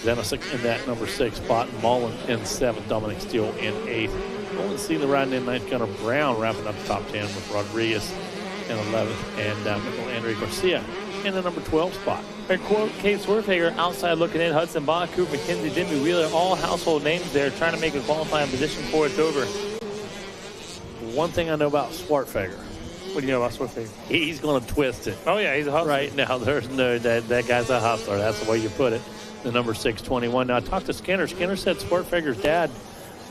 Zenisic in that number 6 spot. Mullen in 7th. Dominic Steele in 8th. Only see the riding in 9th. Gunnar Brown wrapping up the top 10 with Rodriguez in 11th. And Michael Andre Garcia in the number 12 spot. And quote Kate Swerfager outside looking in. Hudson Bach, Cooper McKenzie, Jimmy Wheeler, all household names there trying to make a qualifying position before it's over. One thing I know about Swartfager. What do you know about Swerfager? He's going to twist it. Oh, yeah, he's a hustler. Right now, there's no, that guy's a hustler. That's the way you put it. The number 621. Now, I talked to Skinner. Skinner said Swartfager's dad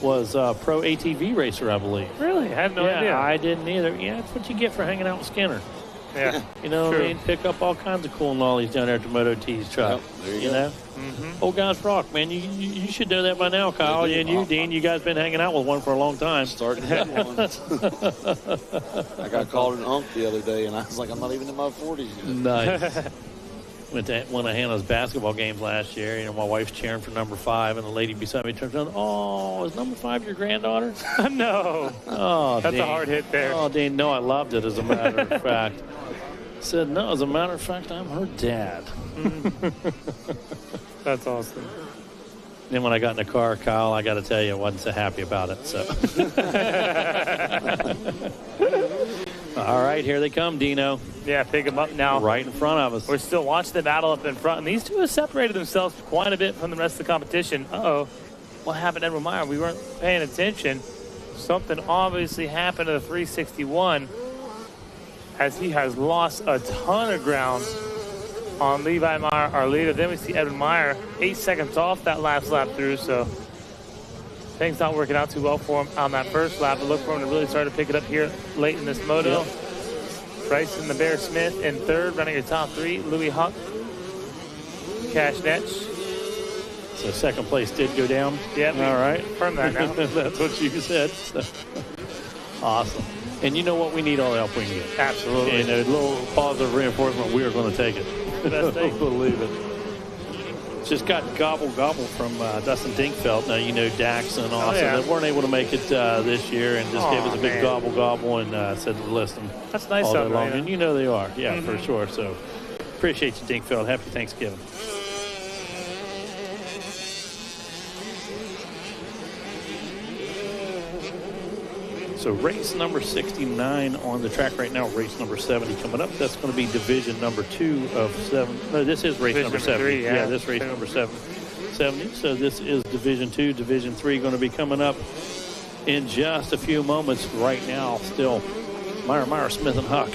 was a pro ATV racer, I believe. Really? I had no idea. I didn't either. Yeah, that's what you get for hanging out with Skinner. Yeah. You know True. what I mean? Pick up all kinds of cool knowledge down there at the Moto T's truck. Yep, there you you go. know? Old guys rock, man. You should know that by now, Kyle. And you, Dean, you guys been hanging out with one for a long time. Starting to get one. I got called an unk the other day, and I was like, I'm not even in my 40s yet. Nice. Went to one of Hannah's basketball games last year. You know, my wife's cheering for number 5, and the lady beside me turns around, oh, is number 5 your granddaughter? No. Oh, That's Dean. a hard hit there. Oh, Dean, no, I loved it, as a matter of fact. Said, no, as a matter of fact, I'm her dad. That's awesome. Then when I got in the car, Kyle, I got to tell you, I wasn't so happy about it. So, all right, here they come, Dino. Yeah, pick them up now. Right in front of us. We're still watching the battle up in front, and these two have separated themselves quite a bit from the rest of the competition. Uh-oh. What happened to Edwin Meyer? We weren't paying attention. Something obviously happened to the 361 as he has lost a ton of ground on Levi Meyer, our leader. Then we see Edwin Meyer 8 seconds off that last lap through, so things not working out too well for him on that first lap. But look for him to really start to pick it up here late in this moto. Yep. Bryson the Bear Smith in 3rd, running your top 3. Louis Huck, Cash Netch. So 2nd place did go down. Yeah, all right. Confirm that now. That's what you said. So. Awesome. And you know what? We need all the help we can get. Absolutely. And a little positive reinforcement, we are going to take it. The best thing. Believe it. Just got gobble from Dustin Dinkfeld. Now, you know, Dax and Austin that weren't able to make it this year, and just gave us a big gobble and said to list them. That's nice all day of long. them. And you know they are. Yeah, for sure. So appreciate you, Dinkfeld. Happy Thanksgiving. So race number 69 on the track right now. Race number 70 coming up. That's going to be division number 2 of 7. No, this is race number 70. 3, yeah, this race number 70. So this is division 2. Division 3 going to be coming up in just a few moments. Right now, still Meyer, Smith, and Huck.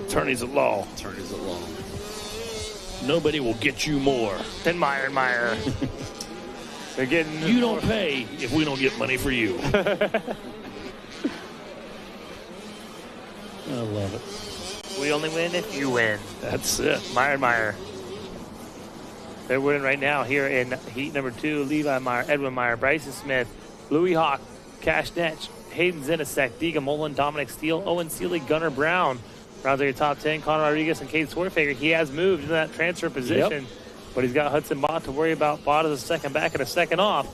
Attorneys at law. Attorneys at law. Nobody will get you more than Meyer. They're getting. You don't pay if we don't get money for you. I love it. We only win if you win. That's it. Meyer. They're winning right now here in heat number 2. Levi Meyer, Edwin Meyer, Bryson Smith, Louis Hawk, Cash Netch, Hayden Zenisic, Diga Mullen, Dominic Steele, Owen Seeley, Gunnar Brown. Rounds out your top 10. Connor Rodriguez and Kate Swartfager. He has moved into that transfer position. Yep. But he's got Hudson Bott to worry about. Bott is a second back and a second off.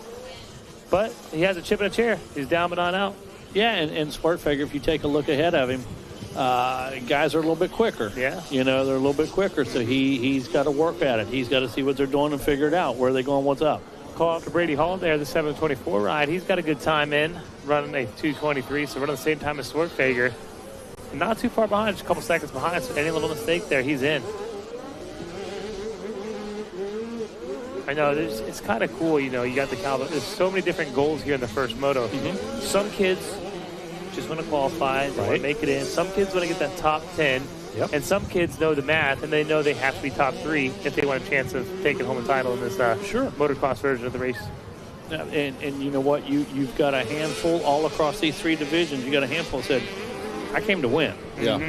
But he has a chip in a chair. He's down but not out. Yeah, and Swartfager, if you take a look ahead of him, guys are a little bit quicker. Yeah. You know, they're a little bit quicker, so he's got to work at it. He's got to see what they're doing and figure it out. Where are they going? What's up? Call out to Brady Hall there, the 724 ride. He's got a good time in, running a 223, so running the same time as Swartfager. Not too far behind, just a couple seconds behind. So any little mistake there, he's in. I know, it's kind of cool, you know, you got the Calvin. There's so many different goals here in the first moto. Some kids just want to qualify, they want to make it in. Some kids want to get that top 10. Yep. And some kids know the math, and they know they have to be top 3 if they want a chance of taking home a title in this motocross version of the race. And you know what? You've got a handful all across these 3 divisions. You got a handful that said, I came to win. Yeah.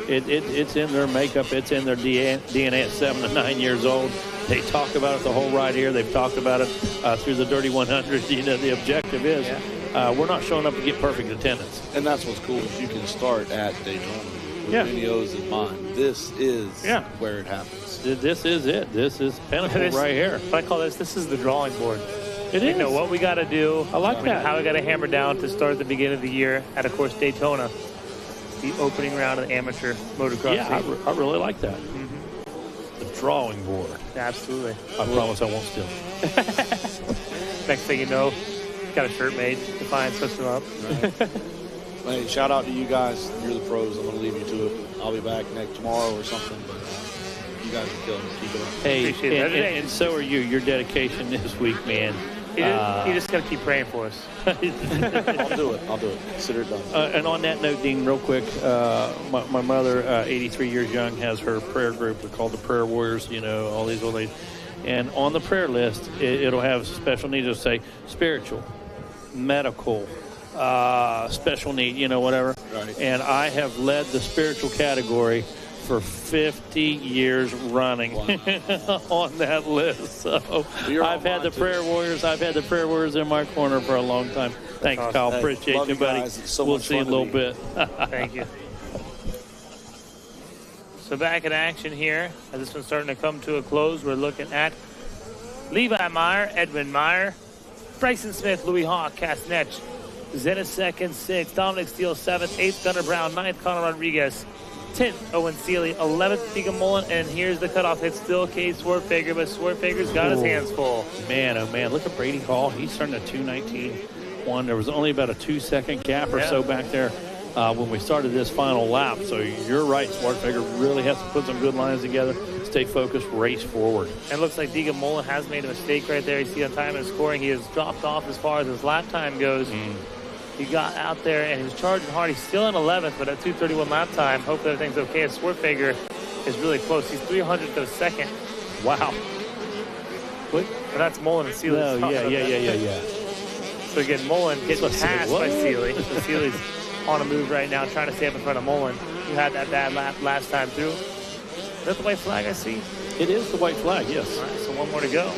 It's in their makeup. It's in their DNA at 7 to 9 years old. They talk about it the whole ride here. They've talked about it through the Dirty 100. You know, the objective is we're not showing up to get perfect attendance. And that's what's cool is you can start at Daytona with Mini O's in mind. This is where it happens. This is it. This is pinnacle right here. I call this is the drawing board. It you is. know what we got to do. I like that. How we got to hammer down to start at the beginning of the year at, of course, Daytona. The opening round of the amateur motocross. Yeah, I really like that. The drawing board. Absolutely. I promise I won't steal. Next thing you know, got a shirt made. Defiance hooks him up. Hey, shout out to you guys. You're the pros. I'm going to leave you to it. I'll be back tomorrow or something. But you guys are killing it. Keep it up. Hey, and so are you. Your dedication this week, man. You just got to keep praying for us. I'll do it. Consider it done. And on that note, Dean, real quick, my mother, 83 years young, has her prayer group. We call the Prayer Warriors, you know, all these old ladies. And on the prayer list, it'll have special needs. It'll say spiritual, medical, special need, you know, whatever. Right. And I have led the spiritual category for 50 years running on that list. So I've had the prayer warriors. I've had the prayer warriors in my corner for a long time. Thanks, Kyle. Appreciate you, buddy. We'll see you in a little bit. Thank you. So back in action here, as this one's starting to come to a close, we're looking at Levi Meyer, Edwin Meyer, Bryson Smith, Louis Hawk, Castanech, Zenith second, 6th, Dominic Steele 7th, 8th, Gunnar Brown, 9th, Conor Rodriguez, 10th, Owen Seeley, 11th, Deacon Mullen, and here's the cutoff. It's still Case Swartfager, but Swartfager's got his hands full. Man, oh man, look at Brady Hall. He's starting at 2:19.1. There was only about a 2-second gap or so back there when we started this final lap. So you're right, Swartfager really has to put some good lines together, stay focused, race forward. And it looks like Deacon Mullen has made a mistake right there. You see on time and scoring, he has dropped off as far as his lap time goes. He got out there and he was charging hard. He's still in 11th, but at 2:31 lap time. Hopefully everything's okay. And Swartfager is really close. He's 300th of a second. Wow. What? Well, that's Mullen and Seeley. No, yeah. So again, Mullen gets passed by Seeley. So Seeley's on a move right now, trying to stay up in front of Mullen, who had that bad lap last time through. Is that the white flag I see? It is the white flag, yes. All right, so one more to go.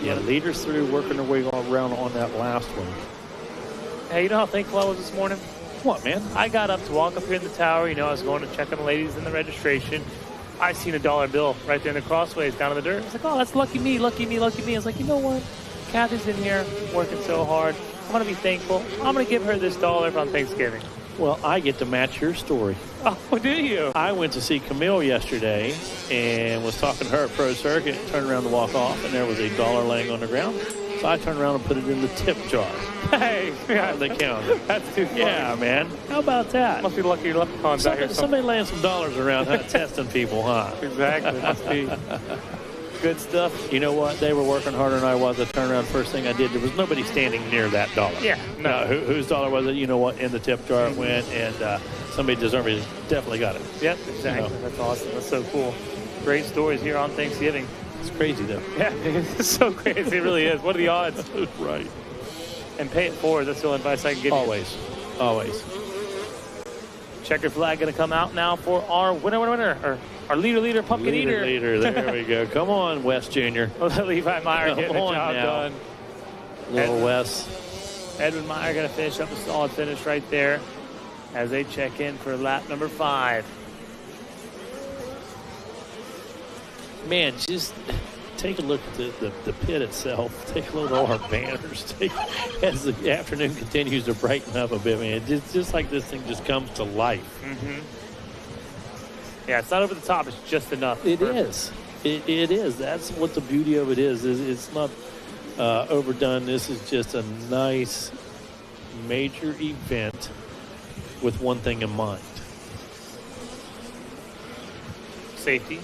Yeah, leaders through, working their way around on that last one. Hey, you know how thankful I was this morning? What, man? I got up to walk up here in the tower. You know, I was going to check on the ladies in the registration. I seen a $1 bill right there in the crossways down in the dirt. I was like, oh, that's lucky me, lucky me, lucky me. I was like, you know what? Kathy's in here working so hard. I'm going to be thankful. I'm going to give her this $1 on Thanksgiving. Well, I get to match your story. Oh, do you? I went to see Camille yesterday and was talking to her at Pro Circuit, turned around to walk off, and there was $1 laying on the ground. So I turned around and put it in the tip jar. Hey, on the counter. That's too funny. Yeah, man. How about that? Must be lucky your leprechauns out here. Somebody laying some dollars around, testing people, huh? Exactly. Must be good stuff. You know what? They were working harder than I was. I turned around. First thing I did, there was nobody standing near that $1. Yeah. No. Whose $1 was it? You know what? In the tip jar it went, and somebody deservedly definitely got it. Yep, exactly. You know. That's awesome. That's so cool. Great stories here on Thanksgiving. It's crazy, though. Yeah, it's so crazy. It really is. What are the odds? Right. And pay it forward. That's the only advice I can give you. Always. Checker flag going to come out now for our winner, or our leader, pumpkin eater. Leader. There we go. Come on, Wes Jr. Levi Meyer getting the job done. Little Wes. Edwin Meyer going to finish up a solid finish right there as they check in for lap number 5. Man, just take a look at the pit itself. Take a look at all our banners. As the afternoon continues to brighten up a bit, man, it's just like this thing just comes to life. Mm-hmm. Yeah, it's not over the top. It's just enough. It is. It is. That's what the beauty of it is. It's not overdone. This is just a nice major event with one thing in mind. Safety.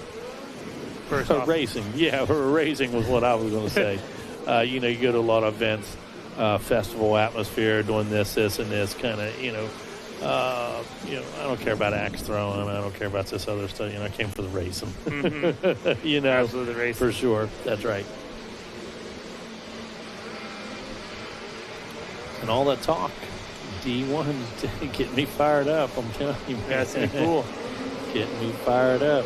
First off. Racing. Yeah, racing was what I was going to say. You know, you go to a lot of events, festival atmosphere, doing this, and this kind of, I don't care about axe throwing. I don't care about this other stuff. I came for the racing. Mm-hmm. Absolutely the racing. For sure. That's right. And all that talk, D1, getting me fired up. I'm telling you, man. That's pretty cool. Getting me fired up.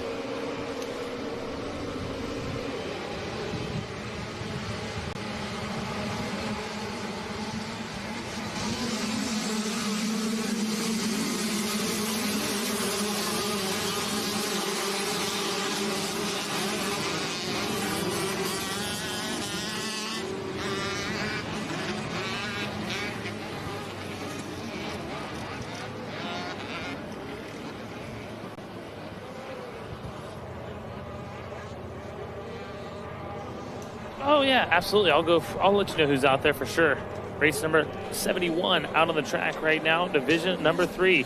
Oh, yeah, absolutely. I'll let you know who's out there for sure. Race number 71 out on the track right now, division number 3.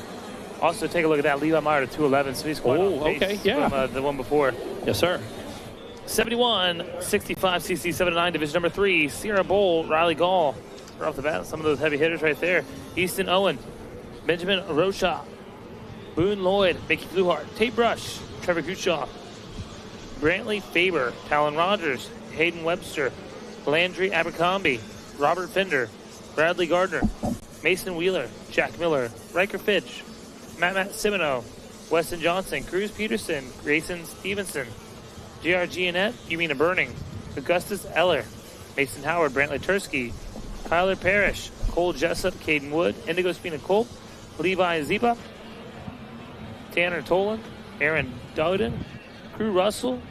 Also, take a look at that. Levi Meyer to 211, so he's quite off pace from the one before. Yes, sir. 71, 65cc 79, division number 3. Sierra Bowl, Riley Gall. Right off the bat, some of those heavy hitters right there. Easton Owen, Benjamin Rocha, Boone Lloyd, Mickey Fluhart, Tate Brush, Trevor Gutshaw, Brantley Faber, Talon Rogers, Hayden Webster, Landry Abercrombie, Robert Fender, Bradley Gardner, Mason Wheeler, Jack Miller, Riker Fitch, Matt Simino, Weston Johnson, Cruz Peterson, Grayson Stevenson, J.R. Giannette, Yumina Burning, Augustus Eller, Mason Howard, Brantley Tursky, Tyler Parrish, Cole Jessup, Caden Wood, Indigo Spina Culp, Levi Ziba, Tanner Tolan, Aaron Dowden, Crew Russell,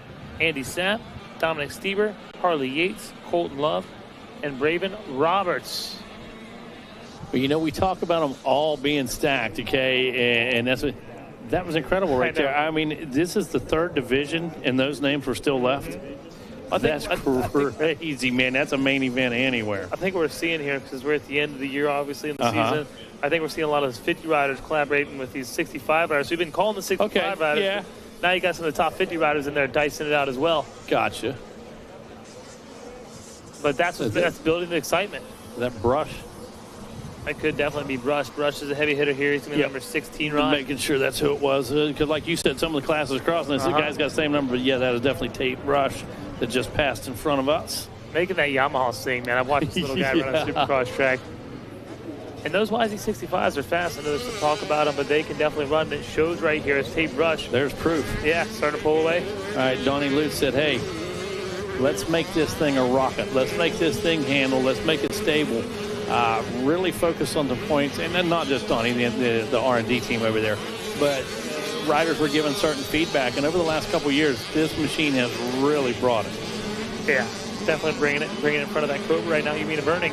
Andy Sapp, Dominic Stieber, Harley Yates, Colton Love, and Braven Roberts. Well, we talk about them all being stacked, okay? And that was incredible right there. I mean, this is the 3rd division, and those names were still left. That's crazy, man. That's a main event anywhere. I think we're seeing here, because we're at the end of the year, obviously, in the season. I think we're seeing a lot of 50 riders collaborating with these 65 riders. We've been calling the 65 riders. Yeah. Now you got some of the top 50 riders in there dicing it out as well. Gotcha. But that's building the excitement. That Brush. That could definitely be Brush. Brush is a heavy hitter here. He's going to be number 16 ride. Making sure that's who it was. Because like you said, some of the classes crossing. The guy's got the same number. But yeah, that is definitely Tate Brush that just passed in front of us. Making that Yamaha sing, man. I've watched this little guy run a supercross track. And those YZ65s are fast. I know there's some talk about them, but they can definitely run. It shows right here. It's Tate Brush. There's proof. Yeah, starting to pull away. All right, Donnie Lutz said, hey, let's make this thing a rocket. Let's make this thing handle. Let's make it stable. Really focus on the points. And then not just Donnie, the R&D team over there, but riders were given certain feedback. And over the last couple of years, this machine has really brought it. Yeah, definitely bringing it in front of that Cobra right now. Yumina Burning.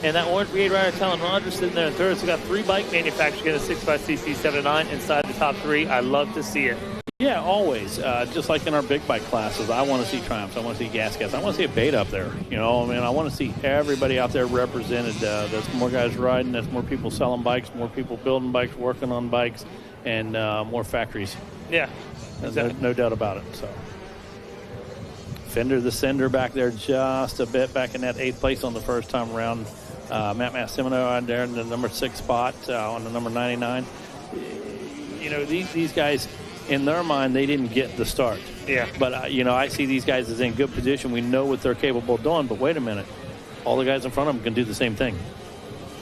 And that Orange Brigade rider, Talon Rogers, sitting there in 3rd. So we got 3 bike manufacturers getting a 65cc 79 inside the top 3. I love to see it. Yeah, always. Just like in our big bike classes, I want to see Triumphs. I want to see Gas Gas. I want to see a Beta up there. I want to see everybody out there represented. There's more guys riding. There's more people selling bikes, more people building bikes, working on bikes, and more factories. Yeah, exactly. No doubt about it. So, Fender the Sender back there just a bit back in that 8th place on the first time around. Matt Massimino out there in the number 6 spot on the number 99. These guys, in their mind, they didn't get the start. Yeah. But, I see these guys as in good position. We know what they're capable of doing, but wait a minute. All the guys in front of them can do the same thing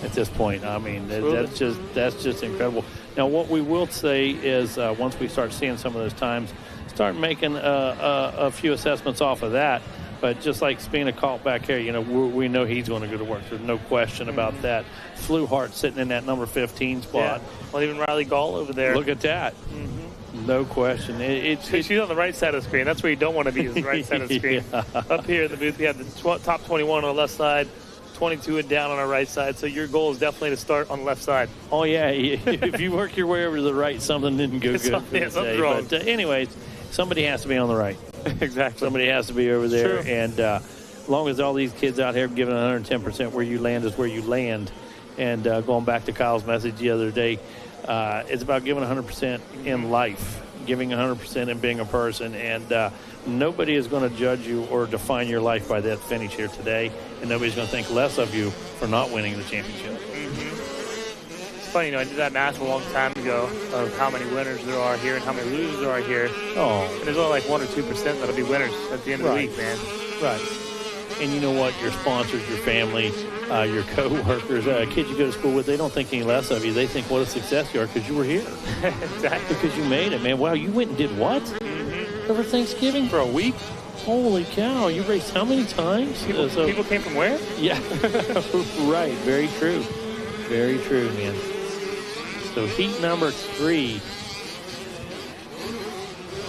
at this point. I mean, that's just incredible. Now, what we will say is once we start seeing some of those times, start making a few assessments off of that. But just like Spina caught back here, we know he's going to go to work. There's no question about that. Fluhart sitting in that number 15 spot. Yeah. Well, even Riley Gall over there. Look at that. Mm-hmm. No question. She's on the right side of the screen. That's where you don't want to be, is the right side of the screen. Yeah. Up here in the booth, we have the top 21 on the left side, 22 and down on our right side. So your goal is definitely to start on the left side. Oh, yeah. If you work your way over to the right, something didn't go good for the day. Wrong. But anyways, somebody has to be on the right. Exactly. Somebody has to be over there. True. And as long as all these kids out here giving 110%, where you land is where you land. And going back to Kyle's message the other day, it's about giving 100% in life, giving 100% in being a person. And nobody is going to judge you or define your life by that finish here today. And nobody's going to think less of you for not winning the championship. It's funny, I did that math a long time ago of how many winners there are here and how many losers there are here. Oh. And there's only like 1 or 2% that'll be winners at the end of the week, man. Right. And you know what? Your sponsors, your family, your co-workers, kids you go to school with, they don't think any less of you. They think what a success you are because you were here. Exactly. Because you made it, man. Wow, you went and did what? Over Thanksgiving for a week? Holy cow. You raced how many times? People came from where? Yeah. Right. Very true. Very true, man. So heat number 3.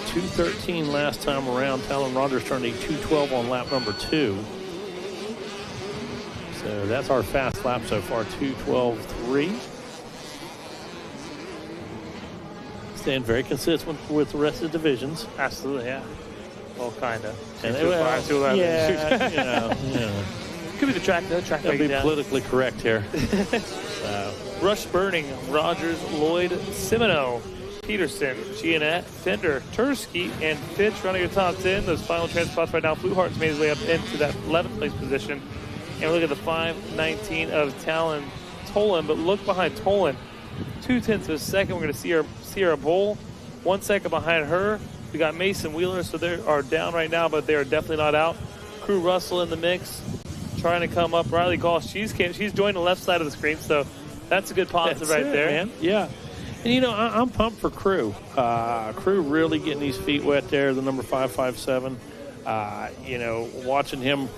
2:13 last time around. Talon Rogers turned a 2:12 on lap number 2. So that's our fast lap so far, 2:12.3. Staying very consistent with the rest of the divisions. Absolutely, yeah. Well, kind of. And 2:05, 2:11. Yeah, you know. Could be the track, though. Track I'll be politically correct here. Rush Burning, Rogers, Lloyd, Semino, Peterson, Giannette, Fender, Tursky, and Fitch running the top 10. Those final transfer spots right now. Fluhart's made his way up into that 11th place position. And we look at the 5:19 of Talon Tolan, but look behind Tolan. 0.2 of a second. We're going to see Sierra Bull 1 second behind her. We got Mason Wheeler, so they are down right now, but they are definitely not out. Crew Russell in the mix, trying to come up. Riley Goss, she's joined the left side of the screen, so that's a good positive right there, man. Yeah. And, I'm pumped for Crew. Crew really getting his feet wet there, the number 557. Watching him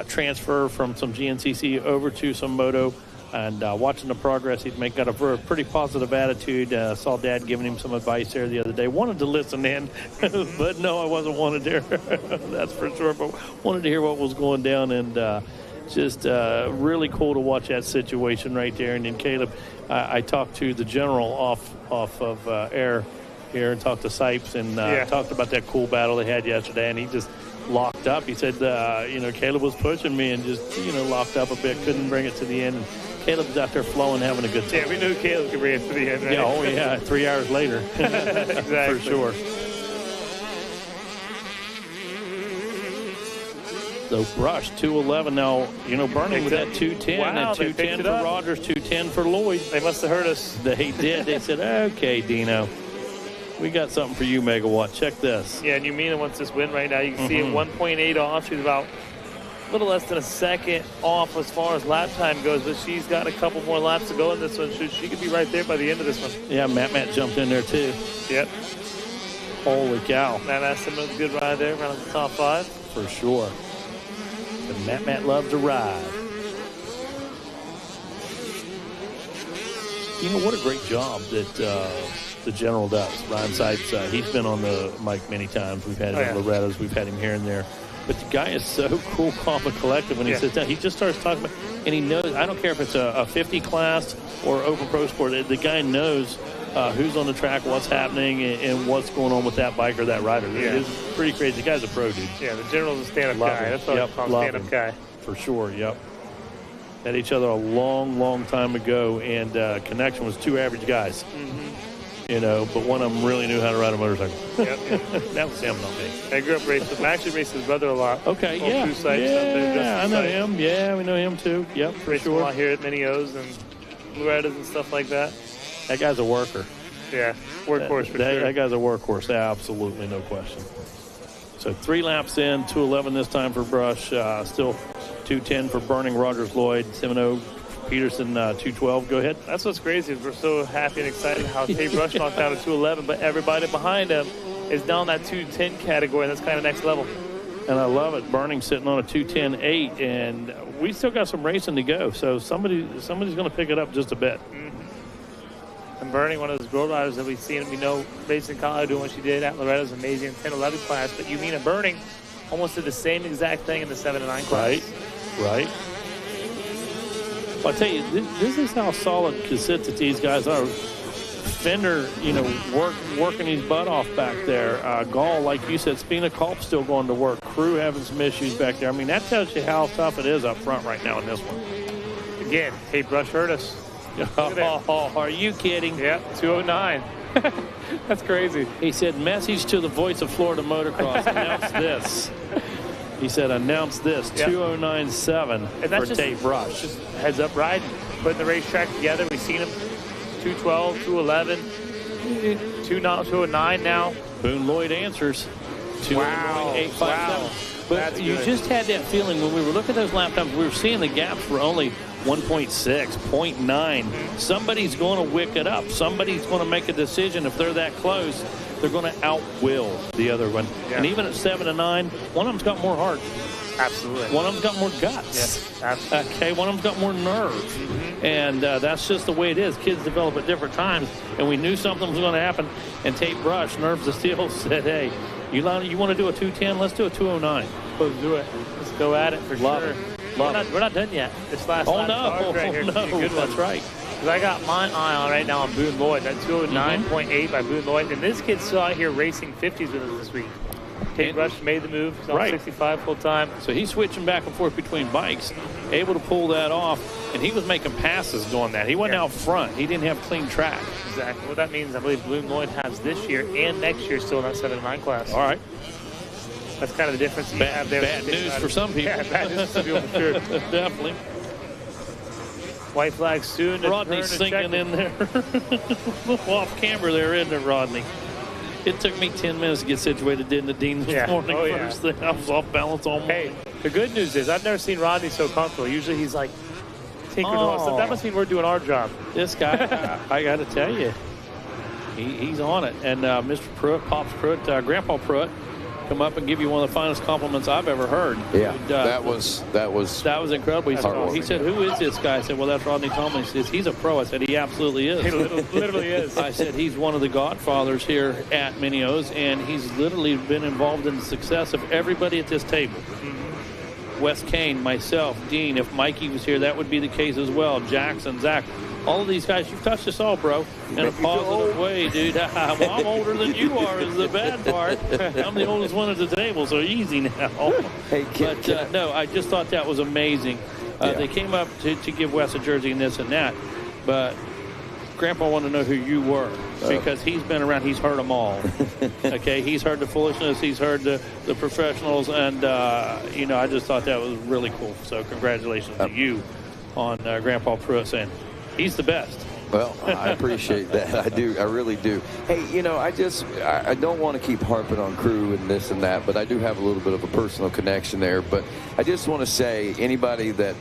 transfer from some GNCC over to some moto and watching the progress he's making. Got a pretty positive attitude. Saw Dad giving him some advice there the other day. Wanted to listen in, but no, I wasn't wanted there. That's for sure. But wanted to hear what was going down, and just really cool to watch that situation right there. And then Caleb, I talked to the general off of air here and talked to Sipes and talked about that cool battle they had yesterday, and he just locked up. He said, Caleb was pushing me and just, locked up a bit, couldn't bring it to the end. And Caleb's out there flowing, having a good time. Yeah, we knew Caleb could bring it to the end, right? Yeah, oh yeah, 3 hours later. Exactly. For sure. So Brush, 2:11 now, Burning with that 2:10. Wow, that 2:10 for up. Rogers, 2:10 for Lloyd. They must have heard us. They did. They said, okay, Dino, we got something for you, Megawatt. Check this. Yeah, and Yumina wants this win right now. You can see it 1.8 off. She's about a little less than a second off as far as lap time goes, but she's got a couple more laps to go in this one. She could be right there by the end of this one. Yeah, Matt jumped in there too. Yep. Holy cow. Matt Simmons, good ride there, around the top 5. For sure. And Matt loves to ride. What a great job that the general does. Ryan Sipes, he's been on the mic many times. We've had him at Loretta's. We've had him here and there. But the guy is so cool, calm, and collective when he sits down. He just starts talking about, and he knows, I don't care if it's a 50 class or Open Pro Sport, the guy knows who's on the track, what's happening, and what's going on with that bike or that rider. Yeah. It's pretty crazy. The guy's a pro, dude. Yeah, the general's a stand-up guy. That's what I call him, stand-up guy. For sure, yep. Met each other a long, long time ago, and connection was 2 average guys. But one of them really knew how to ride a motorcycle. Yep. That was him, not me. I grew up racing. I actually raced his brother a lot. Okay, yeah. I know him. Yeah, we know him too. Yep, for raced sure. a lot here at Mini O's and Loretta's and stuff like that. That guy's a worker. Yeah, workhorse for sure. That guy's a workhorse. Absolutely, no question. So 3 laps in, 2:11 this time for Brush. Still 2:10 for Burning, Rogers, Lloyd, Semino, Peterson, 2:12. Go ahead. That's what's crazy. We're so happy and excited how Tate Brush knocked down to 2:11, but everybody behind him is down that 2:10 category, and that's kind of next level. And I love it. Burning sitting on a 2:10.8, and we still got some racing to go. So somebody's going to pick it up just a bit. And Burning, one of those girl riders that we've seen, we know, racing in Colorado doing what she did at Loretta's amazing 10-11 class. But Yumina Burning almost did the same exact thing in the 7-9 class. Right. Well, I tell you, this is how solid consistent these guys are. Fender, working his butt off back there. Gall, like you said, Spina Culp still going to work. Crew having some issues back there. I mean, that tells you how tough it is up front right now in this one. Again, Tate Brush hurt us. Oh, are you kidding? Yep, 209. That's crazy. He said, message to the voice of Florida Motocross. Announce this. He said, announce this. Yep. 209.7 for Tate Brush. Just heads up riding. Putting the racetrack together. We've seen him 212, 211, 209 now. Boone Lloyd answers. 209.857. Wow. But you just had that feeling when we were looking at those lap times, we were seeing the gaps were only 1.6, 0.9. Somebody's going to wick it up. Somebody's going to make a decision. If they're that close, they're going to outwill the other one. Yeah. And even at 7 and 9, one of them's got more heart. Absolutely. One of them's got more guts. Yes, absolutely. Okay, one of them's got more nerve. And that's just the way it is. Kids develop at different times. And we knew something was going to happen. And Tate Brush, nerves of steel, said, hey, you want to do a 210? Let's do a 209. Let's do it. Let's go at it for sure. We're not done yet. This last right here. No, that's right. Because I got my eye on right now on Boone Lloyd. That 209.8 by Boone Lloyd. And this kid's still out here racing 50s with us this week. Tate Brush made the move. He's on 65 full time. So he's switching back and forth between bikes, able to pull that off. And he was making passes doing that. He wasn't out front. He didn't have clean track. Exactly. What that means, I believe Boone Lloyd has this year and next year still in that 7-9 class. All right. That's kind of the difference you have there. Bad news for some people. Yeah, bad news for some people for sure. Definitely. White flag soon. Rodney's sinking in there. Off camera there, isn't it, Rodney? It took me 10 minutes to get situated, didn't it, Dean, this morning? First thing, I was off balance all morning. Hey, the good news is I've never seen Rodney so comfortable. Usually he's like tinkering with stuff. That must mean we're doing our job. This guy, I got to tell you, he's on it. And Mr. Pruitt, Pops Pruitt, Grandpa Pruitt, come up and give you one of the finest compliments I've ever heard. Yeah, that was incredible. He said, who is this guy? I said, well, that's Rodney Tallman. He says, he's a pro. I said, he absolutely is. He literally is. I said, he's one of the godfathers here at Mini O's, and he's literally been involved in the success of everybody at this table. Wes Kane, myself, Dean, if Mikey was here, that would be the case as well. Jackson, Zach. All of these guys, you've touched us all, bro, in a positive way, dude. Well, I'm older than you are is the bad part. I'm the oldest one at the table, so easy now. Hey, but, no, I just thought that was amazing. They came up to give Wes a jersey and this and that, but Grandpa wanted to know who you were because he's been around. He's heard them all. Okay, he's heard the foolishness. He's heard the professionals, and, I just thought that was really cool. So congratulations to you on Grandpa Pruitt saying, he's the best. Well, I appreciate that. I do. I really do. Hey, I don't want to keep harping on crew and this and that, but I do have a little bit of a personal connection there. But I just want to say, anybody that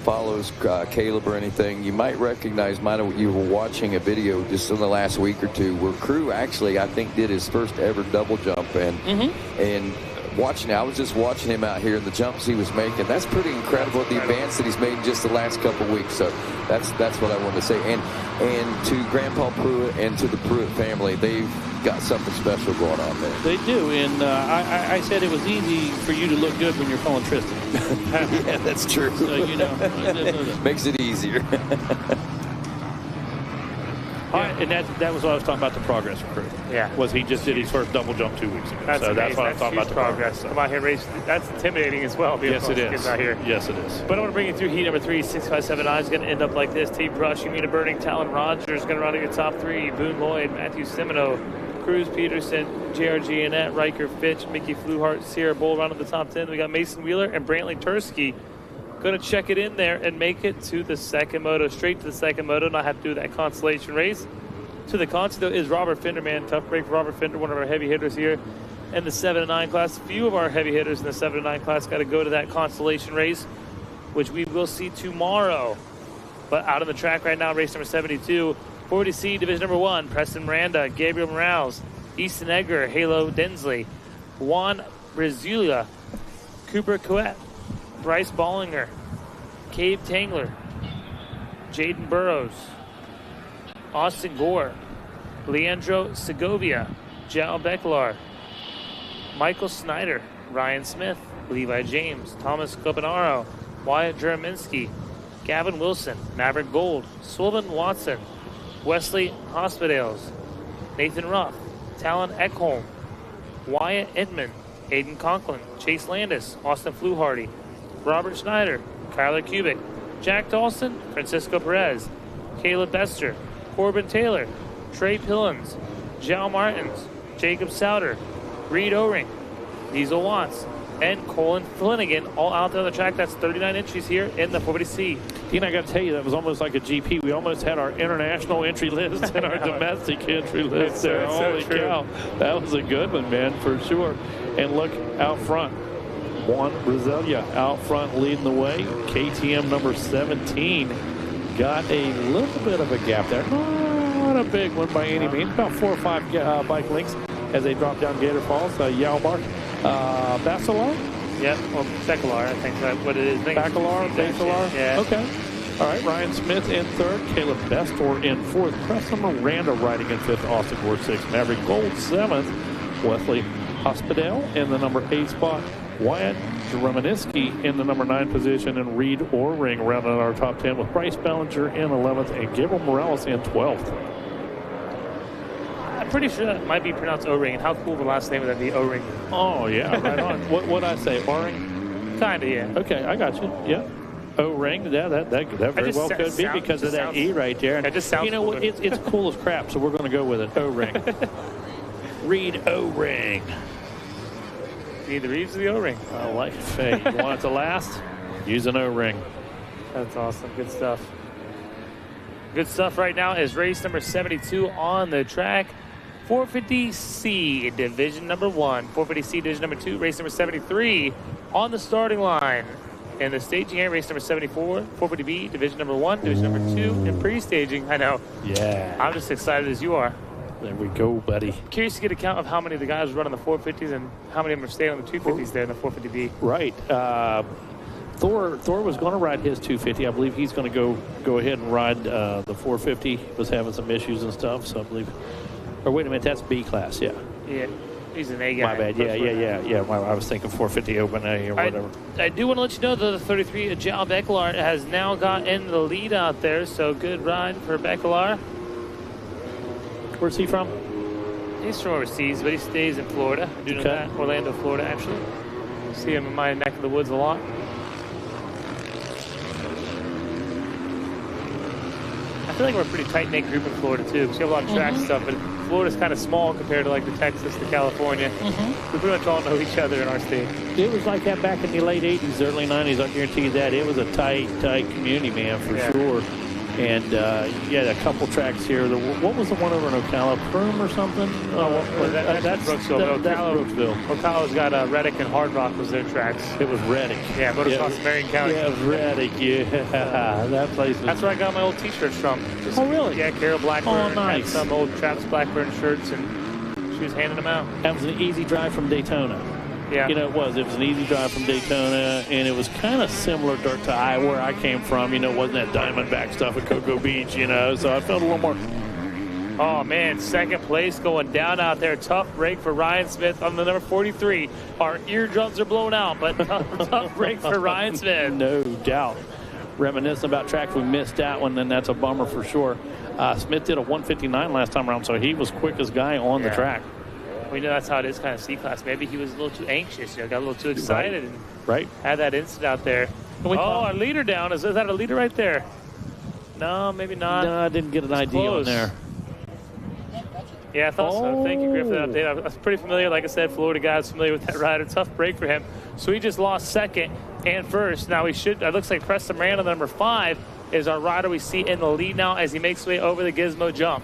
follows Caleb or anything, you might recognize, you were watching a video just in the last week or two where Crew actually, I think, did his first ever double jump. And I was just watching him out here in the jumps he was making. That's pretty incredible, the advance that he's made in just the last couple weeks. So that's what I wanted to say. And to Grandpa Pruitt and to the Pruitt family, they've got something special going on there. They do. And I said it was easy for you to look good when you're calling Tristan. Yeah, that's true. So, makes it easier. All right, and that was what I was talking about, the progress of Crew. Yeah. Was he just did his first double jump 2 weeks ago. That's what I was talking about, the progress. Come out here, race. That's intimidating as well. Yes, it is. Out here. Yes, it is. But I want to bring you through heat number 3. 657I is going to end up like this. Tate Brush, Yumina Burning, Talon Rogers going to run in your top 3. Boone Lloyd, Matthew Semino, Cruz Peterson, JRG Annette, Riker Fitch, Mickey Fluhart, Sierra Bull round of the top 10. We got Mason Wheeler and Brantley Tursky going to check it in there and make it to the second moto, straight to the second moto, not have to do that consolation race. To the console is Robert Fender, man. Tough break for Robert Fender, one of our heavy hitters here in the 7-9 class. Few of our heavy hitters in the 7-9 class got to go to that consolation race, which we will see tomorrow. But out on the track right now, race number 72, 40C, division number 1, Preston Miranda, Gabriel Morales, Easton Edgar, Halo Densley, Juan Brazula, Cooper Coet, Bryce Bollinger, Cave Tangler, Jaden Burrows, Austin Gore, Leandro Segovia, Jal Becklar, Michael Snyder, Ryan Smith, Levi James, Thomas Copanaro, Wyatt Jereminsky, Gavin Wilson, Maverick Gold, Sullivan Watson, Wesley Hospitales, Nathan Ruff, Talon Ekholm, Wyatt Edmond, Aiden Conklin, Chase Landis, Austin Fluharty, Robert Schneider, Kyler Kubik, Jack Dawson, Francisco Perez, Caleb Bester, Corbin Taylor, Trey Pillins, Jao Martins, Jacob Souter, Reed O-Ring, Diesel Watts, and Colin Flanagan all out there on the track. That's 39 entries here in the 450C. Dean, I got to tell you, that was almost like a GP. We almost had our international entry list and our domestic entry list there. Holy cow. That was a good one, man, for sure. And look out front. Juan Brazilia out front leading the way. KTM number 17 got a little bit of a gap there. Not a big one by any means. About 4 or 5 bike lengths as they drop down Gator Falls. Yalmark. Basilar? Yep, or Becalar, I think that's what it is. Bacalar, Basilar? Yeah. Okay. All right, Ryan Smith in third, Caleb Bestor in fourth, Preston Miranda riding in fifth, Austin Gore sixth, Maverick Gold seventh, Wesley Hospital in the number 8 spot, Wyatt Dremeniski in the number 9 position, and Reed O-Ring rounding out our top 10 with Bryce Bellinger in 11th and Gabriel Morales in 12th. I'm pretty sure that might be pronounced O-Ring. And how cool the last name of that be, O-Ring? Oh, yeah, right on. What'd I say, O-Ring? Kind of, yeah. Okay, I got you. Yeah. O-Ring, yeah, that very well could be because of that E right there. And it just sounds cool. It's cool as crap, so we're going to go with it. O-Ring. Reed O-Ring. Need the Reeds or the O-Ring? I like it. You want it to last? Use an O-Ring. That's awesome. Good stuff. Good stuff right now is race number 72 on the track. 450C, division number 1. 450C, division number 2, race number 73 on the starting line. And the staging area, race number 74, 450B, division number 1, division number 2, and pre-staging. I know. Yeah. I'm just excited as you are. There we go, buddy. Curious to get a count of how many of the guys run on the 450s and how many of them are staying on the 250s there in the 450B. Right. Thor was going to ride his 250. I believe he's going to go ahead and ride the 450. He was having some issues and stuff, so I believe. Or wait a minute, that's B class, yeah. Yeah, he's an A guy. My bad. Yeah. I was thinking 450 Open A or whatever. I do want to let you know that the 33 Jal Becklar has now got in the lead out there, so good ride for Becklar. Where's he from? He's from overseas, but he stays in Florida. I do know that. Orlando, Florida, actually. See him in my neck of the woods a lot. I feel like we're a pretty tight-knit group in Florida, too, because we have a lot of track stuff, but Florida's kind of small compared to, like, the Texas, the California. We pretty much all know each other in our state. It was like that back in the late 80s, early 90s. I guarantee you that. It was a tight community, man, for sure. And you had a couple tracks here. What was the one over in Ocala? Perm or something? That's Brooksville. That's Brooksville. Ocala's got Reddick and Hard Rock was their tracks. It was Reddick. Yeah, Motocross Marion County. Yeah, it was Reddick. Yeah, that place was... That's where I got my old T-shirts from. Oh, really? Yeah, Carol Blackburn. Oh, nice. Had some old Travis Blackburn shirts, and she was handing them out. That was an easy drive from Daytona. Yeah. You know, it was an easy drive from Daytona, and it was kind of similar to where I came from. You know, wasn't that Diamondback stuff at Cocoa Beach, you know, so I felt a little more. Oh, man, second place going down out there. Tough break for Ryan Smith on the number 43. Our eardrums are blown out, but tough break for Ryan Smith. No doubt. Reminiscing about tracks we missed that one, and that's a bummer for sure. Smith did a 159 last time around, so he was quickest guy on the track. We know that's how it is kind of C-Class. Maybe he was a little too anxious, got a little too excited and had that incident out there. Our leader down. Is that a leader right there? No, maybe not. No, I didn't get an ID on there. Yeah, I thought so. Thank you, Griff, for that update. I was pretty familiar. Like I said, Florida guys familiar with that rider. Tough break for him. So he just lost second and first. Now it looks like Preston Miranda, number 5, is our rider we see in the lead now as he makes his way over the Gizmo jump.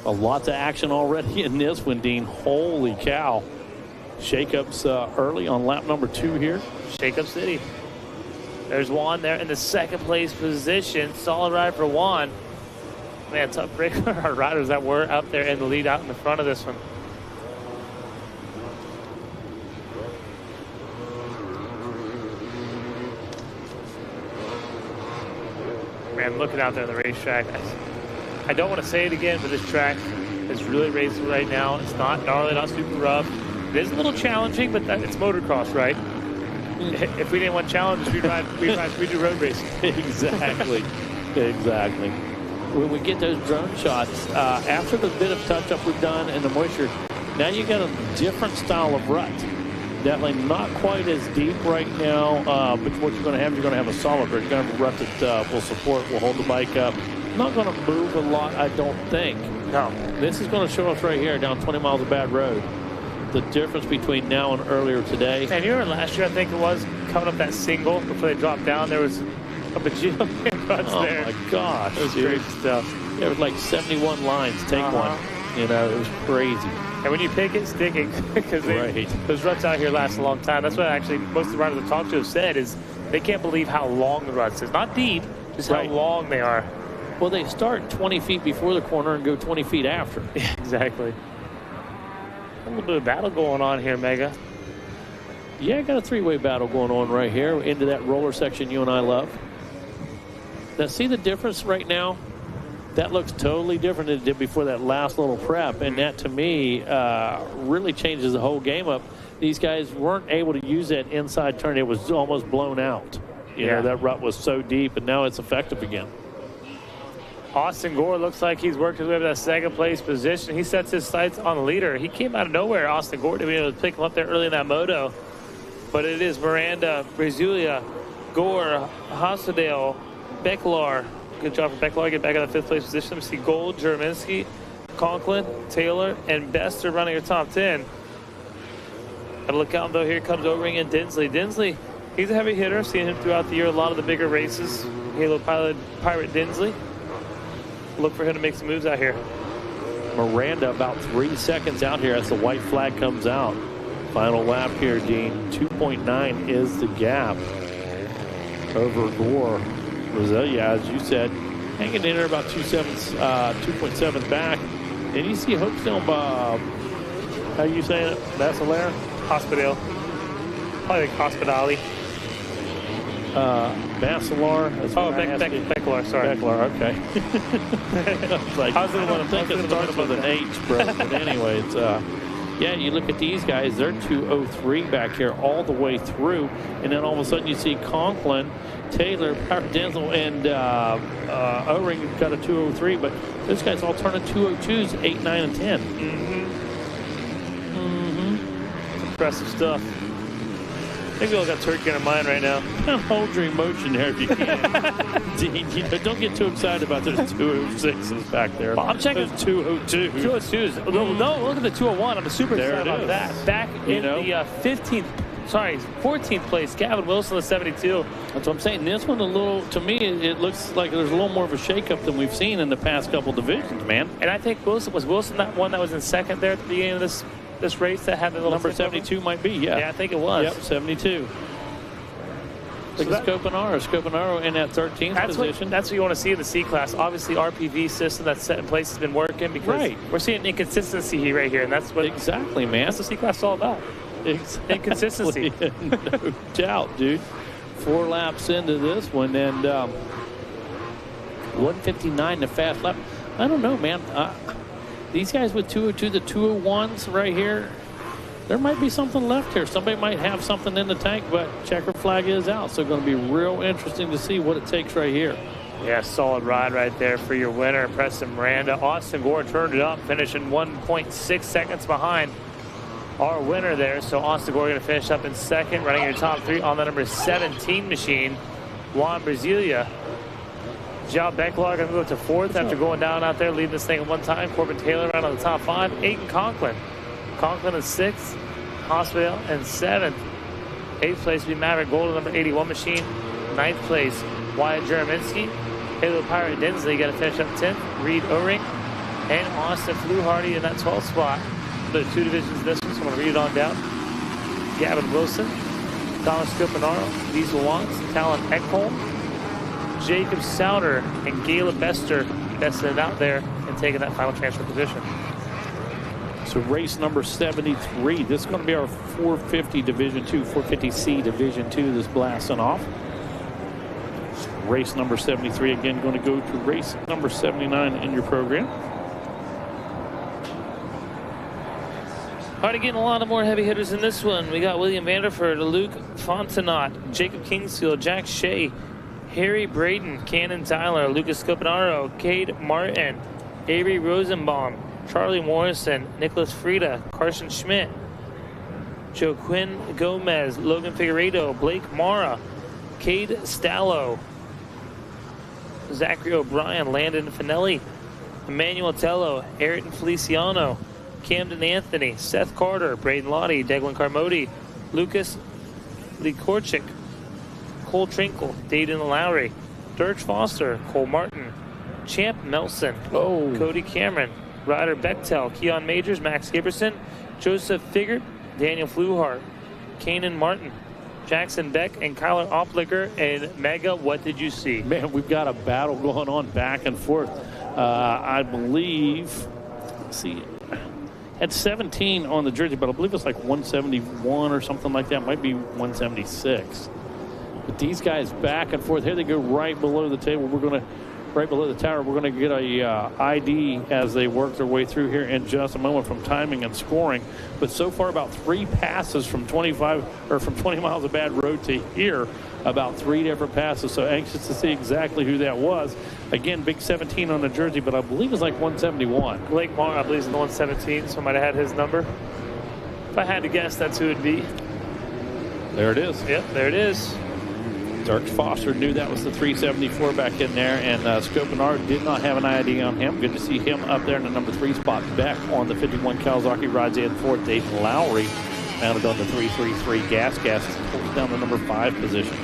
Lots of action already in this one, Dean. Holy cow. Shakeups early on lap number 2 here. Shakeup City. There's Juan there in the second place position. Solid ride for Juan. Man, tough break for our riders that were out there in the lead out in the front of this one. Man, looking out there on the racetrack. I don't want to say it again, but this track is really racing right now. It's not gnarly, not super rough. It is a little challenging, but it's motocross, right? If we didn't want challenges, we'd do road racing. Exactly. When we get those drone shots, after the bit of touch-up we've done and the moisture, now you got a different style of rut. Definitely not quite as deep right now, but what you're going to have a solid bridge. You're going to have a rut that will support, will hold the bike up. Not going to move a lot, I don't think. No. This is going to show us right here down 20 miles of bad road. The difference between now and earlier today. And you remember last year, I think it was, coming up that single before they dropped down, there was a bajillion ruts there. Oh my gosh. It was crazy stuff. There was like 71 lines. Take one. You know, it was crazy. And when you pick it, stick it, because those ruts out here last a long time. That's what actually most of the riders I've talked to have said is they can't believe how long the ruts is. Not deep, just how long they are. Well, they start 20 feet before the corner and go 20 feet after. Yeah, exactly. A little bit of battle going on here, Mega. Yeah, got a three-way battle going on right here into that roller section you and I love. Now, see the difference right now? That looks totally different than it did before that last little prep, and that, to me, really changes the whole game up. These guys weren't able to use that inside turn. It was almost blown out. You know, that rut was so deep, and now it's effective again. Austin Gore looks like he's worked his way to that second place position. He sets his sights on the leader. He came out of nowhere, Austin Gore, to be able to pick him up there early in that moto. But it is Miranda, Brazulia, Gore, Hasadale, Becklar. Good job for Becklar. Get back in the fifth place position. We see Gold, Jereminsky, Conklin, Taylor, and Bester running your top 10. Gotta look out, though. Here comes O-Ring and Dinsley. Dinsley, he's a heavy hitter. Seen him throughout the year, a lot of the bigger races. Halo Pirate Dinsley. Look for him to make some moves out here. Miranda about 3 seconds out here as the white flag comes out. Final lap here, Dean. 2.9 is the gap over Gore. Roselia, as you said, hanging in there about 2.7 back. And you see Hookstone, how you saying it? Basilar? Hospital. Probably like Hospitali. Basilar. Becklar, sorry. Becklar, okay. I think it starts with an H, bro. But anyway, it's, yeah, you look at these guys, they're 203 back here all the way through. And then all of a sudden you see Conklin, Taylor, Denzel, and O-Ring got a 203, but those guys all turning 202s, 8, 9, and 10. Impressive stuff. I think we all got turkey in our mind right now. Hold your emotion there if you can. Dean, you know, don't get too excited about those 206s back there. Well, I'm checking those 202s. 202s. No, look at the 201. I'm super excited about that. Back in the 14th place, Gavin Wilson, the 72. That's what I'm saying. This one, to me, it looks like there's a little more of a shakeup than we've seen in the past couple divisions, man. And I think was Wilson that one that was in second there at the beginning of this race that had the little number 72 might be, Yeah, I think it was. Yep, 72. Look at Scopanaro in that 13th position. That's what you want to see in the C-Class. Obviously, RPV system that's set in place has been working because we're seeing inconsistency right here, and that's what exactly, man. That's what C-Class is all about. Exactly. Inconsistency. No doubt, dude. 4 laps into this one, and 159 the fast lap. I don't know, man. These guys with 202, the 201s right here, there might be something left here. Somebody might have something in the tank, but checker flag is out, so it's going to be real interesting to see what it takes right here. Yeah, solid ride right there for your winner, Preston Miranda. Austin Gore turned it up, finishing 1.6 seconds behind our winner there. So Austin Gore going to finish up in second, running your top 3 on the number 17 machine. Juan Brazilia. Joe Becklar going to go to 4th after going down out there, leading this thing at one time. Corbin Taylor right on the top 5. Aiden Conklin. Conklin in 6th. Hospital in 7th. 8th place will be Maverick Gold, number 81 machine. 9th place, Wyatt Jereminsky. Halo Pirate Dinsley got to finish up 10th. Reed O-Ring. And Austin Fluharty in that 12th spot. The 2 divisions this one, so I'm going to read it on down. Gavin Wilson. Thomas Scopanaro. Diesel Watts. Talon Ekholm. Jacob Souter and Gala Bester bested it out there and taking that final transfer position. So race number 73. This is going to be our 450 Division 2, 450C Division 2 that's blasting off. Race number 73 again going to go to race number 79 in your program. All right, again, a lot of more heavy hitters in this one. We got William Vanderford, Luke Fontenot, Jacob Kingsfield, Jack Shea, Harry Braden, Cannon Tyler, Lucas Scopanaro, Cade Martin, Avery Rosenbaum, Charlie Morrison, Nicholas Frieda, Carson Schmidt, Joaquin Gomez, Logan Figueiredo, Blake Mara, Cade Stallo, Zachary O'Brien, Landon Finelli, Emmanuel Tello, Ayrton Feliciano, Camden Anthony, Seth Carter, Braden Lottie, Declan Carmody, Lucas Likorchik, Cole Trinkle, Dayton Lowry, Dirk Foster, Cole Martin, Champ Nelson, Cody Cameron, Ryder Bechtel, Keon Majors, Max Giberson, Joseph Figert, Daniel Fluhart, Kanan Martin, Jackson Beck, and Kyler Opliger. And Mega, what did you see? Man, we've got a battle going on back and forth. I believe, let's see, had 17 on the jersey, but I believe it's like 171 or something like that. Might be 176. But these guys back and forth. Here they go right below the table. Right below the tower. We're going to get a ID as they work their way through here in just a moment from timing and scoring. But so far, about 3 passes from 20 miles of bad road to here. About 3 different passes. So anxious to see exactly who that was. Again, big 17 on the jersey, but I believe it's like 171. Blake Mara, I believe, is the 117, so I might have had his number. If I had to guess, that's who it'd be. There it is. Yep, there it is. Dirk Foster knew that was the 374 back in there, and Scopenard did not have an ID on him. Good to see him up there in the number 3 spot. Beck on the 51 Kawasaki rides in 4th. Dayton Lowry mounted on the 333 Gas pulls down the number 5 position.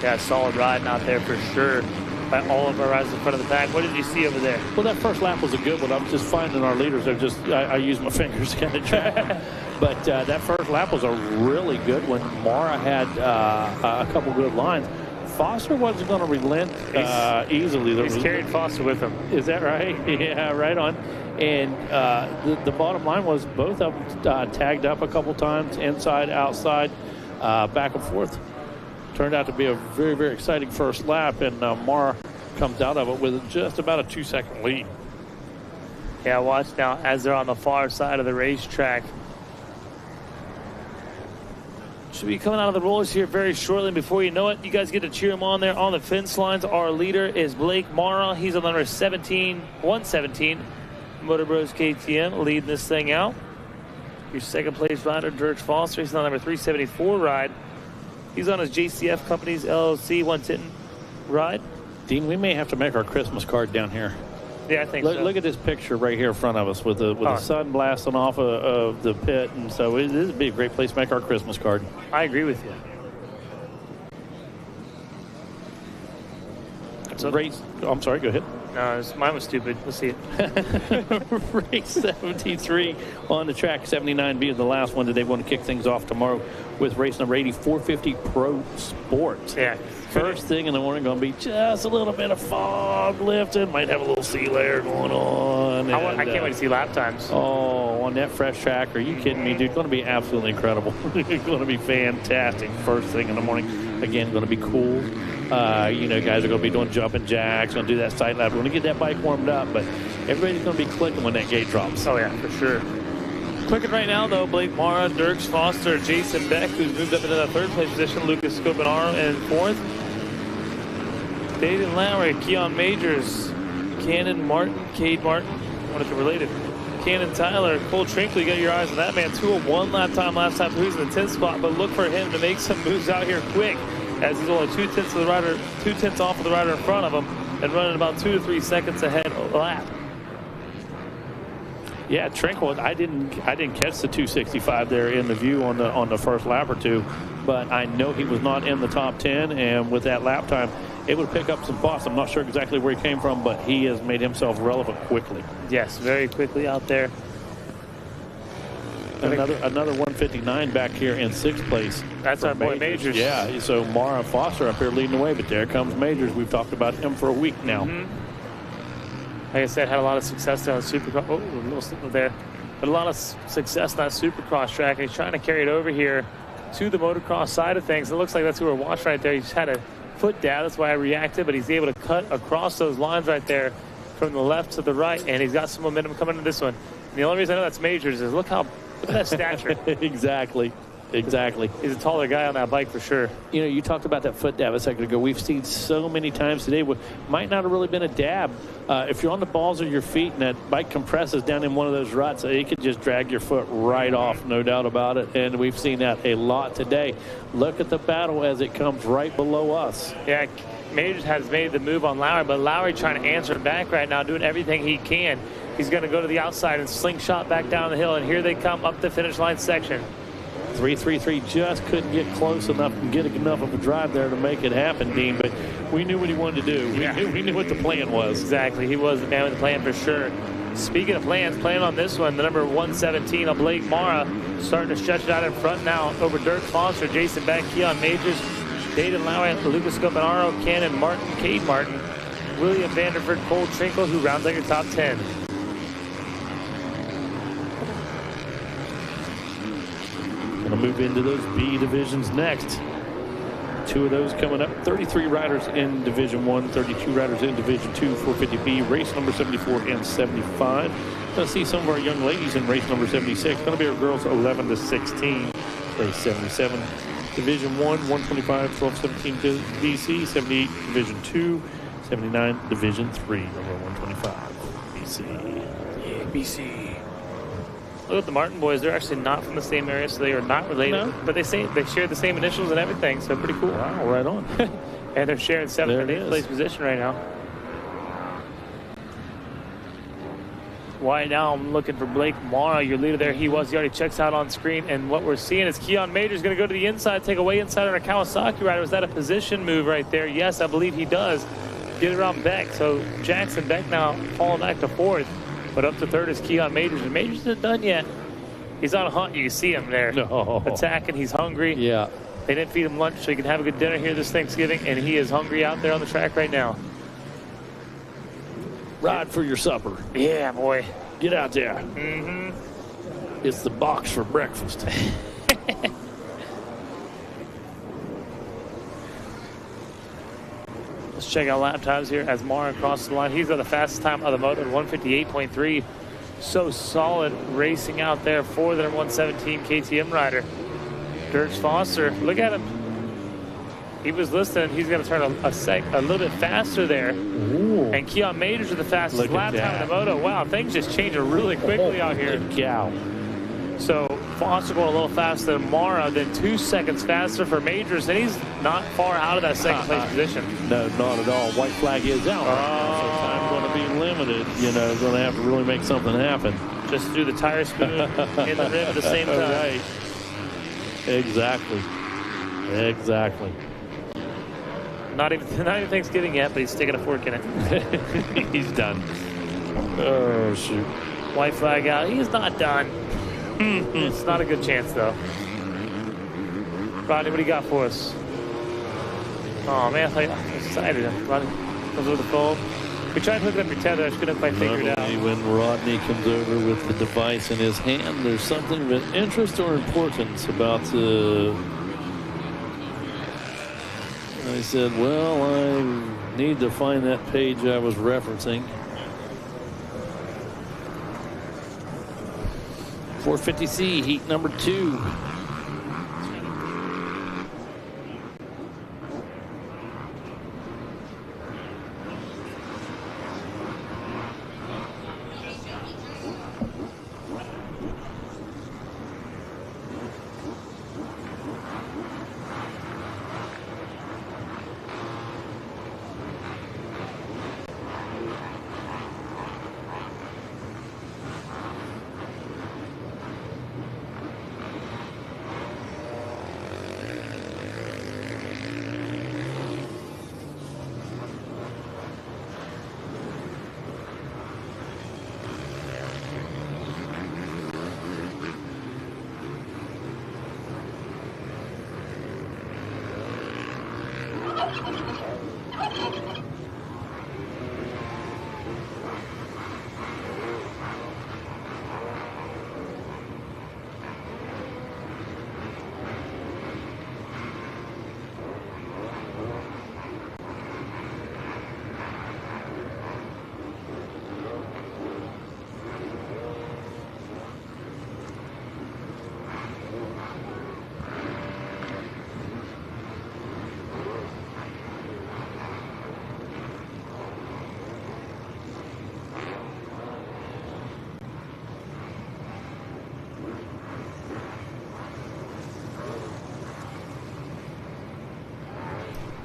Yeah, solid riding out there for sure by all of our rides in front of the pack. What did you see over there? Well, that first lap was a good one. I'm just finding our leaders. I use my fingers to kind of track. But that first lap was a really good one. Mara had a couple good lines. Foster wasn't going to relent easily. He's carried Foster with him. Is that right? Yeah, right on. And the bottom line was both of them tagged up a couple times, inside, outside, back and forth. Turned out to be a very, very exciting first lap, and Mara comes out of it with just about a 2-second lead. Yeah, watch now as they're on the far side of the racetrack. Should be coming out of the rollers here very shortly. Before you know it, you guys get to cheer him on there on the fence lines. Our leader is Blake Mara. He's on number 117. Motor Bros KTM leading this thing out. Your second place rider, Dirk Foster. He's on number 374 ride. He's on his JCF Companies LLC 110 ride. Dean, we may have to make our Christmas card down here. Yeah, I think so. Look at this picture right here in front of us with the sun blasting off of the pit. And so this would be a great place to make our Christmas card. I agree with you. I'm sorry, go ahead. No, mine was stupid. Let's see it. Race 73 on the track. 79 being the last one today. Want to kick things off tomorrow with race number 80, 450 Pro Sports. Yeah. First thing in the morning going to be just a little bit of fog lifting. Might have a little sea layer going on. I can't wait to see lap times. Oh, on that fresh track. Are you kidding me, dude? Going to be absolutely incredible. It's going to be fantastic. First thing in the morning. Again, going to be cool. Guys are going to be doing jumping jacks, going to do that side lap. We're going to get that bike warmed up, but everybody's going to be clicking when that gate drops. Oh, yeah, for sure. Clicking right now, though, Blake Mara, Dirk Foster, Jason Beck, who's moved up into the 3rd place position, Lucas Scopenaro in 4th. Dayton Lowry, Keon Majors, Cannon Martin, Cade Martin, what if they're related? Cannon Tyler, Cole Trinkle, you got your eyes on that man. 201 lap time last time, who's in the 10th spot, but look for him to make some moves out here quick, as he's only 2/10 off of the rider in front of him and running about 2 to 3 seconds ahead of the lap. Yeah, Trinkle, I didn't catch the 265 there in the view on the first lap or two, but I know he was not in the top 10, and with that lap time, it would pick up some spots. I'm not sure exactly where he came from, but he has made himself relevant quickly. Yes, very quickly out there. Another 159 back here in 6th place. That's our boy Majors. Yeah, so Mara and Foster up here leading the way, but there comes Majors. We've talked about him for a week now. Like I said, had a lot of success down the Supercross. Oh, a little slip there. But a lot of success on that Supercross track. And he's trying to carry it over here to the motocross side of things. It looks like that's who we're watching right there. He just had a foot down. That's why I reacted. But he's able to cut across those lines right there from the left to the right. And he's got some momentum coming into this one. And the only reason I know that's Majors is look at that stature. Exactly. exactly. He's a taller guy on that bike for sure. You know, you talked about that foot dab a second ago. We've seen so many times today what might not have really been a dab. If you're on the balls of your feet and that bike compresses down in one of those ruts, it could just drag your foot right off, no doubt about it. And we've seen that a lot today. Look at the battle as it comes right below us. Yeah, Majors has made the move on Lowry, but Lowry trying to answer back right now, doing everything he can. He's going to go to the outside and slingshot back down the hill, and here they come up the finish line section. 3-3-3 just couldn't get close enough and get enough of a drive there to make it happen, Dean, but we knew what he wanted to do. We knew what the plan was. Exactly. He was the man with the plan for sure. Speaking of plans, playing on this one, the number 117 of Blake Mara starting to stretch it out in front now over Dirk Foster, Jason Beck, Keon Majors, Dayton Lowry, Lucas Scopanaro, Cannon Martin, Cade Martin, William Vanderford, Cole Trinkle, who rounds out your top 10. Going to move into those B divisions next. 2 of those coming up. 33 riders in Division 1, 32 riders in Division 2, 450B, race number 74 and 75. Going to see some of our young ladies in race number 76. Going to be our girls 11 to 16, race 77. Division 1, 125, 12, 17 BC, 78 Division 2, 79 Division 3, number 125 BC. Yeah, BC. Look at the Martin boys. They're actually not from the same area, so they are not related. No. But they say they share the same initials and everything, so pretty cool. Wow, right on. And they're sharing 7th and 8th place position right now. Right now, I'm looking for Blake Mara, your leader there. He already checks out on screen. And what we're seeing is Keon Majors going to go to the inside, take away inside on a Kawasaki rider. Was that a position move right there? Yes, I believe he does. Get around Beck. So Jackson Beck now falling back to 4th. But up to 3rd is Keon Majors. And Majors isn't done yet. He's on a hunt. You can see him there. No. Attacking. He's hungry. Yeah. They didn't feed him lunch so he can have a good dinner here this Thanksgiving. And he is hungry out there on the track right now. Ride for your supper. Yeah, boy. Get out there. Mm-hmm. It's the box for breakfast. Let's check out lap times here as Mara crosses the line. He's got the fastest time of the motor, 158.3. So solid racing out there for the number 117 KTM rider. Dirk Foster, look at him. He was listening. He's going to turn a little bit faster there. Ooh. And Keon Majors with the fastest lap time in the moto. Wow, things just changing really quickly out here. Cow. So Foster going a little faster than Mara, then 2 seconds faster for Majors, and he's not far out of that second place position. No, not at all. White flag is out. So time's going to be limited. You know, going to have to really make something happen. Just do the tire spoon in the rim at the same time. Right. Exactly. Exactly. Not even Thanksgiving yet, but he's sticking a fork in it. He's done. Oh, shoot. White flag out. He's not done. It's not a good chance, though. Rodney, what do you got for us? Oh, man, I'm excited. Rodney comes over the phone. We tried to hook up your tether. I just couldn't quite figure it out. When Rodney comes over with the device in his hand, there's something of interest or importance about I said, well, I need to find that page I was referencing. 450C, heat number 2.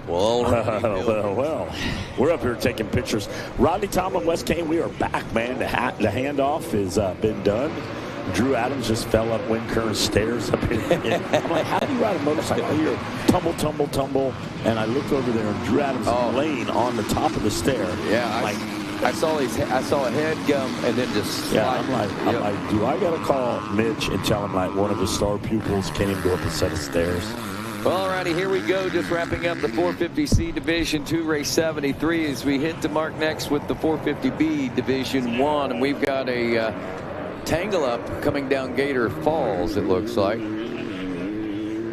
Well, we're up here taking pictures. Rodney Tomlin, West Kane, we are back, man. The handoff has been done. Drew Adams just fell up Wind stairs up here. I'm like, how do you ride a motorcycle? I hear tumble, tumble, tumble. And I look over there, and Drew Adams is laying on the top of the stair. Yeah, I saw a head gum and then just slide. Yeah, I'm like, do I got to call Mitch and tell him like one of his star pupils can't even go up a set of stairs? All righty, here we go. Just wrapping up the 450C Division 2 race 73 as we hit the mark next with the 450B Division 1. And we've got a tangle up coming down Gator Falls, it looks like.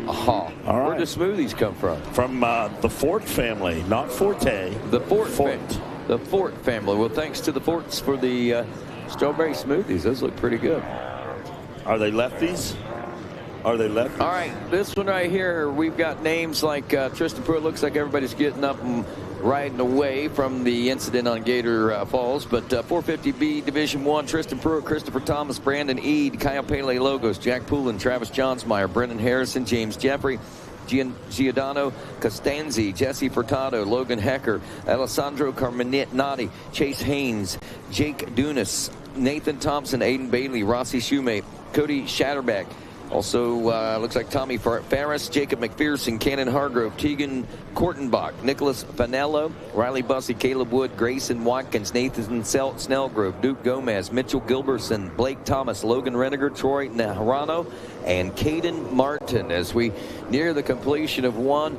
Aha. All right. Where do smoothies come from? From the Fort family, not Forte. The Fort. The Fort family. Well, thanks to the Forts for the strawberry smoothies. Those look pretty good. Are they lefties? Are they lefties? All right, this one right here, we've got names like Tristan Pruitt. Looks like everybody's getting up and riding away from the incident on Gator Falls. But 450B Division 1, Tristan Pruitt, Christopher Thomas, Brandon Eade, Kyle Pele Logos, Jack Poulin, Travis Johnsmeyer, Brendan Harrison, James Jeffrey, Giordano Costanzi, Jesse Furtado, Logan Hecker, Alessandro Carminati, Chase Haynes, Jake Dunas, Nathan Thompson, Aiden Bailey, Rossi Shumate, Cody Shatterback. Also, looks like Tommy Farris, Jacob McPherson, Cannon Hargrove, Tegan Kortenbach, Nicholas Fanello, Riley Bussey, Caleb Wood, Grayson Watkins, Nathan Snellgrove, Duke Gomez, Mitchell Gilbertson, Blake Thomas, Logan Reniger, Troy Naharano, and Caden Martin as we near the completion of one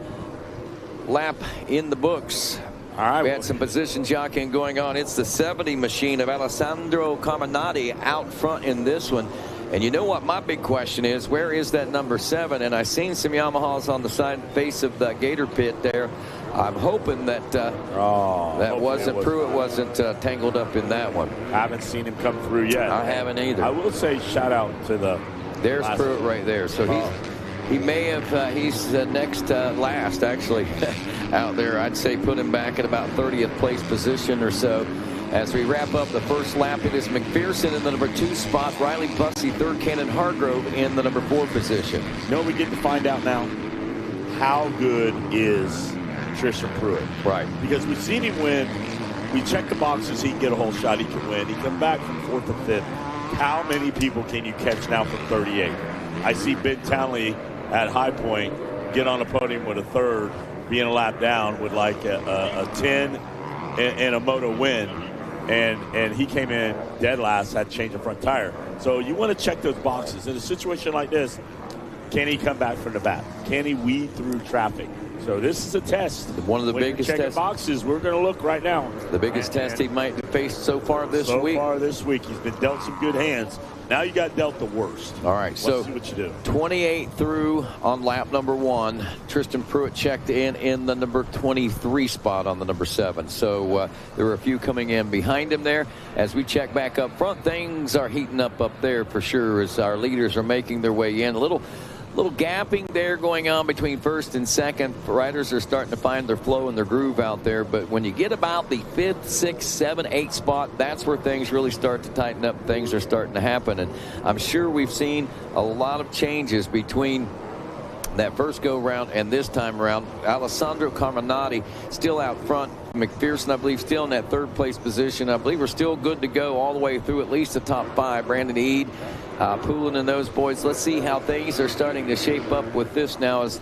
lap in the books. All right, we had some position jockeying going on. It's the 70 machine of Alessandro Carminati out front in this one. And you know what my big question is? Where is that number 7? And I've seen some Yamahas on the side face of the Gator pit there. I'm hoping that Pruitt wasn't tangled up in that one. I haven't seen him come through yet. I haven't either. I will say shout out to the. There's Pruitt right there. So he may have. He's next last actually out there. I'd say put him back at about 30th place position or so. As we wrap up the first lap, it is McPherson in the number 2 spot, Riley Bussey third, Cannon Hargrove in the number 4 position. You know, we get to find out now how good is Tristan Pruitt. Right. Because we've seen him win. We check the boxes, he can get a whole shot, he can win. He come back from 4th and 5th. How many people can you catch now from 38? I see Ben Townley at High Point get on a podium with a 3rd, being a lap down with like a 10 and a moto win. And he came in dead last, had to change the front tire. So you want to check those boxes. In a situation like this, can he come back from the back? Can he weed through traffic? So this is a test. One of the biggest tests. Boxes, we're going to look right now. The biggest test he might face so far this week. So far this week, he's been dealt some good hands. Now you got dealt the worst. All right, Let's so see what you do. 28 through on lap number 1. Tristan Pruitt checked in the number 23 spot on the number 7. So there were a few coming in behind him there. As we check back up front, things are heating up there for sure as our leaders are making their way in. A little gapping there going on between 1st and 2nd. Riders are starting to find their flow and their groove out there. But when you get about the 5th, 6th, 7th, 8th spot, that's where things really start to tighten up. Things are starting to happen. And I'm sure we've seen a lot of changes between that first go-round and this time around. Alessandro Carminati still out front. McPherson, I believe, still in that 3rd place position. I believe we're still good to go all the way through at least the top 5. Brandon Eade, Poulin and those boys. Let's see how things are starting to shape up with this now as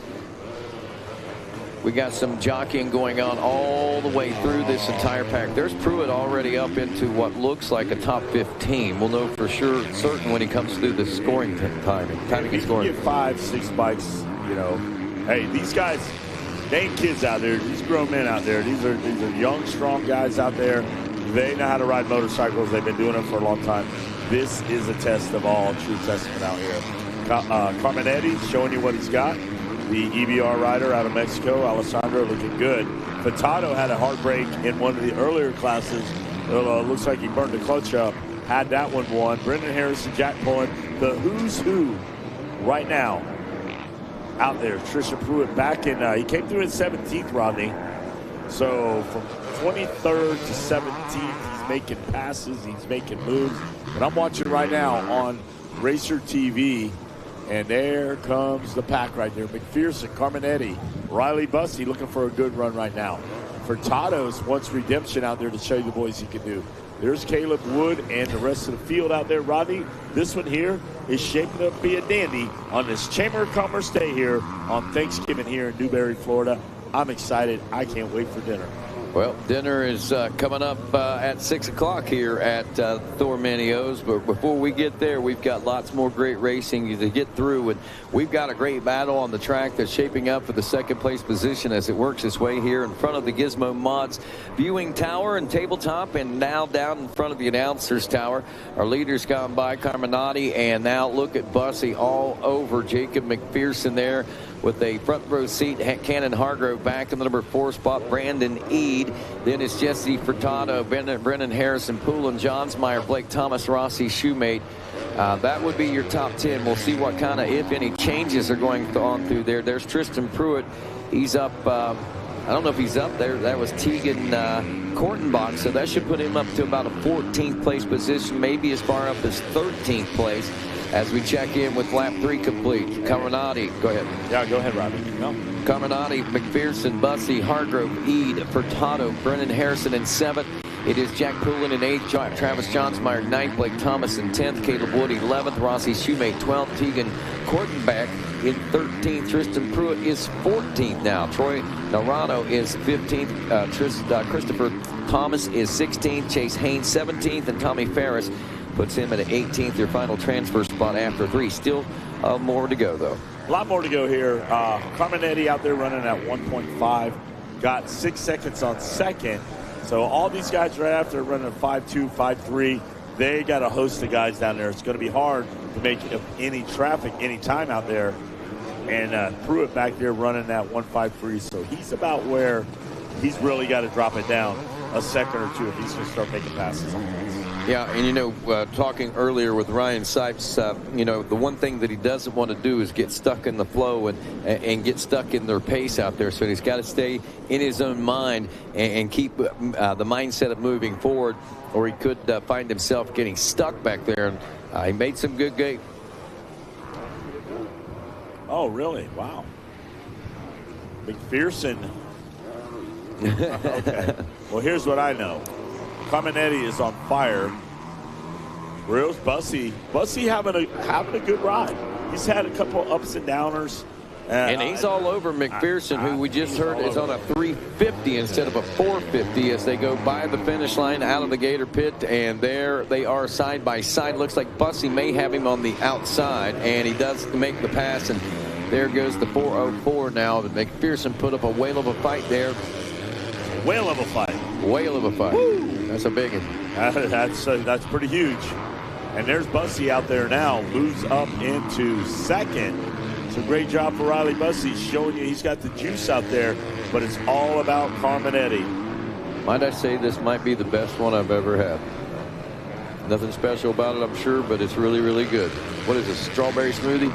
we got some jockeying going on all the way through this entire pack. There's Pruitt already up into what looks like a top 15. We'll know for certain when he comes through the scoring timing. If he can get 5, 6 bikes, you know, hey, these guys, they ain't kids out there. These grown men out there. These are young, strong guys out there. They know how to ride motorcycles. They've been doing it for a long time. This is a test of all true testament out here. Carminetti showing you what he's got. The EBR rider out of Mexico, Alessandro, looking good. Furtado had a heartbreak in one of the earlier classes. Looks like he burned the clutch up. Had that one won. Brendan Harrison, Jack Pullen, the who's who right now out there. Tristan Pruitt back in, he came through in 17th, Rodney. So from 23rd to 17th, he's making passes, he's making moves. But I'm watching right now on Racer TV And there comes the pack right there. McPherson, Carminetti, Riley Bussey looking for a good run right now. Furtado's wants redemption out there to show you the boys he can do. There's Caleb Wood and the rest of the field out there. Rodney, this one here is shaping up to be a dandy on this Chamber of Commerce Day here on Thanksgiving here in Newberry, Florida. I'm excited. I can't wait for dinner. Well, dinner is coming up at 6 o'clock here at Thor Mini O's. But before we get there, we've got lots more great racing to get through. And we've got a great battle on the track that's shaping up for the second place position as it works its way here in front of the Gizmo Mods viewing tower and tabletop. And now down in front of the announcer's tower, our leaders gone by, Carminati. And now look at Bussey all over Jacob McPherson there with a front row seat. Cannon Hargrove back in the number 4 spot. Brandon Eade. Then it's Jesse Furtado, Brennan Harrison, Poulin, Johnsmeyer, Blake Thomas, Rossi, Shoemate. That would be your top 10. We'll see what kind of, if any, changes are going on through there. There's Tristan Pruitt. He's up. I don't know if he's up there. That was Tegan Kortenbach, so that should put him up to about a 14th place position, maybe as far up as 13th place. As we check in with lap 3 complete. Carminati, go ahead. Yeah, go ahead, Robbie. No. Carminati, McPherson, Bussey, Hargrove, Eade, Furtado, Brennan Harrison in 7th. It is Jack Poulin in 8th, Travis Johnsmeyer 9th, Blake Thomas in 10th, Caleb Wood 11th, Rossi Shoemate 12th, Tegan Kortenbach in 13th. Tristan Pruitt is 14th now. Troy Narano is 15th. Christopher Thomas is 16th. Chase Haynes 17th, and Tommy Ferris puts him at 18th, your final transfer spot after 3. Still more to go, though. A lot more to go here. Carminetti out there running at 1.5. Got 6 seconds on second. So all these guys right after running at 5.2, 5.3. They got a host of guys down there. It's going to be hard to make any traffic, any time out there. And Pruitt back there running at 1.53. So he's about where he's really got to drop it down a second or two if he's going to start making passes. Yeah, and talking earlier with Ryan Sipes, the one thing that he doesn't want to do is get stuck in the flow and get stuck in their pace out there. So he's got to stay in his own mind and keep the mindset of moving forward, or he could find himself getting stuck back there. And he made some good game. Oh, really? Wow. McPherson. Okay. Well, here's what I know. Carminetti is on fire. Where's Bussey? Bussey having a good ride. He's had a couple ups and downers. And he's all over McPherson, who we just heard is on a 350 instead of a 450 as they go by the finish line out of the Gator pit. And there they are side by side. Looks like Bussey may have him on the outside, and he does make the pass. And there goes the 404 now. McPherson put up a whale of a fight there. Whale of a fight. Whale of a fight. Woo. That's a big one. That's pretty huge. And there's Bussey out there now. Moves up into second. It's a great job for Riley Bussey, showing you he's got the juice out there, but it's all about Carminetti. Might I say this might be the best one I've ever had. Nothing special about it, I'm sure, but it's really, really good. What is this, strawberry smoothie?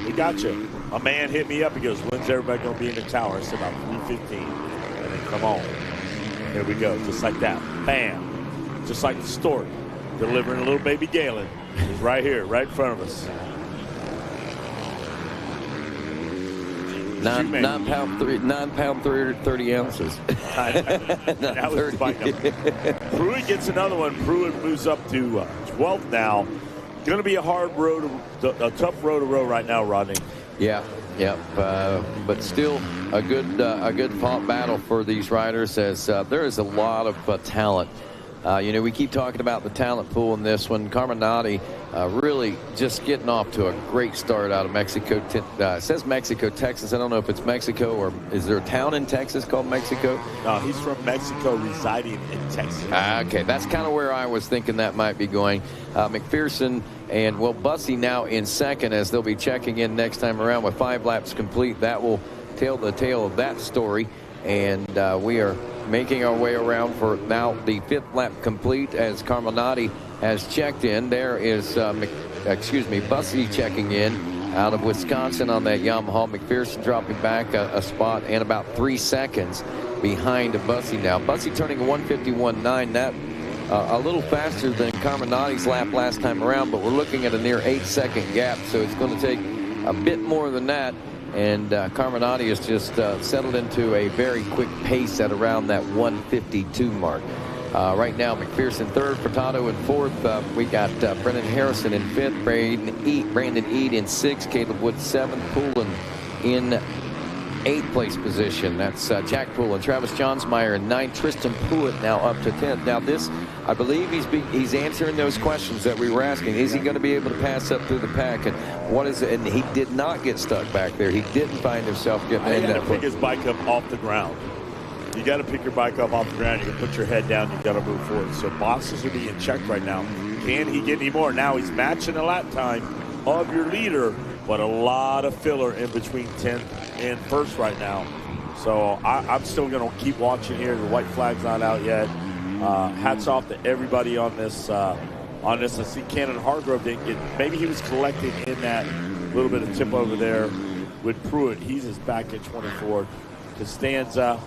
We got you. A man hit me up. He goes, when's everybody going to be in the tower? I said, about 3:15. And then come on. Here we go, just like that. Bam. Just like the stork delivering a little baby Galen. He's right here, right in front of us. 9 pound 30 ounces. That was fighting him. Pruitt gets another one. Pruitt moves up to 12th now. Going to be a hard road, a tough road to row right now, Rodney. Yeah. But still a good fought battle for these riders, as there is a lot of talent. We keep talking about the talent pool in this one. Carminati really just getting off to a great start out of Mexico. It says Mexico, Texas. I don't know if it's Mexico, or is there a town in Texas called Mexico? No, he's from Mexico residing in Texas. Okay, that's kind of where I was thinking that might be going. McPherson and Bussey now in second, as they'll be checking in next time around with 5 laps complete. That will tell the tale of that story. And we are making our way around for now the 5th lap complete as Carminati has checked in. There is Bussey checking in out of Wisconsin on that Yamaha. McPherson dropping back a spot and about 3 seconds behind Bussey now. Bussey turning 151.9. That a little faster than Carminati's lap last time around, but we're looking at a near 8-second gap, so it's going to take a bit more than that. And Carminati has just settled into a very quick pace at around that 1:52 mark. Right now, McPherson third, Furtado in fourth. We got Brennan Harrison in fifth, Brandon Eade in sixth, Caleb Wood seventh, Poulin in eighth place position. That's Jack Poulin. Travis Johnsmeyer in ninth, Tristan Pruitt now up to 10th. Now this, I believe he's answering those questions that we were asking. Is he going to be able to pass up through the pack? And what is it? And he did not get stuck back there. He didn't find himself getting in that. You got to pick his bike up off the ground. You got to pick your bike up off the ground. You can put your head down. You got to move forward. So boxes are being checked right now. Can he get any more? Now he's matching the lap time of your leader, but a lot of filler in between 10th and first right now. So I'm still going to keep watching here. The white flag's not out yet. Hats off to everybody on this. I see Cannon Hargrove didn't get. Maybe he was collecting in that little bit of tip over there with Pruitt. He's just back at 24th. Costanza,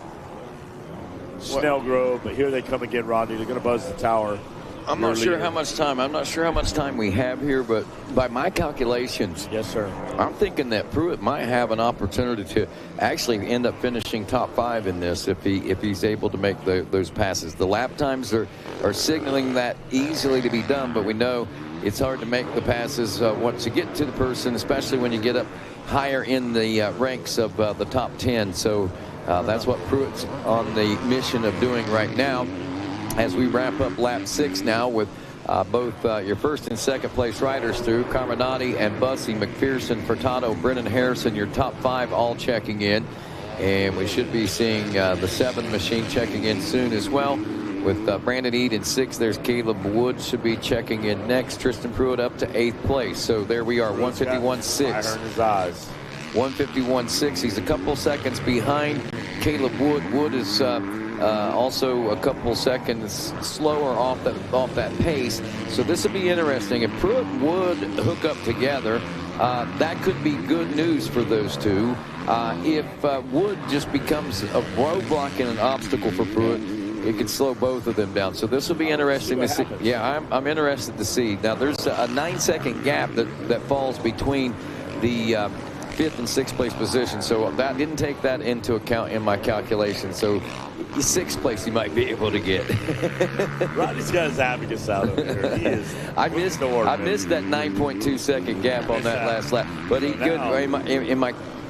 Snellgrove, but here they come again, Rodney. They're going to buzz the tower. I'm not sure how much time we have here, but by my calculations, yes, sir, I'm thinking that Pruitt might have an opportunity to actually end up finishing top 5 in this if he's able to make those passes. The lap times are signaling that easily to be done, but we know it's hard to make the passes once you get to the person, especially when you get up higher in the ranks of the top 10. So that's what Pruitt's on the mission of doing right now. As we wrap up lap 6 now with both your first and second place riders through, Carminati and Bussey, McPherson, Furtado, Brennan Harrison, your top 5 all checking in. And we should be seeing the 7 machine checking in soon as well. With Brandon Eade in 6th, there's Caleb Wood should be checking in next. Tristan Pruitt up to 8th place. So there we are, 151.6. Fire in his eyes. 151.6. He's a couple seconds behind Caleb Wood. Wood is also a couple seconds slower off that pace. So this will be interesting. If Pruitt and Wood hook up together, that could be good news for those two. If Wood just becomes a roadblock and an obstacle for Pruitt, it could slow both of them down. So this will be interesting to see. Yeah, I'm interested to see. Now there's a 9-second gap that falls between the 5th and 6th place position. So that didn't take that into account in my calculation. So 6th place he might be able to get. Rodney's got his abacus out over here. He is. I missed that 9.2 second gap on that last lap, but he could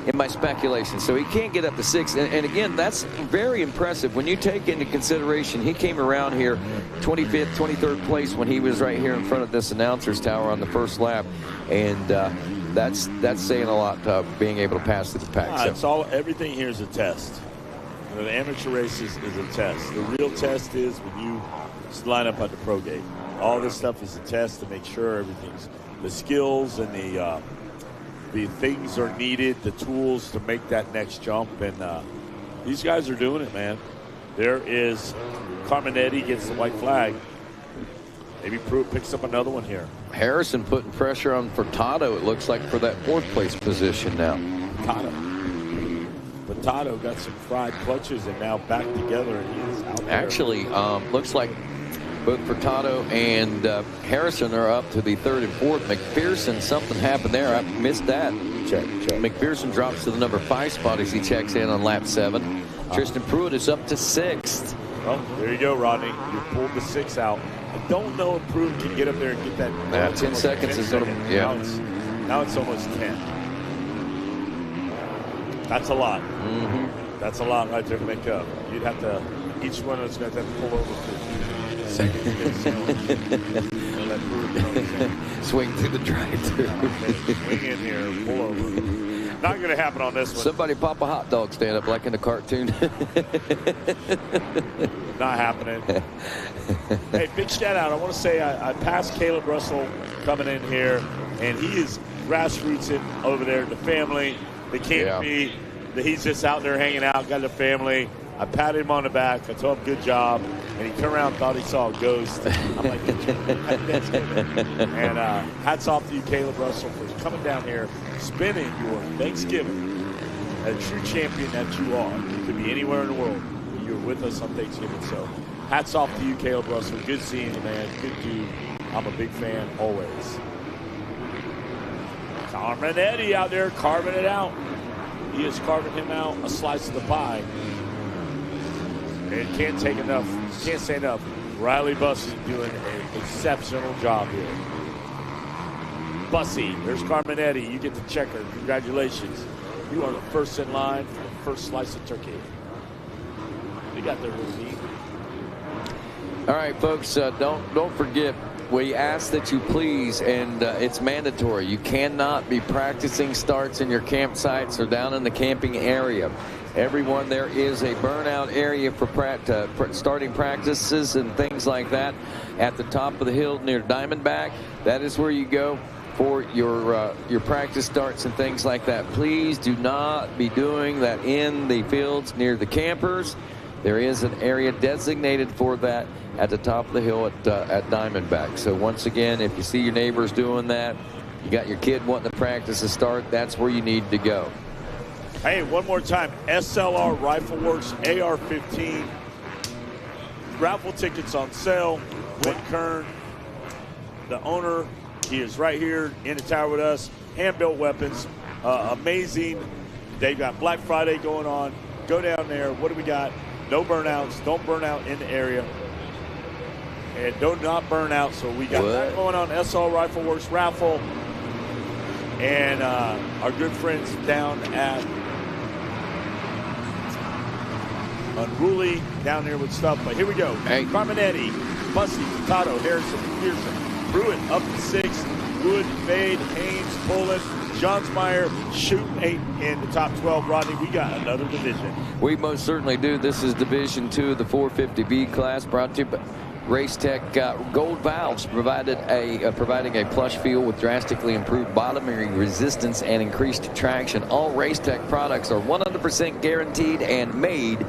in my speculation. So he can't get up to 6th. And again, that's very impressive when you take into consideration he came around here 25th, 23rd place when he was right here in front of this announcer's tower on the first lap, and that's saying a lot, being able to pass through the pack. Everything here is a test. The amateur races is a test. The real test is when you line up at the pro gate. All this stuff is a test to make sure everything's the skills and the things are needed, the tools to make that next jump. And these guys are doing it, man. There is Carminetti gets the white flag. Maybe Pruitt picks up another one here. Harrison putting pressure on Furtado, it looks like, for that 4th place position now. Furtado got some fried clutches and now back together, and he is out there. Actually, looks like both Furtado and Harrison are up to the 3rd and 4th. McPherson, something happened there. I missed that. Check. McPherson drops to the number 5 spot as he checks in on lap 7. Tristan Pruitt is up to 6th. Well, there you go, Rodney. You pulled the 6 out. I don't know if Pruitt can get up there and get that. 10 seconds is going to, yeah. Now it's almost 10. That's a lot. Mm-hmm. That's a lot right there to make up. You'd have to, each one of us going to have to pull over for swing through the drive-thru. Swing in here, pull over. Not going to happen on this one. Somebody pop a hot dog stand up like in the cartoon. Not happening. Hey, big shout out. I want to say I passed Caleb Russell coming in here, and he is grassrootsing over there. The family, the canopy, he's just out there hanging out, got the family. I patted him on the back. I told him good job, and he turned around and thought he saw a ghost. I'm like, happy Thanksgiving. And hats off to you, Caleb Russell, for coming down here, spending your Thanksgiving, a true champion that you are. You could be anywhere in the world. You're with us on Thanksgiving, so hats off to you, Caleb Russell. Good seeing you, man. Good dude. I'm a big fan always. Carminetti out there carving it out. He is carving him out a slice of the pie. And can't take enough. Can't say enough. Riley Bussey doing an exceptional job here. Bussey, there's Carminetti. You get the checker. Congratulations. You are the first in line for the first slice of turkey. We got there with me. All right, folks, don't forget, we ask that you please, and it's mandatory, you cannot be practicing starts in your campsites or down in the camping area. Everyone, there is a burnout area for starting practices and things like that at the top of the hill near Diamondback. That is where you go for your practice starts and things like that. Please do not be doing that in the fields near the campers. There is an area designated for that at the top of the hill at Diamondback. So once again, if you see your neighbors doing that, you got your kid wanting to practice a start, that's where you need to go. Hey, one more time, SLR Rifle Works AR-15. Raffle tickets on sale. Wayne Kern, the owner, he is right here in the tower with us. Hand-built weapons, amazing. They've got Black Friday going on. Go down there. What do we got? No burnouts. Don't burn out in the area. And do not burn out. So we got that going on. SL Rifle Works raffle. And our good friends down at Unruly down there with stuff. But here we go. Hey. Carminetti, Bussey, Tato, Harrison, Pearson, Pruitt up to 6. Wood, Fade, Haynes, Poland, Johnsmeyer, Shoot 8 in the top 12. Rodney, we got another division. We most certainly do. This is Division 2 of the 450B class, brought to you by Race Tech. Gold valves providing a plush feel with drastically improved bottoming resistance and increased traction. All Race Tech products are 100% guaranteed and made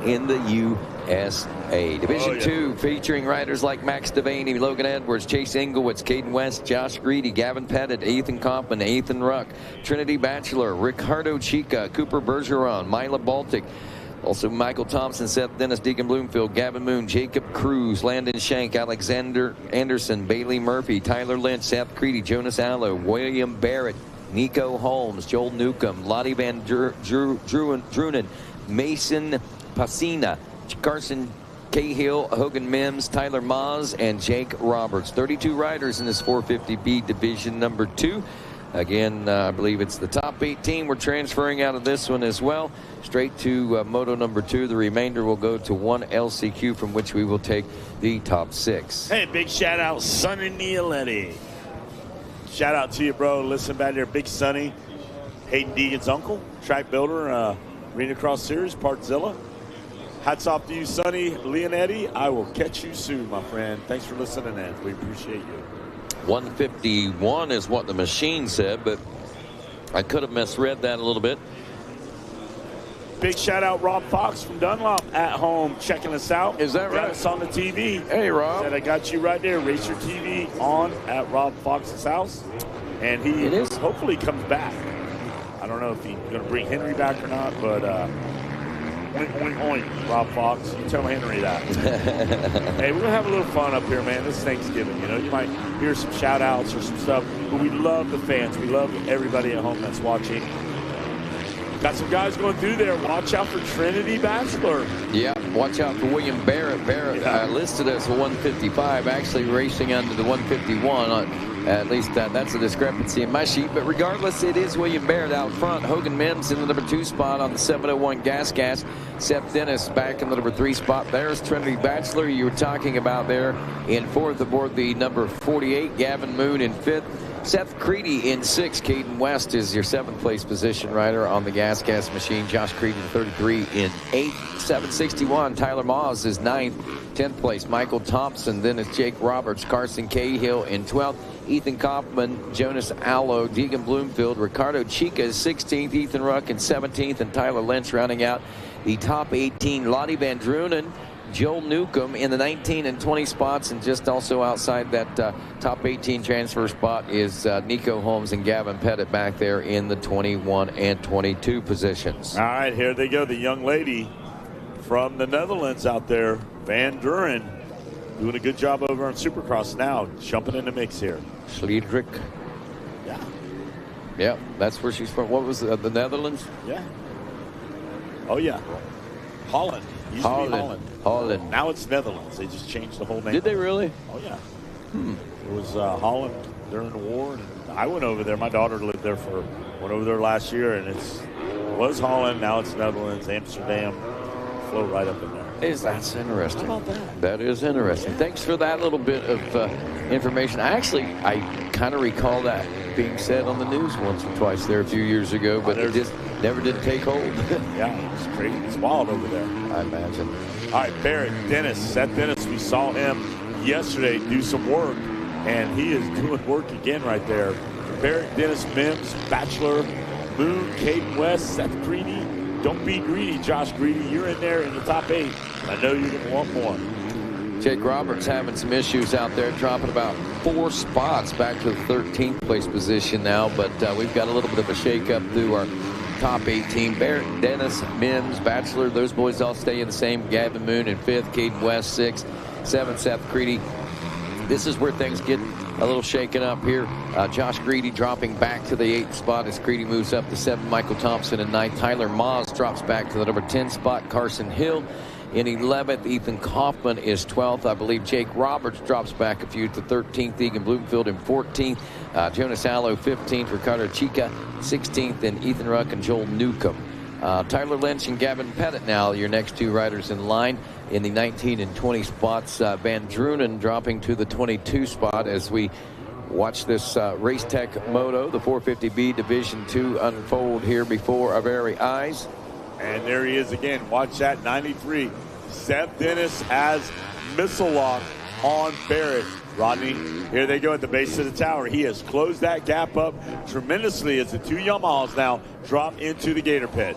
in the USA. Division 2 featuring riders like Max Devaney, Logan Edwards, Chase Engelwitz, Caden West, Josh Greedy, Gavin Pettit, Ethan Kaufman, Ethan Ruck, Trinity Batchelor, Ricardo Chica, Cooper Bergeron, Mila Baltic, also Michael Thompson, Seth Dennis, Deacon Bloomfield, Gavin Moon, Jacob Cruz, Landon Shank, Alexander Anderson, Bailey Murphy, Tyler Lynch, Seth Creedy, Jonas Allo, William Barrett, Nico Holmes, Joel Newcomb, Lottie Van Drunen, Mason Pasina, Carson Cahill, Hogan Mims, Tyler Maas, and Jake Roberts. 32 riders in this 450B Division number 2. Again, I believe it's the top 18. We're transferring out of this one as well, straight to Moto number 2. The remainder will go to one LCQ, from which we will take the top 6. Hey, big shout out, Sonny Nialetti. Shout out to you, bro. Listen back there, Big Sonny, Hayden Deegan's uncle, track builder, Arena Cross Series, Partzilla. Hats off to you, Sonny Leonetti. I will catch you soon, my friend. Thanks for listening in. We appreciate you. 151 is what the machine said, but I could have misread that a little bit. Big shout out, Rob Fox from Dunlop at home checking us out. Is that right? Got us on the TV. Hey, Rob. Said I got you right there. Racer TV on at Rob Fox's house. And he hopefully comes back. I don't know if he's going to bring Henry back or not, but oink, oink, oink, Rob Fox. You tell Henry that. Hey, we're going to have a little fun up here, man. This Thanksgiving, you know. You might hear some shout-outs or some stuff, but we love the fans. We love everybody at home that's watching. Got some guys going through there. Watch out for Trinity Batchelor. Yeah, watch out for William Barrett. Barrett listed as a 155, actually racing under the 151. At least that's a discrepancy in my sheet. But regardless, it is William Barrett out front. Hogan Mims in the number 2 spot on the 701 Gas. Seth Dennis back in the number 3 spot. There's Trinity Batchelor you were talking about there in 4th aboard the number 48. Gavin Moon in 5th. Seth Creedy in 6th. Caden West is your 7th place position rider on the gas machine. Josh Creedy 33 in 8th. 761. Tyler Maas is 9th. 10th place. Michael Thompson. Then it's Jake Roberts. Carson Cahill in 12th. Ethan Kaufman, Jonas Allo, Deegan Bloomfield, Ricardo Chica is 16th, Ethan Ruck in 17th, and Tyler Lynch rounding out the top 18. Lottie Van Drunen, Joel Newcomb in the 19 and 20 spots, and just also outside that top 18 transfer spot is Nico Holmes and Gavin Pettit back there in the 21 and 22 positions. All right, here they go. The young lady from the Netherlands out there Van Duren doing a good job over on Supercross now, jumping in the mix here. Sliedrich. Yeah. Yeah, that's where she's from. What was the Netherlands? Yeah. Oh, yeah. Holland. Used to be Holland. Holland. Now it's Netherlands. They just changed the whole name. Did they really? Oh, yeah. It was Holland during the war. And I went over there. My daughter went over there last year, and it was Holland. Now it's Netherlands, Amsterdam. Flow right up in there. That's interesting. How about that? That is interesting. Thanks for that little bit of information. I kind of recall that being said on the news once or twice there a few years ago, but it just never did take hold. Yeah, it's crazy. It's wild over there. I imagine. All right, Barrett Seth Dennis, we saw him yesterday do some work, and he is doing work again right there. Barrett Dennis, Mims, Bachelor, Moon, Caden West, Seth Greedy. Don't be greedy, Josh Greedy. You're in there in the top 8. I know you're going to want more. Jake Roberts having some issues out there, dropping about 4 spots back to the 13th place position now, but we've got a little bit of a shake-up through our top 8 team. Barrett, Dennis, Mims, Bachelor, those boys all stay in the same. Gavin Moon in 5th, Caden West 6th, 7th, Seth Greedy. This is where things get a little shaken up here. Josh Greedy dropping back to the 8th spot as Greedy moves up to 7th. Michael Thompson in 9th. Tyler Maas drops back to the number 10 spot. Carson Hill in 11th. Ethan Kaufman is 12th. I believe Jake Roberts drops back a few to 13th. Egan Bloomfield in 14th. Jonas Allo 15th. Ricardo Chica 16th. And Ethan Ruck and Joel Newcomb. Tyler Lynch and Gavin Pettit now your next 2 riders in line in the 19 and 20 spots. Van Drunen dropping to the 22 spot as we watch this Race Tech Moto, the 450B Division 2 unfold here before our very eyes. And there he is again. Watch that, 93. Seth Dennis has missile lock on Barrett. Rodney, here they go at the base of the tower. He has closed that gap up tremendously as the 2 Yamahas now drop into the Gator Pit.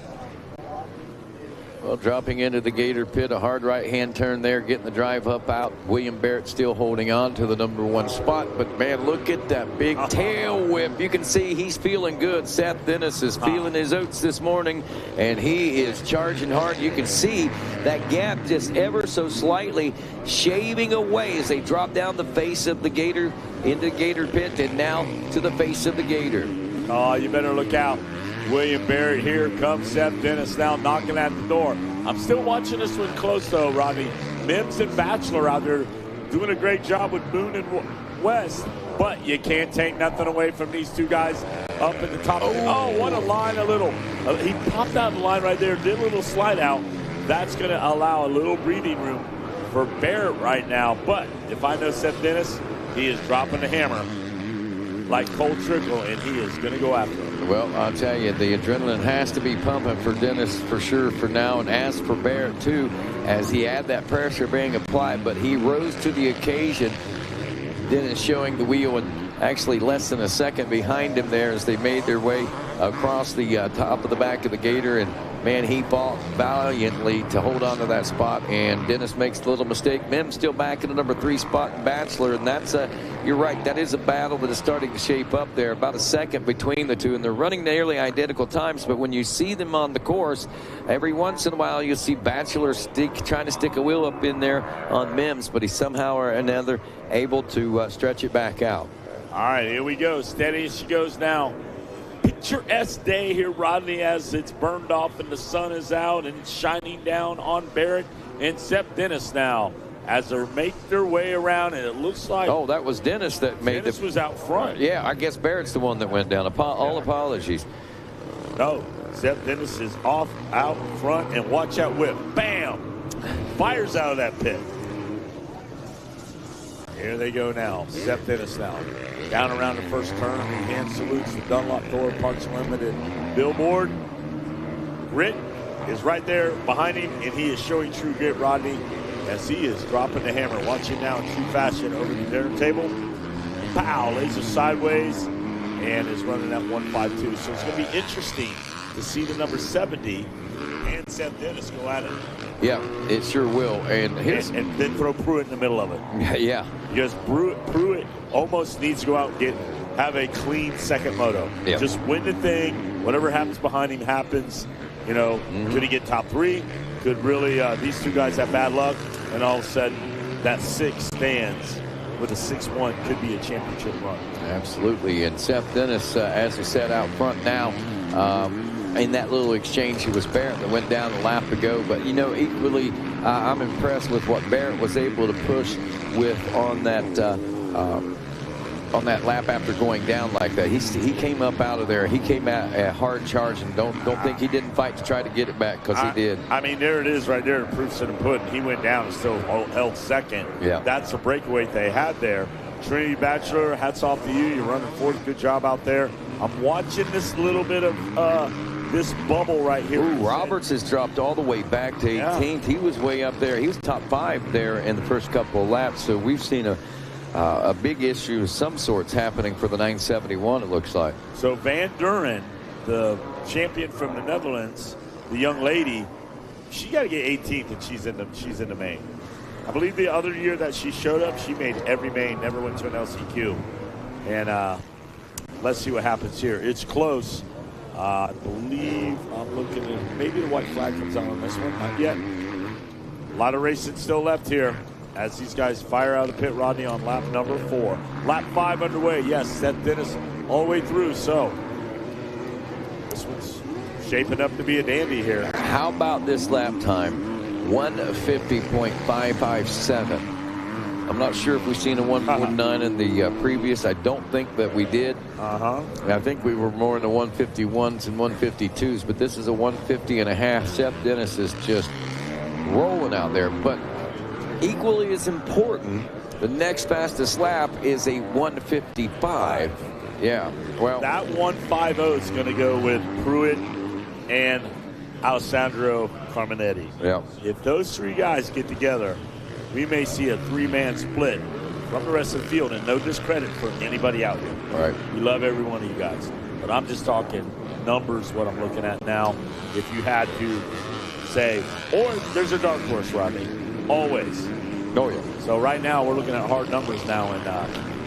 Well, dropping into the Gator Pit, a hard right-hand turn there, getting the drive up out. William Barrett still holding on to the number 1 spot. But, man, look at that big tail whip. You can see he's feeling good. Seth Dennis is feeling his oats this morning, and he is charging hard. You can see that gap just ever so slightly shaving away as they drop down the face of the Gator into the Gator Pit and now to the face of the Gator. Oh, you better look out. William Barrett, here comes Seth Dennis now knocking at the door. I'm still watching this one close, though, Rodney. Mims and Bachelor out there doing a great job with Moon and West, but you can't take nothing away from these 2 guys up at the top. Oh, what a line, he popped out the line right there, did a little slide out. That's going to allow a little breathing room for Barrett right now, but if I know Seth Dennis, he is dropping the hammer like Cole Trickle, and he is going to go after him. Well, I'll tell you, the adrenaline has to be pumping for Dennis for sure for now, and as for Barrett, too, as he had that pressure being applied, but he rose to the occasion. Dennis showing the wheel and actually less than a second behind him there as they made their way across the top of the back of the Gator, and man, he fought valiantly to hold on to that spot, and Dennis makes a little mistake. Mims still back in the number 3 spot in Bachelor, and that's you're right, that is a battle that is starting to shape up there. About a second between the 2, and they're running nearly identical times, but when you see them on the course, every once in a while you'll see Bachelor trying to stick a wheel up in there on Mims, but he's somehow or another able to stretch it back out. All right, here we go. Steady as she goes now. Picturesque day here, Rodney, as it's burned off and the sun is out and it's shining down on Barrett and Seth Dennis now as they make their way around, and it looks like... Oh, that was Dennis that made Dennis was out front. Yeah, I guess Barrett's the one that went down. All apologies. No, Seth Dennis is off out front, and watch that whip. Bam! Fires out of that pit. Here they go now. Seth Dennis now. Down around the first turn. He hand salutes the Dunlop Thor Parks Limited billboard. Grit is right there behind him, and he is showing true grit, Rodney, as he is dropping the hammer. Watch him now in true fashion over the dinner table. Pow! Lays it sideways and is running that 152. So it's going to be interesting to see the number 70 and Seth Dennis go at it. Yeah, it sure will. And and then throw Pruitt in the middle of it. Yeah. Because Pruitt almost needs to go out and have a clean second moto. Yep. Just win the thing. Whatever happens behind him happens. You know, could he get top 3? Could really, these 2 guys have bad luck? and all of a sudden that 6 stands with a 6-1 could be a championship run. Absolutely. And Seth Dennis, as he said out front now, in that little exchange, it was Barrett that went down a lap ago. But, you know, equally, I'm impressed with what Barrett was able to push with on that lap after going down like that. He came up out of there. He came out a hard charge, and don't think he didn't fight to try to get it back, because he did. I mean, there it is right there. The proof's in the pudding. He went down and still held second. Yeah. That's the breakaway they had there. Trinity Bachelor, hats off to you. You're running fourth. Good job out there. I'm watching this little bit of this bubble right here. Ooh, Roberts has dropped all the way back to 18th. Yeah. He was way up there. He was top 5 there in the first couple of laps. So we've seen a big issue of some sorts happening for the 971, it looks like. So Van Duren, the champion from the Netherlands, the young lady, she got to get 18th, and she's in the main. I believe the other year that she showed up, she made every main, never went to an LCQ. And let's see what happens here. It's close. I believe I'm looking at maybe the white flag comes out on this one. Not yet. A lot of racing still left here as these guys fire out of the pit. Rodney on lap number 4. Lap 5 underway. Yes, Seth Dennis all the way through. So this one's shaping up to be a dandy here. How about this lap time? 150.557. I'm not sure if we've seen a 149 in the previous. I don't think that we did. I think we were more in the 151s and 152s, but this is a 150 and a half. Seth Dennis is just rolling out there. But equally as important, the next fastest lap is a 155. Yeah, well, that 150 is going to go with Pruitt and Alessandro Carminetti. Yeah. If those 3 guys get together, we may see a 3-man split from the rest of the field, and no discredit for anybody out here. All right. We love every one of you guys. But I'm just talking numbers, what I'm looking at now. If you had to say, or there's a dark horse, Rodney, always. Oh, yeah. So right now we're looking at hard numbers now, and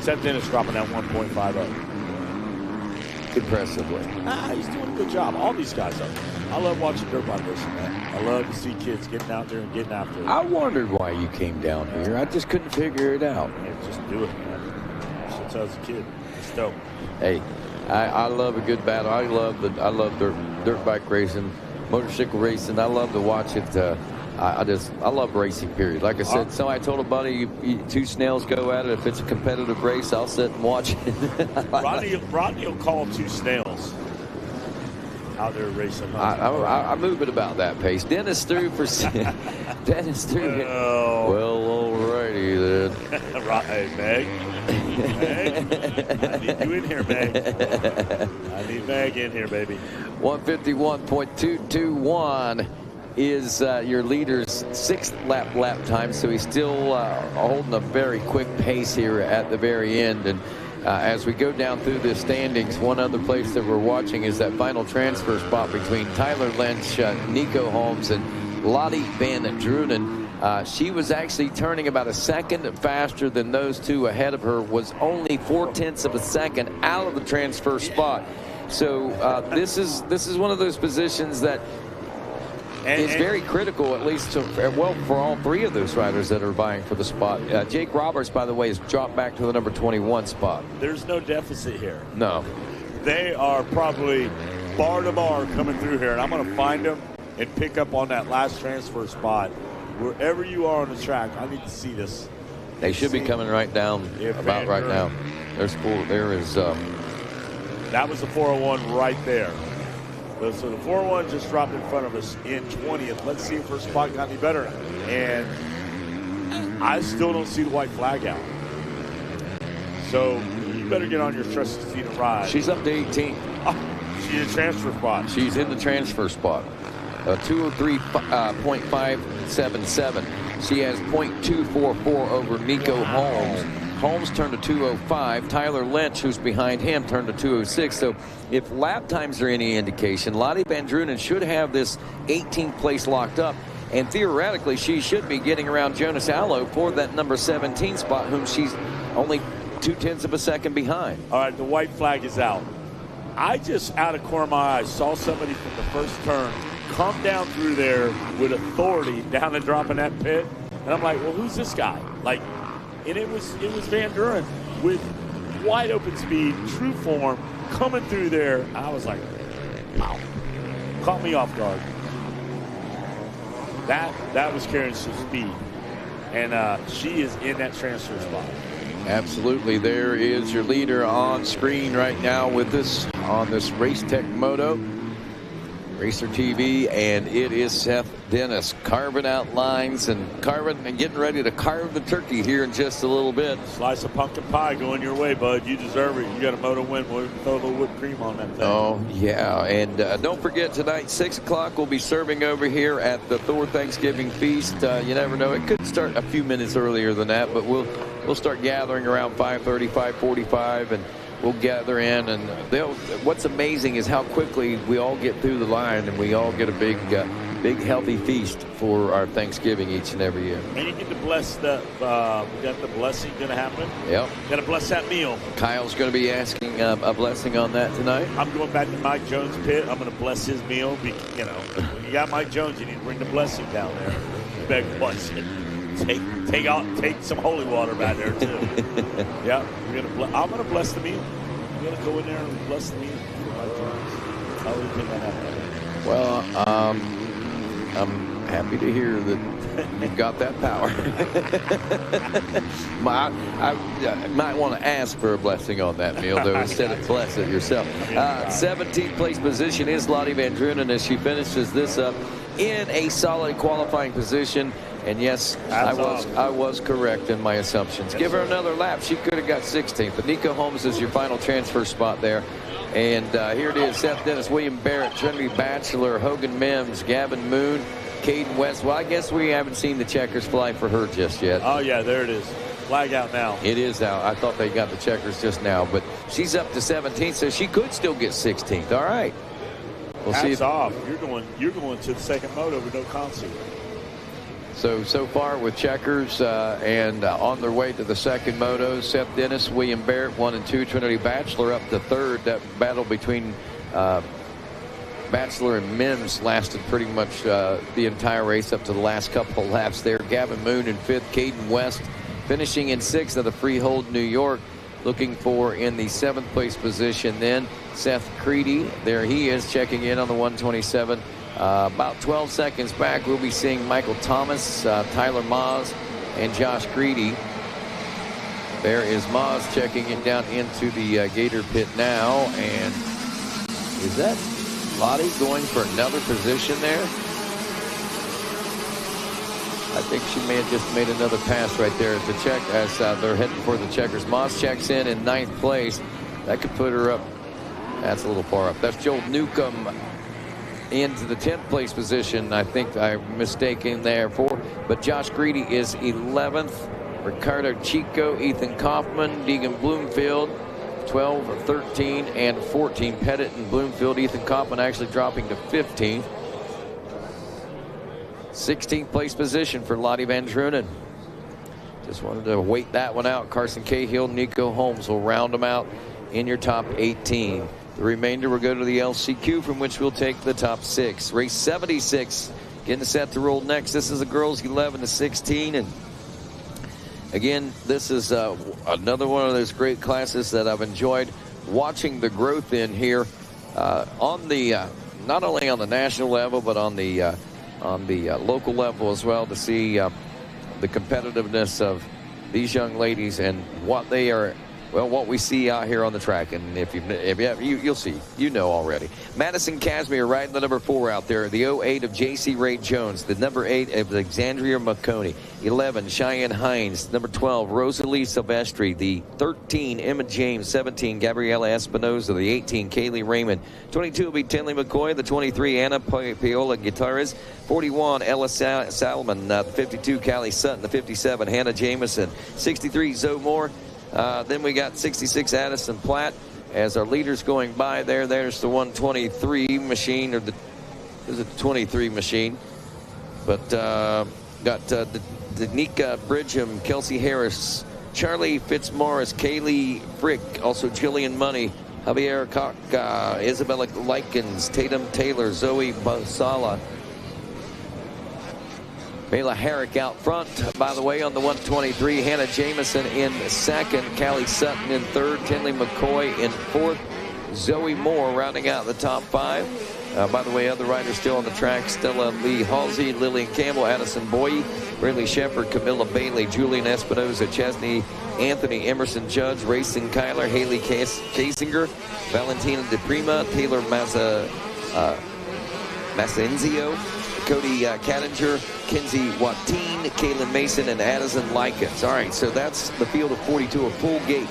Seth Dennis dropping that 1.50. Impressively. He's doing a good job. All these guys are. I love watching dirt bike racing, man. I love to see kids getting out there and getting after it. I wondered why you came down here. I just couldn't figure it out. Yeah, just do it, man. Since I was a kid, it's dope. Hey, I love a good battle. I love dirt bike racing, motorcycle racing. I love to watch it. I love racing, period. Like I said, I told a buddy, 2 snails go at it. If it's a competitive race, I'll sit and watch it. Rodney will call 2 snails out there racing. I move it about that pace. Dennis threw for Dennis threw. Oh. Well, alrighty then. Hey, Meg. I need you in here, Meg. I need Meg in here, baby. 151.221 is your leader's 6th lap time, so he's still holding a very quick pace here at the very end. And as we go down through the standings, one other place that we're watching is that final transfer spot between Tyler Lynch, Nico Holmes, and Lottie Van Drunen. She was actually turning about a second faster than those 2 ahead of her, was only 0.4 of a second out of the transfer spot. So this is one of those positions that is very critical, at least for all 3 of those riders that are vying for the spot. Jake Roberts, by the way, has dropped back to the number 21 spot. There's no deficit here. No. They are probably bar to bar coming through here, and I'm going to find them and pick up on that last transfer spot. Wherever you are on the track, I need to see this. They should be coming right down about right now. There is. That was the 401 right there. So the 401 just dropped in front of us in 20th. Let's see if her spot got any better. And I still don't see the white flag out. So you better get on your trusted seat and ride. She's up to 18. Oh, she's in the transfer spot. She's in the transfer spot. 203.577. She has 0.244 over Nico Holmes. Holmes turned to 205. Tyler Lynch, who's behind him, turned to 206. So if lap times are any indication, Lottie Van Drunen should have this 18th place locked up. And theoretically, she should be getting around Jonas Allo for that number 17 spot, whom she's only 0.2 of a second behind. All right, the white flag is out. I just, out of corner of my eyes, saw somebody from the first turn come down through there with authority down and drop in that pit. And I'm like, well, who's this guy? Like, and it was Van Duren with wide open speed, true form, coming through there. I was like, wow. Caught me off guard. That was carrying some speed. And she is in that transfer spot. Absolutely. There is your leader on screen right now with us on this Race Tech Moto Racer TV, and it is Seth Dennis carving out lines and getting ready to carve the turkey here in just a little bit. Slice of pumpkin pie going your way, bud. You deserve it. You got a moto win. We'll throw a little whipped cream on that thing. Oh, yeah. And don't forget, tonight, 6 o'clock, we'll be serving over here at the Thor Thanksgiving Feast. You never know. It could start a few minutes earlier than that, but we'll start gathering around 5:30, 5:45, and we'll gather in. And what's amazing is how quickly we all get through the line, and we all get a big healthy feast for our Thanksgiving each and every year. And you get to bless we got the blessing going to happen. Yep. Got to bless that meal. Kyle's going to be asking a blessing on that tonight. I'm going back to Mike Jones' pit. I'm going to bless his meal. You know, when you got Mike Jones, you need to bring the blessing down there. You better bless it. Take some holy water back there too. Yeah, I'm gonna bless the meal. I'm gonna go in there and bless the meal. I always think that happens. Well, I'm happy to hear that you've got that power. I might want to ask for a blessing on that meal, though, instead of bless it yourself. 17th place position is Lottie Van Drunen as she finishes this up in a solid qualifying position. And yes, I was correct in my assumptions. Give her another lap. She could have got 16th. But Nico Holmes is your final transfer spot there. And here it is. Seth Dennis, William Barrett, Trinity Batchelor, Hogan Mims, Gavin Moon, Caden West. Well, I guess we haven't seen the checkers fly for her just yet. Oh, yeah, there it is. Flag out now. It is out. I thought they got the checkers just now. But she's up to 17th, so she could still get 16th. All right. We'll see. Hats off. You're going to the second moto with no concert. So far with checkers and on their way to the second moto, Seth Dennis, William Barrett, 1 and 2, Trinity Batchelor up to third. That battle between Batchelor and Mims lasted pretty much the entire race up to the last couple of laps there. Gavin Moon in fifth, Caden West finishing in sixth at the Freehold, New York. Looking for in the 7th place position then Seth Creedy. There he is checking in on the 127. About 12 seconds back, we'll be seeing Michael Thomas, Tyler Maas, and Josh Greedy. There is Maas checking in down into the Gator pit now. And is that Lottie going for another position there? I think she may have just made another pass right there at the check as they're heading for the checkers. Maas checks in 9th place. That could put her up. That's a little far up. That's Joel Newcomb into the 10th place position. I think I'm mistaken there but Josh Greedy is 11th. Ricardo Chico, Ethan Kaufman, Deegan Bloomfield, 12, 13, and 14. Pettit and Bloomfield. Ethan Kaufman actually dropping to 15th. 16th place position for Lottie Van Drunen. Just wanted to wait that one out. Carson Cahill, Nico Holmes will round them out in your top 18. The remainder will go to the LCQ, from which we'll take the top 6. Race 76 getting set to roll next. This is the girls 11 to 16. And again, this is another one of those great classes that I've enjoyed watching the growth in here on the not only on the national level, but on the local level as well, to see the competitiveness of these young ladies and what they are. Well, what we see out here on the track, and if you'll see, you know already. Madison Casimir riding the number 4 out there. The 08 of J.C. Ray Jones. The number 8 of Alexandria McConey. 11, Cheyenne Hines. Number 12, Rosalie Silvestri. The 13, Emma James. 17, Gabriela Espinoza. The 18, Kaylee Raymond. 22 will be Tinley McCoy. The 23, Anna Paola Guitarres. 41, Ella Salmon. The 52, Callie Sutton. The 57, Hannah Jameson. 63, Zoe Moore. Then we got 66 Addison Platt as our leaders going by there. There's the 123 machine, or is it the 23 machine? But got Danica Bridgham, Kelsey Harris, Charlie Fitzmaurice, Kaylee Frick, also Jillian Money, Javier Koch, Isabella Likens, Tatum Taylor, Zoe Basala. Mayla Herrick out front, by the way, on the 123. Hannah Jamison in second. Callie Sutton in third. Tinley McCoy in fourth. Zoe Moore rounding out the top 5. By the way, other riders still on the track: Stella Lee Halsey, Lillian Campbell, Addison Boye, Brindley Shepard, Camilla Bailey, Julian Espinoza, Chesney, Anthony Emerson Judge, Racing Kyler, Haley Kasinger, Valentina DePrima, Taylor Massenzio, Cody Cattinger, Kinsey Watine, Kaylin Mason, and Addison Likens. All right, so that's the field of 42, a full gate.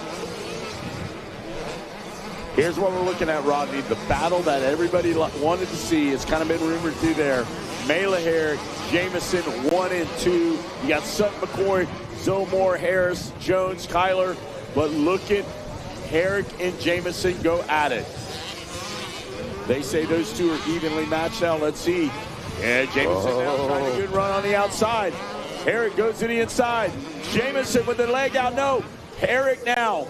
Here's what we're looking at, Rodney. The battle that everybody wanted to see. It's kind of been rumored through there. Mayla Herrick, Jamison, 1 and 2. You got Sutton McCoy, Zoe Moore, Harris, Jones, Kyler. But look at Herrick and Jamison go at it. They say those two are evenly matched now. Let's see. Yeah, Jamison now trying a good run on the outside. Herrick goes to the inside. Jamison with the leg out. No. Herrick now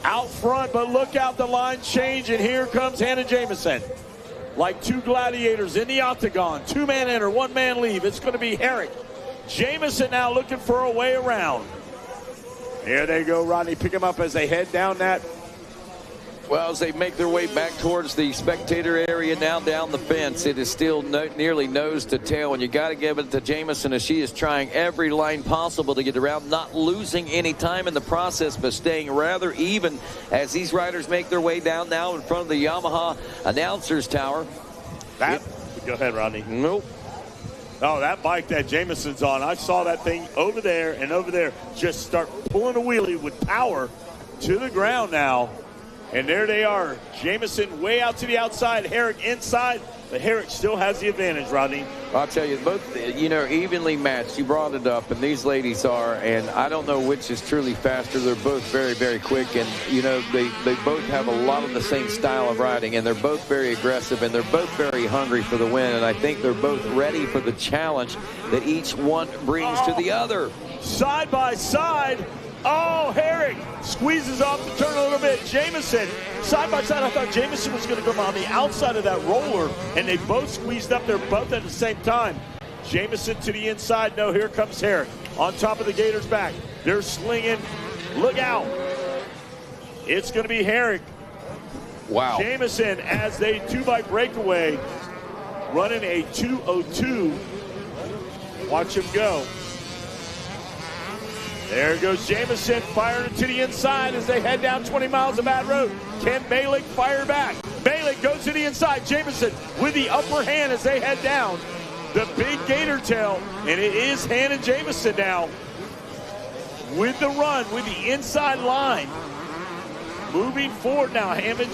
out front, but look out, the line change, and here comes Hannah Jamison. Like two gladiators in the octagon. 2-man enter, 1-man leave. It's going to be Herrick. Jamison now looking for a way around. Here they go, Rodney. Pick them up as they head down that. Well, as they make their way back towards the spectator area now down the fence, it is still nearly nose to tail, and you got to give it to Jamison as she is trying every line possible to get around, not losing any time in the process, but staying rather even as these riders make their way down now in front of the Yamaha announcers tower. Go ahead, Rodney. Nope. Oh, that bike that Jamison's on, I saw that thing over there and over there just start pulling a wheelie with power to the ground now. And there they are. Jamison way out to the outside, Herrick inside, but Herrick still has the advantage, Rodney. I'll tell you, both, evenly matched. You brought it up, and these ladies are, and I don't know which is truly faster. They're both very, very quick, and, they both have a lot of the same style of riding, and they're both very aggressive, and they're both very hungry for the win, and I think they're both ready for the challenge that each one brings to the other. Side by side. Oh, Herrick squeezes off the turn a little bit. Jamison, side by side. I thought Jamison was going to come on the outside of that roller, and they both squeezed up there both at the same time. Jamison to the inside. No, here comes Herrick on top of the Gators' back. They're slinging. Look out. It's going to be Herrick. Wow. Jamison, as they 2-bike breakaway, running a 2:02. Watch him go. There goes Jamison, firing to the inside as they head down 20 miles of bad road. Can Balick fire back? Balick goes to the inside. Jamison with the upper hand as they head down the big gator tail. And it is Hannah Jamison now with the run, with the inside line. Moving forward now, Hannah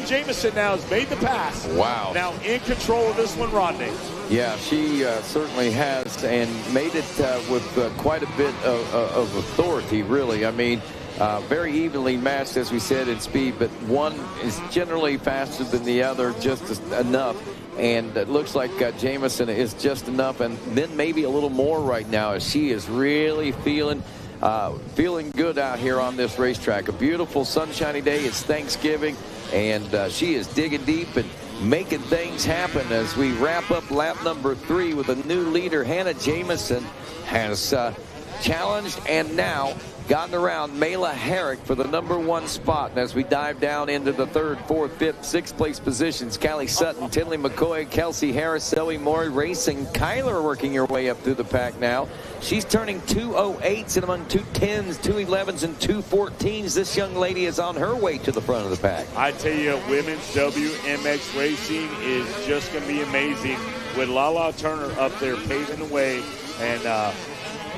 Jamison now has made the pass. Wow. Now in control of this one, Rodney. Yeah, she certainly has, and made it with quite a bit of authority, really. I mean, very evenly matched, as we said, in speed, but one is generally faster than the other, just enough. And it looks like Jamison is just enough, and then maybe a little more right now, as she is really feeling good out here on this racetrack. A beautiful sunshiny day. It's Thanksgiving, and she is digging deep and making things happen as we wrap up lap number 3 with a new leader. Hannah Jamison has challenged and now gotten around Mayla Herrick for the number 1 spot. And as we dive down into the 3rd, 4th, 5th, 6th place positions, Callie Sutton, Tinley McCoy, Kelsey Harris, Zoe Moore, Racing Kyler working her way up through the pack now. She's turning 2:08s and among 2:10s, 2:11s, and 2:14s. This young lady is on her way to the front of the pack. I tell you, women's WMX racing is just going to be amazing with Lala Turner up there paving the way, and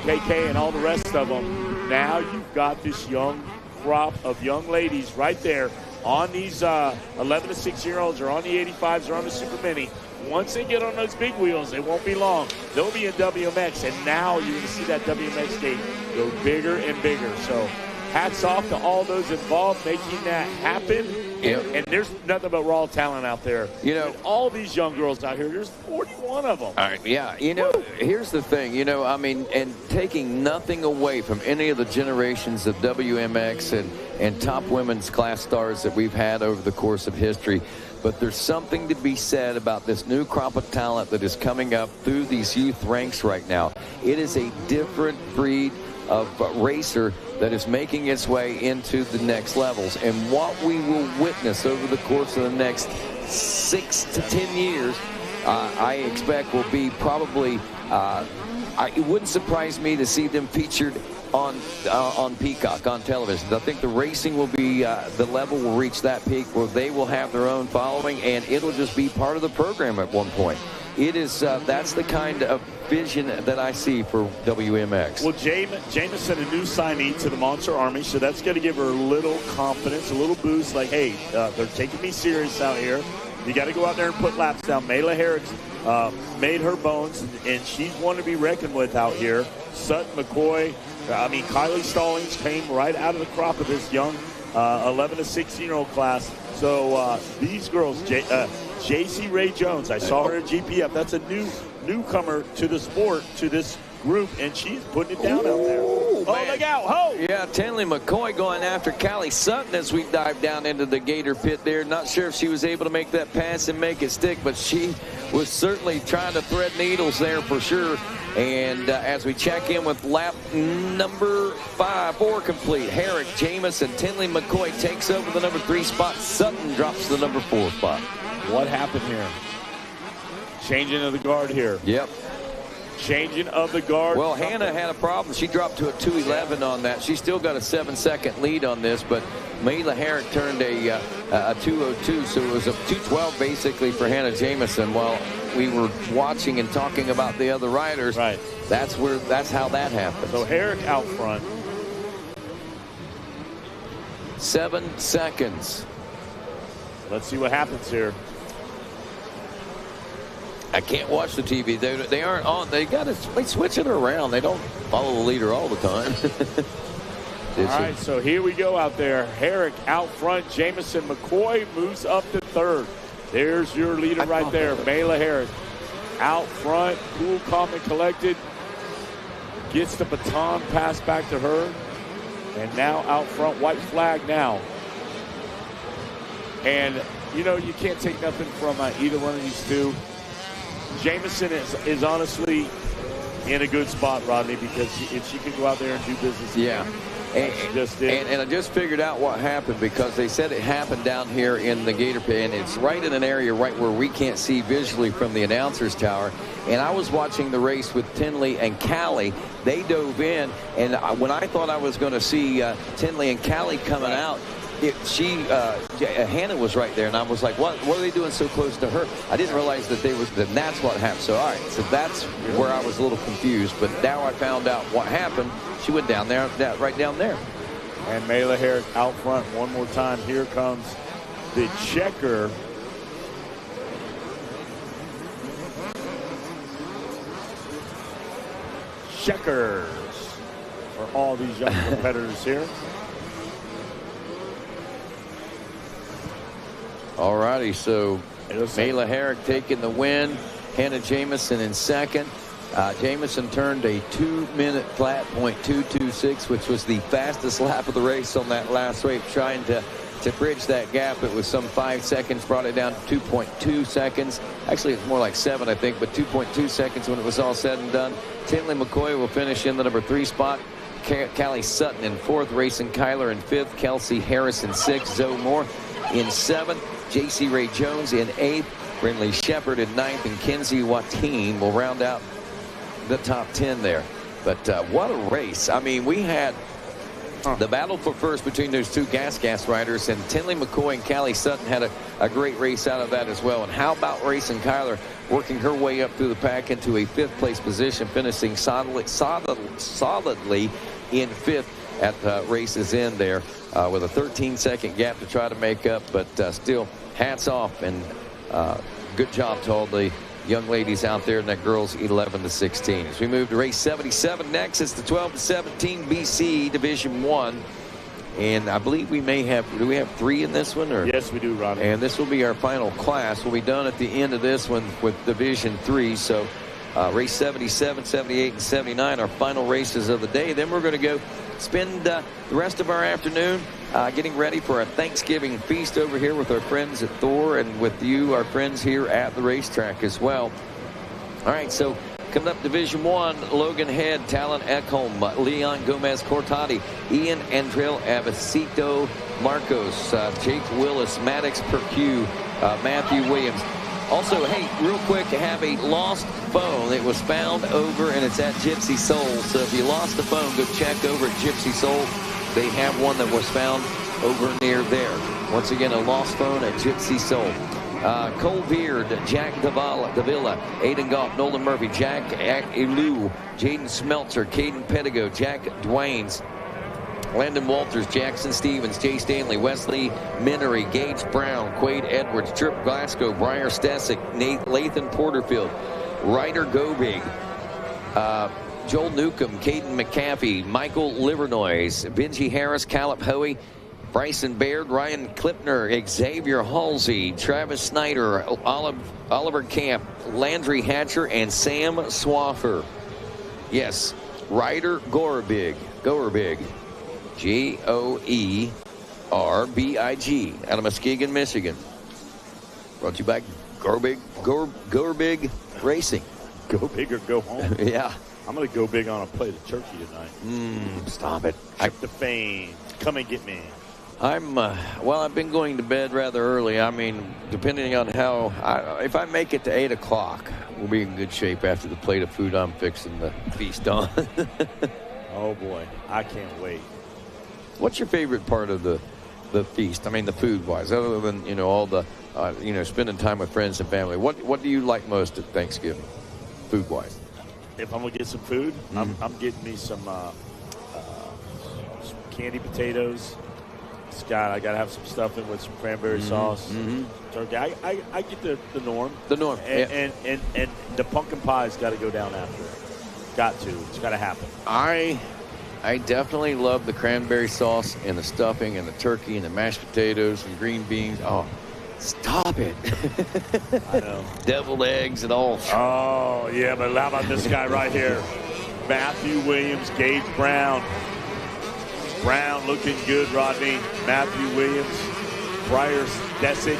KK and all the rest of them. Now you've got this young crop of young ladies right there on these 11 to 6-year-olds or on the 85s or on the Super Mini. Once they get on those big wheels, it won't be long. They'll be in WMX, and now you're going to see that WMX gate go bigger and bigger. So hats off to all those involved making that happen. Yep. And there's nothing but raw talent out there. You know, and all these young girls out here, there's 41 of them. All right, yeah, you know, here's the thing, you know, I mean, and taking nothing away from any of the generations of WMX and top women's class stars that we've had over the course of history, but there's something to be said about this new crop of talent that is coming up through these youth ranks right now. It is a different breed of racer that is making its way into the next levels. And what we will witness over the course of the next 6 to 10 years, I expect will be probably, it wouldn't surprise me to see them featured on Peacock, on television. I think the racing will be, the level will reach that peak where they will have their own following, and it'll just be part of the program at one point. It is, that's the kind of vision that I see for WMX. Well, Jameson, a new signee to the Monster Army, so that's going to give her a little confidence, a little boost, like, hey, they're taking me serious out here. You got to go out there and put laps down. Mayla Herrick's made her bones, and she's one to be reckoned with out here. Sutton, McCoy, Kylie Stallings came right out of the crop of this young 11 to 16-year-old class. So these girls, J.C. Ray Jones, I saw her at GPF. That's a newcomer to the sport, to this group, and she's putting it down out there. Oh, look out. Ho! Yeah, Tinley McCoy going after Callie Sutton as we dive down into the Gator pit there. Not sure if she was able to make that pass and make it stick, but she was certainly trying to thread needles there for sure. And as we check in with lap number 4 complete, Herrick, Jamison, Tinley McCoy takes over the number 3 spot. Sutton drops the number 4 spot. What happened here? Changing of the guard here. Yep. Changing of the guard. Well, Hannah had a problem. She dropped to a 2:11 on that. She still got a 7-second lead on this, but Mayla Herrick turned a 2:02, so it was a 2:12 basically for Hannah Jamison. While we were watching and talking about the other riders, right? That's how that happened. So Herrick out front. 7 seconds. Let's see what happens here. I can't watch the TV. They aren't on. They switch it around. They don't follow the leader all the time. All right, so here we go out there. Herrick out front. Jamison McCoy moves up to 3rd. There's your leader right there, Mayla Herrick. Out front, cool, calm, and collected. Gets the baton passed back to her. And now out front, white flag now. And, you know, you can't take nothing from either one of these two. Jamison is honestly in a good spot, Rodney, because if she could go out there and do business. Yeah. And I just figured out what happened, because they said it happened down here in the Gator Pit, and it's right in an area right where we can't see visually from the announcer's tower. And I was watching the race with Tinley and Callie. They dove in, and when I thought I was going to see Tinley and Callie coming out, Hannah was right there, and I was like, what are they doing so close to her? I didn't realize that that's what happened. So, all right, so that's where I was a little confused, but now I found out what happened. She went down there, right down there. And Mayla Herrick out front one more time. Here comes the checker. Checkers for all these young competitors here. All righty, so Mayla Herrick taking the win. Hannah Jamison in 2nd. Jamison turned a 2-minute flat .226, which was the fastest lap of the race on that last race, trying to bridge that gap. It was some 5 seconds, brought it down to 2.2 seconds. Actually, it's more like 7, I think, but 2.2 seconds when it was all said and done. Tinley McCoy will finish in the number 3 spot. Callie Sutton in 4th, Rayson Kyler in 5th, Kelsey Harris in 6th, Zoe Moore in 7th, J.C. Ray Jones in 8th, Brinley Shepard in 9th, and Kenzie Watine will round out the top 10 there. But what a race. I mean, we had the battle for first between those two gas riders, and Tinley McCoy and Callie Sutton had a great race out of that as well. And how about Rayson Kyler working her way up through the pack into a 5th place position, finishing solidly in 5th at race's end there with a 13-second gap to try to make up, but still hats off and good job to all the young ladies out there in that girls 11 to 16. As we move to race 77 next, it's the 12 to 17 BC Division 1. And I believe we may have, do we have 3 in this one? Or? Yes, we do, Ronnie. And this will be our final class. We'll be done at the end of this one with Division 3. So race 77, 78, and 79, our final races of the day. Then we're going to go spend the rest of our afternoon getting ready for a Thanksgiving feast over here with our friends at Thor and with you, our friends here at the racetrack as well. All right, so coming up, Division 1, Logan Head, Talon Ekholm, Leon Gomez Cortati, Ian Andrell Avicito Marcos, Jake Willis, Maddox Perque, Matthew Williams. Also, hey, real quick, I have a lost phone. It was found over, and it's at Gypsy Soul. So if you lost the phone, go check over at Gypsy Soul. They have one that was found over near there. Once again, a lost phone at Gypsy Soul. Cole Beard, Jack Davila, Aiden Goff, Nolan Murphy, Jack Elu, Jaden Smeltzer, Caden Pedigo, Jack Dwaynes, Landon Walters, Jackson Stevens, Jay Stanley, Wesley Minery, Gage Brown, Quade Edwards, Trip Glasgow, Briar Stesick, Lathan Porterfield, Ryder Gobig, Joel Newcomb, Caden McCaffey, Michael Livernoise, Benji Harris, Caleb Hoey, Bryson Baird, Ryan Klipner, Xavier Halsey, Travis Snyder, Oliver Camp, Landry Hatcher, and Sam Swaffer. Yes, Ryder Gorbig, Goerbig, out of Muskegon, Michigan. Brought to you by Gorbig Racing. Go big or go home. Yeah. I'm going to go big on a plate of turkey tonight. Stop it. Tryptophan. Come and get me. Well, I've been going to bed rather early. I mean, depending on if I make it to 8 o'clock, we'll be in good shape after the plate of food I'm fixing to feast on. Oh, boy. I can't wait. What's your favorite part of the feast? I mean, the food-wise, other than, all the, spending time with friends and family. What do you like most at Thanksgiving, food-wise? If I'm going to get some food, I'm getting me some candy potatoes. Scott, I got to have some stuffing with some cranberry sauce. Turkey. I get the norm. The norm. And the pumpkin pie's got to go down after. Got to. It's got to happen. I definitely love the cranberry sauce and the stuffing and the turkey and the mashed potatoes and green beans. Oh, stop it. I know. Deviled eggs and all. Oh, yeah, but how about this guy right here? Matthew Williams, Gage Brown. Brown looking good, Rodney. Matthew Williams, Briar Stesick.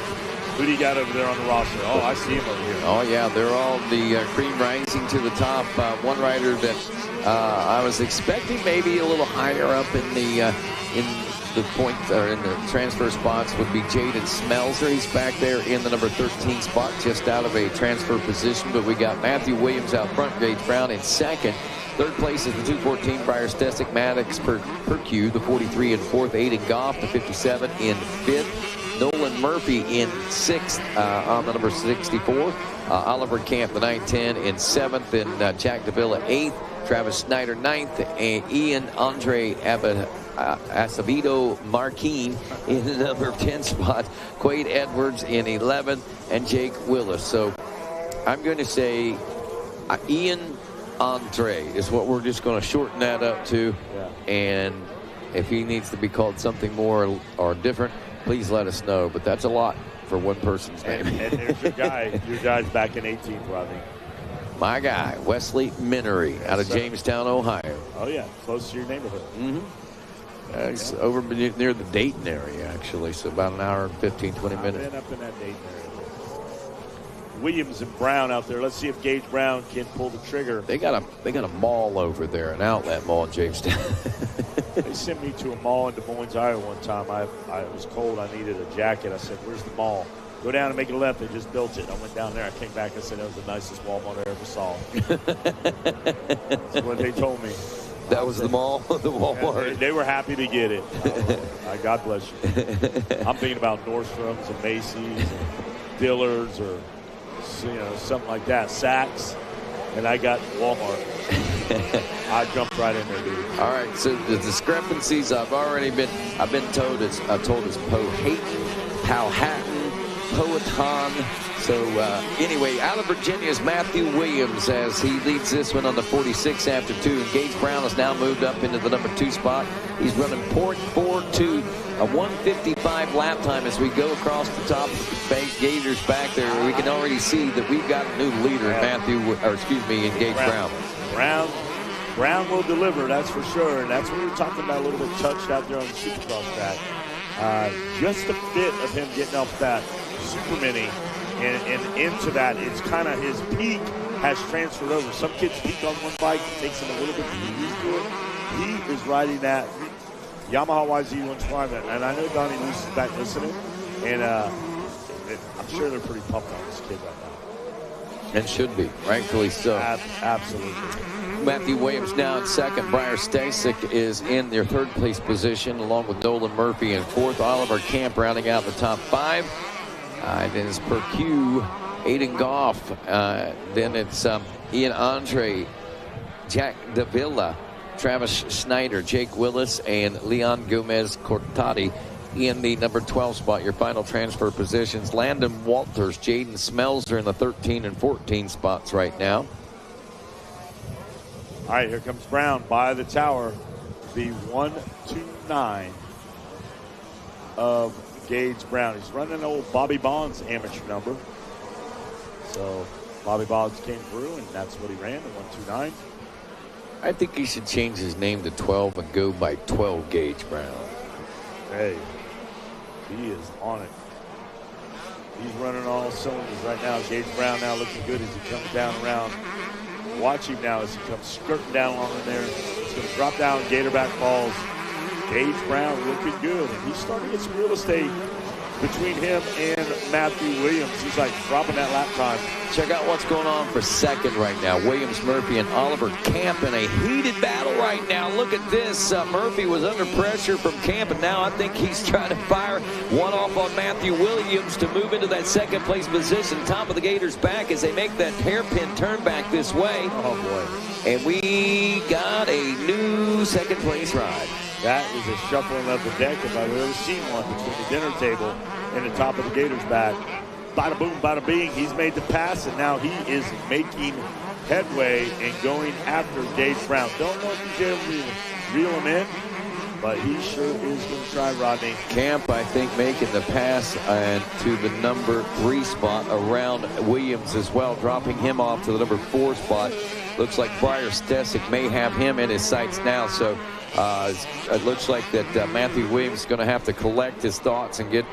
Who do you got over there on the roster? Oh, I see him over here. Oh, yeah, they're all the cream rising to the top. One rider that I was expecting maybe a little higher up in the point or in the transfer spots would be Jaden Smelzer. He's back there in the number 13 spot, just out of a transfer position. But we got Matthew Williams out front, Gage Brown in second. Third place is the 214 Briar Stesick, Maddox Perque, the 43 in fourth, Aiden Goff, the 57 in fifth, Nolan Murphy in sixth on the number 64, Oliver Camp, the 9-10 in seventh, and Jack Davila eighth, Travis Snyder ninth, and Ian Andre Acevedo Marquine in the number 10 spot, Quade Edwards in 11th, and Jake Willis. So I'm going to say Ian Andre is what we're just going to shorten that up to. Yeah. And if he needs to be called something more or different, please let us know. But that's a lot for one person's name. And there's your guy. Your guy's back in 18th, Rodney. My guy, Wesley Minery, out of Jamestown, Ohio. Oh, yeah. Close to your neighborhood. It's over near the Dayton area, actually. So about an hour and 15, 20 minutes. I've been up in that Dayton area. Williams and Brown out there. Let's see if Gage Brown can pull the trigger. They got a mall over there, an outlet mall in Jamestown. They sent me to a mall in Des Moines, Iowa one time. I was cold. I needed a jacket. I said, "Where's the mall?" Go down and make a left. They just built it. I went down there. I came back. I said, "That was the nicest Walmart I ever saw." That's what they told me. That was the mall, the Walmart. Yeah, they were happy to get it. God bless you. I'm thinking about Nordstrom's and Macy's and Dillard's or something like that. Saks, and I got Walmart. I jumped right in there, dude. All right, so the discrepancies I've been told it's Powhatan, Powhatan, Powhatan, So anyway, out of Virginia is Matthew Williams as he leads this one on the 46 after 2. And Gage Brown has now moved up into the number 2 spot. He's running .42, a 155 lap time as we go across the top of the Gators back there. We can already see that we've got a new leader in Gage Brown. Brown will deliver, that's for sure. And that's what we were talking about a little bit touched out there on the Supercross track. Just a bit of him getting off that Super Mini and into that, it's kind of his peak has transferred over. Some kids peak on one bike, it takes them a little bit to get used to it. He is riding that Yamaha YZ125, and I know Donnie Luce is back listening, and I'm sure they're pretty pumped on this kid right now. And should be, rightfully so. Absolutely. Matthew Williams now in second. Briar Stasek is in their third place position, along with Nolan Murphy in fourth. Oliver Camp rounding out the top 5. Then it's Perque, Aiden Goff. Then it's Ian Andre, Jack Davila, Travis Schneider, Jake Willis, and Leon Gomez Cortati in the number 12 spot. Your final transfer positions: Landon Walters, Jaden Smelser in the 13 and 14 spots right now. All right, here comes Brown by the tower. The 129 of Gage Brown. He's running an old Bobby Bonds amateur number. So Bobby Bonds came through, and that's what he ran, the 129. I think he should change his name to 12 and go by 12 Gage Brown. Hey, he is on it. He's running all cylinders right now. Gage Brown now looking good as he comes down around. Watch him now as he comes skirting down along in there. He's going to drop down, Gatorback falls. Gage Brown looking good, and he's starting to get some real estate between him and Matthew Williams. He's like dropping that lap time. Check out what's going on for second right now. Williams, Murphy, and Oliver Camp in a heated battle right now. Look at this. Murphy was under pressure from Camp, and now I think he's trying to fire one off on Matthew Williams to move into that second place position. Top of the Gators back as they make that hairpin turn back this way. Oh, boy. And we got a new second place ride. That is a shuffling of the deck if I've ever seen one between the dinner table and the top of the Gators back. Bada boom, bada bing. He's made the pass, and now he is making headway and going after Gage Brown. Don't know if he's able to reel him in, but he sure is going to try, Rodney. Camp, I think, making the pass to the number 3 spot around Williams as well, dropping him off to the number 4 spot. Looks like Briar Stesic may have him in his sights now, so it looks like that Matthew Williams is going to have to collect his thoughts and get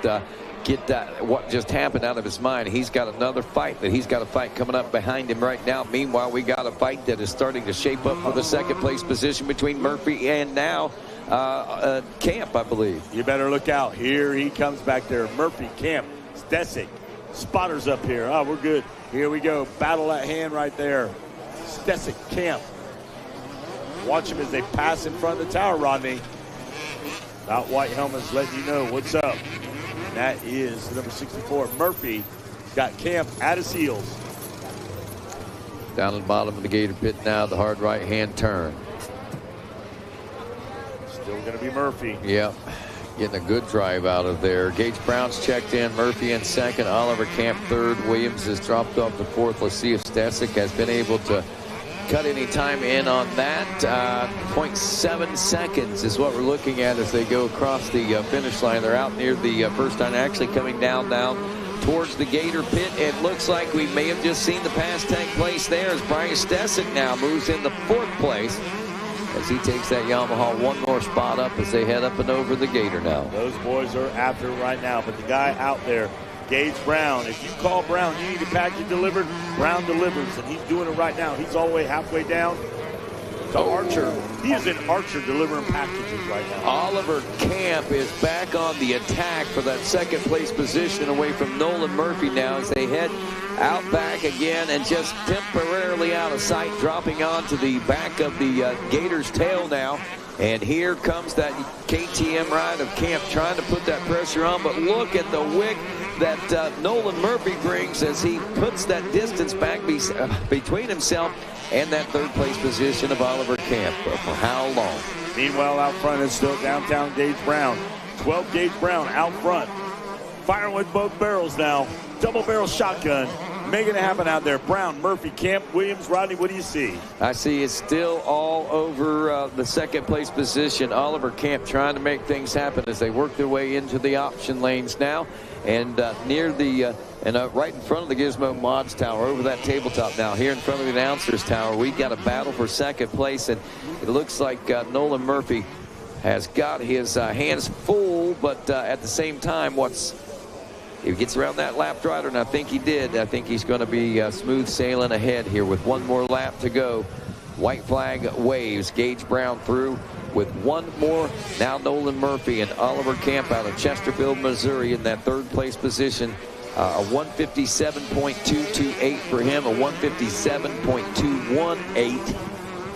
that what just happened out of his mind. He's got another fight that he's got a fight coming up behind him right now. Meanwhile, we got a fight that is starting to shape up for the second place position between Murphy and now Camp, I believe. You better look out. Here he comes back there. Murphy, Camp, Stesic, spotters up here. Oh, we're good. Here we go. Battle at hand right there. Stesic, Camp. Watch him as they pass in front of the tower, Rodney. That white helmet's letting you know what's up. And that is the number 64. Murphy got Camp at his heels. Down at the bottom of the Gator pit now, the hard right-hand turn. Still going to be Murphy. Yep. Getting a good drive out of there. Gage Brown's checked in. Murphy in second. Oliver Camp third. Williams has dropped off to fourth. Let's see if Stesic has been able to cut any time in on that. 0.7 seconds is what we're looking at as they go across the finish line. They're out near the first line, actually coming down towards the Gator pit. It looks like we may have just seen the pass take place there as Brian Stesic now moves into 4th place as he takes that Yamaha one more spot up as they head up and over the Gator now. Those boys are after it right now, but the guy out there, Gage Brown, if you call Brown, you need a package delivered, Brown delivers, and he's doing it right now. He's all the way halfway down to Archer. He is in Archer delivering packages right now. Oliver Camp is back on the attack for that second place position away from Nolan Murphy now as they head out back again and just temporarily out of sight, dropping onto the back of the Gators tail now. And here comes that KTM ride of Camp trying to put that pressure on, but look at the wick that Nolan Murphy brings as he puts that distance back between himself and that 3rd place position of Oliver Camp. For how long? Meanwhile, out front is still downtown Gage Brown. 12 Gage Brown out front. Firing with both barrels now. double barrel shotgun making it happen out there. Brown, Murphy, Camp, Williams, Rodney, what do you see? I see it's still all over the second place position. Oliver Camp trying to make things happen as they work their way into the option lanes now. And near the, right in front of the Gizmo Mods Tower, over that tabletop now, here in front of the announcer's tower, we got a battle for second place. And it looks like Nolan Murphy has got his hands full, but at the same time, if he gets around that lap rider, and I think he did, I think he's going to be smooth sailing ahead here with one more lap to go. White flag waves. Gage Brown through with one more. Now Nolan Murphy and Oliver Camp out of Chesterfield, Missouri in that third place position. A 157.228 for him, a 157.218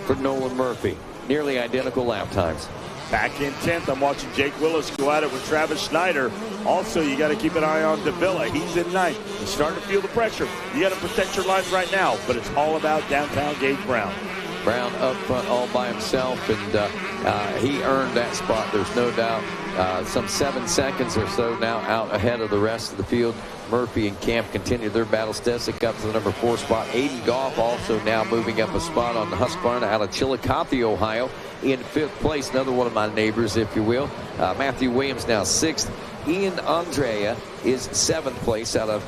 for Nolan Murphy. Nearly identical lap times. Back in 10th, I'm watching Jake Willis go at it with Travis Schneider. Also, you got to keep an eye on Davila. He's in 9th. He's starting to feel the pressure. You got to protect your lines right now, but it's all about downtown Gage Brown. Brown up front all by himself, and he earned that spot, there's no doubt. Some 7 seconds or so now out ahead of the rest of the field. Murphy and Camp continue their battle. Stesic up to the number 4 spot. Aiden Goff also now moving up a spot on the Husqvarna out of Chillicothe, Ohio, in 5th place. Another one of my neighbors, if you will. Matthew Williams now 6th. Ian Andrea is 7th place out of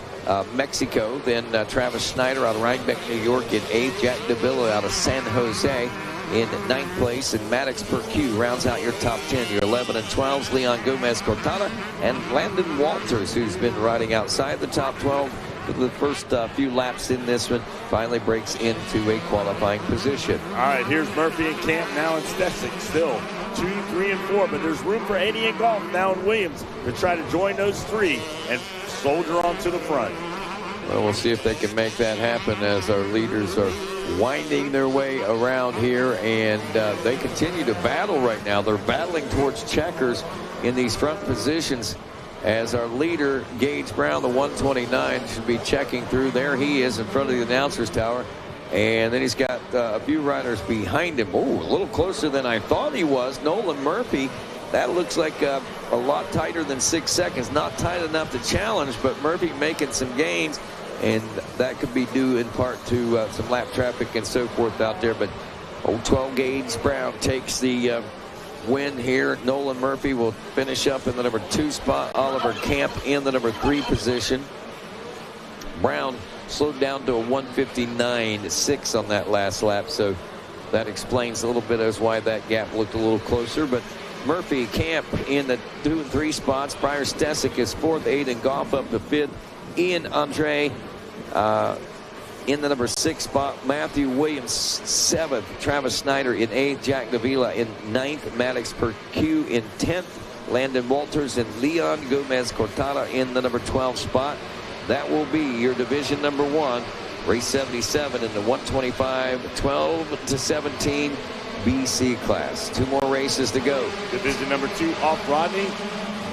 Mexico. Then Travis Schneider out of Rhinebeck, New York in 8th. Jack Davila out of San Jose in 9th place. And Maddox Perque rounds out your top 10. Your 11 and 12s, Leon Gomez Cortada and Landon Walters, who's been riding outside the top 12 for the first few laps in this one, finally breaks into a qualifying position. All right, here's Murphy and Camp now, and Stesic still 2, 3, and 4, but there's room for Eddie and Goff now and Williams to try to join those 3 and soldier on to the front. Well, we'll see if they can make that happen as our leaders are winding their way around here, and they continue to battle right now. They're battling towards checkers in these front positions as our leader, Gage Brown, the 129, should be checking through. There he is in front of the announcer's tower. And then he's got a few riders behind him. Oh, a little closer than I thought he was. Nolan Murphy, that looks like a lot tighter than 6 seconds. Not tight enough to challenge, but Murphy making some gains. And that could be due in part to some lap traffic and so forth out there. But 12 Gage Brown takes the win here. Nolan Murphy will finish up in the number 2 spot. Oliver Camp in the number 3 position. Brown slowed down to a 159.6 on that last lap, so that explains a little bit as why that gap looked a little closer. But Murphy, Camp in the 2 and 3 spots. Pryor Stesic is 4th, Aiden Goff up to 5th. Ian Andre in the number 6 spot. Matthew Williams 7th. Travis Schneider in 8th. Jack Davila in 9th. Maddox Perque in 10th. Landon Walters and Leon Gomez Cortada in the number 12 spot. That will be your division number 1. Race 77 in the 125, 12 to 17 BC class. 2 more races to go. Division number 2 off Rodney.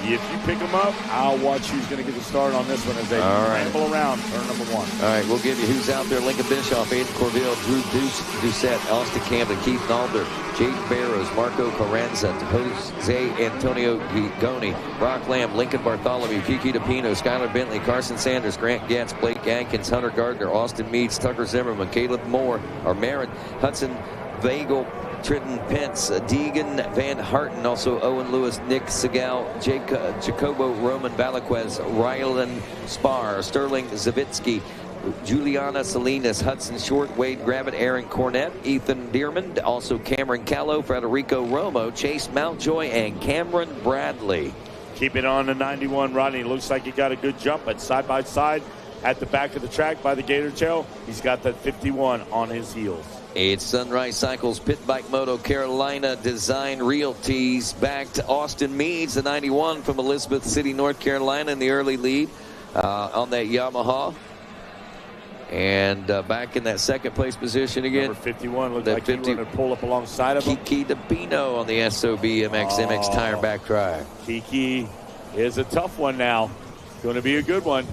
If you pick them up, I'll watch who's going to get the start on this one as they ramble around turn number 1. All right, we'll give you who's out there. Lincoln Bischoff, Aiden Corville, Drew Doucette, Austin Camden, Keith Nalder, Jaden Barrows, Marco Carranza, Jose Antonio Gigoni, Brock Lamb, Lincoln Bartholomew, Kiki DePino, Skylar Bentley, Carson Sanders, Grant Getz, Blake Atkins, Hunter Gardner, Austin Meads, Tucker Zimmerman, Caleb Moore, or Marin, Hudson Vagel, Trenton Pence, Deegan Van Harten, also Owen Lewis, Nick Segal, Jacobo Roman Valaquez, Rylan Spar, Sterling Zavitsky, Juliana Salinas, Hudson Short, Wade Gravitt, Aaron Cornett, Ethan Dearmond, also Cameron Callow, Federico Romo, Chase Mountjoy, and Cameron Bradley. Keep it on the 91, Rodney. Looks like he got a good jump, but side by side at the back of the track by the Gator Tail, he's got that 51 on his heels. It's Sunrise Cycles, Pit Bike Moto, Carolina Design Realties. Back to Austin Meads, the 91 from Elizabeth City, North Carolina in the early lead on that Yamaha. And back in that second place position again. Number 51 looked like he wanted to pull up alongside of him. Kiki DePino on the SOB MX Tire back drive. Kiki is a tough one now. Going to be a good one.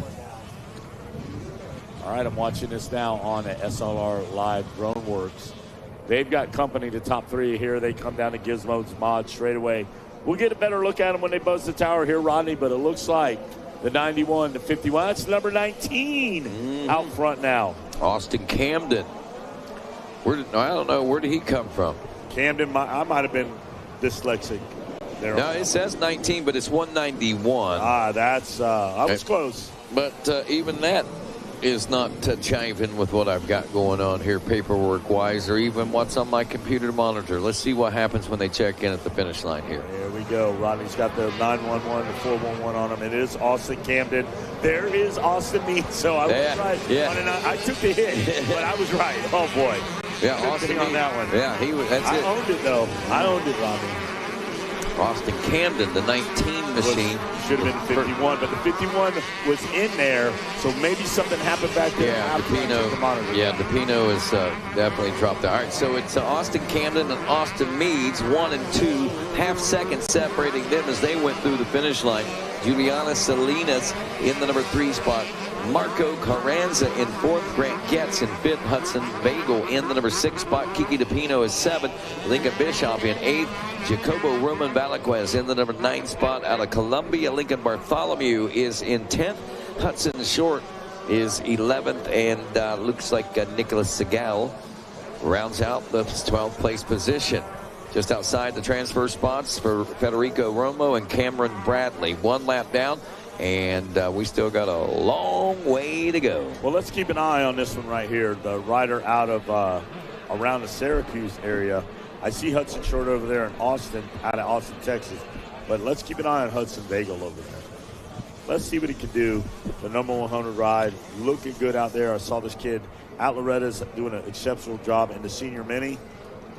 All right, I'm watching this now on the SLR Live Drone Works. They've got company to top 3 here. They come down to Gizmo's Mod straight away. We'll get a better look at them when they buzz the tower here, Rodney, but it looks like the 91, the 51. That's number 19 out front now. Austin Camden. I don't know. Where did he come from? Camden, I might have been dyslexic. There no, it says 19, but it's 191. I was close. But even that is not chiving with what I've got going on here paperwork-wise or even what's on my computer monitor. Let's see what happens when they check in at the finish line here. There we go. Rodney's got the 911, the 411 on him. It is Austin Camden. There is Austin Meade. So I was right. Yeah. I took the hit, but I was right. Oh, boy. Yeah, Austin on that one. Yeah, that's it. I owned it, though. I owned it, Rodney. Austin Camden, the 19 machine. Should have been 51, but the 51 was in there, so maybe something happened back there. Yeah, DePino is definitely dropped there. All right, so it's Austin Camden and Austin Meads, 1 and 2, half second separating them as they went through the finish line. Juliana Salinas in the number 3 spot. Marco Carranza in 4th, Grant Getz in 5th, Hudson Bagel in the number 6 spot, Kiki DePino is 7th, Lincoln Bishop in 8th, Jacobo Roman Valaquez in the number 9 spot out of Columbia, Lincoln Bartholomew is in 10th, Hudson Short is 11th, and looks like Nicholas Segal rounds out the 12th place position. Just outside the transfer spots for Federico Romo and Cameron Bradley. 1 lap down. And we still got a long way to go. Well, let's keep an eye on this one right here. The rider out of around the Syracuse area. I see Hudson Short over there in Austin, out of Austin, Texas. But let's keep an eye on Hudson Bagel over there. Let's see what he can do. The number 100 ride, looking good out there. I saw this kid at Loretta's doing an exceptional job in the senior mini.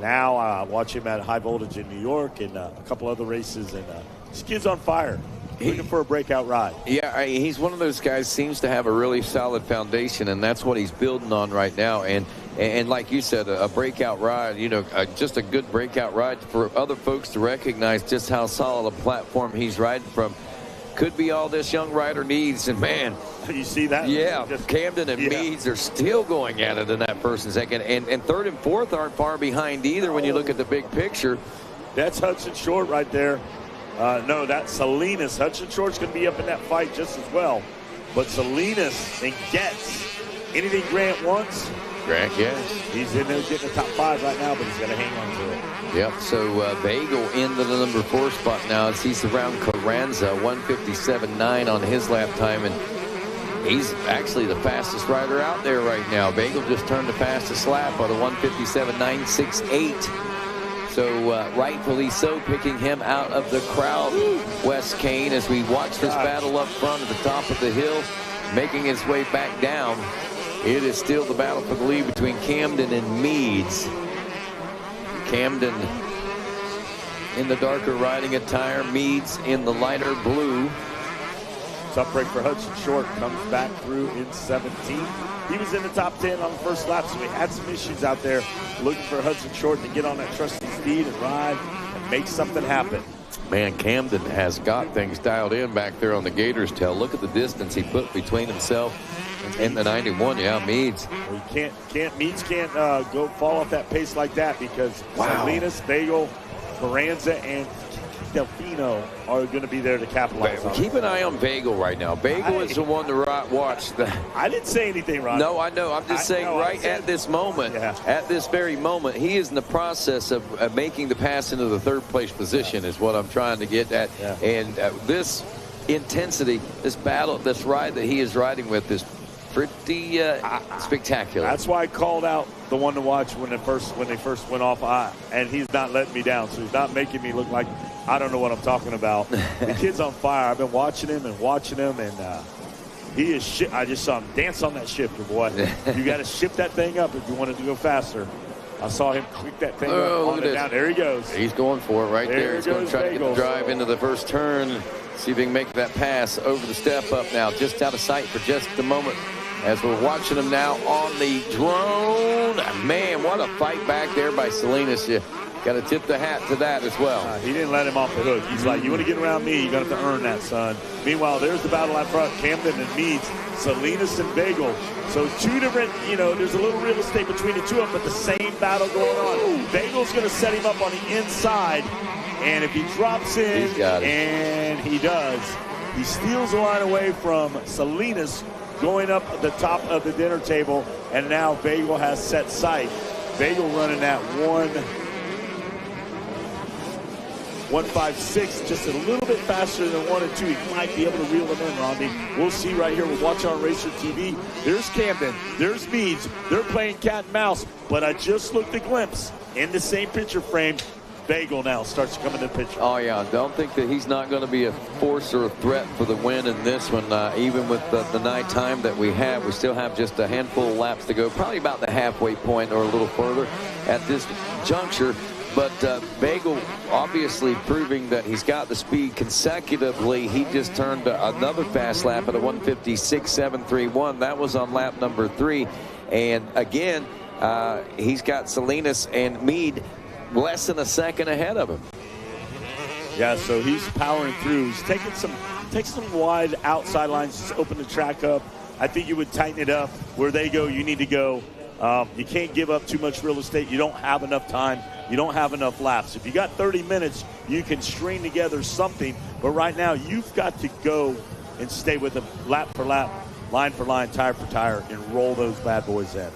Now I watch him at High Voltage in New York and a couple other races. And this kid's on fire. Looking for a breakout ride. Yeah, he's one of those guys, seems to have a really solid foundation, and that's what he's building on right now. And like you said, a breakout ride, just a good breakout ride for other folks to recognize just how solid a platform he's riding from. Could be all this young rider needs, and man. You see that? Yeah, Camden and Meads are still going at it in that first and second. And 3rd and 4th aren't far behind either when you look at the big picture. That's Hudson Short right there. No, that's Salinas. Hudson Short's going to be up in that fight just as well. But Salinas and Getz, anything Grant wants? Grant, yes. He's in there getting the top 5 right now, but he's got to hang on to it. Yep, so Bagel into the number 4 spot now as he's around Carranza, 157.9 on his lap time. And he's actually the fastest rider out there right now. Bagel just turned the fastest lap on a 157.968. So rightfully so, picking him out of the crowd. Wes Kane, as we watch this battle up front at the top of the hill, making his way back down. It is still the battle for the lead between Camden and Meads. Camden in the darker riding attire, Meads in the lighter blue. Tough break for Hudson Short, comes back through in 17th. He was in the top 10 on the first lap, so we had some issues out there looking for Hudson Short to get on that trusty speed and ride and make something happen. Man, Camden has got things dialed in back there on the Gators tail. Look at the distance he put between himself and the 91. Yeah, Meads. Meads can't go fall off that pace like that because Salinas, Bagel, Carranza, and Delfino are going to be there to capitalize on. Keep an eye on Bagel right now. Bagel is the one to watch. I didn't say anything, Ron. No, I know. I'm just saying at this moment, at this very moment, he is in the process of making the pass into the 3rd place position is what I'm trying to get at. Yeah. And this intensity, this battle, this ride that he is riding with is pretty spectacular. That's why I called out the one to watch when they first went off, and he's not letting me down. So he's not making me look like I don't know what I'm talking about. The kid's on fire. I've been watching him, and he is. I just saw him dance on that shifter, boy. You got to shift that thing up if you want it to go faster. I saw him click that thing up on it down. There he goes. He's going for it right there. He's going to try to get the drive into the first turn. See if he can make that pass over the step up now. Just out of sight for just a moment as we're watching him now on the drone. Man, what a fight back there by Salinas. You got to tip the hat to that as well. He didn't let him off the hook. He's like, you want to get around me, you're going to have to earn that, son. Meanwhile, there's the battle out front. Camden and Meads, Salinas and Bagel. So 2 different, there's a little real estate between the 2 of them, but the same battle going on. Bagel's going to set him up on the inside. And if he drops in, and he does, He steals the line away from Salinas going up the top of the dinner table, and now Bagel has set sight. Bagel running that 1:56, just a little bit faster than 1 and 2. He might be able to reel them in, Rondi. We'll see right here. We're watching on Racer TV. There's Camden. There's Meads. They're playing cat and mouse, but I just looked a glimpse in the same picture frame. Bagel now starts to come in the picture. Oh, yeah. Don't think that he's not going to be a force or a threat for the win in this one. Even with the night time that we have, we still have just a handful of laps to go, probably about the halfway point or a little further at this juncture. But Bagel obviously proving that he's got the speed consecutively. He just turned another fast lap at a 1:56.731. That was on lap number 3. And again, he's got Salinas and Mead less than a second ahead of him. Yeah, so he's powering through. He's taking some wide outside lines, just open the track up. I think you would tighten it up. Where they go, you need to go. You can't give up too much real estate. You don't have enough time. You don't have enough laps. If you got 30 minutes, you can string together something. But right now, you've got to go and stay with them lap for lap, line for line, tire for tire, and roll those bad boys in.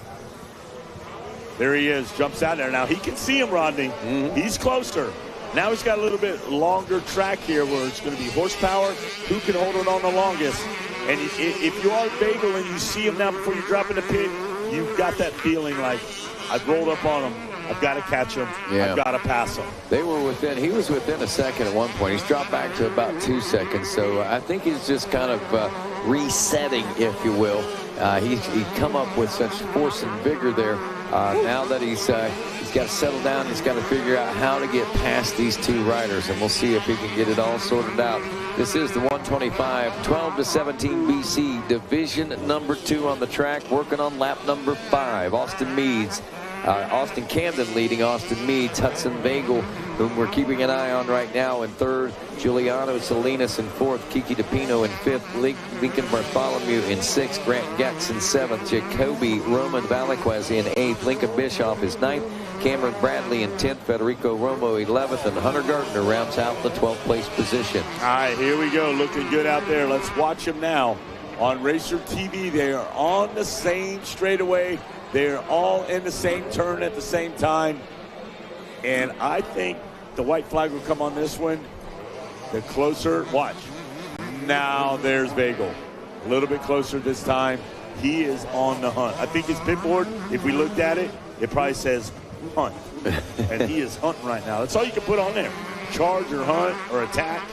There he is, jumps out there. Now he can see him, Rodney. He's closer. Now he's got a little bit longer track here where it's going to be horsepower. Who can hold it on the longest? And if you are Bagel and you see him now before you drop in the pit, you've got that feeling like, I've rolled up on him. I've got to catch him. Yeah. I've got to pass him. He was within a second at one point. He's dropped back to about 2 seconds. So I think he's just kind of resetting, if you will. He's come up with such force and vigor there. Now that he's got to settle down, he's got to figure out how to get past these two riders, and we'll see if he can get it all sorted out. This is the 125, 12-17 BC, division number 2 on the track, working on lap number 5. Austin Camden leading Austin Meads, Hudson Bagel, whom we're keeping an eye on right now, in 3rd. Giuliano Salinas in 4th. Kiki DePino in 5th. Lincoln Bartholomew in 6th. Grant Gex in 7th. Jacoby Roman Valaquez in 8th. Lincoln Bischoff is 9th. Cameron Bradley in 10th. Federico Romo 11th. And Hunter Gardner rounds out the 12th place position. All right, here we go. Looking good out there. Let's watch him now on Racer TV. They are on the same straightaway. They're all in the same turn at the same time. And I think the white flag will come on this one. The closer, watch. Now there's Bagel. A little bit closer this time. He is on the hunt. I think his pit board, if we looked at it, it probably says hunt. And he is hunting right now. That's all you can put on there. Charge or hunt or attack.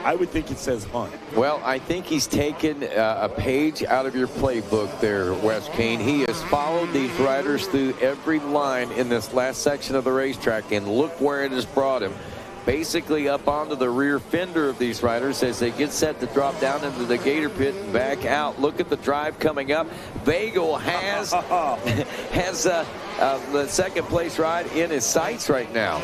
I would think it says hunt. Well, I think he's taken a page out of your playbook there, Wes Kane. He has followed these riders through every line in this last section of the racetrack, and look where it has brought him. Basically up onto the rear fender of these riders as they get set to drop down into the Gator pit and back out. Look at the drive coming up. Bagel has the second place ride in his sights right now.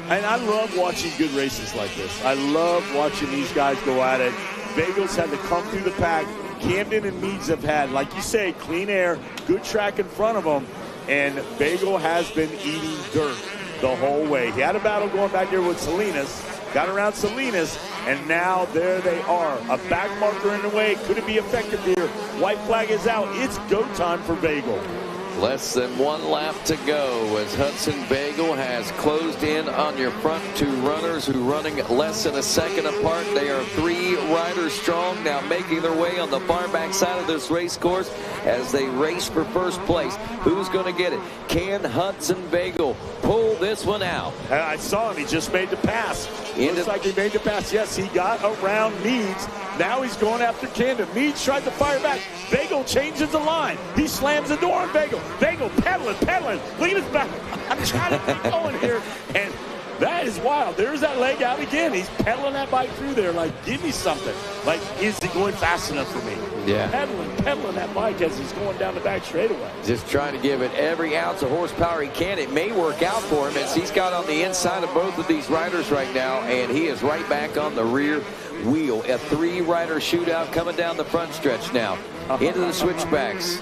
And I love watching good races like this. I love watching these guys go at it. Bagels had to come through the pack. Camden and Meads have had, like you say, clean air, good track in front of them. And Bagel has been eating dirt the whole way. He had a battle going back there with Salinas, got around Salinas, and now there they are. A back marker in the way. Could it be effective here? White flag is out. It's go time for Bagel. Less than 1 lap to go as Hudson Bagel has closed in on your front 2 runners who running less than a second apart. They are 3 riders strong now, making their way on the far back side of this race course as they race for first place. Who's going to get it? Can Hudson Bagel pull this one out? I saw him. He just made the pass. Looks like he made the pass. Yes, he got around Meads. Now he's going after Camden. Meads tried to fire back. Bagel changes the line. He slams the door on Bagel. Bagel pedaling. Lean his back. I'm trying to keep going here. And that is wild. There's that leg out again. He's pedaling that bike through there like, give me something. Like, is he going fast enough for me? Yeah. Pedaling that bike as he's going down the back straightaway. Just trying to give it every ounce of horsepower he can. It may work out for him as he's got on the inside of both of these riders right now, and he is right back on the rear wheel. A 3-rider shootout coming down the front stretch now. Into the switchbacks.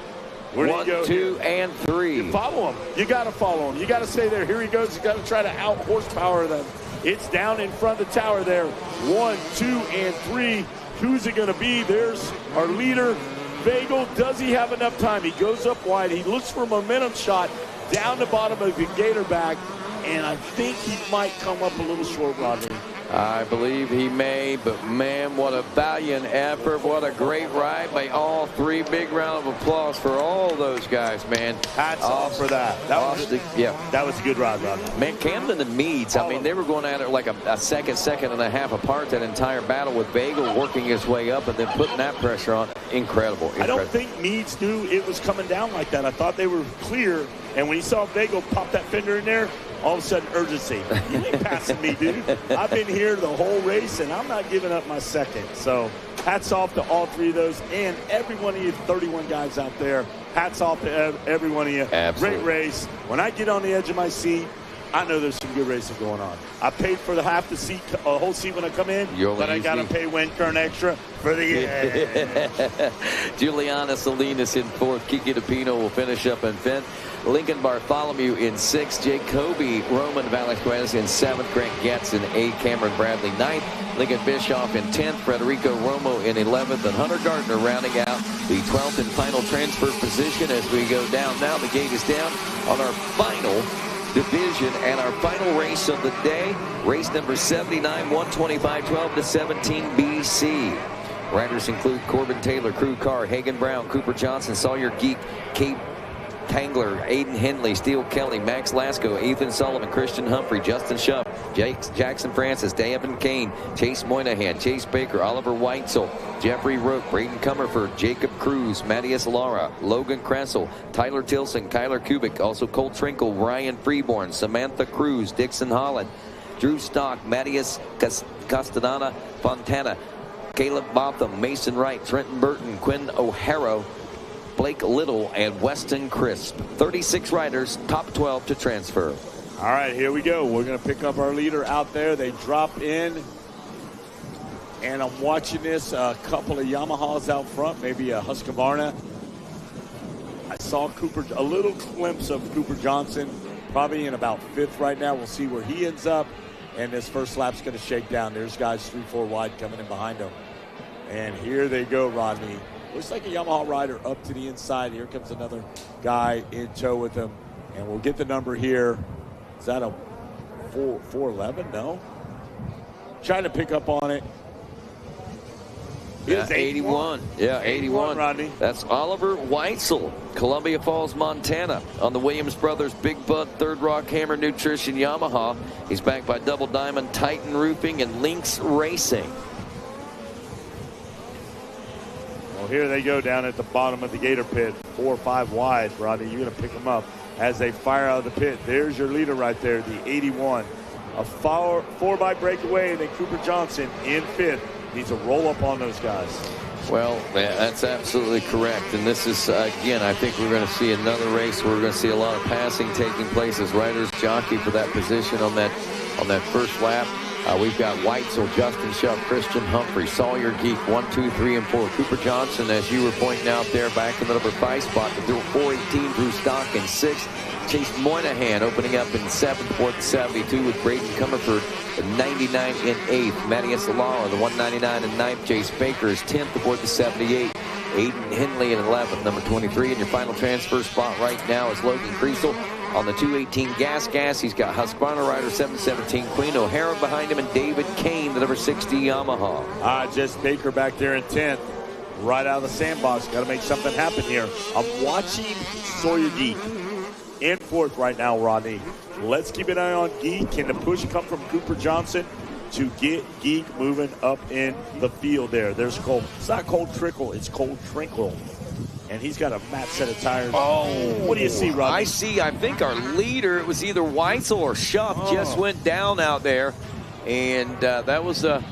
1, 2, and 3. You follow him. You got to follow him. You got to stay there. Here he goes. You got to try to out horsepower them. It's down in front of the tower there. 1, 2, and 3. Who's it going to be? There's our leader, Bagel. Does he have enough time? He goes up wide. He looks for a momentum shot down the bottom of the gator bag, and I think he might come up a little short, Rodney. I believe he may, but man, what a valiant effort. What a great ride by all three. Big round of applause for all those guys, man. Hats off for that. That was a good ride, Rodney. Man, Camden and Meads, I mean, they were going at it like a second and a half apart that entire battle, with Bagel working his way up and then putting that pressure on. Incredible. I don't think Meads knew it was coming down like that. I thought they were clear, and when he saw Bagel pop that fender in there, all of a sudden, urgency. You ain't passing me, dude. I've been here the whole race, and I'm not giving up my second. So hats off to all three of those, and every one of you 31 guys out there. Hats off to every one of you. Absolutely. Great race. When I get on the edge of my seat, I know there's some good racing going on. I paid for the half the seat, a whole seat when I come in, but I got to pay Wind-Current extra for the end. Juliana Salinas in fourth. Kiki DePino will finish up in fifth. Lincoln Bartholomew in sixth. Jacoby Roman Valasquez in seventh. Grant Getz in eighth. Cameron Bradley ninth. Lincoln Bischoff in 10th. Frederico Romo in 11th. And Hunter Gardner rounding out the 12th and final transfer position as we go down. Now the gate is down on our final division and our final race of the day. Race number 79, 125-12 to 17 BC. Riders include Corbin Taylor, Crew Carr, Hagen Brown, Cooper Johnson, Sawyer Geek, Kate Tangler, Aiden Henley, Steele Kelly, Max Lasco, Ethan Sullivan, Christian Humphrey, Justin Schuff, Jackson Francis, David Kane, Chase Moynihan, Chase Baker, Oliver Weitzel, Jeffrey Rook, Braden Comerford, Jacob Cruz, Mattias Lara, Logan Kressel, Tyler Tilson, Kyler Kubik, also Cole Trinkle, Ryan Freeborn, Samantha Cruz, Dixon Holland, Drew Stock, Mattias Castanana Fontana, Caleb Botham, Mason Wright, Trenton Burton, Quinn O'Hara, Blake Little, and Weston Crisp. 36 riders, top 12 to transfer. All right, here we go. We're going to pick up our leader out there. They drop in, and I'm watching this. A couple of Yamahas out front, maybe a Husqvarna. I saw a little glimpse of Cooper Johnson, probably in about fifth right now. We'll see where he ends up, and this first lap's going to shake down. There's guys 3-4 wide coming in behind him. And here they go, Rodney. Looks like a Yamaha rider up to the inside. Here comes another guy in tow with him. And we'll get the number here. Is that a 411? No. Trying to pick up on it. Yeah, 81. Yeah, 81. Rodney. That's Oliver Weitzel, Columbia Falls, Montana, on the Williams Brothers Big Bud Third Rock Hammer Nutrition Yamaha. He's backed by Double Diamond, Titan Roofing, and Lynx Racing. Well, here they go down at the bottom of the Gator pit, 4 or 5 wide. Rodney, you're going to pick them up as they fire out of the pit. There's your leader right there, the 81. A 4-by breakaway, and then Cooper Johnson in fifth. Needs a roll up on those guys. Well, that's absolutely correct. And this is, again, I think we're going to see another race where we're going to see a lot of passing taking place as riders jockey for that position on that first lap. We've got Weitzel, Justin Schuff, Christian Humphrey, Sawyer Geek, 1, 2, 3, and 4. Cooper Johnson, as you were pointing out there, back in the number 5 spot. The 418, Drew Stock in 6th. Chase Moynihan opening up in 7th, 4th, 72 with Braden Comerford, the 99 in 8th. Mattias Lara, the 199 in 9th. Chase Baker is 10th, the 4th, 78. Aiden Henley in 11th, number 23. And your final transfer spot right now is Logan Kriesel on the 218 Gas. He's got Husqvarna rider 717 Queen O'Hara behind him, and David Kane, the number 60 Yamaha. Just Baker back there in 10th. Right out of the sandbox. Got to make something happen here. I'm watching Sawyer Geek in 4th right now, Rodney. Let's keep an eye on Geek. Can the push come from Cooper Johnson to get Geek moving up in the field there? There's Cole. It's not Cole Trickle. It's Cole Trinkle. And he's got a matte set of tires. Oh, what do you see, Rodney? I think our leader, it was either Weitzel or Schuff, just went down out there. And that was a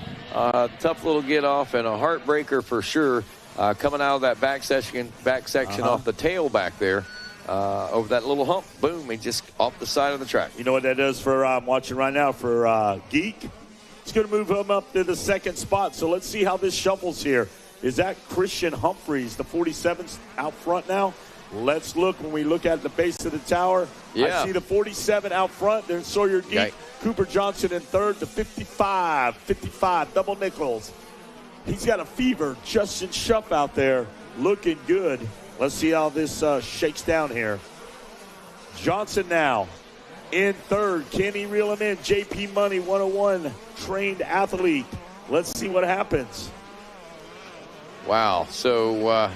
tough little get off and a heartbreaker for sure. Coming out of that back section off the tail back there. Over that little hump, boom, he just off the side of the track. You know what that does for, I'm watching right now, for Geek? It's going to move him up to the 2nd spot. So let's see how this shuffles here. Is that Christian Humphreys, the 47's out front now? Let's look when we look at the base of the tower. Yeah. I see the 47 out front. There's Sawyer Geek. Okay. Cooper Johnson in 3rd, the 55, double nickels. He's got a fever. Justin Schuff out there looking good. Let's see how this shakes down here. Johnson now in third. Can he reel him in? JP Money 101 trained athlete. Let's see what happens. Wow. So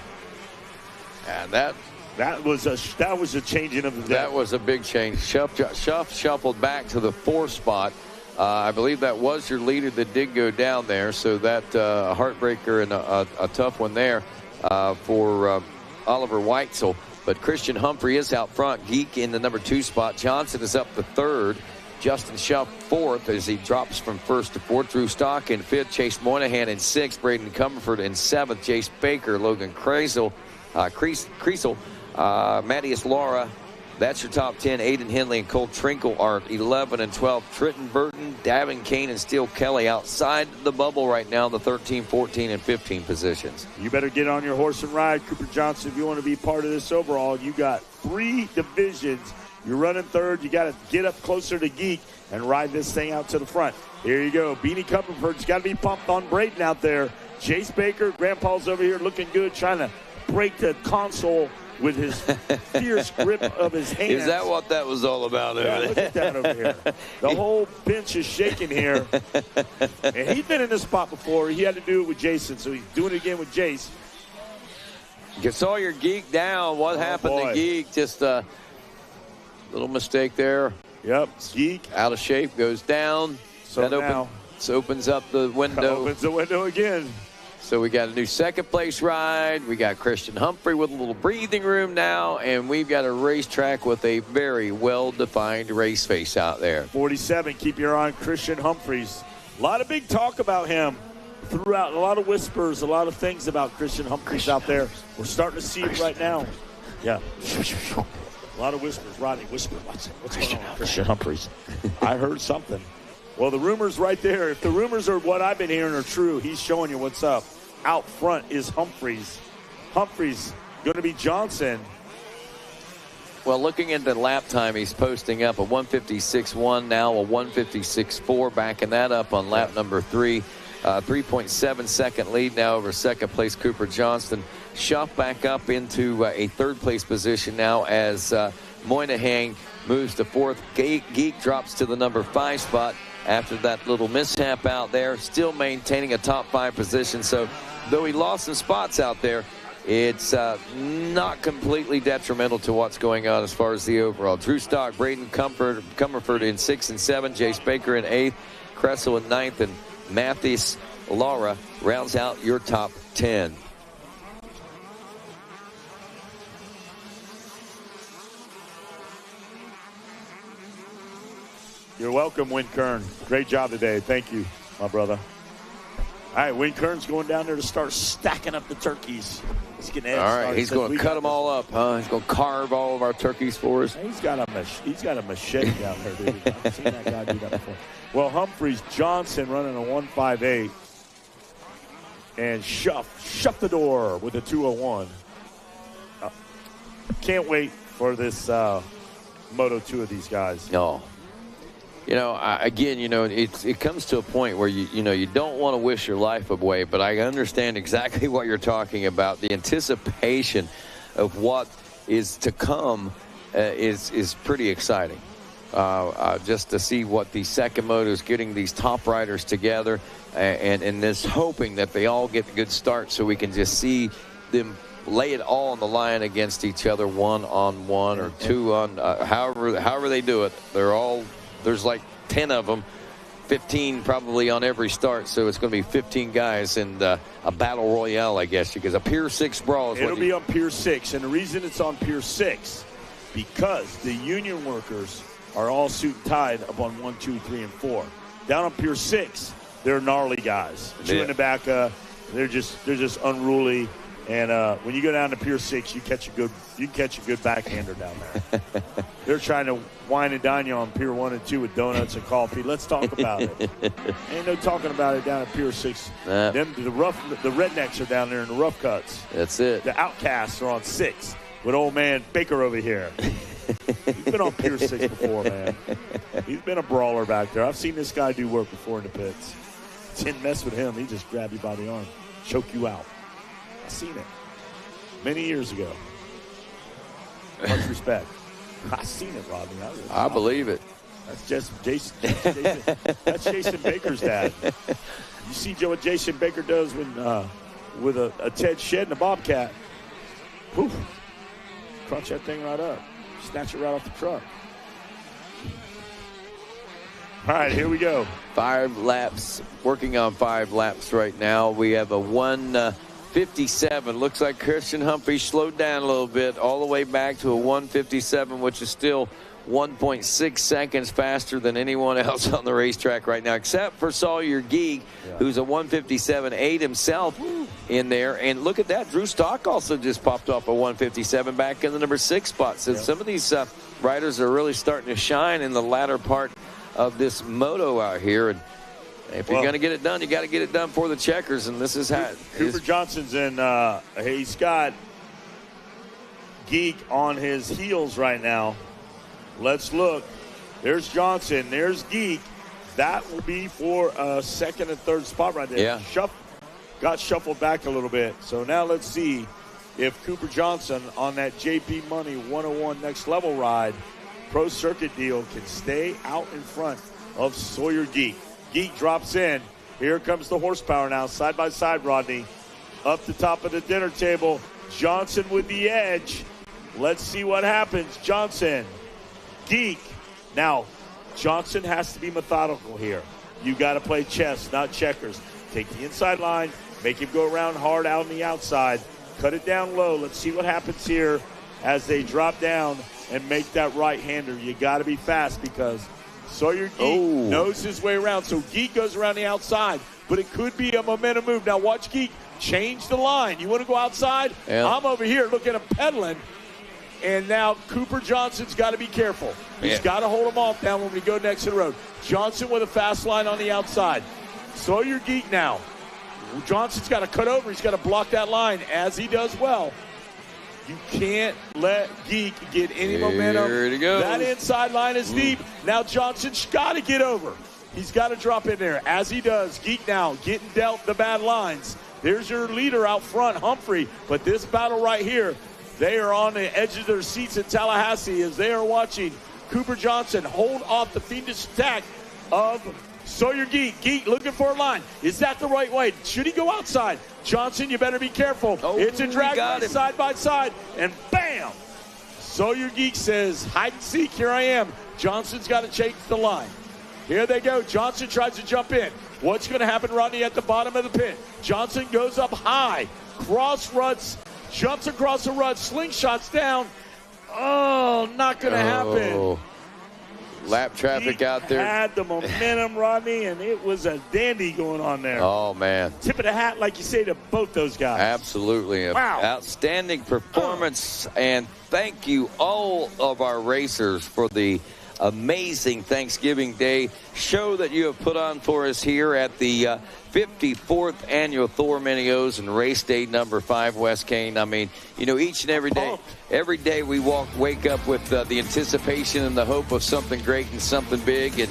that was a changing of the deck. That was a big change. Schuff shuffled back to the 4th spot. I believe that was your leader that did go down there. So that a heartbreaker and a tough one there for Oliver Weitzel. But Christian Humphrey is out front. Geek in the number 2 spot. Johnson is up to 3rd. Justin Schuff 4th as he drops from 1st to 4th. Drew Stock in 5th. Chase Moynihan in 6th. Braden Comerford in 7th. Jace Baker, Logan Kreisel, Mattias Laura. That's your top 10. Aiden Henley and Cole Trinkle are 11 and 12. Trenton Burton, Davin Kane, and Steele Kelly outside the bubble right now in the 13, 14, and 15 positions. You better get on your horse and ride, Cooper Johnson, if you want to be part of this overall. You got 3 divisions. You're running third. You got to get up closer to Geek and ride this thing out to the front. Here you go. Beanie Comerford's got to be pumped on Braden out there. Jace Baker, Grandpa's over here looking good, trying to break the console with his fierce grip of his hands. Is that what that was all about? Yeah, look at that over here. The whole bench is shaking here. And he's been in this spot before. He had to do it with Jason, so he's doing it again with Jace. You saw your Geek down. What happened to Geek? Just a little mistake there. Yep, Geek. Out of shape, goes down. So that now opens up the window. Opens the window again. So we got a new 2nd place ride. We got Christian Humphrey with a little breathing room now. And we've got a racetrack with a very well-defined race face out there. 47, keep your eye on Christian Humphreys. A lot of big talk about him throughout. A lot of whispers, a lot of things about Christian Humphreys out there. We're starting to see it right now. Yeah. A lot of whispers. Rodney, whisper. What's going on? Christian Humphreys. I heard something. Well, the rumor's right there. If the rumors are what I've been hearing are true, he's showing you what's up. Out front is Humphreys. Humphreys going to be Johnson. Well, looking at the lap time, he's posting up a 156.1, now a 156.4, backing that up on lap number 3. 3.7 second lead now over 2nd place Cooper Johnston. Schuff back up into a 3rd place position now as Moynihan moves to 4th. Geek drops to the number 5 spot after that little mishap out there, still maintaining a top 5 position. So though he lost some spots out there, it's not completely detrimental to what's going on as far as the overall. Drew Stock, Braden Comerford in 6 and 7, Jace Baker in 8th, Kressel in 9th, and Mathias Laura rounds out your top 10. You're welcome, Win Kern. Great job today. Thank you, my brother. All right, Win Kern's going down there to start stacking up the turkeys. He's getting all right, he's going to cut them all up, huh? He's going to carve all of our turkeys for us. He's got a machete down there, dude. I've seen that guy do that before. Well, Humphreys Johnson running a 158. And Schuff the door with a 201. Can't wait for this Moto 2 of these guys. No. You know, it comes to a point where you don't want to wish your life away, but I understand exactly what you're talking about. The anticipation of what is to come is pretty exciting. Just to see what the second moto is getting these top riders together and this hoping that they all get a good start so we can just see them lay it all on the line against each other, 1-on-1 or 2 on however they do it. There's like 10 of them, 15 probably on every start, so it's going to be 15 guys in a battle royale, I guess, because a Pier 6 brawl is It'll be on Pier 6, and the reason it's on Pier 6 because the union workers are all suit and tied up on 1, 2, 3, and 4. Down on Pier 6, they're gnarly guys. 2 in the back, they're just unruly. And when you go down to Pier 6, you can catch a good backhander down there. They're trying to wine and dine you on Pier 1 and 2 with donuts and coffee. Let's talk about it. Ain't no talking about it down at Pier 6. The rednecks are down there in the rough cuts. That's it. The outcasts are on 6 with old man Baker over here. He's been on Pier 6 before, man. He's been a brawler back there. I've seen this guy do work before in the pits. Didn't mess with him. He just grabbed you by the arm, choke you out. I seen it many years ago. Much respect. I seen it, Rodney. I believe it. That's just Jason. That's Jason Baker's dad. You see what Jason Baker does when with a Ted Shed and a Bobcat. Poof. Crunch that thing right up. Snatch it right off the truck. All right, here we go. 5 laps, working on 5 laps right now. We have a 1:57. Looks like Christian Humphrey slowed down a little bit, all the way back to a 1:57, which is still 1.6 seconds faster than anyone else on the racetrack right now, except for Sawyer Geek, who's a 1:57.8 himself in there. And look at that. Drew Stock also just popped off a 1:57 back in the number 6 spot. So some of these riders are really starting to shine in the latter part of this moto out here. And if you're going to get it done, you got to get it done for the checkers. And this is how Cooper Johnson's in. He's got Geek on his heels right now. Let's look. There's Johnson. There's Geek. That will be for a second and third spot right there. Yeah. Got shuffled back a little bit. So now let's see if Cooper Johnson on that JP Money 101 Next Level ride Pro Circuit deal can stay out in front of Sawyer Geek. Geek drops in. Here comes the horsepower now, side by side, Rodney. Up the top of the dinner table. Johnson with the edge. Let's see what happens. Johnson. Geek. Now, Johnson has to be methodical here. You got to play chess, not checkers. Take the inside line, make him go around hard out on the outside, cut it down low. Let's see what happens here as they drop down and make that right-hander. You got to be fast because Sawyer Geek knows his way around. So Geek goes around the outside, but it could be a momentum move. Now watch Geek change the line. You want to go outside? Yeah. I'm over here looking at him pedaling. And now Cooper Johnson's got to be careful. He's got to hold him off down when we go next to the road. Johnson with a fast line on the outside. Sawyer Geek now. Johnson's got to cut over. He's got to block that line, as he does well. You can't let Geek get any momentum. Here it goes. That inside line is deep. Now Johnson's got to get over. He's got to drop in there, as he does. Geek now getting dealt the bad lines. There's your leader out front, Humphrey. But this battle right here, they are on the edge of their seats in Tallahassee as they are watching Cooper Johnson hold off the fiendish attack of Sawyer Geek. Geek looking for a line. Is that the right way? Should he go outside? Johnson, you better be careful. It's a drag race side by side, and bam! Sawyer Geek says, hide and seek, here I am. Johnson's got to change the line. Here they go. Johnson tries to jump in. What's going to happen, Rodney, at the bottom of the pit? Johnson goes up high, cross ruts, jumps across the rut, slingshots down. Oh, not going to happen. Lap traffic out there. Had the momentum, Rodney, and it was a dandy going on there. Oh, man. Tip of the hat, like you say, to both those guys. Absolutely. Wow. Outstanding performance, and thank you all of our racers for the amazing Thanksgiving Day show that you have put on for us here at the 54th annual Thor Mini O's and race day number 5 West Kane. I mean, you know, each and every day we wake up with the anticipation and the hope of something great and something big. And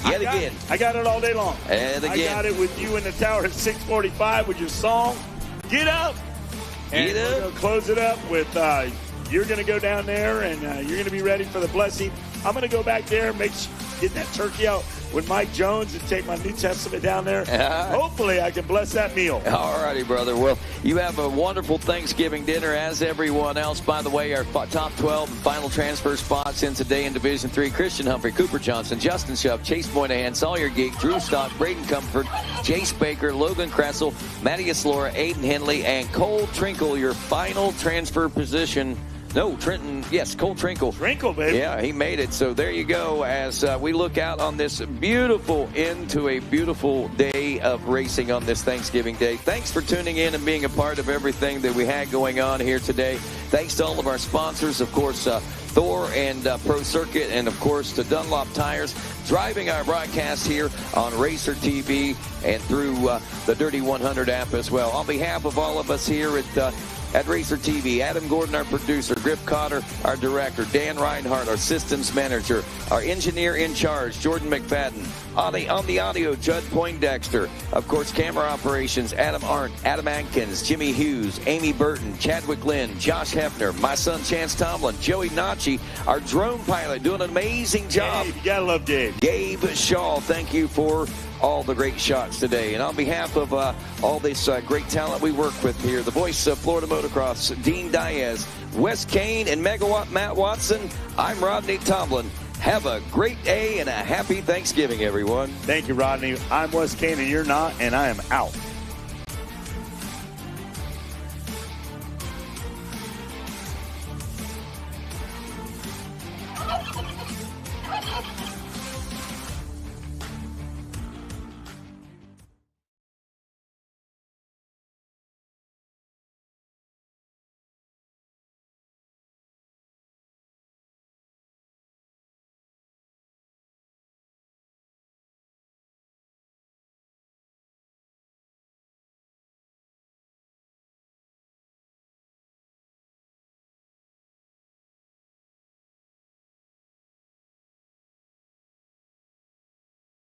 yet again, I got it all day long. And again, I got it with you in the tower at 6:45 with your song. Get up. And we're going to close it up with you're going to go down there and you're going to be ready for the blessing. I'm going to go back there, get that turkey out with Mike Jones and take my New Testament down there. Hopefully I can bless that meal. All righty, brother. Well, you have a wonderful Thanksgiving dinner, as everyone else. By the way, our top 12 and final transfer spots in today in Division 3. Christian Humphrey, Cooper Johnson, Justin Shuff, Chase Moynihan, Sawyer Geek, Drew Stock, Braden Comfort, Jace Baker, Logan Kressel, Mattias Laura, Aiden Henley, and Cole Trinkle, your final transfer position. No, Trenton, yes, Cole Trinkle. Trinkle, baby. Yeah, he made it. So there you go as we look out on this beautiful end to a beautiful day of racing on this Thanksgiving Day. Thanks for tuning in and being a part of everything that we had going on here today. Thanks to all of our sponsors, of course, Thor and Pro Circuit, and, of course, to Dunlop Tires, driving our broadcast here on Racer TV and through the Dirty 100 app as well. On behalf of all of us here at at Racer TV. Adam Gordon, our producer. Griff Cotter, our director. Dan Reinhardt, our systems manager. Our engineer in charge, Jordan McFadden. On the audio, Judd Poindexter. Of course, camera operations, Adam Arndt, Adam Atkins, Jimmy Hughes, Amy Burton, Chadwick Lynn, Josh Hefner, my son Chance Tomlin, Joey Nachi, our drone pilot doing an amazing job. Gabe, you gotta love Gabe. Gabe Shaw, thank you for all the great shots today. And on behalf of all this great talent we work with here, the voice of Florida Motocross, Dean Diaz, Wes Kane, and Megawatt Matt Watson, I'm Rodney Tomlin. Have a great day and a happy Thanksgiving, everyone. Thank you, Rodney. I'm Wes Kane, and you're not, and I am out.